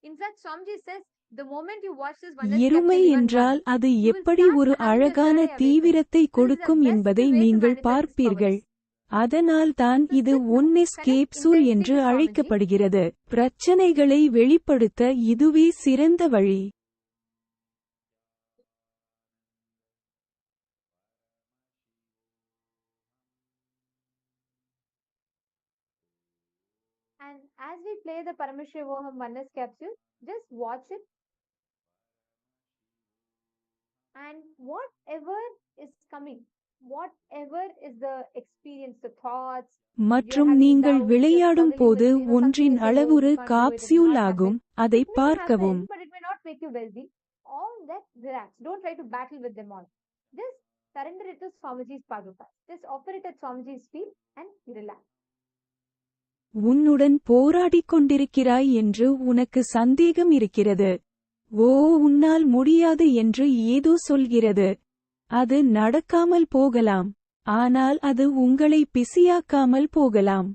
Speaker 7: In fact, Swamiji says, the moment you watch this oneness
Speaker 15: இருமை
Speaker 7: capsule even
Speaker 15: என்றால்
Speaker 7: once,
Speaker 15: அது
Speaker 7: you will
Speaker 15: எப்படி
Speaker 7: start
Speaker 15: ஒரு
Speaker 7: having a
Speaker 15: அழகான
Speaker 7: third eye awakening.
Speaker 15: தீவிரத்தை
Speaker 7: This is the
Speaker 15: கொடுக்கும்
Speaker 7: best
Speaker 15: என்பதை
Speaker 7: way to
Speaker 15: நீங்கள்
Speaker 7: manifest these
Speaker 15: பார்ப்பீர்கள்.
Speaker 7: powers.
Speaker 15: அதனால் தான்
Speaker 7: So
Speaker 15: இது
Speaker 7: sit now,
Speaker 15: ஒன்னெஸ்
Speaker 7: connect
Speaker 15: capsule
Speaker 7: intensely
Speaker 15: என்று
Speaker 7: to Swamiji.
Speaker 15: அழைக்கப்படுகிறது. பிரச்சனைகளை வெளிப்படுத்த இதுவே சிறந்த வழி.
Speaker 7: And as we play the Paramashivoham oneness capsule, just watch it. And whatever is coming, whatever is the experience, the thoughts, you're
Speaker 15: மற்றும்
Speaker 7: having
Speaker 15: நீங்கள்
Speaker 7: doubts, you're
Speaker 15: விளையாடும்
Speaker 7: struggling
Speaker 15: போது
Speaker 7: with, something
Speaker 15: ஒன்றின்
Speaker 7: you say, oh,
Speaker 15: அளவுரு
Speaker 7: you can't do it, it will
Speaker 15: காப்சியூல்
Speaker 7: not
Speaker 15: ஆகும்.
Speaker 7: happen.
Speaker 15: அதை
Speaker 7: It may
Speaker 15: பார்க்கவும்.
Speaker 7: happen, but it may not make you wealthy. All that, relax. Don't try to battle with them all. Just surrender it to Swamiji's Paduka. Just offer it at Swamiji's feet and relax.
Speaker 15: உன்னுடன் போராடிக் கொண்டிருக்கிறாய் என்று உனக்கு சந்தேகம் இருக்கிறது. ஓ, உன்னால் முடியாது என்று ஏதோ சொல்கிறது. அது நடக்காமல் போகலாம். ஆனால் அது உங்களை பிஸியாக்காமல் போகலாம்.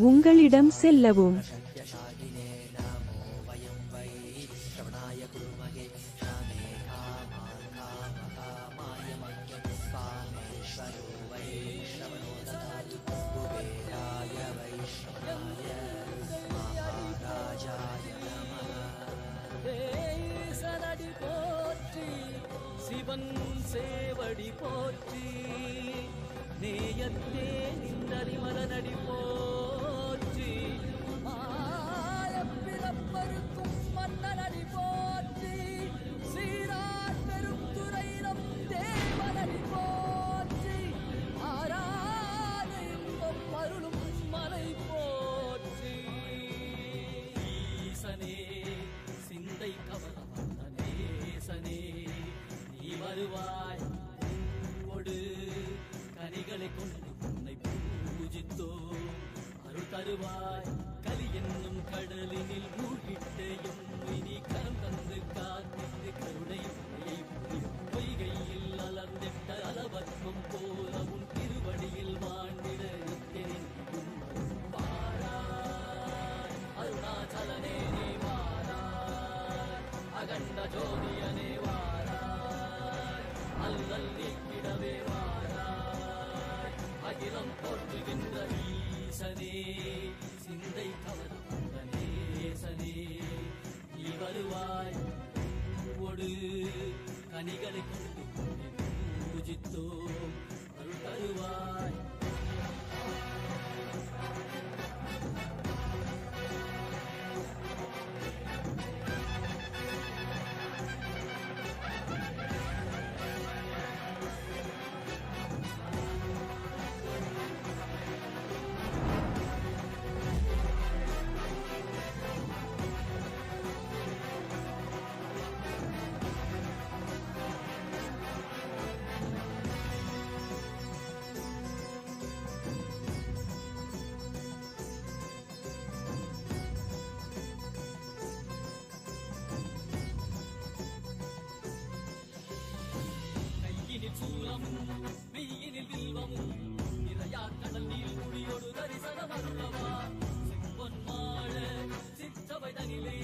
Speaker 15: உங்களிடம் செல்லவும்.
Speaker 16: சிவன் சேவடி போற்றி நேயத்தே நின்றறிமலனடி போற்றி ஆயப்பிறப்பருக்கும் மன்னனடி போற்றி சீரார் பெருந்துரையிடம் தேவனடி போற்றி ஆராத இன்பம் அருளும் மலை போற்றி ஈசனே சிந்தை கவலம் நேசனே நீ வருவாய் பூவோடு கனிகளை கொண்டு உன்னை பூஜித்தோ அருள் தருவாய் கலி என்னும் கடலினில் மூழ்கிட்டேயும் இனி கரம் தந்து காத்திட்டு கருணை பொய்கையில் அலர்ந்திட்ட அலவத்வம் போல உன் திருவடியில் வாழ்ந்திட நித்தனின் வாராய் அருணாச்சலனே நீ வாராய் அகண்ட ஜோதியனே வாராய் அல்லல் நீக்கிடவே வாராய் அகிலம் போற்றுகின்ற ஈசனே சிந்தை கவர்ந்த நேசனே நீ வருவாய் பூவோடு கனிகளை கொண்டு உன்னை பூஜித்தோ அருள் தருவாய் கையினில் சூலமும் மெய்யினில் வில்வமும் நிறையா கடல் நீர் குடியோடு தரிசனம் அருளவா செம்பொன் மாழ சிற்றவை தனிலே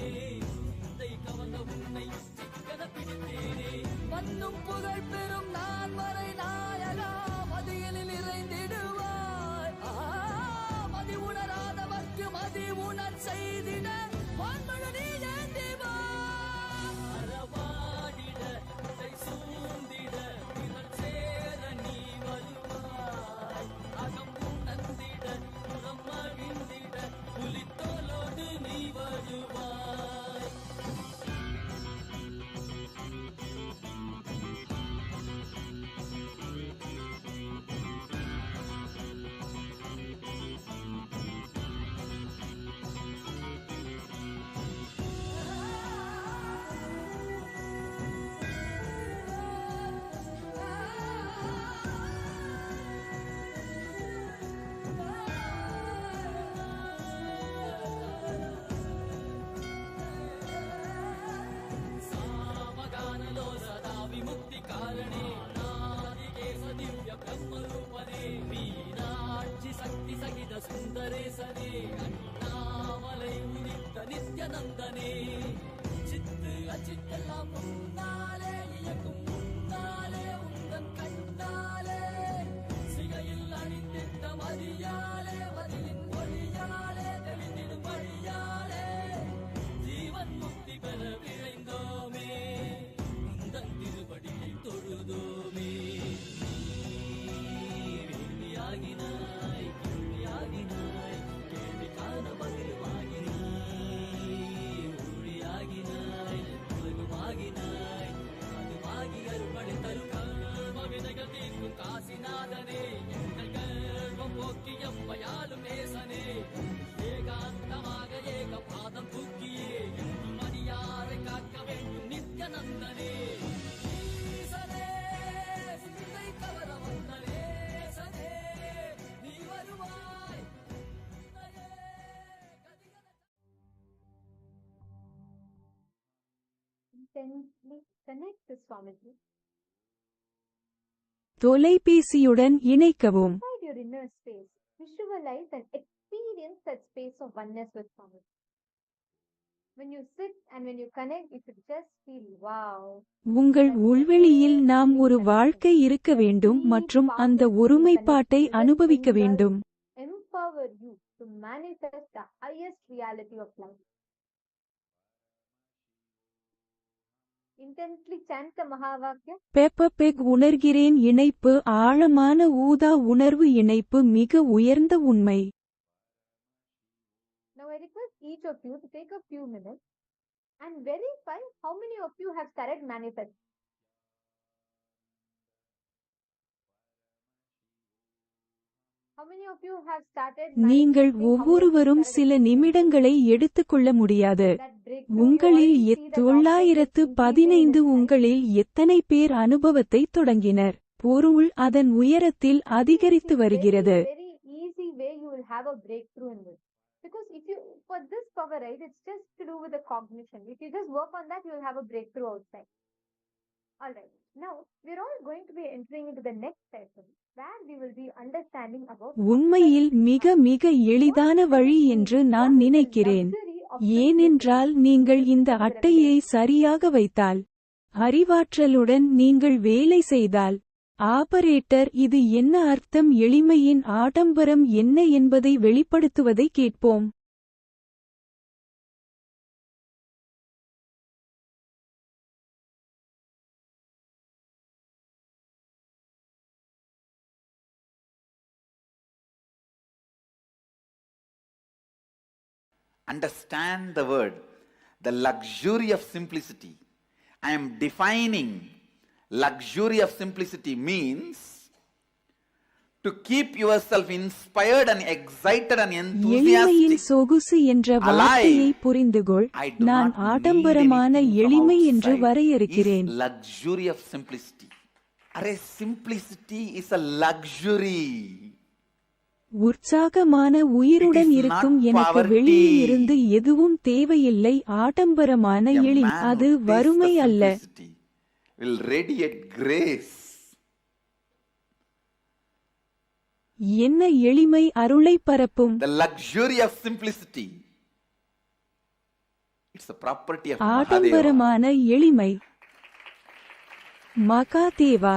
Speaker 16: ಬ್ರಹ್ಮರೂಪನೇ ಮೀನಾಕ್ಷಿ ಶಕ್ತಿ ಸಹಿತ ಸುಂದರೇಶನೇ ಅಣ್ಣಾಮಲೈ ಉದಿತ್ತ நித்யநந்தனே சித்து அச்சித்தெல்லாம் முன்னாலே இயக்கும் முன்னாலே உந்தன் கண்ணாலே சிகையில் அணிந்திட்ட மதியாலே மதியின் மொழியாலே தெளிந்திடும் வழியாலே ஜீவன் முக்தி பெற விழைந்தோமே உந்தன் திருவடியை தொழுதோமே வேள்வியாகினாய் கேள்வியாகினாய் கேள்வி காண பதிலுமாகினாய் ஊழியாகினாய் உலகுமாகினாய் அதுவாகி அருள்மழை தரும் கர்ம வினைகள் தீர்க்கும் காசிநாதனே எங்கள் கர்மம் போக்கி எம்மையாலும் நேசனே ஏகாந்தமாக ஏக பாதம் தூக்கியே என்றும் மணியாரை காக்க வேண்டும் நித்யநந்தனே ஈசனே சிந்தை கவர வந்த நேசனே நீ வருவாய்
Speaker 7: Intensely connect to Swamiji.
Speaker 15: தொலைபேசியுடன் இணைக்கவும்.
Speaker 7: Inside your inner space, visualize and experience that space of oneness with Swamiji. When you sit and when you connect, you should just feel wow.
Speaker 15: உங்கள் உள்வெளியில் நாம் ஒரு வாழ்க்கை இருக்க வேண்டும் மற்றும் அந்த ஒருமைப்பாட்டை அனுபவிக்க வேண்டும்.
Speaker 7: Empower you to manifest the highest reality of life. Intensely chant the Mahavakya.
Speaker 15: பெப்பெக் உணர்கிறேன் இணைப்பு ஆழமான ஊதா உணர்வு இணைப்பு மிக உயர்ந்த உண்மை.
Speaker 7: Now I request each of you to take a few minutes and verify how many of you have started manifesting. How many of you have started
Speaker 15: நீங்கள்
Speaker 7: manifesting?
Speaker 15: ஒவ்வொருவரும் சில நிமிடங்களை எடுத்துக்கொள்ள முடியாது. உங்களில் 915 உங்களில் எத்தனை பேர் அனுபவத்தை தொடங்கினர்? பொருள் அதன் உயரத்தில் அதிகரித்து வருகிறது.
Speaker 7: Very easy way you will have a breakthrough in this. Because if you, for this power, right, it's just to do with the cognition. If you just work on that, you will have a breakthrough outside. Alright, now we're all going to be entering into the next session where we will be understanding about
Speaker 15: உண்மையில் மிக மிக எளிதான வழி என்று நான் நினைக்கிறேன். ஏனென்றால் நீங்கள் இந்த அட்டையை சரியாக வைத்தால், அறிவாற்றலுடன் நீங்கள் வேலை செய்தால், ஆபரேட்டர் இது என்ன அர்த்தம் எளிமையின் ஆடம்பரம் என்ன என்பதை வெளிப்படுத்துவதை கேட்போம்.
Speaker 2: Understand the word, the luxury of simplicity. I am defining luxury of simplicity means to keep yourself inspired and excited and
Speaker 15: எளிமையின்
Speaker 2: enthusiastic.
Speaker 15: சொகுசு என்ற வார்த்தையை புரிந்துகொள். நான் ஆடம்பரமான எளிமை என்று வரையறுக்கிறேன்.
Speaker 2: Luxury of simplicity. Array, simplicity is a luxury.
Speaker 15: உற்சாகமான உயிருடன் இருக்கும் எனக்கு வெளியே இருந்து எதுவும் தேவையில்லை. ஆடம்பரமான எளிமை அது வறுமை அல்ல.
Speaker 2: Will radiate grace.
Speaker 15: என்ன எளிமை அருளை பரப்பும்.
Speaker 2: The luxury of simplicity. It's a property of Mahadeva.
Speaker 15: ஆடம்பரமான எளிமை மகாதேவா.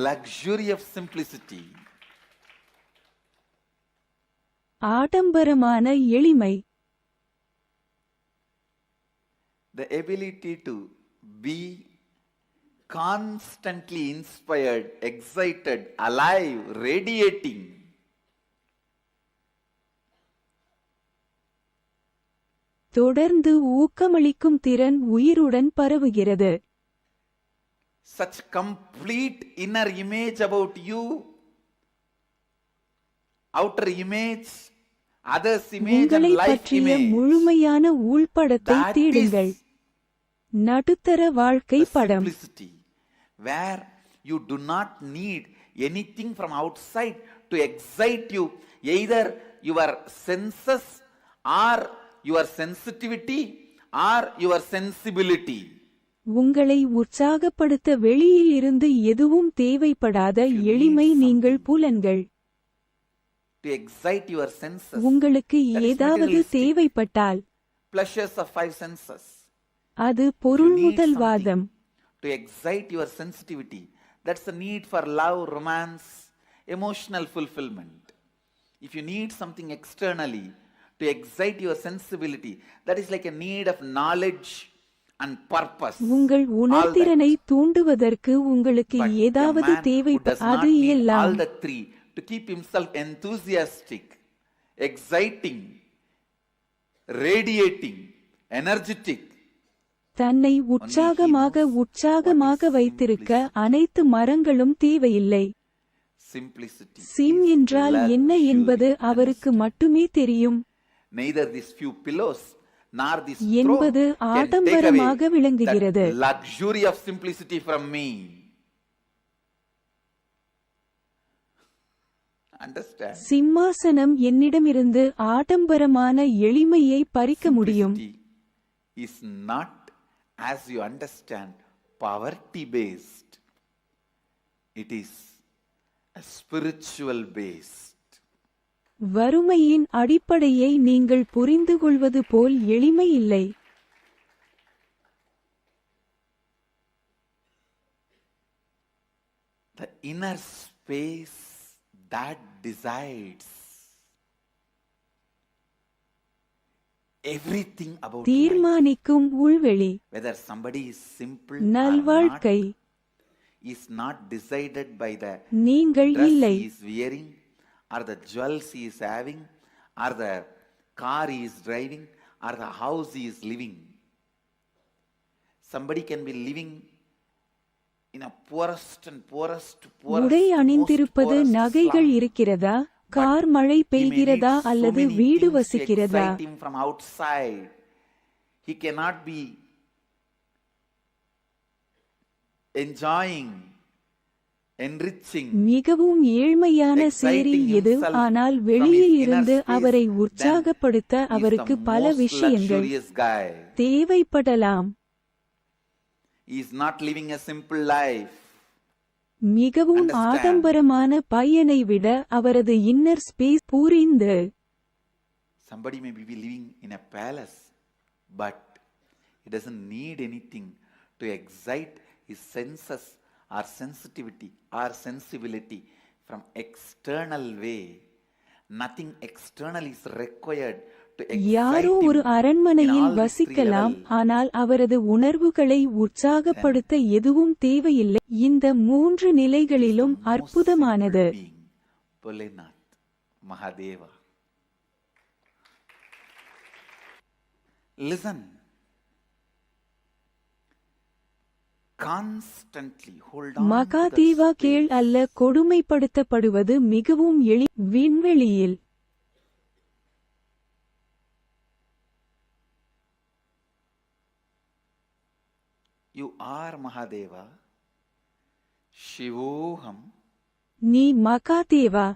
Speaker 2: Luxury of simplicity.
Speaker 15: ஆடம்பரமான எளிமை
Speaker 2: The ability to be constantly inspired, excited, alive, radiating.
Speaker 15: தொடர்ந்து ஊக்கமளிக்கும் திறன் உயிருடன் பரவுகிறது.
Speaker 2: Such complete inner image about you, outer image, others image and
Speaker 15: உங்களை
Speaker 2: life
Speaker 15: பற்றிய
Speaker 2: image.
Speaker 15: முழுமையான உள்படத்தை
Speaker 2: That
Speaker 15: தேடுங்கள்.
Speaker 2: is
Speaker 15: நடுத்தர வாழ்க்கை
Speaker 2: the
Speaker 15: படம்.
Speaker 2: simplicity, where you do not need anything from outside to excite you, either your senses or your sensitivity or your sensibility.
Speaker 15: உங்களை உற்சாகப்படுத்த வெளியில் இருந்து எதுவும் தேவைப்படாத எளிமை நீங்கள் புலன்கள்.
Speaker 2: To excite your senses.
Speaker 15: உங்களுக்கு
Speaker 2: That is
Speaker 15: ஏதாவது
Speaker 2: materialistic.
Speaker 15: தேவைப்பட்டால்
Speaker 2: Pleasures of five senses.
Speaker 15: அது
Speaker 2: If you
Speaker 15: பொருள்
Speaker 2: need
Speaker 15: முதல்வாதம்.
Speaker 2: something to excite your sensitivity, that's the need for love, romance, emotional fulfillment. If you need something externally to excite your sensibility, that is like a need of knowledge and purpose.
Speaker 15: உங்கள் உணர்திறனை தூண்டுவதற்கு உங்களுக்கு
Speaker 2: But
Speaker 15: ஏதாவது
Speaker 2: a man who
Speaker 15: தேவைப்ப
Speaker 2: does not
Speaker 15: அது
Speaker 2: need all
Speaker 15: எல்லாம்
Speaker 2: the three to keep himself enthusiastic, exciting, radiating, energetic.
Speaker 15: தன்னை உற்சாகமாக வைத்திருக்க அனைத்து மரங்களும் தேவையில்லை.
Speaker 2: Simplicity.
Speaker 15: சிம் என்றால் என்ன என்பது அவருக்கு மட்டுமே தெரியும்.
Speaker 2: Neither these few pillows nor this
Speaker 15: என்பது
Speaker 2: throne can take
Speaker 15: ஆடம்பரமாக
Speaker 2: away
Speaker 15: விளங்குகிறது.
Speaker 2: that luxury of simplicity from me. Understand?
Speaker 15: சிம்மாசனம் என்னிடமிருந்து ஆடம்பரமான எளிமையை பறிக்க முடியும்.
Speaker 2: Simplicity is not, as you understand, poverty based. It is a spiritual based.
Speaker 15: வறுமையின் அடிப்படையை நீங்கள் புரிந்து கொள்வது போல் எளிமை இல்லை.
Speaker 2: The inner space that decides everything about life.
Speaker 15: தீர்மானிக்கும் உள்வெளி.
Speaker 2: Whether somebody is simple
Speaker 15: நல்வாழ்க்கை.
Speaker 2: or not is not decided by the
Speaker 15: நீங்கள்
Speaker 2: dress
Speaker 15: இல்லை.
Speaker 2: he is wearing, or the jewels he is having, or the car he is driving, or the house he is living. Somebody can be living in a poorest
Speaker 15: உடை அணிந்திருப்பது
Speaker 2: most poorest
Speaker 15: நகைகள்
Speaker 2: slum.
Speaker 15: இருக்கிறதா, car மழை பெய்கிறதா
Speaker 2: He may need
Speaker 15: அல்லது
Speaker 2: so many
Speaker 15: வீடு
Speaker 2: things to
Speaker 15: வசிக்கிறதா?
Speaker 2: excite him from outside. He cannot be enjoying, enriching,
Speaker 15: மிகவும் ஏழ்மையான சேரி
Speaker 2: exciting
Speaker 15: எது,
Speaker 2: himself
Speaker 15: ஆனால்
Speaker 2: from
Speaker 15: வெளியில்
Speaker 2: his inner
Speaker 15: இருந்து
Speaker 2: space,
Speaker 15: அவரை
Speaker 2: then
Speaker 15: உற்சாகப்படுத்த
Speaker 2: he is
Speaker 15: அவருக்கு
Speaker 2: the
Speaker 15: பல
Speaker 2: most
Speaker 15: விஷயங்கள்
Speaker 2: luxurious guy.
Speaker 15: தேவைப்படலாம்.
Speaker 2: He is not living a simple life.
Speaker 15: மிகவும்
Speaker 2: Understand?
Speaker 15: ஆடம்பரமான பையனை விட அவரது இன்னர் ஸ்பேஸ் புரிந்து.
Speaker 2: Somebody may be living in a palace, but he doesn't need anything to excite his senses or sensitivity or sensibility from external way. Nothing external is required to excite
Speaker 15: யாரோ
Speaker 2: him
Speaker 15: ஒரு
Speaker 2: in
Speaker 15: அரண்மனையில்
Speaker 2: all these three
Speaker 15: வசிக்கலாம்,
Speaker 2: levels.
Speaker 15: ஆனால் அவரது உணர்வுகளை உற்சாகப்படுத்த எதுவும் தேவையில்லை. இந்த மூன்று நிலைகளிலும் அற்புதமானது.
Speaker 2: Bholenath, Mahadeva. Listen. Constantly hold on to
Speaker 15: Mahadeva
Speaker 2: that
Speaker 15: கேள்
Speaker 2: space.
Speaker 15: அல்ல, கொடுமைப்படுத்தப்படுவது மிகவும் விண்வெளியில்.
Speaker 2: You are Mahadeva. Shivoham.
Speaker 15: நீ Mahadeva.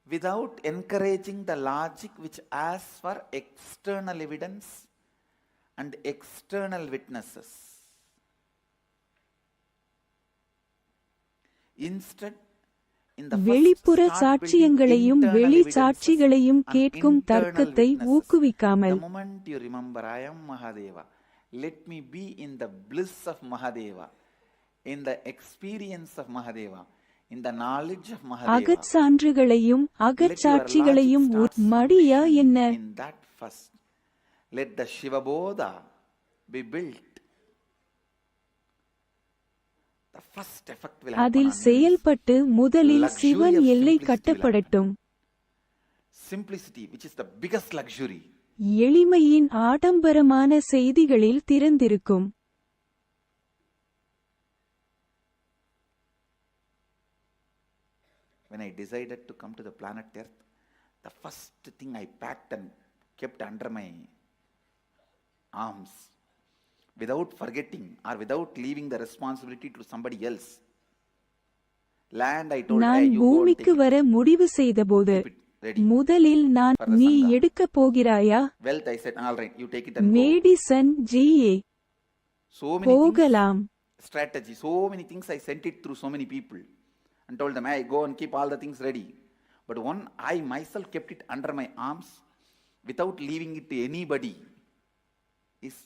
Speaker 2: Without encouraging the logic which asks for external evidence and external witnesses. Instead, in the
Speaker 15: வெளிப்புற
Speaker 2: first start
Speaker 15: சாட்சியங்களையும்
Speaker 2: building internal
Speaker 15: வெளி
Speaker 2: evidences
Speaker 15: சாட்சிகளையும்
Speaker 2: and
Speaker 15: கேட்கும்
Speaker 2: internal
Speaker 15: தர்க்கத்தை
Speaker 2: witnesses.
Speaker 15: ஊக்குவிக்காமல்,
Speaker 2: The moment you remember, I am Mahadeva, let me be in the bliss of Mahadeva, in the experience of Mahadeva, in the knowledge of Mahadeva.
Speaker 15: அகச்சான்றுகளையும்
Speaker 2: Let your
Speaker 15: அகச்சாட்சிகளையும்
Speaker 2: logic start
Speaker 15: மடியா
Speaker 2: functioning
Speaker 15: என்ன?
Speaker 2: in that first. Let the Shivabodha be built. The first effect will happen
Speaker 15: அதில்
Speaker 2: on you.
Speaker 15: செயல்பட்டு முதலில்
Speaker 2: Luxury
Speaker 15: Sivan
Speaker 2: of
Speaker 15: எல்லை
Speaker 2: simplicity
Speaker 15: கட்டப்படட்டும்.
Speaker 2: Simplicity, which is the biggest luxury.
Speaker 15: எளிமையின் ஆடம்பரமான செய்திகளில் திறந்திருக்கும்.
Speaker 2: When I decided to come to the planet Earth, the first thing I packed and kept under my arms, without forgetting or without leaving the responsibility to somebody else. Land, I told, hey,
Speaker 15: நான்
Speaker 2: you go and
Speaker 15: பூமிக்கு
Speaker 2: take it.
Speaker 15: வர முடிவு செய்தபோது,
Speaker 2: Keep it ready.
Speaker 15: முதலில் நான்,
Speaker 2: For the
Speaker 15: நீ
Speaker 2: Sangha.
Speaker 15: எடுக்கப் போகிறாயா?
Speaker 2: Wealth, I said, all right, you take it and go.
Speaker 15: Madison GA.
Speaker 9: So many things,
Speaker 15: போகலாம்.
Speaker 9: strategy, so many things I sent it through so many people and told them, hey, go and keep all the things ready. But one, I myself kept it under my arms without leaving it to anybody, is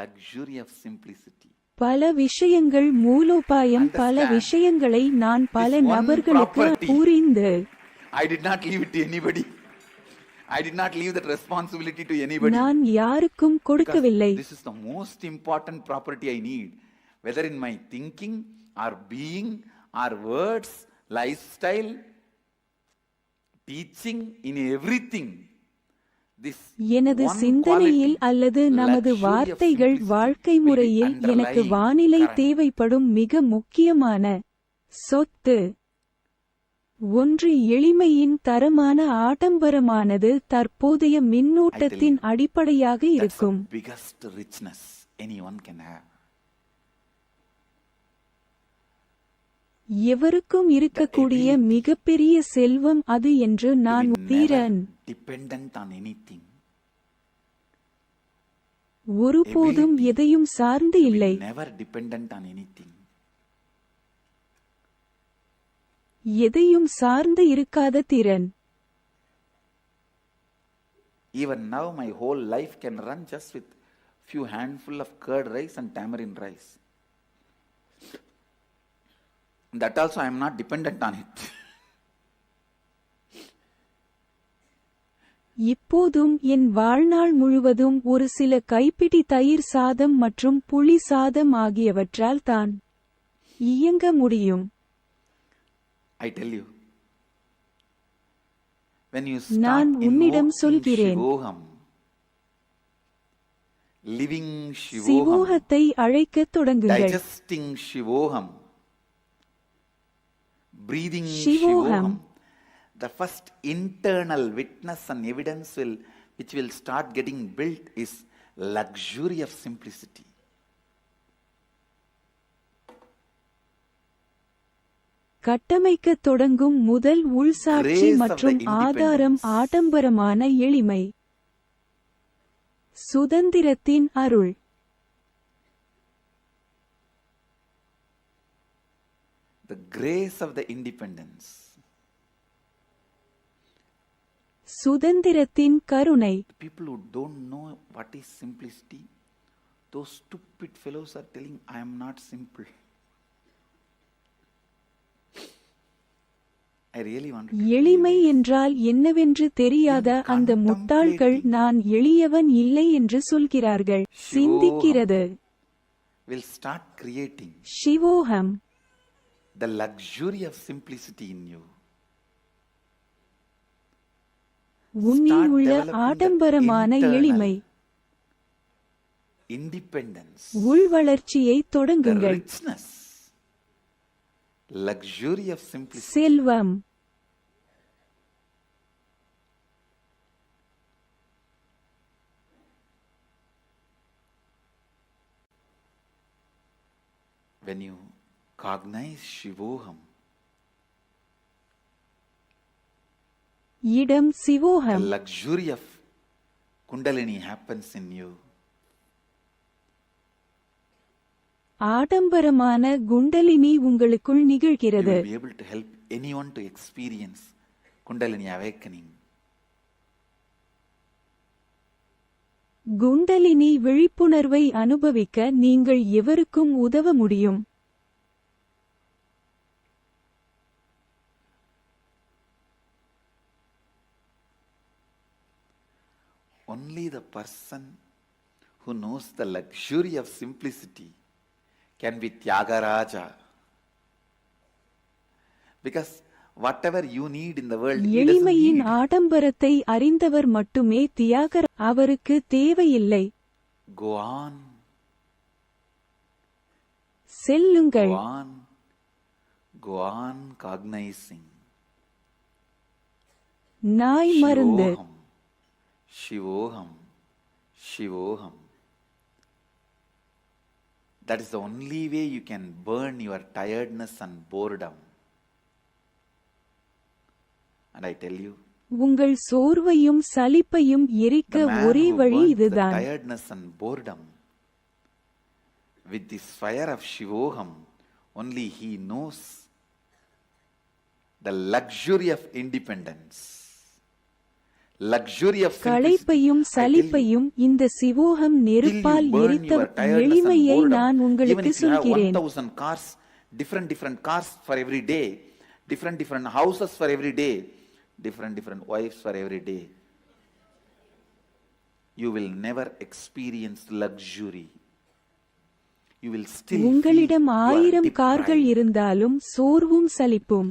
Speaker 9: luxury of simplicity.
Speaker 15: பல விஷயங்கள் மூலோபாயம், பல விஷயங்களை நான் பல நபர்களுக்கு புரிந்து.
Speaker 9: I did not leave it to anybody. I did not leave that responsibility to anybody.
Speaker 15: நான் யாருக்கும் கொடுக்கவில்லை.
Speaker 9: This is the most important property I need, whether in my thinking or being or words, lifestyle, teaching, in everything.
Speaker 15: எனது சிந்தனையில் அல்லது நமது வார்த்தைகள், வாழ்க்கை முறையில் எனக்கு வானிலை தேவைப்படும் மிக முக்கியமான சொத்து ஒன்று எளிமையின் தரமான ஆடம்பரமானது தற்போதைய மின்னோட்டத்தின் அடிப்படையாக இருக்கும். எவருக்கும் இருக்கக்கூடிய மிகப்பெரிய செல்வம் அது என்று நான் உணர்கிறேன். ஒருபோதும் எதையும் சார்ந்து இல்லை. எதையும் சார்ந்து இருக்காத திறன்.
Speaker 9: Even now my whole life can run just with few handful of curd rice and tamarind rice. That also I am not dependent on it.
Speaker 15: இப்போதும் என் வாழ்நாள் முழுவதும் ஒரு சில கைப்பிடி தயிர் சாதம் மற்றும் புளி சாதம் ஆகியவற்றால் தான் இயங்க முடியும்.
Speaker 9: I tell you, when you
Speaker 15: நான்
Speaker 9: start
Speaker 15: உன்னிடம்
Speaker 9: invoking
Speaker 15: சொல்கிறேன்.
Speaker 9: Shivoham, living Shivoham,
Speaker 15: சிவோகத்தை அழைக்கத் தொடங்குங்கள்.
Speaker 9: digesting Shivoham, breathing
Speaker 15: Shivoham.
Speaker 9: Shivoham, the first internal witness and evidence which will start getting built is luxury of simplicity.
Speaker 15: கட்டமைக்கத் தொடங்கும் முதல் உள்சாட்சி
Speaker 9: Grace of
Speaker 15: மற்றும்
Speaker 9: the
Speaker 15: ஆதாரம் ஆடம்பரமான எளிமை. சுதந்திரத்தின் அருள்.
Speaker 9: The grace of the independence.
Speaker 15: சுதந்திரத்தின் கருணை.
Speaker 9: People who don't know what is simplicity, those stupid fellows are telling, I am not simple. I really want to.
Speaker 15: எளிமை என்றால் என்னவென்று தெரியாத அந்த முட்டாள்கள் நான் எளியவன் இல்லை என்று சொல்கிறார்கள். சிந்திக்கிறது.
Speaker 9: Will start creating
Speaker 15: சிவோகம்.
Speaker 9: the luxury of simplicity in you.
Speaker 15: உன்னில் உள்ள ஆடம்பரமான எளிமை.
Speaker 9: Independence.
Speaker 15: உள்வளர்ச்சியை தொடங்குங்கள்.
Speaker 9: Richness. Luxury of simplicity.
Speaker 15: Selvam.
Speaker 9: When you cognize Shivoham,
Speaker 15: இடம் சிவோகம்.
Speaker 9: the luxury of Kundalini happens in you.
Speaker 15: ஆடம்பரமான குண்டலினி உங்களுக்குள்
Speaker 9: You
Speaker 15: நிகழ்கிறது.
Speaker 9: will be able to help anyone to experience Kundalini awakening.
Speaker 15: Kundalini விழிப்புணர்வை அனுபவிக்க நீங்கள் எவருக்கும் உதவ முடியும்.
Speaker 9: Only the person who knows the luxury of simplicity can be Tyagaraja. Because whatever you need in the world, he doesn't
Speaker 15: எளிமையின்
Speaker 9: need.
Speaker 15: ஆடம்பரத்தை அறிந்தவர் மட்டுமே தியாகர. அவருக்கு தேவையில்லை.
Speaker 9: Go on,
Speaker 15: செல்லுங்கள்.
Speaker 9: go on, go on cognizing.
Speaker 15: நாய் மருந்து.
Speaker 9: Shivoham, Shivoham, Shivoham. That is the only way you can burn your tiredness and boredom. And I tell you,
Speaker 15: உங்கள் சோர்வையும் சலிப்பையும் எரிக்க
Speaker 9: the man
Speaker 15: ஒரே
Speaker 9: who
Speaker 15: வழி
Speaker 9: burns the
Speaker 15: இதுதான்.
Speaker 9: tiredness and boredom
Speaker 2: with this fire of Shivoham, only he knows the luxury of independence, luxury of simplicity.
Speaker 15: களைப்பையும் சலிப்பையும் இந்த சிவோகம் நெருப்பால் எரித்த எளிமையை நான் உங்களுக்கு சொல்கிறேன்.
Speaker 2: 1000 cars, different cars for every day, different houses for every day, different wives for every day, you will never experience luxury. You will still
Speaker 15: உங்களிடம்
Speaker 2: feel
Speaker 15: 1000 கார்கள் இருந்தாலும் சோர்வும் சலிப்பும்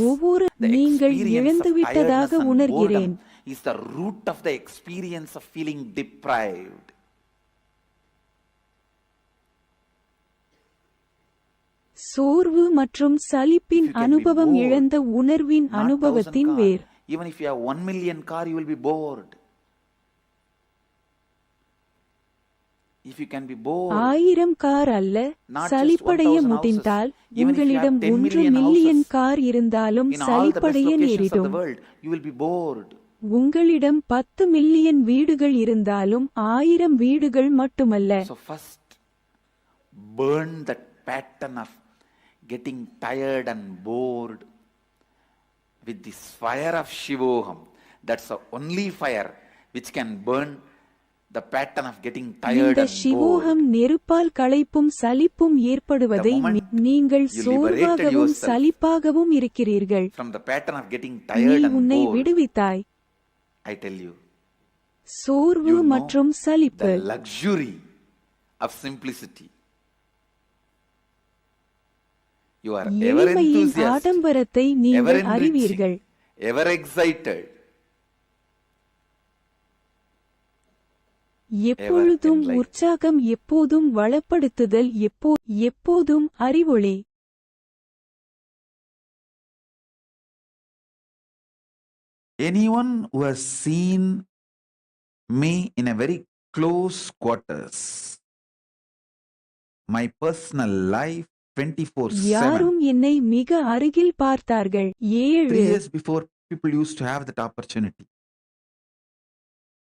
Speaker 15: ஒவ்வொரு நீங்கள் இழந்துவிட்டதாக உணர்கிறேன்.
Speaker 2: Is the root of the experience of feeling deprived.
Speaker 15: சோர்வு மற்றும் சலிப்பின் அனுபவம் இழந்த உணர்வின் அனுபவத்தின் வேர்.
Speaker 2: Even if you have 1 million car, you will be bored. If you can be bored,
Speaker 15: 1000 car அல்ல, சலிப்படைய முடிந்தால் உங்களிடம் 1 மில்லியன் கார் இருந்தாலும் சலிப்படைய நேரிடும்.
Speaker 2: you will be bored.
Speaker 15: உங்களிடம் 10 மில்லியன் வீடுகள் இருந்தாலும் 1000 வீடுகள் மட்டுமல்ல.
Speaker 2: So first, burn that pattern of getting tired and bored with this fire of Shivoham. That's the only fire which can burn the pattern of getting tired
Speaker 15: இந்த
Speaker 2: and bored.
Speaker 15: சிவோகம் நெருப்பால் களைப்பும் சலிப்பும் ஏற்படுவதை நீங்கள் சோர்வாகவும் சலிப்பாகவும் இருக்கிறீர்கள்.
Speaker 2: From the pattern of getting
Speaker 15: நீ
Speaker 2: tired and
Speaker 15: உன்னை
Speaker 2: bored,
Speaker 15: விடுவித்தாய்.
Speaker 2: I tell you,
Speaker 15: சோர்வு மற்றும் சலிப்பு,
Speaker 2: the luxury of simplicity. You are ever
Speaker 15: எளிமையின்
Speaker 2: enthusiastic,
Speaker 15: ஆடம்பரத்தை
Speaker 2: ever
Speaker 15: நீங்கள்
Speaker 2: enriching,
Speaker 15: அறிவீர்கள்.
Speaker 2: ever excited.
Speaker 15: எப்பொழுதும் உற்சாகம், எப்போதும் வளப்படுத்துதல், எப்போதும் அறிவொளி.
Speaker 2: Anyone who has seen me in a very close quarters, my personal life 24/7.
Speaker 15: யாரும் என்னை மிக அருகில் பார்த்தார்கள்.
Speaker 2: 3 years before, people used to have that opportunity.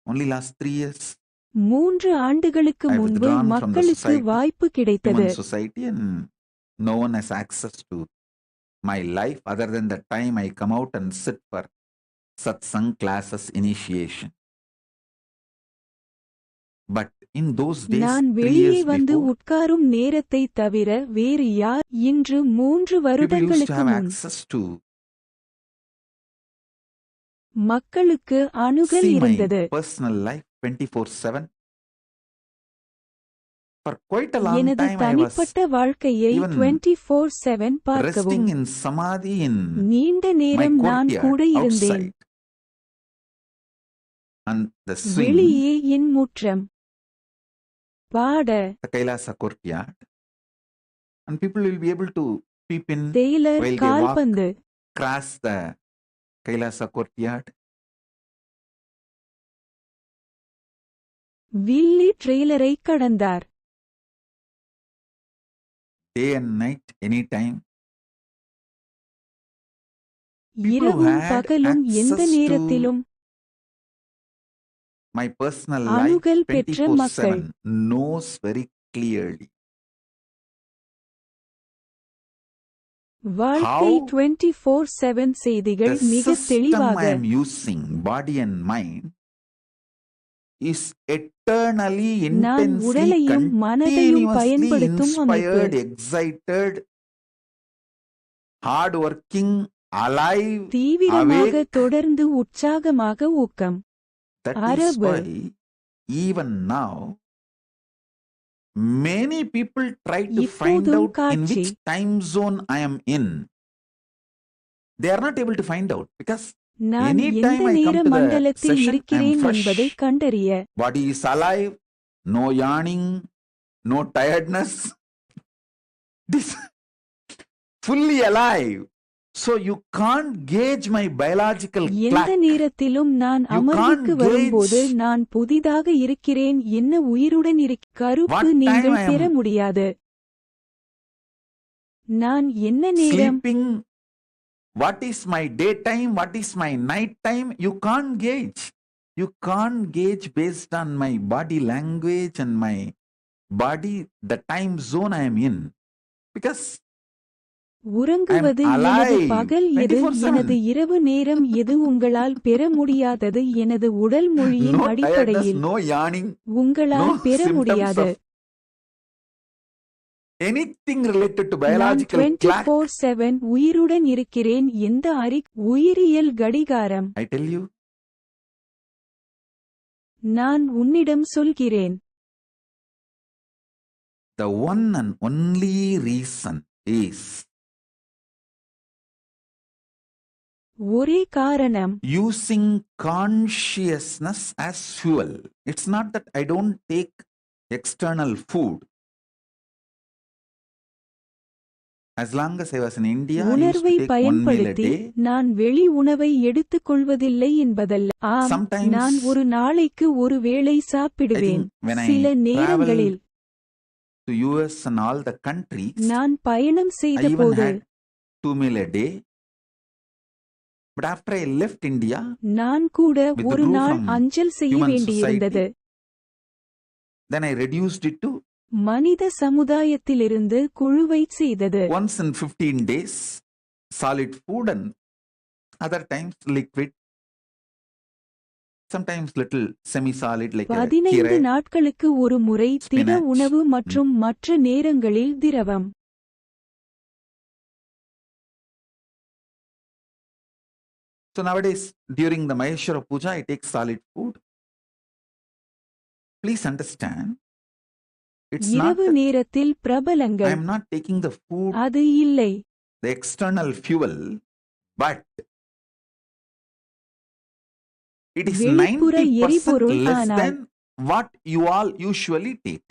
Speaker 2: Only last 3 years,
Speaker 15: 3 ஆண்டுகளுக்கு
Speaker 2: I
Speaker 15: முன்பு
Speaker 2: withdrawn from the
Speaker 15: மக்களுக்கு
Speaker 2: society,
Speaker 15: வாய்ப்பு கிடைத்தது.
Speaker 2: human society, and no one has access to my life other than the time I come out and sit for satsang classes initiation. But in those days,
Speaker 15: நான்
Speaker 2: 3
Speaker 15: வெளியே
Speaker 2: years
Speaker 15: வந்து
Speaker 2: before,
Speaker 15: உட்காரும் நேரத்தை தவிர வேறு யார் இன்று 3
Speaker 2: people used to
Speaker 15: வருடங்களுக்கு
Speaker 2: have
Speaker 15: முன்
Speaker 2: access to
Speaker 15: மக்களுக்கு அணுகல்
Speaker 2: see my
Speaker 15: இருந்தது.
Speaker 2: personal life 24/7. For quite a long
Speaker 15: எனது
Speaker 2: time, I was
Speaker 15: தனிப்பட்ட வாழ்க்கையை
Speaker 2: even
Speaker 15: 24/7 பார்க்கவும்
Speaker 2: resting in samadhi in
Speaker 15: நீண்ட
Speaker 2: my
Speaker 15: நேரம் நான் கூட
Speaker 2: courtyard
Speaker 15: இருந்தேன்.
Speaker 2: outside. And the swing,
Speaker 15: வெளியே என் முற்றம் பாட
Speaker 2: the Kailasa courtyard, and people will be able to peep in
Speaker 15: Taylor
Speaker 2: while they walk
Speaker 15: கால்பந்து
Speaker 2: across the Kailasa courtyard.
Speaker 15: Willie ட்ரெய்லரை கடந்தார்.
Speaker 2: Day and night, anytime. People who
Speaker 15: இரவும்
Speaker 2: had
Speaker 15: பகலும் எந்த
Speaker 2: access to
Speaker 15: நேரத்திலும்
Speaker 2: my personal life
Speaker 15: அணுகல் பெற்ற
Speaker 2: 24/7
Speaker 15: மக்கள்
Speaker 2: knows very clearly
Speaker 15: வாழ்க்கை
Speaker 2: how
Speaker 15: 24/7 செய்திகள்
Speaker 2: the
Speaker 15: மிக
Speaker 2: system
Speaker 15: தெளிவாக
Speaker 2: I am using, body and mind, is eternally,
Speaker 15: நான்
Speaker 2: intensely,
Speaker 15: உடலையும் மனதையும்
Speaker 2: continuously
Speaker 15: பயன்படுத்தும் அமைப்பு.
Speaker 2: inspired, excited, hard working, alive,
Speaker 15: தீவிரமாக
Speaker 2: awake.
Speaker 15: தொடர்ந்து உற்சாகமாக ஊக்கம்.
Speaker 2: That is
Speaker 15: அரபு
Speaker 2: why even now many people try to find
Speaker 15: இப்போதும்
Speaker 2: out in
Speaker 15: காட்சி
Speaker 2: which time zone I am in. They are not able to find out because
Speaker 15: நான்
Speaker 2: anytime
Speaker 15: எந்த
Speaker 2: I
Speaker 15: நேர
Speaker 2: come to the
Speaker 15: மண்டலத்தில்
Speaker 2: session, I am
Speaker 15: இருக்கிறேன்
Speaker 2: fresh.
Speaker 15: என்பதை கண்டறிய
Speaker 2: Body is alive, no yawning, no tiredness. This fully alive. So you can't gauge my biological
Speaker 15: எந்த
Speaker 2: clock.
Speaker 15: நேரத்திலும் நான்
Speaker 2: You
Speaker 15: அமர்வுக்கு
Speaker 2: can't
Speaker 15: வரும்போது
Speaker 2: gauge
Speaker 15: நான் புதிதாக இருக்கிறேன், என்ன உயிருடன் கருப்பு
Speaker 2: what time
Speaker 15: நீங்கள்
Speaker 2: I
Speaker 15: பெற
Speaker 2: am
Speaker 15: முடியாது. நான் என்ன நேரம்
Speaker 2: sleeping, what is my daytime, what is my night time. You can't gauge. You can't gauge based on my body language and my
Speaker 9: body the time zone I am in, because
Speaker 15: உறங்குவது எனது பகல் எது, எனது இரவு நேரம் எது, உங்களால் பெற முடியாதது எனது உடல் மொழியின் அடிப்படையில் உங்களால் பெற முடியாது.
Speaker 9: anything related to biological
Speaker 15: நான் 24/7 உயிருடன் இருக்கிறேன். எந்த உயிரியல் கடிகாரம்.
Speaker 9: I tell you,
Speaker 15: நான் உன்னிடம் சொல்கிறேன்.
Speaker 9: the one and only reason is,
Speaker 15: ஒரே காரணம்,
Speaker 9: using consciousness as fuel. It's not that I don't take external food. As long as I was in India,
Speaker 15: உணர்வை பயன்படுத்தி நான் வெளி உணவை எடுத்துக் கொள்வதில்லை என்பதல்ல. ஆம், நான் ஒரு நாளைக்கு ஒரு வேளை சாப்பிடுவேன். சில நேரங்களில்
Speaker 9: to US and all the countries,
Speaker 15: நான் பயணம் செய்தபோது
Speaker 9: 2 meals a day. But after I left India,
Speaker 15: நான் கூட ஒரு நாள் அஞ்சல் செய்ய வேண்டியிருந்தது.
Speaker 9: then I reduced it to
Speaker 15: மனித சமுதாயத்திலிருந்து குழுவை செய்தது.
Speaker 9: once in 15 days solid food and other times liquid, sometimes little semi solid like
Speaker 15: 15 நாட்களுக்கு ஒரு முறை திட உணவு மற்றும் மற்ற நேரங்களில் திரவம்.
Speaker 9: So nowadays during the Maheshwara Puja I take solid food. Please understand, it's not
Speaker 15: இரவு நேரத்தில் பிரபலங்கள்.
Speaker 9: I am not taking the food,
Speaker 15: அது இல்லை,
Speaker 9: the external fuel, but it is 90% less than what you all usually take.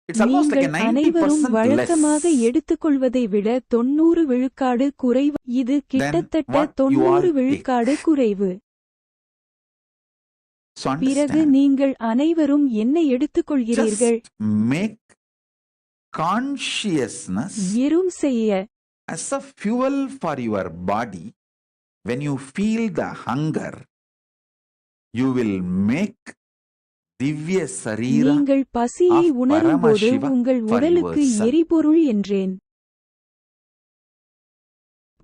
Speaker 9: It's almost like a 90%
Speaker 15: அனைவரும்
Speaker 9: less
Speaker 15: வழக்கமாக எடுத்துக்கொள்வதை விட 90 விழுக்காடு குறைவு. இது கிட்டத்தட்ட 90 விழுக்காடு குறைவு. பிறகு நீங்கள் அனைவரும் என்ன எடுத்துக்கொள்கிறீர்கள்?
Speaker 9: Make consciousness
Speaker 15: வெறும் செய்ய
Speaker 9: as a fuel for your body. When you feel the hunger, you will make திவ்ய சரீர
Speaker 15: நீங்கள் பசியை உணரும்போது உங்கள் உடலுக்கு எரிபொருள் என்றேன்.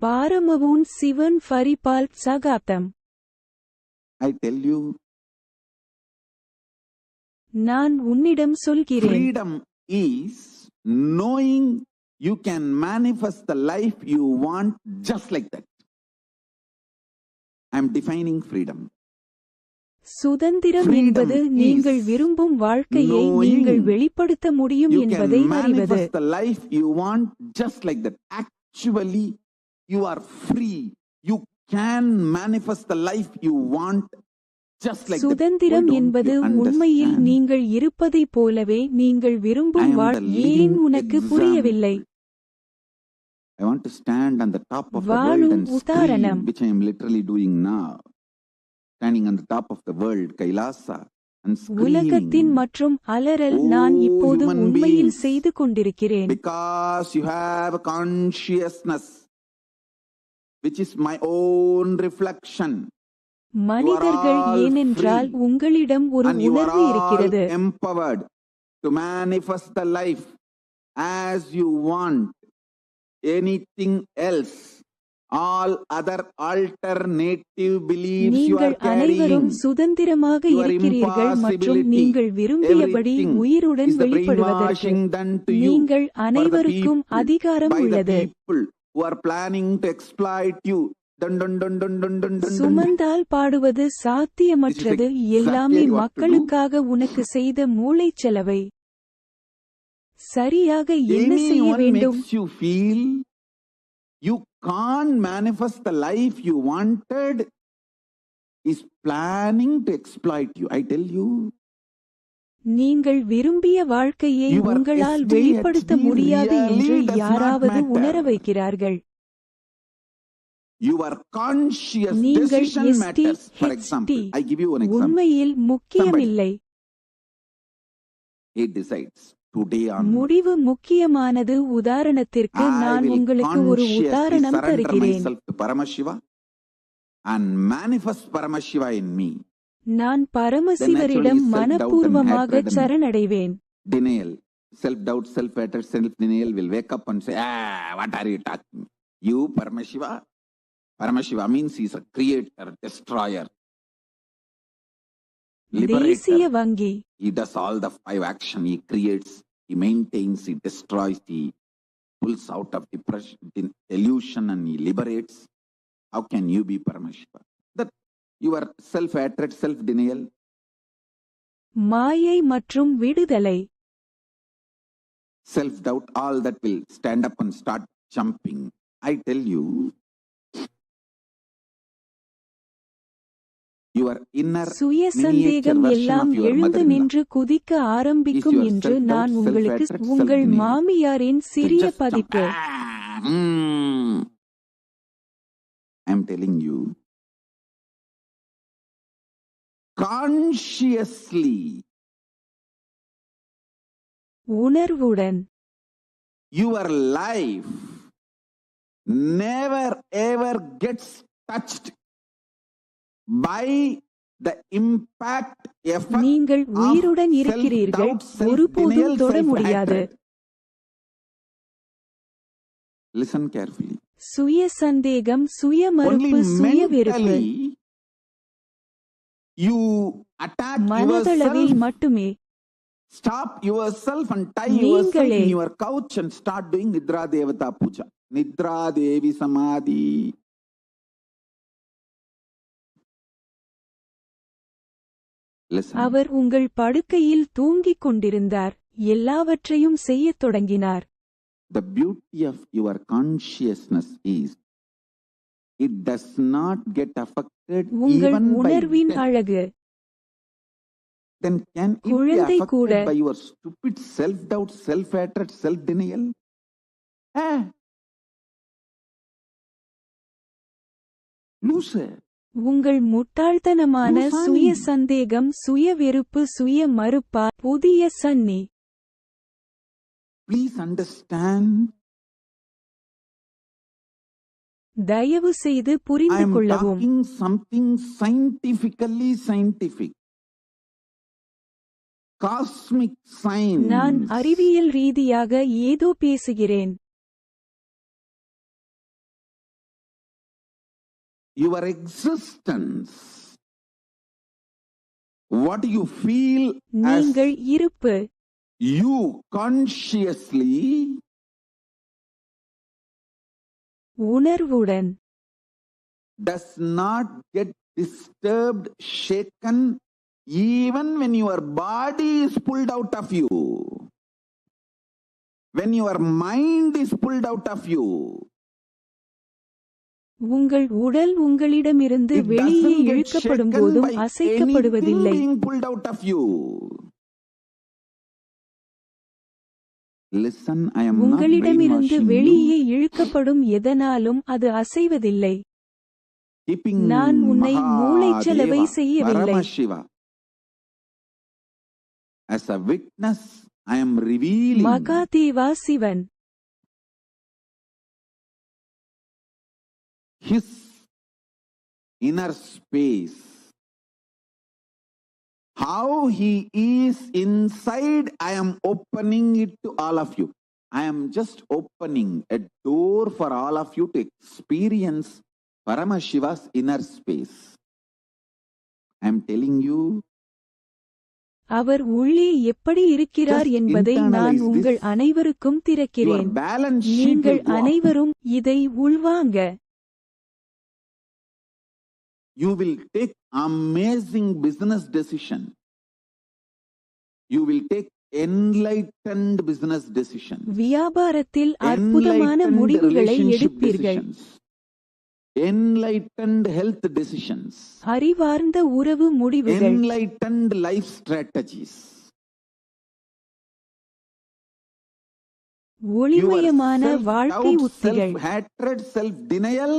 Speaker 15: பாரமவுன் சிவன் ஃபரிபால் சகாப்தம்.
Speaker 9: I tell you,
Speaker 15: நான் உன்னிடம் சொல்கிறேன்.
Speaker 9: freedom is knowing you can manifest the life you want just like that. I am defining freedom.
Speaker 15: சுதந்திரம் என்பது நீங்கள் விரும்பும் வாழ்க்கையை நீங்கள் வெளிப்படுத்த முடியும் என்பதை அறிவது.
Speaker 9: The life you want just like that. Actually, you are free. You can manifest the life you want just like that.
Speaker 15: சுதந்திரம் என்பது உண்மையில் நீங்கள் இருப்பதைப் போலவே நீங்கள் விரும்பும் ஏன் உனக்கு புரியவில்லை?
Speaker 9: I want to stand on the top of the world and scream, which I am literally doing now. Standing on the top of the world, KAILASA, and screaming.
Speaker 15: உலகத்தின் மற்றும் அலறல் நான் இப்போது உண்மையில் செய்து கொண்டிருக்கிறேன்.
Speaker 9: Because you have a consciousness, which is my own reflection.
Speaker 15: மனிதர்கள் ஏனென்றால் உங்களிடம் ஒரு உணர்வு இருக்கிறது.
Speaker 9: Empowered to manifest the life as you want. Anything else, all other alternative beliefs you are
Speaker 15: நீங்கள் அனைவரும் சுதந்திரமாக இருக்கிறீர்கள் மற்றும் நீங்கள் விரும்பியபடி உயிருடன் வெளிப்படுவதற்கு நீங்கள் அனைவருக்கும் அதிகாரம் உள்ளது.
Speaker 9: who are planning to exploit you.
Speaker 15: சுமந்தால் பாடுவது சாத்தியமற்றது. எல்லாமே மக்களுக்காக உனக்கு செய்த மூளைச்சலவை. சரியாக என்ன செய்ய வேண்டும்?
Speaker 9: You feel you can't manifest the life you wanted is planning to exploit you. I tell you.
Speaker 15: நீங்கள் விரும்பிய வாழ்க்கையை உங்களால் வெளிப்படுத்த முடியாது என்று யாராவது உணர வைக்கிறார்கள்.
Speaker 9: Your conscious
Speaker 15: நீங்கள்
Speaker 9: decision matters. For example, I give you an example.
Speaker 15: உண்மையில் முக்கியமில்லை.
Speaker 9: He decides today on.
Speaker 15: முடிவு முக்கியமானது. உதாரணத்திற்கு நான் உங்களுக்கு ஒரு உதாரணம் தருகிறேன்.
Speaker 9: Paramashiva and manifest Paramashiva in me.
Speaker 15: நான்
Speaker 9: then
Speaker 15: பரமசிவரிடம்
Speaker 9: naturally self-doubt and
Speaker 15: மனப்பூர்வமாக
Speaker 9: hatred and
Speaker 15: சரணடைவேன்.
Speaker 9: denial, self-doubt, self-hatred, self-denial will wake up and say, what are you talking? You, Paramashiva? Paramashiva means he is a creator, destroyer,
Speaker 15: தேசிய
Speaker 9: liberator.
Speaker 15: வங்கி
Speaker 9: He does all the 5 action. He creates, he maintains, he destroys, he pulls out of depression, delusion, and he liberates. How can you be Paramashiva? That your self-hatred, self-denial,
Speaker 15: மாயை மற்றும் விடுதலை
Speaker 9: self-doubt, all that will stand up and start jumping. I tell you, your inner
Speaker 15: சுய
Speaker 9: miniature
Speaker 15: சந்தேகம்
Speaker 9: version
Speaker 15: எல்லாம்
Speaker 9: of your
Speaker 15: எழுந்து
Speaker 9: mother-in-law
Speaker 15: நின்று குதிக்க ஆரம்பிக்கும்
Speaker 9: your
Speaker 15: என்று
Speaker 9: self-doubt,
Speaker 15: நான் உங்களுக்கு
Speaker 9: self-hatred,
Speaker 15: உங்கள்
Speaker 9: self-denial.
Speaker 15: மாமியாரின் சிறிய
Speaker 9: just jump.
Speaker 15: பதிப்பு.
Speaker 9: I'm telling you, consciously,
Speaker 15: உணர்வுடன்
Speaker 9: your life never ever gets touched by the impact, effect
Speaker 15: நீங்கள்
Speaker 9: of
Speaker 15: உயிருடன் இருக்கிறீர்கள்,
Speaker 9: self-doubt,
Speaker 15: ஒருபோதும்
Speaker 9: self-denial,
Speaker 15: தொட முடியாது.
Speaker 9: self-hatred. Listen carefully.
Speaker 15: சுய சந்தேகம், சுய
Speaker 9: Only
Speaker 15: மறுப்பு, சுய வெறுப்பு
Speaker 9: mentally you attack
Speaker 15: மனதளவில்
Speaker 9: yourself.
Speaker 15: மட்டுமே.
Speaker 9: Stop yourself and tie yourself
Speaker 15: நீங்களே
Speaker 9: in your couch and start doing Nidra Devata Puja. Nidra Devi Samadhi. Listen.
Speaker 15: அவர் உங்கள் படுக்கையில் தூங்கிக் கொண்டிருந்தார், எல்லாவற்றையும் செய்யத் தொடங்கினார்.
Speaker 9: The beauty of your consciousness is it does not get affected
Speaker 15: உங்கள்
Speaker 9: even by
Speaker 15: உணர்வின்
Speaker 9: death.
Speaker 15: அழகு
Speaker 9: Then can it be
Speaker 15: குழந்தை கூட
Speaker 9: affected by your stupid self-doubt, self-hatred, self-denial? Loser.
Speaker 15: உங்கள் முட்டாள்தனமான
Speaker 9: லூசானி.
Speaker 15: சுய சந்தேகம், சுய வெறுப்பு, சுய மறுப்பா புதிய சன்னி.
Speaker 9: Please understand.
Speaker 15: தயவு செய்து
Speaker 9: I
Speaker 15: புரிந்து
Speaker 9: am
Speaker 15: கொள்ளவும்.
Speaker 9: talking something scientifically scientific. Cosmic
Speaker 15: நான்
Speaker 9: science.
Speaker 15: அறிவியல் ரீதியாக ஏதோ பேசுகிறேன்.
Speaker 9: Your existence, what you feel as
Speaker 15: நீங்கள் இருப்பு
Speaker 9: you consciously,
Speaker 15: உணர்வுடன்
Speaker 9: does not get disturbed, shaken, even when your body is pulled out of you. When your mind is pulled out of you.
Speaker 15: உங்கள் உடல் உங்களிடமிருந்து
Speaker 9: It
Speaker 15: வெளியே
Speaker 9: doesn't get
Speaker 15: இழுக்கப்படும்
Speaker 9: shaken
Speaker 15: போதும்
Speaker 9: by
Speaker 15: அசைக்கப்படுவதில்லை.
Speaker 9: anything being pulled out of you. Listen, I am not
Speaker 15: உங்களிடமிருந்து
Speaker 9: brainwashing
Speaker 15: வெளியே
Speaker 9: you.
Speaker 15: இழுக்கப்படும் எதனாலும் அது அசைவதில்லை.
Speaker 9: Keeping
Speaker 15: நான் உன்னை மூளைச்சலவை
Speaker 9: Mahadeva,
Speaker 15: செய்யவில்லை.
Speaker 9: Paramashiva, as a witness, I am revealing
Speaker 15: Mahadeva Sivan
Speaker 9: his inner space. How he is inside, I am opening it to all of you. I am just opening a door for all of you to experience Paramashiva's inner space. I am telling you,
Speaker 15: அவர் உள்ளே எப்படி இருக்கிறார்
Speaker 9: Just
Speaker 15: என்பதை நான்
Speaker 9: internalize
Speaker 15: உங்கள்
Speaker 9: this.
Speaker 15: அனைவருக்கும்
Speaker 9: your
Speaker 15: திறக்கிறேன்.
Speaker 9: balance sheet
Speaker 15: நீங்கள்
Speaker 9: will go up.
Speaker 15: அனைவரும் இதை உள்வாங்க.
Speaker 9: You will take amazing business decision. You will take enlightened business decisions.
Speaker 15: வியாபாரத்தில் அற்புதமான
Speaker 9: Enlightened
Speaker 15: முடிவுகளை
Speaker 9: relationship
Speaker 15: எடுப்பீர்கள்.
Speaker 9: decisions. Enlightened health decisions.
Speaker 15: அறிவார்ந்த உறவு முடிவுகள்.
Speaker 9: Enlightened life strategies.
Speaker 15: ஒளிமயமான
Speaker 9: Your
Speaker 15: வாழ்க்கை
Speaker 9: self-doubt,
Speaker 15: உத்திகள்.
Speaker 9: self-hatred, self-denial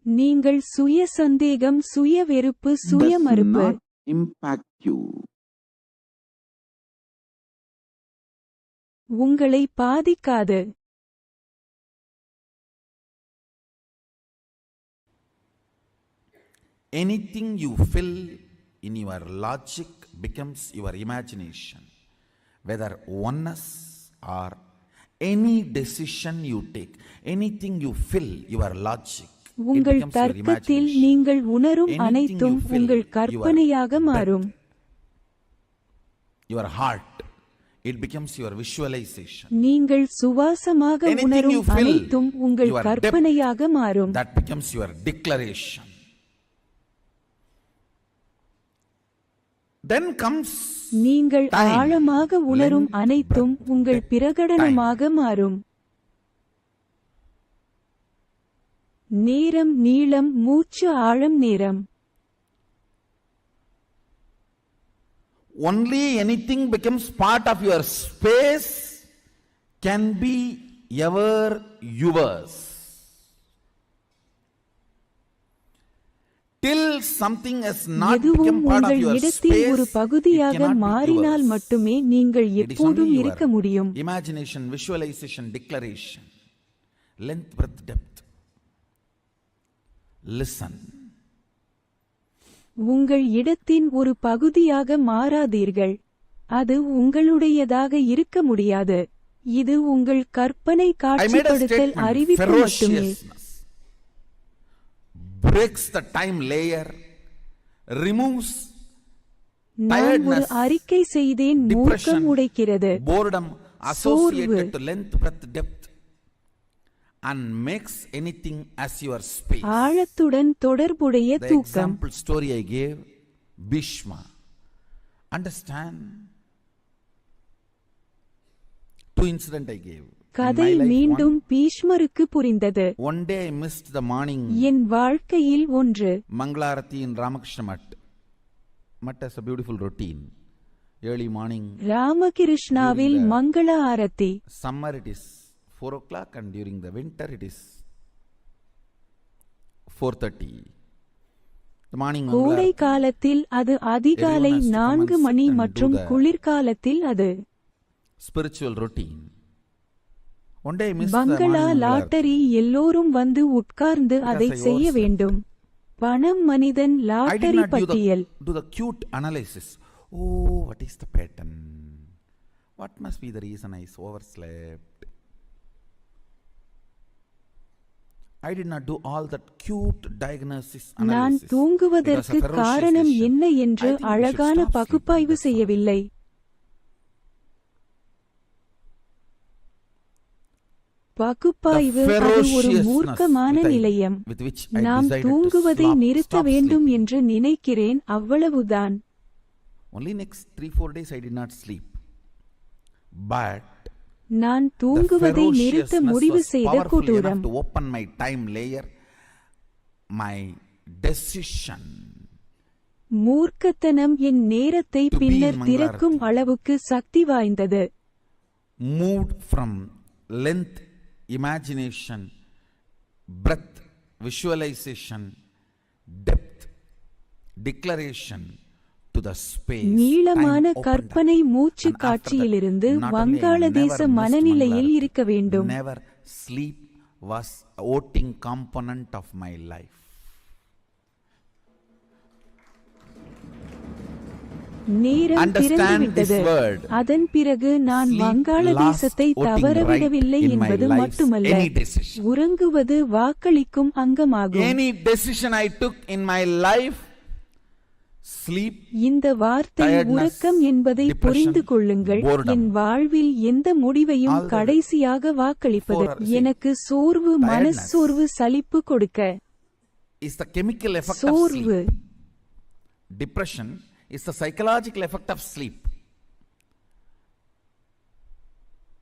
Speaker 15: நீங்கள் சுய சந்தேகம், சுய வெறுப்பு, சுய
Speaker 9: does
Speaker 15: மறுப்பு
Speaker 9: not impact you.
Speaker 15: உங்களை பாதிக்காது.
Speaker 2: anything you fill in your logic becomes your imagination. Whether oneness or any decision you take, anything you fill your logic, it
Speaker 15: உங்கள்
Speaker 2: becomes your
Speaker 15: தர்க்கத்தில்
Speaker 2: imagination.
Speaker 15: நீங்கள் உணரும்
Speaker 2: Anything
Speaker 15: அனைத்தும்
Speaker 2: you fill
Speaker 15: உங்கள்
Speaker 2: your
Speaker 15: கற்பனையாக மாறும்.
Speaker 2: Your heart, it becomes your visualization.
Speaker 15: நீங்கள் சுவாசமாக
Speaker 2: Anything
Speaker 15: உணரும்
Speaker 2: you fill
Speaker 15: அனைத்தும் உங்கள்
Speaker 2: your
Speaker 15: கற்பனையாக
Speaker 2: depth,
Speaker 15: மாறும்.
Speaker 2: that becomes your declaration. Then comes
Speaker 15: நீங்கள்
Speaker 2: time,
Speaker 15: ஆழமாக உணரும்
Speaker 2: length,
Speaker 15: அனைத்தும்
Speaker 2: breadth,
Speaker 15: உங்கள்
Speaker 2: depth,
Speaker 15: பிரகடனமாக மாறும். நேரம், நீளம், மூச்சு ஆழம், நேரம்.
Speaker 2: Only anything becomes part of your space can be ever yours. Till something has not
Speaker 15: எதுவும்
Speaker 2: become part of
Speaker 15: உங்கள்
Speaker 2: your
Speaker 15: இடத்தின்
Speaker 2: space,
Speaker 15: ஒரு
Speaker 2: it
Speaker 15: பகுதியாக
Speaker 2: cannot be
Speaker 15: மாறினால்
Speaker 2: yours.
Speaker 15: மட்டுமே நீங்கள்
Speaker 2: It is
Speaker 15: எப்போதும்
Speaker 2: only
Speaker 15: இருக்க
Speaker 2: your
Speaker 15: முடியும்.
Speaker 2: imagination, visualization, declaration, length, breadth, depth. Listen.
Speaker 15: உங்கள் இடத்தின் ஒரு பகுதியாக மாறாதீர்கள். அது உங்களுடையதாக இருக்க முடியாது. இது உங்கள் கற்பனை
Speaker 2: I made a
Speaker 15: காட்சிப்படுத்தல்
Speaker 2: statement,
Speaker 15: அறிவிப்பு மட்டுமே.
Speaker 2: ferociousness breaks the time layer, removes
Speaker 15: நான் ஒரு
Speaker 2: tiredness,
Speaker 15: அறிக்கை செய்தேன்,
Speaker 2: depression,
Speaker 15: மூர்க்கம் உடைக்கிறது,
Speaker 2: boredom
Speaker 15: சோர்வு,
Speaker 2: associated to length, breadth, depth, and makes anything as your space.
Speaker 15: ஆழத்துடன் தொடர்புடைய
Speaker 2: The
Speaker 15: தூக்கம்.
Speaker 2: example story I gave, Bhishma. Understand? Two incident I gave.
Speaker 15: கதை
Speaker 2: In my life,
Speaker 15: மீண்டும் பீஷ்மருக்கு புரிந்தது.
Speaker 2: one day I missed the morning
Speaker 15: என் வாழ்க்கையில் ஒன்று.
Speaker 2: Mangalarati in Ramakrishna Mutt. Mutt has a beautiful routine. Early morning.
Speaker 15: ராமகிருஷ்ணாவில்
Speaker 2: During the
Speaker 15: Mangala aarti.
Speaker 2: Summer it is 4 o'clock and during the winter it is 4:30. The morning
Speaker 15: கோடை
Speaker 2: Mangalarati.
Speaker 15: காலத்தில் அது அதிகாலை
Speaker 2: Everyone has to come and
Speaker 15: 4 money
Speaker 2: sit and do
Speaker 15: மற்றும்
Speaker 2: the
Speaker 15: குளிர்காலத்தில் அது.
Speaker 2: Spiritual routine. One day I missed the
Speaker 15: பங்களா
Speaker 2: morning Mangalarati.
Speaker 15: Lottery எல்லோரும் வந்து உட்கார்ந்து அதை
Speaker 2: I
Speaker 15: செய்ய
Speaker 2: overslept.
Speaker 15: வேண்டும். பணம் மனிதன்
Speaker 2: I did
Speaker 15: லாட்டரி
Speaker 2: not
Speaker 15: பட்டியல்.
Speaker 2: do the cute analysis. Oh, what is the pattern? What must be the reason I overslept? I did not do all that cute diagnosis
Speaker 15: நான்
Speaker 2: analysis. It was
Speaker 15: தூங்குவதற்கு
Speaker 2: a ferocious
Speaker 15: காரணம்
Speaker 2: decision.
Speaker 15: என்ன என்று
Speaker 2: I think we should
Speaker 15: அழகான
Speaker 2: stop
Speaker 15: பகுப்பாய்வு
Speaker 2: sleeping,
Speaker 15: செய்யவில்லை. பகுப்பாய்வு
Speaker 2: The
Speaker 15: அது ஒரு
Speaker 2: ferociousness
Speaker 15: மூர்க்கமான
Speaker 2: with I-
Speaker 15: நிலையம்.
Speaker 2: with which I
Speaker 15: நாம்
Speaker 2: decided to
Speaker 15: தூங்குவதை நிறுத்த
Speaker 2: stop
Speaker 15: வேண்டும்
Speaker 2: sleeping.
Speaker 15: என்று நினைக்கிறேன், அவ்வளவுதான்.
Speaker 2: Only next 3-4 days I did not sleep. But
Speaker 15: நான்
Speaker 2: the
Speaker 15: தூங்குவதை நிறுத்த
Speaker 2: ferociousness
Speaker 15: முடிவு
Speaker 2: was
Speaker 15: செய்த
Speaker 2: powerful enough
Speaker 15: கொடூரம்.
Speaker 2: to open my time layer, my decision.
Speaker 15: மூர்க்கத்தனம் என் நேரத்தை
Speaker 2: To be
Speaker 15: பின்னர்
Speaker 2: in
Speaker 15: திறக்கும்
Speaker 2: Mangalarati.
Speaker 15: அளவுக்கு சக்தி வாய்ந்தது.
Speaker 2: Moved from length, imagination, breadth, visualization, depth, declaration to the space.
Speaker 15: நீளமான
Speaker 2: Time opened
Speaker 15: கற்பனை
Speaker 2: up.
Speaker 15: மூச்சு
Speaker 2: And after that,
Speaker 15: காட்சியிலிருந்து
Speaker 2: not only I
Speaker 15: வங்காளதேச
Speaker 2: never missed
Speaker 15: மனநிலையில்
Speaker 2: Mangalarati,
Speaker 15: இருக்க வேண்டும்.
Speaker 2: never sleep was a voting component of my life.
Speaker 15: நேரம்
Speaker 2: Understand
Speaker 15: திறந்துவிட்டது.
Speaker 2: this word.
Speaker 15: அதன் பிறகு நான்
Speaker 2: Sleep
Speaker 15: வங்காளதேசத்தை
Speaker 2: last voting
Speaker 15: தவறவிடவில்லை
Speaker 2: right in my
Speaker 15: என்பது
Speaker 2: life's
Speaker 15: மட்டுமல்ல,
Speaker 2: any decision.
Speaker 15: உறங்குவது வாக்களிக்கும் அங்கமாகும்.
Speaker 2: Any decision I took in my life, sleep,
Speaker 15: இந்த வார்த்தை
Speaker 2: tiredness,
Speaker 15: உறக்கம் என்பதை
Speaker 2: depression,
Speaker 15: புரிந்து கொள்ளுங்கள்.
Speaker 2: boredom.
Speaker 15: என் வாழ்வில் எந்த முடிவையும்
Speaker 2: All the
Speaker 15: கடைசியாக வாக்களிப்பது.
Speaker 2: four are- see,
Speaker 15: எனக்கு சோர்வு,
Speaker 2: tiredness
Speaker 15: மனச்சோர்வு, சலிப்பு கொடுக்க.
Speaker 2: is the chemical effect of
Speaker 15: சோர்வு,
Speaker 2: sleep. Depression is the psychological effect of sleep.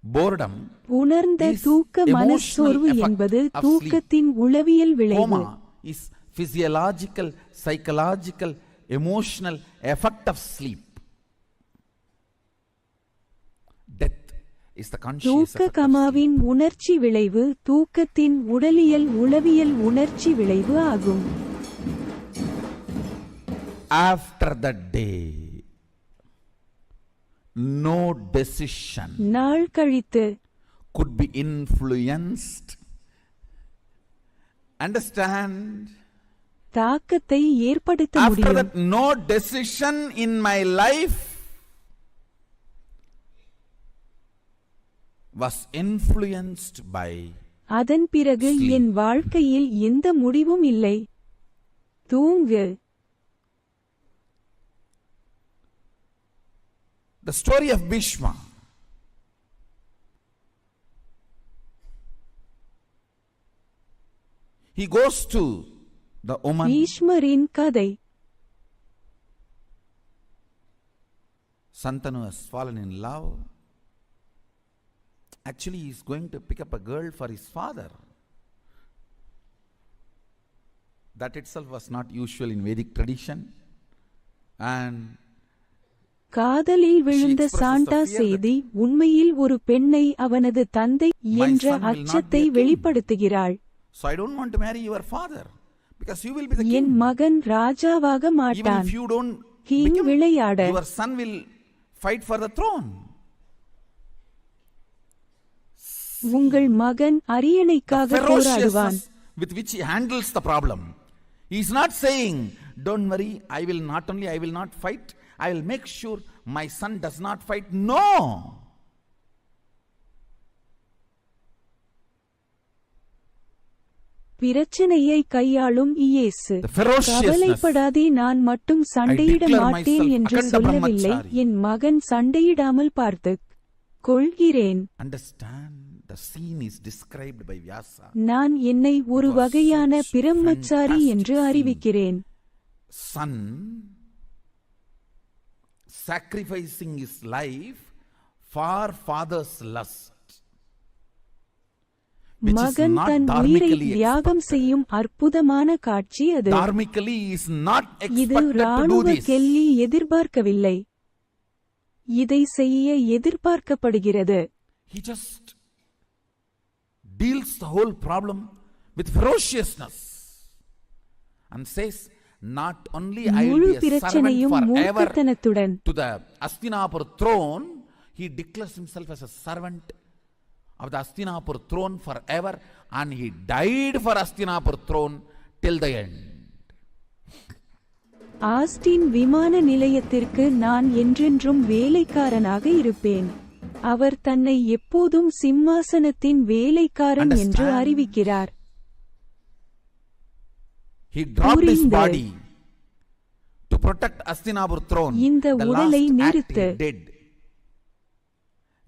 Speaker 2: Boredom
Speaker 15: உணர்ந்த
Speaker 2: is
Speaker 15: தூக்க
Speaker 2: emotional
Speaker 15: மனச்சோர்வு
Speaker 2: effect
Speaker 15: என்பது
Speaker 2: of sleep.
Speaker 15: தூக்கத்தின் உளவியல் விளைவு.
Speaker 2: Coma is physiological, psychological, emotional effect of sleep. Death is the conscious
Speaker 15: தூக்க
Speaker 2: effect of sleep.
Speaker 15: கமாவின் உணர்ச்சி விளைவு தூக்கத்தின் உடலியல் உளவியல் உணர்ச்சி விளைவு ஆகும்.
Speaker 2: After that day, no decision
Speaker 15: நாள் கழித்து
Speaker 2: could be influenced. Understand?
Speaker 15: தாக்கத்தை ஏற்படுத்த
Speaker 2: After
Speaker 15: முடியும்.
Speaker 2: that, no decision in my life was influenced by
Speaker 15: அதன் பிறகு
Speaker 2: sleep.
Speaker 15: என் வாழ்க்கையில் எந்த முடிவும் இல்லை. தூங்கு.
Speaker 2: The story of Bhishma. He goes to the woman.
Speaker 15: பீஷ்மரின் கதை.
Speaker 2: Santanu has fallen in love. Actually, he is going to pick up a girl for his father. That itself was not usual in Vedic tradition. And
Speaker 15: காதலில் விழுந்த Santa செய்தி உண்மையில் ஒரு பெண்ணை அவனது தந்தை என்ற அச்சத்தை வெளிப்படுத்துகிறாள்.
Speaker 2: so I don't want to marry your father because you will be the king.
Speaker 15: என் மகன் ராஜாவாக
Speaker 2: Even
Speaker 15: மாட்டான்.
Speaker 2: if you don't
Speaker 15: king
Speaker 2: become,
Speaker 15: விளையாட.
Speaker 2: your son will fight for the throne.
Speaker 15: உங்கள் மகன் அரியணைக்காக போராடுவான்.
Speaker 2: With which he handles the problem. He is not saying, don't worry, I will not fight, I will make sure my son does not fight. No.
Speaker 15: பிரச்சனையை கையாளும் இயேசு. கவலைப்படாதே, நான் மட்டும் சண்டையிட மாட்டேன் என்று சொல்லவில்லை, என் மகன் சண்டையிடாமல் பார்த்துக் கொள்கிறேன்.
Speaker 2: Understand, the scene is described by Vyasa.
Speaker 15: நான் என்னை ஒரு வகையான பிரம்மச்சாரி என்று அறிவிக்கிறேன்.
Speaker 2: Son sacrificing his life for father's lust.
Speaker 15: மகன் தன் உயிரை தியாகம் செய்யும் அற்புதமான காட்சி அது.
Speaker 2: Dharmically is not
Speaker 15: இது
Speaker 2: expected to do
Speaker 15: ராணுவ
Speaker 2: this.
Speaker 15: கெல்லி எதிர்பார்க்கவில்லை. இதை செய்ய எதிர்பார்க்கப்படுகிறது.
Speaker 2: He just deals the whole problem with ferociousness and says, not only I
Speaker 15: முழு
Speaker 2: will be a servant
Speaker 15: பிரச்சனையும்
Speaker 2: forever
Speaker 15: மூர்க்கத்தனத்துடன்
Speaker 2: to the Hastinapur throne, he declares himself as a servant of the Hastinapur throne forever, and he died for Hastinapur throne till the end.
Speaker 15: Austin விமான நிலையத்திற்கு நான் என்றென்றும் வேலைக்காரனாக இருப்பேன். அவர் தன்னை எப்போதும் சிம்மாசனத்தின் வேலைக்காரன் என்று அறிவிக்கிறார்.
Speaker 2: He dropped his body to protect Hastinapur throne.
Speaker 15: இந்த
Speaker 2: The
Speaker 15: உடலை
Speaker 2: last act
Speaker 15: நிறுத்து.
Speaker 2: he did,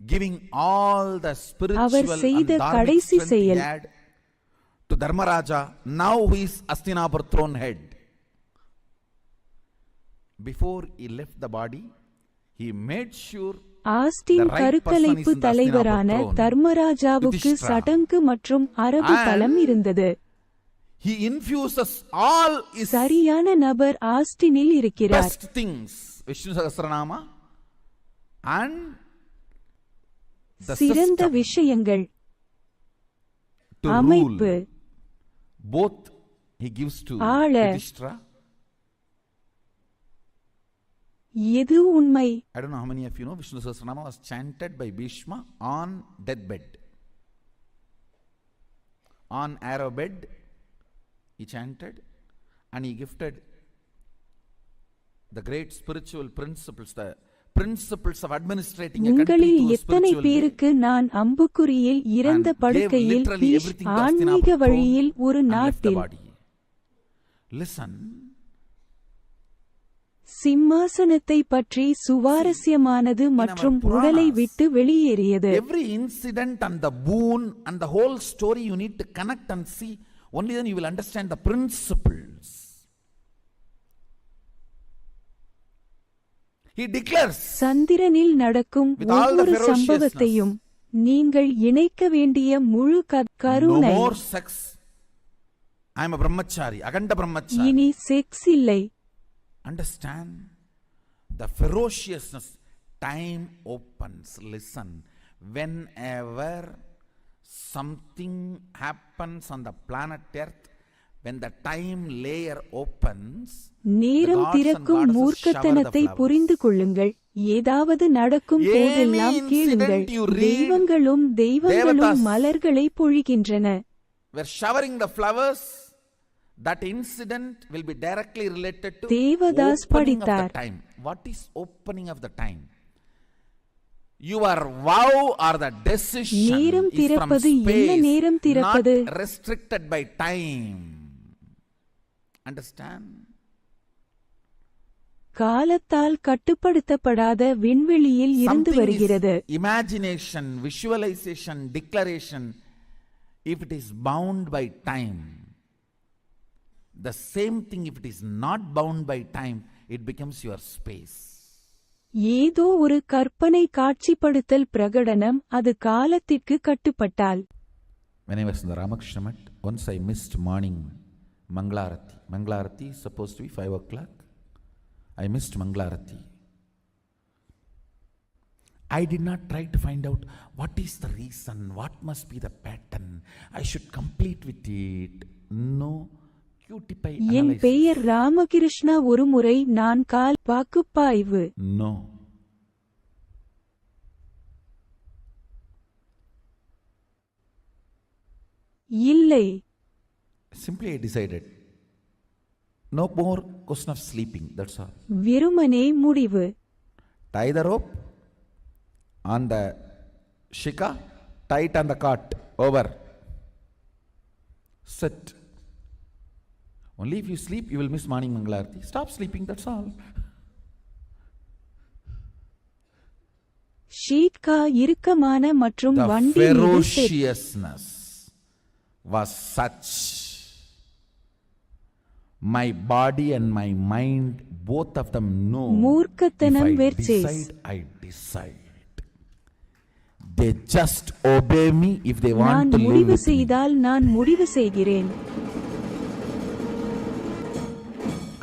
Speaker 2: giving all the spiritual
Speaker 15: அவர்
Speaker 2: and
Speaker 15: செய்த
Speaker 2: dharmic
Speaker 15: கடைசி
Speaker 2: strength he
Speaker 15: செயல்.
Speaker 2: had to Dharmaraja, now he is Hastinapur throne head. Before he left the body, he made sure
Speaker 15: Austin கருக்கலைப்பு தலைவரான தர்மராஜாவுக்கு சடங்கு மற்றும் அரபு பலம் இருந்தது.
Speaker 2: he infuses all his
Speaker 15: சரியான நபர் ஆஸ்டினில் இருக்கிறார்.
Speaker 2: best things, Vishnu Sahasranama and the
Speaker 15: சிறந்த
Speaker 2: system
Speaker 15: விஷயங்கள்,
Speaker 2: to
Speaker 15: அமைப்பு,
Speaker 2: rule. Both he gives to
Speaker 15: ஆள.
Speaker 2: Yudhishthira.
Speaker 15: எது உண்மை?
Speaker 2: I don't know how many of you know Vishnu Sahasranama was chanted by Bhishma on deathbed. On arrow bed, he chanted and he gifted the great spiritual principles, the principles of administrating a country
Speaker 15: உங்களில்
Speaker 2: through a
Speaker 15: எத்தனை
Speaker 2: spiritual way.
Speaker 15: பேருக்கு நான் அம்புக்குறியில் இறந்த
Speaker 2: And
Speaker 15: படுக்கையில்
Speaker 2: gave literally
Speaker 15: பீஷ்
Speaker 2: everything to
Speaker 15: ஆன்மீக
Speaker 2: Hastinapur
Speaker 15: வழியில்
Speaker 2: throne
Speaker 15: ஒரு
Speaker 2: and left the
Speaker 15: நாட்டில்
Speaker 2: body. Listen,
Speaker 15: சிம்மாசனத்தை பற்றி சுவாரஸ்யமானது மற்றும் உடலை விட்டு வெளியேறியது.
Speaker 2: every incident and the boon and the whole story you need to connect and see. Only then you will understand the principles. He declares,
Speaker 15: சந்திரனில் நடக்கும்
Speaker 2: with all the
Speaker 15: ஒவ்வொரு
Speaker 2: ferociousness,
Speaker 15: சம்பவத்தையும் நீங்கள் இணைக்க வேண்டிய முழு
Speaker 2: no
Speaker 15: கருணை.
Speaker 2: more sex. I am a brahmachari, aganda brahmachari.
Speaker 15: இனி sex இல்லை.
Speaker 2: Understand the ferociousness. Time opens. Listen, whenever something happens on the planet Earth, when the time layer opens,
Speaker 15: நேரம் திறக்கும் மூர்க்கத்தனத்தை புரிந்து கொள்ளுங்கள். ஏதாவது நடக்கும் போதெல்லாம் கேளுங்கள். தெய்வங்களும்
Speaker 2: Devatas
Speaker 15: மலர்களை பொழிகின்றன.
Speaker 2: were showering the flowers That incident will be directly related to
Speaker 15: Devadas
Speaker 2: opening of the
Speaker 15: படித்தார்.
Speaker 2: time. What is opening of the time? Your vow or the decision
Speaker 15: நேரம்
Speaker 2: is from
Speaker 15: திறப்பது என்ன
Speaker 2: space,
Speaker 15: நேரம்
Speaker 2: not
Speaker 15: திறப்பது?
Speaker 2: restricted by time. Understand?
Speaker 15: காலத்தால் கட்டுப்படுத்தப்படாத விண்வெளியில் இருந்து
Speaker 2: Something is
Speaker 15: வருகிறது.
Speaker 2: imagination, visualization, declaration, if it is bound by time. The same thing, if it is not bound by time, it becomes your space.
Speaker 15: ஏதோ ஒரு கற்பனை காட்சிப்படுத்தல் பிரகடனம் அது காலத்திற்கு கட்டுப்பட்டால்.
Speaker 2: When I was in the Ramakrishna Mat, once I missed morning Manglarati. Manglarati is supposed to be 5 o'clock. I missed Manglarati. I did not try to find out what is the reason, what must be the pattern. I should complete with it. No. QTPI
Speaker 15: N
Speaker 2: analysis.
Speaker 15: பெயர் ராமகிருஷ்ணா. ஒருமுறை நான் கால் பாக்குப்பாய்வு.
Speaker 2: No.
Speaker 15: இல்லை.
Speaker 2: Simply I decided. No more question of sleeping. That's all.
Speaker 15: வெறுமனே முடிவு.
Speaker 2: Tie the rope on the shika, tie it on the cart, over. Sit. Only if you sleep, you will miss morning Mangalarti. Stop sleeping, that's all.
Speaker 15: ஷீட்கா இறுக்கமான மற்றும்
Speaker 2: The
Speaker 15: வண்டி மீது
Speaker 2: ferociousness was such. My body and my mind, both of them know.
Speaker 15: மூர்க்கத்தனம்
Speaker 2: If I
Speaker 15: வெர்ச்சேஸ்.
Speaker 2: decide, I decide. They just obey me if they want
Speaker 15: நான்
Speaker 2: to live
Speaker 15: முடிவு
Speaker 2: with me.
Speaker 15: செய்தால் நான் முடிவு செய்கிறேன்.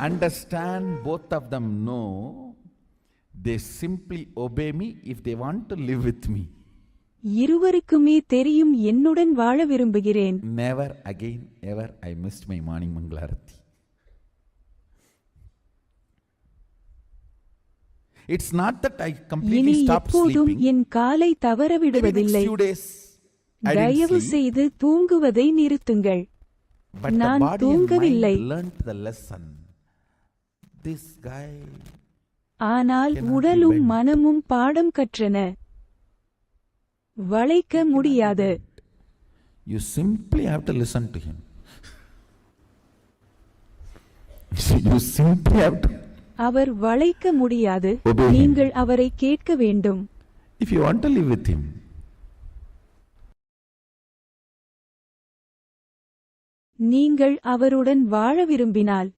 Speaker 2: Understand, both of them know. They simply obey me if they want to live with me.
Speaker 15: இருவருக்குமே தெரியும் என்னுடன் வாழ விரும்புகிறேன்.
Speaker 2: Never again ever I missed my morning Mangalarati. It's not that I completely
Speaker 15: இனி
Speaker 2: stopped
Speaker 15: எப்போதும்
Speaker 2: sleeping.
Speaker 15: என் காலை
Speaker 2: Maybe next
Speaker 15: தவறவிடுவதில்லை.
Speaker 2: few days I didn't
Speaker 15: தயவு
Speaker 2: sleep.
Speaker 15: செய்து தூங்குவதை நிறுத்துங்கள்.
Speaker 2: But the
Speaker 15: நான்
Speaker 2: body and
Speaker 15: தூங்கவில்லை.
Speaker 2: mind learnt the lesson. This guy
Speaker 15: ஆனால்
Speaker 2: cannot be
Speaker 15: உடலும்
Speaker 2: bent.
Speaker 15: மனமும் பாடம் கற்றன. வளைக்க முடியாது.
Speaker 2: You simply have to listen to him. You simply have to.
Speaker 15: அவர் வளைக்க முடியாது.
Speaker 2: Obey him.
Speaker 15: நீங்கள் அவரை கேட்க வேண்டும்.
Speaker 2: If you want to live with him,
Speaker 15: நீங்கள் அவருடன் வாழ விரும்பினால்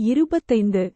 Speaker 15: $59,925.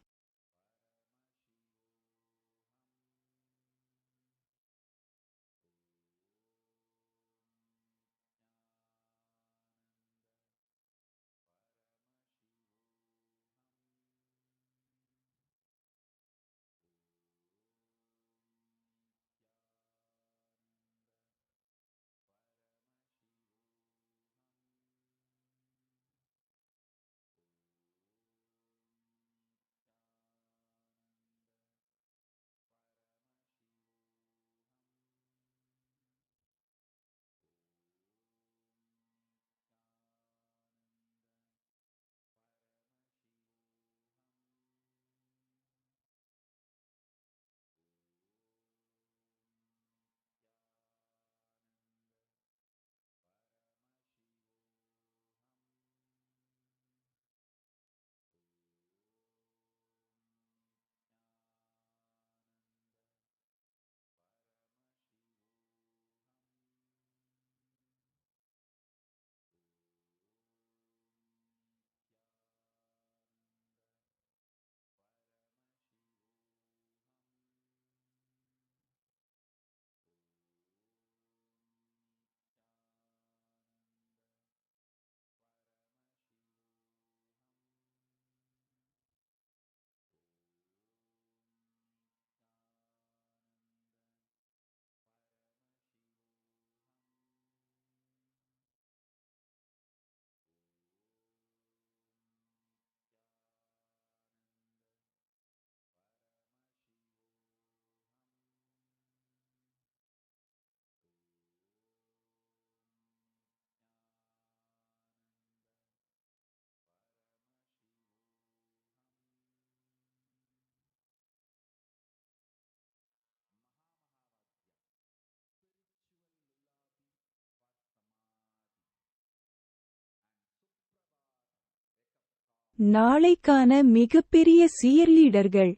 Speaker 15: நாளைக்கான மிகப்பெரிய சியர்லீடர்கள்.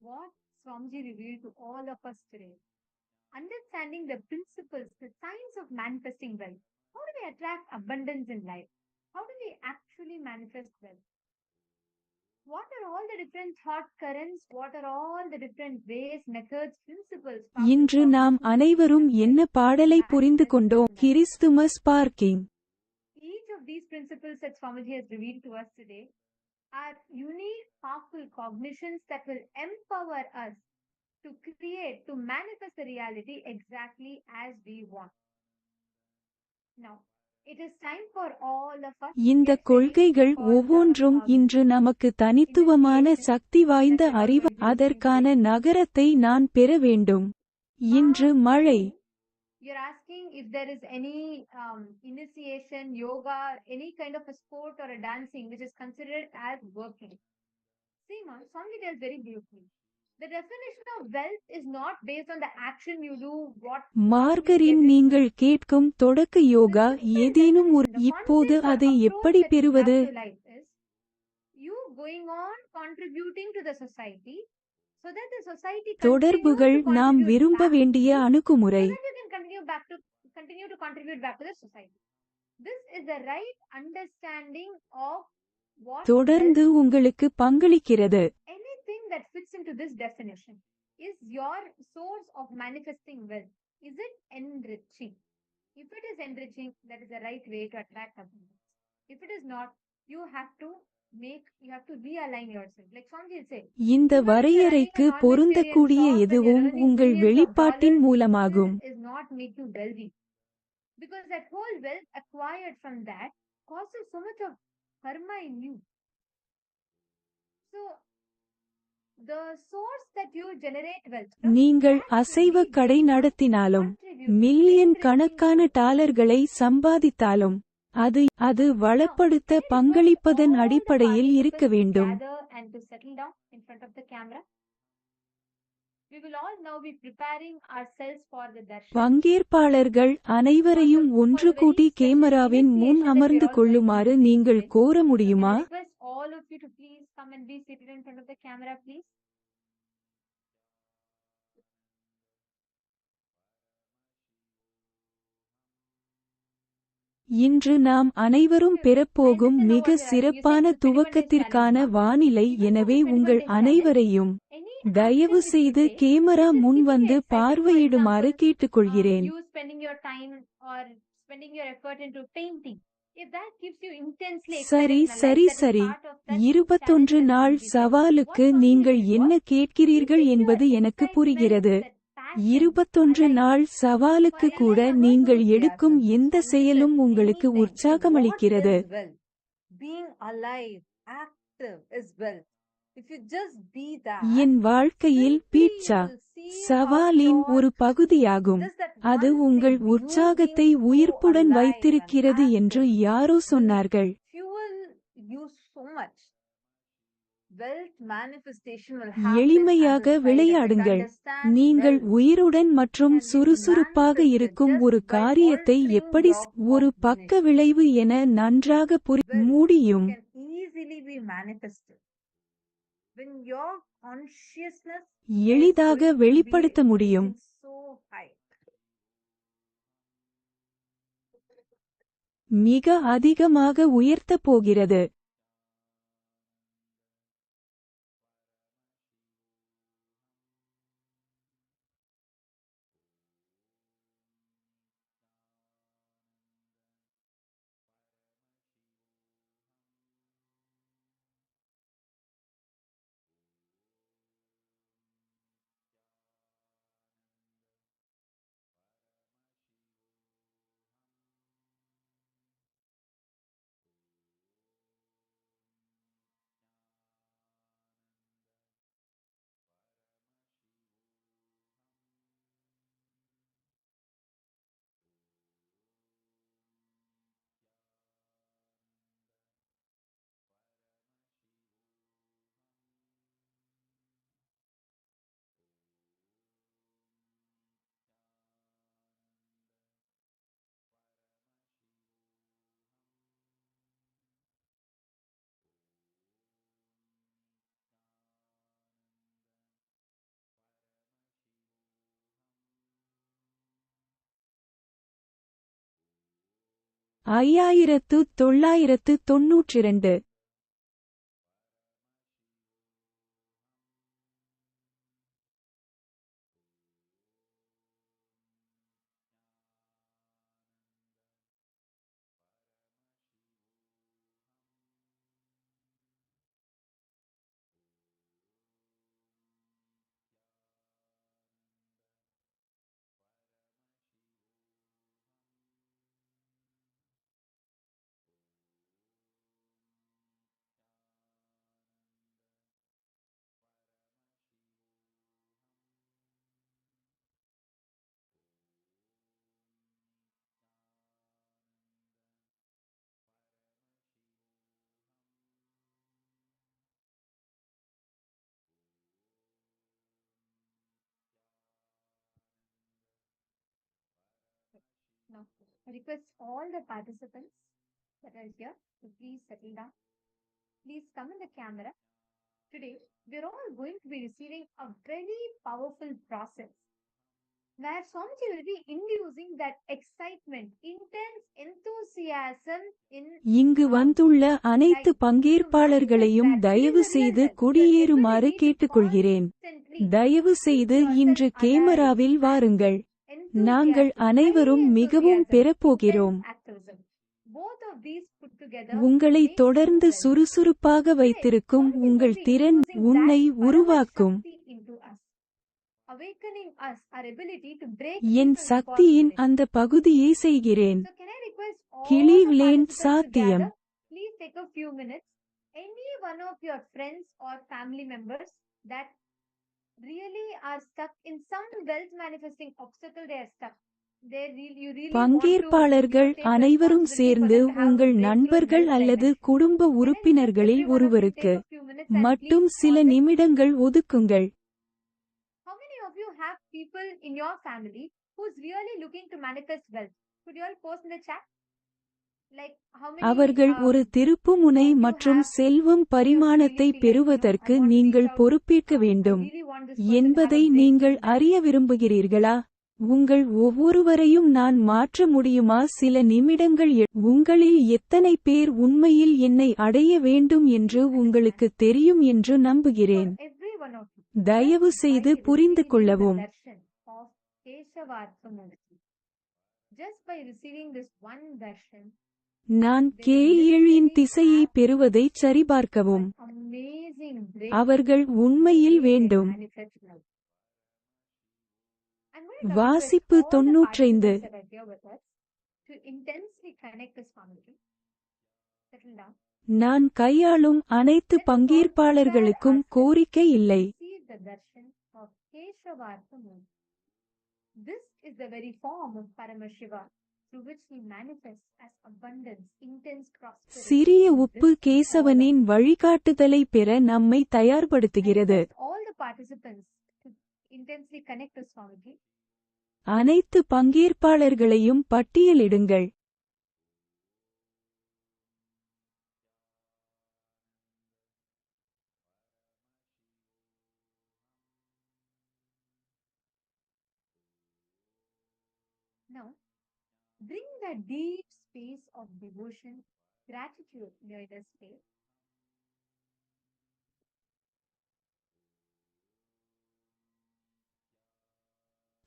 Speaker 7: What Swamiji revealed to all of us today. Understanding the principles, the science of manifesting wealth. How do we attract abundance in life? How do we actually manifest wealth? What are all the different thought currents? What are all the different ways, methods, principles?
Speaker 15: இன்று நாம் அனைவரும் என்ன பாடலை புரிந்து கொண்டோம்? Christmas parking.
Speaker 7: Each of these principles that Swamiji has revealed to us today are unique, powerful cognitions that will empower us to create, to manifest the reality exactly as we want. Now, it is time for all of us.
Speaker 15: இந்த கொள்கைகள் ஒவ்வொன்றும் இன்று நமக்கு தனித்துவமான சக்தி வாய்ந்த அறிவு. அதற்கான நகரத்தை நான் பெற வேண்டும். இன்று மழை.
Speaker 7: You're asking if there is any initiation, yoga, any kind of a sport or a dancing which is considered as working. See, ma, Swami tells very beautifully. The definition of wealth is not based on the action you do, what.
Speaker 15: Margarine நீங்கள் கேட்கும் தொடக்க யோகா ஏதேனும் ஒரு. இப்போது அதை எப்படி பெறுவது?
Speaker 7: You going on contributing to the society so that the society
Speaker 15: தொடர்புகள் நாம் விரும்ப வேண்டிய அணுகுமுறை.
Speaker 7: so that you can continue to contribute back to the society. This is the right understanding of what
Speaker 15: தொடர்ந்து உங்களுக்கு பங்களிக்கிறது.
Speaker 7: anything that fits into this definition is your source of manifesting wealth. Is it enriching? If it is enriching, that is the right way to attract abundance. If it is not, you have to realign yourself. Like Swamiji will say,
Speaker 15: இந்த வரையறைக்கு பொருந்தக்கூடிய எதுவும் உங்கள் வெளிப்பாட்டின் மூலமாகும்.
Speaker 7: is not make you wealthy. Because that whole wealth acquired from that causes so much of karma in you. So, The source that you generate wealth
Speaker 15: நீங்கள் அசைவ கடை நடத்தினாலும் மில்லியன் கணக்கான டாலர்களை சம்பாதித்தாலும் அது வளப்படுத்த பங்களிப்பதன் அடிப்படையில் இருக்க வேண்டும். பங்கேற்பாளர்கள் அனைவரையும் ஒன்று கூட்டி கேமராவின் முன் அமர்ந்து கொள்ளுமாறு நீங்கள் கோர முடியுமா? இன்று நாம் அனைவரும் பெறப்போகும் மிக சிறப்பான துவக்கத்திற்கான வானிலை. எனவே உங்கள் அனைவரையும் தயவு செய்து கேமரா முன் வந்து பார்வையிடுமாறு கேட்டுக்கொள்கிறேன். சரி சரி சரி 21 நாள் சவாலுக்கு நீங்கள் என்ன கேட்கிறீர்கள் என்பது எனக்கு புரிகிறது. 21 நாள் சவாலுக்கு கூட நீங்கள் எடுக்கும் எந்த செயலும் உங்களுக்கு உற்சாகமளிக்கிறது. என் வாழ்க்கையில் பீட்சா சவாலின் ஒரு பகுதியாகும். அது உங்கள் உற்சாகத்தை உயிர்ப்புடன் வைத்திருக்கிறது என்று யாரோ சொன்னார்கள். எளிமையாக விளையாடுங்கள். நீங்கள் உயிருடன் மற்றும் சுறுசுறுப்பாக இருக்கும் ஒரு காரியத்தை எப்படி ஒரு பக்க விளைவு என நன்றாக முடியும். எளிதாக வெளிப்படுத்த முடியும். மிக அதிகமாக உயர்த்தப் போகிறது. $5992.
Speaker 7: Now, I request all the participants that are here to please settle down. Please come in the camera. Today, we're all going to be receiving a very powerful process where Swamiji will be inducing that excitement, intense enthusiasm in
Speaker 15: இங்கு வந்துள்ள அனைத்து பங்கேற்பாளர்களையும் தயவு செய்து குடியேறுமாறு கேட்டுக்கொள்கிறேன். தயவு செய்து இன்று கேமராவில் வாருங்கள். நாங்கள் அனைவரும் மிகவும் பெறப்போகிறோம். உங்களை தொடர்ந்து சுறுசுறுப்பாக வைத்திருக்கும் உங்கள் திறன் உன்னை உருவாக்கும். என் சக்தியின் அந்த பகுதியை செய்கிறேன். கிளீவ்லேண்ட் சாத்தியம்.
Speaker 7: Please take a few minutes. Any one of your friends or family members, that really are stuck in some wealth manifesting obstacle. They are stuck. You really want to,
Speaker 15: பங்கேற்பாளர்கள்
Speaker 7: take
Speaker 15: அனைவரும்
Speaker 7: responsibility for
Speaker 15: சேர்ந்து
Speaker 7: them to have a
Speaker 15: உங்கள்
Speaker 7: breakthrough in
Speaker 15: நண்பர்கள்
Speaker 7: health
Speaker 15: அல்லது
Speaker 7: dimension.
Speaker 15: குடும்ப
Speaker 7: Can I request
Speaker 15: உறுப்பினர்களில்
Speaker 7: every one of you
Speaker 15: ஒருவருக்கு
Speaker 7: take a few minutes and
Speaker 15: மட்டும்
Speaker 7: please
Speaker 15: சில
Speaker 7: pause it?
Speaker 15: நிமிடங்கள் ஒதுக்குங்கள்.
Speaker 7: How many of you have people in your family who's really looking to manifest wealth? Could you all post in the chat? Like how many
Speaker 15: அவர்கள் ஒரு திருப்புமுனை
Speaker 7: of you
Speaker 15: மற்றும்
Speaker 7: have
Speaker 15: Selvam
Speaker 7: really
Speaker 15: பரிமாணத்தை
Speaker 7: feel like, I
Speaker 15: பெறுவதற்கு
Speaker 7: want to reach
Speaker 15: நீங்கள்
Speaker 7: out,
Speaker 15: பொறுப்பேற்க
Speaker 7: I
Speaker 15: வேண்டும்
Speaker 7: really want this person to have
Speaker 15: என்பதை
Speaker 7: a
Speaker 15: நீங்கள்
Speaker 7: breakthrough in
Speaker 15: அறிய
Speaker 7: health?
Speaker 15: விரும்புகிறீர்களா? உங்கள் ஒவ்வொருவரையும் நான் மாற்ற முடியுமா? சில நிமிடங்கள் உங்களில் எத்தனை பேர் உண்மையில் என்னை அடைய வேண்டும் என்று உங்களுக்கு தெரியும் என்று நம்புகிறேன்.
Speaker 7: For every one of you,
Speaker 15: தயவு
Speaker 7: just
Speaker 15: செய்து
Speaker 7: by
Speaker 15: புரிந்து
Speaker 7: receiving the
Speaker 15: கொள்ளவும்.
Speaker 7: darshan of Keshavarthamurti, just by receiving this one darshan,
Speaker 15: நான்
Speaker 7: they will
Speaker 15: கேளியின்
Speaker 7: literally
Speaker 15: திசையை
Speaker 7: have
Speaker 15: பெறுவதைச் சரிபார்க்கவும்.
Speaker 7: amazing
Speaker 15: அவர்கள்
Speaker 7: breakthrough in the
Speaker 15: உண்மையில்
Speaker 7: way they
Speaker 15: வேண்டும்.
Speaker 7: manifest wealth. I'm going to request
Speaker 15: வாசிப்பு
Speaker 7: all the
Speaker 15: 95.
Speaker 7: participants that are here with us to intensely connect this family. Settle down.
Speaker 15: நான் கையாளும் அனைத்து
Speaker 7: Let us all prepare
Speaker 15: பங்கேற்பாளர்களுக்கும்
Speaker 7: ourselves
Speaker 15: கோரிக்கை
Speaker 7: to
Speaker 15: இல்லை.
Speaker 7: receive the darshan of Keshavarthamurti. This is the very form of Paramashiva through which he manifests as abundance, intense prosperity.
Speaker 15: சிறிய
Speaker 7: in
Speaker 15: உப்பு
Speaker 7: this and all
Speaker 15: கேசவனின்
Speaker 7: around.
Speaker 15: வழிகாட்டுதலை பெற நம்மை
Speaker 7: I
Speaker 15: தயார்படுத்துகிறது.
Speaker 7: request all the participants to intensely connect this family.
Speaker 15: அனைத்து பங்கேற்பாளர்களையும் பட்டியலிடுங்கள்.
Speaker 7: Now, bring that deep space of devotion, gratitude in your inner space.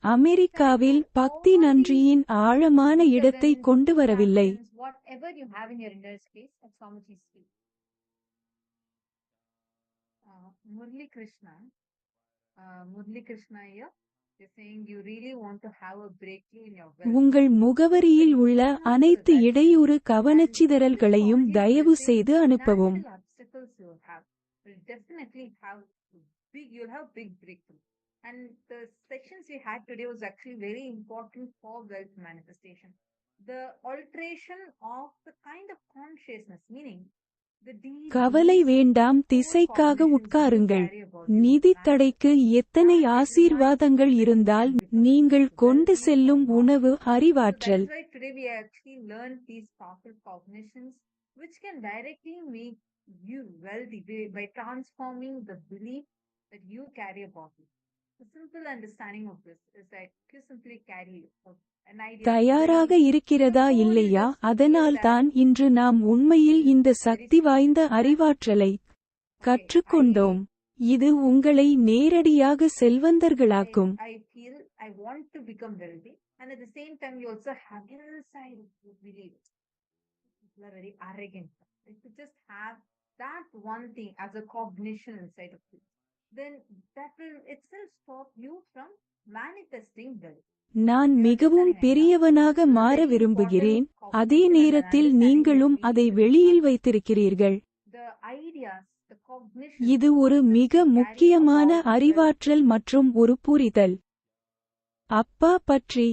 Speaker 15: அமெரிக்காவில் பக்தி நன்றியின் ஆழமான இடத்தை கொண்டு வரவில்லை.
Speaker 7: Whatever you have in your inner space at Swamiji's feet. Murli Krishna here is saying you really want to have a breakthrough in your wealth.
Speaker 15: உங்கள் முகவரியில் உள்ள அனைத்து இடையூறு கவனச்சிதறல்களையும் தயவு செய்து அனுப்பவும்.
Speaker 7: Financial obstacles you have will definitely have you'll have big breakthrough. And the sections we had today was actually very important for wealth manifestation. The alteration of the kind of consciousness, meaning the deep
Speaker 15: கவலை
Speaker 7: beliefs,
Speaker 15: வேண்டாம்,
Speaker 7: core
Speaker 15: திசைக்காக
Speaker 7: cognitions you
Speaker 15: உட்காருங்கள்.
Speaker 7: carry about you,
Speaker 15: நிதி
Speaker 7: man.
Speaker 15: தடைக்கு எத்தனை
Speaker 7: That
Speaker 15: ஆசீர்வாதங்கள்
Speaker 7: reminds you
Speaker 15: இருந்தால்
Speaker 7: that you can
Speaker 15: நீங்கள்
Speaker 7: become
Speaker 15: கொண்டு
Speaker 7: wealthy
Speaker 15: செல்லும்
Speaker 7: or not.
Speaker 15: உணவு
Speaker 7: So
Speaker 15: அறிவாற்றல்.
Speaker 7: that's why today we actually learned these powerful cognitions which can directly make you wealthy by transforming the belief that you carry about you. The simple understanding of this is that you simply carry an idea of
Speaker 15: தயாராக
Speaker 7: wealth.
Speaker 15: இருக்கிறதா
Speaker 7: The more you
Speaker 15: இல்லையா?
Speaker 7: just feel
Speaker 15: அதனால்தான்
Speaker 7: that
Speaker 15: இன்று நாம் உண்மையில் இந்த
Speaker 7: very
Speaker 15: சக்தி வாய்ந்த அறிவாற்றலை கற்றுக்கொண்டோம். இது உங்களை நேரடியாக செல்வந்தர்களாக்கும்.
Speaker 7: I feel I want to become wealthy, and at the same time you also have inside you believe people are very arrogant. If you just have that one thing as a cognition inside of you, then that will itself stop you from manifesting wealth.
Speaker 15: நான் மிகவும் பெரியவனாக மாற விரும்புகிறேன், அதே நேரத்தில் நீங்களும் அதை வெளியில் வைத்திருக்கிறீர்கள்.
Speaker 7: The ideas, the cognition,
Speaker 15: இது ஒரு மிக முக்கியமான அறிவாற்றல் மற்றும் ஒரு புரிதல். அப்பா பற்றி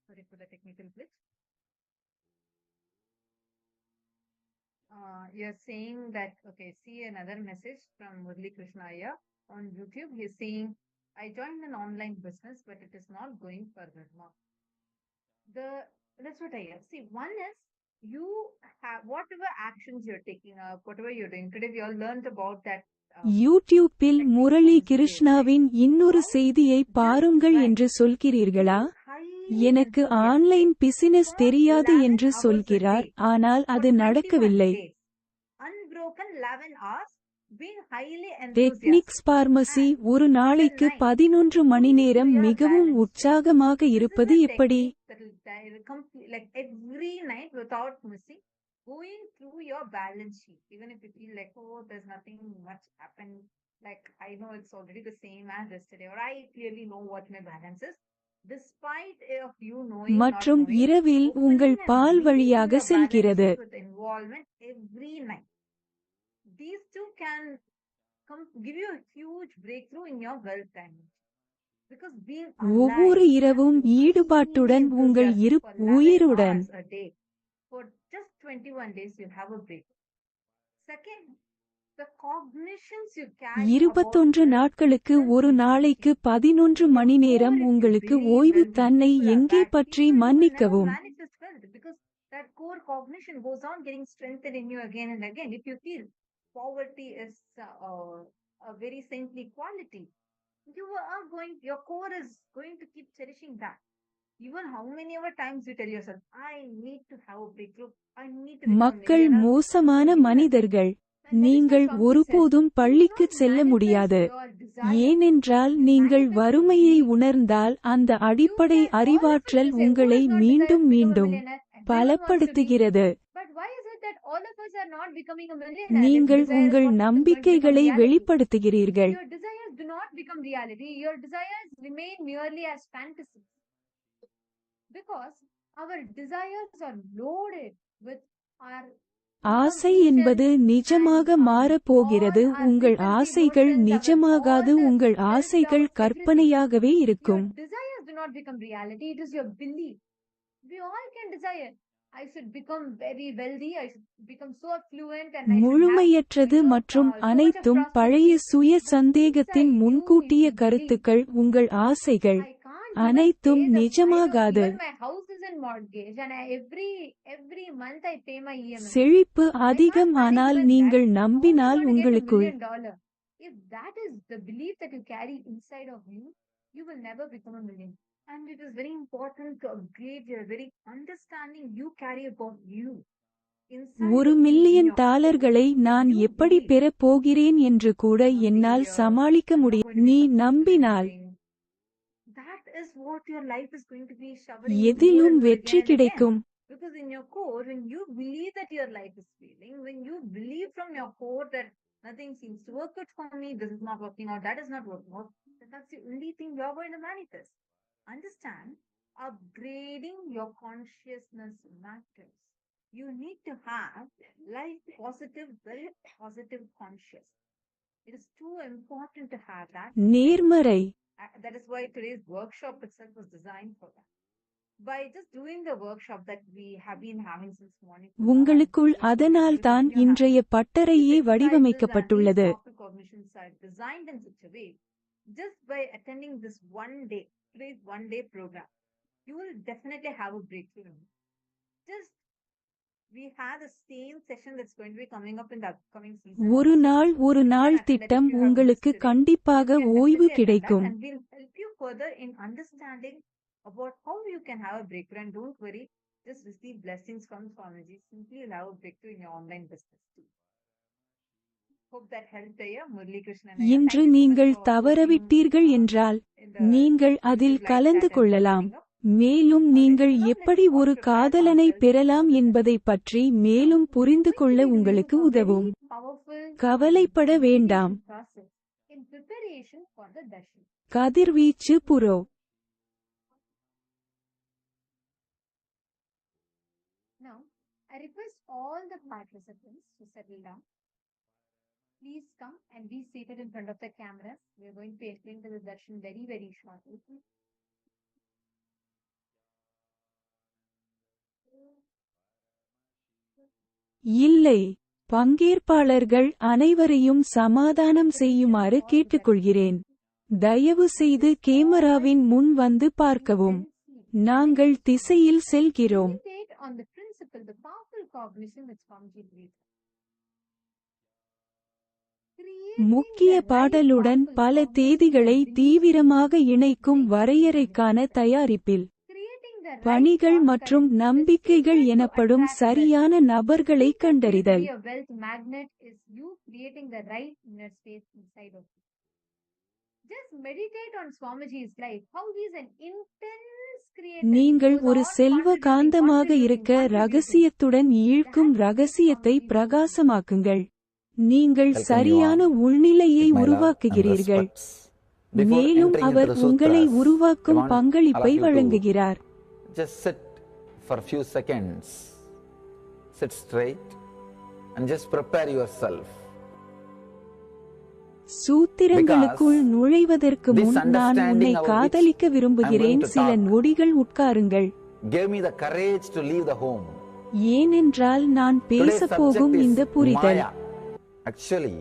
Speaker 7: sorry for the technical glitch. You're saying that, okay, see another message from Murli Krishna here on YouTube. He's saying, I joined an online business, but it is not going further now. That's what I have. See, one is you have whatever actions you're taking up, whatever you're doing. Today we all learned about that
Speaker 15: யூடியூப்பில் முரளி கிருஷ்ணாவின் இன்னொரு செய்தியை பாருங்கள் என்று சொல்கிறீர்களா? எனக்கு online business தெரியாது என்று சொல்கிறார், ஆனால் அது நடக்கவில்லை. டெக்னிக்ஸ் பார்மசி ஒரு நாளைக்கு 11 மணி நேரம் மிகவும் உற்சாகமாக இருப்பது எப்படி?
Speaker 7: Going through your balance sheet, even if you feel like, oh, there's nothing much happened, like I know it's already the same as yesterday, or I clearly know what my balance is, despite of you knowing,
Speaker 15: மற்றும் இரவில் உங்கள் பால் வழியாக செல்கிறது.
Speaker 7: with involvement every night. These two can give you a huge breakthrough in your wealth dimension. Because being
Speaker 15: ஒவ்வொரு இரவும் ஈடுபாட்டுடன் உங்கள் உயிருடன்
Speaker 7: for just 21 days you'll have a break. Second, the cognitions you carry
Speaker 15: 21 நாட்களுக்கு ஒரு நாளைக்கு 11 மணி நேரம் உங்களுக்கு ஓய்வு தன்னை எங்கே பற்றி மன்னிக்கவும்.
Speaker 7: Because that core cognition goes on getting strengthened in you again and again. If you feel poverty is a very saintly quality, your core is going to keep cherishing that. Even how many ever times you tell yourself, I need to have a breakthrough, I need to become
Speaker 15: மக்கள் மோசமான மனிதர்கள். நீங்கள் ஒருபோதும் பள்ளிக்கு செல்ல முடியாது. ஏனென்றால் நீங்கள் வறுமையை உணர்ந்தால் அந்த அடிப்படை அறிவாற்றல் உங்களை மீண்டும் மீண்டும் பலப்படுத்துகிறது. நீங்கள் உங்கள் நம்பிக்கைகளை வெளிப்படுத்துகிறீர்கள்.
Speaker 7: Because our desires are loaded with our
Speaker 15: ஆசை என்பது நிஜமாக மாறப் போகிறது. உங்கள் ஆசைகள் நிஜமாகாது. உங்கள் ஆசைகள் கற்பனையாகவே இருக்கும்.
Speaker 7: desires do not become reality, it is your belief. We all can desire, I should become very wealthy, I should become so affluent, and I should
Speaker 15: முழுமையற்றது மற்றும் அனைத்தும் பழைய சுய சந்தேகத்தின் முன்கூட்டிய கருத்துக்கள். உங்கள் ஆசைகள் அனைத்தும் நிஜமாகாது. செழிப்பு அதிகம், ஆனால் நீங்கள் நம்பினால் உங்களுக்குள்
Speaker 7: if that is the belief that you carry inside of you, you will never become a millionaire. And it is very important to upgrade your very understanding you carry about you.
Speaker 15: $1 million நான் எப்படி பெறப் போகிறேன் என்று கூட என்னால் சமாளிக்க முடியும். நீ நம்பினால்
Speaker 7: is what your life is going to be
Speaker 15: எதிலும் வெற்றி கிடைக்கும்.
Speaker 7: Because in your core, when you believe that your life is failing, when you believe from your core that nothing seems to work out for me, this is not working out, that is not working out, that's the only thing you're going to manifest. Understand, upgrading your consciousness matters. You need to have life positive, very positive conscious. It is too important to have that.
Speaker 15: நேர்மறை.
Speaker 7: That is why today's workshop itself was designed for that. By just doing the workshop that we have been having since morning,
Speaker 15: உங்களுக்குள் அதனால் தான் இன்றைய பட்டறையே வடிவமைக்கப்பட்டுள்ளது.
Speaker 7: cognitions are designed in such a way. Just by attending this today's one day program, you will definitely have a breakthrough. Just we have the same session that's going to be coming up in the upcoming season.
Speaker 15: ஒரு நாள் திட்டம் உங்களுக்கு கண்டிப்பாக ஓய்வு கிடைக்கும்.
Speaker 7: And we'll help you further in understanding about how you can have a breakthrough. And don't worry, just receive blessings from Swamiji. Simply you'll have a breakthrough in your online business too. Hope that helped you, Murali Krishnan.
Speaker 15: இன்று நீங்கள் தவறவிட்டீர்கள் என்றால் நீங்கள் அதில் கலந்து கொள்ளலாம். மேலும் நீங்கள் எப்படி ஒரு காதலனை பெறலாம் என்பதை பற்றி மேலும் புரிந்து கொள்ள உங்களுக்கு உதவும். கவலைப்பட வேண்டாம். கதிர்வீச்சு pro.
Speaker 7: Now, I request all the participants to settle down. Please come and be seated in front of the cameras. We are going to be explaining the darshan very, very shortly.
Speaker 15: இல்லை, பங்கேற்பாளர்கள் அனைவரையும் சமாதானம் செய்யுமாறு கேட்டுக்கொள்கிறேன். தயவு செய்து கேமராவின் முன் வந்து பார்க்கவும். நாங்கள் திசையில் செல்கிறோம். முக்கிய பாடலுடன் பல தேதிகளை தீவிரமாக இணைக்கும் வரையறைக்கான தயாரிப்பில் பணிகள் மற்றும் நம்பிக்கைகள் எனப்படும் சரியான நபர்களை கண்டறிதல். நீங்கள் ஒரு செல்வ காந்தமாக இருக்க ரகசியத்துடன் ஈழ்க்கும் ரகசியத்தை பிரகாசமாக்குங்கள். நீங்கள் சரியான உள்நிலையை உருவாக்குகிறீர்கள், மேலும் அவர் உங்களை உருவாக்கும் பங்களிப்பை வழங்குகிறார்.
Speaker 2: Just sit for few seconds. Sit straight and just prepare yourself.
Speaker 15: சூத்திரங்களுக்குள் நுழைவதற்கு முன் நான் உன்னை காதலிக்க விரும்புகிறேன். சில நொடிகள் உட்காருங்கள்.
Speaker 2: Give me the courage to leave the home.
Speaker 15: ஏனென்றால் நான் பேசப் போகும் இந்த புரிதல்
Speaker 2: Actually,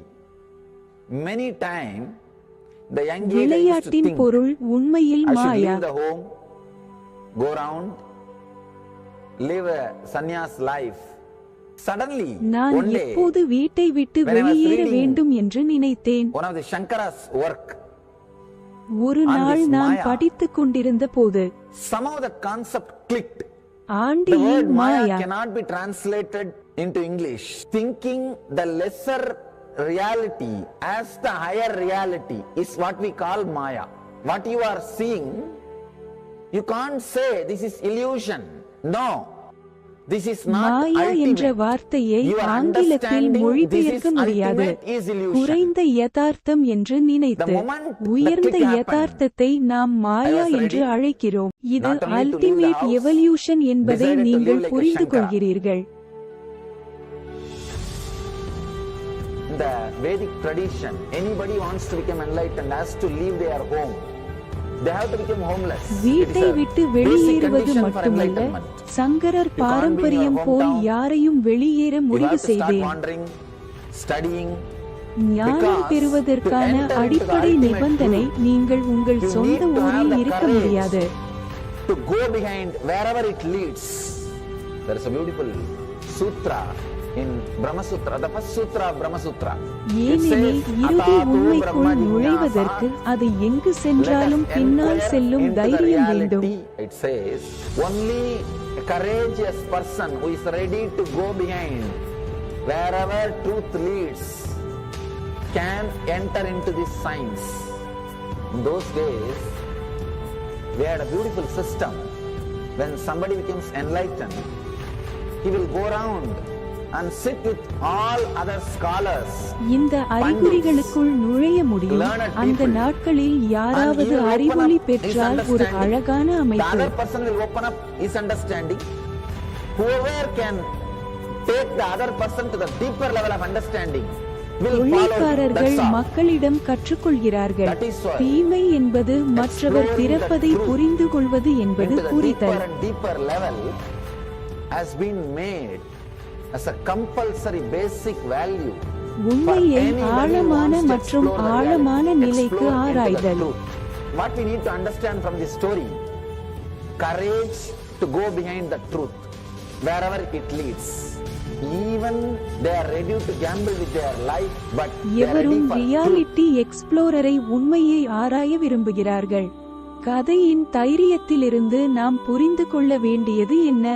Speaker 2: many times the young age
Speaker 15: விளையாட்டின் பொருள் உண்மையில்
Speaker 2: I should
Speaker 15: Maya.
Speaker 2: leave the home, go around, live a sannyas life. Suddenly,
Speaker 15: நான்
Speaker 2: one day,
Speaker 15: எப்போது வீட்டை விட்டு
Speaker 2: when I was
Speaker 15: வெளியேற
Speaker 2: reading
Speaker 15: வேண்டும் என்று நினைத்தேன்.
Speaker 2: one of the Shankara's work,
Speaker 15: ஒரு
Speaker 2: on
Speaker 15: நாள்
Speaker 2: this
Speaker 15: நான்
Speaker 2: Maya,
Speaker 15: படித்துக் கொண்டிருந்த போது
Speaker 2: somehow the concept clicked. The
Speaker 15: ஆண்டியின்
Speaker 2: word Maya
Speaker 15: Maya
Speaker 2: cannot be translated into English. Thinking the lesser reality as the higher reality is what we call Maya. What you are seeing, you can't say this is illusion. No, this is not
Speaker 15: மாயா என்ற
Speaker 2: ultimate.
Speaker 15: வார்த்தையை
Speaker 2: You are
Speaker 15: ஆங்கிலத்தில்
Speaker 2: understanding
Speaker 15: மொழிபெயர்க்க
Speaker 2: this is
Speaker 15: முடியாது.
Speaker 2: ultimate is illusion.
Speaker 15: குறைந்த யதார்த்தம் என்று நினைத்து
Speaker 2: The moment the
Speaker 15: உயர்ந்த
Speaker 2: click happened,
Speaker 15: யதார்த்தத்தை நாம் மாயா
Speaker 2: I was
Speaker 15: என்று
Speaker 2: ready
Speaker 15: அழைக்கிறோம். இது
Speaker 2: not only to leave the
Speaker 15: ultimate
Speaker 2: house,
Speaker 15: evolution என்பதை
Speaker 2: decided to
Speaker 15: நீங்கள்
Speaker 2: live like a
Speaker 15: புரிந்து
Speaker 2: Shankara.
Speaker 15: கொள்கிறீர்கள்.
Speaker 2: In the Vedic tradition, anybody wants to become enlightened has to leave their home. They have to become homeless. It is
Speaker 15: வீட்டை
Speaker 2: a
Speaker 15: விட்டு
Speaker 2: basic
Speaker 15: வெளியேறுவது
Speaker 2: condition for
Speaker 15: மட்டுமல்ல,
Speaker 2: enlightenment.
Speaker 15: சங்கரர்
Speaker 2: You can't be in your
Speaker 15: பாரம்பரியம் போல்
Speaker 2: hometown.
Speaker 15: யாரையும் வெளியேற
Speaker 2: You
Speaker 15: முடிவு
Speaker 2: have to start
Speaker 15: செய்தேன்.
Speaker 2: wandering, studying.
Speaker 15: ஞானம்
Speaker 2: Because
Speaker 15: பெறுவதற்கான
Speaker 2: to enter into the
Speaker 15: அடிப்படை
Speaker 2: ultimate
Speaker 15: நிபந்தனை
Speaker 2: truth,
Speaker 15: நீங்கள் உங்கள்
Speaker 2: you
Speaker 15: சொந்த
Speaker 2: need to have
Speaker 15: ஊரில்
Speaker 2: the
Speaker 15: இருக்க
Speaker 2: courage
Speaker 15: முடியாது.
Speaker 2: to go behind wherever it leads. There is a beautiful sutra in Brahma Sutra, the first sutra of Brahma Sutra. It
Speaker 15: ஏனெனில்
Speaker 2: says,
Speaker 15: இறுதி
Speaker 2: "Atatu
Speaker 15: உண்மைக்குள்
Speaker 2: Brahma
Speaker 15: நுழைவதற்கு
Speaker 2: Jignasa,
Speaker 15: அது எங்கு
Speaker 2: let us
Speaker 15: சென்றாலும் பின்னால்
Speaker 2: inquire
Speaker 15: செல்லும்
Speaker 2: into the
Speaker 15: தைரியம் வேண்டும்.
Speaker 2: reality." It says, only a courageous person who is ready to go behind wherever truth leads can enter into this science. In those days, we had a beautiful system. When somebody becomes enlightened, he will go around and sit with all other scholars.
Speaker 15: இந்த அறிகுறிகளுக்குள் நுழைய முடியும்.
Speaker 2: learned
Speaker 15: அந்த
Speaker 2: people.
Speaker 15: நாட்களில்
Speaker 2: And
Speaker 15: யாராவது
Speaker 2: he will open
Speaker 15: அறிவொளி
Speaker 2: up his
Speaker 15: பெற்றால் ஒரு
Speaker 2: understanding.
Speaker 15: அழகான
Speaker 2: The
Speaker 15: அமைப்பு.
Speaker 2: other person will open up his understanding. Whoever can take the other person to the deeper level of understanding will follow him.
Speaker 15: கொள்ளைக்காரர்கள்
Speaker 2: That's all.
Speaker 15: மக்களிடம் கற்றுக்கொள்கிறார்கள்.
Speaker 2: That is why
Speaker 15: தீமை என்பது மற்றவர்
Speaker 2: exploring
Speaker 15: திறப்பதை
Speaker 2: the truth
Speaker 15: புரிந்து கொள்வது என்பது
Speaker 2: into the
Speaker 15: புரிதல்.
Speaker 2: deeper and deeper level has been made as a compulsory basic value for
Speaker 15: உண்மையை
Speaker 2: anybody who
Speaker 15: ஆழமான
Speaker 2: wants to
Speaker 15: மற்றும்
Speaker 2: explore the
Speaker 15: ஆழமான
Speaker 2: reality,
Speaker 15: நிலைக்கு
Speaker 2: explore into the
Speaker 15: ஆராய்தல்.
Speaker 2: truth. What we need to understand from this story, courage to go behind the truth wherever it leads. Even they are ready to gamble with their life, but they are ready
Speaker 15: எவரும்
Speaker 2: for truth.
Speaker 15: Reality எக்ஸ்ப்ளோரரை உண்மையை ஆராய விரும்புகிறார்கள். கதையின் தைரியத்திலிருந்து நாம் புரிந்து கொள்ள வேண்டியது என்ன?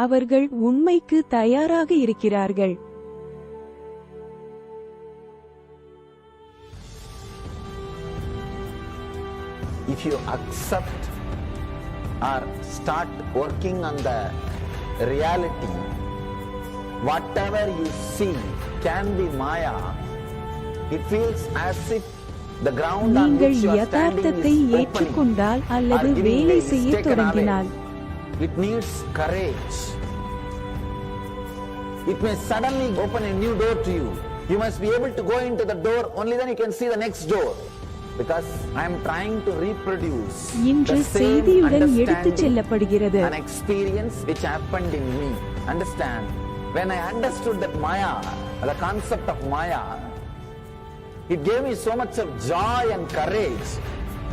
Speaker 15: அவர்கள் உண்மைக்கு தயாராக இருக்கிறார்கள்.
Speaker 2: If you accept or start working on the reality, whatever you see can be Maya. It feels as if the ground on
Speaker 15: நீங்கள்
Speaker 2: which you are standing
Speaker 15: யதார்த்தத்தை
Speaker 2: is opening
Speaker 15: ஏற்றுக்கொண்டால்
Speaker 2: or
Speaker 15: அல்லது
Speaker 2: giving
Speaker 15: வேலை
Speaker 2: way, is
Speaker 15: செய்ய
Speaker 2: taken away.
Speaker 15: தொடங்கினால்
Speaker 2: It needs courage. It may suddenly open a new door to you. You must be able to go into the door, only then you can see the next door. Because I am trying to reproduce
Speaker 15: இன்று
Speaker 2: the same
Speaker 15: செய்தியுடன் எடுத்துச்
Speaker 2: understanding
Speaker 15: செல்லப்படுகிறது.
Speaker 2: and experience which happened in me. Understand? When I understood that Maya, the concept of Maya, it gave me so much of joy and courage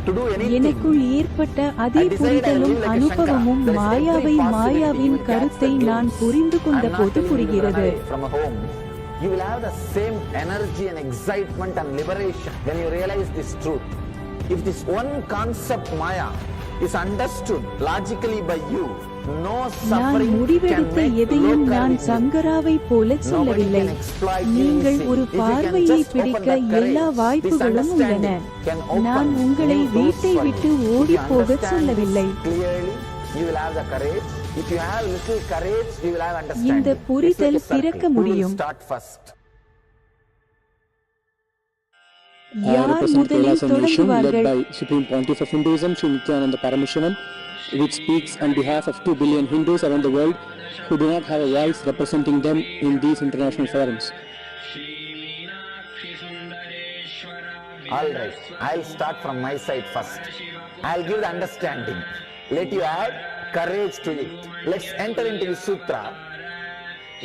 Speaker 9: to do anything.
Speaker 15: எனக்குள் ஏற்பட்ட அதே புரிதலும் அனுபவமும் மாயாவை மாயாவின் கருத்தை நான் புரிந்து கொண்ட போது புரிகிறது.
Speaker 9: From a home, you will have the same energy and excitement and liberation when you realize this truth. If this one concept Maya is understood logically by you, no
Speaker 15: நான்
Speaker 9: suffering can
Speaker 15: முடிவெடுத்த
Speaker 9: make
Speaker 15: எதையும்
Speaker 9: local
Speaker 15: நான்
Speaker 9: living.
Speaker 15: சங்கராவை போல சொல்லவில்லை. நீங்கள் ஒரு பார்வையை பிடிக்க எல்லா வாய்ப்புகளும் உள்ளன. நான் உங்களை வீட்டை விட்டு ஓடி போக சொல்லவில்லை.
Speaker 9: Clearly, you will have the courage. If you have little courage, you will have understanding.
Speaker 15: இந்த புரிதல்
Speaker 9: It's like a
Speaker 15: பிறக்க
Speaker 9: circle. Who will
Speaker 15: முடியும்.
Speaker 9: start first?
Speaker 15: யார் முதலில்
Speaker 17: KAILASA nation led
Speaker 15: தொடங்குவார்கள்?
Speaker 17: by Supreme Pontiff of Hinduism, Sri Nithyananda Paramashivoham, which speaks on behalf of 2 billion Hindus around the world who do not have a voice representing them in these international forums.
Speaker 9: All right, I'll start from my side first. I'll give the understanding. Let you add courage to it. Let's enter into the sutra.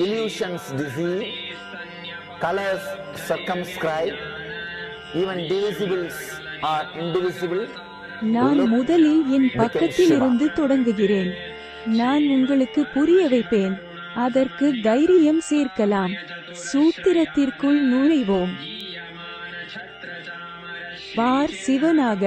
Speaker 9: Illusions deceive, colors circumscribe, even divisibles are indivisible.
Speaker 15: நான் முதலில் என் பக்கத்தில் இருந்து தொடங்குகிறேன். நான் உங்களுக்கு புரிய வைப்பேன். அதற்கு தைரியம் சேர்க்கலாம். சூத்திரத்திற்குள் நுழைவோம். பார் சிவனாக.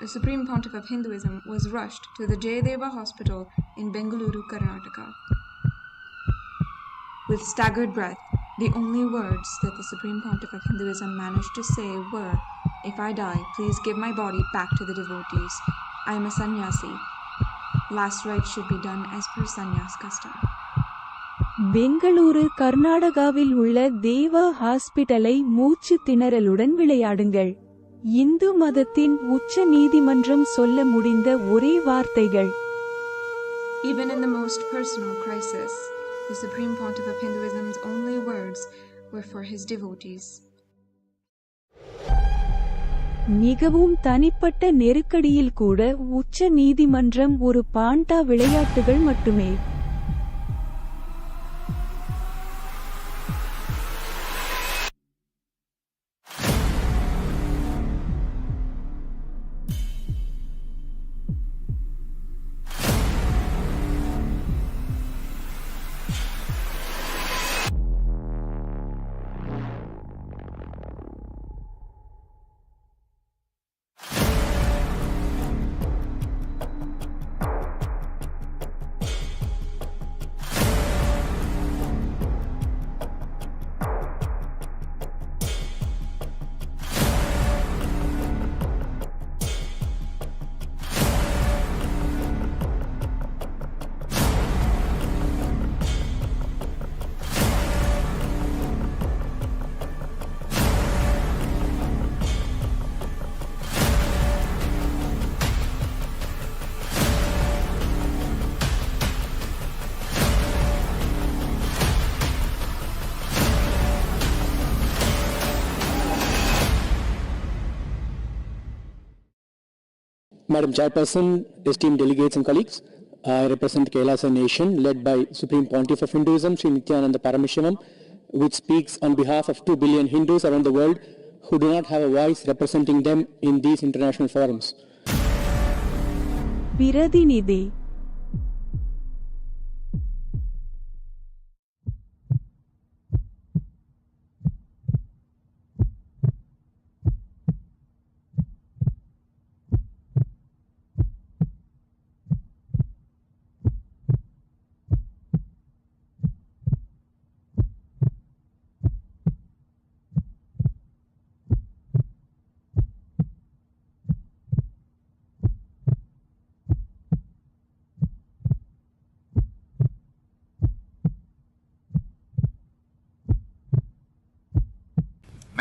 Speaker 18: The Supreme Pontiff of Hinduism was rushed to the Jayadeva Hospital in Bengaluru, Karnataka. With staggered breath, the only words that the Supreme Pontiff of Hinduism managed to say were, "If I die, please give my body back to the devotees. I am a sannyasi. Last rites should be done as per sannyas custom."
Speaker 15: Bengaluru கர்நாடகாவில் உள்ள தேவா ஹாஸ்பிடலை மூச்சு திணறலுடன் விளையாடுங்கள். இந்து மதத்தின் உச்ச நீதிமன்றம் சொல்ல முடிந்த ஒரே வார்த்தைகள்.
Speaker 18: Even in the most personal crisis, the Supreme Pontiff of Hinduism's only words were for his devotees.
Speaker 15: மிகவும் தனிப்பட்ட நெருக்கடியில் கூட உச்ச நீதிமன்றம் ஒரு பாண்டா விளையாட்டுகள் மட்டுமே.
Speaker 17: Madam Chairperson, esteemed delegates and colleagues, I represent KAILASA nation led by Supreme Pontiff of Hinduism, Sri Nithyananda Paramashivoham, which speaks on behalf of 2 billion Hindus around the world who do not have a voice representing them in these international forums.
Speaker 15: பிரதிநிதி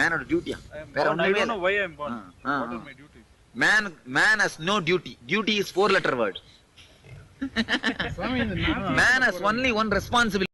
Speaker 2: Man or duty?
Speaker 12: I don't know why I am born. What are my duties?
Speaker 2: Man has no duty. Duty is 4-letter word. Man has only one responsibility.